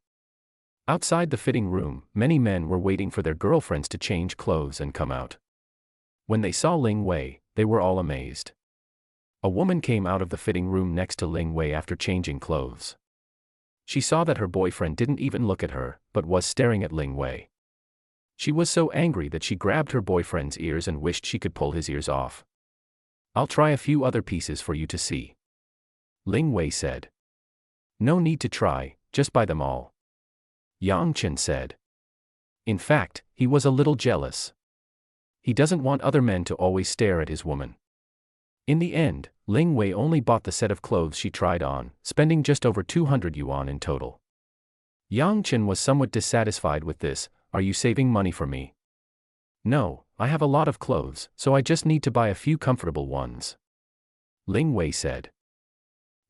Speaker 1: Outside the fitting room, many men were waiting for their girlfriends to change clothes and come out. When they saw Ling Wei, they were all amazed. A woman came out of the fitting room next to Ling Wei after changing clothes. She saw that her boyfriend didn't even look at her, but was staring at Ling Wei. She was so angry that she grabbed her boyfriend's ears and wished she could pull his ears off. "I'll try a few other pieces for you to see," Ling Wei said. "No need to try, just buy them all," Yang Chen said. In fact, he was a little jealous. He doesn't want other men to always stare at his woman. In the end, Ling Wei only bought the set of clothes she tried on, spending just over 200 yuan in total. Yang Chen was somewhat dissatisfied with this. "Are you saving money for me?" "No, I have a lot of clothes, so I just need to buy a few comfortable ones," Ling Wei said.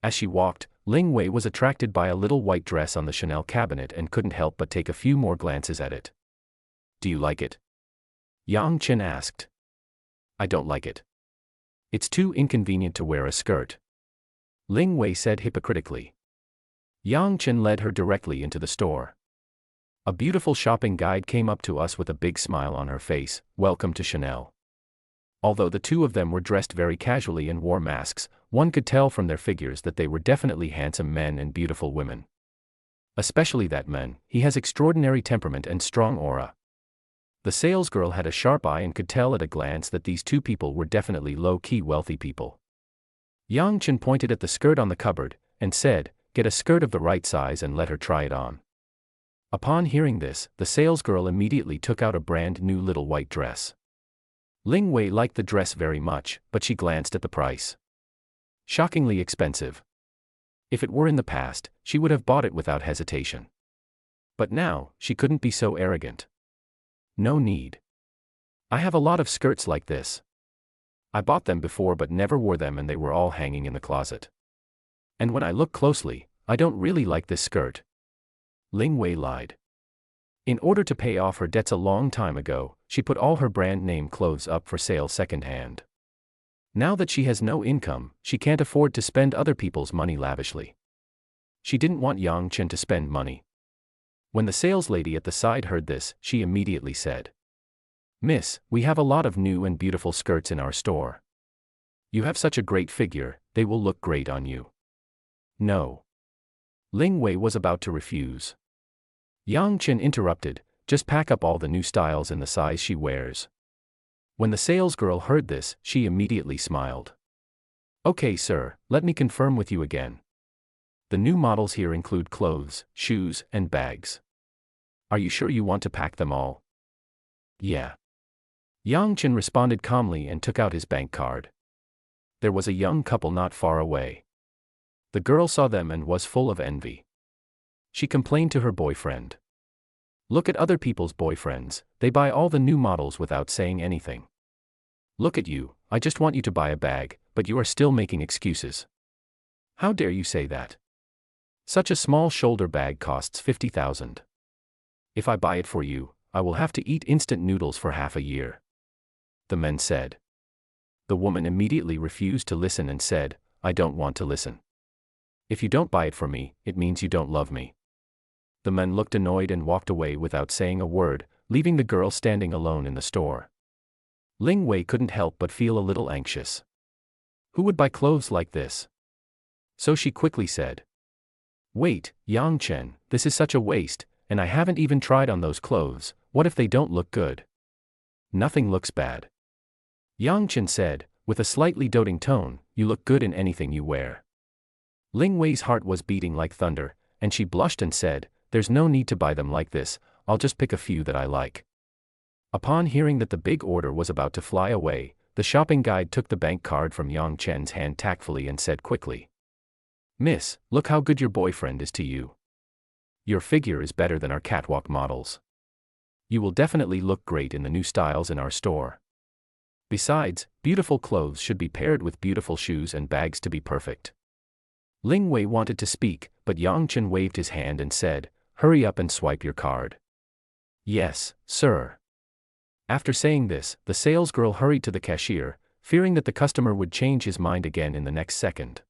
Speaker 1: As she walked, Ling Wei was attracted by a little white dress on the Chanel cabinet and couldn't help but take a few more glances at it. "Do you like it?" Yang Chen asked. "I don't like it. It's too inconvenient to wear a skirt," Ling Wei said hypocritically. Yang Chen led her directly into the store. A beautiful shopping guide came up to us with a big smile on her face. "Welcome to Chanel." Although the two of them were dressed very casually and wore masks, one could tell from their figures that they were definitely handsome men and beautiful women. Especially that man, he has extraordinary temperament and strong aura. The salesgirl had a sharp eye and could tell at a glance that these two people were definitely low-key wealthy people. Yang Chen pointed at the skirt on the cupboard, and said, "Get a skirt of the right size and let her try it on." Upon hearing this, the salesgirl immediately took out a brand new little white dress. Ling Wei liked the dress very much, but she glanced at the price. Shockingly expensive. If it were in the past, she would have bought it without hesitation. But now, she couldn't be so arrogant. No need. I have a lot of skirts like this. I bought them before but never wore them, and they were all hanging in the closet. And when I look closely, I don't really like this skirt. Ling Wei lied. In order to pay off her debts a long time ago, she put all her brand name clothes up for sale secondhand. Now that she has no income, she can't afford to spend other people's money lavishly. She didn't want Yang Chen to spend money. When the saleslady at the side heard this, she immediately said, "Miss, we have a lot of new and beautiful skirts in our store. You have such a great figure, they will look great on you." No. Ling Wei was about to refuse. Yang Chen interrupted, "Just pack up all the new styles in the size she wears." When the salesgirl heard this, she immediately smiled. "Okay, sir, let me confirm with you again. The new models here include clothes, shoes, and bags. Are you sure you want to pack them all?" "Yeah." Yang Chen responded calmly and took out his bank card. There was a young couple not far away. The girl saw them and was full of envy. She complained to her boyfriend. "Look at other people's boyfriends, they buy all the new models without saying anything. Look at you, I just want you to buy a bag, but you are still making excuses. How dare you say that? Such a small shoulder bag costs 50,000. If I buy it for you, I will have to eat instant noodles for half a year." The men said. The woman immediately refused to listen and said, "I don't want to listen. If you don't buy it for me, it means you don't love me." The men looked annoyed and walked away without saying a word, leaving the girl standing alone in the store. Ling Wei couldn't help but feel a little anxious. Who would buy clothes like this? So she quickly said, "Wait, Yang Chen, this is such a waste, and I haven't even tried on those clothes. What if they don't look good?" "Nothing looks bad." Yang Chen said, with a slightly doting tone, "You look good in anything you wear." Ling Wei's heart was beating like thunder, and she blushed and said, "There's no need to buy them like this, I'll just pick a few that I like." Upon hearing that the big order was about to fly away, the shopping guide took the bank card from Yang Chen's hand tactfully and said quickly, "Miss, look how good your boyfriend is to you. Your figure is better than our catwalk models. You will definitely look great in the new styles in our store. Besides, beautiful clothes should be paired with beautiful shoes and bags to be perfect." Ling Wei wanted to speak, but Yang Chen waved his hand and said, "Hurry up and swipe your card." "Yes, sir." After saying this, the salesgirl hurried to the cashier, fearing that the customer would change his mind again in the next second.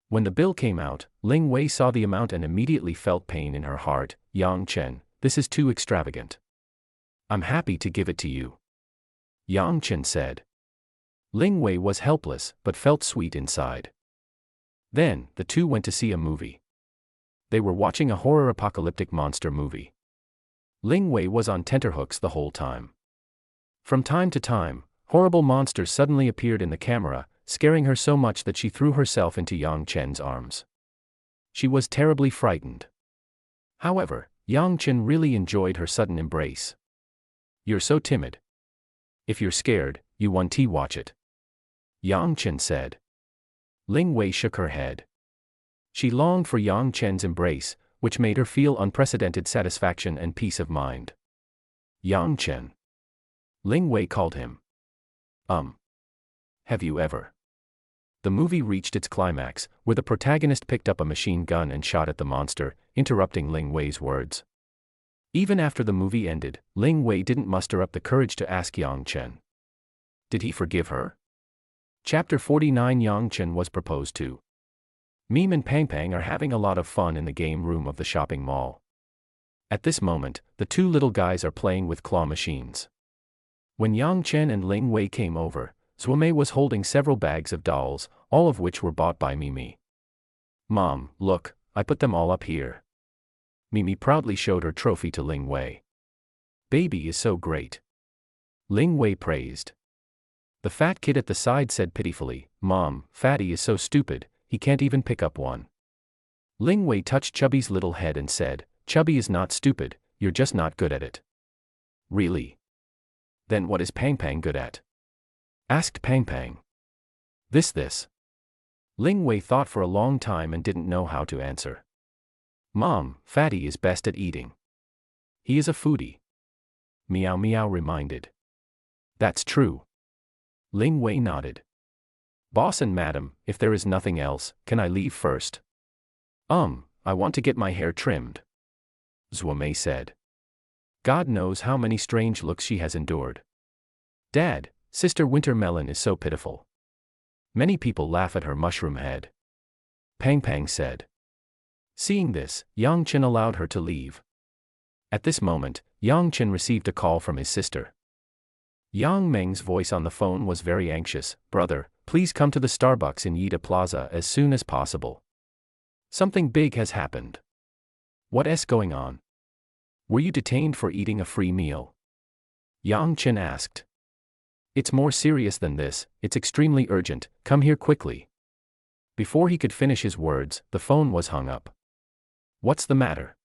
Speaker 1: When the bill came out, Ling Wei saw the amount and immediately felt pain in her heart. "Yang Chen, this is too extravagant. I'm happy to give it to you," Yang Chen said. Ling Wei was helpless, but felt sweet inside. Then, the two went to see a movie. They were watching a horror apocalyptic monster movie. Ling Wei was on tenterhooks the whole time. From time to time, horrible monsters suddenly appeared in the camera, scaring her so much that she threw herself into Yang Chen's arms. She was terribly frightened. However, Yang Chen really enjoyed her sudden embrace. "You're so timid. If you're scared, you want to watch it," Yang Chen said. Ling Wei shook her head. She longed for Yang Chen's embrace, which made her feel unprecedented satisfaction and peace of mind. "Yang Chen." Ling Wei called him. Have you ever?" The movie reached its climax, where the protagonist picked up a machine gun and shot at the monster, interrupting Ling Wei's words. Even after the movie ended, Ling Wei didn't muster up the courage to ask Yang Chen. Did he forgive her? Chapter 49. Yang Chen was proposed to. Meme and Pang Pang are having a lot of fun in the game room of the shopping mall. At this moment, the two little guys are playing with claw machines. When Yang Chen and Ling Wei came over, Zuomei was holding several bags of dolls, all of which were bought by Mimi. "Mom, look, I put them all up here." Mimi proudly showed her trophy to Ling Wei. "Baby is so great," Ling Wei praised. The fat kid at the side said pitifully, "Mom, Fatty is so stupid, he can't even pick up one." Ling Wei touched Chubby's little head and said, "Chubby is not stupid, you're just not good at it." "Really? Then what is Pang Pang good at?" asked Pang Pang. This. Ling Wei thought for a long time and didn't know how to answer. Mom, Fatty is best at eating. He is a foodie. Meow Meow reminded. That's true. Ling Wei nodded. Boss and madam, if there is nothing else, can I leave first? I want to get my hair trimmed. Zhuo Mei said. God knows how many strange looks she has endured. Dad, Sister Wintermelon is so pitiful. Many people laugh at her mushroom head. Pang Pang said. Seeing this, Yang Chen allowed her to leave. At this moment, Yang Chen received a call from his sister. Yang Meng's voice on the phone was very anxious. Brother, please come to the Starbucks in Yida Plaza as soon as possible. Something big has happened. What's going on? Were you detained for eating a free meal? Yang Chen asked. It's more serious than this, it's extremely urgent, come here quickly. Before he could finish his words, the phone was hung up. What's the matter?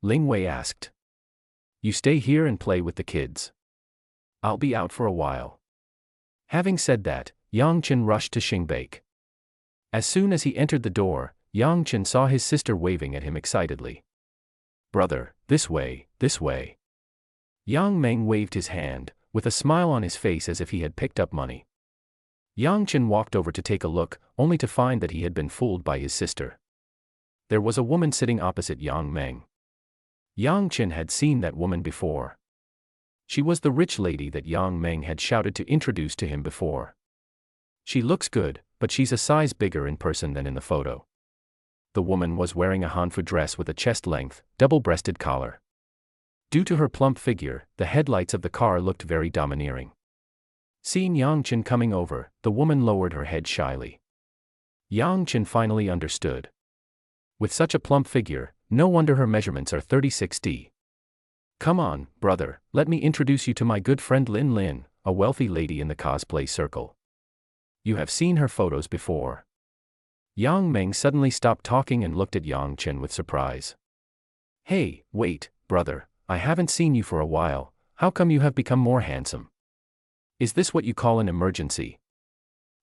Speaker 1: Ling Wei asked. You stay here and play with the kids. I'll be out for a while. Having said that, Yang Chen rushed to Xingbake. As soon as he entered the door, Yang Chen saw his sister waving at him excitedly. Brother, this way, this way. Yang Meng waved his hand, with a smile on his face as if he had picked up money. Yang Chen walked over to take a look, only to find that he had been fooled by his sister. There was a woman sitting opposite Yang Meng. Yang Chen had seen that woman before. She was the rich lady that Yang Meng had shouted to introduce to him before. She looks good, but she's a size bigger in person than in the photo. The woman was wearing a Hanfu dress with a chest-length, double-breasted collar. Due to her plump figure, the headlights of the car looked very domineering. Seeing Yang Chen coming over, the woman lowered her head shyly. Yang Chen finally understood. With such a plump figure, no wonder her measurements are 36D. Come on, brother, let me introduce you to my good friend Lin Lin, a wealthy lady in the cosplay circle. You have seen her photos before. Yang Meng suddenly stopped talking and looked at Yang Chen with surprise. Hey, wait, brother, I haven't seen you for a while, how come you have become more handsome? Is this what you call an emergency?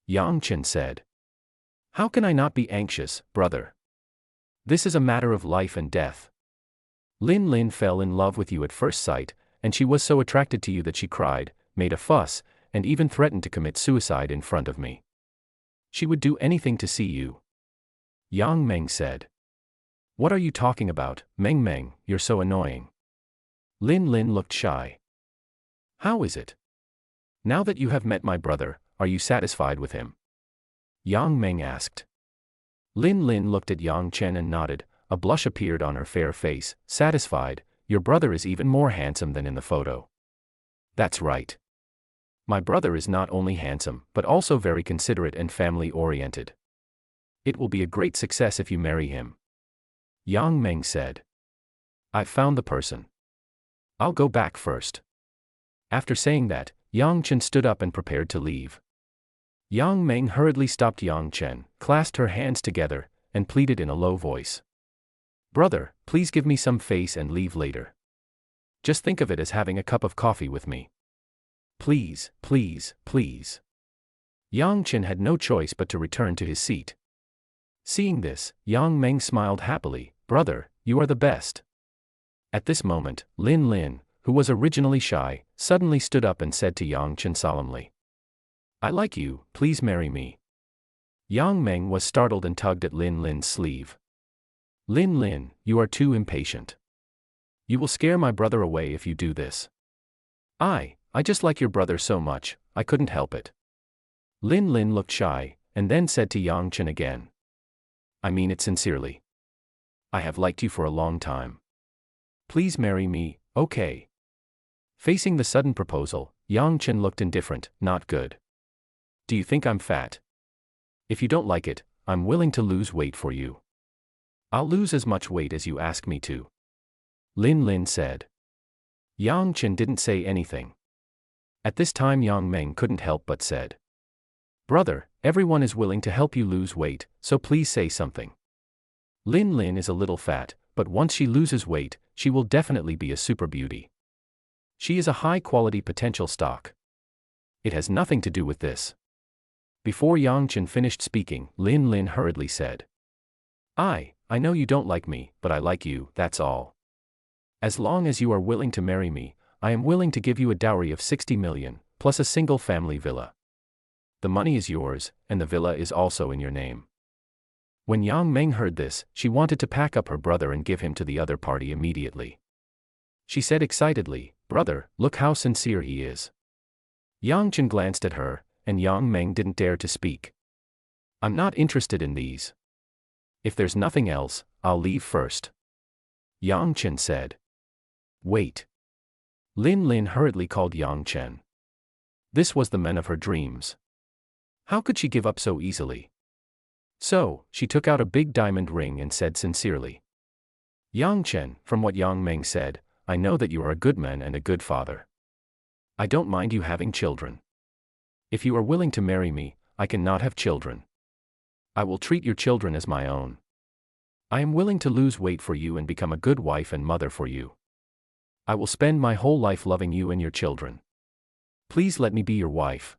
Speaker 1: Yang Chen said. How can I not be anxious, brother? This is a matter of life and death. Lin Lin fell in love with you at first sight, and she was so attracted to you that she cried, made a fuss, and even threatened to commit suicide in front of me. She would do anything to see you. Yang Meng said. What are you talking about, Meng Meng, you're so annoying. Lin Lin looked shy. How is it? Now that you have met my brother, are you satisfied with him? Yang Meng asked. Lin Lin looked at Yang Chen and nodded, a blush appeared on her fair face. Satisfied, your brother is even more handsome than in the photo. That's right. My brother is not only handsome, but also very considerate and family-oriented. It will be a great success if you marry him. Yang Meng said. I've found the person. I'll go back first. After saying that, Yang Chen stood up and prepared to leave. Yang Meng hurriedly stopped Yang Chen, clasped her hands together, and pleaded in a low voice. Brother, please give me some face and leave later. Just think of it as having a cup of coffee with me. Please, please, please. Yang Chen had no choice but to return to his seat. Seeing this, Yang Meng smiled happily. Brother, you are the best. At this moment, Lin Lin, who was originally shy, suddenly stood up and said to Yang Chen solemnly. I like you, please marry me. Yang Meng was startled and tugged at Lin Lin's sleeve. Lin Lin, you are too impatient. You will scare my brother away if you do this. I just like your brother so much, I couldn't help it. Lin Lin looked shy, and then said to Yang Chen again. I mean it sincerely. I have liked you for a long time. Please marry me, okay? Facing the sudden proposal, Yang Chen looked indifferent. Not good. Do you think I'm fat? If you don't like it, I'm willing to lose weight for you. I'll lose as much weight as you ask me to. Lin Lin said. Yang Chen didn't say anything. At this time Yang Meng couldn't help but said. Brother, everyone is willing to help you lose weight, so please say something. Lin Lin is a little fat, but once she loses weight, she will definitely be a super beauty. She is a high-quality potential stock. It has nothing to do with this. Before Yang Chen finished speaking, Lin Lin hurriedly said. I know you don't like me, but I like you, that's all. As long as you are willing to marry me, I am willing to give you a dowry of 60 million, plus a single-family villa. The money is yours, and the villa is also in your name. When Yang Meng heard this, she wanted to pack up her brother and give him to the other party immediately. She said excitedly, "Brother, look how sincere he is." Yang Chen glanced at her, and Yang Meng didn't dare to speak. "I'm not interested in these. If there's nothing else, I'll leave first," Yang Chen said. "Wait." Lin Lin hurriedly called Yang Chen. This was the man of her dreams. How could she give up so easily? So, she took out a big diamond ring and said sincerely, "Yang Chen, from what Yang Meng said, I know that you are a good man and a good father. I don't mind you having children. If you are willing to marry me, I cannot have children. I will treat your children as my own. I am willing to lose weight for you and become a good wife and mother for you. I will spend my whole life loving you and your children. Please let me be your wife."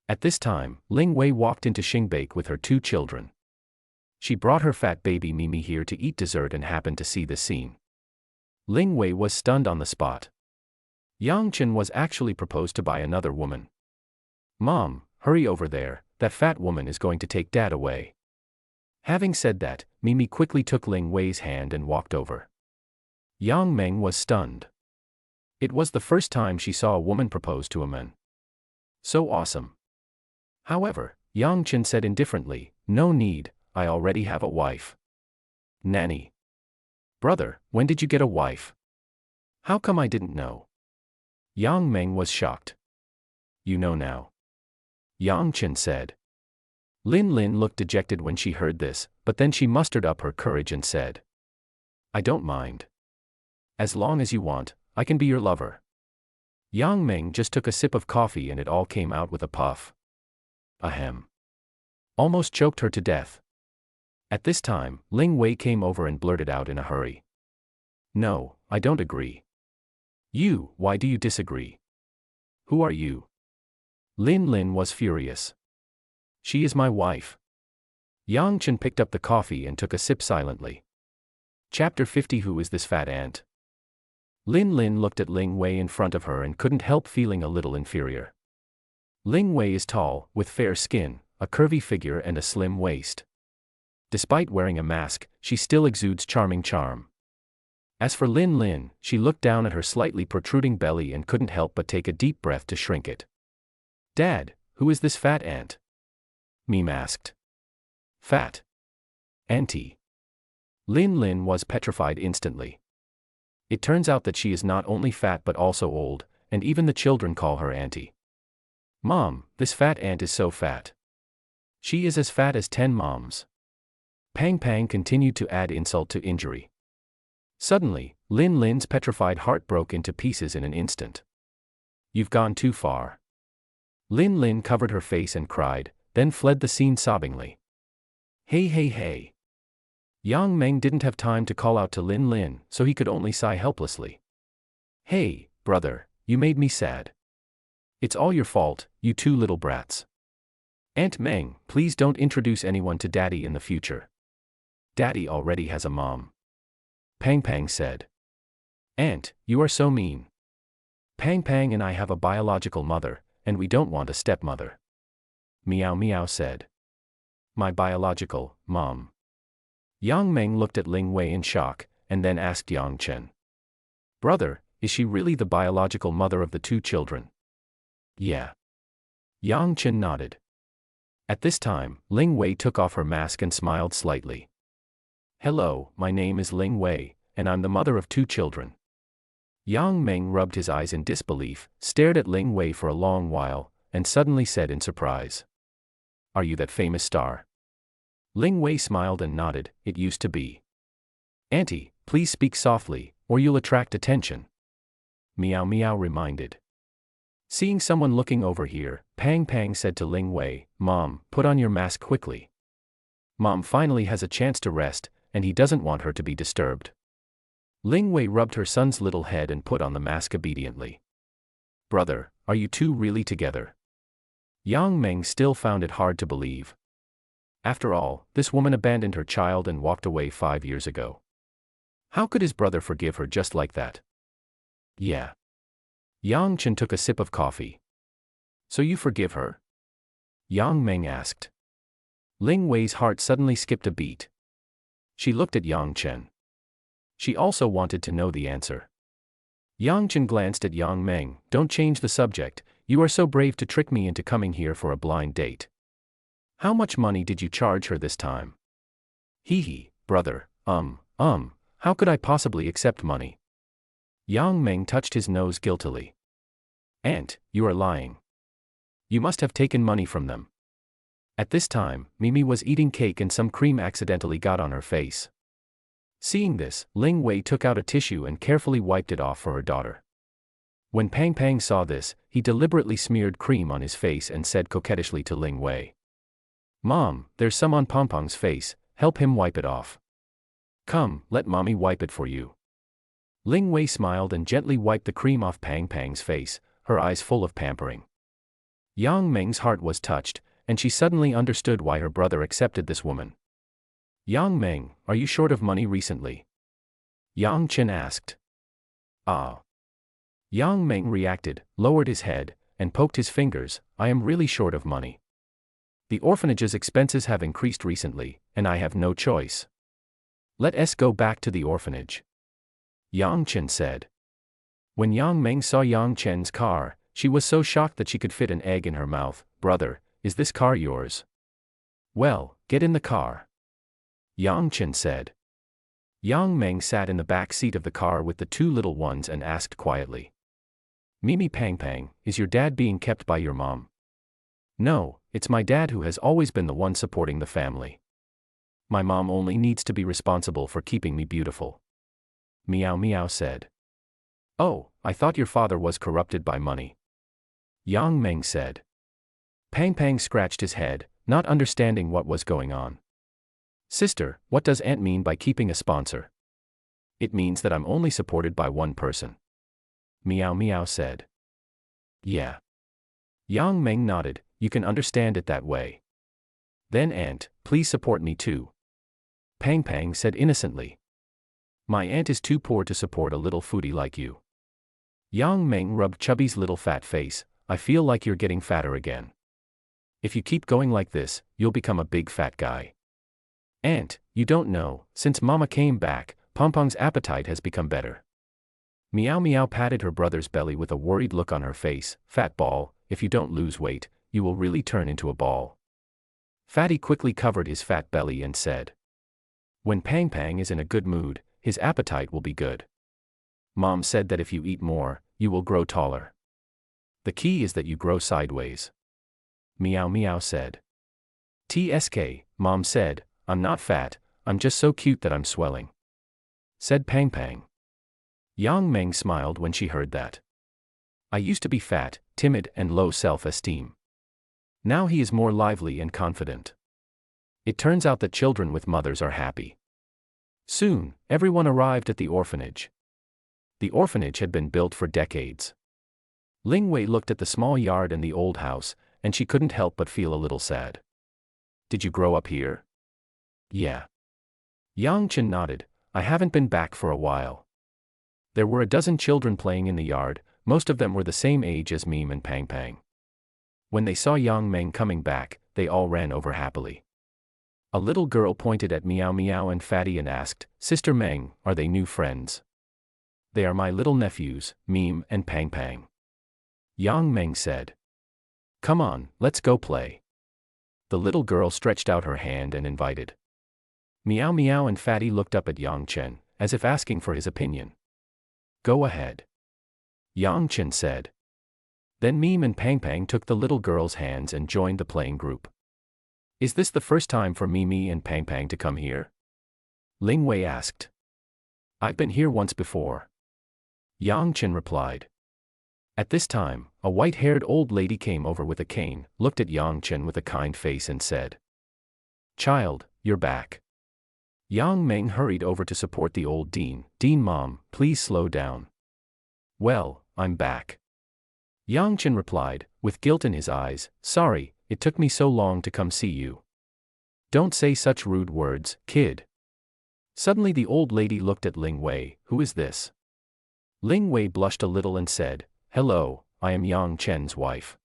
Speaker 1: At this time, Ling Wei walked into Xingbake with her 2 children. She brought her fat baby Mimi here to eat dessert and happened to see this scene. Ling Wei was stunned on the spot. Yang Chen was actually proposed to by another woman. "Mom, hurry over there, that fat woman is going to take Dad away." Having said that, Mimi quickly took Ling Wei's hand and walked over. Yang Meng was stunned. It was the first time she saw a woman propose to a man. So awesome. However, Yang Chen said indifferently, "No need, I already have a wife." "Nanny. Brother, when did you get a wife? How come I didn't know?" Yang Meng was shocked. "You know now," Yang Chen said. Lin Lin looked dejected when she heard this, but then she mustered up her courage and said, "I don't mind. As long as you want, I can be your lover." Yang Meng just took a sip of coffee and it all came out with a puff. Ahem. Almost choked her to death. At this time, Ling Wei came over and blurted out in a hurry. "No, I don't agree." Why do you disagree? Who are you?" Lin Lin was furious. "She is my wife." Yang Chen picked up the coffee and took a sip silently. Chapter 50. Who is this fat ant? Lin Lin looked at Ling Wei in front of her and couldn't help feeling a little inferior. Ling Wei is tall, with fair skin, a curvy figure and a slim waist. Despite wearing a mask, she still exudes charming charm. As for Lin Lin, she looked down at her slightly protruding belly and couldn't help but take a deep breath to shrink it. "Dad, who is this fat ant?" Meme asked. "Fat? Auntie?" Lin Lin was petrified instantly. It turns out that she is not only fat but also old, and even the children call her auntie. "Mom, this fat ant is so fat. She is as fat as 10 moms." Pang Pang continued to add insult to injury. Suddenly, Lin Lin's petrified heart broke into pieces in an instant. "You've gone too far." Lin Lin covered her face and cried, then fled the scene sobbingly. Hey hey hey. Yang Meng didn't have time to call out to Lin Lin, so he could only sigh helplessly. "Hey, brother, you made me sad. It's all your fault, you 2 little brats. Aunt Meng, please don't introduce anyone to Daddy in the future. Daddy already has a mom." Pang Pang said. "Aunt, you are so mean. Pang Pang and I have a biological mother, and we don't want a stepmother." Meow Meow said. "My biological mom." Yang Meng looked at Ling Wei in shock, and then asked Yang Chen. "Brother, is she really the biological mother of the 2 children?" "Yeah." Yang Chen nodded. At this time, Ling Wei took off her mask and smiled slightly. "Hello, my name is Ling Wei, and I'm the mother of 2 children." Yang Meng rubbed his eyes in disbelief, stared at Ling Wei for a long while, and suddenly said in surprise, "Are you that famous star?" Ling Wei smiled and nodded. "It used to be." "Auntie, please speak softly, or you'll attract attention," Meow Meow reminded. Seeing someone looking over here, Pang Pang said to Ling Wei, "Mom, put on your mask quickly. Mom finally has a chance to rest, and he doesn't want her to be disturbed." Ling Wei rubbed her son's little head and put on the mask obediently. "Brother, are you two really together? Yang Meng still found it hard to believe. After all, this woman abandoned her child and walked away 5 years ago. How could his brother forgive her just like that? Yeah. Yang Chen took a sip of coffee. So you forgive her? Yang Meng asked. Ling Wei's heart suddenly skipped a beat. She looked at Yang Chen. She also wanted to know the answer. Yang Chen glanced at Yang Meng. Don't change the subject, you are so brave to trick me into coming here for a blind date. How much money did you charge her this time? Hee, brother, how could I possibly accept money? Yang Meng touched his nose guiltily. Aunt, you are lying. You must have taken money from them. At this time, Mimi was eating cake and some cream accidentally got on her face. Seeing this, Ling Wei took out a tissue and carefully wiped it off for her daughter. When Pang Pang saw this, he deliberately smeared cream on his face and said coquettishly to Ling Wei, Mom, there's some on Pong Pong's face, help him wipe it off. Come, let mommy wipe it for you. Ling Wei smiled and gently wiped the cream off Pang Pang's face, her eyes full of pampering. Yang Meng's heart was touched, and she suddenly understood why her brother accepted this woman. Yang Meng, are you short of money recently? Yang Chen asked. Ah. Yang Meng reacted, lowered his head, and poked his fingers, I am really short of money. The orphanage's expenses have increased recently, and I have no choice. Let us go back to the orphanage. Yang Chen said. When Yang Meng saw Yang Chen's car, she was so shocked that she could fit an egg in her mouth. Brother, is this car yours? Well, get in the car. Yang Chen said. Yang Meng sat in the back seat of the car with the two little ones and asked quietly. Mimi Pang Pang, is your dad being kept by your mom? No, it's my dad who has always been the one supporting the family. My mom only needs to be responsible for keeping me beautiful. Meow Meow said. Oh, I thought your father was corrupted by money. Yang Meng said. Pang Pang scratched his head, not understanding what was going on. Sister, what does aunt mean by keeping a sponsor? It means that I'm only supported by one person. Meow Meow said. Yeah. Yang Meng nodded, you can understand it that way. Then aunt, please support me too. Pang Pang said innocently. My aunt is too poor to support a little foodie like you. Yang Meng rubbed Chubby's little fat face, I feel like you're getting fatter again. If you keep going like this, you'll become a big fat guy. Aunt, you don't know, since Mama came back, Pong Pong's appetite has become better. Meow Meow patted her brother's belly with a worried look on her face, Fat ball, if you don't lose weight, you will really turn into a ball. Fatty quickly covered his fat belly and said. When Pang Pang is in a good mood, his appetite will be good. Mom said that if you eat more, you will grow taller. The key is that you grow sideways. Meow Meow said. TSK, Mom said, I'm not fat, I'm just so cute that I'm swelling. Said Pang Pang. Yang Meng smiled when she heard that. I used to be fat, timid and low self-esteem. Now he is more lively and confident. It turns out that children with mothers are happy. Soon, everyone arrived at the orphanage. The orphanage had been built for decades. Ling Wei looked at the small yard and the old house, and she couldn't help but feel a little sad. Did you grow up here? Yeah. Yang Chen nodded, I haven't been back for a while. There were a dozen children playing in the yard, most of them were the same age as Meme and Pang Pang. When they saw Yang Meng coming back, they all ran over happily. A little girl pointed at Meow Meow and Fatty and asked, Sister Meng, are they new friends? They are my little nephews, Meme and Pang Pang. Yang Meng said. Come on, let's go play. The little girl stretched out her hand and invited. Meow Meow and Fatty looked up at Yang Chen, as if asking for his opinion. Go ahead. Yang Chen said. Then Meme and Pang Pang took the little girl's hands and joined the playing group. Is this the first time for Mimi and Pang Pang to come here? Ling Wei asked. I've been here once before. Yang Chen replied. At this time, a white-haired old lady came over with a cane, looked at Yang Chen with a kind face and said. Child, you're back. Yang Meng hurried over to support the old Dean. Dean Mom, please slow down. Well, I'm back. Yang Chen replied, with guilt in his eyes, "Sorry, it took me so long to come see you." "Don't say such rude words, kid." Suddenly the old lady looked at Ling Wei. "Who is this?" Ling Wei blushed a little and said, "Hello, I am Yang Chen's wife."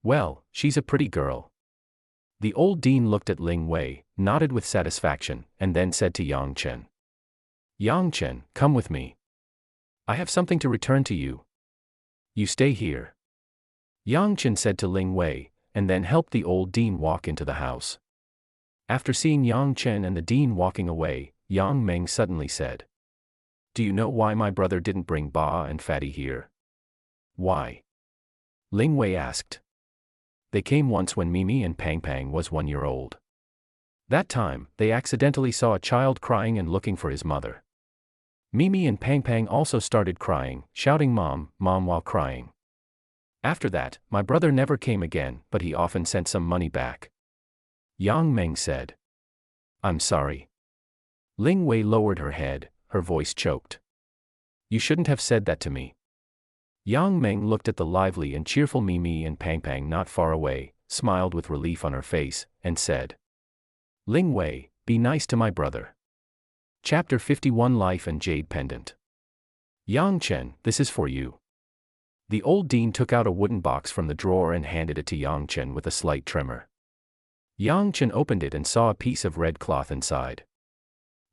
Speaker 1: "Well, she's a pretty girl." The old dean looked at Ling Wei, nodded with satisfaction, and then said to Yang Chen, "Yang Chen, come with me. I have something to return to you. You stay here." Yang Chen said to Ling Wei, and then helped the old dean walk into the house. After seeing Yang Chen and the dean walking away, Yang Meng suddenly said, "Do you know why my brother didn't bring Ba and Fatty here?" "Why?" Ling Wei asked. "They came once when Mimi and Pang Pang was 1 year old. That time, they accidentally saw a child crying and looking for his mother. Mimi and Pang Pang also started crying, shouting 'Mom, Mom' while crying. After that, my brother never came again, but he often sent some money back." Yang Meng said, "I'm sorry." Ling Wei lowered her head, her voice choked. "You shouldn't have said that to me." Yang Meng looked at the lively and cheerful Mimi and Pang Pang not far away, smiled with relief on her face, and said, "Ling Wei, be nice to my brother." Chapter 51 Life and Jade Pendant. "Yang Chen, this is for you." The old dean took out a wooden box from the drawer and handed it to Yang Chen with a slight tremor. Yang Chen opened it and saw a piece of red cloth inside.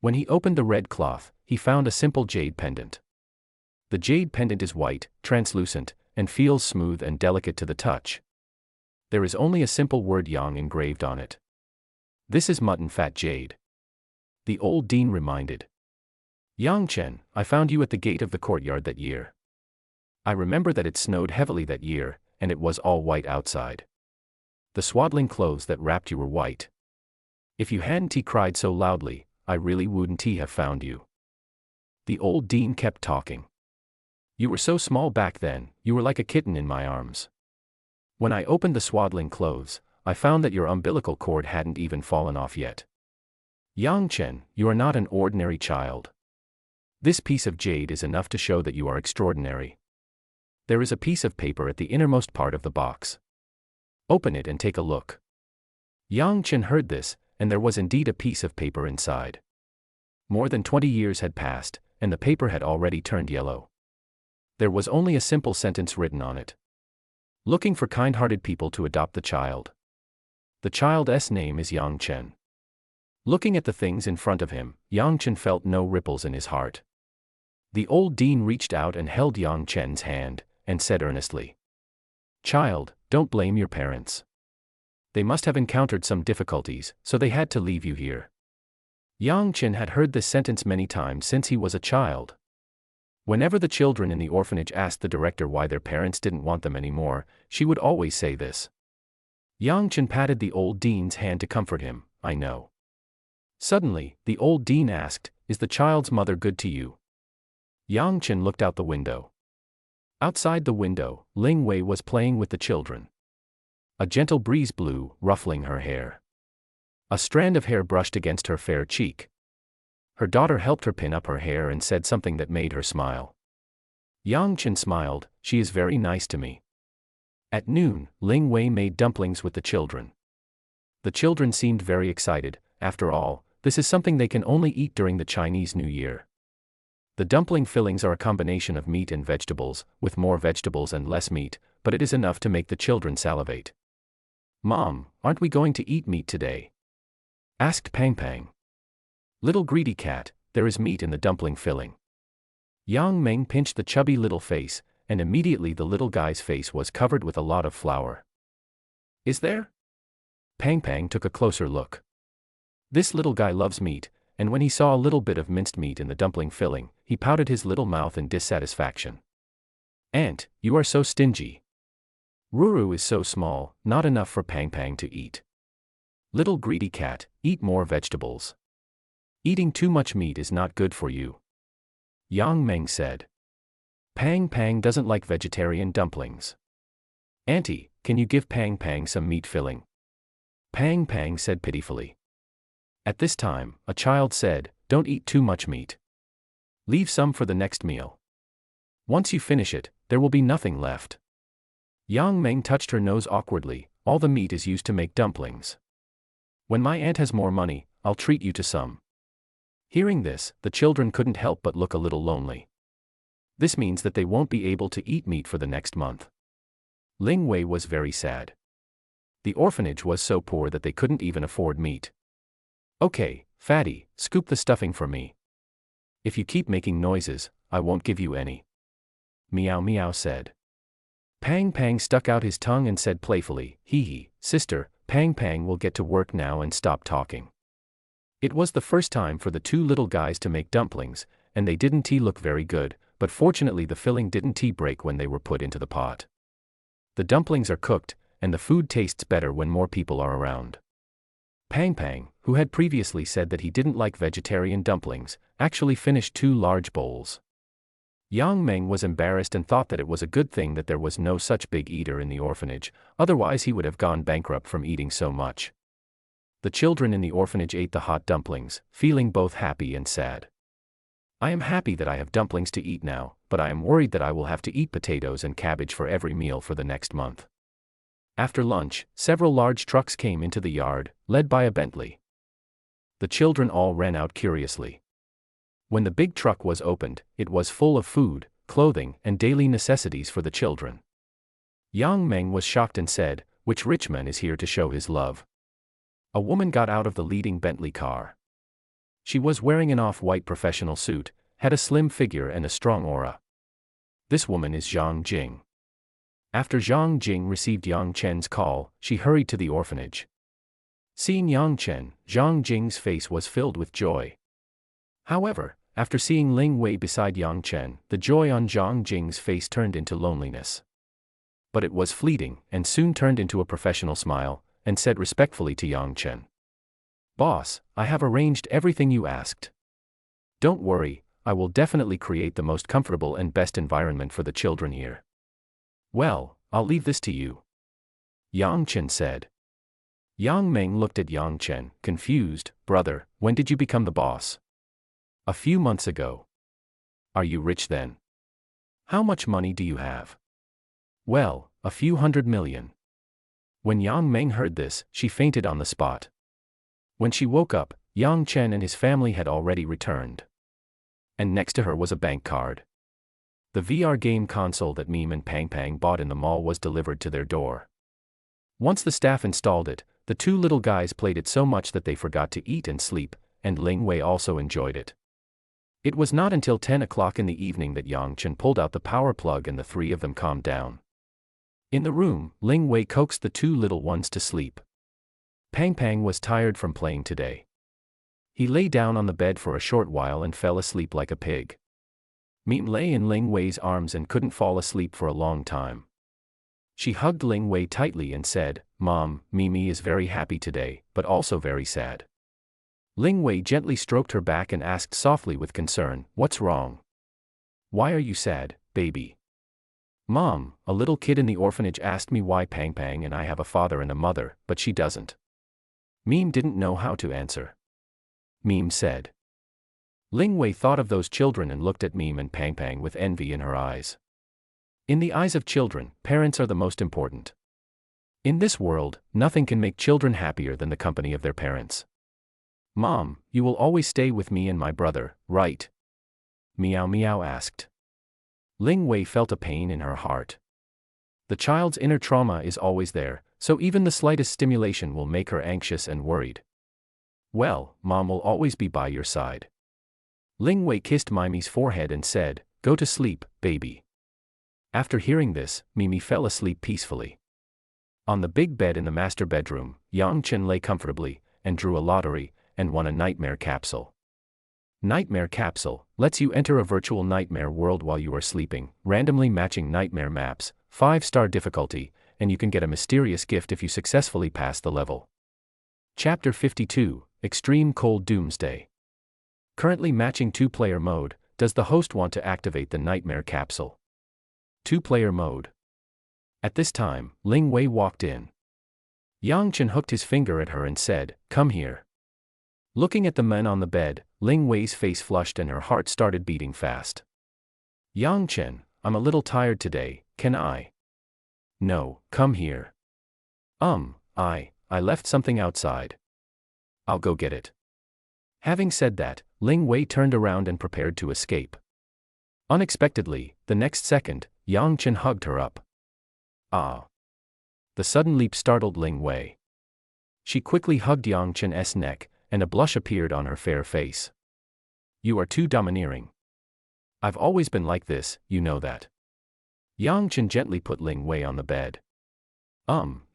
Speaker 1: When he opened the red cloth, he found a simple jade pendant. The jade pendant is white, translucent, and feels smooth and delicate to the touch. There is only a simple word Yang engraved on it. "This is mutton fat jade." The old dean reminded. "Yang Chen, I found you at the gate of the courtyard that year. I remember that it snowed heavily that year, and it was all white outside. The swaddling clothes that wrapped you were white. If you hadn't cried so loudly, I really wouldn't have found you." The old dean kept talking. "You were so small back then, you were like a kitten in my arms. When I opened the swaddling clothes, I found that your umbilical cord hadn't even fallen off yet. Yang Chen, you are not an ordinary child. This piece of jade is enough to show that you are extraordinary. There is a piece of paper at the innermost part of the box. Open it and take a look." Yang Chen heard this, and there was indeed a piece of paper inside. More than 20 years had passed, and the paper had already turned yellow. There was only a simple sentence written on it. "Looking for kind-hearted people to adopt the child. The child's name is Yang Chen." Looking at the things in front of him, Yang Chen felt no ripples in his heart. The old dean reached out and held Yang Chen's hand, and said earnestly, "Child, don't blame your parents. They must have encountered some difficulties, so they had to leave you here." Yang Chen had heard this sentence many times since he was a child. Whenever the children in the orphanage asked the director why their parents didn't want them anymore, she would always say this. Yang Chen patted the old dean's hand to comfort him. "I know." Suddenly, the old dean asked, "Is the child's mother good to you?" Yang Chen looked out the window. Outside the window, Ling Wei was playing with the children. A gentle breeze blew, ruffling her hair. A strand of hair brushed against her fair cheek. Her daughter helped her pin up her hair and said something that made her smile. Yang Chen smiled. "She is very nice to me." At noon, Ling Wei made dumplings with the children. The children seemed very excited. After all, this is something they can only eat during the Chinese New Year. The dumpling fillings are a combination of meat and vegetables, with more vegetables and less meat, but it is enough to make the children salivate. "Mom, aren't we going to eat meat today?" asked Pang Pang. "Little greedy cat, there is meat in the dumpling filling." Yang Meng pinched the chubby little face, and immediately the little guy's face was covered with a lot of flour. "Is there?" Pang Pang took a closer look. This little guy loves meat, and when he saw a little bit of minced meat in the dumpling filling, he pouted his little mouth in dissatisfaction. "Aunt, you are so stingy. Ruru is so small, not enough for Pang Pang to eat. Little greedy cat, eat more vegetables. Eating too much meat is not good for you," Yang Meng said. "Pang Pang doesn't like vegetarian dumplings. Auntie, can you give Pang Pang some meat filling?" Pang Pang said pitifully. At this time, a child said, "Don't eat too much meat. Leave some for the next meal. Once you finish it, there will be nothing left." Yang Meng touched her nose awkwardly. All the meat is used to make dumplings. When my aunt has more money, I'll treat you to some. Hearing this, the children couldn't help but look a little lonely. This means that they won't be able to eat meat for the next month. Ling Wei was very sad. The orphanage was so poor that they couldn't even afford meat. Okay, fatty, scoop the stuffing for me. If you keep making noises, I won't give you any. Meow Meow said. Pang Pang stuck out his tongue and said playfully, hee hee, sister, Pang Pang will get to work now and stop talking. It was the first time for the two little guys to make dumplings, and they didn't look very good, but fortunately the filling didn't break when they were put into the pot. The dumplings are cooked, and the food tastes better when more people are around. Pang Pang, who had previously said that he didn't like vegetarian dumplings, actually finished 2 large bowls. Yang Meng was embarrassed and thought that it was a good thing that there was no such big eater in the orphanage, otherwise he would have gone bankrupt from eating so much. The children in the orphanage ate the hot dumplings, feeling both happy and sad. I am happy that I have dumplings to eat now, but I am worried that I will have to eat potatoes and cabbage for every meal for the next month. After lunch, several large trucks came into the yard, led by a Bentley. The children all ran out curiously. When the big truck was opened, it was full of food, clothing, and daily necessities for the children. Yang Meng was shocked and said, "Which rich man is here to show his love?" A woman got out of the leading Bentley car. She was wearing an off-white professional suit, had a slim figure and a strong aura. This woman is Zhang Jing. After Zhang Jing received Yang Chen's call, she hurried to the orphanage. Seeing Yang Chen, Zhang Jing's face was filled with joy. However, after seeing Ling Wei beside Yang Chen, the joy on Zhang Jing's face turned into loneliness. But it was fleeting, and soon turned into a professional smile, and said respectfully to Yang Chen, "Boss, I have arranged everything you asked. Don't worry, I will definitely create the most comfortable and best environment for the children here." "Well, I'll leave this to you," Yang Chen said. Yang Meng looked at Yang Chen, confused. "Brother, when did you become the boss?" "A few months ago." "Are you rich then?" "How much money do you have?" "Well, a few 100 million. When Yang Meng heard this, she fainted on the spot. When she woke up, Yang Chen and his family had already returned. And next to her was a bank card. The VR game console that Meme and Pang Pang bought in the mall was delivered to their door. Once the staff installed it, the two little guys played it so much that they forgot to eat and sleep, and Ling Wei also enjoyed it. It was not until 10 o'clock in the evening that Yang Chen pulled out the power plug and the three of them calmed down. In the room, Ling Wei coaxed the two little ones to sleep. Pang Pang was tired from playing today. He lay down on the bed for a short while and fell asleep like a pig. Meme lay in Ling Wei's arms and couldn't fall asleep for a long time. She hugged Ling Wei tightly and said, "Mom, Mimi is very happy today, but also very sad." Ling Wei gently stroked her back and asked softly with concern, "What's wrong? Why are you sad, baby?" "Mom, a little kid in the orphanage asked me why Pang Pang and I have a father and a mother, but she doesn't." Meme didn't know how to answer. Meme said. Ling Wei thought of those children and looked at Meme and Pang Pang with envy in her eyes. In the eyes of children, parents are the most important. In this world, nothing can make children happier than the company of their parents. "Mom, you will always stay with me and my brother, right?" Meow Meow asked. Ling Wei felt a pain in her heart. The child's inner trauma is always there, so even the slightest stimulation will make her anxious and worried. "Well, Mom will always be by your side." Ling Wei kissed Mimi's forehead and said, "Go to sleep, baby." After hearing this, Mimi fell asleep peacefully. On the big bed in the master bedroom, Yang Chen lay comfortably, and drew a lottery, and won a nightmare capsule. Nightmare capsule lets you enter a virtual nightmare world while you are sleeping, randomly matching nightmare maps, 5-star difficulty, and you can get a mysterious gift if you successfully pass the level. Chapter 52, Extreme Cold Doomsday. Currently matching 2-player mode. Does the host want to activate the nightmare capsule? 2-player mode. At this time, Ling Wei walked in. Yang Chen hooked his finger at her and said, "Come here." Looking at the men on the bed, Ling Wei's face flushed and her heart started beating fast. "Yang Chen, I'm a little tired today, can I No, come here. I left something outside. I'll go get it. Having said that, Ling Wei turned around and prepared to escape. Unexpectedly, the next second, Yang Chen hugged her up. Ah! The sudden leap startled Ling Wei. She quickly hugged Yang Chen's neck, and a blush appeared on her fair face. You are too domineering. I've always been like this, you know that. Yang Chen gently put Ling Wei on the bed.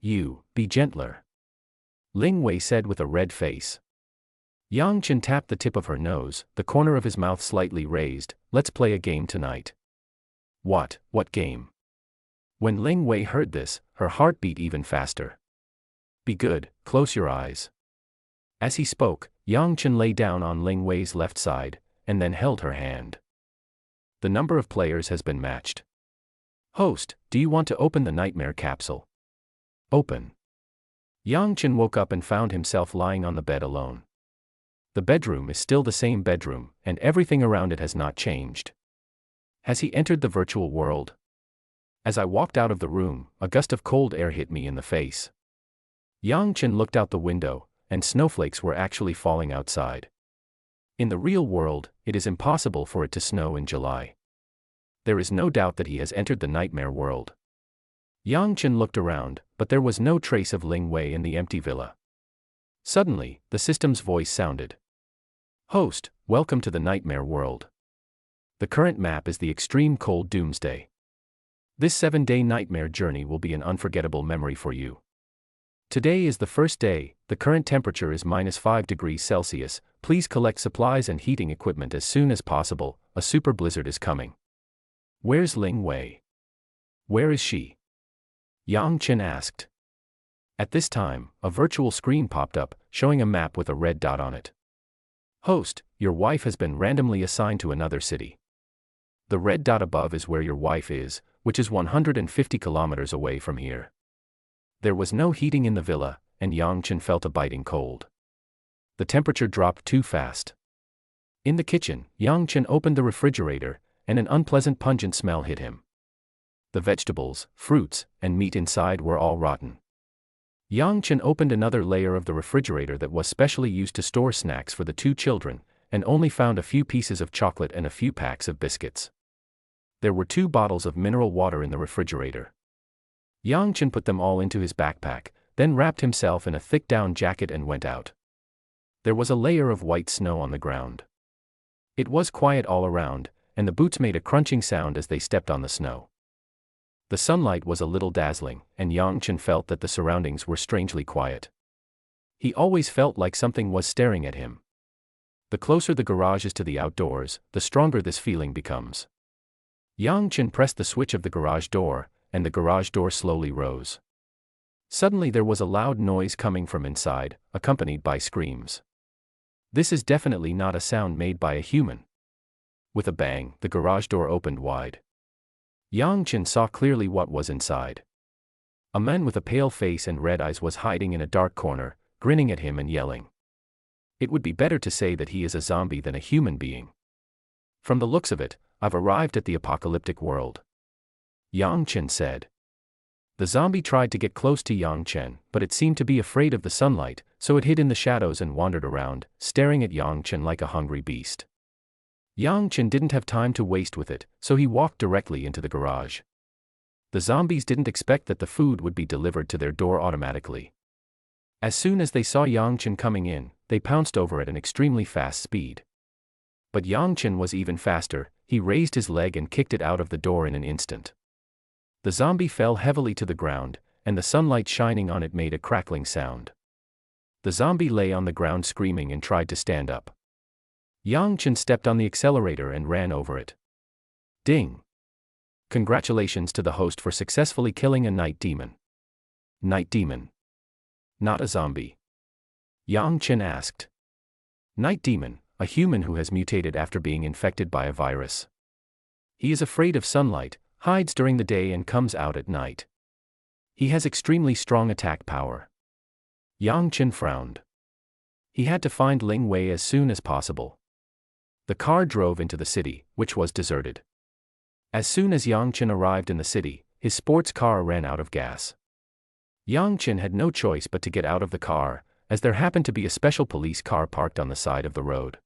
Speaker 1: You, be gentler. Ling Wei said with a red face. Yang Chen tapped the tip of her nose, the corner of his mouth slightly raised. Let's play a game tonight. What game? When Ling Wei heard this, her heart beat even faster. Be good, close your eyes. As he spoke, Yang Chen lay down on Ling Wei's left side, and then held her hand. The number of players has been matched. Host, do you want to open the nightmare capsule? Open. Yang Chen woke up and found himself lying on the bed alone. The bedroom is still the same bedroom, and everything around it has not changed. Has he entered the virtual world? As I walked out of the room, a gust of cold air hit me in the face. Yang Chen looked out the window, and snowflakes were actually falling outside. In the real world, it is impossible for it to snow in July. There is no doubt that he has entered the nightmare world. Yang Chen looked around, but there was no trace of Ling Wei in the empty villa. Suddenly, the system's voice sounded. Host, welcome to the nightmare world. The current map is the extreme cold doomsday. This 7-day nightmare journey will be an unforgettable memory for you. Today is the first day, the current temperature is -5 degrees Celsius, please collect supplies and heating equipment as soon as possible, a super blizzard is coming. Where's Ling Wei? Where is she? Yang Chen asked. At this time, a virtual screen popped up, showing a map with a red dot on it. Host, your wife has been randomly assigned to another city. The red dot above is where your wife is, which is 150 kilometers away from here. There was no heating in the villa, and Yang Chen felt a biting cold. The temperature dropped too fast. In the kitchen, Yang Chen opened the refrigerator, and an unpleasant pungent smell hit him. The vegetables, fruits, and meat inside were all rotten. Yang Chen opened another layer of the refrigerator that was specially used to store snacks for the two children, and only found a few pieces of chocolate and a few packs of biscuits. There were 2 bottles of mineral water in the refrigerator. Yang Chen put them all into his backpack, then wrapped himself in a thick down jacket and went out. There was a layer of white snow on the ground. It was quiet all around, and the boots made a crunching sound as they stepped on the snow. The sunlight was a little dazzling, and Yang Chen felt that the surroundings were strangely quiet. He always felt like something was staring at him. The closer the garage is to the outdoors, the stronger this feeling becomes. Yang Chen pressed the switch of the garage door, and the garage door slowly rose. Suddenly there was a loud noise coming from inside, accompanied by screams. This is definitely not a sound made by a human. With a bang, the garage door opened wide. Yang Chen saw clearly what was inside. A man with a pale face and red eyes was hiding in a dark corner, grinning at him and yelling. It would be better to say that he is a zombie than a human being. From the looks of it, I've arrived at the apocalyptic world. Yang Chen said. The zombie tried to get close to Yang Chen, but it seemed to be afraid of the sunlight, so it hid in the shadows and wandered around, staring at Yang Chen like a hungry beast. Yang Chen didn't have time to waste with it, so he walked directly into the garage. The zombies didn't expect that the food would be delivered to their door automatically. As soon as they saw Yang Chen coming in, they pounced over at an extremely fast speed. But Yang Chen was even faster, he raised his leg and kicked it out of the door in an instant. The zombie fell heavily to the ground, and the sunlight shining on it made a crackling sound. The zombie lay on the ground screaming and tried to stand up. Yang Chen stepped on the accelerator and ran over it. Ding! Congratulations to the host for successfully killing a night demon. Night demon? Not a zombie? Yang Chen asked. Night demon, a human who has mutated after being infected by a virus. He is afraid of sunlight, hides during the day and comes out at night. He has extremely strong attack power. Yang Chen frowned. He had to find Ling Wei as soon as possible. The car drove into the city, which was deserted. As soon as Yang Chen arrived in the city, his sports car ran out of gas. Yang Chen had no choice but to get out of the car, as there happened to be a special police car parked on the side of the road.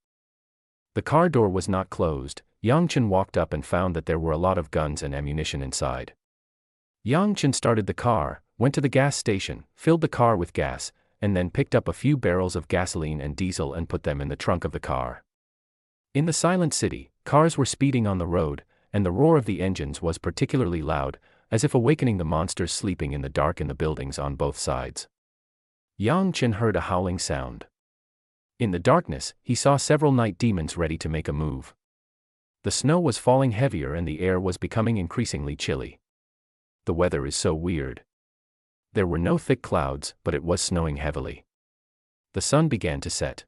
Speaker 1: The car door was not closed. Yang Chen walked up and found that there were a lot of guns and ammunition inside. Yang Chen started the car, went to the gas station, filled the car with gas, and then picked up a few barrels of gasoline and diesel and put them in the trunk of the car. In the silent city, cars were speeding on the road, and the roar of the engines was particularly loud, as if awakening the monsters sleeping in the dark in the buildings on both sides. Yang Chen heard a howling sound. In the darkness, he saw several night demons ready to make a move. The snow was falling heavier and the air was becoming increasingly chilly. The weather is so weird. There were no thick clouds, but it was snowing heavily. The sun began to set.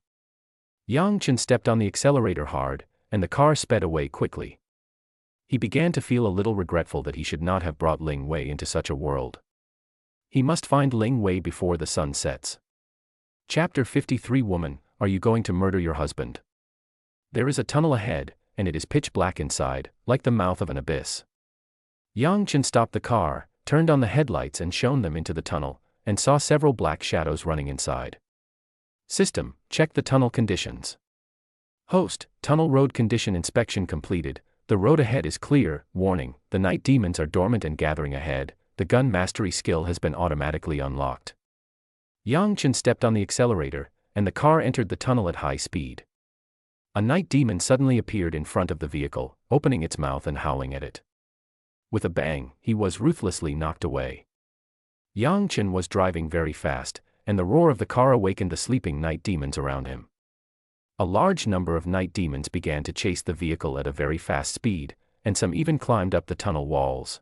Speaker 1: Yang Chen stepped on the accelerator hard, and the car sped away quickly. He began to feel a little regretful that he should not have brought Ling Wei into such a world. He must find Ling Wei before the sun sets. Chapter 53. Woman, are you going to murder your husband? There is a tunnel ahead, and it is pitch black inside, like the mouth of an abyss. Yang Chen stopped the car, turned on the headlights and shone them into the tunnel, and saw several black shadows running inside. System, check the tunnel conditions. Host, tunnel road condition inspection completed. The road ahead is clear. Warning, the night demons are dormant and gathering ahead. The gun mastery skill has been automatically unlocked. Yang Chen stepped on the accelerator, and the car entered the tunnel at high speed. A night demon suddenly appeared in front of the vehicle, opening its mouth and howling at it. With a bang, he was ruthlessly knocked away. Yang Chen was driving very fast, and the roar of the car awakened the sleeping night demons around him. A large number of night demons began to chase the vehicle at a very fast speed, and some even climbed up the tunnel walls.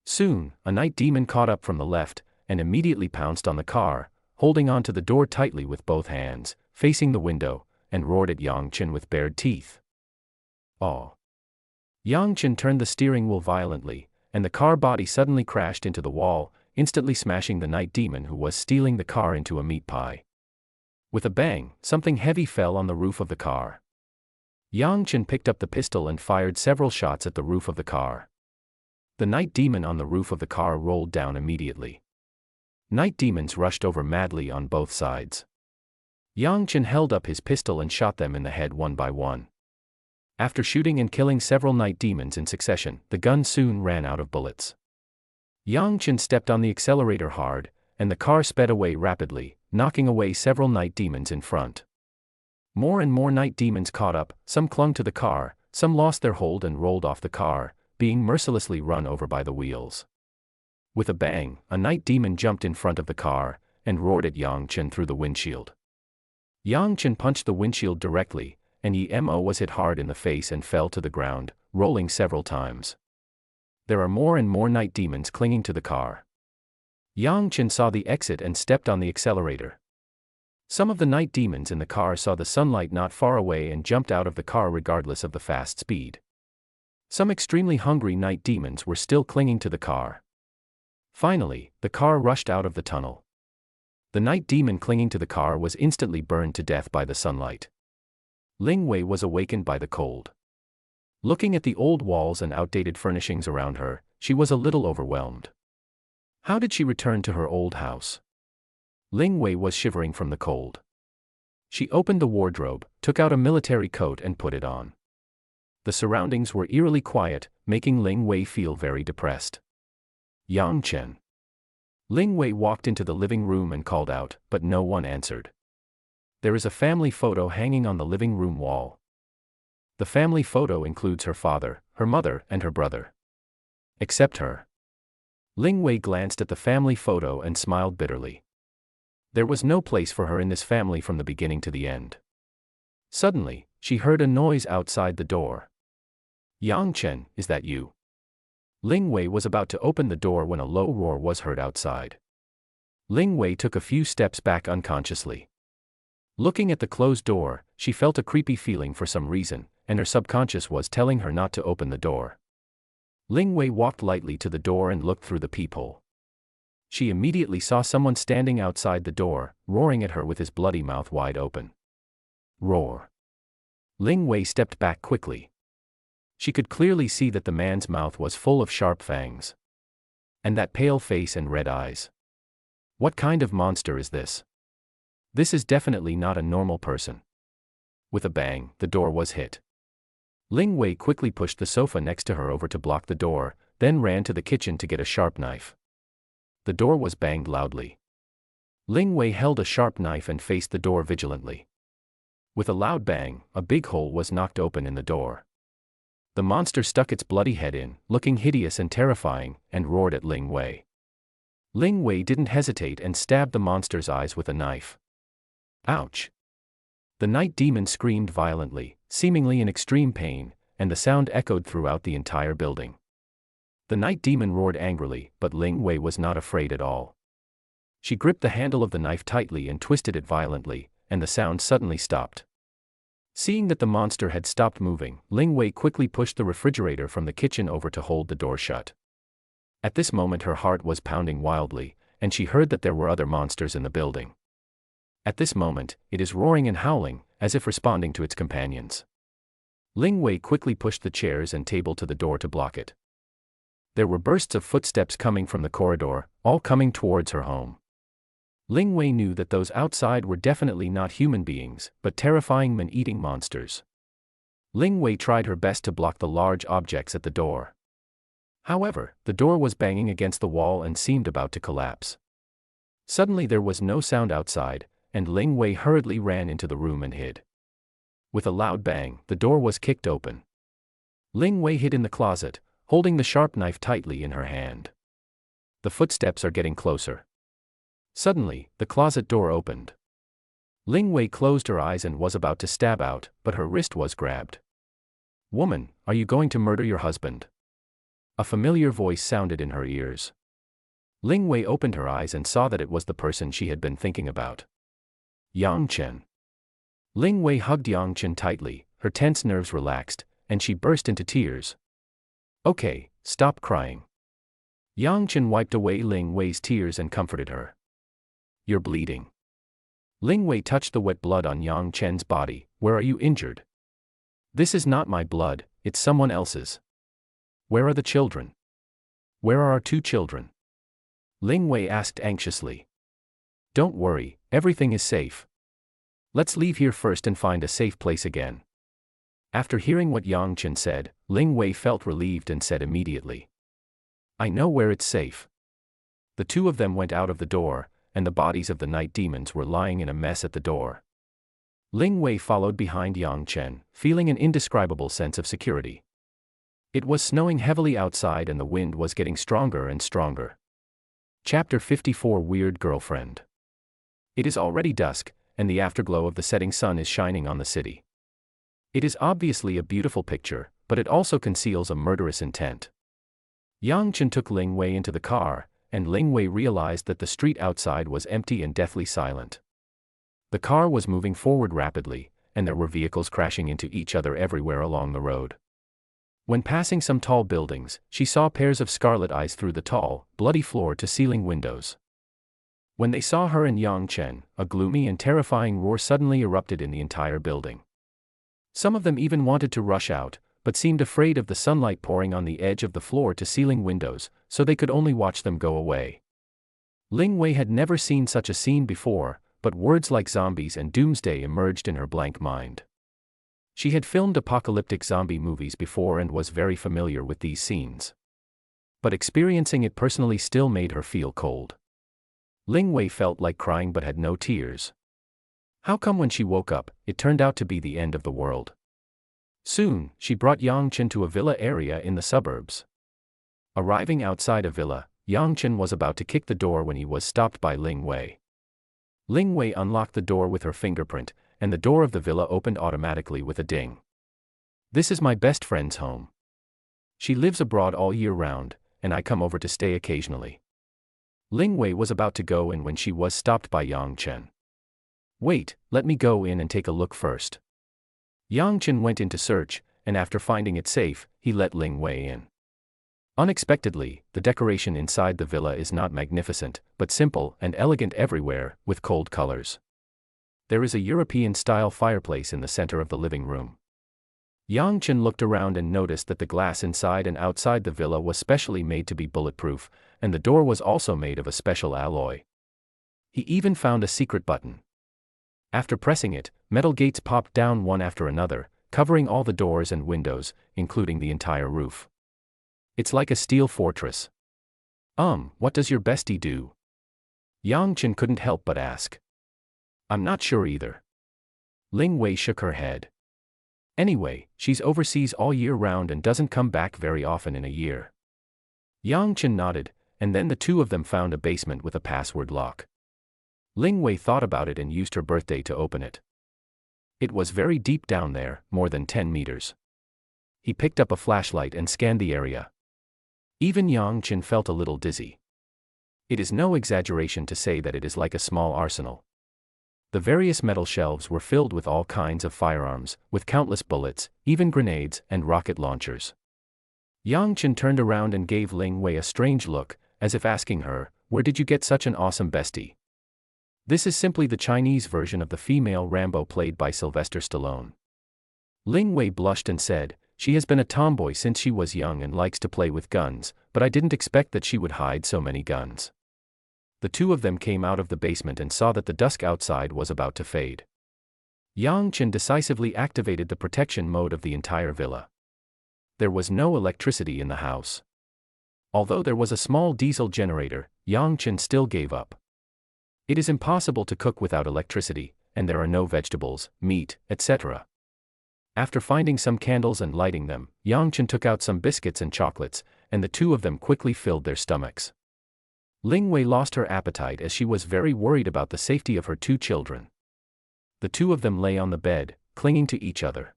Speaker 1: Soon, a night demon caught up from the left, and immediately pounced on the car, holding on to the door tightly with both hands, facing the window, and roared at Yang Chen with bared teeth. Oh! Yang Chen turned the steering wheel violently, and the car body suddenly crashed into the wall, instantly smashing the night demon who was stealing the car into a meat pie. With a bang, something heavy fell on the roof of the car. Yang Chen picked up the pistol and fired several shots at the roof of the car. The night demon on the roof of the car rolled down immediately. Night demons rushed over madly on both sides. Yang Chen held up his pistol and shot them in the head one by one. After shooting and killing several night demons in succession, the gun soon ran out of bullets. Yang Chen stepped on the accelerator hard, and the car sped away rapidly, knocking away several night demons in front. More and more night demons caught up, some clung to the car, some lost their hold and rolled off the car, being mercilessly run over by the wheels. With a bang, a night demon jumped in front of the car, and roared at Yang Chen through the windshield. Yang Chen punched the windshield directly, and EMO was hit hard in the face and fell to the ground, rolling several times. There are more and more night demons clinging to the car. Yang Chen saw the exit and stepped on the accelerator. Some of the night demons in the car saw the sunlight not far away and jumped out of the car regardless of the fast speed. Some extremely hungry night demons were still clinging to the car. Finally, the car rushed out of the tunnel. The night demon clinging to the car was instantly burned to death by the sunlight. Ling Wei was awakened by the cold. Looking at the old walls and outdated furnishings around her, she was a little overwhelmed. How did she return to her old house? Ling Wei was shivering from the cold. She opened the wardrobe, took out a military coat and put it on. The surroundings were eerily quiet, making Ling Wei feel very depressed. Yang Chen. Ling Wei walked into the living room and called out, but no one answered. There is a family photo hanging on the living room wall. The family photo includes her father, her mother, and her brother. Except her. Ling Wei glanced at the family photo and smiled bitterly. There was no place for her in this family from the beginning to the end. Suddenly, she heard a noise outside the door. Yang Chen, is that you? Ling Wei was about to open the door when a low roar was heard outside. Ling Wei took a few steps back unconsciously. Looking at the closed door, she felt a creepy feeling for some reason, and her subconscious was telling her not to open the door. Ling Wei walked lightly to the door and looked through the peephole. She immediately saw someone standing outside the door, roaring at her with his bloody mouth wide open. Roar. Ling Wei stepped back quickly. She could clearly see that the man's mouth was full of sharp fangs. And that pale face and red eyes. What kind of monster is this? This is definitely not a normal person. With a bang, the door was hit. Ling Wei quickly pushed the sofa next to her over to block the door, then ran to the kitchen to get a sharp knife. The door was banged loudly. Ling Wei held a sharp knife and faced the door vigilantly. With a loud bang, a big hole was knocked open in the door. The monster stuck its bloody head in, looking hideous and terrifying, and roared at Ling Wei. Ling Wei didn't hesitate and stabbed the monster's eyes with a knife. Ouch! The night demon screamed violently, seemingly in extreme pain, and the sound echoed throughout the entire building. The night demon roared angrily, but Ling Wei was not afraid at all. She gripped the handle of the knife tightly and twisted it violently, and the sound suddenly stopped. Seeing that the monster had stopped moving, Ling Wei quickly pushed the refrigerator from the kitchen over to hold the door shut. At this moment her heart was pounding wildly, and she heard that there were other monsters in the building. At this moment, it is roaring and howling, as if responding to its companions. Ling Wei quickly pushed the chairs and table to the door to block it. There were bursts of footsteps coming from the corridor, all coming towards her home. Ling Wei knew that those outside were definitely not human beings, but terrifying man-eating monsters. Ling Wei tried her best to block the large objects at the door. However, the door was banging against the wall and seemed about to collapse. Suddenly there was no sound outside, and Ling Wei hurriedly ran into the room and hid. With a loud bang, the door was kicked open. Ling Wei hid in the closet, holding the sharp knife tightly in her hand. The footsteps are getting closer. Suddenly, the closet door opened. Ling Wei closed her eyes and was about to stab out, but her wrist was grabbed. "Woman, are you going to murder your husband?" A familiar voice sounded in her ears. Ling Wei opened her eyes and saw that it was the person she had been thinking about. Yang Chen. Ling Wei hugged Yang Chen tightly, her tense nerves relaxed, and she burst into tears. "Okay, stop crying." Yang Chen wiped away Ling Wei's tears and comforted her. "You're bleeding." Ling Wei touched the wet blood on Yang Chen's body. "Where are you injured?" "This is not my blood, it's someone else's." "Where are the children?" "Where are our 2 children?" Ling Wei asked anxiously. "Don't worry, everything is safe. Let's leave here first and find a safe place again." After hearing what Yang Chen said, Ling Wei felt relieved and said immediately, "I know where it's safe." The 2 of them went out of the door, and the bodies of the night demons were lying in a mess at the door. Ling Wei followed behind Yang Chen, feeling an indescribable sense of security. It was snowing heavily outside and the wind was getting stronger and stronger. Chapter 54 Weird Girlfriend. It is already dusk, and the afterglow of the setting sun is shining on the city. It is obviously a beautiful picture, but it also conceals a murderous intent. Yang Chen took Ling Wei into the car, and Ling Wei realized that the street outside was empty and deathly silent. The car was moving forward rapidly, and there were vehicles crashing into each other everywhere along the road. When passing some tall buildings, she saw pairs of scarlet eyes through the tall, bloody floor-to-ceiling windows. When they saw her and Yang Chen, a gloomy and terrifying roar suddenly erupted in the entire building. Some of them even wanted to rush out, but seemed afraid of the sunlight pouring on the edge of the floor-to-ceiling windows, so they could only watch them go away. Ling Wei had never seen such a scene before, but words like zombies and doomsday emerged in her blank mind. She had filmed apocalyptic zombie movies before and was very familiar with these scenes. But experiencing it personally still made her feel cold. Ling Wei felt like crying but had no tears. How come when she woke up, it turned out to be the end of the world? Soon, she brought Yang Chen to a villa area in the suburbs. Arriving outside a villa, Yang Chen was about to kick the door when he was stopped by Ling Wei. Ling Wei unlocked the door with her fingerprint, and the door of the villa opened automatically with a ding. "This is my best friend's home. She lives abroad all year round, and I come over to stay occasionally." Ling Wei was about to go in when she was stopped by Yang Chen. "Wait, let me go in and take a look first." Yang Chen went in to search, and after finding it safe, he let Ling Wei in. Unexpectedly, the decoration inside the villa is not magnificent, but simple and elegant everywhere, with cold colors. There is a European-style fireplace in the center of the living room. Yang Chen looked around and noticed that the glass inside and outside the villa was specially made to be bulletproof, and the door was also made of a special alloy. He even found a secret button. After pressing it, metal gates popped down one after another, covering all the doors and windows, including the entire roof. It's like a steel fortress. What does your bestie do? Yang Chen couldn't help but ask. I'm not sure either. Ling Wei shook her head. Anyway, she's overseas all year round and doesn't come back very often in a year. Yang Chen nodded, and then the two of them found a basement with a password lock. Ling Wei thought about it and used her birthday to open it. It was very deep down there, more than 10 meters. He picked up a flashlight and scanned the area. Even Yang Chen felt a little dizzy. It is no exaggeration to say that it is like a small arsenal. The various metal shelves were filled with all kinds of firearms, with countless bullets, even grenades and rocket launchers. Yang Chen turned around and gave Ling Wei a strange look, as if asking her, "Where did you get such an awesome bestie?" This is simply the Chinese version of the female Rambo played by Sylvester Stallone. Ling Wei blushed and said, "She has been a tomboy since she was young and likes to play with guns, but I didn't expect that she would hide so many guns." The two of them came out of the basement and saw that the dusk outside was about to fade. Yang Chen decisively activated the protection mode of the entire villa. There was no electricity in the house. Although there was a small diesel generator, Yang Chen still gave up. It is impossible to cook without electricity, and there are no vegetables, meat, etc. After finding some candles and lighting them, Yang Chen took out some biscuits and chocolates, and the two of them quickly filled their stomachs. Ling Wei lost her appetite as she was very worried about the safety of her two children. The two of them lay on the bed, clinging to each other.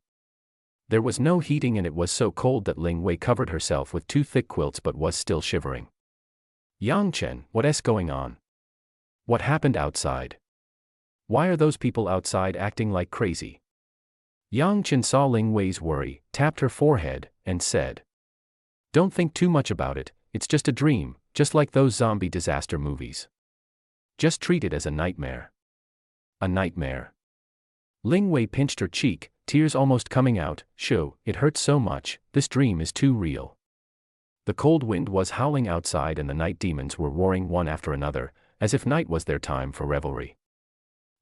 Speaker 1: There was no heating and it was so cold that Ling Wei covered herself with two thick quilts but was still shivering. "Yang Chen, what's going on? What happened outside? Why are those people outside acting like crazy?" Yang Chen saw Ling Wei's worry, tapped her forehead, and said, "Don't think too much about it, it's just a dream, just like those zombie disaster movies. Just treat it as a nightmare." "A nightmare?" Ling Wei pinched her cheek, tears almost coming out. "Shoo, it hurts so much, this dream is too real." The cold wind was howling outside and the night demons were roaring one after another, as if night was their time for revelry.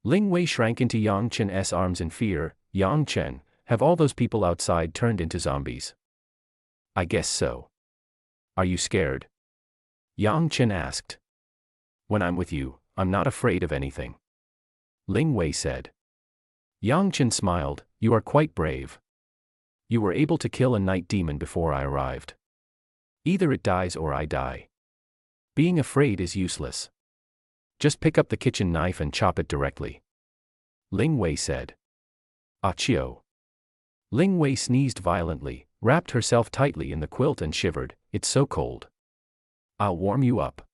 Speaker 1: Ling Wei shrank into Yang Chen's arms in fear. "Yang Chen, have all those people outside turned into zombies?" "I guess so." "Are you scared?" Yang Chen asked. "When I'm with you, I'm not afraid of anything," Ling Wei said. Yang Chen smiled. "You are quite brave. You were able to kill a night demon before I arrived. Either it dies or I die. Being afraid is useless. Just pick up the kitchen knife and chop it directly," Ling Wei said. "Achio." Ling Wei sneezed violently, wrapped herself tightly in the quilt and shivered. "It's so cold." "I'll warm you up."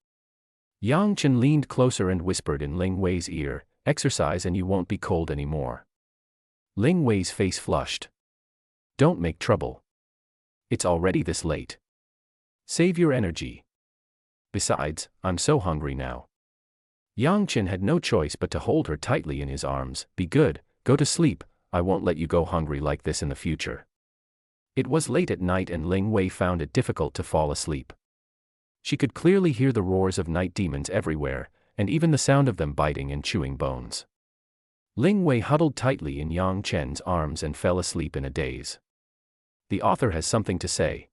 Speaker 1: Yang Chen leaned closer and whispered in Ling Wei's ear, "Exercise and you won't be cold anymore." Ling Wei's face flushed. "Don't make trouble. It's already this late. Save your energy. Besides, I'm so hungry now." Yang Chen had no choice but to hold her tightly in his arms. "Be good, go to sleep, I won't let you go hungry like this in the future." It was late at night and Ling Wei found it difficult to fall asleep. She could clearly hear the roars of night demons everywhere, and even the sound of them biting and chewing bones. Ling Wei huddled tightly in Yang Chen's arms and fell asleep in a daze. The author has something to say.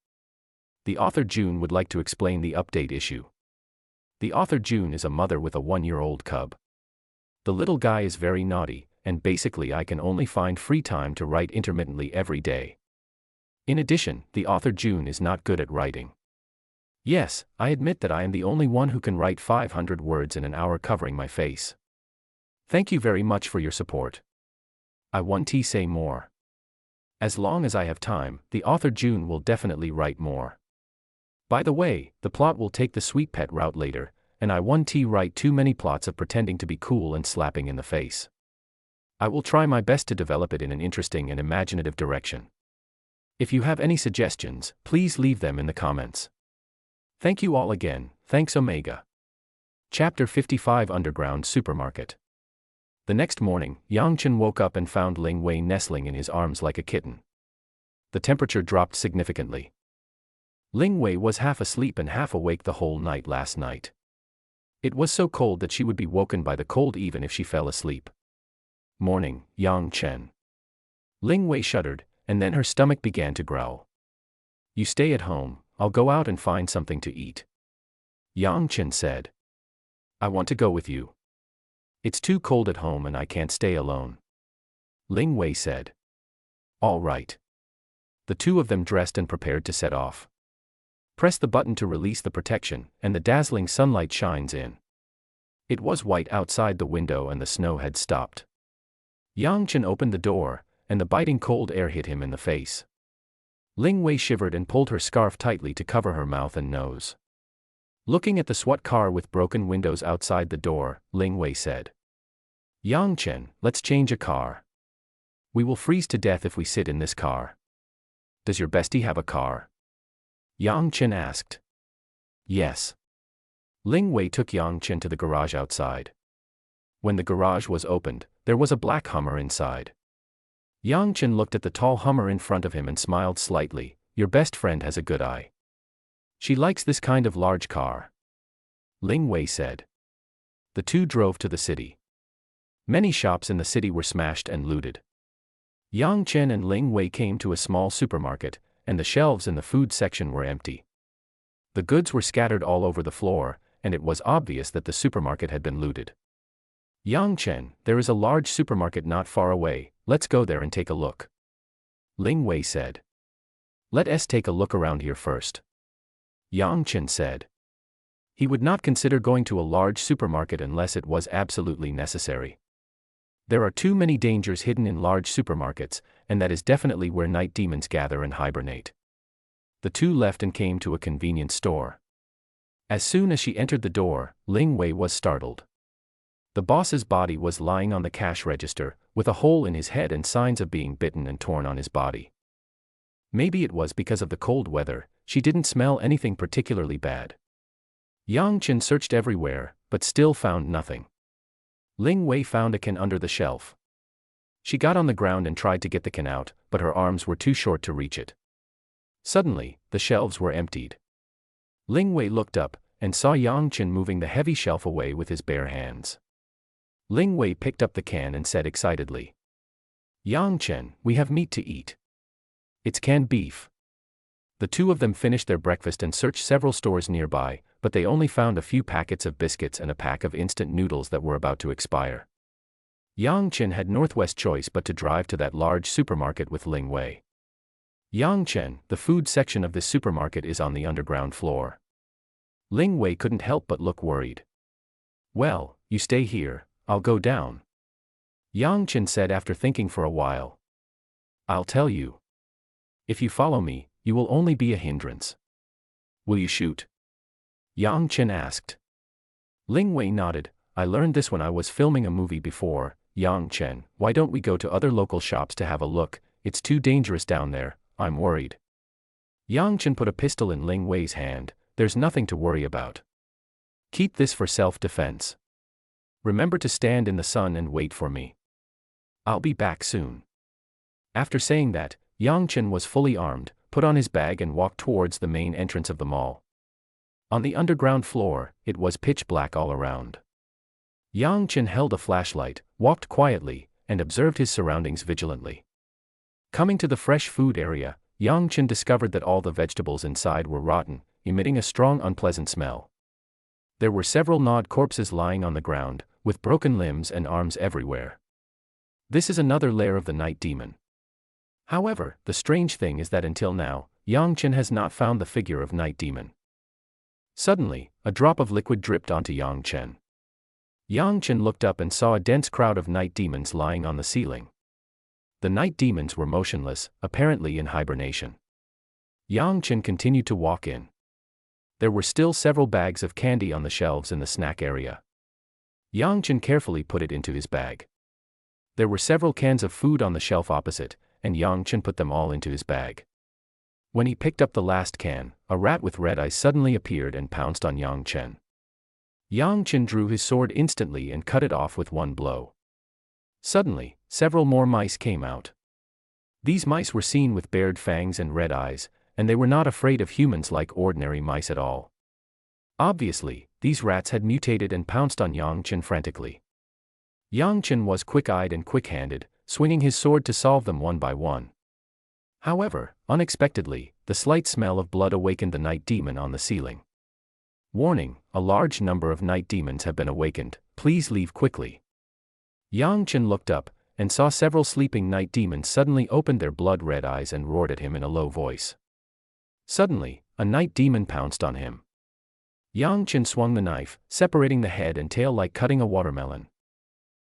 Speaker 1: The author June would like to explain the update issue. The author June is a mother with a 1-year-old cub. The little guy is very naughty, and basically I can only find free time to write intermittently every day. In addition, the author June is not good at writing. Yes, I admit that I am the only one who can write 500 words in an hour covering my face. Thank you very much for your support. I want to say more. As long as I have time, the author June will definitely write more. By the way, the plot will take the sweet pet route later, and I want to write too many plots of pretending to be cool and slapping in the face. I will try my best to develop it in an interesting and imaginative direction. If you have any suggestions, please leave them in the comments. Thank you all again. Thanks Omega. Chapter 55 Underground Supermarket. The next morning, Yang Chen woke up and found Ling Wei nestling in his arms like a kitten. The temperature dropped significantly. Ling Wei was half asleep and half awake the whole night last night. It was so cold that she would be woken by the cold even if she fell asleep. Morning, Yang Chen. Ling Wei shuddered, and then her stomach began to growl. You stay at home, I'll go out and find something to eat. Yang Chen said. I want to go with you. It's too cold at home and I can't stay alone. Ling Wei said. All right. The two of them dressed and prepared to set off. Press the button to release the protection, and the dazzling sunlight shines in. It was white outside the window and the snow had stopped. Yang Chen opened the door, and the biting cold air hit him in the face. Ling Wei shivered and pulled her scarf tightly to cover her mouth and nose. Looking at the SWAT car with broken windows outside the door, Ling Wei said. Yang Chen, let's change a car. We will freeze to death if we sit in this car. Does your bestie have a car? Yang Chen asked. Yes. Ling Wei took Yang Chen to the garage outside. When the garage was opened, there was a black Hummer inside. Yang Chen looked at the tall Hummer in front of him and smiled slightly. Your best friend has a good eye. She likes this kind of large car. Ling Wei said. The two drove to the city. Many shops in the city were smashed and looted. Yang Chen and Ling Wei came to a small supermarket, and the shelves in the food section were empty. The goods were scattered all over the floor, and it was obvious that the supermarket had been looted. Yang Chen, there is a large supermarket not far away, let's go there and take a look. Ling Wei said. Let us take a look around here first. Yang Chen said. He would not consider going to a large supermarket unless it was absolutely necessary. There are too many dangers hidden in large supermarkets, and that is definitely where night demons gather and hibernate. The two left and came to a convenience store. As soon as she entered the door, Ling Wei was startled. The boss's body was lying on the cash register, with a hole in his head and signs of being bitten and torn on his body. Maybe it was because of the cold weather, she didn't smell anything particularly bad. Yang Chen searched everywhere, but still found nothing. Ling Wei found a can under the shelf. She got on the ground and tried to get the can out, but her arms were too short to reach it. Suddenly, the shelves were emptied. Ling Wei looked up, and saw Yang Chen moving the heavy shelf away with his bare hands. Ling Wei picked up the can and said excitedly. Yang Chen, we have meat to eat. It's canned beef. The two of them finished their breakfast and searched several stores nearby, but they only found a few packets of biscuits and a pack of instant noodles that were about to expire. Yang Chen had Northwest choice but to drive to that large supermarket with Ling Wei. Yang Chen, the food section of this supermarket is on the underground floor. Ling Wei couldn't help but look worried. Well, you stay here, I'll go down. Yang Chen said after thinking for a while. I'll tell you. If you follow me, you will only be a hindrance. Will you shoot? Yang Chen asked. Ling Wei nodded. I learned this when I was filming a movie before. Yang Chen, why don't we go to other local shops to have a look? It's too dangerous down there, I'm worried. Yang Chen put a pistol in Ling Wei's hand. There's nothing to worry about. Keep this for self-defense. Remember to stand in the sun and wait for me. I'll be back soon. After saying that, Yang Chen was fully armed, put on his bag and walked towards the main entrance of the mall. On the underground floor, it was pitch black all around. Yang Chen held a flashlight, walked quietly, and observed his surroundings vigilantly. Coming to the fresh food area, Yang Chen discovered that all the vegetables inside were rotten, emitting a strong unpleasant smell. There were several gnawed corpses lying on the ground, with broken limbs and arms everywhere. This is another lair of the night demon. However, the strange thing is that until now, Yang Chen has not found the figure of night demon. Suddenly, a drop of liquid dripped onto Yang Chen. Yang Chen looked up and saw a dense crowd of night demons lying on the ceiling. The night demons were motionless, apparently in hibernation. Yang Chen continued to walk in. There were still several bags of candy on the shelves in the snack area. Yang Chen carefully put it into his bag. There were several cans of food on the shelf opposite, and Yang Chen put them all into his bag. When he picked up the last can, a rat with red eyes suddenly appeared and pounced on Yang Chen. Yang Chen drew his sword instantly and cut it off with one blow. Suddenly, several more mice came out. These mice were seen with bared fangs and red eyes, and they were not afraid of humans like ordinary mice at all. Obviously, these rats had mutated and pounced on Yang Chen frantically. Yang Chen was quick-eyed and quick-handed, swinging his sword to solve them one by one. However, unexpectedly, the slight smell of blood awakened the night demon on the ceiling. Warning: a large number of night demons have been awakened, please leave quickly. Yang Chen looked up, and saw several sleeping night demons suddenly opened their blood-red eyes and roared at him in a low voice. Suddenly, a night demon pounced on him. Yang Chen swung the knife, separating the head and tail like cutting a watermelon.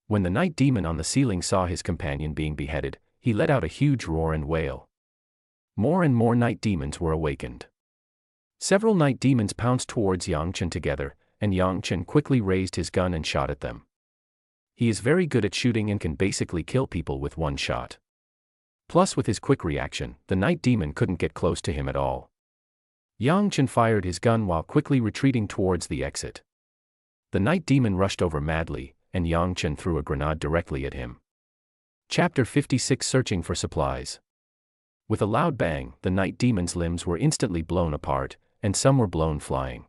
Speaker 1: When the night demon on the ceiling saw his companion being beheaded, he let out a huge roar and wail. More and more night demons were awakened. Several night demons pounced towards Yang Chen together, and Yang Chen quickly raised his gun and shot at them. He is very good at shooting and can basically kill people with one shot. Plus, with his quick reaction, the night demon couldn't get close to him at all. Yang Chen fired his gun while quickly retreating towards the exit. The night demon rushed over madly, and Yang Chen threw a grenade directly at him. Chapter 56: Searching for Supplies. With a loud bang, the night demon's limbs were instantly blown apart, and some were blown flying.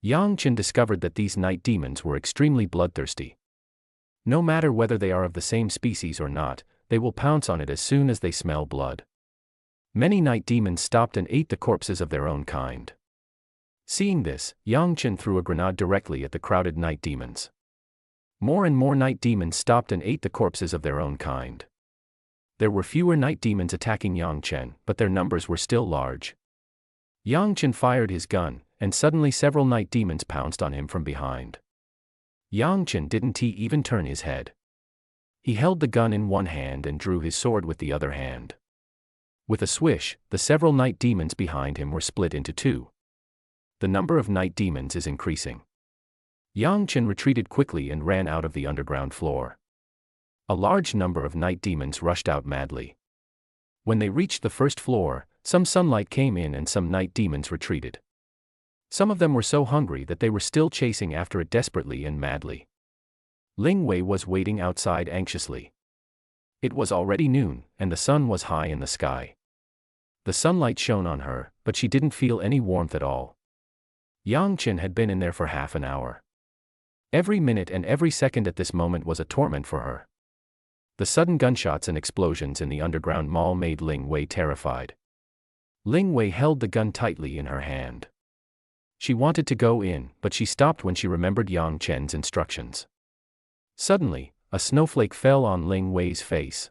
Speaker 1: Yang Chen discovered that these night demons were extremely bloodthirsty. No matter whether they are of the same species or not, they will pounce on it as soon as they smell blood. Many night demons stopped and ate the corpses of their own kind. Seeing this, Yang Chen threw a grenade directly at the crowded night demons. More and more night demons stopped and ate the corpses of their own kind. There were fewer night demons attacking Yang Chen, but their numbers were still large. Yang Chen fired his gun, and suddenly several night demons pounced on him from behind. Yang Chen didn't even turn his head. He held the gun in one hand and drew his sword with the other hand. With a swish, the several night demons behind him were split into two. The number of night demons is increasing. Yang Chen retreated quickly and ran out of the underground floor. A large number of night demons rushed out madly. When they reached the first floor, some sunlight came in and some night demons retreated. Some of them were so hungry that they were still chasing after it desperately and madly. Ling Wei was waiting outside anxiously. It was already noon, and the sun was high in the sky. The sunlight shone on her, but she didn't feel any warmth at all. Yang Chen had been in there for half an hour. Every minute and every second at this moment was a torment for her. The sudden gunshots and explosions in the underground mall made Ling Wei terrified. Ling Wei held the gun tightly in her hand. She wanted to go in, but she stopped when she remembered Yang Chen's instructions. Suddenly, a snowflake fell on Ling Wei's face.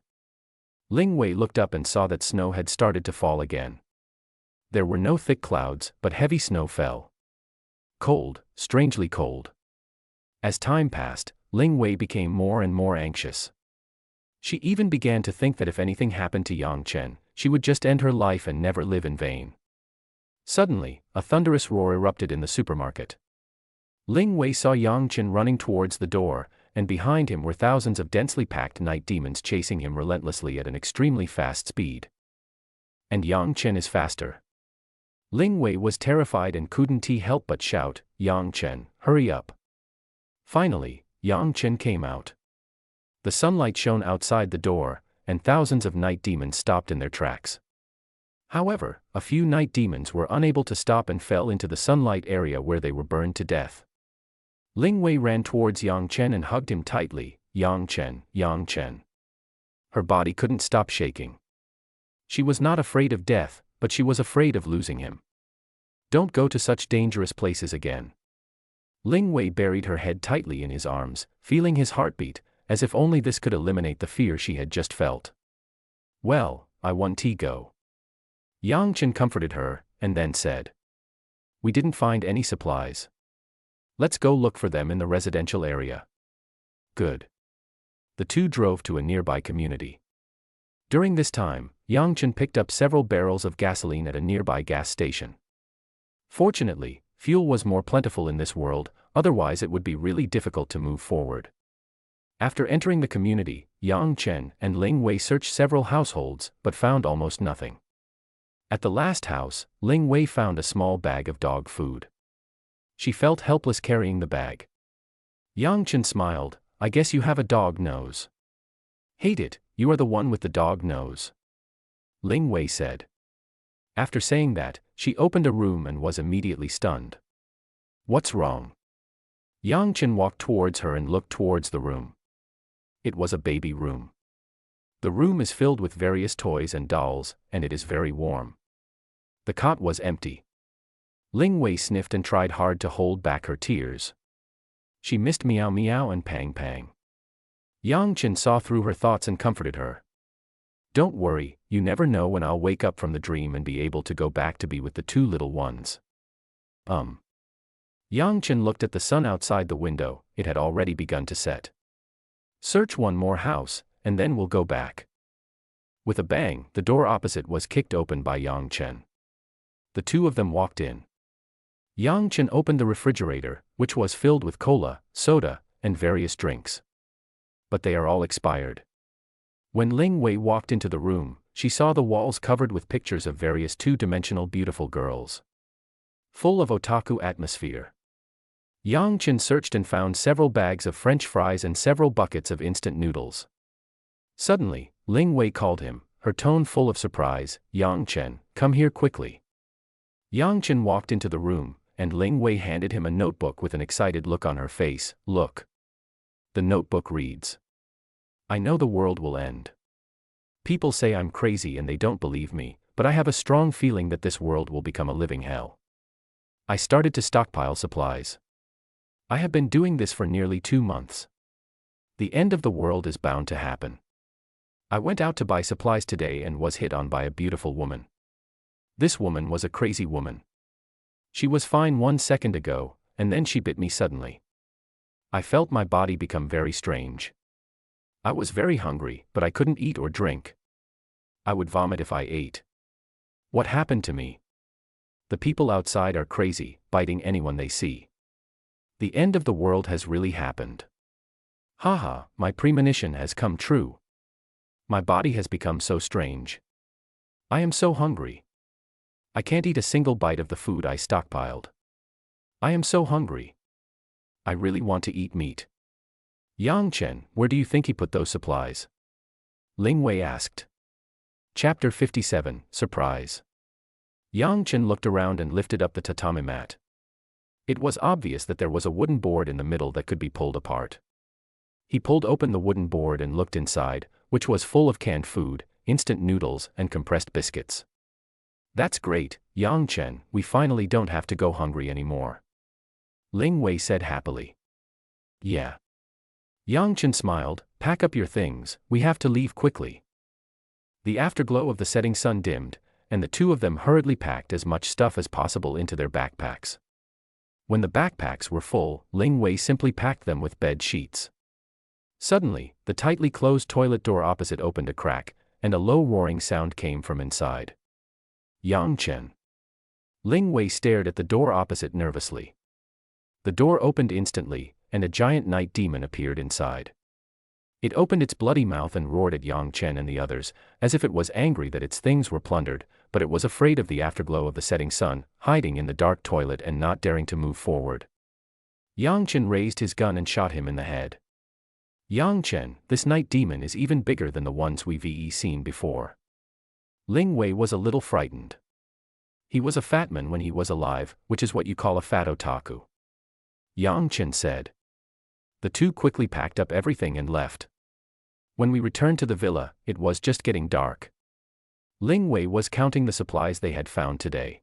Speaker 1: Ling Wei looked up and saw that snow had started to fall again. There were no thick clouds, but heavy snow fell. Cold, strangely cold. As time passed, Ling Wei became more and more anxious. She even began to think that if anything happened to Yang Chen, she would just end her life and never live in vain. Suddenly, a thunderous roar erupted in the supermarket. Ling Wei saw Yang Chen running towards the door, and behind him were thousands of densely packed night demons chasing him relentlessly at an extremely fast speed. And Yang Chen is faster. Ling Wei was terrified and couldn't help but shout, "Yang Chen, hurry up." Finally, Yang Chen came out. The sunlight shone outside the door, and thousands of night demons stopped in their tracks. However, a few night demons were unable to stop and fell into the sunlight area where they were burned to death. Ling Wei ran towards Yang Chen and hugged him tightly. "Yang Chen, Yang Chen." Her body couldn't stop shaking. She was not afraid of death, but she was afraid of losing him. "Don't go to such dangerous places again." Ling Wei buried her head tightly in his arms, feeling his heartbeat, as if only this could eliminate the fear she had just felt. "Well, I want to go." Yang Chen comforted her, and then said, "We didn't find any supplies. Let's go look for them in the residential area." "Good." The two drove to a nearby community. During this time, Yang Chen picked up several barrels of gasoline at a nearby gas station. Fortunately, fuel was more plentiful in this world, otherwise it would be really difficult to move forward. After entering the community, Yang Chen and Ling Wei searched several households, but found almost nothing. At the last house, Ling Wei found a small bag of dog food. She felt helpless carrying the bag. Yang Chen smiled, "I guess you have a dog nose." "Hate it, you are the one with the dog nose." Ling Wei said. After saying that, she opened a room and was immediately stunned. What's wrong? Yang Chen walked towards her and looked towards the room. It was a baby room. The room is filled with various toys and dolls, and it is very warm. The cot was empty. Ling Wei sniffed and tried hard to hold back her tears. She missed meow meow and pang pang. Yang Chen saw through her thoughts and comforted her. Don't worry, you never know when I'll wake up from the dream and be able to go back to be with the two little ones. Yang Chen looked at the sun outside the window. It had already begun to set. Search one more house, and then we'll go back. With a bang, the door opposite was kicked open by Yang Chen. The two of them walked in. Yang Chen opened the refrigerator, which was filled with cola, soda, and various drinks. But they are all expired. When Ling Wei walked into the room, she saw the walls covered with pictures of various two-dimensional beautiful girls. Full of otaku atmosphere. Yang Chen searched and found several bags of French fries and several buckets of instant noodles. Suddenly, Ling Wei called him, her tone full of surprise, Yang Chen, come here quickly. Yang Chen walked into the room, and Ling Wei handed him a notebook with an excited look on her face. Look. The notebook reads. I know the world will end. People say I'm crazy and they don't believe me, but I have a strong feeling that this world will become a living hell. I started to stockpile supplies. I have been doing this for nearly 2 months. The end of the world is bound to happen. I went out to buy supplies today and was hit on by a beautiful woman. This woman was a crazy woman. She was fine 1 second ago, and then she bit me suddenly. I felt my body become very strange. I was very hungry, but I couldn't eat or drink. I would vomit if I ate. What happened to me? The people outside are crazy, biting anyone they see. The end of the world has really happened. Haha, my premonition has come true. My body has become so strange. I am so hungry. I can't eat a single bite of the food I stockpiled. I am so hungry. I really want to eat meat. Yang Chen, where do you think he put those supplies? Ling Wei asked. Chapter 57, Surprise. Yang Chen looked around and lifted up the tatami mat. It was obvious that there was a wooden board in the middle that could be pulled apart. He pulled open the wooden board and looked inside, which was full of canned food, instant noodles, and compressed biscuits. That's great, Yang Chen, we finally don't have to go hungry anymore. Ling Wei said happily. Yeah. Yang Chen smiled, pack up your things, we have to leave quickly. The afterglow of the setting sun dimmed, and the two of them hurriedly packed as much stuff as possible into their backpacks. When the backpacks were full, Ling Wei simply packed them with bed sheets. Suddenly, the tightly closed toilet door opposite opened a crack, and a low roaring sound came from inside. Yang Chen. Ling Wei stared at the door opposite nervously. The door opened instantly, and a giant night demon appeared inside. It opened its bloody mouth and roared at Yang Chen and the others, as if it was angry that its things were plundered, but it was afraid of the afterglow of the setting sun, hiding in the dark toilet and not daring to move forward. Yang Chen raised his gun and shot him in the head. Yang Chen, this night demon is even bigger than the ones we've seen before. Ling Wei was a little frightened. He was a fat man when he was alive, which is what you call a fat otaku. Yang Chen said. The two quickly packed up everything and left. When we returned to the villa, it was just getting dark. Ling Wei was counting the supplies they had found today.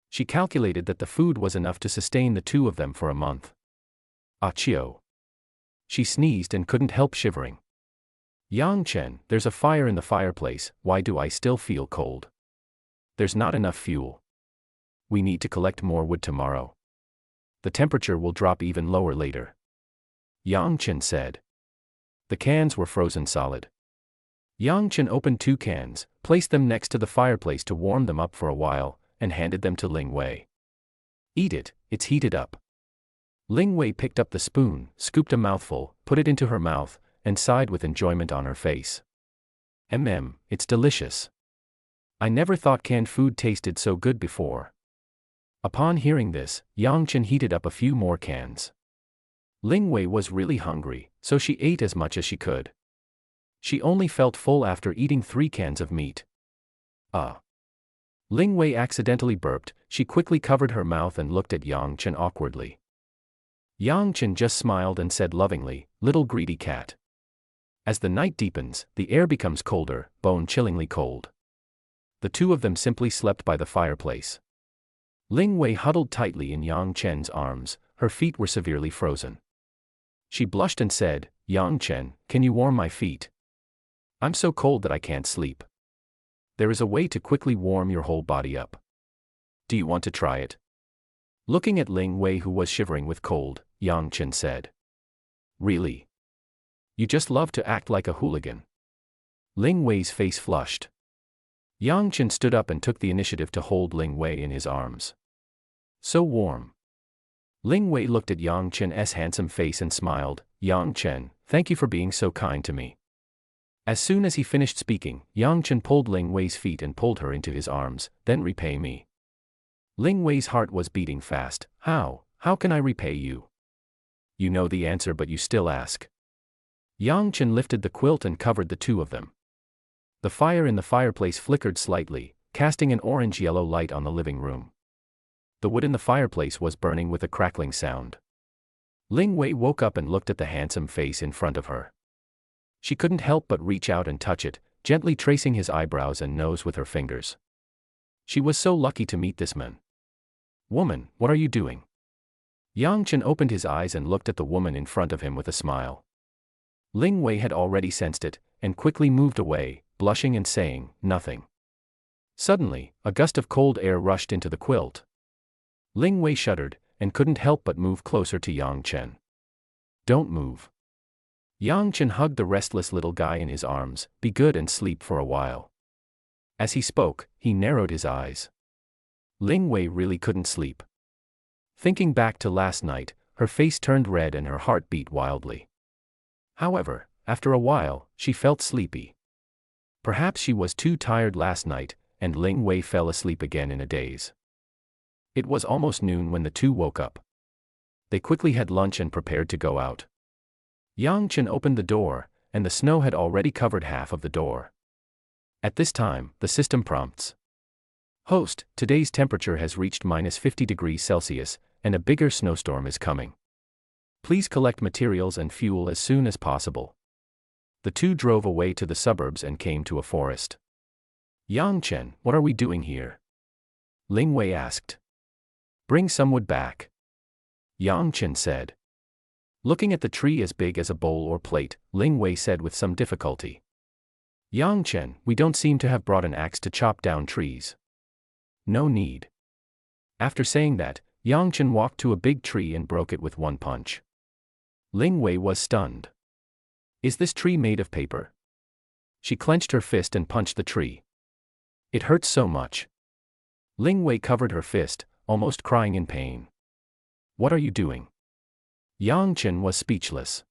Speaker 1: She calculated that the food was enough to sustain the two of them for a month. Achio. She sneezed and couldn't help shivering. Yang Chen, there's a fire in the fireplace, why do I still feel cold? There's not enough fuel. We need to collect more wood tomorrow. The temperature will drop even lower later. Yang Chen said. The cans were frozen solid. Yang Chen opened 2 cans, placed them next to the fireplace to warm them up for a while, and handed them to Ling Wei. Eat it, it's heated up. Ling Wei picked up the spoon, scooped a mouthful, put it into her mouth, and sighed with enjoyment on her face. It's delicious. I never thought canned food tasted so good before. Upon hearing this, Yang Chen heated up a few more cans. Ling Wei was really hungry, so she ate as much as she could. She only felt full after eating 3 cans of meat. Ling Wei accidentally burped. She quickly covered her mouth and looked at Yang Chen awkwardly. Yang Chen just smiled and said lovingly, "Little greedy cat." As the night deepens, the air becomes colder, bone-chillingly cold. The two of them simply slept by the fireplace. Ling Wei huddled tightly in Yang Chen's arms, her feet were severely frozen. She blushed and said, "Yang Chen, can you warm my feet? I'm so cold that I can't sleep. There is a way to quickly warm your whole body up. Do you want to try it?" Looking at Ling Wei, who was shivering with cold, Yang Chen said, "Really? You just love to act like a hooligan." Ling Wei's face flushed. Yang Chen stood up and took the initiative to hold Ling Wei in his arms. "So warm." Ling Wei looked at Yang Chen's handsome face and smiled. "Yang Chen, thank you for being so kind to me." As soon as he finished speaking, Yang Chen pulled Ling Wei's feet and pulled her into his arms. "Then repay me." Ling Wei's heart was beating fast. How can I repay you?" "You know the answer, but you still ask." Yang Chen lifted the quilt and covered the two of them. The fire in the fireplace flickered slightly, casting an orange-yellow light on the living room. The wood in the fireplace was burning with a crackling sound. Ling Wei woke up and looked at the handsome face in front of her. She couldn't help but reach out and touch it, gently tracing his eyebrows and nose with her fingers. She was so lucky to meet this man. "Woman, what are you doing?" Yang Chen opened his eyes and looked at the woman in front of him with a smile. Ling Wei had already sensed it, and quickly moved away, blushing and saying, "Nothing." Suddenly, a gust of cold air rushed into the quilt. Ling Wei shuddered, and couldn't help but move closer to Yang Chen. "Don't move." Yang Chen hugged the restless little guy in his arms. "Be good and sleep for a while." As he spoke, he narrowed his eyes. Ling Wei really couldn't sleep. Thinking back to last night, her face turned red and her heart beat wildly. However, after a while, she felt sleepy. Perhaps she was too tired last night, and Ling Wei fell asleep again in a daze. It was almost noon when the two woke up. They quickly had lunch and prepared to go out. Yang Chen opened the door, and the snow had already covered half of the door. At this time, the system prompts. "Host, today's temperature has reached -50°C, and a bigger snowstorm is coming. Please collect materials and fuel as soon as possible." The two drove away to the suburbs and came to a forest. "Yang Chen, what are we doing here?" Ling Wei asked. "Bring some wood back," Yang Chen said. Looking at the tree as big as a bowl or plate, Ling Wei said with some difficulty, "Yang Chen, we don't seem to have brought an axe to chop down trees." "No need." After saying that, Yang Chen walked to a big tree and broke it with one punch. Ling Wei was stunned. "Is this tree made of paper?" She clenched her fist and punched the tree. "It hurts so much." Ling Wei covered her fist, almost crying in pain. "What are you doing?" Yang Chen was speechless.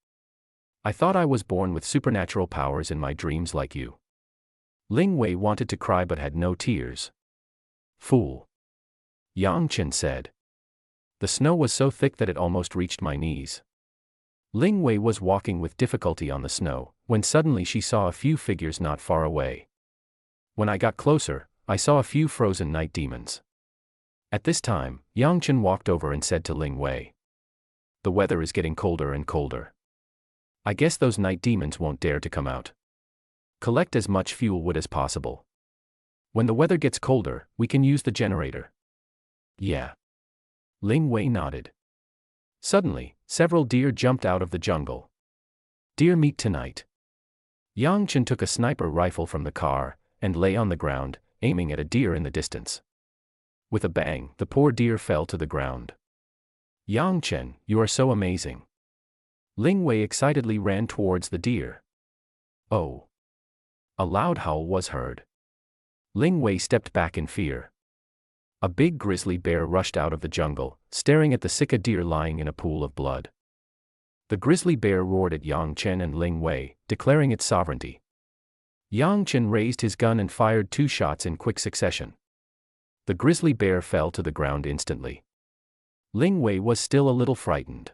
Speaker 1: "I thought I was born with supernatural powers in my dreams like you." Ling Wei wanted to cry but had no tears. "Fool," Yang Chen said. "The snow was so thick that it almost reached my knees." Ling Wei was walking with difficulty on the snow, when suddenly she saw a few figures not far away. "When I got closer, I saw a few frozen night demons." At this time, Yang Chen walked over and said to Ling Wei, "The weather is getting colder and colder. I guess those night demons won't dare to come out. Collect as much fuel wood as possible. When the weather gets colder, we can use the generator." "Yeah." Ling Wei nodded. Suddenly, several deer jumped out of the jungle. "Deer meat tonight." Yang Chen took a sniper rifle from the car, and lay on the ground, aiming at a deer in the distance. With a bang, the poor deer fell to the ground. "Yang Chen, you are so amazing." Ling Wei excitedly ran towards the deer. "Oh!" A loud howl was heard. Ling Wei stepped back in fear. A big grizzly bear rushed out of the jungle, staring at the sick deer lying in a pool of blood. The grizzly bear roared at Yang Chen and Ling Wei, declaring its sovereignty. Yang Chen raised his gun and fired 2 shots in quick succession. The grizzly bear fell to the ground instantly. Ling Wei was still a little frightened.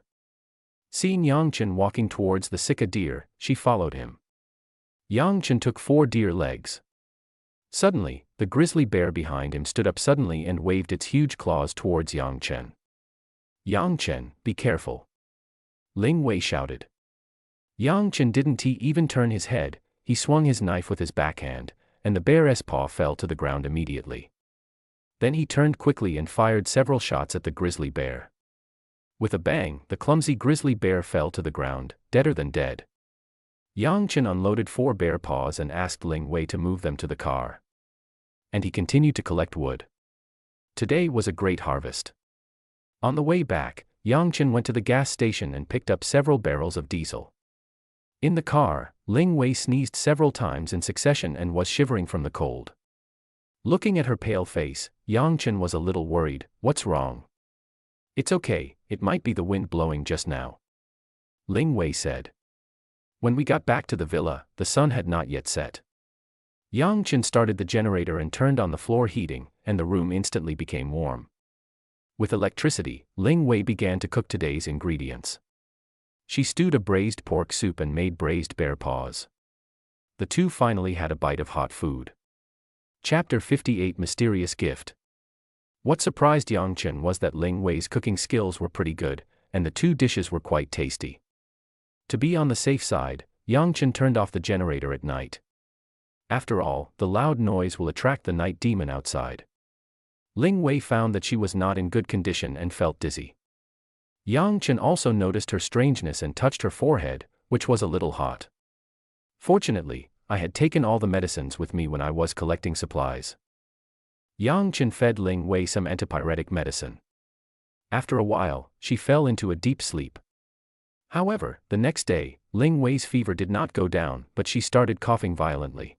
Speaker 1: Seeing Yang Chen walking towards the sick deer, she followed him. Yang Chen took 4 deer legs. Suddenly, the grizzly bear behind him stood up suddenly and waved its huge claws towards Yang Chen. "Yang Chen, be careful!" Ling Wei shouted. Yang Chen didn't even turn his head. He swung his knife with his backhand, and the bear's paw fell to the ground immediately. Then he turned quickly and fired several shots at the grizzly bear. With a bang, the clumsy grizzly bear fell to the ground, deader than dead. Yang Chen unloaded 4 bear paws and asked Ling Wei to move them to the car. And he continued to collect wood. Today was a great harvest. On the way back, Yang Chen went to the gas station and picked up several barrels of diesel. In the car, Ling Wei sneezed several times in succession and was shivering from the cold. Looking at her pale face, Yang Chen was a little worried. "What's wrong?" "It's okay, it might be the wind blowing just now," Ling Wei said. When we got back to the villa, the sun had not yet set. Yang Chen started the generator and turned on the floor heating, and the room instantly became warm. With electricity, Ling Wei began to cook today's ingredients. She stewed a braised pork soup and made braised bear paws. The two finally had a bite of hot food. Chapter 58 Mysterious Gift. What surprised Yang Chen was that Ling Wei's cooking skills were pretty good, and the 2 dishes were quite tasty. To be on the safe side, Yang Chen turned off the generator at night. After all, the loud noise will attract the night demon outside. Ling Wei found that she was not in good condition and felt dizzy. Yang Chen also noticed her strangeness and touched her forehead, which was a little hot. Fortunately, I had taken all the medicines with me when I was collecting supplies. Yang Chen fed Ling Wei some antipyretic medicine. After a while, she fell into a deep sleep. However, the next day, Ling Wei's fever did not go down, but she started coughing violently.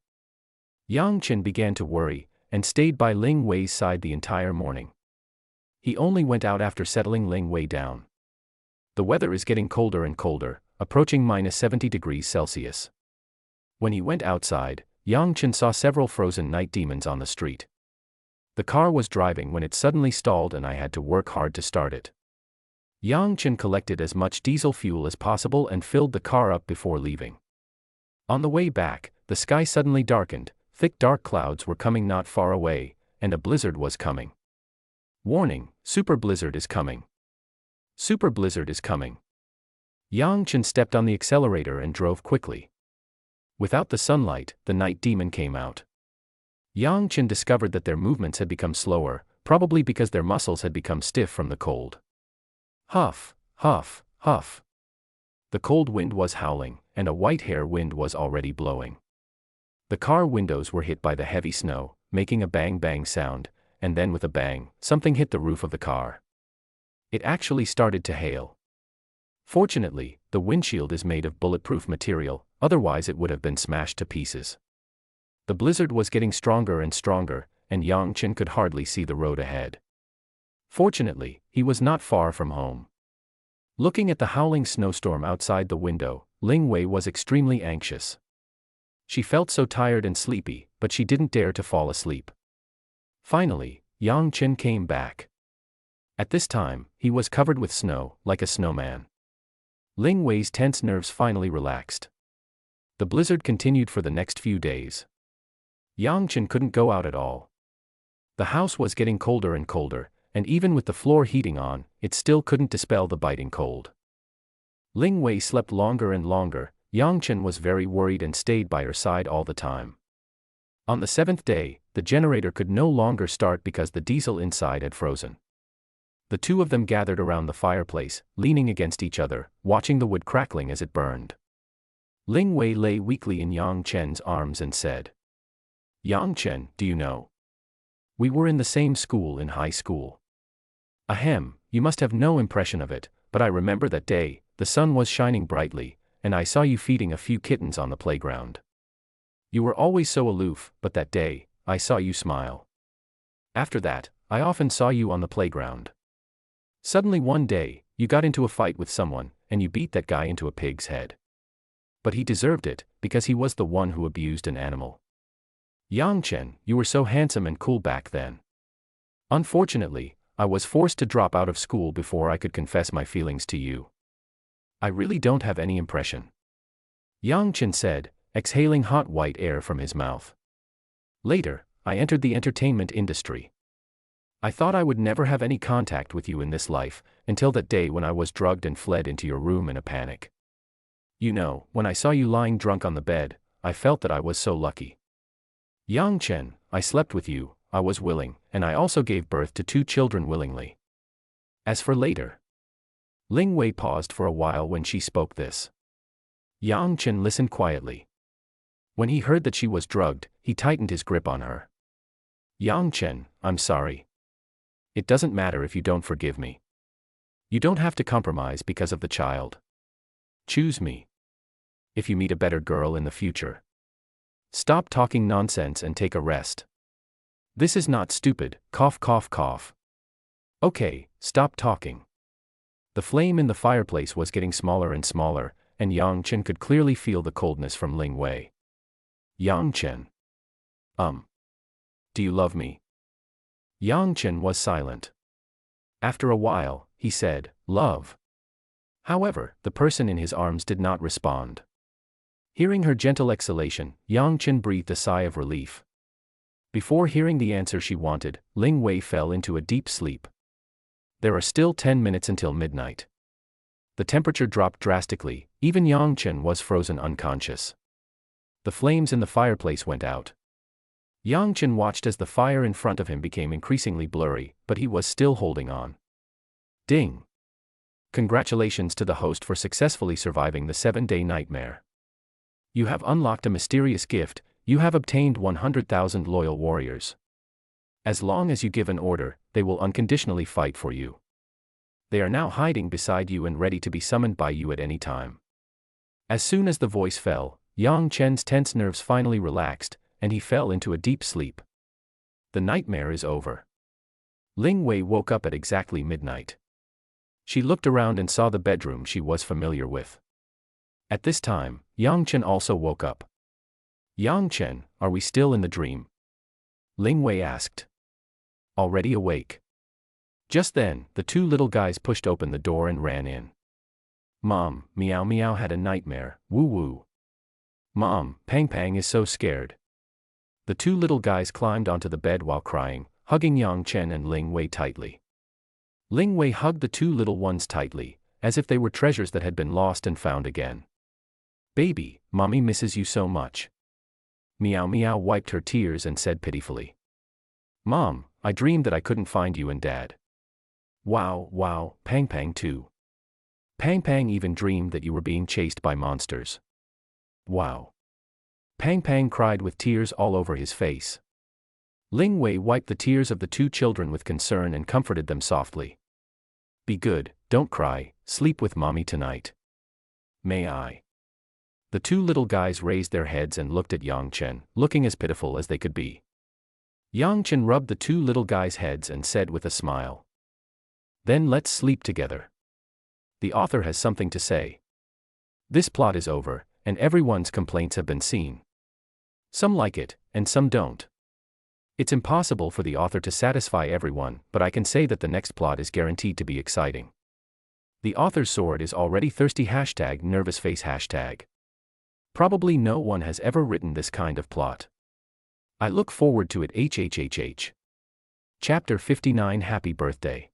Speaker 1: Yang Chen began to worry, and stayed by Ling Wei's side the entire morning. He only went out after settling Ling Wei down. The weather is getting colder and colder, approaching -70 degrees Celsius. When he went outside, Yang Chen saw several frozen night demons on the street. The car was driving when it suddenly stalled and I had to work hard to start it. Yang Chen collected as much diesel fuel as possible and filled the car up before leaving. On the way back, the sky suddenly darkened, thick dark clouds were coming not far away, and a blizzard was coming. Warning, super blizzard is coming. Super blizzard is coming. Yang Chen stepped on the accelerator and drove quickly. Without the sunlight, the night demon came out. Yang Chen discovered that their movements had become slower, probably because their muscles had become stiff from the cold. Huff, huff, huff. The cold wind was howling, and a white hair wind was already blowing. The car windows were hit by the heavy snow, making a bang-bang sound, and then with a bang, something hit the roof of the car. It actually started to hail. Fortunately, the windshield is made of bulletproof material, otherwise it would have been smashed to pieces. The blizzard was getting stronger and stronger, and Yang Chen could hardly see the road ahead. Fortunately, he was not far from home. Looking at the howling snowstorm outside the window, Ling Wei was extremely anxious. She felt so tired and sleepy, but she didn't dare to fall asleep. Finally, Yang Chen came back. At this time, he was covered with snow, like a snowman. Ling Wei's tense nerves finally relaxed. The blizzard continued for the next few days. Yang Chen couldn't go out at all. The house was getting colder and colder, and even with the floor heating on, it still couldn't dispel the biting cold. Ling Wei slept longer and longer. Yang Chen was very worried and stayed by her side all the time. On the 7th day, the generator could no longer start because the diesel inside had frozen. The two of them gathered around the fireplace, leaning against each other, watching the wood crackling as it burned. Ling Wei lay weakly in Yang Chen's arms and said, "Yang Chen, do you know? We were in the same school in high school. Ahem, you must have no impression of it, but I remember that day, the sun was shining brightly, and I saw you feeding a few kittens on the playground. You were always so aloof, but that day, I saw you smile. After that, I often saw you on the playground. Suddenly one day, you got into a fight with someone, and you beat that guy into a pig's head. But he deserved it, because he was the one who abused an animal. Yang Chen, you were so handsome and cool back then. Unfortunately, I was forced to drop out of school before I could confess my feelings to you. I really don't have any impression," Yang Chen said, exhaling hot white air from his mouth. Later, I entered the entertainment industry. I thought I would never have any contact with you in this life, until that day when I was drugged and fled into your room in a panic. You know, when I saw you lying drunk on the bed, I felt that I was so lucky. Yang Chen, I slept with you, I was willing, and I also gave birth to 2 children willingly. As for later. Ling Wei paused for a while when she spoke this. Yang Chen listened quietly. When he heard that she was drugged, he tightened his grip on her. Yang Chen, I'm sorry. It doesn't matter if you don't forgive me. You don't have to compromise because of the child. Choose me. If you meet a better girl in the future. Stop talking nonsense and take a rest. This is not stupid, cough cough cough. Okay, stop talking. The flame in the fireplace was getting smaller and smaller, and Yang Chen could clearly feel the coldness from Ling Wei. Yang Chen. Do you love me? Yang Chen was silent. After a while, he said, love. However, the person in his arms did not respond. Hearing her gentle exhalation, Yang Chen breathed a sigh of relief. Before hearing the answer she wanted, Ling Wei fell into a deep sleep. There are still 10 minutes until midnight. The temperature dropped drastically, even Yang Chen was frozen unconscious. The flames in the fireplace went out. Yang Chen watched as the fire in front of him became increasingly blurry, but he was still holding on. Ding! Congratulations to the host for successfully surviving the 7-day nightmare. You have unlocked a mysterious gift, you have obtained 100,000 loyal warriors. As long as you give an order, they will unconditionally fight for you. They are now hiding beside you and ready to be summoned by you at any time. As soon as the voice fell, Yang Chen's tense nerves finally relaxed, and he fell into a deep sleep. The nightmare is over. Ling Wei woke up at exactly midnight. She looked around and saw the bedroom she was familiar with. At this time, Yang Chen also woke up. Yang Chen, are we still in the dream? Ling Wei asked. Already awake. Just then, the 2 little guys pushed open the door and ran in. Mom, Meow Meow had a nightmare, woo woo. Mom, Pang Pang is so scared. The 2 little guys climbed onto the bed while crying, hugging Yang Chen and Ling Wei tightly. Ling Wei hugged the 2 little ones tightly, as if they were treasures that had been lost and found again. Baby, Mommy misses you so much. Meow Meow wiped her tears and said pitifully. Mom, I dreamed that I couldn't find you and Dad. Wow, Pang Pang too. Pang Pang even dreamed that you were being chased by monsters. Wow. Pang Pang cried with tears all over his face. Ling Wei wiped the tears of the 2 children with concern and comforted them softly. Be good, don't cry, sleep with Mommy tonight. May I? The 2 little guys raised their heads and looked at Yang Chen, looking as pitiful as they could be. Yang Chen rubbed the 2 little guys' heads and said with a smile. Then let's sleep together. The author has something to say. This plot is over, and everyone's complaints have been seen. Some like it, and some don't. It's impossible for the author to satisfy everyone, but I can say that the next plot is guaranteed to be exciting. The author's sword is already thirsty #nervousface#. Probably no one has ever written this kind of plot. I look forward to it hhhh. Chapter 59 Happy Birthday.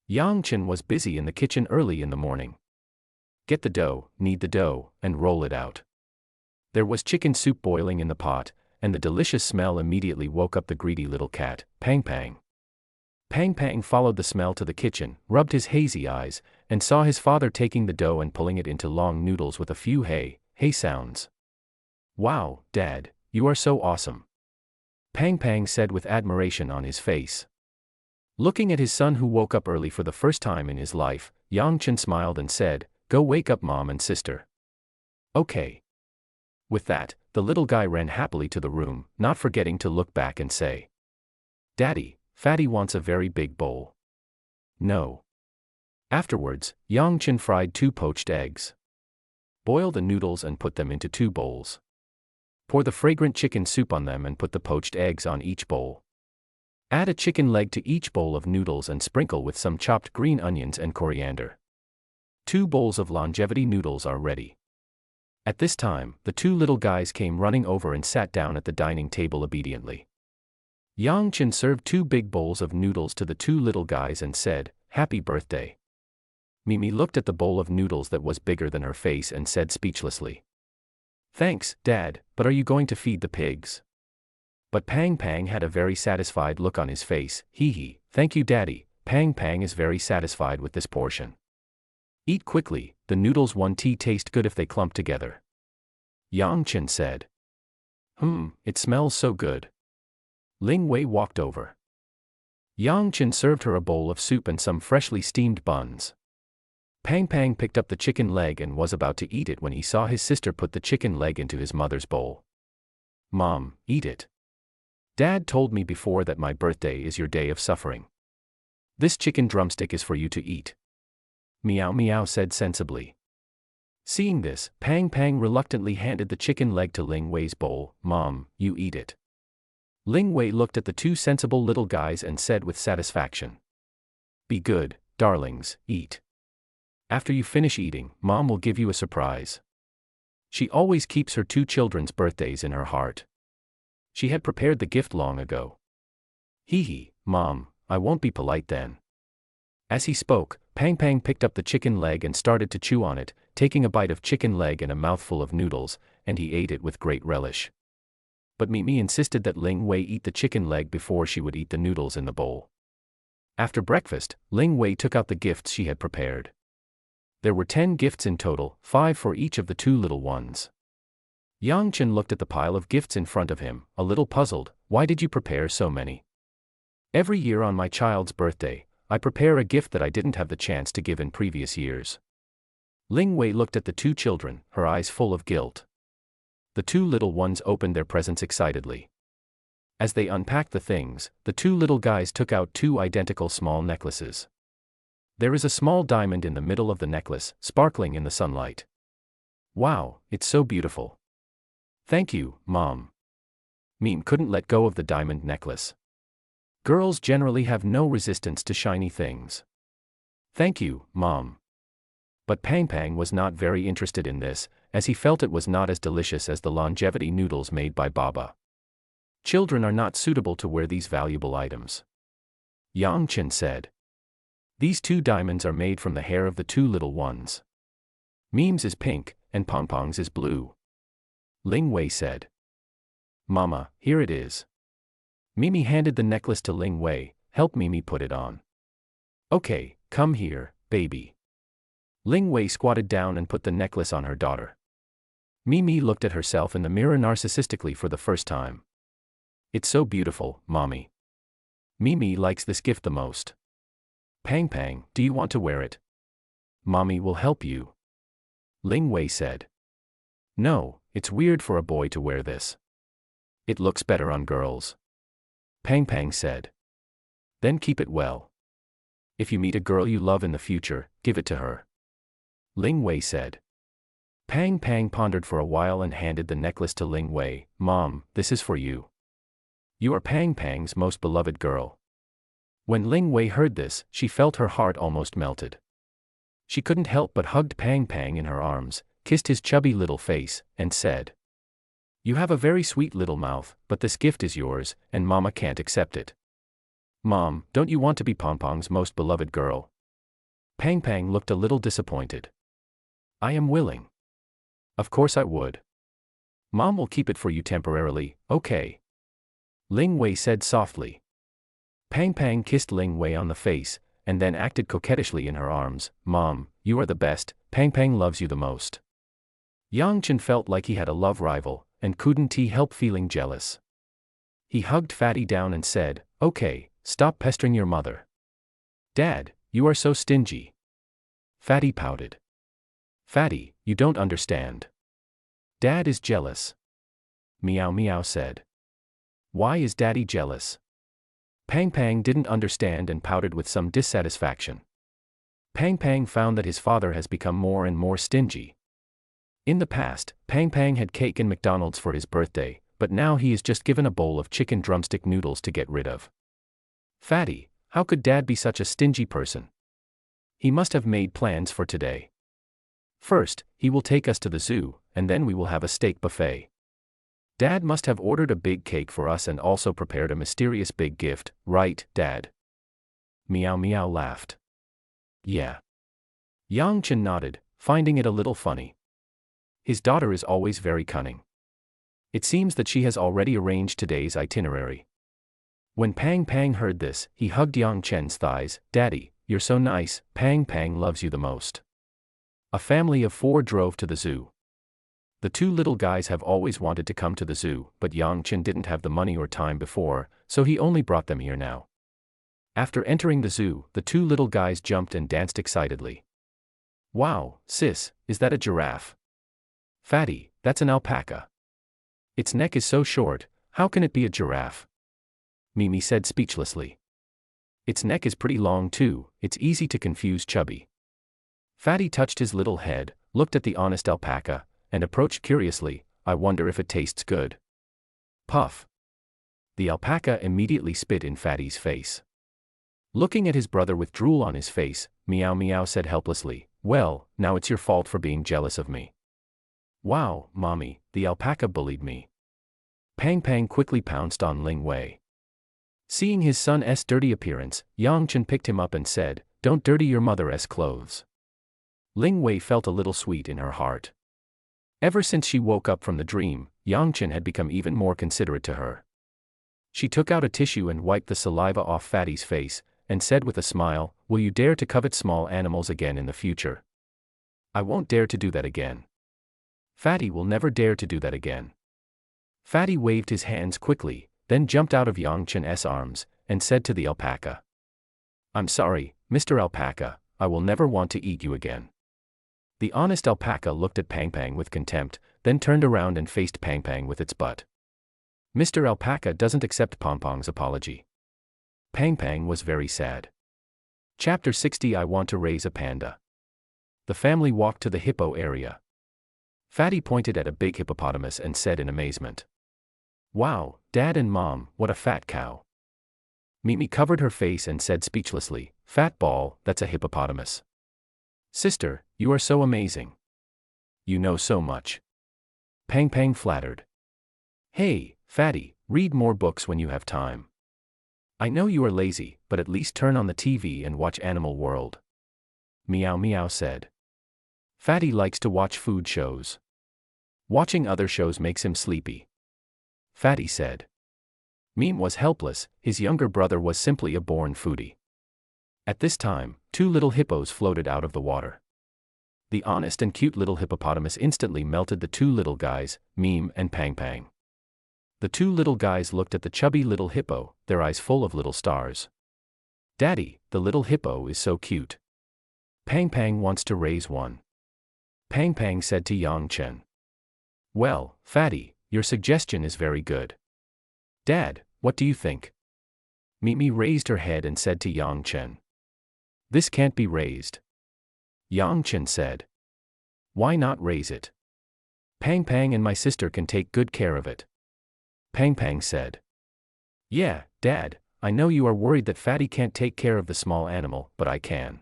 Speaker 1: Yang Chen was busy in the kitchen early in the morning. Get the dough, knead the dough, and roll it out. There was chicken soup boiling in the pot, and the delicious smell immediately woke up the greedy little cat, Pang Pang. Pang Pang followed the smell to the kitchen, rubbed his hazy eyes, and saw his father taking the dough and pulling it into long noodles with a few hey sounds. Wow, Dad, you are so awesome. Pang Pang said with admiration on his face. Looking at his son who woke up early for the first time in his life, Yang Chen smiled and said, Go wake up Mom and Sister. Okay. With that, the little guy ran happily to the room, not forgetting to look back and say, Daddy, Fatty wants a very big bowl. No. Afterwards, Yang Chen fried 2 poached eggs. Boil the noodles and put them into 2 bowls. Pour the fragrant chicken soup on them and put the poached eggs on each bowl. Add a chicken leg to each bowl of noodles and sprinkle with some chopped green onions and coriander. 2 bowls of longevity noodles are ready. At this time, the 2 little guys came running over and sat down at the dining table obediently. Yang Chen served 2 big bowls of noodles to the 2 little guys and said, "Happy birthday." Mimi looked at the bowl of noodles that was bigger than her face and said speechlessly, "Thanks, Dad, but are you going to feed the pigs?" But Pang Pang had a very satisfied look on his face. Hee, "Thank you, Daddy, Pang Pang is very satisfied with this portion. Eat quickly, the noodles won't taste good if they clump together." Yang Chen said. It smells so good." Ling Wei walked over. Yang Chen served her a bowl of soup and some freshly steamed buns. Pang Pang picked up the chicken leg and was about to eat it when he saw his sister put the chicken leg into his mother's bowl. "Mom, eat it. Dad told me before that my birthday is your day of suffering. This chicken drumstick is for you to eat." Meow Meow said sensibly. Seeing this, Pang Pang reluctantly handed the chicken leg to Ling Wei's bowl. "Mom, you eat it." Ling Wei looked at the 2 sensible little guys and said with satisfaction, "Be good, darlings, eat. After you finish eating, Mom will give you a surprise." She always keeps her 2 children's birthdays in her heart. She had prepared the gift long ago. Hee, Mom, I won't be polite then." As he spoke, Pang Pang picked up the chicken leg and started to chew on it, taking a bite of chicken leg and a mouthful of noodles, and he ate it with great relish. But Mimi insisted that Ling Wei eat the chicken leg before she would eat the noodles in the bowl. After breakfast, Ling Wei took out the gifts she had prepared. There were 10 gifts in total, 5 for each of the 2 little ones. Yang Chen looked at the pile of gifts in front of him, a little puzzled. "Why did you prepare so many? Every year on my child's birthday, I prepare a gift that I didn't have the chance to give in previous years." Ling Wei looked at the 2 children, her eyes full of guilt. The 2 little ones opened their presents excitedly. As they unpacked the things, the 2 little guys took out 2 identical small necklaces. There is a small diamond in the middle of the necklace, sparkling in the sunlight. "Wow, it's so beautiful." "Thank you, Mom." Meme couldn't let go of the diamond necklace. Girls generally have no resistance to shiny things. "Thank you, Mom." But Pang Pang was not very interested in this, as he felt it was not as delicious as the longevity noodles made by Baba. Children are not suitable to wear these valuable items. Yang Chen said. "These 2 diamonds are made from the hair of the 2 little ones. Meme's is pink, and Pong Pong's is blue." Ling Wei said. "Mama, here it is." Mimi handed the necklace to Ling Wei. "Help Mimi put it on." "Okay, come here, baby." Ling Wei squatted down and put the necklace on her daughter. Mimi looked at herself in the mirror narcissistically for the first time. "It's so beautiful, Mommy. Mimi likes this gift the most." "Pang Pang, do you want to wear it?" "Mommy will help you." Ling Wei said. "No, it's weird for a boy to wear this. It looks better on girls." Pang Pang said. "Then keep it well. If you meet a girl you love in the future, give it to her." Ling Wei said. Pang Pang pondered for a while and handed the necklace to Ling Wei. "Mom, this is for you. You are Pang Pang's most beloved girl." When Ling Wei heard this, she felt her heart almost melted. She couldn't help but hugged Pang Pang in her arms, kissed his chubby little face, and said, "You have a very sweet little mouth, but this gift is yours, and Mama can't accept it." "Mom, don't you want to be Pong Pong's most beloved girl?" Pang Pang looked a little disappointed. "I am willing. Of course I would. Mom will keep it for you temporarily, okay?" Ling Wei said softly. Pang Pang kissed Ling Wei on the face, and then acted coquettishly in her arms. "Mom, you are the best, Pang Pang loves you the most." Yang Chen felt like he had a love rival, and couldn't he help feeling jealous. He hugged Fatty down and said, "Okay, stop pestering your mother." "Dad, you are so stingy." Fatty pouted. "Fatty, you don't understand. Dad is jealous." Meow Meow said. "Why is Daddy jealous?" Pang Pang didn't understand and pouted with some dissatisfaction. Pang Pang found that his father has become more and more stingy. In the past, Pang Pang had cake and McDonald's for his birthday, but now he is just given a bowl of chicken drumstick noodles to get rid of. "Fatty, how could Dad be such a stingy person? He must have made plans for today. First, he will take us to the zoo, and then we will have a steak buffet." Dad must have ordered a big cake for us and also prepared a mysterious big gift, right, Dad? Meow Meow laughed. Yeah. Yang Chen nodded, finding it a little funny. His daughter is always very cunning. It seems that she has already arranged today's itinerary. When Pang Pang heard this, he hugged Yang Chen's thighs. Daddy, you're so nice, Pang Pang loves you the most. A family of 4 drove to the zoo. The 2 little guys have always wanted to come to the zoo, but Yang Chen didn't have the money or time before, so he only brought them here now. After entering the zoo, the 2 little guys jumped and danced excitedly. Wow, sis, is that a giraffe? Fatty, that's an alpaca. Its neck is so short, how can it be a giraffe? Mimi said speechlessly. Its neck is pretty long too, it's easy to confuse Chubby. Fatty touched his little head, looked at the honest alpaca, and approached curiously. I wonder if it tastes good. Puff. The alpaca immediately spit in Fatty's face. Looking at his brother with drool on his face, Meow Meow said helplessly, well, now it's your fault for being jealous of me. Wow, Mommy, the alpaca bullied me. Pang Pang quickly pounced on Ling Wei. Seeing his son's dirty appearance, Yang Chen picked him up and said, don't dirty your mother's clothes. Ling Wei felt a little sweet in her heart. Ever since she woke up from the dream, Yang Chen had become even more considerate to her. She took out a tissue and wiped the saliva off Fatty's face, and said with a smile, will you dare to covet small animals again in the future? I won't dare to do that again. Fatty will never dare to do that again. Fatty waved his hands quickly, then jumped out of Yang Chen's arms, and said to the alpaca. I'm sorry, Mr. Alpaca, I will never want to eat you again. The honest alpaca looked at Pang Pang with contempt, then turned around and faced Pang Pang with its butt. Mr. Alpaca doesn't accept Pong Pong's apology. Pang Pang was very sad. Chapter 60 I Want to Raise a Panda. The family walked to the hippo area. Fatty pointed at a big hippopotamus and said in amazement. Wow, Dad and Mom, what a fat cow. Mimi covered her face and said speechlessly, Fat ball, that's a hippopotamus. Sister, you are so amazing. You know so much. Pang Pang flattered. Hey, Fatty, read more books when you have time. I know you are lazy, but at least turn on the TV and watch Animal World. Meow Meow said. Fatty likes to watch food shows. Watching other shows makes him sleepy. Fatty said. Meme was helpless, his younger brother was simply a born foodie. At this time, 2 little hippos floated out of the water. The honest and cute little hippopotamus instantly melted the 2 little guys, Meme and Pang Pang. The 2 little guys looked at the chubby little hippo, their eyes full of little stars. Daddy, the little hippo is so cute. Pang Pang wants to raise one. Pang Pang said to Yang Chen. Well, Fatty, your suggestion is very good. Dad, what do you think? Mimi raised her head and said to Yang Chen. This can't be raised. Yang Chen said. Why not raise it? Pang Pang and my sister can take good care of it. Pang Pang said. Yeah, Dad, I know you are worried that Fatty can't take care of the small animal, but I can.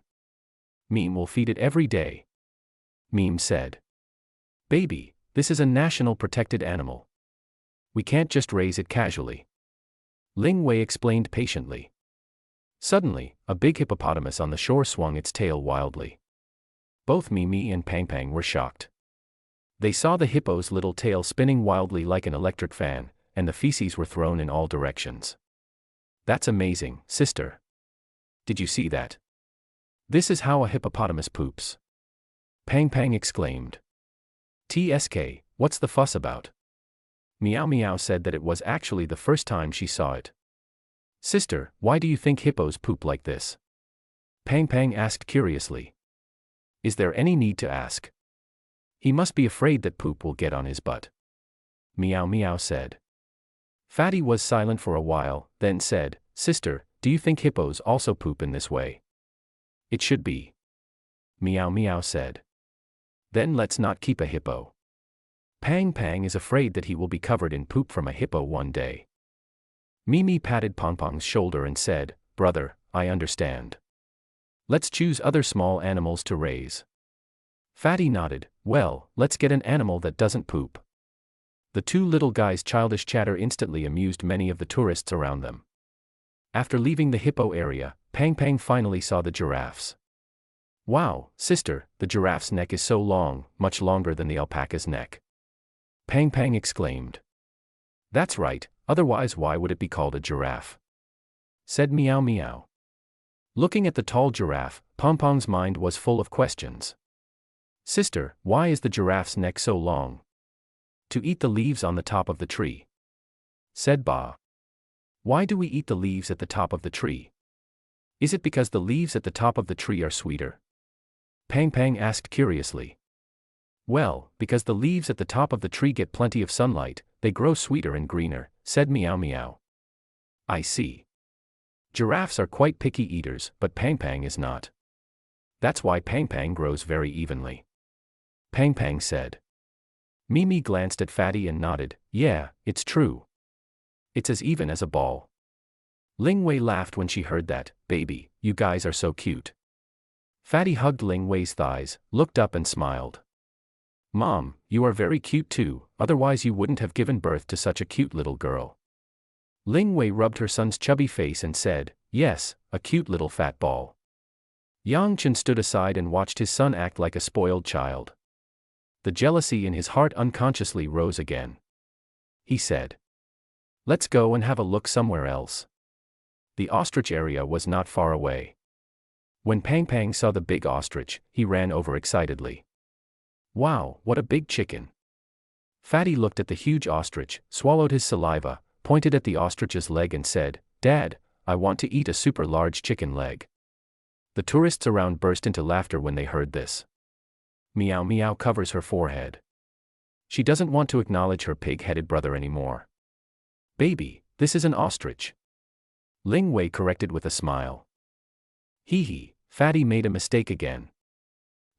Speaker 1: Meme will feed it every day. Meme said. Baby, this is a national protected animal. We can't just raise it casually. Ling Wei explained patiently. Suddenly, a big hippopotamus on the shore swung its tail wildly. Both Mimi and Pang Pang were shocked. They saw the hippo's little tail spinning wildly like an electric fan, and the feces were thrown in all directions. That's amazing, sister. Did you see that? This is how a hippopotamus poops. Pang Pang exclaimed. TSK, what's the fuss about? Meow Meow said that it was actually the first time she saw it. Sister, why do you think hippos poop like this? Pang Pang asked curiously. Is there any need to ask? He must be afraid that poop will get on his butt. Meow Meow said. Fatty was silent for a while, then said, Sister, do you think hippos also poop in this way? It should be. Meow Meow said. Then let's not keep a hippo. Pang Pang is afraid that he will be covered in poop from a hippo one day. Mimi patted Pong Pong's shoulder and said, Brother, I understand. Let's choose other small animals to raise. Fatty nodded, well, let's get an animal that doesn't poop. The two little guys' childish chatter instantly amused many of the tourists around them. After leaving the hippo area, Pang Pang finally saw the giraffes. Wow, sister, the giraffe's neck is so long, much longer than the alpaca's neck. Pang Pang exclaimed. That's right, otherwise why would it be called a giraffe? Said Meow Meow. Looking at the tall giraffe, Pong Pong's mind was full of questions. Sister, why is the giraffe's neck so long? To eat the leaves on the top of the tree. Said Ba. Why do we eat the leaves at the top of the tree? Is it because the leaves at the top of the tree are sweeter? Pang Pang asked curiously. Well, because the leaves at the top of the tree get plenty of sunlight, they grow sweeter and greener, said Meow Meow. I see. Giraffes are quite picky eaters, but Pang Pang is not. That's why Pang Pang grows very evenly. Pang Pang said. Mimi glanced at Fatty and nodded, yeah, it's true. It's as even as a ball. Ling Wei laughed when she heard that. Baby, you guys are so cute. Fatty hugged Ling Wei's thighs, looked up and smiled. Mom, you are very cute too, otherwise you wouldn't have given birth to such a cute little girl. Ling Wei rubbed her son's chubby face and said, yes, a cute little fat ball. Yang Chen stood aside and watched his son act like a spoiled child. The jealousy in his heart unconsciously rose again. He said, let's go and have a look somewhere else. The ostrich area was not far away. When Pang Pang saw the big ostrich, he ran over excitedly. Wow, what a big chicken. Fatty looked at the huge ostrich, swallowed his saliva, pointed at the ostrich's leg and said, Dad, I want to eat a super large chicken leg. The tourists around burst into laughter when they heard this. Meow Meow covers her forehead. She doesn't want to acknowledge her pig-headed brother anymore. Baby, this is an ostrich. Ling Wei corrected with a smile. Hee hee, Fatty made a mistake again.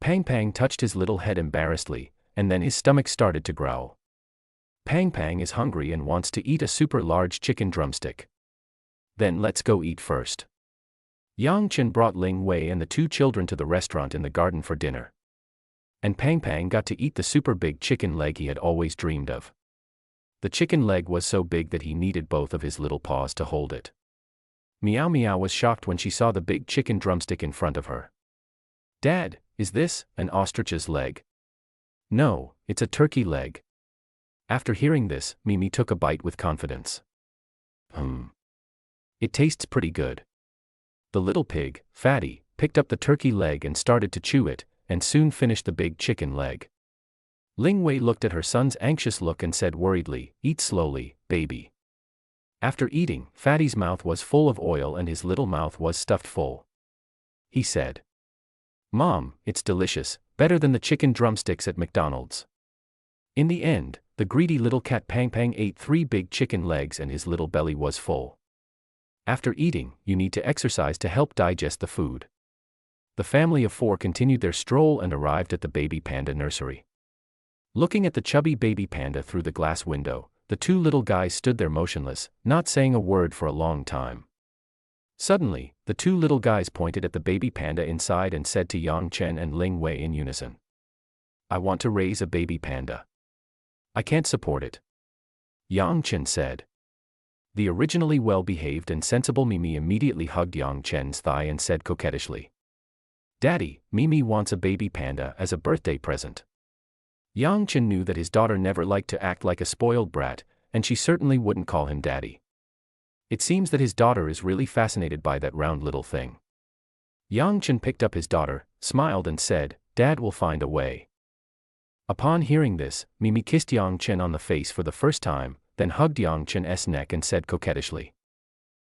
Speaker 1: Pang Pang touched his little head embarrassedly, and then his stomach started to growl. Pang Pang is hungry and wants to eat a super large chicken drumstick. Then let's go eat first. Yang Chen brought Ling Wei and the two children to the restaurant in the garden for dinner. And Pang Pang got to eat the super big chicken leg he had always dreamed of. The chicken leg was so big that he needed both of his little paws to hold it. Meow Meow was shocked when she saw the big chicken drumstick in front of her. Dad, is this an ostrich's leg? No, it's a turkey leg. After hearing this, Mimi took a bite with confidence. It tastes pretty good. The little pig, Fatty, picked up the turkey leg and started to chew it, and soon finished the big chicken leg. Ling Wei looked at her son's anxious look and said worriedly, eat slowly, baby. After eating, Fatty's mouth was full of oil and his little mouth was stuffed full. He said, Mom, it's delicious, better than the chicken drumsticks at McDonald's. In the end, the greedy little cat Pang Pang ate 3 big chicken legs and his little belly was full. After eating, you need to exercise to help digest the food. The family of 4 continued their stroll and arrived at the baby panda nursery. Looking at the chubby baby panda through the glass window, the 2 little guys stood there motionless, not saying a word for a long time. Suddenly, the 2 little guys pointed at the baby panda inside and said to Yang Chen and Ling Wei in unison, I want to raise a baby panda. I can't support it. Yang Chen said. The originally well-behaved and sensible Mimi immediately hugged Yang Chen's thigh and said coquettishly, Daddy, Mimi wants a baby panda as a birthday present. Yang Chen knew that his daughter never liked to act like a spoiled brat, and she certainly wouldn't call him daddy. It seems that his daughter is really fascinated by that round little thing. Yang Chen picked up his daughter, smiled and said, Dad will find a way. Upon hearing this, Mimi kissed Yang Chen on the face for the first time, then hugged Yang Chen's neck and said coquettishly,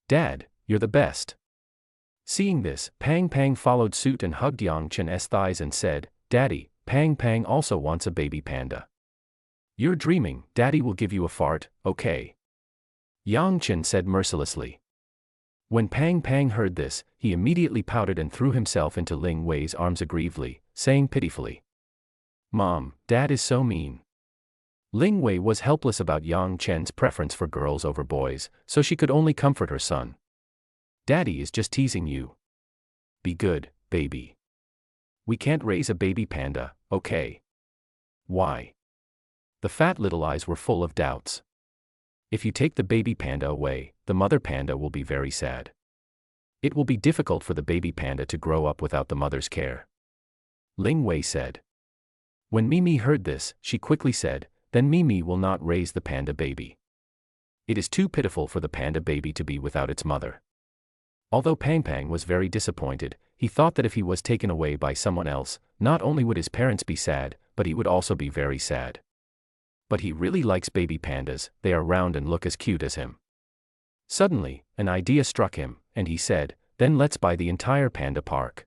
Speaker 1: Dad, you're the best. Seeing this, Pang Pang followed suit and hugged Yang Chen's thighs and said, Daddy, Pang Pang also wants a baby panda. You're dreaming, Daddy will give you a fart, okay? Yang Chen said mercilessly. When Pang Pang heard this, he immediately pouted and threw himself into Ling Wei's arms aggrievedly, saying pitifully, Mom, Dad is so mean. Ling Wei was helpless about Yang Chen's preference for girls over boys, so she could only comfort her son. Daddy is just teasing you. Be good, baby. We can't raise a baby panda, okay? Why? The fat little eyes were full of doubts. If you take the baby panda away, the mother panda will be very sad. It will be difficult for the baby panda to grow up without the mother's care. Ling Wei said. When Mimi heard this, she quickly said, then Mimi will not raise the panda baby. It is too pitiful for the panda baby to be without its mother. Although Pang Pang was very disappointed, he thought that if he was taken away by someone else, not only would his parents be sad, but he would also be very sad. But he really likes baby pandas, they are round and look as cute as him. Suddenly, an idea struck him, and he said, then let's buy the entire panda park.